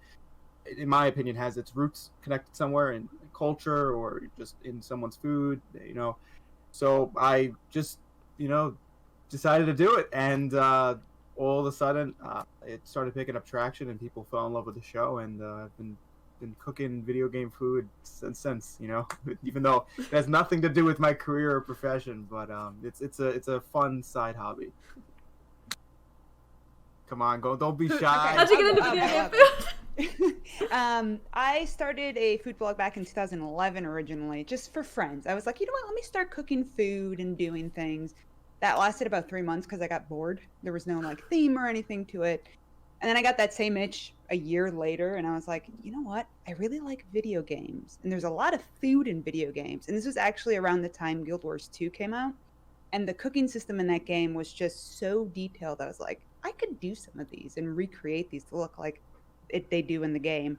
in my opinion, has its roots connected somewhere in culture or just in someone's food, So I just, decided to do it, and all of a sudden, it started picking up traction, and people fell in love with the show, and I've been cooking video game food since, even though it has nothing to do with my career or profession, but it's a fun side hobby. Come on, don't be shy. How'd you get into video game food? I started a food blog back in 2011 originally, just for friends. I was like, you know what, let me start cooking food and doing things. That lasted about 3 months because I got bored. There was no theme or anything to it. And then I got that same itch a year later, and I was like, you know what? I really like video games. And there's a lot of food in video games. And this was actually around the time Guild Wars 2 came out. And the cooking system in that game was just so detailed. I was like, I could do some of these and recreate these to look like they do in the game.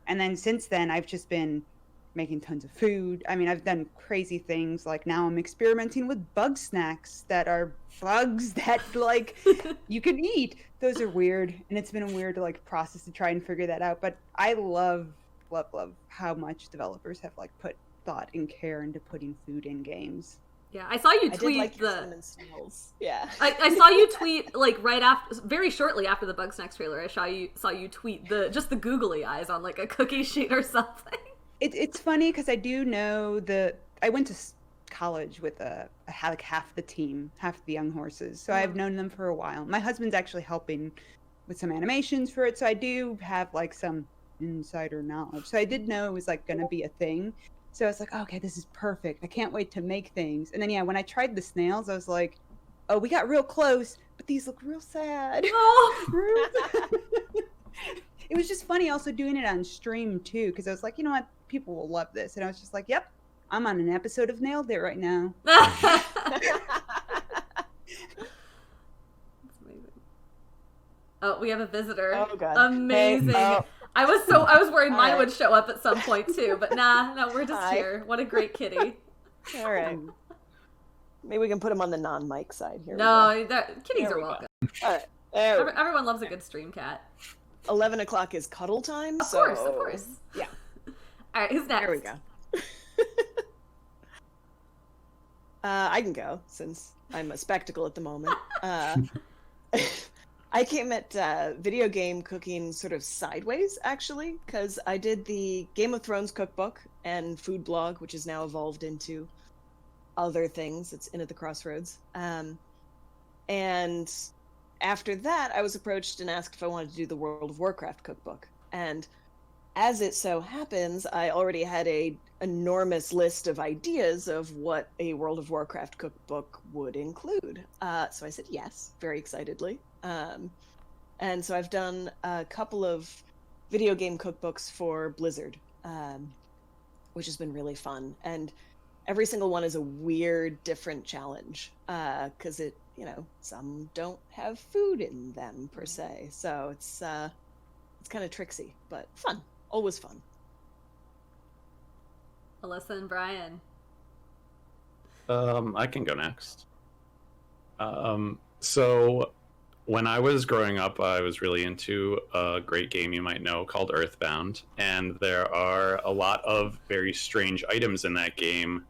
And then since then, I've just been making tons of food. I mean, I've done crazy things. Like now I'm experimenting with bug snacks that are bugs that you can eat. Those are weird, and it's been a weird process to try and figure that out. But I love how much developers have put thought and care into putting food in games. Yeah, I saw you tweet Yeah, I saw you tweet very shortly after the Bug Snacks trailer. I saw you tweet the googly eyes on a cookie sheet or something. It's funny because I do know I went to college with half the team, half the young horses, so I've known them for a while. My husband's actually helping with some animations for it, so I do have some insider knowledge. So I did know it was gonna be a thing. So I was like, okay, this is perfect. I can't wait to make things. And then when I tried the snails, I was like, oh, we got real close, but these look real sad. Oh. It was just funny also doing it on stream too, because I was like, you know what, people will love this. And I was just like, yep, I'm on an episode of Nailed It right now. That's amazing. Oh, we have a visitor. Oh god. Amazing. Hey, I was worried mine would show up at some point too, but no, we're just here. What a great kitty. All right. Maybe we can put him on the non-mic side here. No, kitties are welcome. All right. Everyone loves a good stream cat. 11 o'clock is cuddle time. Of course. Yeah. All right, who's next? There we go. I can go since I'm a spectacle at the moment. I came at video game cooking sort of sideways, actually, because I did the Game of Thrones cookbook and food blog, which has now evolved into other things. It's in at the crossroads. And after that, I was approached and asked if I wanted to do the World of Warcraft cookbook. And as it so happens, I already had an enormous list of ideas of what a World of Warcraft cookbook would include. So I said yes, very excitedly. And so I've done a couple of video game cookbooks for Blizzard, which has been really fun. And every single one is a weird, different challenge because some don't have food in them per se. So it's kind of tricksy, but fun. Always fun. Alyssa and Brian. I can go next. So when I was growing up, I was really into a great game you might know called Earthbound, and there are a lot of very strange items in that game,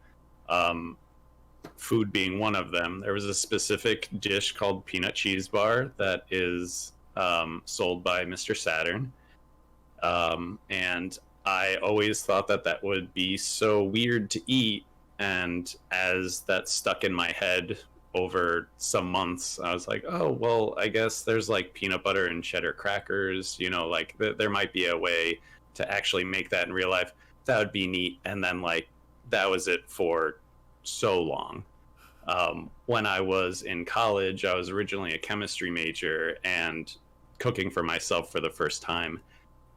food being one of them. There was a specific dish called Peanut Cheese Bar that is sold by Mr. Saturn, and I always thought that would be so weird to eat, and as that stuck in my head over some months, I was like, oh, well, I guess there's like peanut butter and cheddar crackers, like there might be a way to actually make that in real life. That would be neat. And then like that was it for so long. When I was in college, I was originally a chemistry major and cooking for myself for the first time.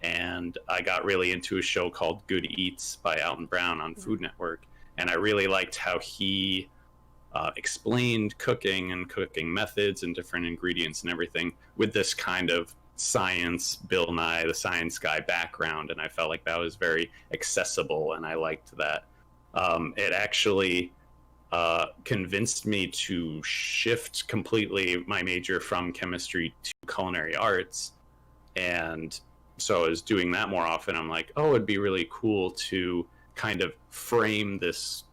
And I got really into a show called Good Eats by Alton Brown on Food Network. And I really liked how he explained cooking and cooking methods and different ingredients and everything with this kind of science, Bill Nye, the science guy background. And I felt like that was very accessible, and I liked that. It actually convinced me to shift completely my major from chemistry to culinary arts. And so I was doing that more often. I'm like, oh, it'd be really cool to kind of frame this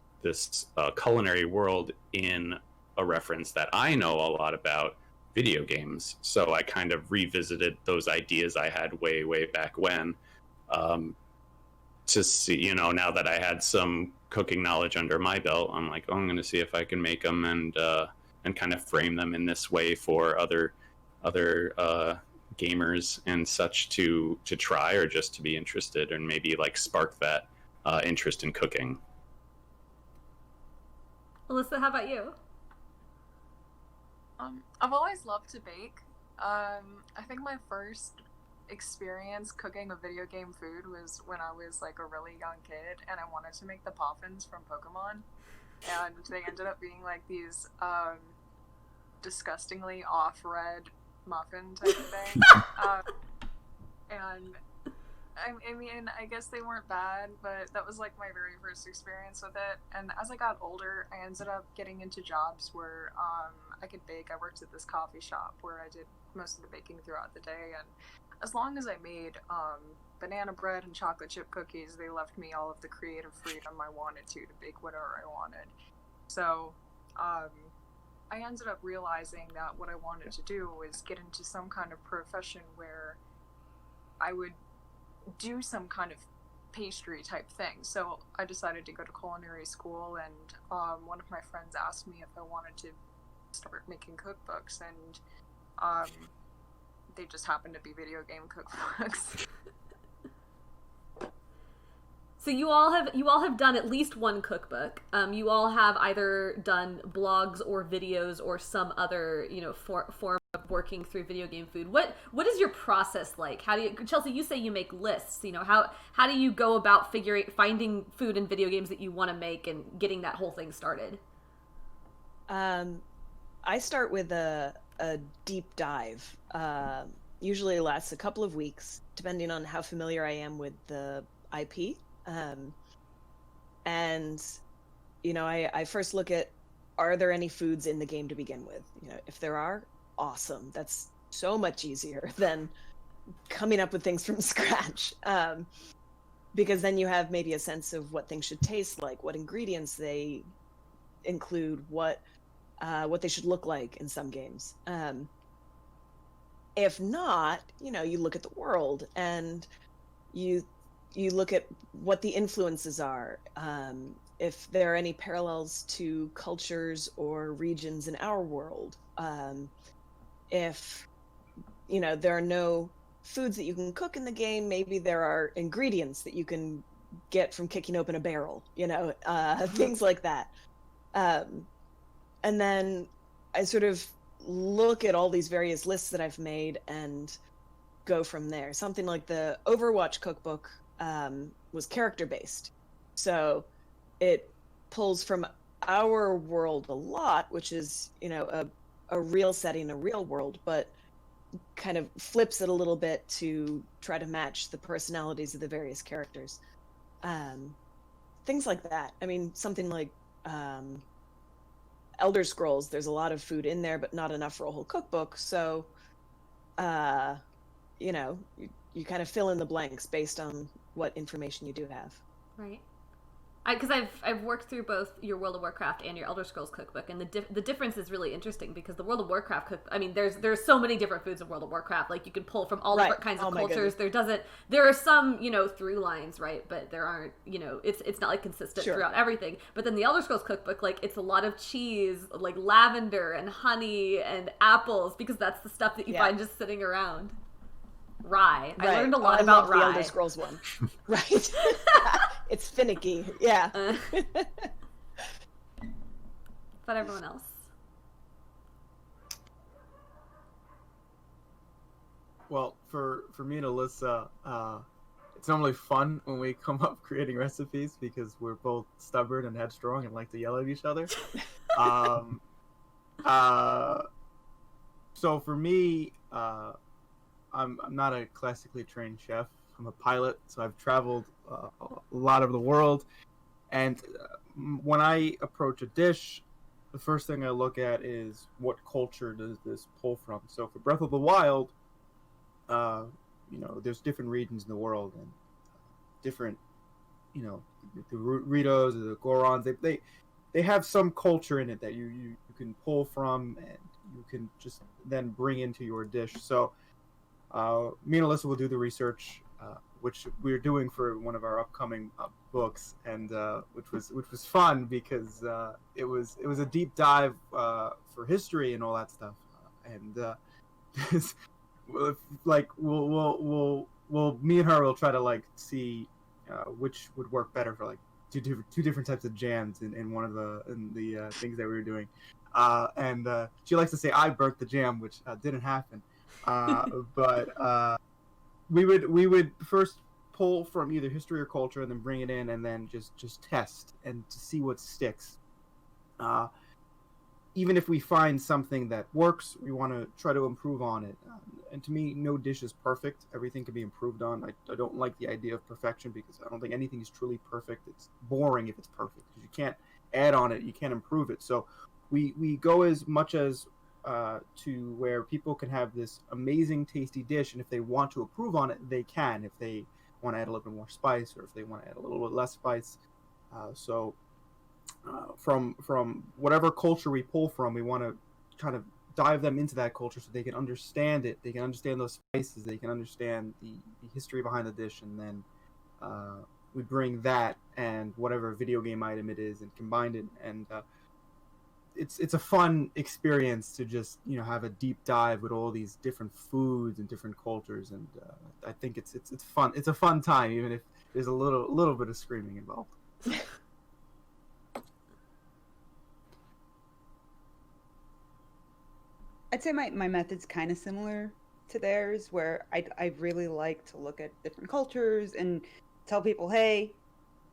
culinary world in a reference that I know a lot about, video games. So I kind of revisited those ideas I had way back when, to see, now that I had some cooking knowledge under my belt, I'm like, oh, I'm going to see if I can make them and kind of frame them in this way for other gamers and such to try, or just to be interested and maybe like spark that interest in cooking. Alyssa, how about you? I've always loved to bake. I think my first experience cooking a video game food was when I was like a really young kid, and I wanted to make the Poffins from Pokemon, and they ended up being like these disgustingly off-red muffin type thing. And I mean, I guess they weren't bad, but that was like my very first experience with it. And as I got older, I ended up getting into jobs where I could bake. I worked at this coffee shop where I did most of the baking throughout the day, and as long as I made banana bread and chocolate chip cookies, they left me all of the creative freedom I wanted to bake whatever I wanted. So I ended up realizing that what I wanted to do was get into some kind of profession where I would do some kind of pastry type thing. So I decided to go to culinary school, and one of my friends asked me if I wanted to start making cookbooks, and they just happened to be video game cookbooks. So you all have done at least one cookbook. You all have either done blogs or videos or some other form of working through video game food. What is your process like? How do you, Chelsea? You say you make lists. How do you go about finding food in video games that you want to make and getting that whole thing started? I start with a deep dive. Usually lasts a couple of weeks, depending on how familiar I am with the IP. And I first look at, are there any foods in the game to begin with? If there are, awesome. That's so much easier than coming up with things from scratch. Because then you have maybe a sense of what things should taste like, what ingredients they include, what they should look like in some games. If not, you look at the world and you look at what the influences are, if there are any parallels to cultures or regions in our world, if there are no foods that you can cook in the game, maybe there are ingredients that you can get from kicking open a barrel, things like that. And then I sort of look at all these various lists that I've made and go from there. Something like the Overwatch cookbook was character based, so it pulls from our world a lot, which is, you know, a real setting, a real world, but kind of flips it a little bit to try to match the personalities of the various characters. Things like that. I mean, something like Elder Scrolls, there's a lot of food in there, but not enough for a whole cookbook. So, you know, you kind of fill in the blanks based on what information you do have. Right. Because I've worked through both your World of Warcraft and your Elder Scrolls cookbook, and the difference is really interesting because the World of Warcraft I mean, there's so many different foods in World of Warcraft. Like, you can pull from all different kinds of cultures. There are some, you know, through lines, right? But there aren't, you know, it's not like consistent throughout everything. But then the Elder Scrolls cookbook, like, it's a lot of cheese, like lavender and honey and apples, because that's the stuff that you find just sitting around. Rye. I learned a lot about rye. The Elder Scrolls one. Right. It's finicky. Yeah. But everyone else? Well, for me and Alyssa, it's normally fun when we come up creating recipes because we're both stubborn and headstrong and like to yell at each other. So for me, I'm not a classically trained chef. I'm a pilot, so I've traveled a lot of the world. And when I approach a dish, the first thing I look at is what culture does this pull from. So for Breath of the Wild, you know, there's different regions in the world and different, you know, the Ritos, the Gorons. They have some culture in it that you can pull from and you can just then bring into your dish. So me and Alyssa will do the research, which we're doing for one of our upcoming books, and which was fun because it was a deep dive for history and all that stuff, and like we'll me and her will try to like see which would work better for like two different types of jams in one of the things that we were doing, and she likes to say I burnt the jam, which didn't happen. But we would first pull from either history or culture and then bring it in and then just test and to see what sticks. Even if we find something that works, we want to try to improve on it. And to me, no dish is perfect. Everything can be improved on. I don't like the idea of perfection because I don't think anything is truly perfect. It's boring if it's perfect because you can't add on it, you can't improve it. So we go as much as to where people can have this amazing tasty dish, and if they want to improve on it, they can. If they want to add a little bit more spice, or if they want to add a little bit less spice. From whatever culture we pull from, we want to kind of dive them into that culture so they can understand it. They can understand those spices. They can understand the history behind the dish, and then we bring that and whatever video game item it is and combine it, and it's a fun experience to just, you know, have a deep dive with all these different foods and different cultures, and I think it's fun. It's a fun time, even if there's a little bit of screaming involved. I'd say my method's kind of similar to theirs, where I really like to look at different cultures and tell people, hey,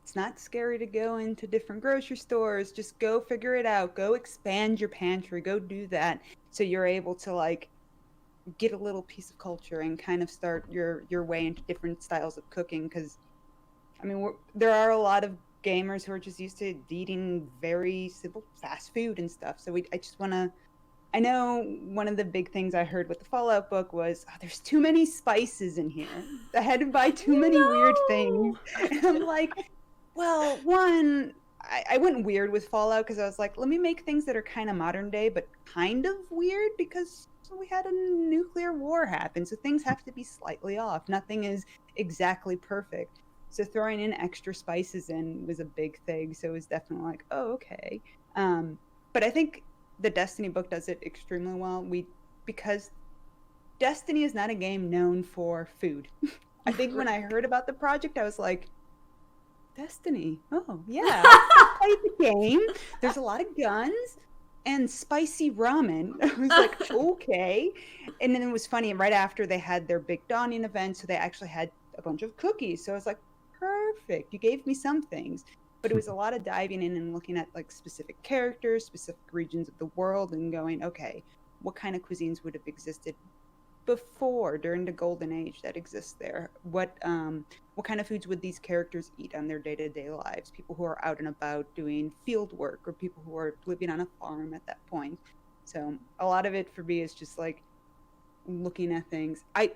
it's not scary to go into different grocery stores. Just go figure it out. Go expand your pantry. Go do that. So you're able to like get a little piece of culture and kind of start your way into different styles of cooking. Because, I mean, there are a lot of gamers who are just used to eating very simple fast food and stuff. So I just want to... I know one of the big things I heard with the Fallout book was, there's too many spices in here. I had to buy too many weird things. And I'm like, well, one, I went weird with Fallout because I was like, let me make things that are kind of modern day, but kind of weird because we had a nuclear war happen. So things have to be slightly off. Nothing is exactly perfect. So throwing in extra spices in was a big thing. So it was definitely like, oh, okay. But I think the Destiny book does it extremely well. Because Destiny is not a game known for food. I think when I heard about the project, I was like, Destiny? Oh, yeah. I played the game. There's a lot of guns. and spicy ramen. I was like, okay. And then it was funny. And right after they had their big dawning event, so they actually had a bunch of cookies. So I was like, perfect. You gave me some things. But it was a lot of diving in and looking at like specific characters, specific regions of the world, and going, okay, what kind of cuisines would have existed before, during the golden age that exists there? What kind of foods would these characters eat on their day-to-day lives? People who are out and about doing field work, or people who are living on a farm at that point. So a lot of it for me is just like looking at things. I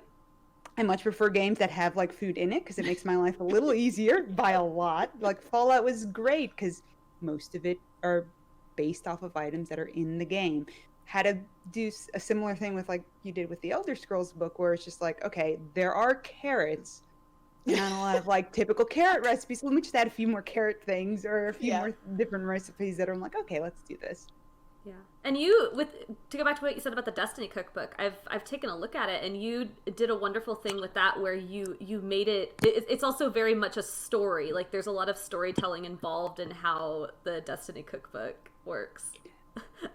much prefer games that have like food in it, because it makes my life a little easier by a lot. Like Fallout was great because most of it are based off of items that are in the game. Had to do a similar thing with like you did with the Elder Scrolls book, where it's just like, okay, there are carrots, not a lot of like typical carrot recipes. Let me just add a few more carrot things, or a few more different recipes that are like, okay, let's do this. Yeah. And to go back to what you said about the Destiny cookbook, I've taken a look at it, and you did a wonderful thing with that where you made it's also very much a story. Like there's a lot of storytelling involved in how the Destiny cookbook works.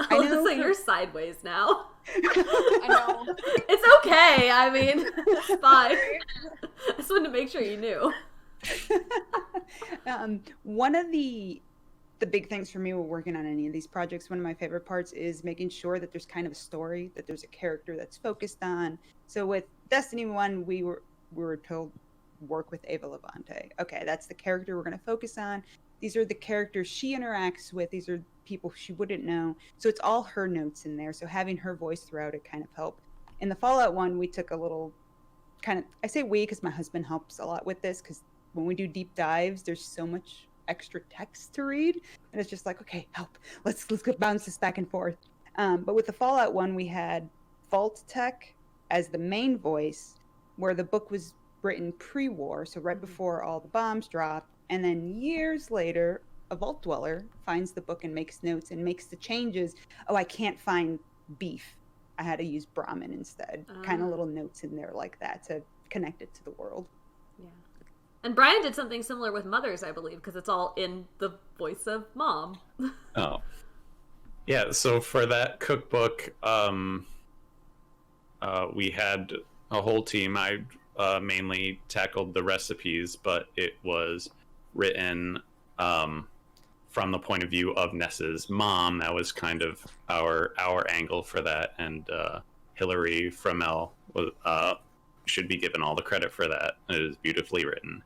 Alyssa, you're sideways now. I know. It's okay. I mean, it's fine. I just wanted to make sure you knew. One of the big things for me when working on any of these projects, one of my favorite parts is making sure that there's kind of a story, that there's a character that's focused on. So with Destiny 1, we were told work with Ava Levante. Okay, that's the character we're going to focus on. These are the characters she interacts with. These are people she wouldn't know. So it's all her notes in there. So having her voice throughout it kind of helped. In the Fallout one, we took a little kind of, I say we because my husband helps a lot with this, because when we do deep dives, there's so much extra text to read, and it's just like, okay, help. Let's go bounce this back and forth. But with the Fallout one, we had Vault Tech as the main voice, where the book was written pre-war, so right before all the bombs dropped. And then years later, a Vault Dweller finds the book and makes notes and makes the changes. Oh, I can't find beef. I had to use Brahmin instead. Kind of little notes in there like that to connect it to the world. Yeah. And Brian did something similar with Mothers, I believe, because it's all in the voice of Mom. Oh. Yeah, so for that cookbook, we had a whole team. I mainly tackled the recipes, but it was written from the point of view of Ness's mom. That was kind of our angle for that, and Hilary Fromell should be given all the credit for that. It is beautifully written.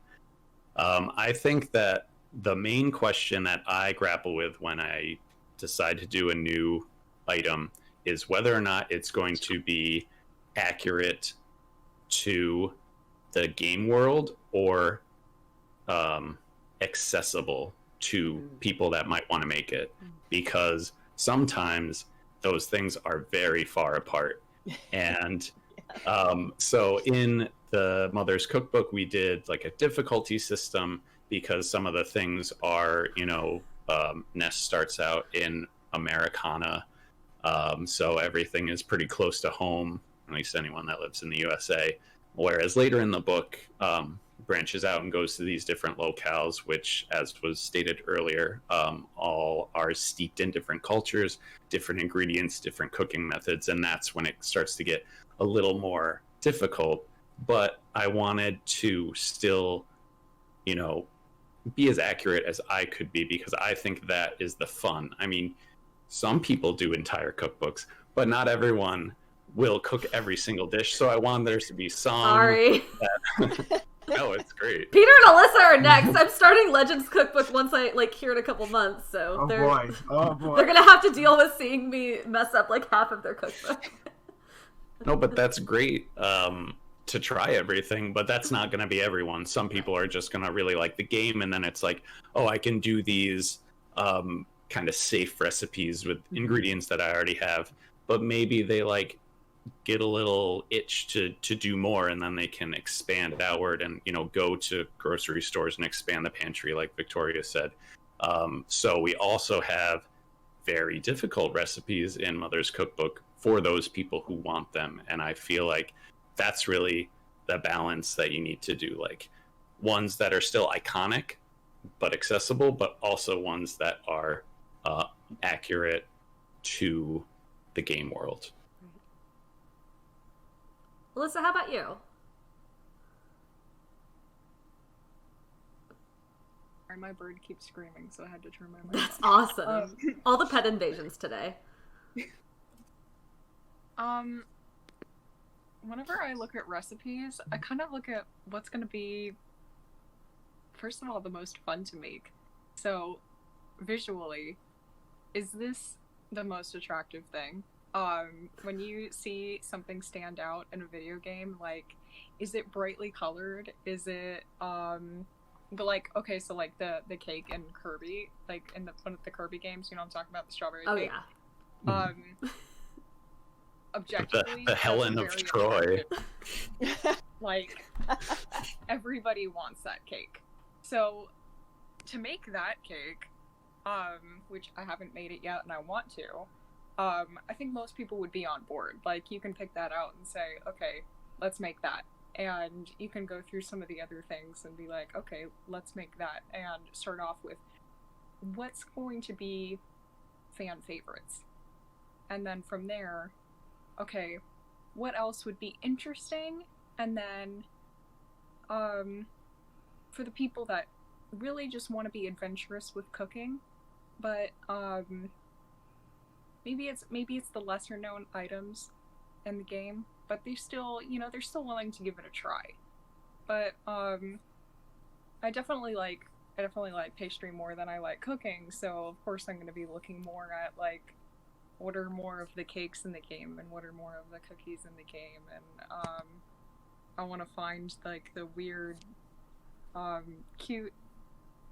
I think that the main question that I grapple with when I decide to do a new item is whether or not it's going to be accurate to the game world or accessible to people that might want to make it, because sometimes those things are very far apart. And so in the Mother's Cookbook, we did like a difficulty system, because some of the things are, Ness starts out in Americana, so everything is pretty close to home, at least anyone that lives in the USA. Whereas later in the book, branches out and goes to these different locales, which, as was stated earlier, all are steeped in different cultures, different ingredients, different cooking methods, and that's when it starts to get a little more difficult. But I wanted to still, be as accurate as I could be, because I think that is the fun. I mean, some people do entire cookbooks, but not everyone will cook every single dish. So I wanted there to be some. Sorry. No, it's great. Peter and Alyssa are next. I'm starting Legends Cookbook once I here in a couple months, so Oh boy. they're gonna have to deal with seeing me mess up like half of their cookbook. No, but that's great to try everything, but that's not going to be everyone. Some people are just going to really like the game, and then it's like, oh, I can do these kind of safe recipes with ingredients that I already have, but maybe they get a little itch to do more, and then they can expand outward and go to grocery stores and expand the pantry, like Victoria said. So we also have very difficult recipes in Mother's Cookbook for those people who want them, and I feel like that's really the balance that you need to do, like ones that are still iconic but accessible, but also ones that are accurate to the game world. Alyssa, how about you? My bird keeps screaming, so I had to turn my mic That's off. awesome. All the pet invasions today. Whenever I look at recipes, I kind of look at what's going to be, first of all, the most fun to make. So, visually, is this the most attractive thing? When you see something stand out in a video game, like, is it brightly colored? Is it, but like, okay, so like the cake in Kirby, like in one of the Kirby games, you know what I'm talking about, the strawberry cake? Yeah. Objectively, the Helen of Troy. Like, everybody wants that cake. So, to make that cake, which I haven't made it yet and I want to, I think most people would be on board. Like, you can pick that out and say, okay, let's make that. And you can go through some of the other things and be like, okay, let's make that. And start off with what's going to be fan favorites. And then from there, okay, what else would be interesting? And then for the people that really just want to be adventurous with cooking, but maybe it's the lesser known items in the game, but they still, they're still willing to give it a try. But I definitely like pastry more than I like cooking, so of course I'm going to be looking more at like what are more of the cakes in the game and what are more of the cookies in the game, and I want to find like the weird cute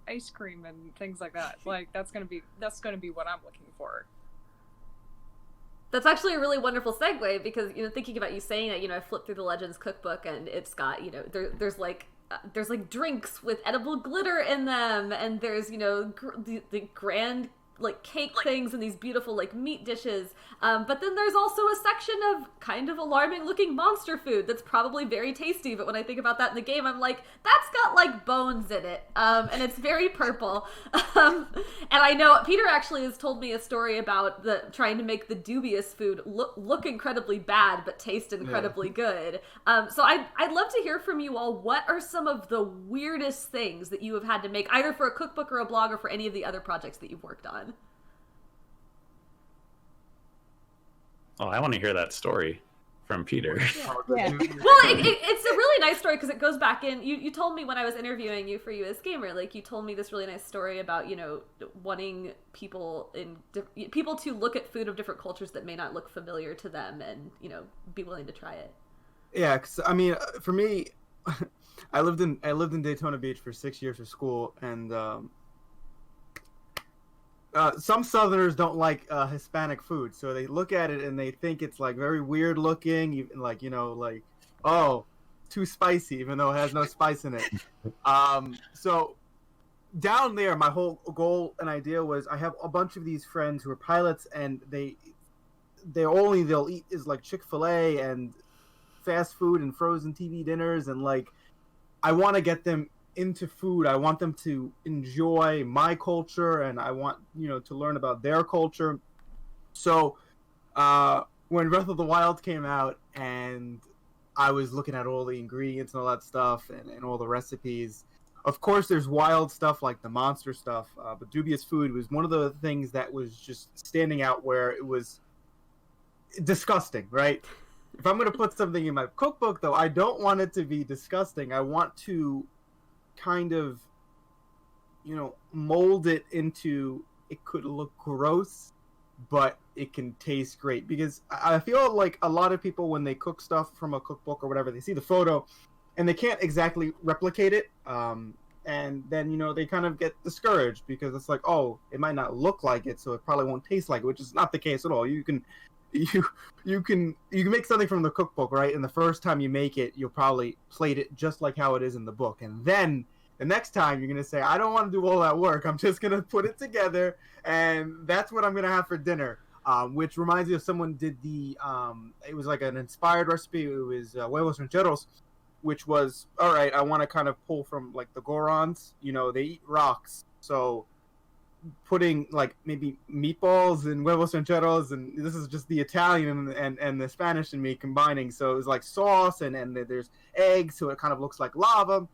ice cream and things like that. Like that's gonna be what I'm looking for. That's actually a really wonderful segue because, thinking about you saying that, I flipped through the Legends cookbook and it's got, there's like drinks with edible glitter in them, and there's, the grand like cake things and these beautiful like meat dishes, but then there's also a section of kind of alarming looking monster food that's probably very tasty, but when I think about that in the game I'm like, that's got like bones in it, and it's very purple. And I know Peter actually has told me a story about trying to make the dubious food look incredibly bad but taste incredibly good. So I'd love to hear from you all. What are some of the weirdest things that you have had to make, either for a cookbook or a blog or for any of the other projects that you've worked on? Oh, I want to hear that story from Peter. Yeah. Well, it's a really nice story because it goes back in. You told me when I was interviewing you for US Gamer, like you told me this really nice story about wanting people to look at food of different cultures that may not look familiar to them and be willing to try it. Yeah, cause, I mean, for me, I lived in Daytona Beach for 6 years for school, and some Southerners don't like Hispanic food, so they look at it and they think it's like very weird looking, even like oh, too spicy, even though it has no spice in it. So down there, my whole goal and idea was I have a bunch of these friends who are pilots, and they'll eat is like Chick-fil-A and fast food and frozen TV dinners, and like I want to get them into food. I want them to enjoy my culture, and I want to learn about their culture. So when Breath of the Wild came out and I was looking at all the ingredients and all that stuff and all the recipes, of course there's wild stuff like the monster stuff, but dubious food was one of the things that was just standing out where it was disgusting, right? If I'm going to put something in my cookbook, though, I don't want it to be disgusting. I want to kind of, mold it into, it could look gross, but it can taste great. Because I feel like a lot of people, when they cook stuff from a cookbook or whatever, they see the photo and they can't exactly replicate it. And then, they kind of get discouraged because it's like, oh, it might not look like it, so it probably won't taste like it, which is not the case at all. You can make something from the cookbook, right? And the first time you make it, you'll probably plate it just like how it is in the book. And then the next time you're going to say, I don't want to do all that work. I'm just going to put it together, and that's what I'm going to have for dinner. Which reminds me of someone did it was like an inspired recipe. It was huevos rancheros, which was, all right, I want to kind of pull from like the Gorons. They eat rocks. So putting like maybe meatballs and huevos rancheros, and this is just the Italian and the Spanish in me combining. So it was like sauce and there's eggs, so it kind of looks like lava.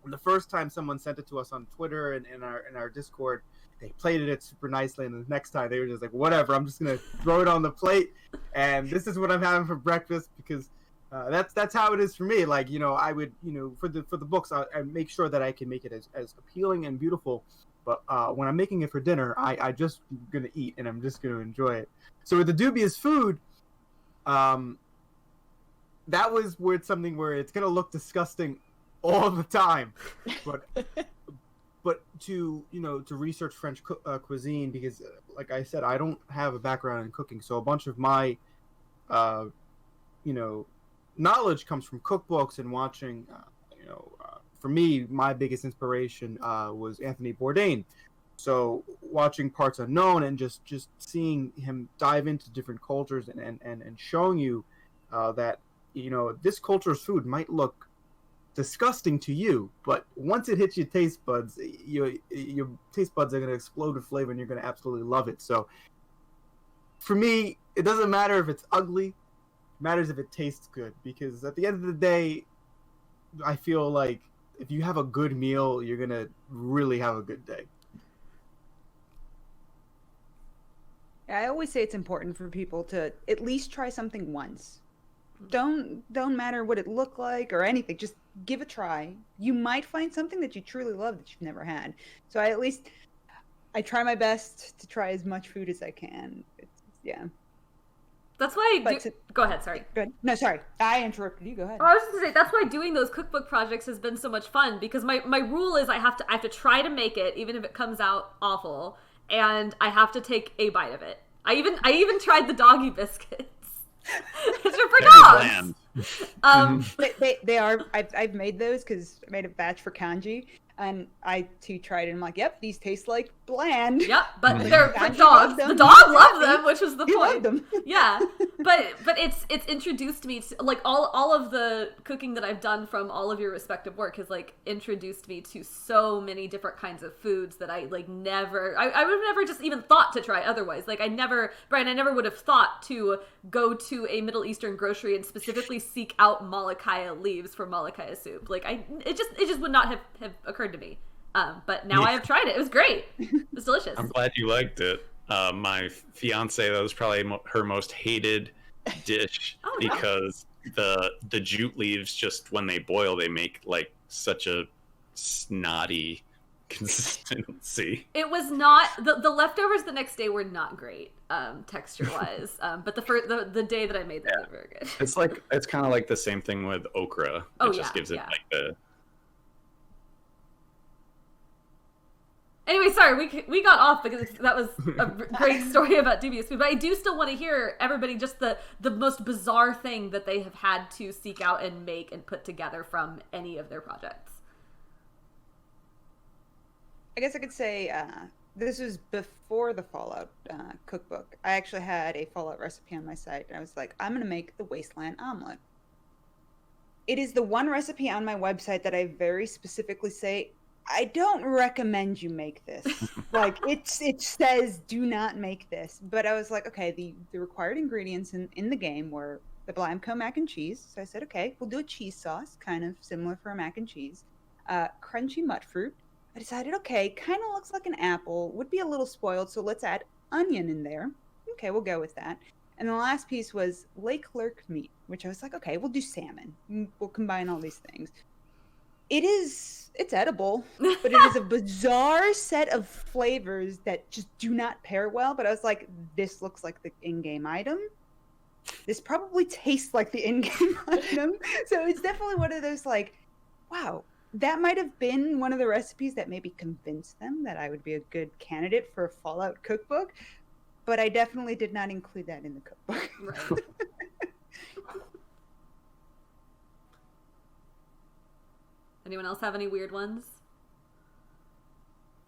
And the first time someone sent it to us on Twitter and in our Discord, they plated it super nicely, and the next time they were just like, whatever, I'm just gonna throw it on the plate, and this is what I'm having for breakfast, because that's how it is for me. Like, I would, for the books, I make sure that I can make it as appealing and beautiful. But when I'm making it for dinner, I just gonna eat, and I'm just gonna enjoy it. So with the dubious food, that was where it's something where it's gonna look disgusting all the time, but to research French cuisine, because like I said, I don't have a background in cooking, so a bunch of my knowledge comes from cookbooks and watching. For me, my biggest inspiration was Anthony Bourdain. So watching Parts Unknown and just seeing him dive into different cultures and showing you that this culture's food might look disgusting to you, but once it hits your taste buds, your taste buds are going to explode with flavor, and you're going to absolutely love it. So for me, it doesn't matter if it's ugly, it matters if it tastes good, because at the end of the day, I feel like if you have a good meal, you're going to really have a good day. I always say it's important for people to at least try something once. Don't matter what it looked like or anything. Just give a try. You might find something that you truly love that you've never had. So I try my best to try as much food as I can. Yeah. That's why go ahead, sorry. Good. No, sorry. I interrupted you. Go ahead. Oh, I was just gonna say, that's why doing those cookbook projects has been so much fun, because my rule is I have to try to make it, even if it comes out awful, and I have to take a bite of it. I even tried the doggy biscuits. It's for dogs. They are. I've made those because I made a batch for kanji, and I too tried it. I'm like, yep, these taste like bland. Yep, but they're for dogs. The dog loved them, which was the point. Loved them. Yeah, but it's introduced me to, like, all of the cooking that I've done from all of your respective work has like introduced me to so many different kinds of foods that I like never. I would have never just even thought to try otherwise. Like I never would have thought to go to a Middle Eastern grocery and specifically seek out malakaya leaves for malakaya soup. Like it just would not have occurred to me. But now I have tried it. It was great. It's delicious. I'm glad you liked it. My fiance, that was probably her most hated dish because the jute leaves, just when they boil, they make like such a snotty consistency. It was not the leftovers the next day were not great texture wise. But the day that I made them were very good. It's kind of like the same thing with okra. It just gives it like the. Anyway, sorry, we got off because that was a great story about dubious food. But I do still want to hear everybody just the most bizarre thing that they have had to seek out and make and put together from any of their projects. I guess I could say this was before the Fallout cookbook. I actually had a Fallout recipe on my site, and I was like, I'm going to make the Wasteland omelet. It is the one recipe on my website that I very specifically say, I don't recommend you make this. Like it says do not make this. But I was like, okay, the required ingredients in the game were the Blamco mac and cheese. So I said, okay, we'll do a cheese sauce, kind of similar for a mac and cheese. Crunchy mut fruit. I decided, okay, kind of looks like an apple, would be a little spoiled, so let's add onion in there. Okay, we'll go with that. And the last piece was lake lurk meat, which I was like, okay, we'll do salmon. We'll combine all these things. It's edible, but it is a bizarre set of flavors that just do not pair well. But I was like, this looks like the in-game item. This probably tastes like the in-game item. So it's definitely one of those like, wow, that might have been one of the recipes that maybe convinced them that I would be a good candidate for a Fallout cookbook. But I definitely did not include that in the cookbook. Right. Anyone else have any weird ones?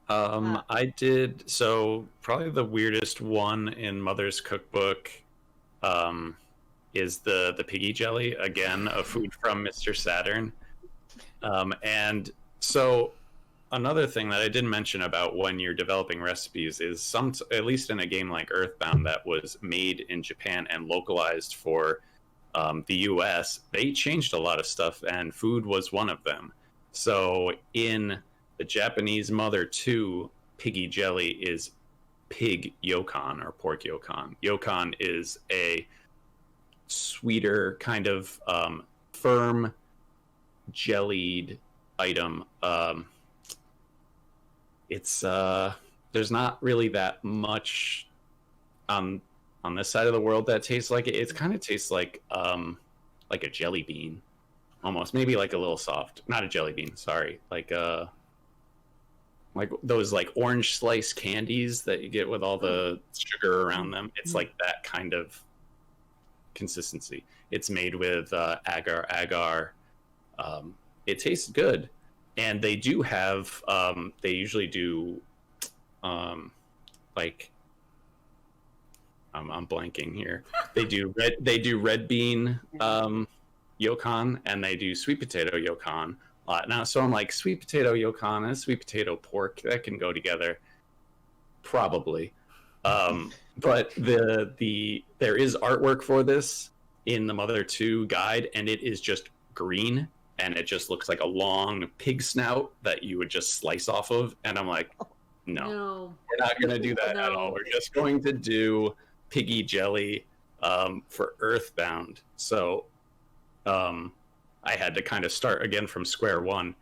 I did. So probably the weirdest one in Mother's cookbook is the piggy jelly. Again, a food from Mr. Saturn. And so another thing that I didn't mention about when you're developing recipes is at least in a game like Earthbound that was made in Japan and localized for the US, they changed a lot of stuff, and food was one of them. So in the Japanese Mother 2, piggy jelly is pig yokon or pork yokon. Yokon is a sweeter kind of firm jellied item. It's there's not really that much on this side of the world that tastes like it. It kind of tastes like a jelly bean, almost, maybe like a little soft. Not a jelly bean, sorry, like those like orange slice candies that you get with all the sugar around them. It's like that kind of consistency. It's made with agar. It tastes good, and they do have they usually do like I'm blanking here. They do red bean yokon, and they do sweet potato yokon now. So I'm like, sweet potato yokon and sweet potato pork, that can go together probably. But there is artwork for this in the Mother 2 guide, and it is just green, and it just looks like a long pig snout that you would just slice off of. And I'm like, no. We're not going to do that at all. We're just going to do piggy jelly for Earthbound. So I had to kind of start again from square one.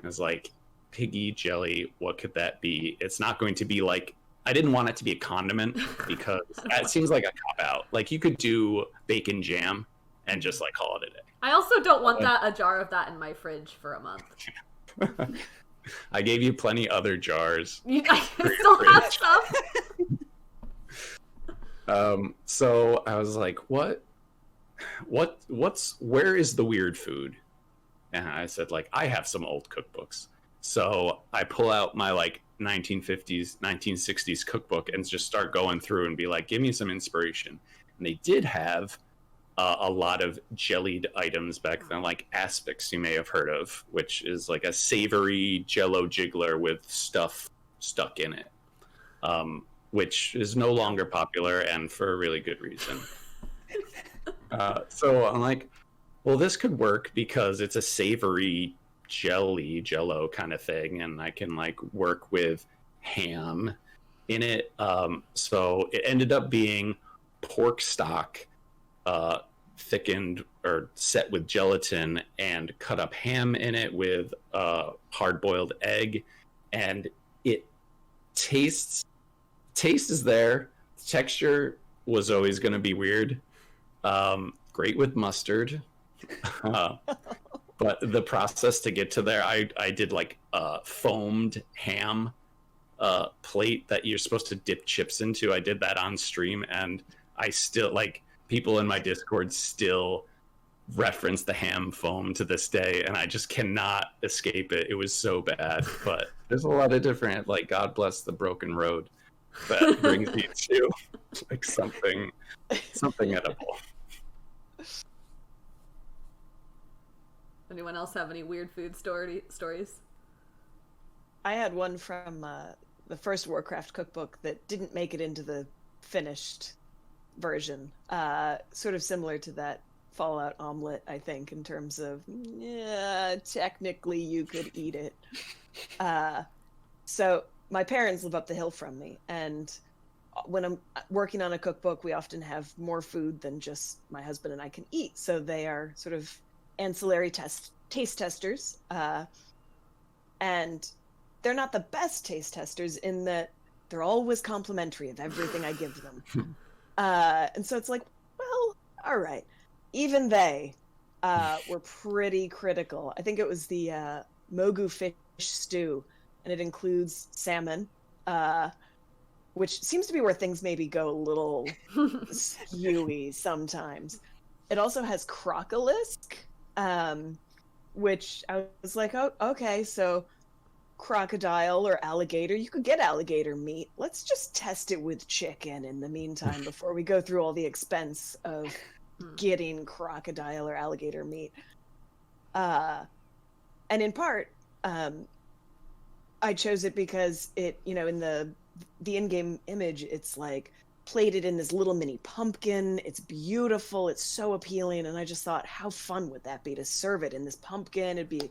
I was like, piggy jelly, what could that be? It's not going to be like, I didn't want it to be a condiment because that seems like a cop-out. Like, you could do bacon jam and just like call it a day. I also don't want a jar of that in my fridge for a month. I gave you plenty other jars. I still have stuff. So I was like, where is the weird food? And I said, like, I have some old cookbooks. So I pull out my like 1950s, 1960s cookbook and just start going through and be like, give me some inspiration. And they did have a lot of jellied items back then, like aspics, you may have heard of, which is like a savory jello jiggler with stuff stuck in it, which is no longer popular, and for a really good reason. So I'm like, well, this could work because it's a savory jello kind of thing, and I can like work with ham in it. So it ended up being pork stock, thickened or set with gelatin, and cut up ham in it with hard-boiled egg, and it taste is there. Texture was always going to be weird. Great with mustard. But the process to get to there, I did like a foamed ham plate that you're supposed to dip chips into. I did that on stream, and I still, like, people in my Discord still reference the ham foam to this day, and I just cannot escape it. It was so bad. But there's a lot of different, like, God bless the broken road that brings you to like something edible. Anyone else have any weird food stories? I had one from the first Warcraft cookbook that didn't make it into the finished version. Sort of similar to that Fallout omelet, I think, in terms of, yeah, technically you could eat it. So my parents live up the hill from me, and when I'm working on a cookbook, we often have more food than just my husband and I can eat. So they are sort of ancillary taste testers, and they're not the best taste testers in that they're always complimentary of everything I give them. And so it's like, well, all right. Even they were pretty critical. I think it was the Mogu fish stew, and it includes salmon, which seems to be where things maybe go a little skewy sometimes. It also has crocolisk, which I was like, oh, okay, so crocodile or alligator, you could get alligator meat. Let's just test it with chicken in the meantime before we go through all the expense of getting crocodile or alligator meat. And in part, I chose it because it, you know, in the in-game image, it's like plated in this little mini pumpkin. It's beautiful. It's so appealing. And I just thought, how fun would that be to serve it in this pumpkin? It'd be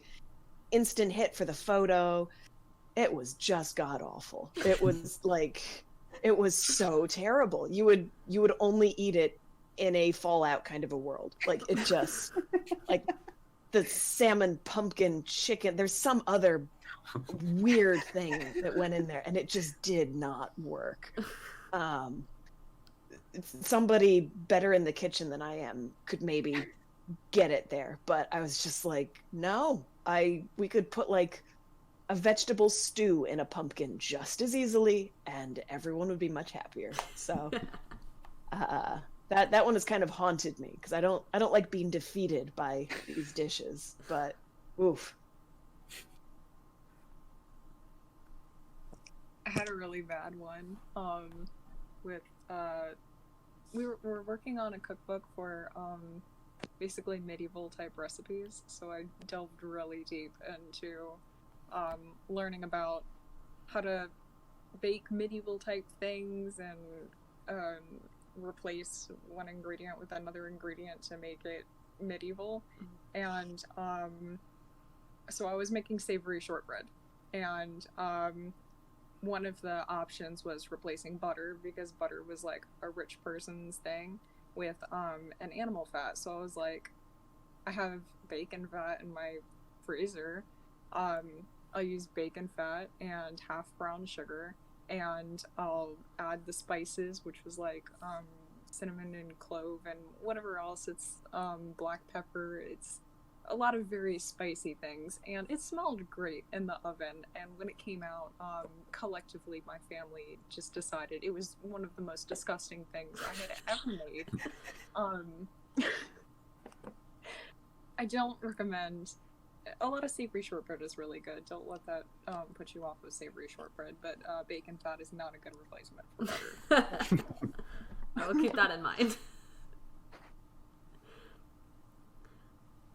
instant hit for the photo. It was just god awful. It was like, it was so terrible. You would only eat it in a Fallout kind of a world. Like, it just, like the salmon pumpkin chicken, there's some other weird thing that went in there, and it just did not work. Somebody better in the kitchen than I am could maybe get it there, but I was just like, no, we could put like a vegetable stew in a pumpkin just as easily, and everyone would be much happier. So that one has kind of haunted me, because I don't like being defeated by these dishes, but oof. I had a really bad one with we were working on a cookbook for basically medieval type recipes, so I delved really deep into learning about how to bake medieval type things and replace one ingredient with another ingredient to make it medieval. And so I was making savory shortbread, and one of the options was replacing butter, because butter was like a rich person's thing, with an animal fat. So I was like, I have bacon fat in my freezer. I'll use bacon fat and half brown sugar, and I'll add the spices, which was like cinnamon and clove and whatever else. It's black pepper. It's a lot of very spicy things, and it smelled great in the oven. And when it came out, collectively my family just decided it was one of the most disgusting things I had ever made. I don't recommend. A lot of savory shortbread is really good. Don't let that put you off with savory shortbread, but bacon fat is not a good replacement for butter. I will keep that in mind.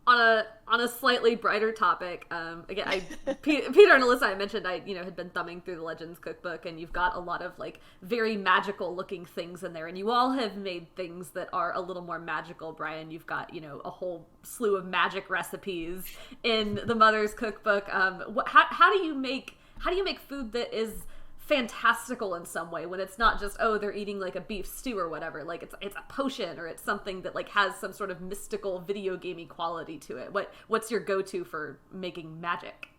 On a slightly brighter topic, again, Peter and Alyssa, I mentioned I had been thumbing through the Legends cookbook, and you've got a lot of like very magical looking things in there, and you all have made things that are a little more magical. Brian, you've got a whole slew of magic recipes in the Mother's cookbook. How do you make food that is fantastical in some way, when it's not just, oh, they're eating like a beef stew or whatever, like it's a potion, or it's something that like has some sort of mystical video gamey quality to it? What's your go-to for making magic?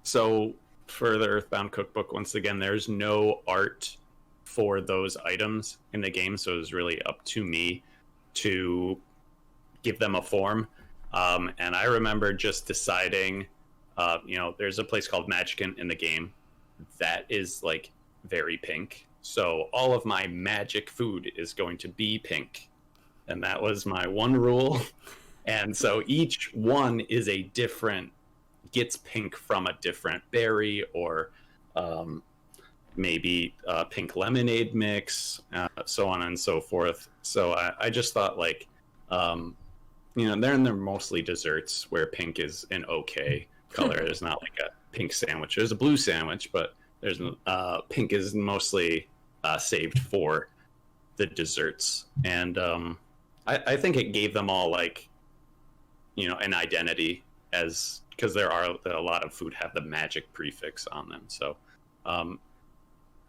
So for the Earthbound cookbook, once again, there's no art for those items in the game, so it's really up to me to give them a form. And I remember just deciding, there's a place called Magic in the game that is like very pink. So all of my magic food is going to be pink. And that was my one rule. And so each one is gets pink from a different berry, or maybe a pink lemonade mix, so on and so forth. So I just thought like, they're mostly desserts where pink is an okay color. There's not like a pink sandwich. There's a blue sandwich, but there's pink is mostly saved for the desserts. And I think it gave them all like, an identity, as because there are a lot of food have the magic prefix on them. So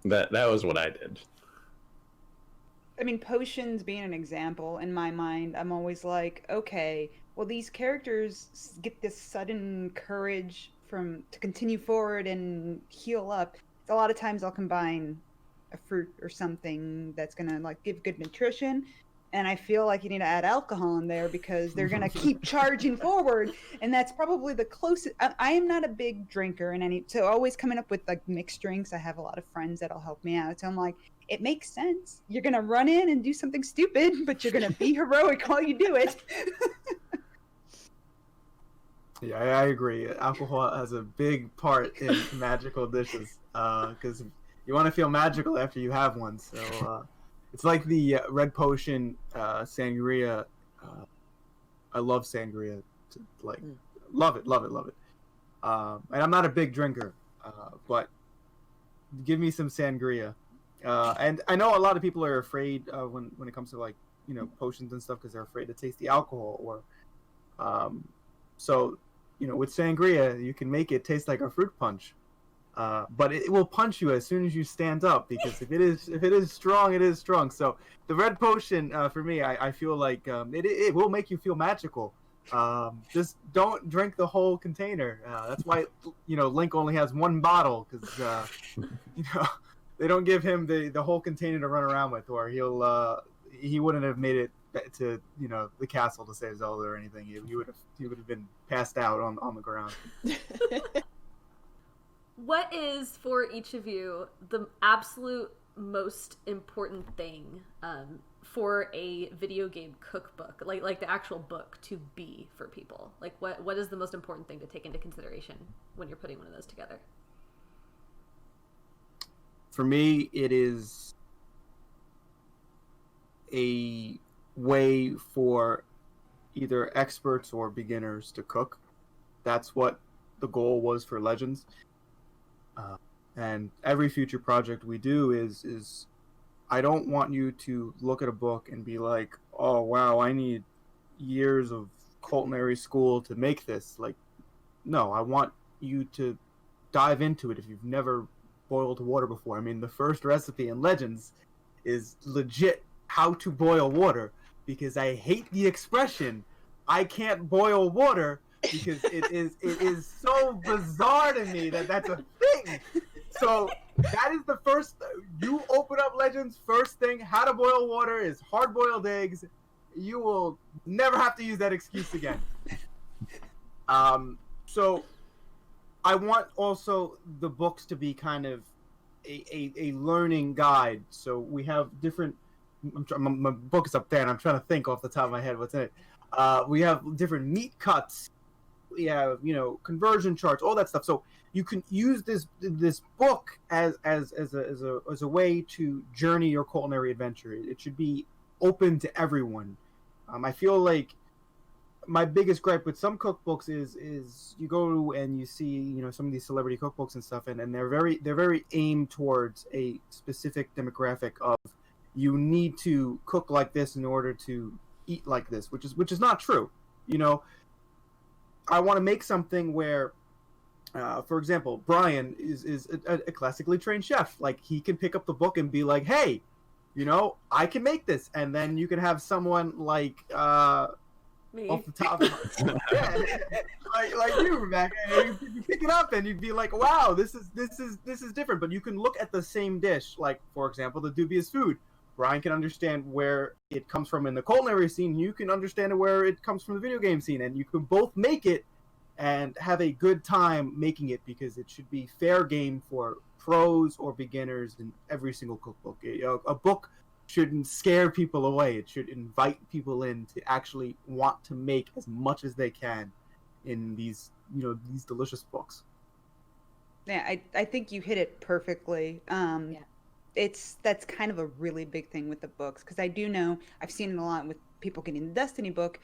that was what I did. I mean, potions being an example, in my mind, I'm always like, okay, well, these characters get this sudden courage to continue forward and heal up. A lot of times I'll combine a fruit or something that's going to like give good nutrition, and I feel like you need to add alcohol in there because they're going to keep charging forward, and that's probably the closest. I am not a big drinker so always coming up with like mixed drinks. I have a lot of friends that'll help me out, so I'm like, it makes sense. You're going to run in and do something stupid, but you're going to be heroic while you do it. Yeah, I agree. Alcohol has a big part in magical dishes, because you want to feel magical after you have one. So it's like the red potion sangria. I love sangria. Love it. And I'm not a big drinker, but give me some sangria. And I know a lot of people are afraid when it comes to like, you know, potions and stuff because they're afraid to taste the alcohol. Or so, you know, with sangria, you can make it taste like a fruit punch. But it will punch you as soon as you stand up, because if it is strong, it is strong. So the red potion for me, I feel like it will make you feel magical. Just don't drink the whole container. That's why, you know, Link only has one bottle, because you know, they don't give him the whole container to run around with, or he wouldn't have made it to, you know, the castle to save Zelda or anything. He would have been passed out on the ground. What is, for each of you, the absolute most important thing for a video game cookbook, like the actual book, to be for people? Like, what is the most important thing to take into consideration when you're putting one of those together? For me, it is a way for either experts or beginners to cook. That's what the goal was for Legends. And every future project we do is I don't want you to look at a book and be like, oh wow, I need years of culinary school to make this. Like, no, I want you to dive into it if you've never boiled water before. I mean, the first recipe in Legends is legit how to boil water, because I hate the expression I can't boil water, because it is so bizarre to me that that's a thing. So that is the first. You open up Legends, first thing, how to boil water is hard-boiled eggs. You will never have to use that excuse again. So I want also the books to be kind of a learning guide. So we have different. My book is up there, and I'm trying to think off the top of my head what's in it. We have different meat cuts. We have, you know, conversion charts, all that stuff. So you can use this book as a way to journey your culinary adventure. It should be open to everyone. I feel like my biggest gripe with some cookbooks is you go and you see, you know, some of these celebrity cookbooks and stuff, and they're very aimed towards a specific demographic of, you need to cook like this in order to eat like this, which is not true. You know, I want to make something where, for example, Brian is a classically trained chef. Like, he can pick up the book and be like, hey, you know, I can make this. And then you can have someone like me, off the top of my like you, Rebecca. You pick it up and you'd be like, wow, this is different. But you can look at the same dish, like, for example, the dubious food. Brian can understand where it comes from in the culinary scene. You can understand where it comes from the video game scene, and you can both make it and have a good time making it, because it should be fair game for pros or beginners in every single cookbook. A book shouldn't scare people away. It should invite people in to actually want to make as much as they can in these, you know, these delicious books. Yeah, I think you hit it perfectly. That's kind of a really big thing with the books, because I do know I've seen it a lot with people getting the Destiny book.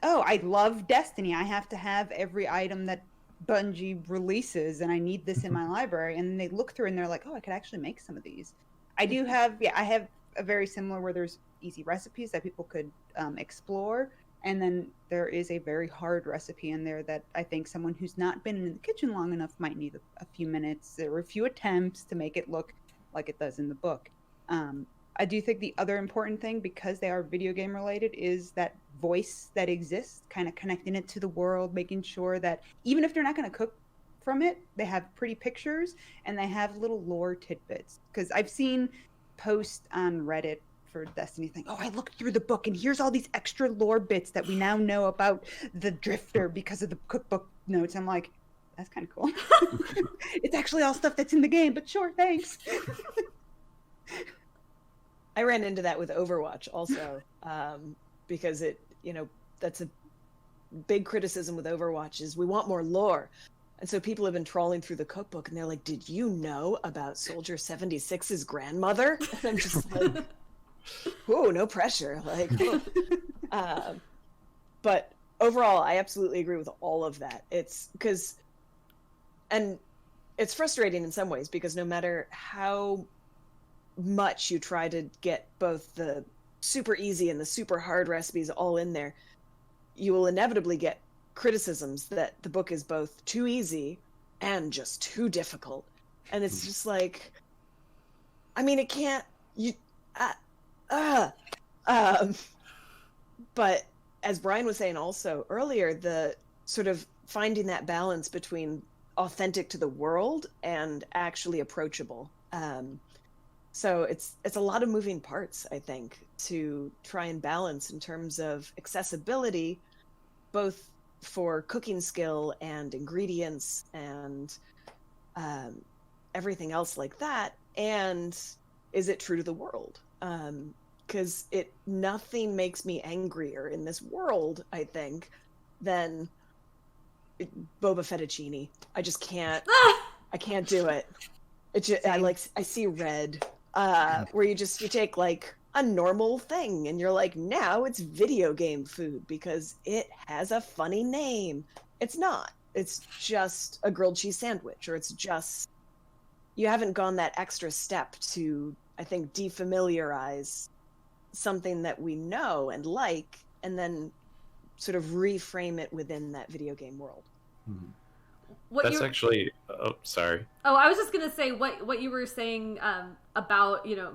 Oh, I love Destiny. I have to have every item that Bungie releases, and I need this in my library. And they look through and they're like, oh, I could actually make some of these. I have a very similar where there's easy recipes that people could explore. And then there is a very hard recipe in there that I think someone who's not been in the kitchen long enough might need a few minutes or a few attempts to make it look like it does in the book. I do think the other important thing, because they are video game related, is that voice that exists, kind of connecting it to the world, making sure that even if they're not going to cook from it, they have pretty pictures and they have little lore tidbits. Because I've seen posts on Reddit for Destiny thing, oh, I looked through the book and here's all these extra lore bits that we now know about the Drifter because of the cookbook notes. I'm like, that's kind of cool. It's actually all stuff that's in the game, but sure, thanks. I ran into that with Overwatch also, because it, you know, that's a big criticism with Overwatch is we want more lore. And so people have been trawling through the cookbook and they're like, did you know about Soldier 76's grandmother? And I'm just like, whoa, no pressure. Like, but overall, I absolutely agree with all of that. It's because and it's frustrating in some ways because no matter how much you try to get both the super easy and the super hard recipes all in there, you will inevitably get criticisms that the book is both too easy and just too difficult. And it's just like, I mean, it can't, but as Brian was saying also earlier, the sort of finding that balance between authentic to the world and actually approachable. So it's a lot of moving parts, I think, to try and balance in terms of accessibility, both for cooking skill and ingredients and everything else like that. And is it true to the world? Because nothing makes me angrier in this world, I think, than Boba Fettuccine. I just can't. I can't do it. I see red. Where you take like a normal thing and you're like, now it's video game food because it has a funny name. It's not. It's just a grilled cheese sandwich, or it's just, you haven't gone that extra step to, I think, defamiliarize something that we know and like, and then sort of reframe it within that video game world. That's actually, oh, sorry. Oh, I was just gonna say what you were saying about, you know,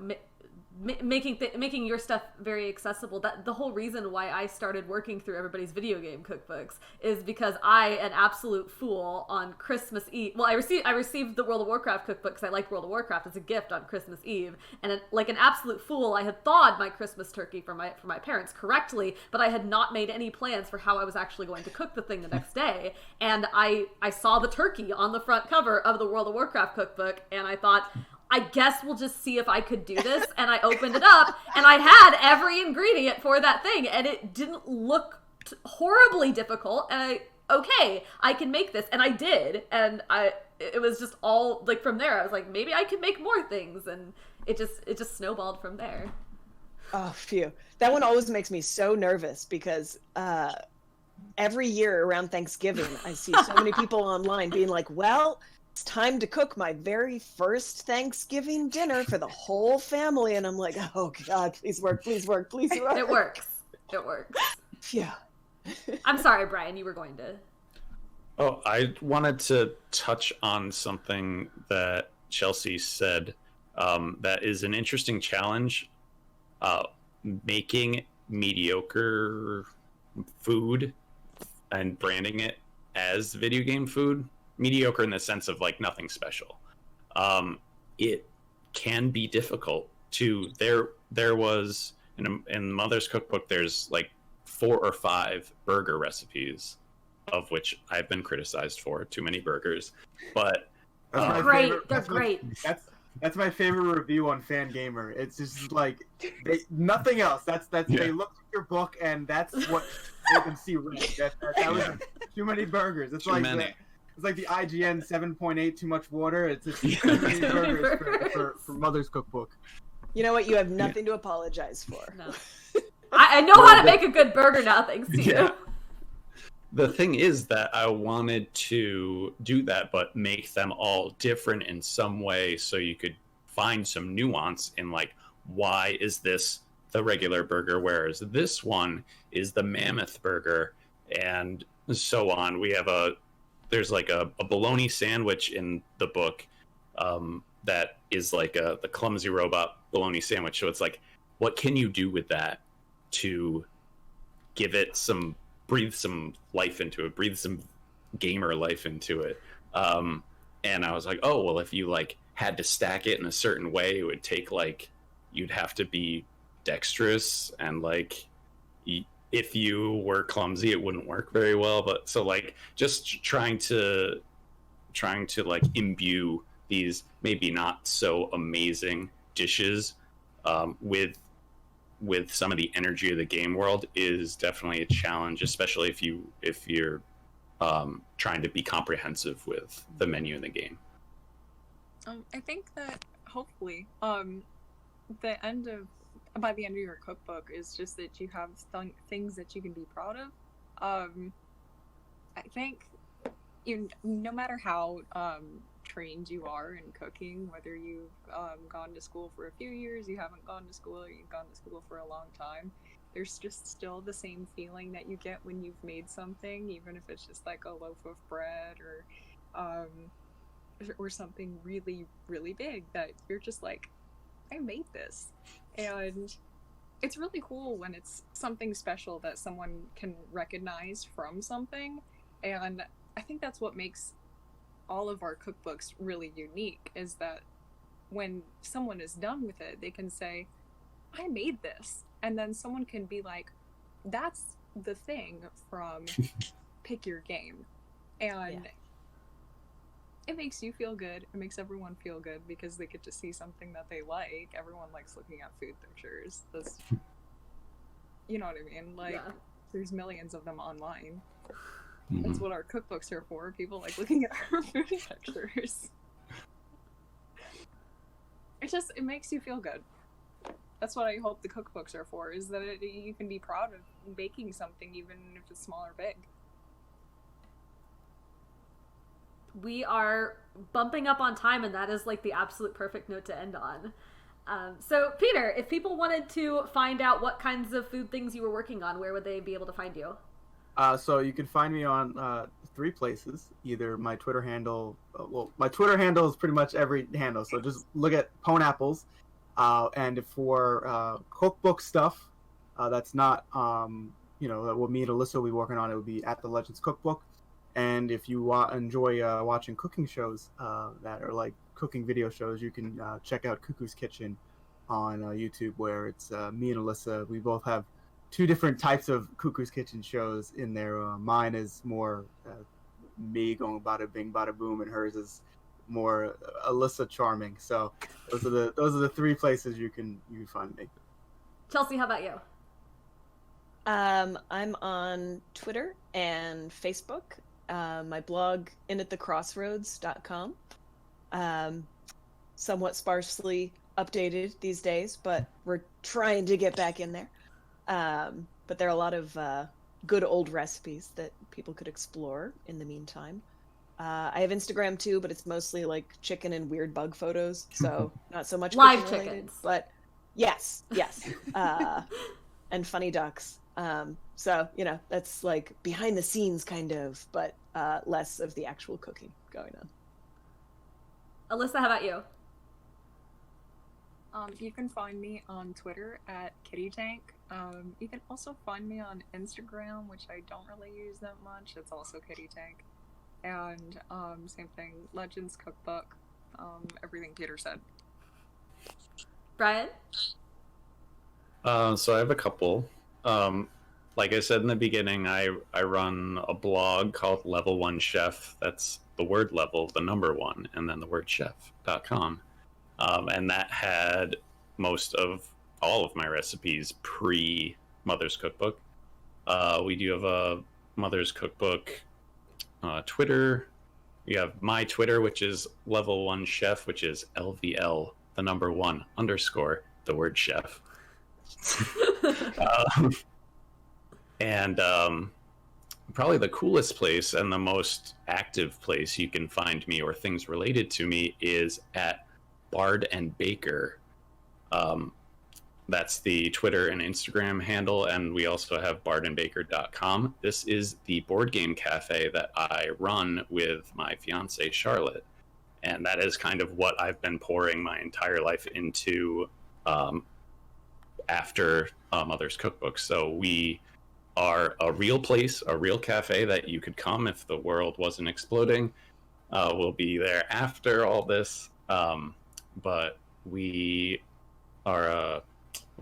making your stuff very accessible. That the whole reason why I started working through everybody's video game cookbooks is because I, an absolute fool, on Christmas Eve. Well, I received the World of Warcraft cookbook because I liked World of Warcraft as a gift on Christmas Eve, and like an absolute fool, I had thawed my Christmas turkey for my parents correctly, but I had not made any plans for how I was actually going to cook the thing the next day. And I saw the turkey on the front cover of the World of Warcraft cookbook, and I thought, I guess we'll just see if I could do this. And I opened it up and I had every ingredient for that thing, and it didn't look horribly difficult. And I can make this. And I did. And it was just all like, from there, I was like, maybe I could make more things. And it just snowballed from there. Oh, phew. That one always makes me so nervous because, every year around Thanksgiving, I see so many people online being like, well, it's time to cook my very first Thanksgiving dinner for the whole family. And I'm like, oh God, please work, please work, please work. It works. It works. Yeah. I'm sorry, Brian, you were going to. Oh, I wanted to touch on something that Chelsea said that is an interesting challenge. Making mediocre food and branding it as video game food. Mediocre in the sense of like nothing special. It can be difficult to. There was in Mother's cookbook, there's like 4 or 5 burger recipes, of which I've been criticized for too many burgers. But they're great. They're great. That's my favorite review on Fangamer. It's just like nothing else. They looked at your book and that's what they can see. Right. That was too many burgers. It's like it's like the IGN 7.8 too much water. It's just too many burgers for Mother's cookbook. You know what? You have nothing to apologize for. No. I know how to make a good burger now, thanks to you. The thing is that I wanted to do that, but make them all different in some way so you could find some nuance in like, why is this the regular burger, whereas this one is the mammoth burger, and so on. There's like a bologna sandwich in the book that is like the clumsy robot bologna sandwich. So it's like, what can you do with that to give it breathe some life into it, breathe some gamer life into it? And I was like, oh, well, if you like had to stack it in a certain way, it would take like, you'd have to be dexterous, and like if you were clumsy, it wouldn't work very well. But so like just trying to like imbue these maybe not so amazing dishes with some of the energy of the game world is definitely a challenge, especially if you're trying to be comprehensive with the menu in the game. I think that hopefully by the end of your cookbook is just that you have things that you can be proud of. I think no matter how trained you are in cooking, whether you've gone to school for a few years, you haven't gone to school, or you've gone to school for a long time, there's just still the same feeling that you get when you've made something, even if it's just like a loaf of bread or something really, really big that you're just like, I made this. And it's really cool when it's something special that someone can recognize from something. And I think that's what makes all of our cookbooks really unique, is that when someone is done with it, they can say, I made this. And then someone can be like, that's the thing from Pick Your Game. And it makes you feel good. It makes everyone feel good because they get to see something that they like. Everyone likes looking at food pictures. That's, you know what I mean? Like, there's millions of them online. That's what our cookbooks are for. People like looking at our food pictures. It makes you feel good. That's what I hope the cookbooks are for, is that you can be proud of baking something, even if it's small or big. We are bumping up on time, and that is like the absolute perfect note to end on. So, Peter, if people wanted to find out what kinds of food things you were working on, where would they be able to find you? So you can find me on 3 places. Either my Twitter handle, my Twitter handle is pretty much every handle. So just look at Pwnapples. And for cookbook stuff, that's not, what me and Alyssa will be working on, it would be at the Legends Cookbook. And if you enjoy watching cooking shows that are like cooking video shows, you can check out Cuckoo's Kitchen on YouTube, where it's me and Alyssa. We both have 2 different types of Cuckoo's Kitchen shows in there. Mine is more me going bada bing, bada boom, and hers is more Alyssa charming. So those are the 3 places you can find me. Chelsea, how about you? I'm on Twitter and Facebook. My blog, inatthecrossroads.com. Somewhat sparsely updated these days, but we're trying to get back in there. But there are a lot of good old recipes that people could explore in the meantime. I have Instagram too, but it's mostly like chicken and weird bug photos, so not so much live cooking related, chickens. but yes, and funny ducks. So that's like behind the scenes kind of, but less of the actual cooking going on. Alyssa, how about you? You can find me on Twitter at KittyTank. You can also find me on Instagram, which I don't really use that much. It's also KittyTank. And same thing, Legends Cookbook, everything Peter said. Brian? So I have a couple. Like I said in the beginning, I run a blog called Level 1 Chef. That's the word level, the number 1, and then the word chef.com. And that had all of my recipes pre-Mother's Cookbook. We do have a Mother's Cookbook Twitter. We have my Twitter, which is Level 1 Chef, which is LVL, the number 1 _ the word chef. And probably the coolest place and the most active place you can find me or things related to me is at Bard and Baker. That's the Twitter and Instagram handle, and we also have bardandbaker.com. This is the board game cafe that I run with my fiance Charlotte, and that is kind of what I've been pouring my entire life into after Mother's Cookbook. So we are a real place, a real cafe that you could come if the world wasn't exploding. We'll be there after all this, but we are a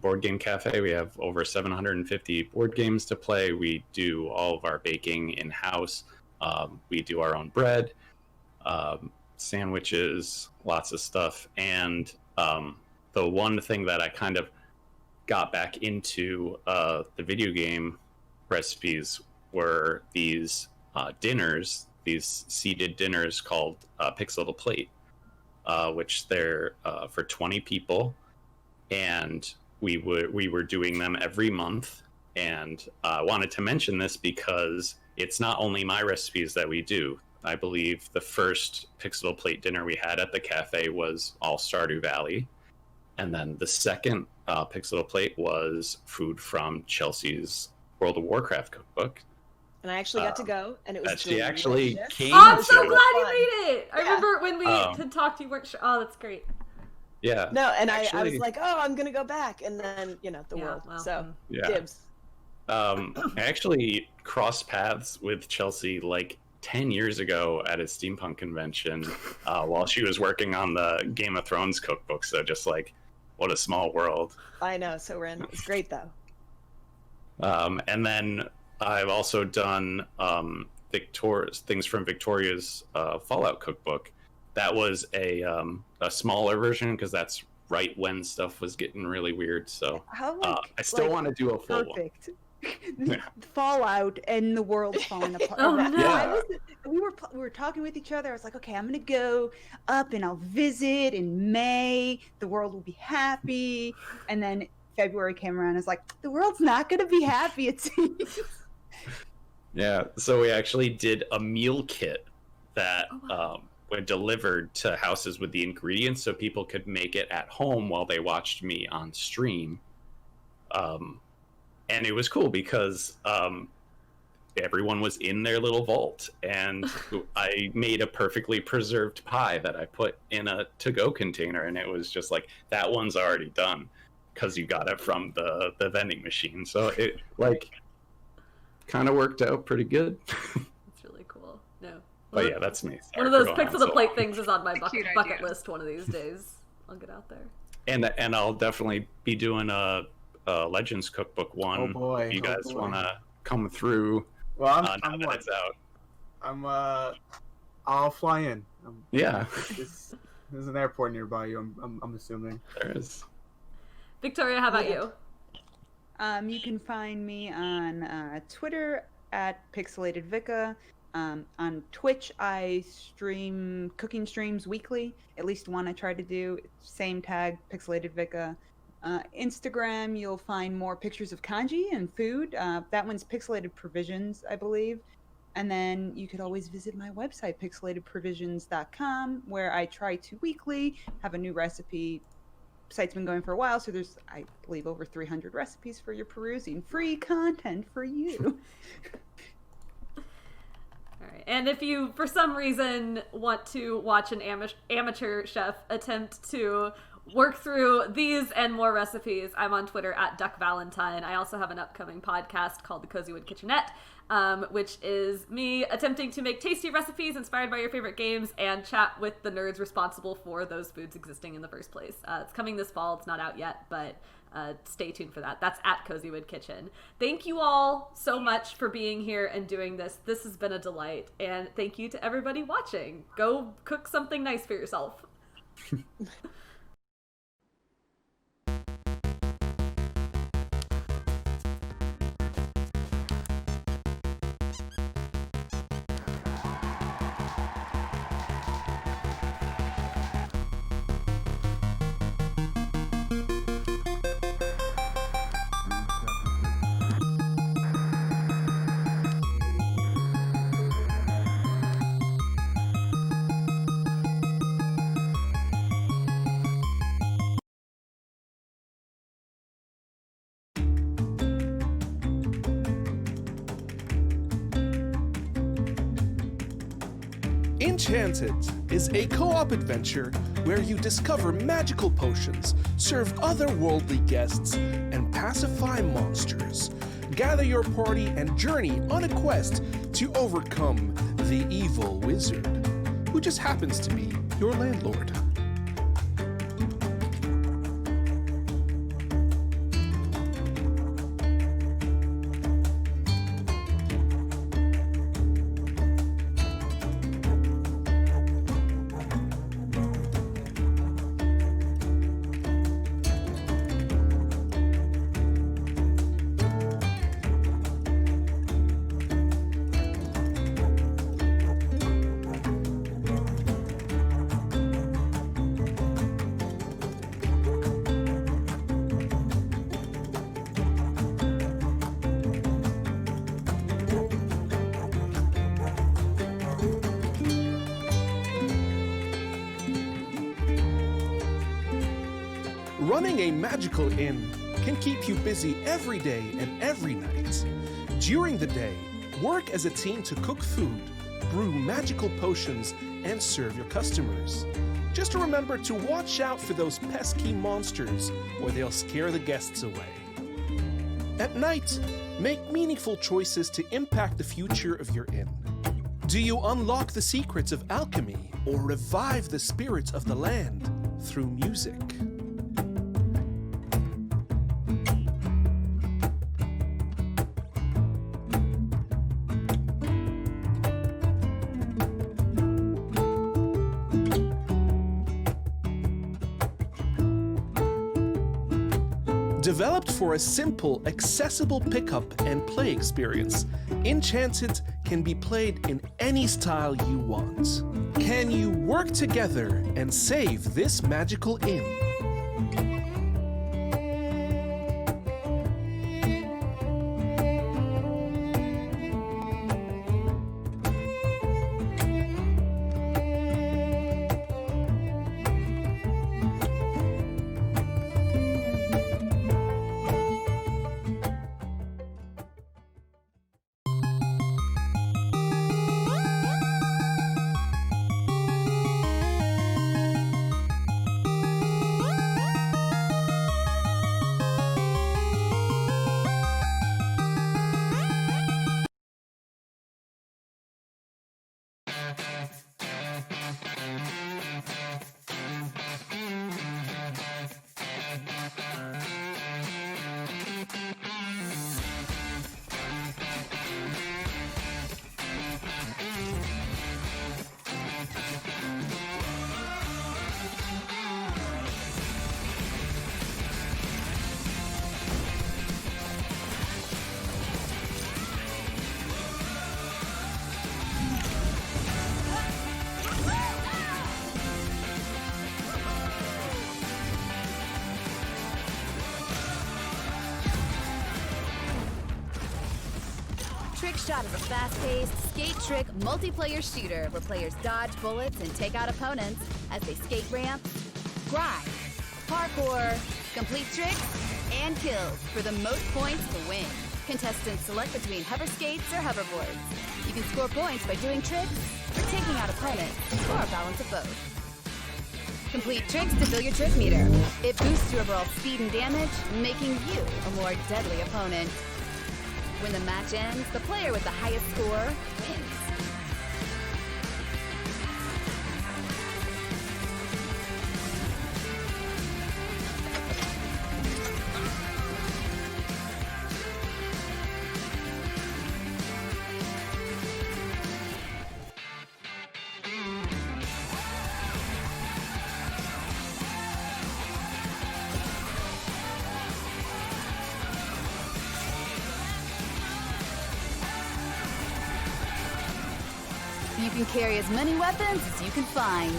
board game cafe. We have over 750 board games to play. We do all of our baking in-house. We do our own bread, sandwiches, lots of stuff. And the one thing that I kind of got back into the video game recipes were these dinners, these seated dinners called Pixel to Plate, which they're for 20 people. And we were doing them every month, and I wanted to mention this because it's not only my recipes that we do. I believe the first Pixel Plate dinner we had at the cafe was all Stardew Valley. And then the second Pixel Plate was food from Chelsea's World of Warcraft cookbook. And I actually got to go, and it was That she actually delicious. came Oh, I'm so to. glad you made it. I remember when we Um, had talked, you weren't sure. Oh, that's great. Yeah. No, and I actually, was like, oh, I'm gonna go back, and then the Yeah, world. well, So Yeah. dibs. I actually crossed paths with Chelsea like 10 years ago at a steampunk convention while she was working on the Game of Thrones cookbook. So just like, what a small world. I know, so random. It's great though. And then I've also done things from Victoria's Fallout cookbook. That was a smaller version because that's right when stuff was getting really weird. So I still want to do a full one. Perfect. Fallout and the world's falling apart. Oh, no. Yeah. We were talking with each other. I was like, okay, I'm gonna go up and I'll visit in May. The world will be happy. And then February came around. I was like, the world's not gonna be happy. It seems. Yeah. So we actually did a meal kit that went delivered to houses with the ingredients so people could make it at home while they watched me on stream. And it was cool because everyone was in their little vault, and I made a perfectly preserved pie that I put in a to-go container, and it was just like, that one's already done because you got it from the vending machine. So it kind of worked out pretty good. It's really cool. No. But yeah, that's me. One of those Pixel the Plate things is on my bucket list one of these days. I'll get out there. And I'll definitely be doing a Legends Cookbook one. Oh boy! If you guys want to come through. Well, now that it's out. I'll fly in. Yeah. There's an airport nearby you. I'm assuming. There is. Victoria, how about you? You can find me on Twitter at PixelatedVica. On Twitch, I stream cooking streams weekly. At least one I try to do. Same tag, PixelatedVica. Instagram, you'll find more pictures of kanji and food. That one's Pixelated Provisions, I believe. And then you could always visit my website, pixelatedprovisions.com, where I try to weekly have a new recipe. Site's been going for a while, so there's, I believe, over 300 recipes for your perusing. Free content for you. All right. And if you, for some reason, want to watch an amateur chef attempt to work through these and more recipes, I'm on Twitter at Duck Valentine. I also have an upcoming podcast called The Cozy Wood Kitchenette, which is me attempting to make tasty recipes inspired by your favorite games and chat with the nerds responsible for those foods existing in the first place. It's coming this fall. It's not out yet, but stay tuned for that. That's at Cozy Wood Kitchen. Thank you all so much for being here and doing this. This has been a delight. And thank you to everybody watching. Go cook something nice for yourself. Enchanted is a co-op adventure where you discover magical potions, serve otherworldly guests, and pacify monsters. Gather your party and journey on a quest to overcome the evil wizard, who just happens to be your landlord. Running a magical inn can keep you busy every day and every night. During the day, work as a team to cook food, brew magical potions, and serve your customers. Just remember to watch out for those pesky monsters, or they'll scare the guests away. At night, make meaningful choices to impact the future of your inn. Do you unlock the secrets of alchemy or revive the spirits of the land through music? Developed for a simple, accessible pickup and play experience, Enchanted can be played in any style you want. Can you work together and save this magical inn? Trick Shot is a fast-paced, skate-trick, multiplayer shooter where players dodge bullets and take out opponents as they skate ramps, grind, parkour, complete tricks, and kills for the most points to win. Contestants select between hover skates or hoverboards. You can score points by doing tricks or taking out opponents, or a balance of both. Complete tricks to fill your trick meter. It boosts your overall speed and damage, making you a more deadly opponent. When the match ends, the player with the highest score wins. You can carry as many weapons as you can find.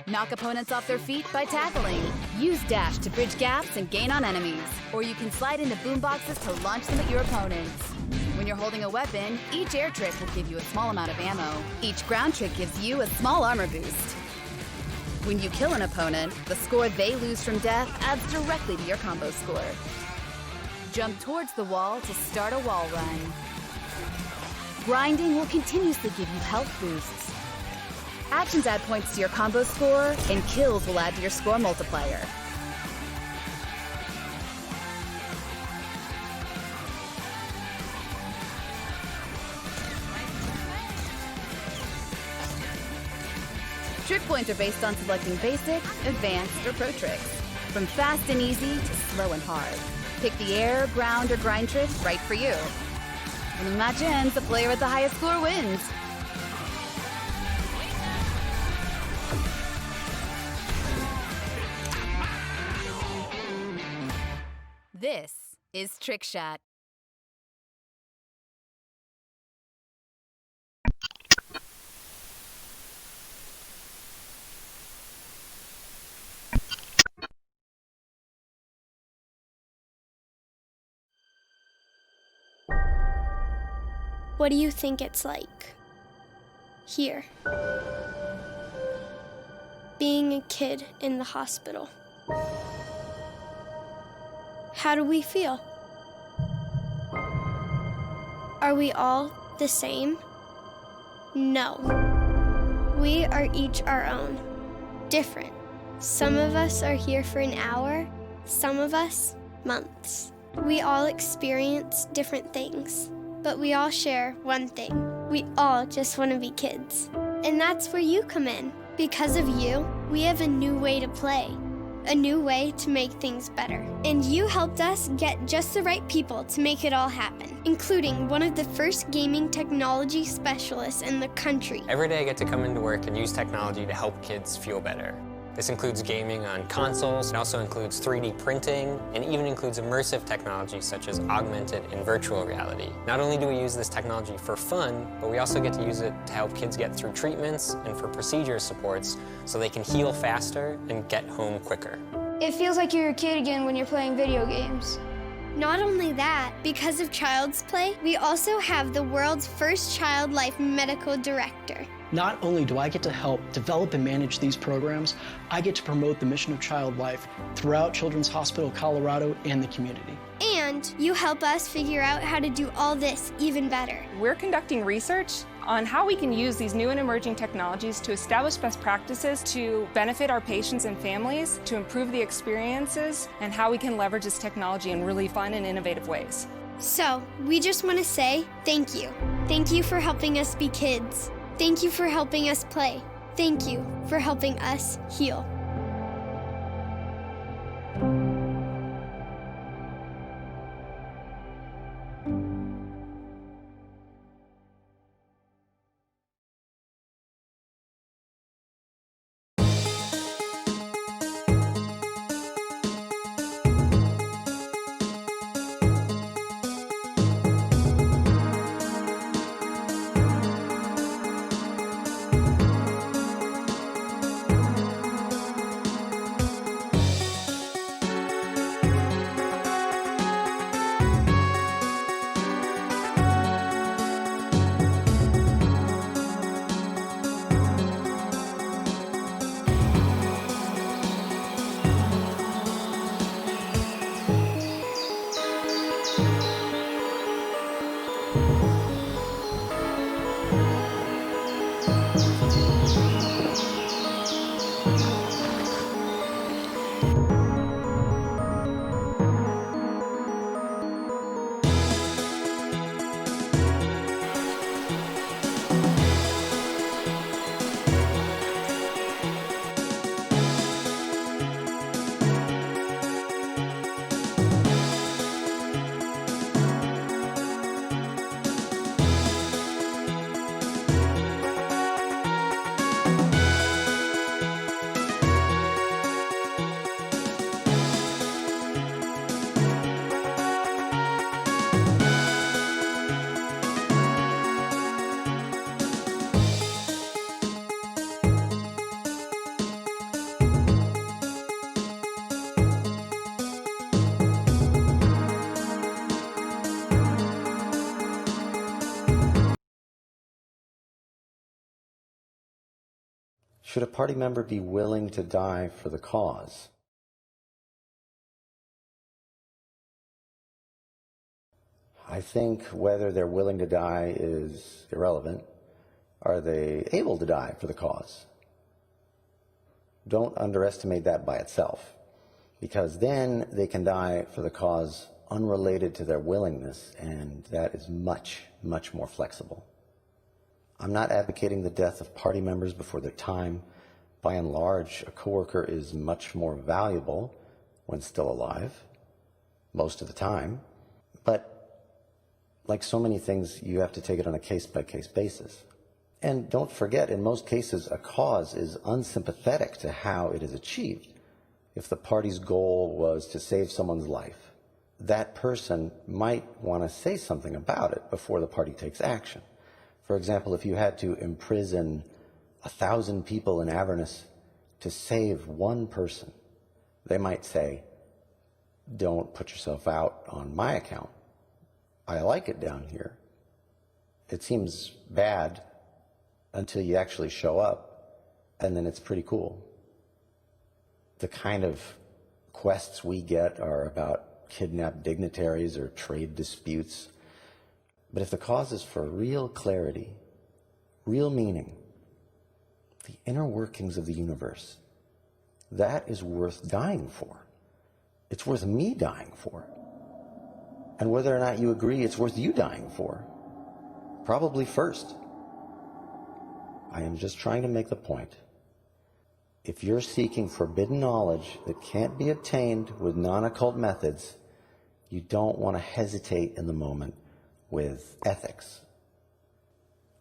Knock opponents off their feet by tackling. Use dash to bridge gaps and gain on enemies. Or you can slide into boomboxes to launch them at your opponents. When you're holding a weapon, each air trick will give you a small amount of ammo. Each ground trick gives you a small armor boost. When you kill an opponent, the score they lose from death adds directly to your combo score. Jump towards the wall to start a wall run. Grinding will continuously give you health boosts. Actions add points to your combo score, and kills will add to your score multiplier. Trick points are based on selecting basic, advanced, or pro tricks. From fast and easy to slow and hard. Pick the air, ground, or grind trick right for you. When the match ends, the player with the highest score wins. This is Trick Shot. What do you think it's like here? Being a kid in the hospital. How do we feel? Are we all the same? No. We are each our own, different. Some of us are here for an hour, some of us, months. We all experience different things, but we all share one thing. We all just want to be kids. And that's where you come in. Because of you, we have a new way to play, a new way to make things better. And you helped us get just the right people to make it all happen, including one of the first gaming technology specialists in the country. Every day I get to come into work and use technology to help kids feel better. This includes gaming on consoles, it also includes 3D printing, and even includes immersive technology such as augmented and virtual reality. Not only do we use this technology for fun, but we also get to use it to help kids get through treatments and for procedure supports so they can heal faster and get home quicker. It feels like you're a kid again when you're playing video games. Not only that, because of Child's Play, we also have the world's first child life medical director. Not only do I get to help develop and manage these programs, I get to promote the mission of child life throughout Children's Hospital Colorado and the community. And you help us figure out how to do all this even better. We're conducting research on how we can use these new and emerging technologies to establish best practices to benefit our patients and families, to improve the experiences, and how we can leverage this technology in really fun and innovative ways. So, we just want to say thank you. Thank you for helping us be kids. Thank you for helping us play. Thank you for helping us heal. Should a party member be willing to die for the cause? I think whether they're willing to die is irrelevant. Are they able to die for the cause? Don't underestimate that by itself, because then they can die for the cause unrelated to their willingness, and that is much, much more flexible. I'm not advocating the death of party members before their time. By and large, a coworker is much more valuable when still alive, most of the time. But like so many things, you have to take it on a case-by-case basis. And don't forget, in most cases, a cause is unsympathetic to how it is achieved. If the party's goal was to save someone's life, that person might want to say something about it before the party takes action. For example, if you had to imprison 1,000 people in Avernus to save one person, they might say, "Don't put yourself out on my account. I like it down here." It seems bad until you actually show up, and then it's pretty cool. The kind of quests we get are about kidnapped dignitaries or trade disputes. But if the cause is for real clarity, real meaning, the inner workings of the universe, that is worth dying for. It's worth me dying for. And whether or not you agree, it's worth you dying for. Probably first. I am just trying to make the point. If you're seeking forbidden knowledge that can't be obtained with non-occult methods, you don't want to hesitate in the moment with ethics.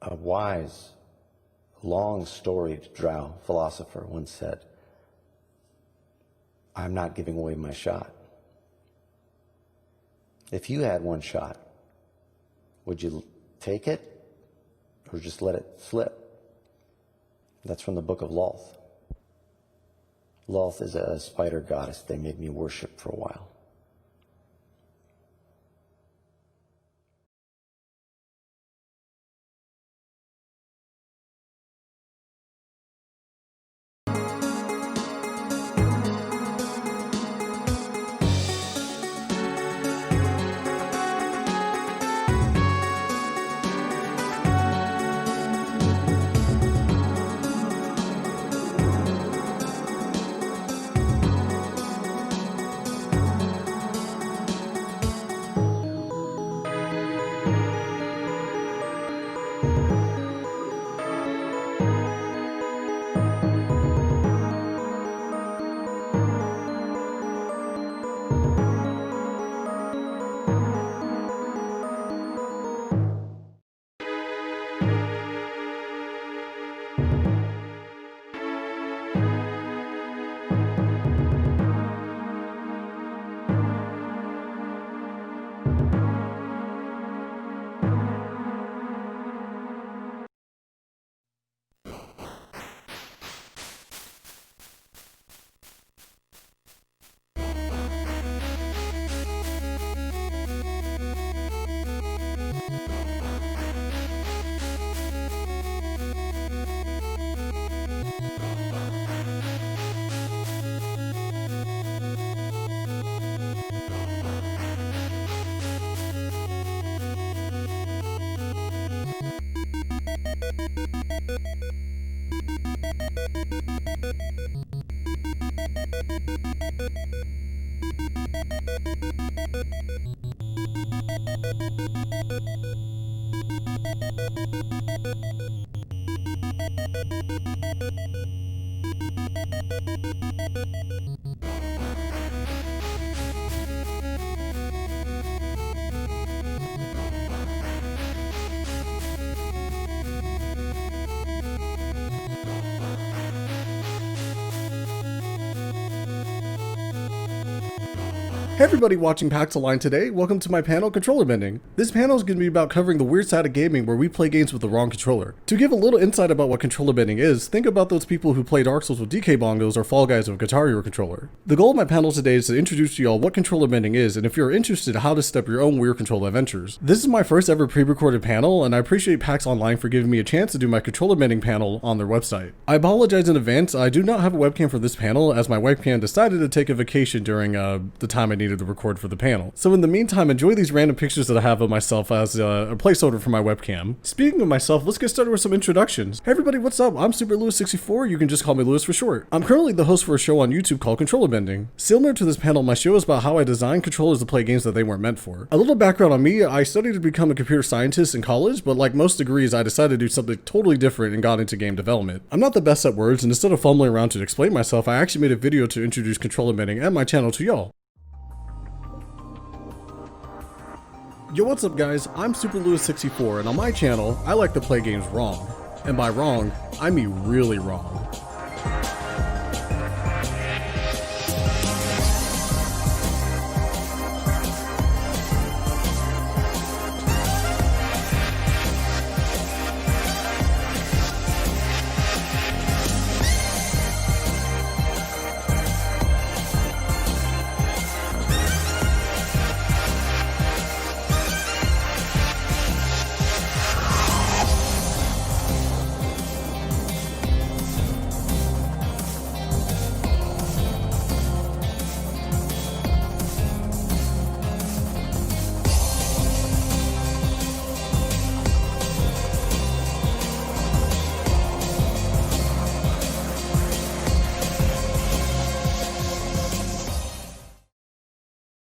A wise, long-storied drow philosopher once said, I'm not giving away my shot. If you had one shot, would you take it or just let it slip? That's from the book of Lolth. Lolth is a spider goddess they made me worship for a while. Hey everybody watching PAX Online today, welcome to my panel, Controller Bending. This panel is going to be about covering the weird side of gaming where we play games with the wrong controller. To give a little insight about what controller bending is, think about those people who play Dark Souls with DK bongos or Fall Guys with a Guitar Hero controller. The goal of my panel today is to introduce to y'all what controller bending is and if you're interested how to step your own weird controller adventures. This is my first ever pre-recorded panel and I appreciate PAX Online for giving me a chance to do my controller bending panel on their website. I apologize in advance, I do not have a webcam for this panel as my webcam decided to take a vacation during the time I needed to record for the panel. So in the meantime, enjoy these random pictures that I have of myself as a placeholder for my webcam. Speaking of myself, let's get started with some introductions. Hey everybody, what's up? I'm Super Lewis64, you can just call me Lewis for short. I'm currently the host for a show on YouTube called Controller Bending. Similar to this panel, my show is about how I design controllers to play games that they weren't meant for. A little background on me, I studied to become a computer scientist in college, but like most degrees, I decided to do something totally different and got into game development. I'm not the best at words, and instead of fumbling around to explain myself, I actually made a video to introduce controller bending and my channel to y'all. Yo, what's up guys, I'm Super Lewis64 and on my channel, I like to play games wrong. And by wrong, I mean really wrong.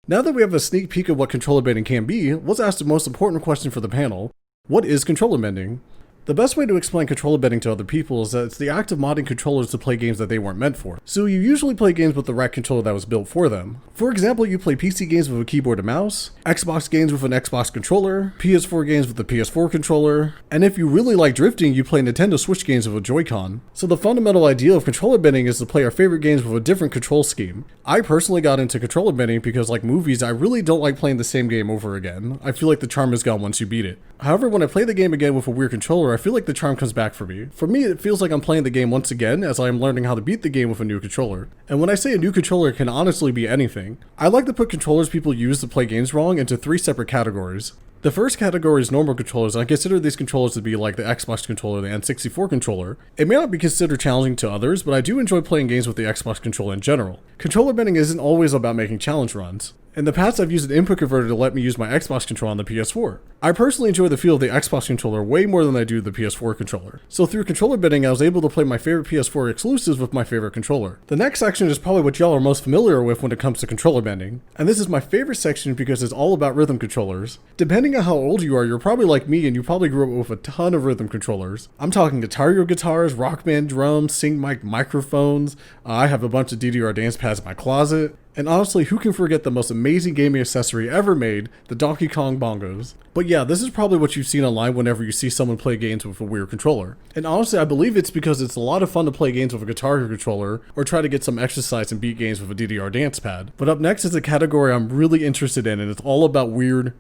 Now that we have a sneak peek of what controller bending can be, let's ask the most important question for the panel. What is controller bending? The best way to explain controller bending to other people is that it's the act of modding controllers to play games that they weren't meant for. So you usually play games with the right controller that was built for them. For example, you play PC games with a keyboard and mouse, Xbox games with an Xbox controller, PS4 games with a PS4 controller, and if you really like drifting, you play Nintendo Switch games with a Joy-Con. So the fundamental idea of controller bending is to play our favorite games with a different control scheme. I personally got into controller bending because, like movies, I really don't like playing the same game over again. I feel like the charm is gone once you beat it. However, when I play the game again with a weird controller, I feel like the charm comes back for me. For me, it feels like I'm playing the game once again as I am learning how to beat the game with a new controller. And when I say a new controller, it can honestly be anything. I like to put controllers people use to play games wrong into 3 separate categories. The first category is normal controllers, and I consider these controllers to be like the Xbox controller, the N64 controller. It may not be considered challenging to others, but I do enjoy playing games with the Xbox controller in general. Controller bending isn't always about making challenge runs. In the past, I've used an input converter to let me use my Xbox controller on the PS4. I personally enjoy the feel of the Xbox controller way more than I do the PS4 controller. So through controller bending, I was able to play my favorite PS4 exclusives with my favorite controller. The next section is probably what y'all are most familiar with when it comes to controller bending. And this is my favorite section because it's all about rhythm controllers. Depending on how old you are, you're probably like me and you probably grew up with a ton of rhythm controllers. I'm talking Guitar Hero guitars, Rock Band drums, Sing mic microphones. I have a bunch of DDR dance pads in my closet. And honestly, who can forget the most amazing gaming accessory ever made, the Donkey Kong bongos? But yeah, this is probably what you've seen online whenever you see someone play games with a weird controller. And honestly, I believe it's because it's a lot of fun to play games with a Guitar Hero controller, or try to get some exercise and beat games with a DDR dance pad. But up next is a category I'm really interested in, and it's all about weird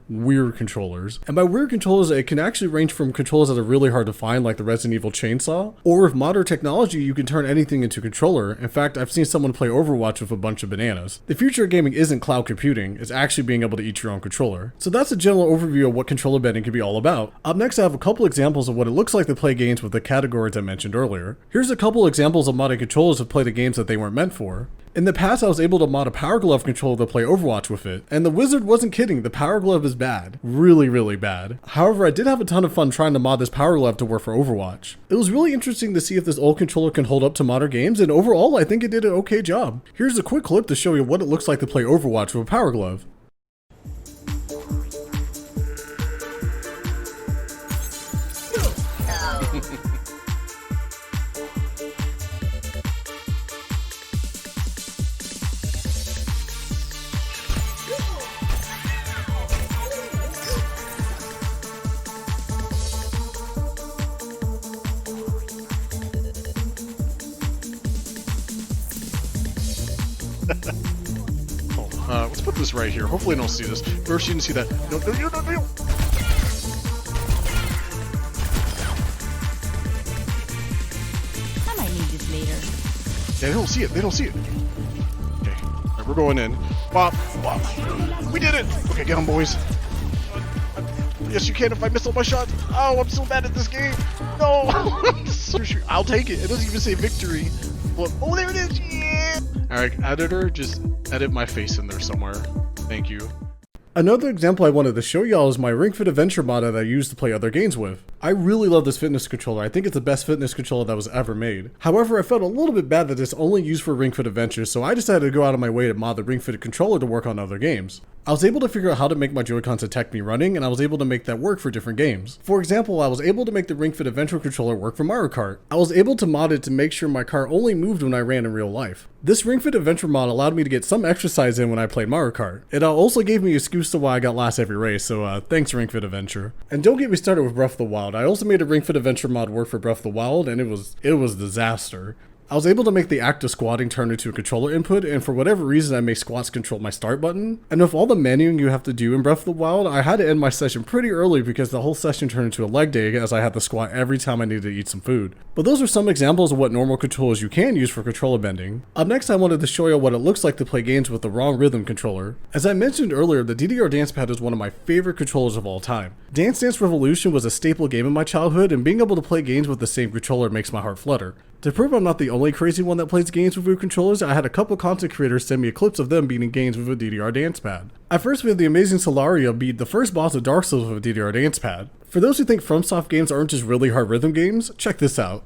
controllers. And by weird controllers, it can actually range from controllers that are really hard to find, like the Resident Evil chainsaw, or with modern technology, you can turn anything into a controller. In fact, I've seen someone play Overwatch with a bunch of bananas. The future of gaming isn't cloud computing, it's actually being able to eat your own controller. So that's a general overview of what controller bending can be all about. Up next, I have a couple examples of what it looks like to play games with the categories I mentioned earlier. Here's a couple examples of modding controllers to play the games that they weren't meant for. In the past, I was able to mod a Power Glove controller to play Overwatch with it, and the wizard wasn't kidding, the Power Glove is bad. Really bad. However, I did have a ton of fun trying to mod this Power Glove to work for Overwatch. It was really interesting to see if this old controller can hold up to modern games, and overall, I think it did an okay job. Here's a quick clip to show you what it looks like to play Overwatch with a Power Glove. Let's put this right here. Hopefully I don't see this. First, you didn't see that. No. I might need this later. Yeah, they don't see it. Okay, right, we're going in. Bop. We did it. Okay, get on, boys. Yes, you can if I miss all my shots. Oh, I'm so bad at this game. No. I'll take it. It doesn't even say victory. Well, oh, there it is. Yeah. All right, editor, just edit my face in there somewhere. Thank you. Another example I wanted to show y'all is my Ring Fit Adventure mod that I use to play other games with. I really love this fitness controller. I think it's the best fitness controller that was ever made. However, I felt a little bit bad that it's only used for Ring Fit Adventure, so I decided to go out of my way to mod the Ring Fit controller to work on other games. I was able to figure out how to make my Joy-Cons detect me running, and I was able to make that work for different games. For example, I was able to make the Ring Fit Adventure controller work for Mario Kart. I was able to mod it to make sure my car only moved when I ran in real life. This Ring Fit Adventure mod allowed me to get some exercise in when I played Mario Kart. It also gave me an excuse to why I got last every race, so thanks Ring Fit Adventure. And don't get me started with Breath of the Wild. I also made a Ring Fit Adventure mod work for Breath of the Wild, and it was disaster. I was able to make the act of squatting turn into a controller input, and for whatever reason I made squats control my start button. And with all the menuing you have to do in Breath of the Wild, I had to end my session pretty early because the whole session turned into a leg day as I had to squat every time I needed to eat some food. But those are some examples of what normal controllers you can use for controller bending. Up next, I wanted to show you what it looks like to play games with the wrong rhythm controller. As I mentioned earlier, the DDR dance pad is one of my favorite controllers of all time. Dance Dance Revolution was a staple game in my childhood, and being able to play games with the same controller makes my heart flutter. To prove I'm not the only crazy one that plays games with weird controllers, I had a couple content creators send me clips of them beating games with a DDR dance pad. At first, we had the amazing Solaria beat the first boss of Dark Souls with a DDR dance pad. For those who think FromSoft games aren't just really hard rhythm games, check this out.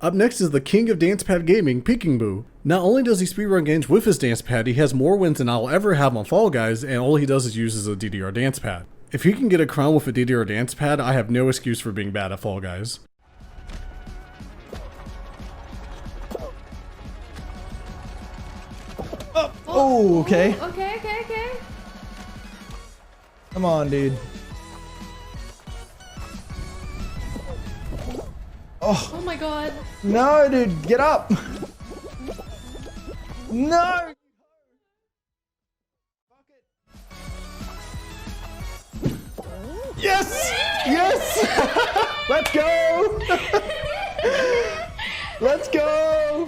Up next is the king of dance pad gaming, Peking Boo. Not only does he speedrun games with his dance pad, he has more wins than I'll ever have on Fall Guys, and all he does is uses a DDR dance pad. If he can get a crown with a DDR dance pad, I have no excuse for being bad at Fall Guys. Oh, okay. Okay. Come on, dude. Oh my god. No, dude, get up. No. Yes! Yes! Let's go! Let's go!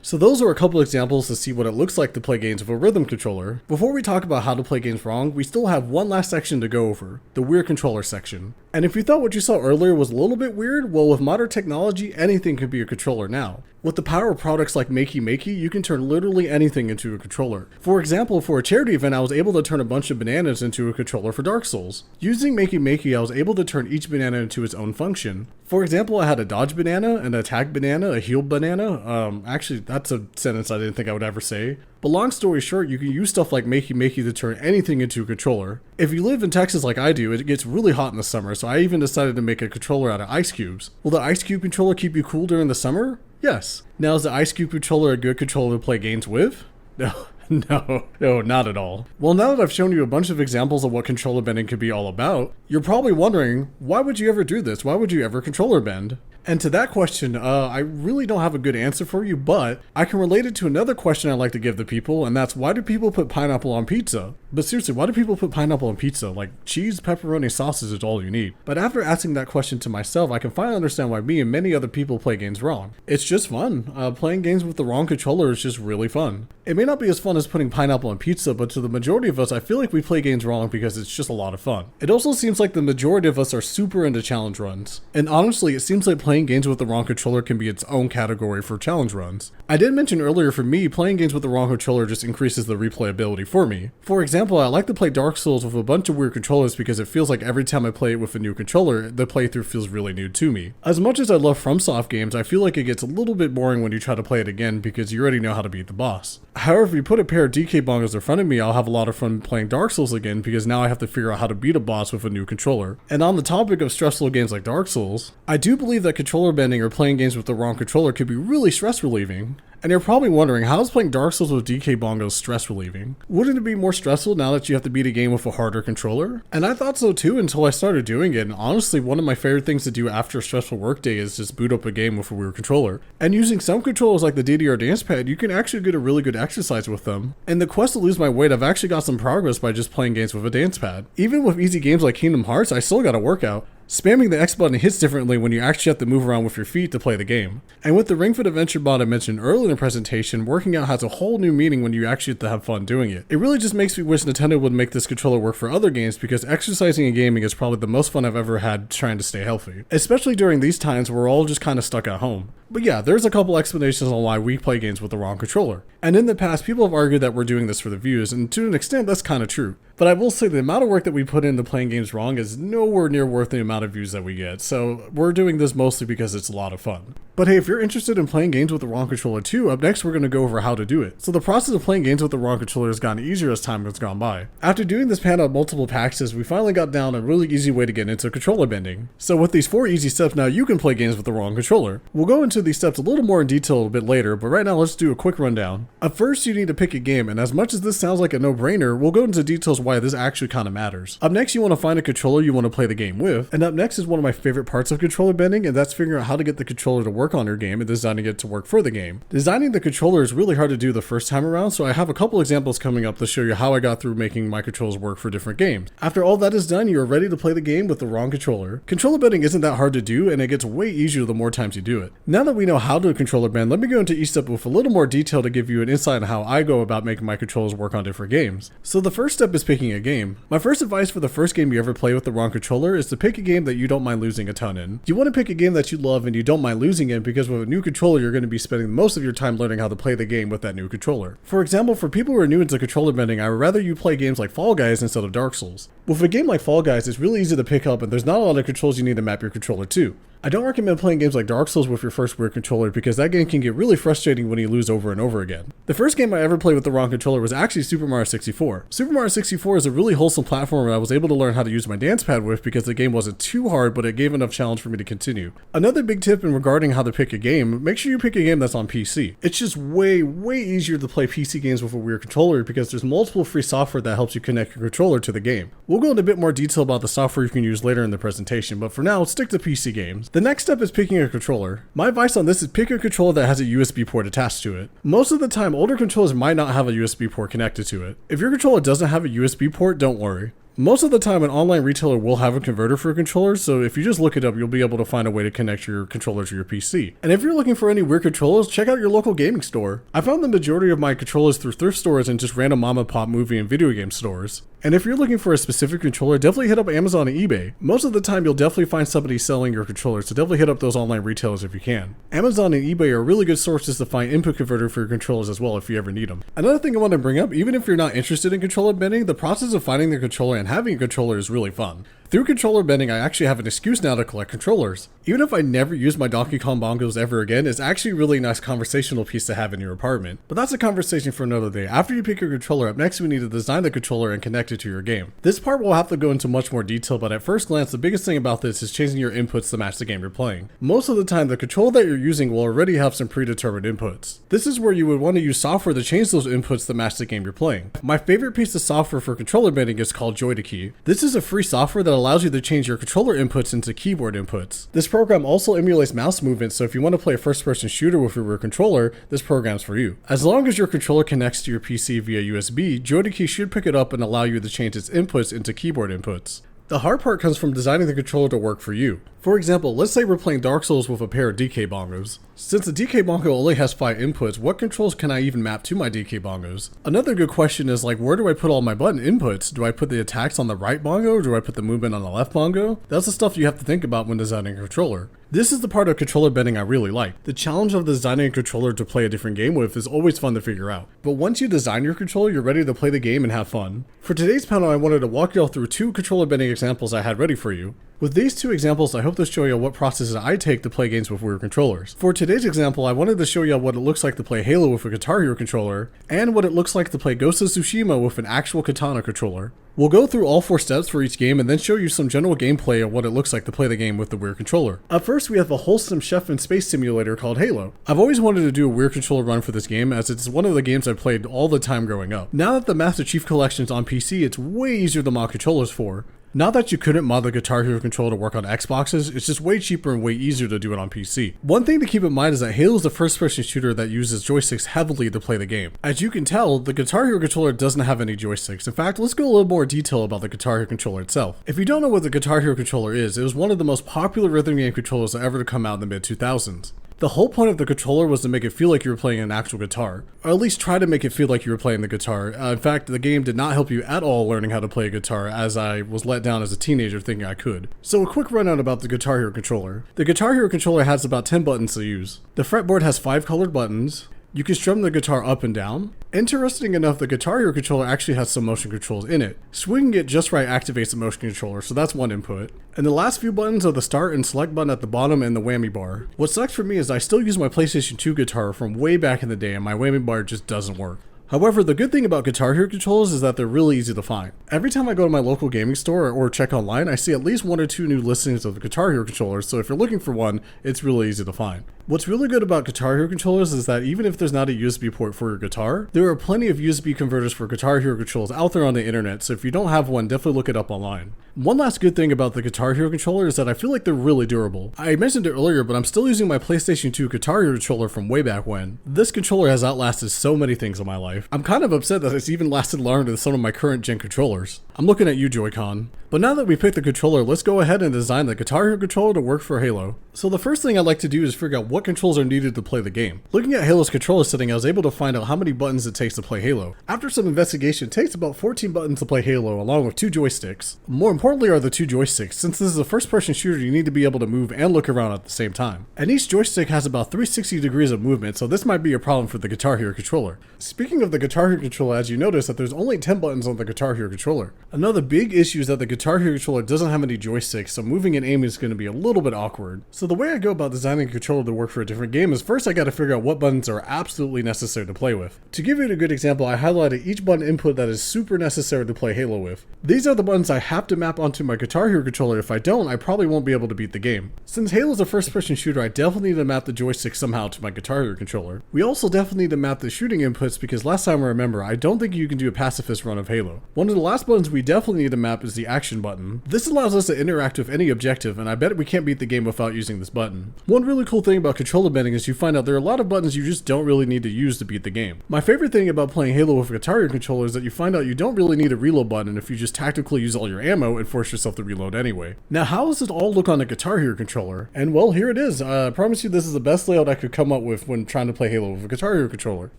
So those are a couple examples to see what it looks like to play games with a rhythm controller. Before we talk about how to play games wrong, we still have one last section to go over, the weird controller section. And if you thought what you saw earlier was a little bit weird, well, with modern technology, anything could be a controller now. With the power of products like Makey Makey, you can turn literally anything into a controller. For example, for a charity event, I was able to turn a bunch of bananas into a controller for Dark Souls. Using Makey Makey, I was able to turn each banana into its own function. For example, I had a dodge banana, an attack banana, a heal banana. Actually, that's a sentence I didn't think I would ever say. But long story short, you can use stuff like Makey Makey to turn anything into a controller. If you live in Texas like I do, it gets really hot in the summer, so I even decided to make a controller out of ice cubes. Will the ice cube controller keep you cool during the summer? Yes. Now, is the ice cube controller a good controller to play games with? No. No, not at all. Well, now that I've shown you a bunch of examples of what controller bending could be all about, you're probably wondering, why would you ever do this? Why would you ever controller bend? And to that question, I really don't have a good answer for you, but I can relate it to another question I like to give the people, and that's, why do people put pineapple on pizza? But seriously, why do people put pineapple on pizza? Like, cheese, pepperoni, sausage is all you need. But after asking that question to myself, I can finally understand why me and many other people play games wrong. It's just fun. Playing games with the wrong controller is just really fun. It may not be as fun as putting pineapple on pizza, but to the majority of us, I feel like we play games wrong because it's just a lot of fun. It also seems like the majority of us are super into challenge runs. And honestly, it seems like playing games with the wrong controller can be its own category for challenge runs. I did mention earlier, for me, playing games with the wrong controller just increases the replayability for me. For example, I like to play Dark Souls with a bunch of weird controllers because it feels like every time I play it with a new controller, the playthrough feels really new to me. As much as I love FromSoft games, I feel like it gets a little bit boring when you try to play it again because you already know how to beat the boss. However, if you put a pair of DK bongos in front of me, I'll have a lot of fun playing Dark Souls again because now I have to figure out how to beat a boss with a new controller. And on the topic of stressful games like Dark Souls, I do believe that controller bending or playing games with the wrong controller could be really stress relieving. And you're probably wondering, how is playing Dark Souls with DK bongos stress relieving? Wouldn't it be more stressful now that you have to beat a game with a harder controller? And I thought so too until I started doing it, and honestly one of my favorite things to do after a stressful workday is just boot up a game with a weird controller. And using some controllers like the DDR dance pad, you can actually get a really good exercise with them. In the quest to lose my weight, I've actually got some progress by just playing games with a dance pad. Even with easy games like Kingdom Hearts, I still got a workout. Spamming the X button hits differently when you actually have to move around with your feet to play the game. And with the Ring Fit Adventure mod I mentioned earlier in the presentation, working out has a whole new meaning when you actually have to have fun doing it. It really just makes me wish Nintendo would make this controller work for other games because exercising and gaming is probably the most fun I've ever had trying to stay healthy. Especially during these times where we're all just kind of stuck at home. But yeah, there's a couple explanations on why we play games with the wrong controller. And in the past, people have argued that we're doing this for the views, and to an extent that's kind of true. But I will say the amount of work that we put into playing games wrong is nowhere near worth the amount of views that we get, so we're doing this mostly because it's a lot of fun. But hey, if you're interested in playing games with the wrong controller too, up next we're going to go over how to do it. So the process of playing games with the wrong controller has gotten easier as time has gone by. After doing this panel at multiple PAXs, we finally got down a really easy way to get into controller bending. So with these 4 easy steps, now you can play games with the wrong controller. We'll go into these steps a little more in detail a bit later, but right now let's do a quick rundown. At first you need to pick a game, and as much as this sounds like a no-brainer, we'll go into details why this actually kind of matters. Up next you want to find a controller you want to play the game with, and up next is one of my favorite parts of controller bending, and that's figuring out how to get the controller to work on your game and designing it to work for the game. Designing the controller is really hard to do the first time around, so I have a couple examples coming up to show you how I got through making my controllers work for different games. After all that is done, you are ready to play the game with the wrong controller. Controller bending isn't that hard to do, and it gets way easier the more times you do it. Now that we know how to controller bend, let me go into each step with a little more detail to give you an insight on how I go about making my controllers work on different games. So the first step is picking a game. My first advice for the first game you ever play with the wrong controller is to pick a game that you don't mind losing a ton in. You want to pick a game that you love and you don't mind losing in, because with a new controller you're going to be spending most of your time learning how to play the game with that new controller. For example, for people who are new into controller bending, I would rather you play games like Fall Guys instead of Dark Souls. With a game like Fall Guys, it's really easy to pick up and there's not a lot of controls you need to map your controller to. I don't recommend playing games like Dark Souls with your first weird controller because that game can get really frustrating when you lose over and over again. The first game I ever played with the wrong controller was actually Super Mario 64. Super Mario 64 is a really wholesome platform that I was able to learn how to use my dance pad with because the game wasn't too hard, but it gave enough challenge for me to continue. Another big tip in regarding how to pick a game, make sure you pick a game that's on PC. It's just way easier to play PC games with a weird controller because there's multiple free software that helps you connect your controller to the game. We'll go into a bit more detail about the software you can use later in the presentation, but for now, stick to PC games. The next step is picking a controller. My advice on this is pick a controller that has a USB port attached to it. Most of the time, older controllers might not have a USB port connected to it. If your controller doesn't have a USB port, don't worry. Most of the time, an online retailer will have a converter for a controller, so if you just look it up, you'll be able to find a way to connect your controller to your PC. And if you're looking for any weird controllers, check out your local gaming store. I found the majority of my controllers through thrift stores and just random mom and pop movie and video game stores. And if you're looking for a specific controller, definitely hit up Amazon and eBay. Most of the time, you'll definitely find somebody selling your controller, so definitely hit up those online retailers if you can. Amazon and eBay are really good sources to find input converter for your controllers as well if you ever need them. Another thing I want to bring up, even if you're not interested in controller bending, the process of finding the controller and having a controller is really fun. Through controller bending, I actually have an excuse now to collect controllers. Even if I never use my Donkey Kong bongos ever again, it's actually a really nice conversational piece to have in your apartment. But that's a conversation for another day. After you pick your controller up, next we need to design the controller and connect it to your game. This part we'll have to go into much more detail, but at first glance, the biggest thing about this is changing your inputs to match the game you're playing. Most of the time, the controller that you're using will already have some predetermined inputs. This is where you would want to use software to change those inputs to match the game you're playing. My favorite piece of software for controller bending is called Joy2Key. This is a free software that allows you to change your controller inputs into keyboard inputs. This program also emulates mouse movements, so if you want to play a first-person shooter with your rear controller, this program's for you. As long as your controller connects to your PC via USB, Joy2Key should pick it up and allow you to change its inputs into keyboard inputs. The hard part comes from designing the controller to work for you. For example, let's say we're playing Dark Souls with a pair of DK bongos. Since the DK bongo only has 5 inputs, what controls can I even map to my DK bongos? Another good question is like, where do I put all my button inputs? Do I put the attacks on the right bongo or do I put the movement on the left bongo? That's the stuff you have to think about when designing a controller. This is the part of controller bending I really like. The challenge of designing a controller to play a different game with is always fun to figure out. But once you design your controller, you're ready to play the game and have fun. For today's panel, I wanted to walk y'all through 2 controller bending examples I had ready for you. With these 2 examples, I hope to show you what processes I take to play games with weird controllers. For today's example, I wanted to show you what it looks like to play Halo with a Guitar Hero controller, and what it looks like to play Ghost of Tsushima with an actual Katana controller. We'll go through all 4 steps for each game and then show you some general gameplay of what it looks like to play the game with the weird controller. Up first, we have a wholesome chef and space simulator called Halo. I've always wanted to do a weird controller run for this game as it's one of the games I played all the time growing up. Now that the Master Chief Collection's on PC, it's way easier to mod controllers for. Not that you couldn't mod the Guitar Hero controller to work on Xboxes, it's just way cheaper and way easier to do it on PC. One thing to keep in mind is that Halo is the first person shooter that uses joysticks heavily to play the game. As you can tell, the Guitar Hero controller doesn't have any joysticks. In fact, let's go a little more detail about the Guitar Hero controller itself. If you don't know what the Guitar Hero controller is, it was one of the most popular rhythm game controllers ever to come out in the mid-2000s. The whole point of the controller was to make it feel like you were playing an actual guitar, or at least try to make it feel like you were playing the guitar. In fact, the game did not help you at all learning how to play a guitar, as I was let down as a teenager thinking I could. So a quick rundown about the Guitar Hero controller. The Guitar Hero controller has about 10 buttons to use. The fretboard has 5 colored buttons. You can strum the guitar up and down. Interesting enough, the Guitar Hero controller actually has some motion controls in it. Swinging it just right activates the motion controller, so that's one input. And the last few buttons are the start and select button at the bottom and the whammy bar. What sucks for me is I still use my PlayStation 2 guitar from way back in the day and my whammy bar just doesn't work. However, the good thing about Guitar Hero controllers is that they're really easy to find. Every time I go to my local gaming store or check online, I see at least 1 or 2 new listings of the Guitar Hero controllers, so if you're looking for one, it's really easy to find. What's really good about Guitar Hero controllers is that even if there's not a USB port for your guitar, there are plenty of USB converters for Guitar Hero controllers out there on the internet, so if you don't have one, definitely look it up online. One last good thing about the Guitar Hero controller is that I feel like they're really durable. I mentioned it earlier, but I'm still using my PlayStation 2 Guitar Hero controller from way back when. This controller has outlasted so many things in my life. I'm kind of upset that it's even lasted longer than some of my current gen controllers. I'm looking at you, Joy-Con. But now that we picked the controller, let's go ahead and design the Guitar Hero controller to work for Halo. So the first thing I'd like to do is figure out what controls are needed to play the game. Looking at Halo's controller setting, I was able to find out how many buttons it takes to play Halo. After some investigation, it takes about 14 buttons to play Halo, along with 2 joysticks. More importantly are the 2 joysticks. Since this is a first-person shooter, you need to be able to move and look around at the same time. And each joystick has about 360 degrees of movement, so this might be a problem for the Guitar Hero controller. Speaking of the Guitar Hero controller, as you notice that there's only 10 buttons on the Guitar Hero controller. Another big issue is that the Guitar Hero controller doesn't have any joysticks, so moving and aiming is going to be a little bit awkward. So the way I go about designing a controller to work for a different game is first I got to figure out what buttons are absolutely necessary to play with. To give you a good example, I highlighted each button input that is super necessary to play Halo with. These are the buttons I have to map onto my Guitar Hero controller. If I don't, I probably won't be able to beat the game. Since Halo is a first-person shooter, I definitely need to map the joystick somehow to my Guitar Hero controller. We also definitely need to map the shooting inputs because last time I remember, I don't think you can do a pacifist run of Halo. One of the last buttons we definitely need to map is the action button. This allows us to interact with any objective, and I bet we can't beat the game without using this button. One really cool thing about controller bending is you find out there are a lot of buttons you just don't really need to use to beat the game. My favorite thing about playing Halo with a Guitar Hero controller is that you find out you don't really need a reload button if you just tactically use all your ammo and force yourself to reload anyway. Now, how does it all look on a Guitar Hero controller? And well, here it is. I promise you this is the best layout I could come up with when trying to play Halo with a Guitar Hero controller.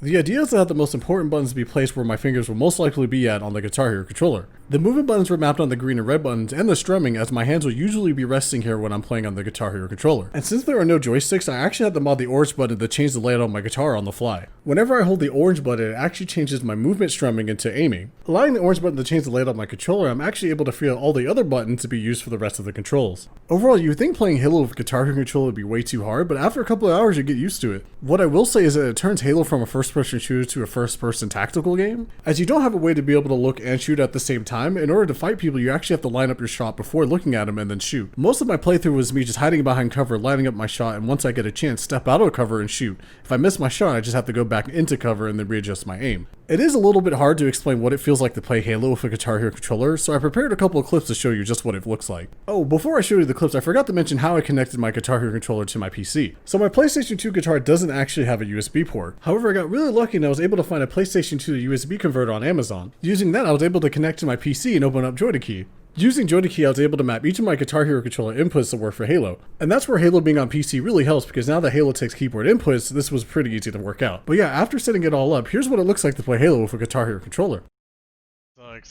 The idea is to have the most important buttons be placed where my fingers will most likely be at on the Guitar Hero controller. The movement buttons were mapped on the green and red buttons and the strumming, as my hands will usually be resting here when I'm playing on the Guitar Hero controller. And since there are no joysticks, I actually had to mod the orange button to change the layout of my guitar on the fly. Whenever I hold the orange button, it actually changes my movement strumming into aiming. Allowing the orange button to change the layout of my controller, I'm actually able to feel all the other buttons to be used for the rest of the controls. Overall, you would think playing Halo with a Guitar Hero controller would be way too hard, but after a couple of hours you get used to it. What I will say is that it turns Halo from a first-person shooter to a first-person tactical game, as you don't have a way to be able to look and shoot at the same time. In order to fight people, you actually have to line up your shot before looking at them and then shoot. Most of my playthrough was me just hiding behind cover, lining up my shot, and once I get a chance, step out of cover and shoot. If I miss my shot, I just have to go back into cover and then readjust my aim. It is a little bit hard to explain what it feels like to play Halo with a Guitar Hero controller, so I prepared a couple of clips to show you just what it looks like. Oh, before I show you the clips, I forgot to mention how I connected my Guitar Hero controller to my PC. So my PlayStation 2 guitar doesn't actually have a USB port. However, I got really lucky and I was able to find a PlayStation 2 USB converter on Amazon. Using that, I was able to connect to my PC and open up JoyToKey. Using JoyToKey, I was able to map each of my Guitar Hero controller inputs to work for Halo. And that's where Halo being on PC really helps, because now that Halo takes keyboard inputs, this was pretty easy to work out. But yeah, after setting it all up, here's what it looks like to play Halo with a Guitar Hero controller.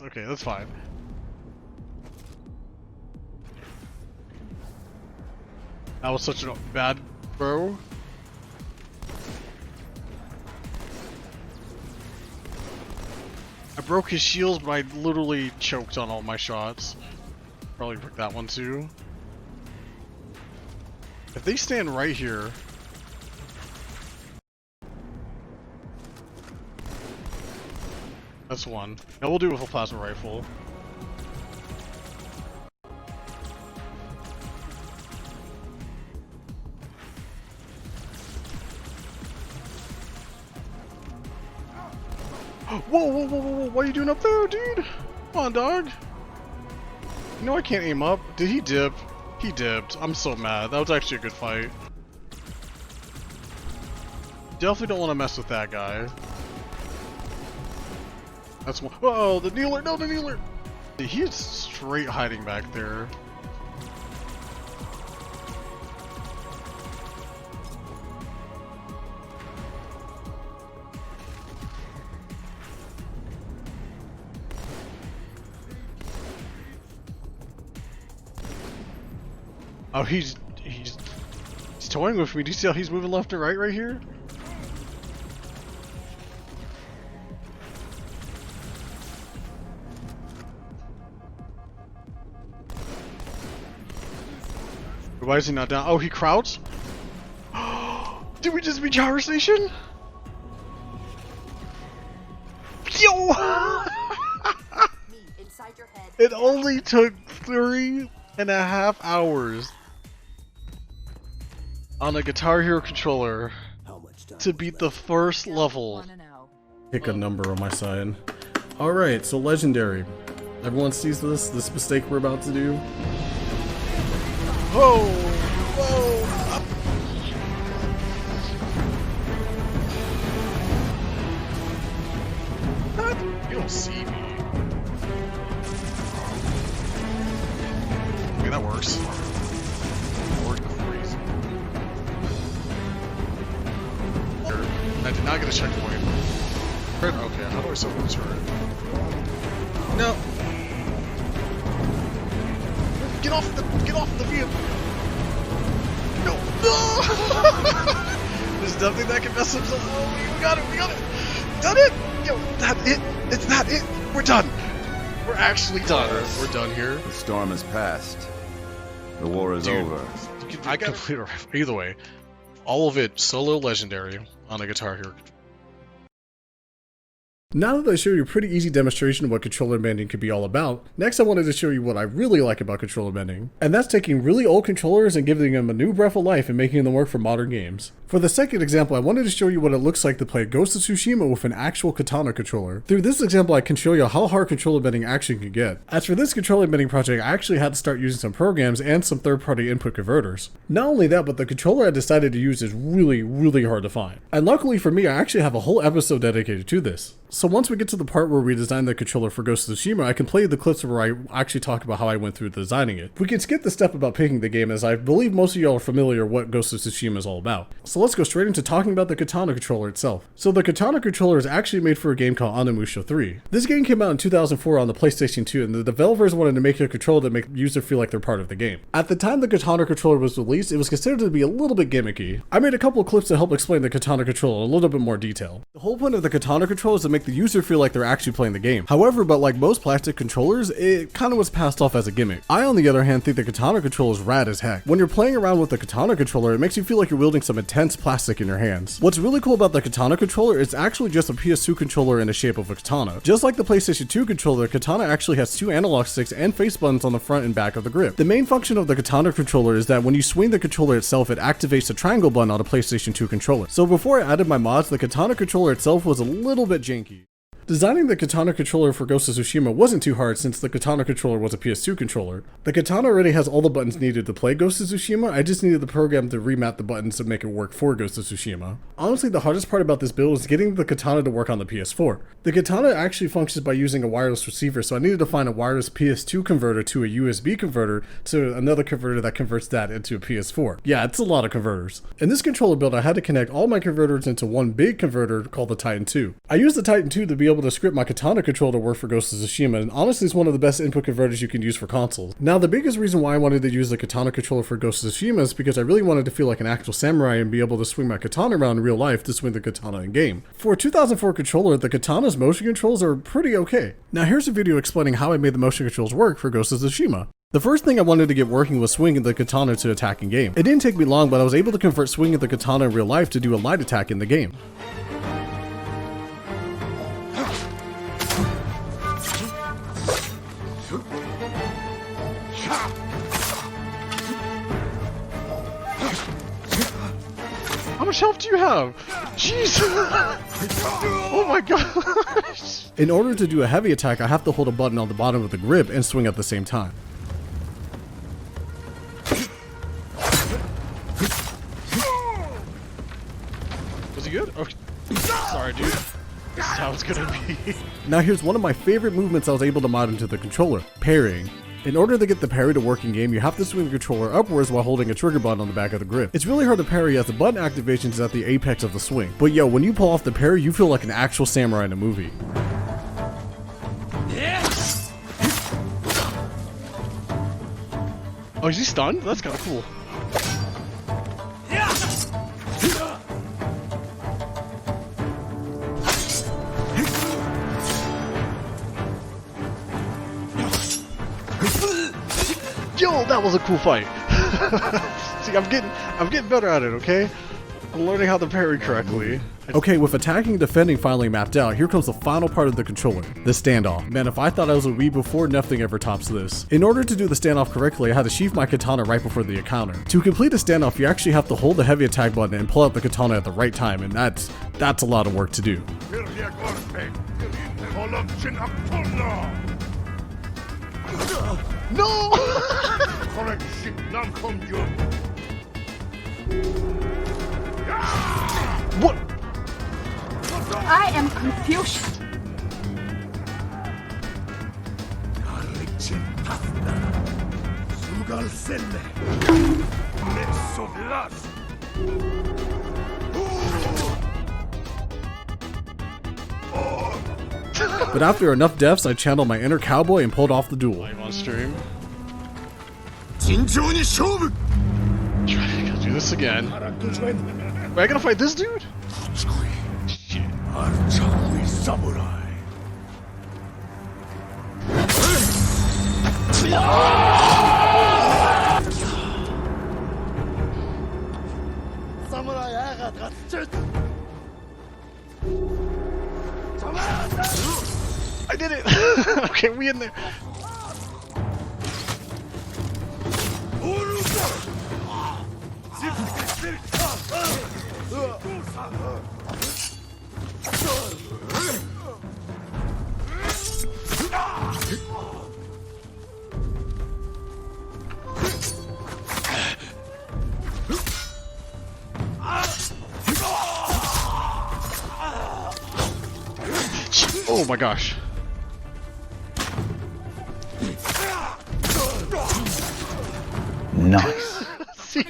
Okay, that's fine. That was such a bad throw. I broke his shields, but I literally choked on all my shots. Probably broke that one too. If they stand right here... That's one. Now we'll do it with a plasma rifle. Whoa, what are you doing up there, dude? Come on, dog. You know I can't aim up. Did he dip? He dipped. I'm so mad. That was actually a good fight. Definitely don't want to mess with that guy. That's one. Whoa, the kneeler! No, the kneeler! He's straight hiding back there. Oh, he's toying with me. Do you see how he's moving left and right here? Why is he not down? Oh, he crouched? Did we just reach Power Station? Yo! It only took 3.5 hours on a Guitar Hero controller to beat the first level. Pick a number on my side. Alright, so Legendary. Everyone sees this mistake we're about to do? Whoa! Whoa! What? You don't see me. Okay, that works. Lord crazy. I did not get a checkpoint. Okay, how do I self turret? No. Get off the vehicle. No. No. There's nothing that can mess us up. Oh, we got it. Done it. Yo, that it. It's not it. We're done. We're actually done. We're done here. The storm has passed. The war is over. I completely. Either way, all of it solo legendary on a Guitar Hero. Now that I showed you a pretty easy demonstration of what controller bending could be all about, next I wanted to show you what I really like about controller bending. And that's taking really old controllers and giving them a new breath of life and making them work for modern games. For the second example, I wanted to show you what it looks like to play Ghost of Tsushima with an actual katana controller. Through this example, I can show you how hard controller bending actually can get. As for this controller bending project, I actually had to start using some programs and some third-party input converters. Not only that, but the controller I decided to use is really hard to find. And luckily for me, I actually have a whole episode dedicated to this. So once we get to the part where we design the controller for Ghost of Tsushima, I can play the clips where I actually talk about how I went through designing it. We can skip the step about picking the game, as I believe most of y'all are familiar what Ghost of Tsushima is all about. So let's go straight into talking about the katana controller itself. So the katana controller is actually made for a game called Onimusha 3. This game came out in 2004 on the PlayStation 2, and the developers wanted to make a controller that make the user feel like they're part of the game. At the time the katana controller was released, it was considered to be a little bit gimmicky. I made a couple of clips to help explain the katana controller in a little bit more detail. The whole point of the katana controller is to make the user feel like they're actually playing the game. However, but like most plastic controllers, it kind of was passed off as a gimmick. I, on the other hand, think the katana controller is rad as heck. When you're playing around with the katana controller, it makes you feel like you're wielding some intense plastic in your hands. What's really cool about the katana controller is actually just a PS2 controller in the shape of a katana. Just like the PlayStation 2 controller, the katana actually has two analog sticks and face buttons on the front and back of the grip. The main function of the katana controller is that when you swing the controller itself, it activates the triangle button on a PlayStation 2 controller. So before I added my mods, the katana controller itself was a little bit janky. Designing the katana controller for Ghost of Tsushima wasn't too hard since the katana controller was a PS2 controller. The katana already has all the buttons needed to play Ghost of Tsushima, I just needed the program to remap the buttons to make it work for Ghost of Tsushima. Honestly, the hardest part about this build is getting the katana to work on the PS4. The katana actually functions by using a wireless receiver, so I needed to find a wireless PS2 converter to a USB converter to another converter that converts that into a PS4. Yeah, it's a lot of converters. In this controller build, I had to connect all my converters into one big converter called the Titan 2. I used the Titan 2 to be able to script my katana controller to work for Ghost of Tsushima, and honestly it's one of the best input converters you can use for consoles. Now the biggest reason why I wanted to use the katana controller for Ghost of Tsushima is because I really wanted to feel like an actual samurai and be able to swing my katana around in real life to swing the katana in game. For a 2004 controller, the katana's motion controls are pretty okay. Now here's a video explaining how I made the motion controls work for Ghost of Tsushima. The first thing I wanted to get working was swinging the katana to attack in game. It didn't take me long, but I was able to convert swinging the katana in real life to do a light attack in the game. How much health do you have? Jeez! Oh my gosh! In order to do a heavy attack, I have to hold a button on the bottom of the grip and swing at the same time. Was he good? Oh, sorry, dude. This is how it's gonna be. Now here's one of my favorite movements I was able to mod into the controller, parrying. In order to get the parry to work in game, you have to swing the controller upwards while holding a trigger button on the back of the grip. It's really hard to parry as the button activation is at the apex of the swing. But yo, when you pull off the parry, you feel like an actual samurai in a movie. Oh, is he stunned? That's kind of cool. Yo, that was a cool fight. See, I'm getting better at it, okay? I'm learning how to parry correctly. Okay, with attacking and defending finally mapped out, here comes the final part of the controller, the standoff. Man, if I thought I was a Wii before, nothing ever tops this. In order to do the standoff correctly, I had to sheath my katana right before the encounter. To complete a standoff, you actually have to hold the heavy attack button and pull out the katana at the right time, and that's a lot of work to do. No! What? I am confused. But after enough deaths, I channeled my inner cowboy and pulled off the duel. Live on stream. Try to do this again. Wait, I gotta fight this dude? Shit. I did it! Okay, we in there. Oh my gosh. Nice. See?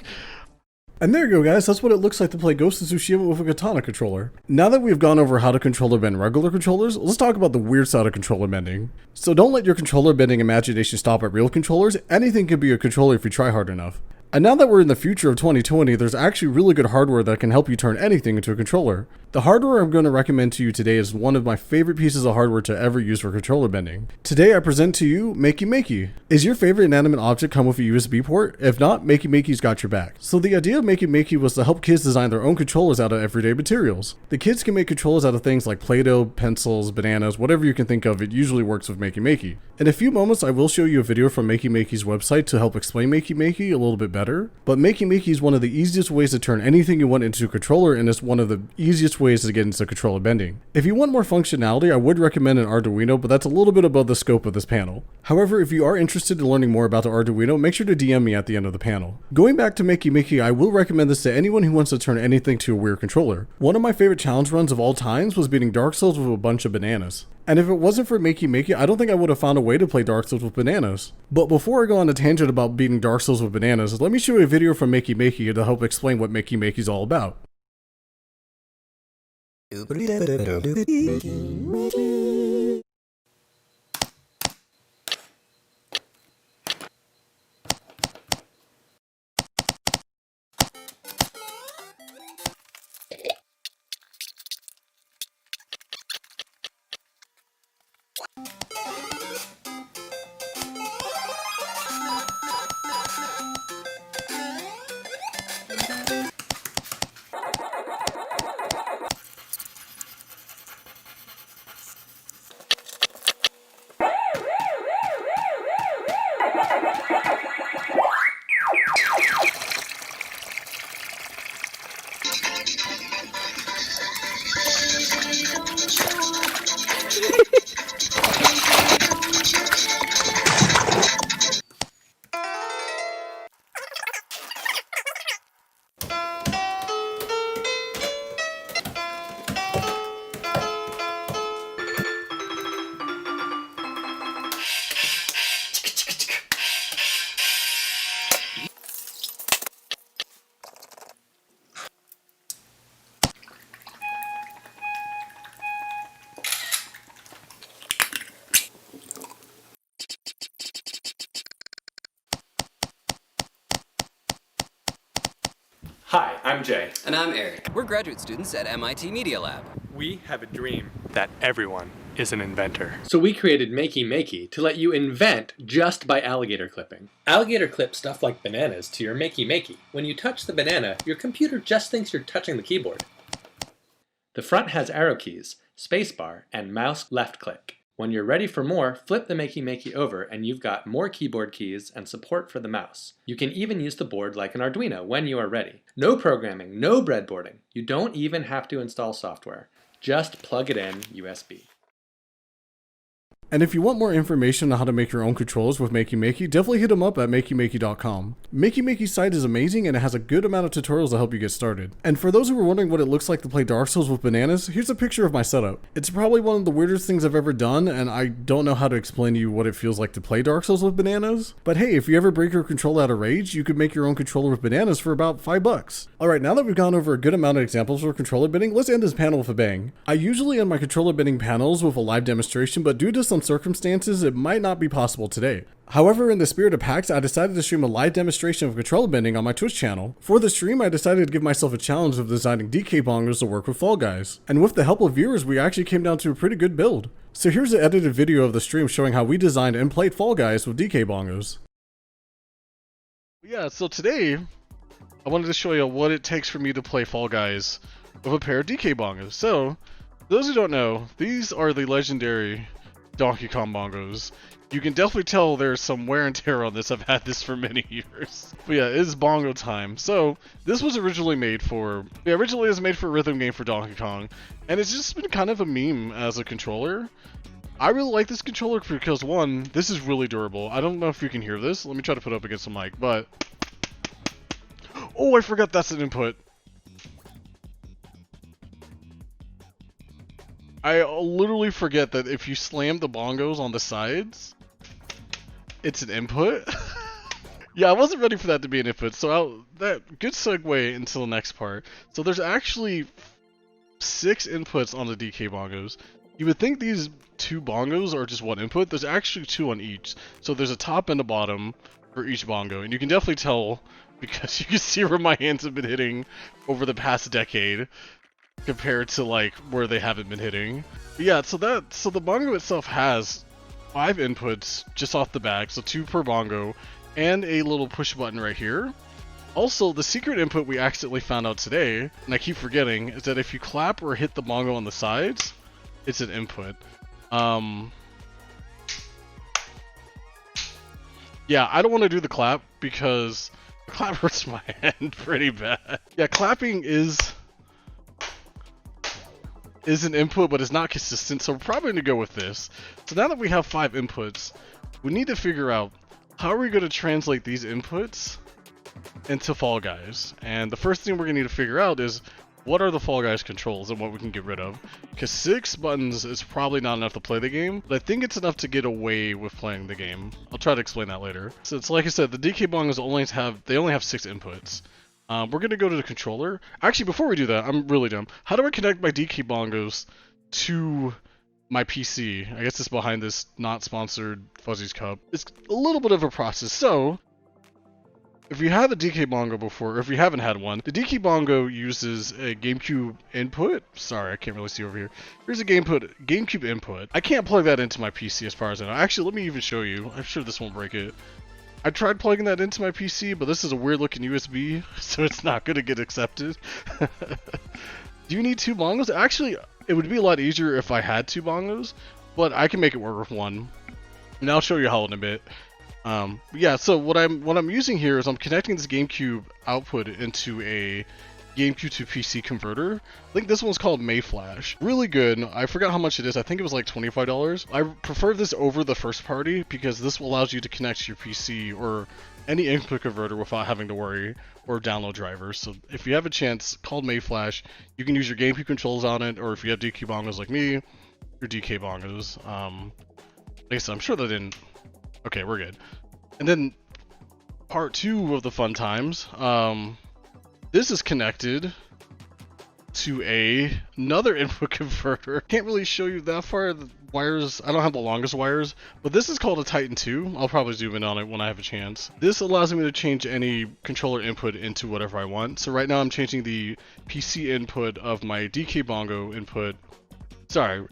And there you go, guys, that's what it looks like to play Ghost of Tsushima with a katana controller. Now that we've gone over how to controller bend regular controllers, let's talk about the weird side of controller bending. So don't let your controller bending imagination stop at real controllers. Anything can be a controller if you try hard enough. And now that we're in the future of 2020, there's actually really good hardware that can help you turn anything into a controller. The hardware I'm going to recommend to you today is one of my favorite pieces of hardware to ever use for controller bending. Today I present to you Makey Makey. Is your favorite inanimate object come with a USB port? If not, Makey Makey's got your back. So the idea of Makey Makey was to help kids design their own controllers out of everyday materials. The kids can make controllers out of things like Play-Doh, pencils, bananas, whatever you can think of. It usually works with Makey Makey. In a few moments I will show you a video from Makey Makey's website to help explain Makey Makey a little bit better, but Makey Makey is one of the easiest ways to turn anything you want into a controller, and it's one of the easiest ways to get into controller bending. If you want more functionality, I would recommend an Arduino, but that's a little bit above the scope of this panel. However, if you are interested in learning more about the Arduino, make sure to DM me at the end of the panel. Going back to Makey Makey, I will recommend this to anyone who wants to turn anything to a weird controller. One of my favorite challenge runs of all times was beating Dark Souls with a bunch of bananas. And if it wasn't for Makey Makey, I don't think I would have found a way to play Dark Souls with bananas. But before I go on a tangent about beating Dark Souls with bananas, let me show you a video from Makey Makey to help explain what Makey Makey's all about. Hi, I'm Jay. And I'm Eric. We're graduate students at MIT Media Lab. We have a dream that everyone is an inventor. So we created Makey Makey to let you invent just by alligator clipping. Alligator clip stuff like bananas to your Makey Makey. When you touch the banana, your computer just thinks you're touching the keyboard. The front has arrow keys, spacebar, and mouse left click. When you're ready for more, flip the Makey Makey over and you've got more keyboard keys and support for the mouse. You can even use the board like an Arduino when you are ready. No programming, no breadboarding. You don't even have to install software. Just plug it in USB. And if you want more information on how to make your own controllers with Makey Makey, definitely hit them up at makeymakey.com. Makey Makey's site is amazing and it has a good amount of tutorials to help you get started. And for those who are wondering what it looks like to play Dark Souls with bananas, here's a picture of my setup. It's probably one of the weirdest things I've ever done, and I don't know how to explain to you what it feels like to play Dark Souls with bananas. But hey, if you ever break your controller out of rage, you could make your own controller with bananas for about $5. Alright, now that we've gone over a good amount of examples for controller bending, let's end this panel with a bang. I usually end my controller bending panels with a live demonstration, but due to some circumstances, it might not be possible today. However, in the spirit of PAX, I decided to stream a live demonstration of controller bending on my Twitch channel. For the stream, I decided to give myself a challenge of designing DK bongos to work with Fall Guys. And with the help of viewers, we actually came down to a pretty good build. So here's an edited video of the stream showing how we designed and played Fall Guys with DK bongos. Yeah, so today, I wanted to show you what it takes for me to play Fall Guys with a pair of DK bongos. So, those who don't know, these are the legendary Donkey Kong bongos. You can definitely tell there's some wear and tear on this. I've had this for many years. But yeah, it is bongo time. So, this was originally made for... Yeah, originally it was made for a rhythm game for Donkey Kong. And it's just been kind of a meme as a controller. I really like this controller because, one, this is really durable. I don't know if you can hear this. Let me try to put it up against the mic, but... Oh, I forgot that's an input. I literally forget that if you slam the bongos on the sides, it's an input. Yeah, I wasn't ready for that to be an input, so that good segue into the next part. So there's actually 6 inputs on the DK bongos. You would think these 2 bongos are just 1 input. There's actually 2 on each. So there's a top and a bottom for each bongo, and you can definitely tell because you can see where my hands have been hitting over the past decade compared to like where they haven't been hitting. But yeah, so the bongo itself has 5 inputs just off the back, so 2 per bongo, and a little push button right here. Also, the secret input we accidentally found out today, and I keep forgetting, is that if you clap or hit the bongo on the sides, it's an input. Yeah, I don't want to do the clap because the clap hurts my hand pretty bad. Yeah, clapping is an input, but it's not consistent, so we're probably going to go with this. So now that we have 5 inputs, we need to figure out how are we going to translate these inputs into Fall Guys. And the first thing we're going to need to figure out is what are the Fall Guys controls and what we can get rid of. Because 6 buttons is probably not enough to play the game, but I think it's enough to get away with playing the game. I'll try to explain that later. So it's like I said, the DK bongos only have 6 inputs. We're going to go to the controller. Actually, before we do that, I'm really dumb. How do I connect my DK bongos to my PC? I guess it's behind this not sponsored Fuzzy's cup. It's a little bit of a process. So, if you have a DK bongo before, or if you haven't had one, the DK bongo uses a GameCube input. Sorry, I can't really see over here. Here's a GameCube input. I can't plug that into my PC as far as I know. Actually, let me even show you. I'm sure this won't break it. I tried plugging that into my PC, but this is a weird looking USB, so it's not going to get accepted. Do you need 2 bongos? Actually, it would be a lot easier if I had 2 bongos, but I can make it work with 1. And I'll show you how in a bit. Yeah, so what I'm using here is I'm connecting this GameCube output into a GameCube to PC converter. I think this one's called Mayflash. Really good. I forgot how much it is. I think it was like $25. I prefer this over the first party because this allows you to connect to your PC or any input converter without having to worry or download drivers. So if you have a chance, called Mayflash, you can use your GameCube controls on it, or if you have DK bongos like me, your DK bongos. Like I said, I'm sure that didn't... Okay, we're good. And then part 2 of the fun times. This is connected to another input converter. Can't really show you that far. The wires, I don't have the longest wires, but this is called a Titan 2. I'll probably zoom in on it when I have a chance. This allows me to change any controller input into whatever I want. So right now I'm changing the PC input of my DK bongo input. Sorry.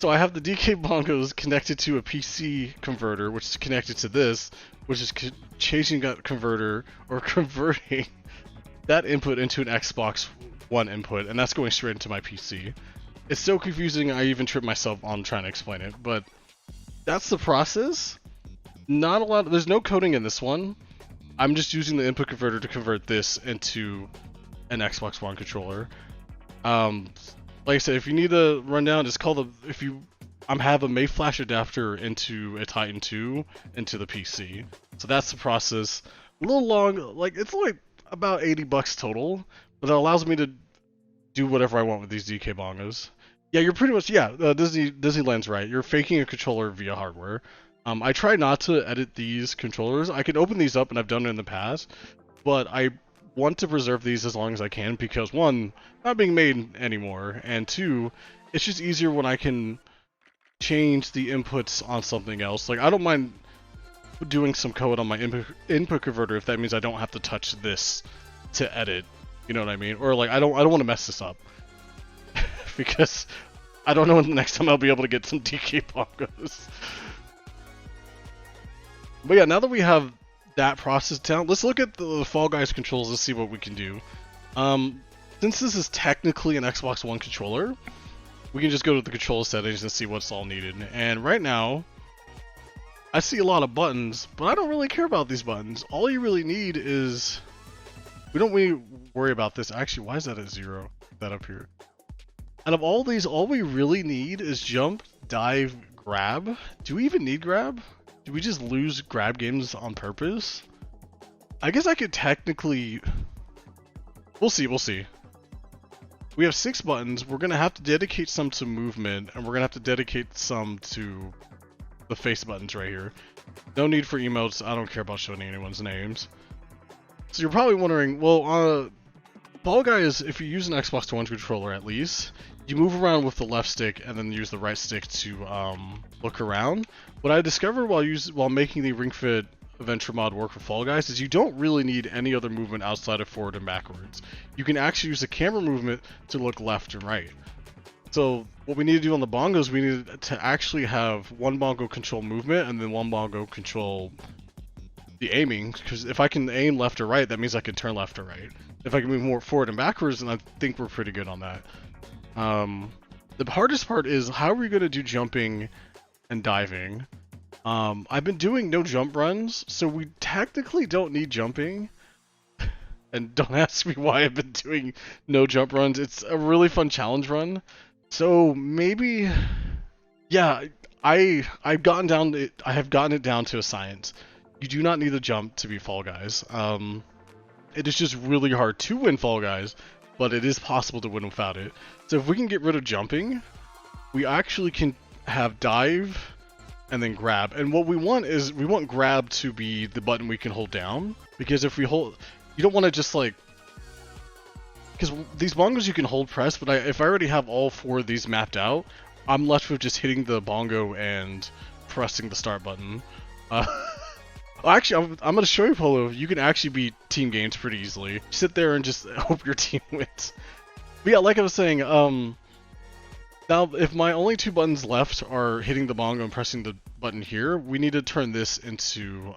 So I have the DK bongos connected to a PC converter, which is connected to this, which is changing that converter or converting that input into an Xbox One input, and that's going straight into my PC. It's so confusing, I even tripped myself on trying to explain it, but that's the process. Not a lot, there's no coding in this one. I'm just using the input converter to convert this into an Xbox One controller. Like I said, if you need a rundown, just call I have a Mayflash adapter into a Titan 2 into the PC. So that's the process. A little long, like it's like about $80 total, but it allows me to do whatever I want with these DK bongos. Yeah, you're pretty much, Disneyland's right. You're faking a controller via hardware. I try not to edit these controllers. I can open these up, and I've done it in the past, but I want to preserve these as long as I can because 1, not being made anymore, and 2, it's just easier when I can change the inputs on something else. Like, I don't mind doing some code on my input converter if that means I don't have to touch this to edit. You know what I mean? Or like, I don't want to mess this up because I don't know when the next time I'll be able to get some DK bongos. But yeah, now that we have that process down, let's look at the Fall Guys controls and see what we can do. Since this is technically an Xbox One controller, we can just go to the control settings and see what's all needed. And right now, I see a lot of buttons, but I don't really care about these buttons. All you really need is... We don't really worry about this. Actually, why is that at 0? That up here. Out of all these, all we really need is jump, dive, grab. Do we even need grab? Do we just lose grab games on purpose? I guess I could technically... We'll see, we'll see. We have 6 buttons. We're going to have to dedicate some to movement, and we're going to have to dedicate some to the face buttons right here. No need for emotes. I don't care about showing anyone's names. So you're probably wondering, well, Fall Guys, if you use an Xbox One controller at least, you move around with the left stick and then use the right stick to look around. What I discovered while making the Ring Fit Adventure mod work for Fall Guys is you don't really need any other movement outside of forward and backwards. You can actually use the camera movement to look left and right. So what we need to do on the bongos, we need to actually have one bongo control movement and then one bongo control the aiming, because if I can aim left or right, that means I can turn left or right. If I can move more forward and backwards, then I think we're pretty good on that. The hardest part is how are we going to do jumping and diving? I've been doing no jump runs, so we technically don't need jumping. And don't ask me why I've been doing no jump runs. It's a really fun challenge run. So maybe, yeah, I have gotten it down to a science. You do not need a jump to be Fall Guys. It is just really hard to win Fall Guys, but it is possible to win without it. So if we can get rid of jumping, we actually can have dive and then grab. And what we want is, we want grab to be the button we can hold down. Because if we hold, you don't want to just like, because these bongos you can hold press, but if I already have all 4 of these mapped out, I'm left with just hitting the bongo and pressing the start button. Actually, I'm going to show you, Polo. You can actually beat team games pretty easily. Sit there and just hope your team wins. But yeah, like I was saying, now if my only 2 buttons left are hitting the bongo and pressing the button here, we need to turn this into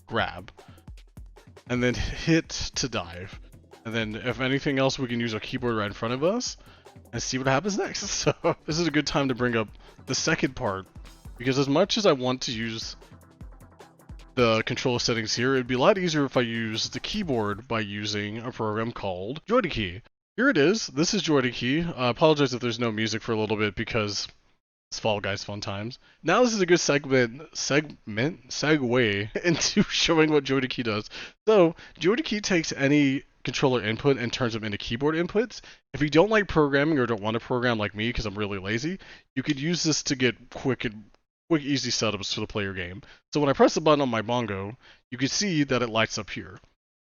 grab. And then hit to dive. And then if anything else, we can use our keyboard right in front of us and see what happens next. So this is a good time to bring up the second part, because as much as I want to use the controller settings here, it'd be a lot easier if I use the keyboard by using a program called JoyToKey. Here it is. This is JoyToKey. I apologize if there's no music for a little bit because it's Fall Guys fun times. Now this is a good segue into showing what JoyToKey does. So JoyToKey takes any controller input and turns them into keyboard inputs. If you don't like programming or don't want to program like me because I'm really lazy, you could use this to get quick, easy setups to play your game. So when I press the button on my bongo, you can see that it lights up here.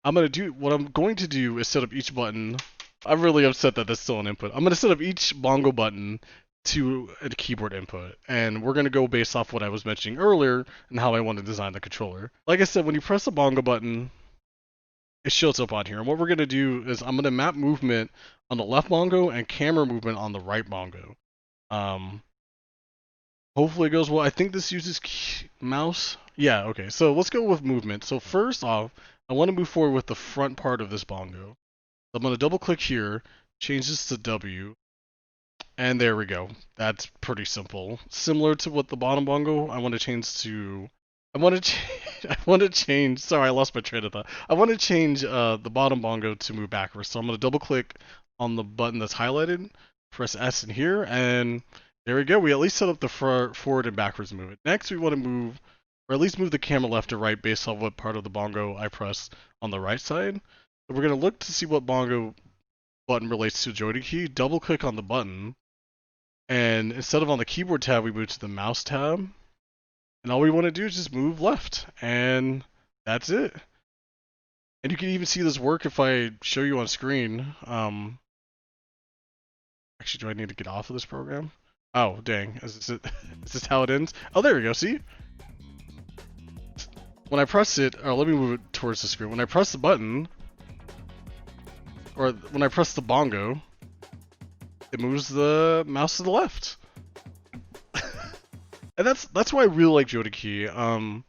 What I'm going to do is set up each button. I'm really upset that that's still an input. I'm going to set up each bongo button to a keyboard input, and we're going to go based off what I was mentioning earlier and how I want to design the controller. Like I said, when you press the bongo button, it shows up on here. And what we're going to do is I'm going to map movement on the left bongo and camera movement on the right bongo. Hopefully it goes well. I think this uses mouse. Yeah, okay. So let's go with movement. So first off, I want to move forward with the front part of this bongo. So I'm going to double click here, change this to W, and there we go. That's pretty simple. Similar to what the bottom bongo, I want to change to... Sorry, I lost my train of thought. I want to change the bottom bongo to move backwards. So I'm going to double click on the button that's highlighted, press S in here, and there we go. We at least set up the forward and backwards movement. Next, we want to move, or at least move the camera left or right based on what part of the bongo I press on the right side. So we're going to look to see what bongo button relates to JoyToKey. Double click on the button, and instead of on the keyboard tab, we move to the mouse tab. And all we want to do is just move left, and that's it. And you can even see this work if I show you on screen. Actually, do I need to get off of this program? Oh, dang. Is this how it ends? Oh, there we go, see? When I press it, or let me move it towards the screen. When I press the button, or when I press the bongo, it moves the mouse to the left. And that's why I really like Jodaki.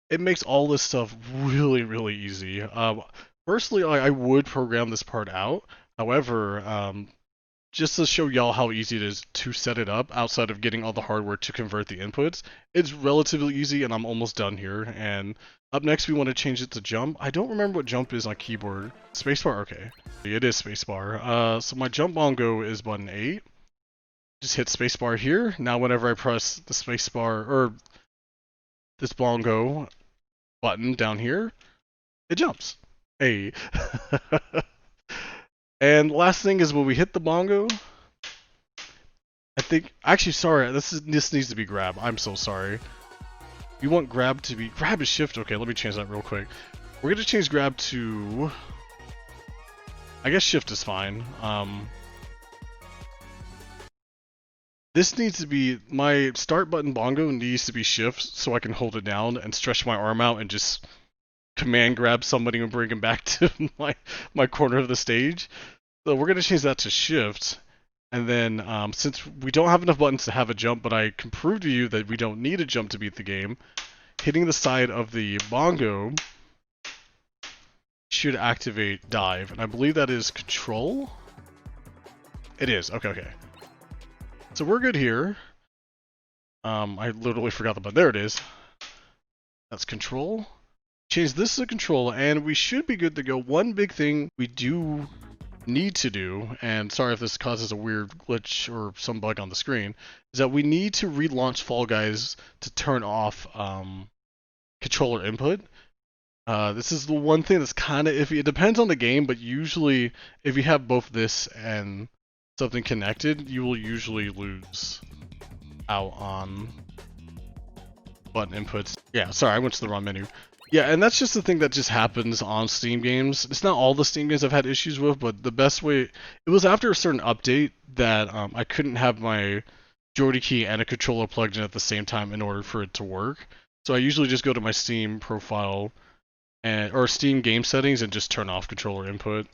It makes all this stuff really, really easy. Personally, I would program this part out. However, just to show y'all how easy it is to set it up outside of getting all the hardware to convert the inputs, it's relatively easy and I'm almost done here. And up next we want to change it to jump. I don't remember what jump is on keyboard. Spacebar, okay. It is spacebar. So my jump bongo is button 8. Just hit spacebar here. Now whenever I press the spacebar, or this bongo button down here, it jumps. Hey. And last thing is when we hit the bongo, I think, actually sorry, this needs to be grab. I'm so sorry. You want grab to be, grab is shift. Okay, let me change that real quick. We're gonna change grab to, I guess shift is fine. This needs to be, my start button bongo needs to be shift so I can hold it down and stretch my arm out and just command grab somebody and bring him back to my corner of the stage. So we're going to change that to shift. And then since we don't have enough buttons to have a jump, but I can prove to you that we don't need a jump to beat the game, hitting the side of the bongo should activate dive. And I believe that is control. It is. Okay. So we're good here. I literally forgot the button. There it is. That's control. Change this to control, and we should be good to go. One big thing we do need to do, and sorry if this causes a weird glitch or some bug on the screen, is that we need to relaunch Fall Guys to turn off controller input. This is the one thing that's kind of iffy. It depends on the game, but usually if you have both this and something connected, you will usually lose out on button inputs. Yeah, sorry, I went to the wrong menu. Yeah, and that's just the thing that just happens on Steam games. It's not all the Steam games I've had issues with, but the best way... It was after a certain update that I couldn't have my Jordy key and a controller plugged in at the same time in order for it to work. So I usually just go to my Steam profile or Steam game settings and just turn off controller input.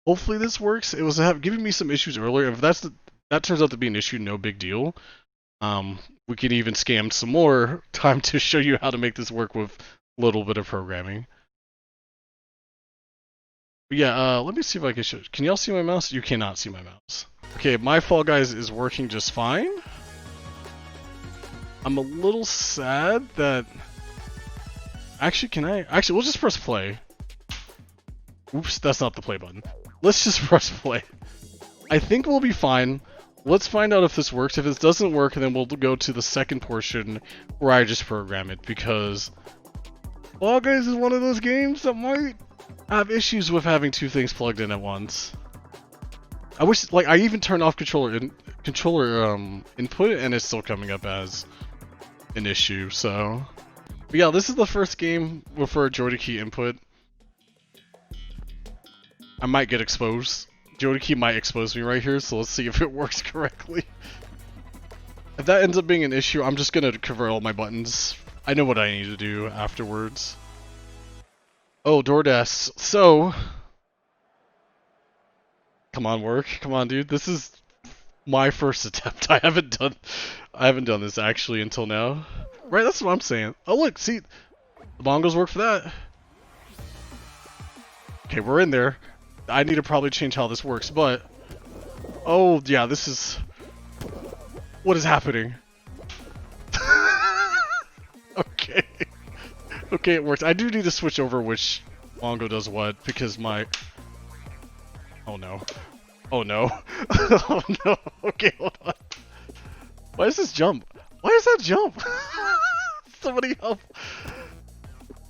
Hopefully this works. It was giving me some issues earlier. If that turns out to be an issue, no big deal. We can even scam some more time to show you how to make this work with little bit of programming. But yeah, let me see if I can show. Can y'all see my mouse? You cannot see my mouse. Okay, my Fall Guys is working just fine. I'm a little sad that... Actually, we'll just press play. Oops, that's not the play button. Let's just press play. I think we'll be fine. Let's find out if this works. If it doesn't work, then we'll go to the second portion where I just program it, because Fall Guys is one of those games that might have issues with having two things plugged in at once. I wish, like, I even turned off controller input and it's still coming up as an issue, so. But yeah, this is the first game with our Jordy key input. I might get exposed. Jordy key might expose me right here, so let's see if it works correctly. If that ends up being an issue, I'm just gonna convert all my buttons. I know what I need to do afterwards. Oh, DoorDash. So, come on, work. Come on, dude. This is my first attempt. I haven't done this actually until now. Right, that's what I'm saying. Oh, look, see, the bongos work for that. Okay, we're in there. I need to probably change how this works, but oh yeah, this is what is happening. Okay. Okay, it works. I do need to switch over which bongo does what, because my... Oh no. Oh no. Oh no. Okay, hold on. Why does this jump? Why does that jump? Somebody help.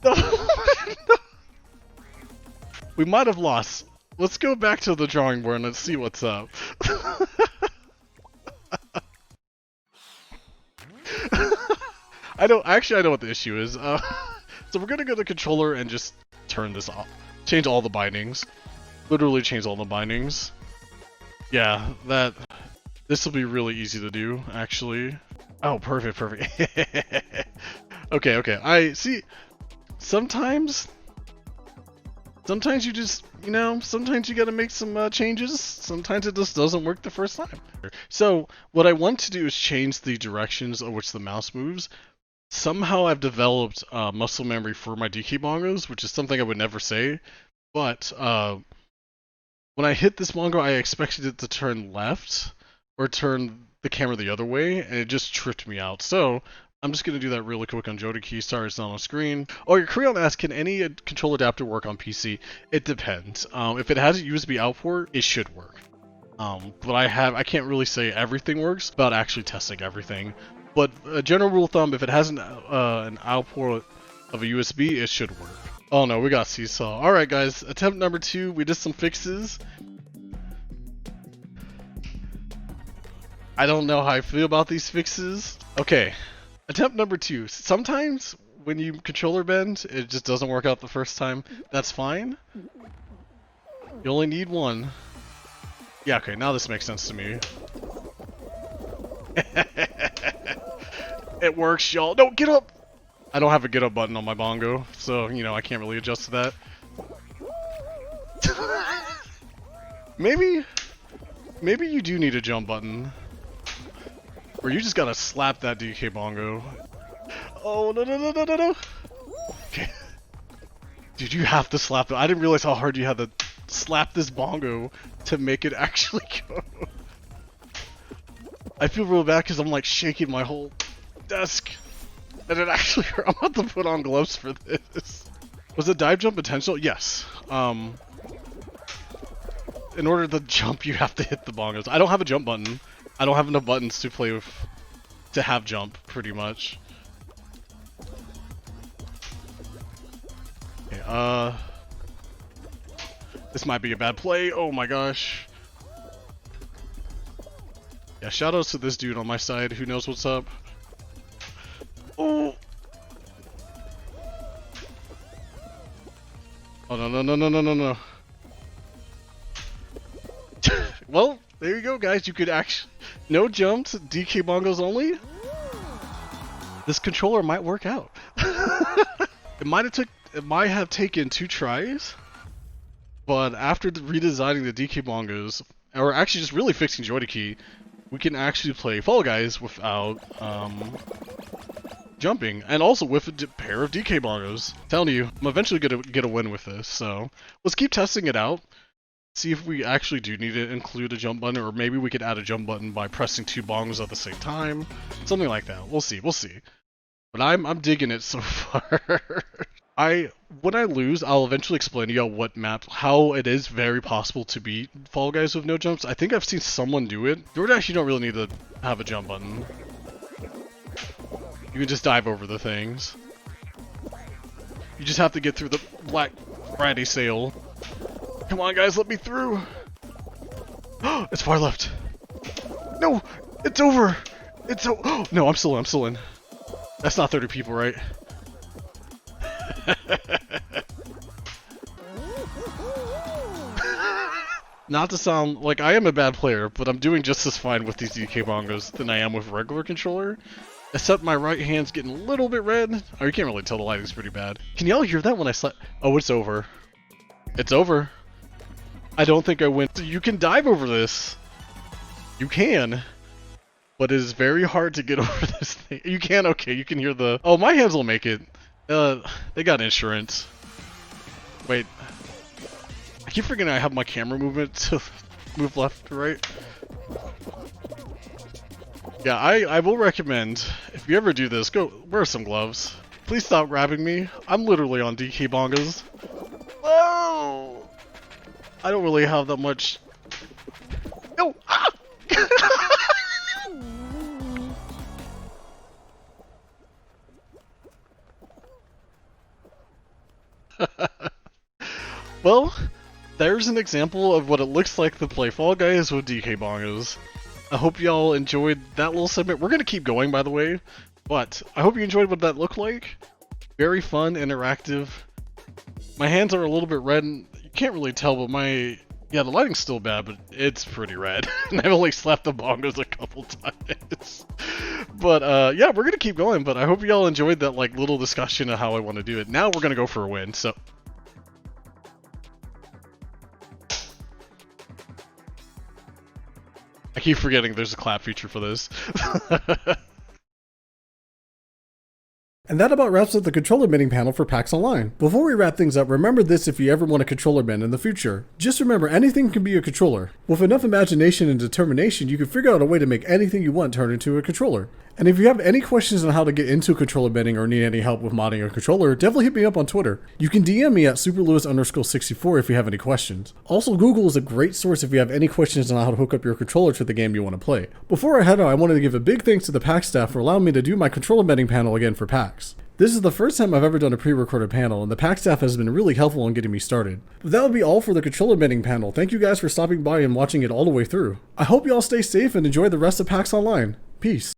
No. No. We might have lost. Let's go back to the drawing board and let's see what's up. I know what the issue is. So we're gonna go to the controller and just turn this off. Change all the bindings. Literally change all the bindings. Yeah, this This will be really easy to do, actually. Oh, perfect, perfect. Okay. I see. Sometimes you just, sometimes you gotta make some changes. Sometimes it just doesn't work the first time. So what I want to do is change the directions of which the mouse moves. Somehow I've developed muscle memory for my DK bongos, which is something I would never say. But when I hit this bongo, I expected it to turn left or turn the camera the other way, and it just tripped me out. So I'm just going to do that really quick on Jodaki. Sorry, it's not on screen. Oh, your Creon asks, can any control adapter work on PC? It depends. If it has a USB out port, it should work. But I can't really say everything works without actually testing everything. But a general rule of thumb, if it has an output of a USB, it should work. Oh no, we got Seesaw. Alright guys, attempt number 2, we did some fixes. I don't know how I feel about these fixes. Okay, attempt number 2. Sometimes when you controller bend, it just doesn't work out the first time. That's fine. You only need one. Yeah, okay, now this makes sense to me. It works, y'all. No, get up! I don't have a get up button on my bongo, so, I can't really adjust to that. Maybe you do need a jump button. Or you just gotta slap that DK bongo. Oh, no. Okay. Dude, you have to slap it. I didn't realize how hard you had to slap this bongo to make it actually go. I feel real bad because I'm like shaking my whole desk. And it actually hurt. I'm about to put on gloves for this. Was the dive jump intentional? Yes. In order to jump, you have to hit the bongos. I don't have a jump button. I don't have enough buttons to play with to have jump, pretty much. Okay, this might be a bad play. Oh my gosh. Yeah, shoutouts to this dude on my side who knows what's up. Oh! Oh no. Well, there you go guys, you could actually... No jumps, DK bongos only? This controller might work out. It might have taken 2 tries, but after redesigning the DK bongos, or actually just really fixing Jodaki, we can actually play Fall Guys without jumping, and also with a pair of DK bongos. I'm telling you, I'm eventually gonna get a win with this, so let's keep testing it out. See if we actually do need to include a jump button, or maybe we could add a jump button by pressing 2 bongos at the same time. Something like that. We'll see. But I'm digging it so far. When I lose, I'll eventually explain to y'all how it is very possible to beat Fall Guys with no jumps. I think I've seen someone do it. DoorDash, you don't really need to have a jump button. You can just dive over the things. You just have to get through the Black Friday sale. Come on guys, let me through! It's far left! No! It's over! No, I'm still in. That's not 30 people, right? Not to sound like I am a bad player, but I'm doing just as fine with these DK bongos than I am with regular controller. Except my right hand's getting a little bit red. Oh, you can't really tell, the lighting's pretty bad. Can y'all hear that when I slap? Oh, it's over. It's over. I don't think I win. You can dive over this. You can. But it is very hard to get over this thing. You can, okay, you can hear the... Oh, my hands will make it. They got insurance. Wait. I keep forgetting I have my camera movement to move left to right. Yeah, I will recommend, if you ever do this, go wear some gloves. Please stop grabbing me. I'm literally on DK bongos. Whoa! I don't really have that much... No! Ah! Well, there's an example of what it looks like to play Fall Guys with DK bongos. I hope y'all enjoyed that little segment. We're gonna keep going, by the way, but I hope you enjoyed what that looked like. Very fun, interactive. My hands are a little bit red, and you can't really tell, but my Yeah, the lighting's still bad, but it's pretty rad. And I've only slapped the bongos a couple times. But yeah, we're gonna keep going. But I hope y'all enjoyed that like little discussion of how I want to do it. Now we're gonna go for a win. So. I keep forgetting there's a clap feature for this. And that about wraps up the controller binning panel for PAX Online. Before we wrap things up, remember this if you ever want a controller bin in the future. Just remember, anything can be a controller. With enough imagination and determination, you can figure out a way to make anything you want turn into a controller. And if you have any questions on how to get into controller binning or need any help with modding a controller, definitely hit me up on Twitter. You can DM me at superlewis_64 if you have any questions. Also, Google is a great source if you have any questions on how to hook up your controller to the game you want to play. Before I head out, I wanted to give a big thanks to the PAX staff for allowing me to do my controller binning panel again for PAX. This is the first time I've ever done a pre-recorded panel, and the PAX staff has been really helpful in getting me started. But that would be all for the controller binning panel. Thank you guys for stopping by and watching it all the way through. I hope you all stay safe and enjoy the rest of PAX Online. Peace.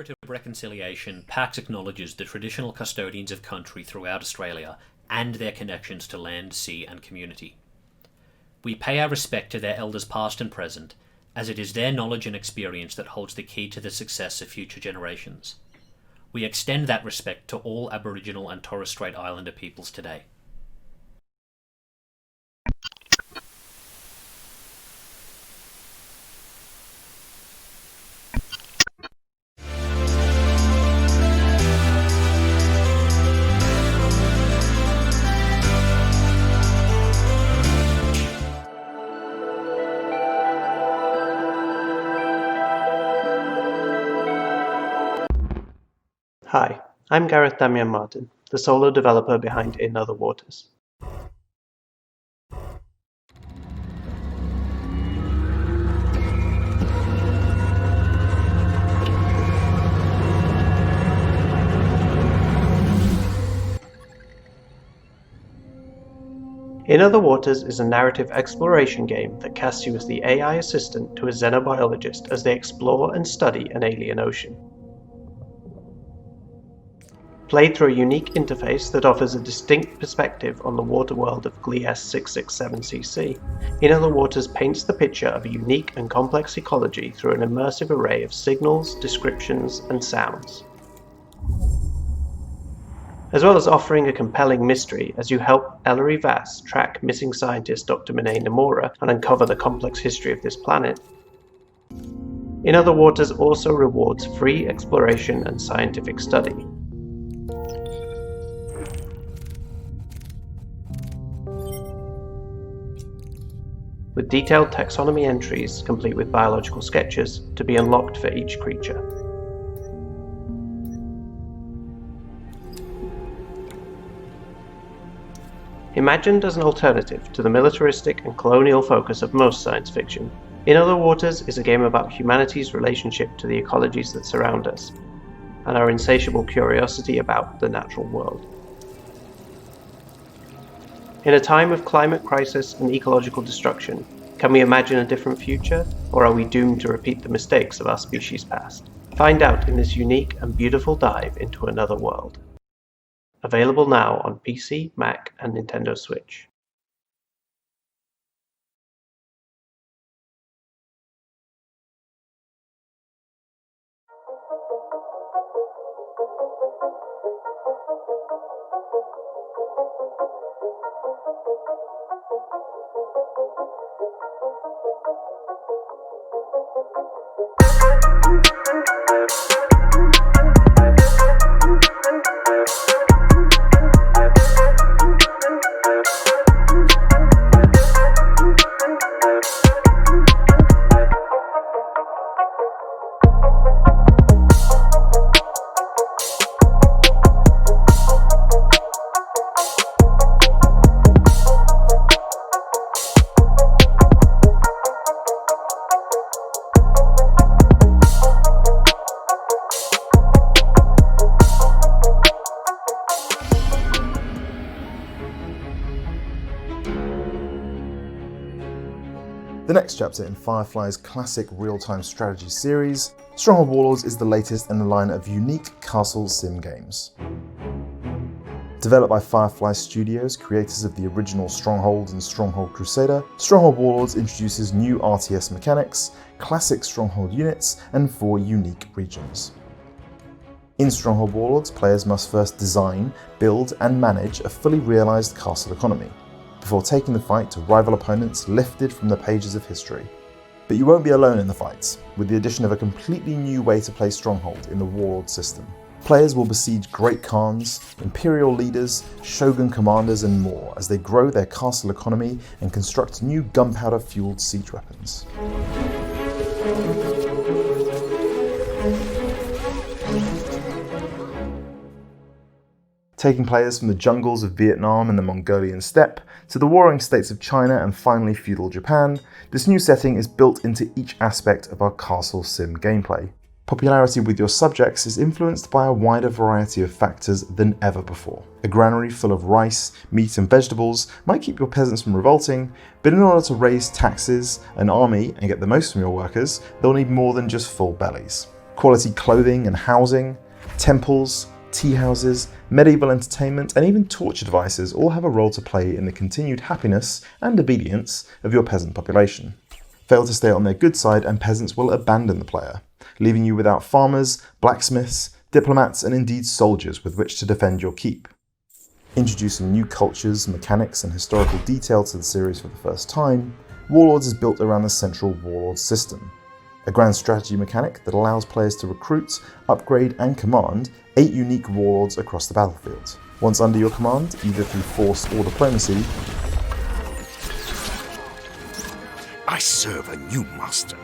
Spirit of reconciliation, PAX acknowledges the traditional custodians of country throughout Australia and their connections to land, sea and community. We pay our respect to their elders past and present, as it is their knowledge and experience that holds the key to the success of future generations. We extend that respect to all Aboriginal and Torres Strait Islander peoples today. Hi, I'm Gareth Damian Martin, the solo developer behind In Other Waters. In Other Waters is a narrative exploration game that casts you as the AI assistant to a xenobiologist as they explore and study an alien ocean. Played through a unique interface that offers a distinct perspective on the water world of Gliese 667cc, In Other Waters paints the picture of a unique and complex ecology through an immersive array of signals, descriptions, and sounds. As well as offering a compelling mystery as you help Ellery Vass track missing scientist Dr. Minei Nomura and uncover the complex history of this planet, In Other Waters also rewards free exploration and scientific study. With detailed taxonomy entries complete with biological sketches to be unlocked for each creature. Imagined as an alternative to the militaristic and colonial focus of most science fiction, In Other Waters is a game about humanity's relationship to the ecologies that surround us, and our insatiable curiosity about the natural world. In a time of climate crisis and ecological destruction, can we imagine a different future, or are we doomed to repeat the mistakes of our species' past? Find out in this unique and beautiful dive into another world. Available now on PC, Mac, and Nintendo Switch. The next chapter in Firefly's classic real-time strategy series, Stronghold Warlords is the latest in a line of unique castle sim games. Developed by Firefly Studios, creators of the original Stronghold and Stronghold Crusader, Stronghold Warlords introduces new RTS mechanics, classic Stronghold units, and 4 unique regions. In Stronghold Warlords, players must first design, build, and manage a fully realised castle economy, before taking the fight to rival opponents lifted from the pages of history. But you won't be alone in the fights, with the addition of a completely new way to play Stronghold in the Warlord system. Players will besiege Great Khans, Imperial leaders, Shogun commanders, and more as they grow their castle economy and construct new gunpowder-fueled siege weapons. Taking players from the jungles of Vietnam and the Mongolian steppe to the warring states of China and finally feudal Japan, this new setting is built into each aspect of our castle sim gameplay. Popularity with your subjects is influenced by a wider variety of factors than ever before. A granary full of rice, meat and vegetables might keep your peasants from revolting, but in order to raise taxes, an army, and get the most from your workers, they'll need more than just full bellies. Quality clothing and housing, temples, tea houses, medieval entertainment, and even torture devices all have a role to play in the continued happiness and obedience of your peasant population. Fail to stay on their good side and peasants will abandon the player, leaving you without farmers, blacksmiths, diplomats, and indeed soldiers with which to defend your keep. Introducing new cultures, mechanics, and historical detail to the series for the first time, Warlords is built around the central Warlord system, a grand strategy mechanic that allows players to recruit, upgrade, and command 8 unique warlords across the battlefield. Once under your command, either through force or diplomacy, I serve a new master.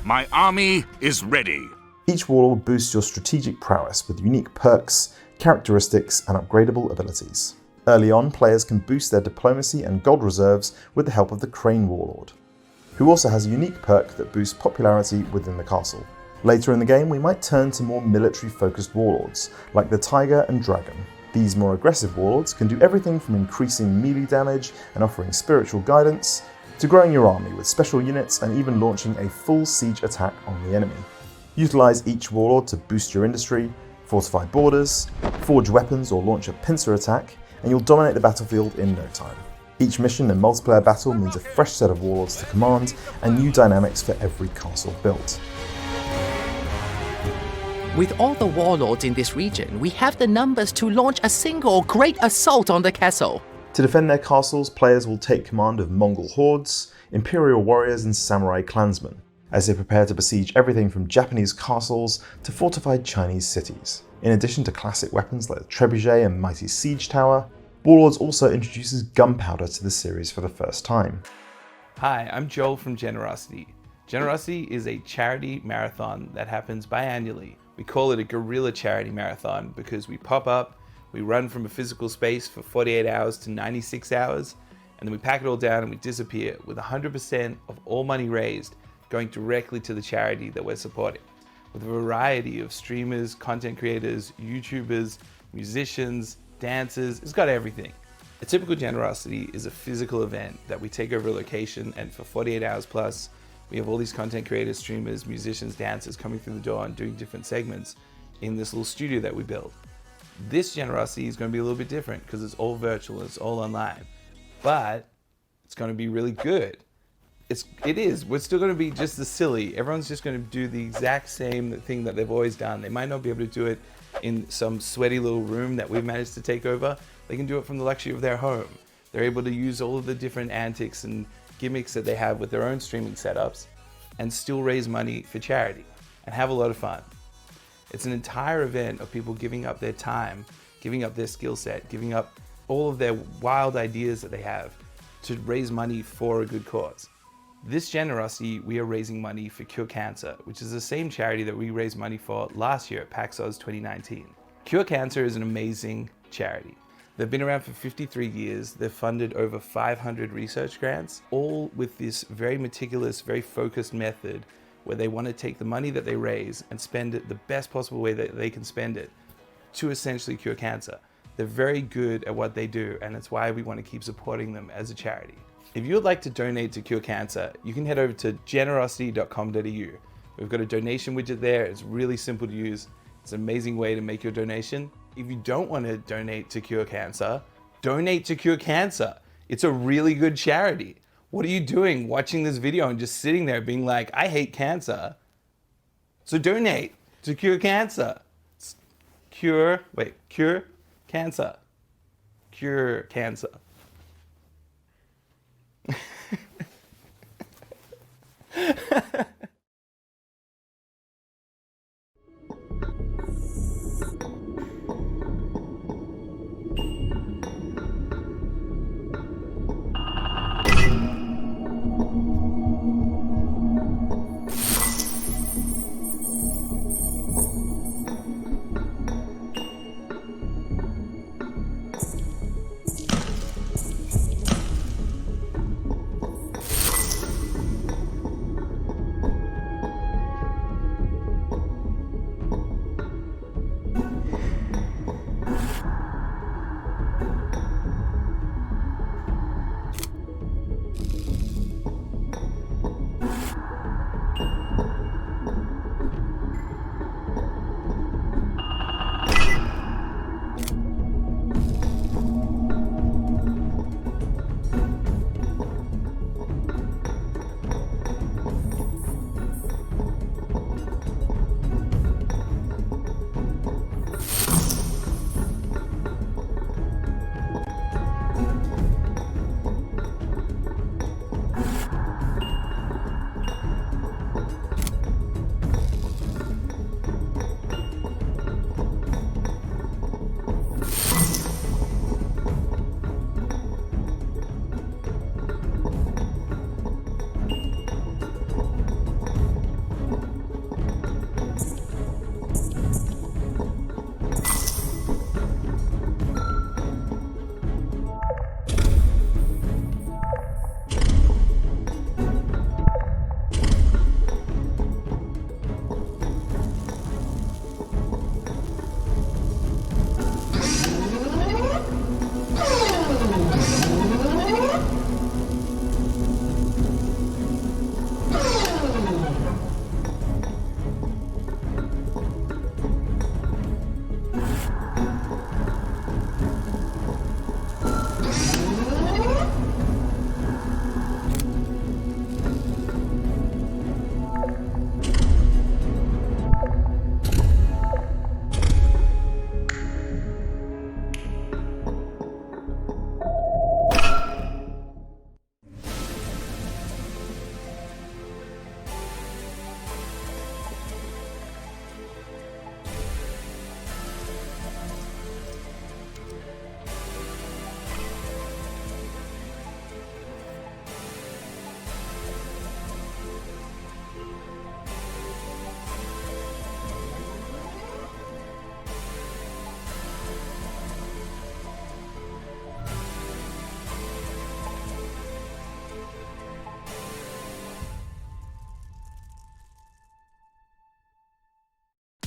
My army is ready. Each warlord boosts your strategic prowess with unique perks, characteristics, and upgradable abilities. Early on, players can boost their diplomacy and gold reserves with the help of the Crane Warlord, who also has a unique perk that boosts popularity within the castle. Later in the game, we might turn to more military-focused warlords, like the Tiger and Dragon. These more aggressive warlords can do everything from increasing melee damage and offering spiritual guidance, to growing your army with special units and even launching a full siege attack on the enemy. Utilize each warlord to boost your industry, fortify borders, forge weapons or launch a pincer attack, and you'll dominate the battlefield in no time. Each mission and multiplayer battle means a fresh set of warlords to command and new dynamics for every castle built. With all the warlords in this region, we have the numbers to launch a single great assault on the castle. To defend their castles, players will take command of Mongol hordes, Imperial warriors, and samurai clansmen, as they prepare to besiege everything from Japanese castles to fortified Chinese cities. In addition to classic weapons like the trebuchet and mighty siege tower, Warlords also introduces gunpowder to the series for the first time. Hi, I'm Joel from Generosity. Generosity is a charity marathon that happens biannually. We call it a guerrilla charity marathon because we pop up, we run from a physical space for 48 hours to 96 hours, and then we pack it all down and we disappear with 100% of all money raised going directly to the charity that we're supporting. With a variety of streamers, content creators, YouTubers, musicians, dancers, it's got everything. A typical Generosity is a physical event that we take over a location, and for 48 hours plus, we have all these content creators, streamers, musicians, dancers coming through the door and doing different segments in this little studio that we build. This Generosity is going to be a little bit different because it's all virtual, it's all online, but it's going to be really good. It is. We're still going to be just as silly. Everyone's just going to do the exact same thing that they've always done. They might not be able to do it in some sweaty little room that we've managed to take over. They can do it from the luxury of their home. They're able to use all of the different antics and gimmicks that they have with their own streaming setups and still raise money for charity and have a lot of fun. It's an entire event of people giving up their time, giving up their skill set, giving up all of their wild ideas that they have to raise money for a good cause. This Generosity, we are raising money for Cure Cancer, which is the same charity that we raised money for last year at PAX 2019. Cure Cancer is an amazing charity. They've been around for 53 years. They've funded over 500 research grants, all with this very meticulous, very focused method where they want to take the money that they raise and spend it the best possible way that they can spend it to essentially cure cancer. They're very good at what they do, and it's why we want to keep supporting them as a charity. If you would like to donate to cure cancer, you can head over to generosity.com.au. We've got a donation widget there. It's really simple to use. It's an amazing way to make your donation. If you don't want to donate to cure cancer, donate to cure cancer. It's a really good charity. What are you doing watching this video and just sitting there being like, I hate cancer? So donate to cure cancer. Cure cancer. Cure cancer.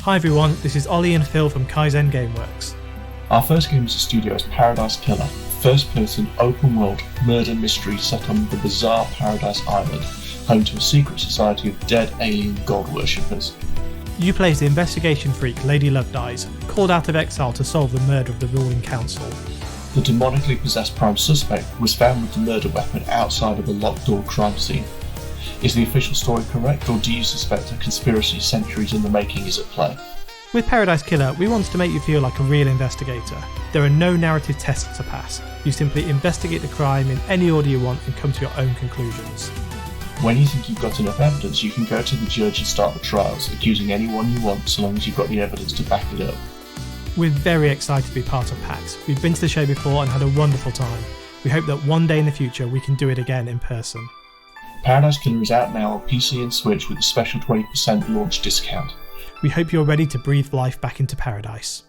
Hi everyone, this is Ollie and Phil from Kaizen Gameworks. Our first game as a studio is Paradise Killer, first-person, open-world murder mystery set on the bizarre Paradise Island, home to a secret society of dead alien god worshippers. You play as the investigation freak Lady Love Dies, called out of exile to solve the murder of the ruling council. The demonically possessed prime suspect was found with the murder weapon outside of a locked-door crime scene. Is the official story correct, or do you suspect a conspiracy centuries in the making is at play? With Paradise Killer, we wanted to make you feel like a real investigator. There are no narrative tests to pass. You simply investigate the crime in any order you want and come to your own conclusions. When you think you've got enough evidence, you can go to the judge and start the trials, accusing anyone you want so long as you've got the evidence to back it up. We're very excited to be part of PAX. We've been to the show before and had a wonderful time. We hope that one day in the future we can do it again in person. Paradise Killer is out now on PC and Switch with a special 20% launch discount. We hope you're ready to breathe life back into paradise.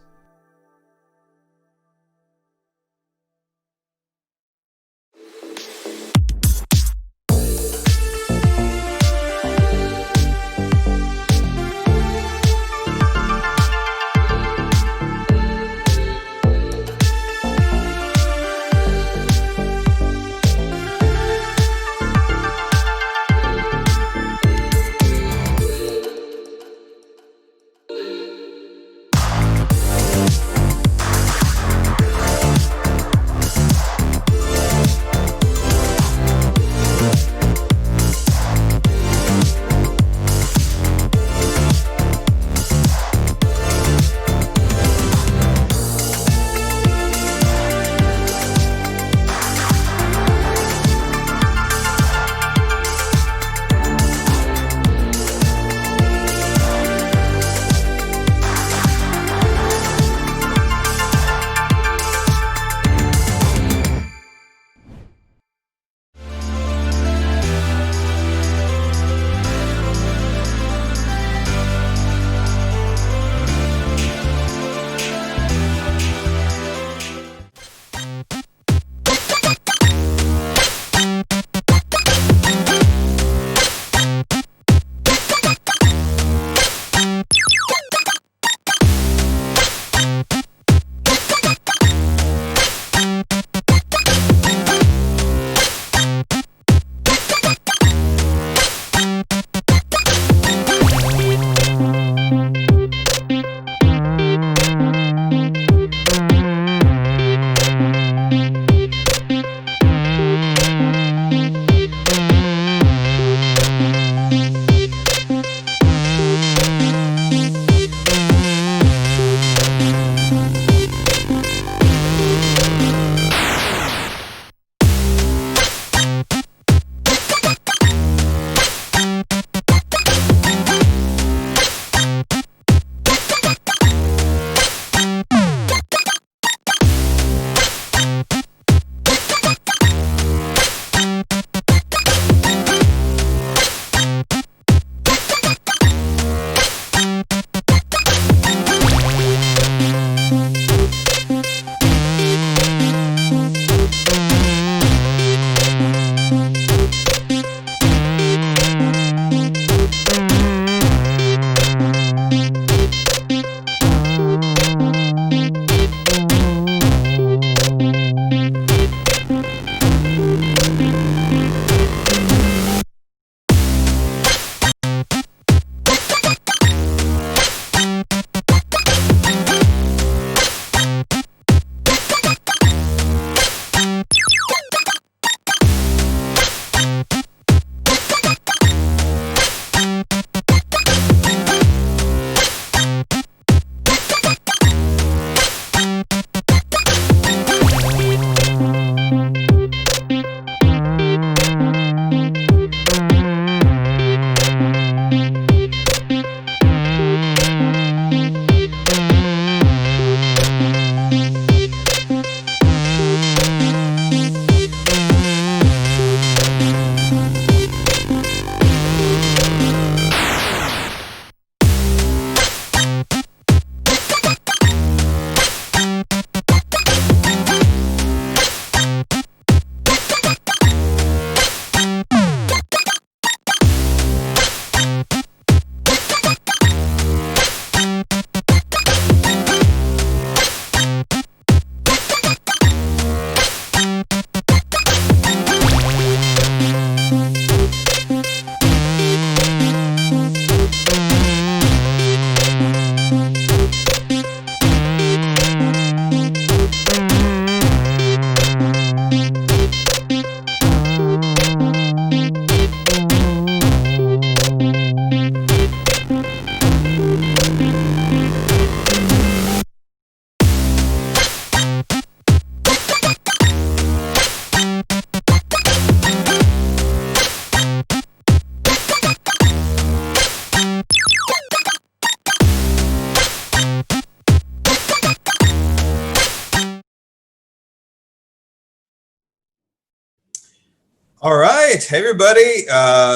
All right, hey everybody.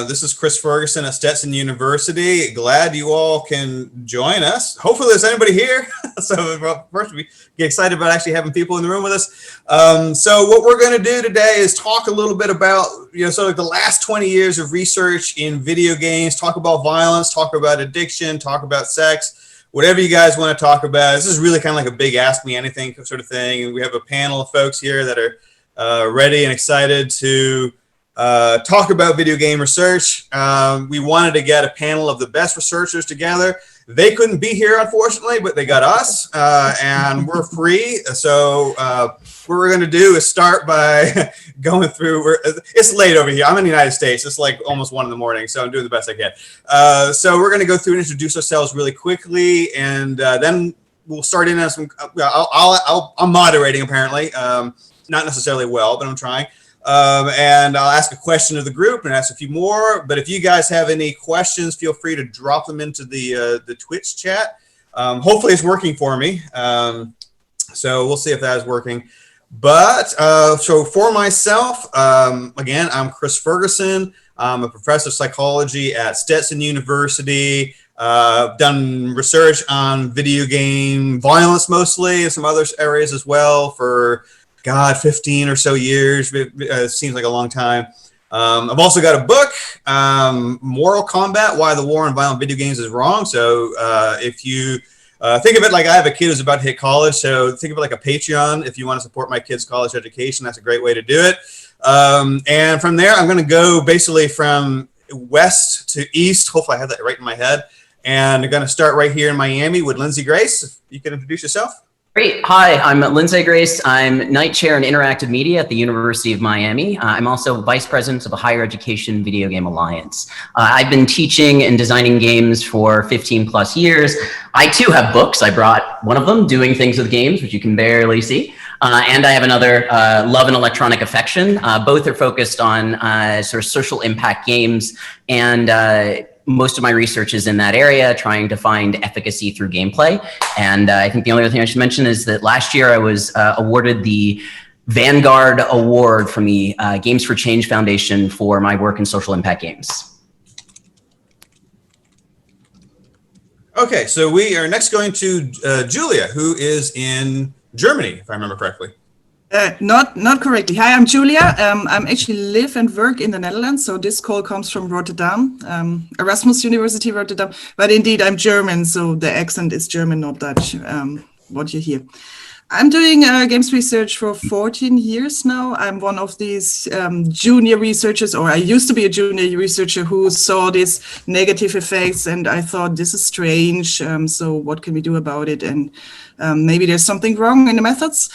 This is Chris Ferguson at Stetson University. Glad you all can join us. Hopefully there's anybody here. So first we get excited about actually having people in the room with us. So what we're going to do today is talk a little bit about, sort of the last 20 years of research in video games, talk about violence, talk about addiction, talk about sex, whatever you guys want to talk about. This is really kind of like a big Ask Me Anything sort of thing. And we have a panel of folks here that are ready and excited to talk about video game research. We wanted to get a panel of the best researchers together. They couldn't be here, unfortunately, but they got us, and we're free. So what we're going to do is start by going through. It's late over here. I'm in the United States. It's like almost 1 a.m, so I'm doing the best I can. So we're going to go through and introduce ourselves really quickly, and then we'll start in on some. I'm moderating apparently, not necessarily well, but I'm trying. And I'll ask a question of the group and ask a few more. But if you guys have any questions, feel free to drop them into the Twitch chat. Hopefully it's working for me. So we'll see if that is working. But so for myself, again, I'm Chris Ferguson. I'm a professor of psychology at Stetson University. Done research on video game violence mostly, and some other areas as well for 15 or so years. It seems like a long time. I've also got a book, Moral Combat, Why the War on Violent Video Games is Wrong. So if you think of it like I have a kid who's about to hit college, so think of it like a Patreon. If you want to support my kid's college education, that's a great way to do it. And from there, I'm going to go basically from west to east. Hopefully I have that right in my head. And I'm going to start right here in Miami with Lindsay Grace. If you can introduce yourself. Great. Hi, I'm Lindsay Grace. I'm Knight Chair in Interactive Media at the University of Miami. I'm also Vice President of the Higher Education Video Game Alliance. I've been teaching and designing games for 15 plus years. I too have books. I brought one of them, Doing Things with Games, which you can barely see. And I have another, Love and Electronic Affection. Both are focused on sort of social impact games, and most of my research is in that area, trying to find efficacy through gameplay. And I think the only other thing I should mention is that last year I was awarded the Vanguard Award from the Games for Change Foundation for my work in social impact games. Okay, so we are next going to Julia, who is in Germany, if I remember correctly. Not correctly. Hi, I'm Julia. I actually live and work in the Netherlands, so this call comes from Rotterdam, Erasmus University Rotterdam. But indeed, I'm German, so the accent is German, not Dutch, what you hear. I'm doing games research for 14 years now. I'm one of these junior researchers, or I used to be a junior researcher who saw these negative effects, and I thought this is strange, so what can we do about it? And maybe there's something wrong in the methods.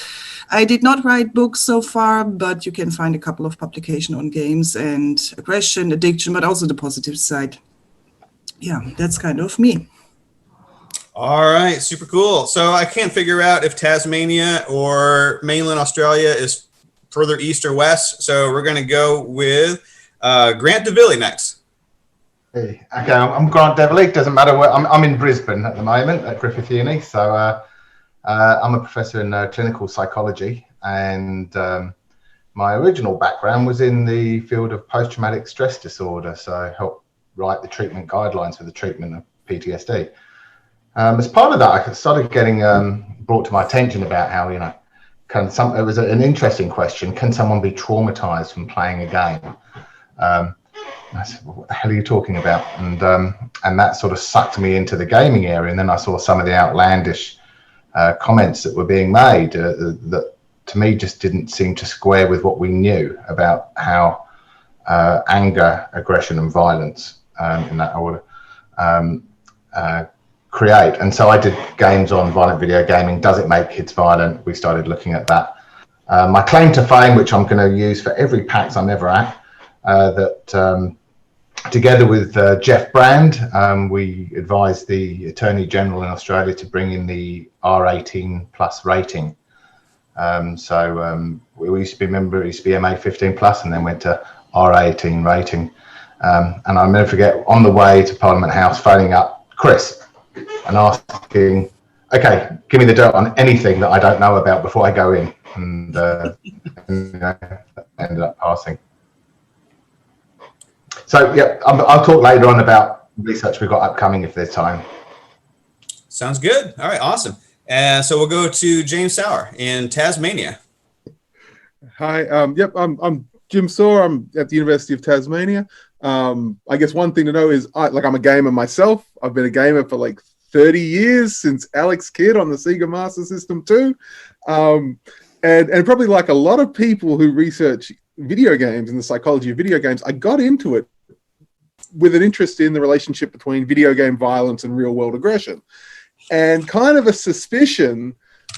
I did not write books so far, but you can find a couple of publications on games and aggression, addiction, but also the positive side. Yeah, that's kind of me. All right, super cool. So I can't figure out if Tasmania or mainland Australia is further east or west. So we're going to go with Grant DeVilly next. Hey, okay, I'm Grant DeVilly. Doesn't matter where. I'm in Brisbane at the moment at Griffith Uni. So I'm a professor in clinical psychology, and my original background was in the field of post-traumatic stress disorder. So I helped write the treatment guidelines for the treatment of PTSD. As part of that, I started getting brought to my attention about how, it was an interesting question. Can someone be traumatized from playing a game? I said, what the hell are you talking about? And that sort of sucked me into the gaming area. And then I saw some of the outlandish comments that were being made that to me just didn't seem to square with what we knew about how anger, aggression and violence in that order create. And so I did games on violent video gaming. Does it make kids violent? We started looking at that. My claim to fame, which I'm going to use for every PAX I'm ever at, that together with Jeff Brand, we advised the Attorney General in Australia to bring in the R18 plus rating. We used to be MA 15 plus and then went to R18 rating. And I'll never forget, on the way to Parliament House, phoning up Chris and asking, okay, give me the dirt on anything that I don't know about before I go in. And ended up passing. So yeah, I'll talk later on about research we've got upcoming if there's time. Sounds good. All right, awesome. So we'll go to James Sauer in Tasmania. Hi. Yep. I'm Jim Sauer. I'm at the University of Tasmania. I guess one thing to know is I'm a gamer myself. I've been a gamer for like 30 years since Alex Kidd on the Sega Master System 2. And probably like a lot of people who research video games and the psychology of video games, I got into it with an interest in the relationship between video game violence and real world aggression, and kind of a suspicion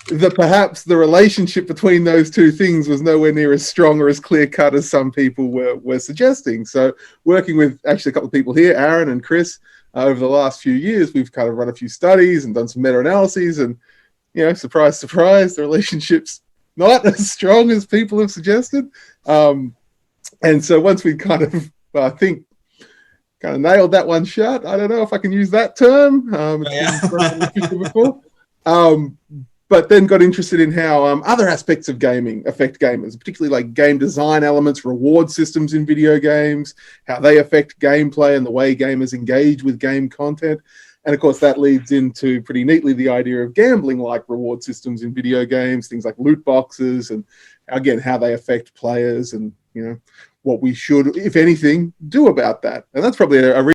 that perhaps the relationship between those two things was nowhere near as strong or as clear cut as some people were suggesting. So working with actually a couple of people here, Aaron and Chris, over the last few years, we've kind of run a few studies and done some meta-analyses, and, you know, surprise, surprise, the relationship's not as strong as people have suggested. And so once we kind of, I think, kind of nailed that one shot. I don't know if I can use that term. Before. But then got interested in how other aspects of gaming affect gamers, particularly like game design elements, reward systems in video games, how they affect gameplay and the way gamers engage with game content. And of course, that leads into pretty neatly the idea of gambling-like reward systems in video games, things like loot boxes, and again, how they affect players and, you know, what we should, if anything, do about that. And that's probably a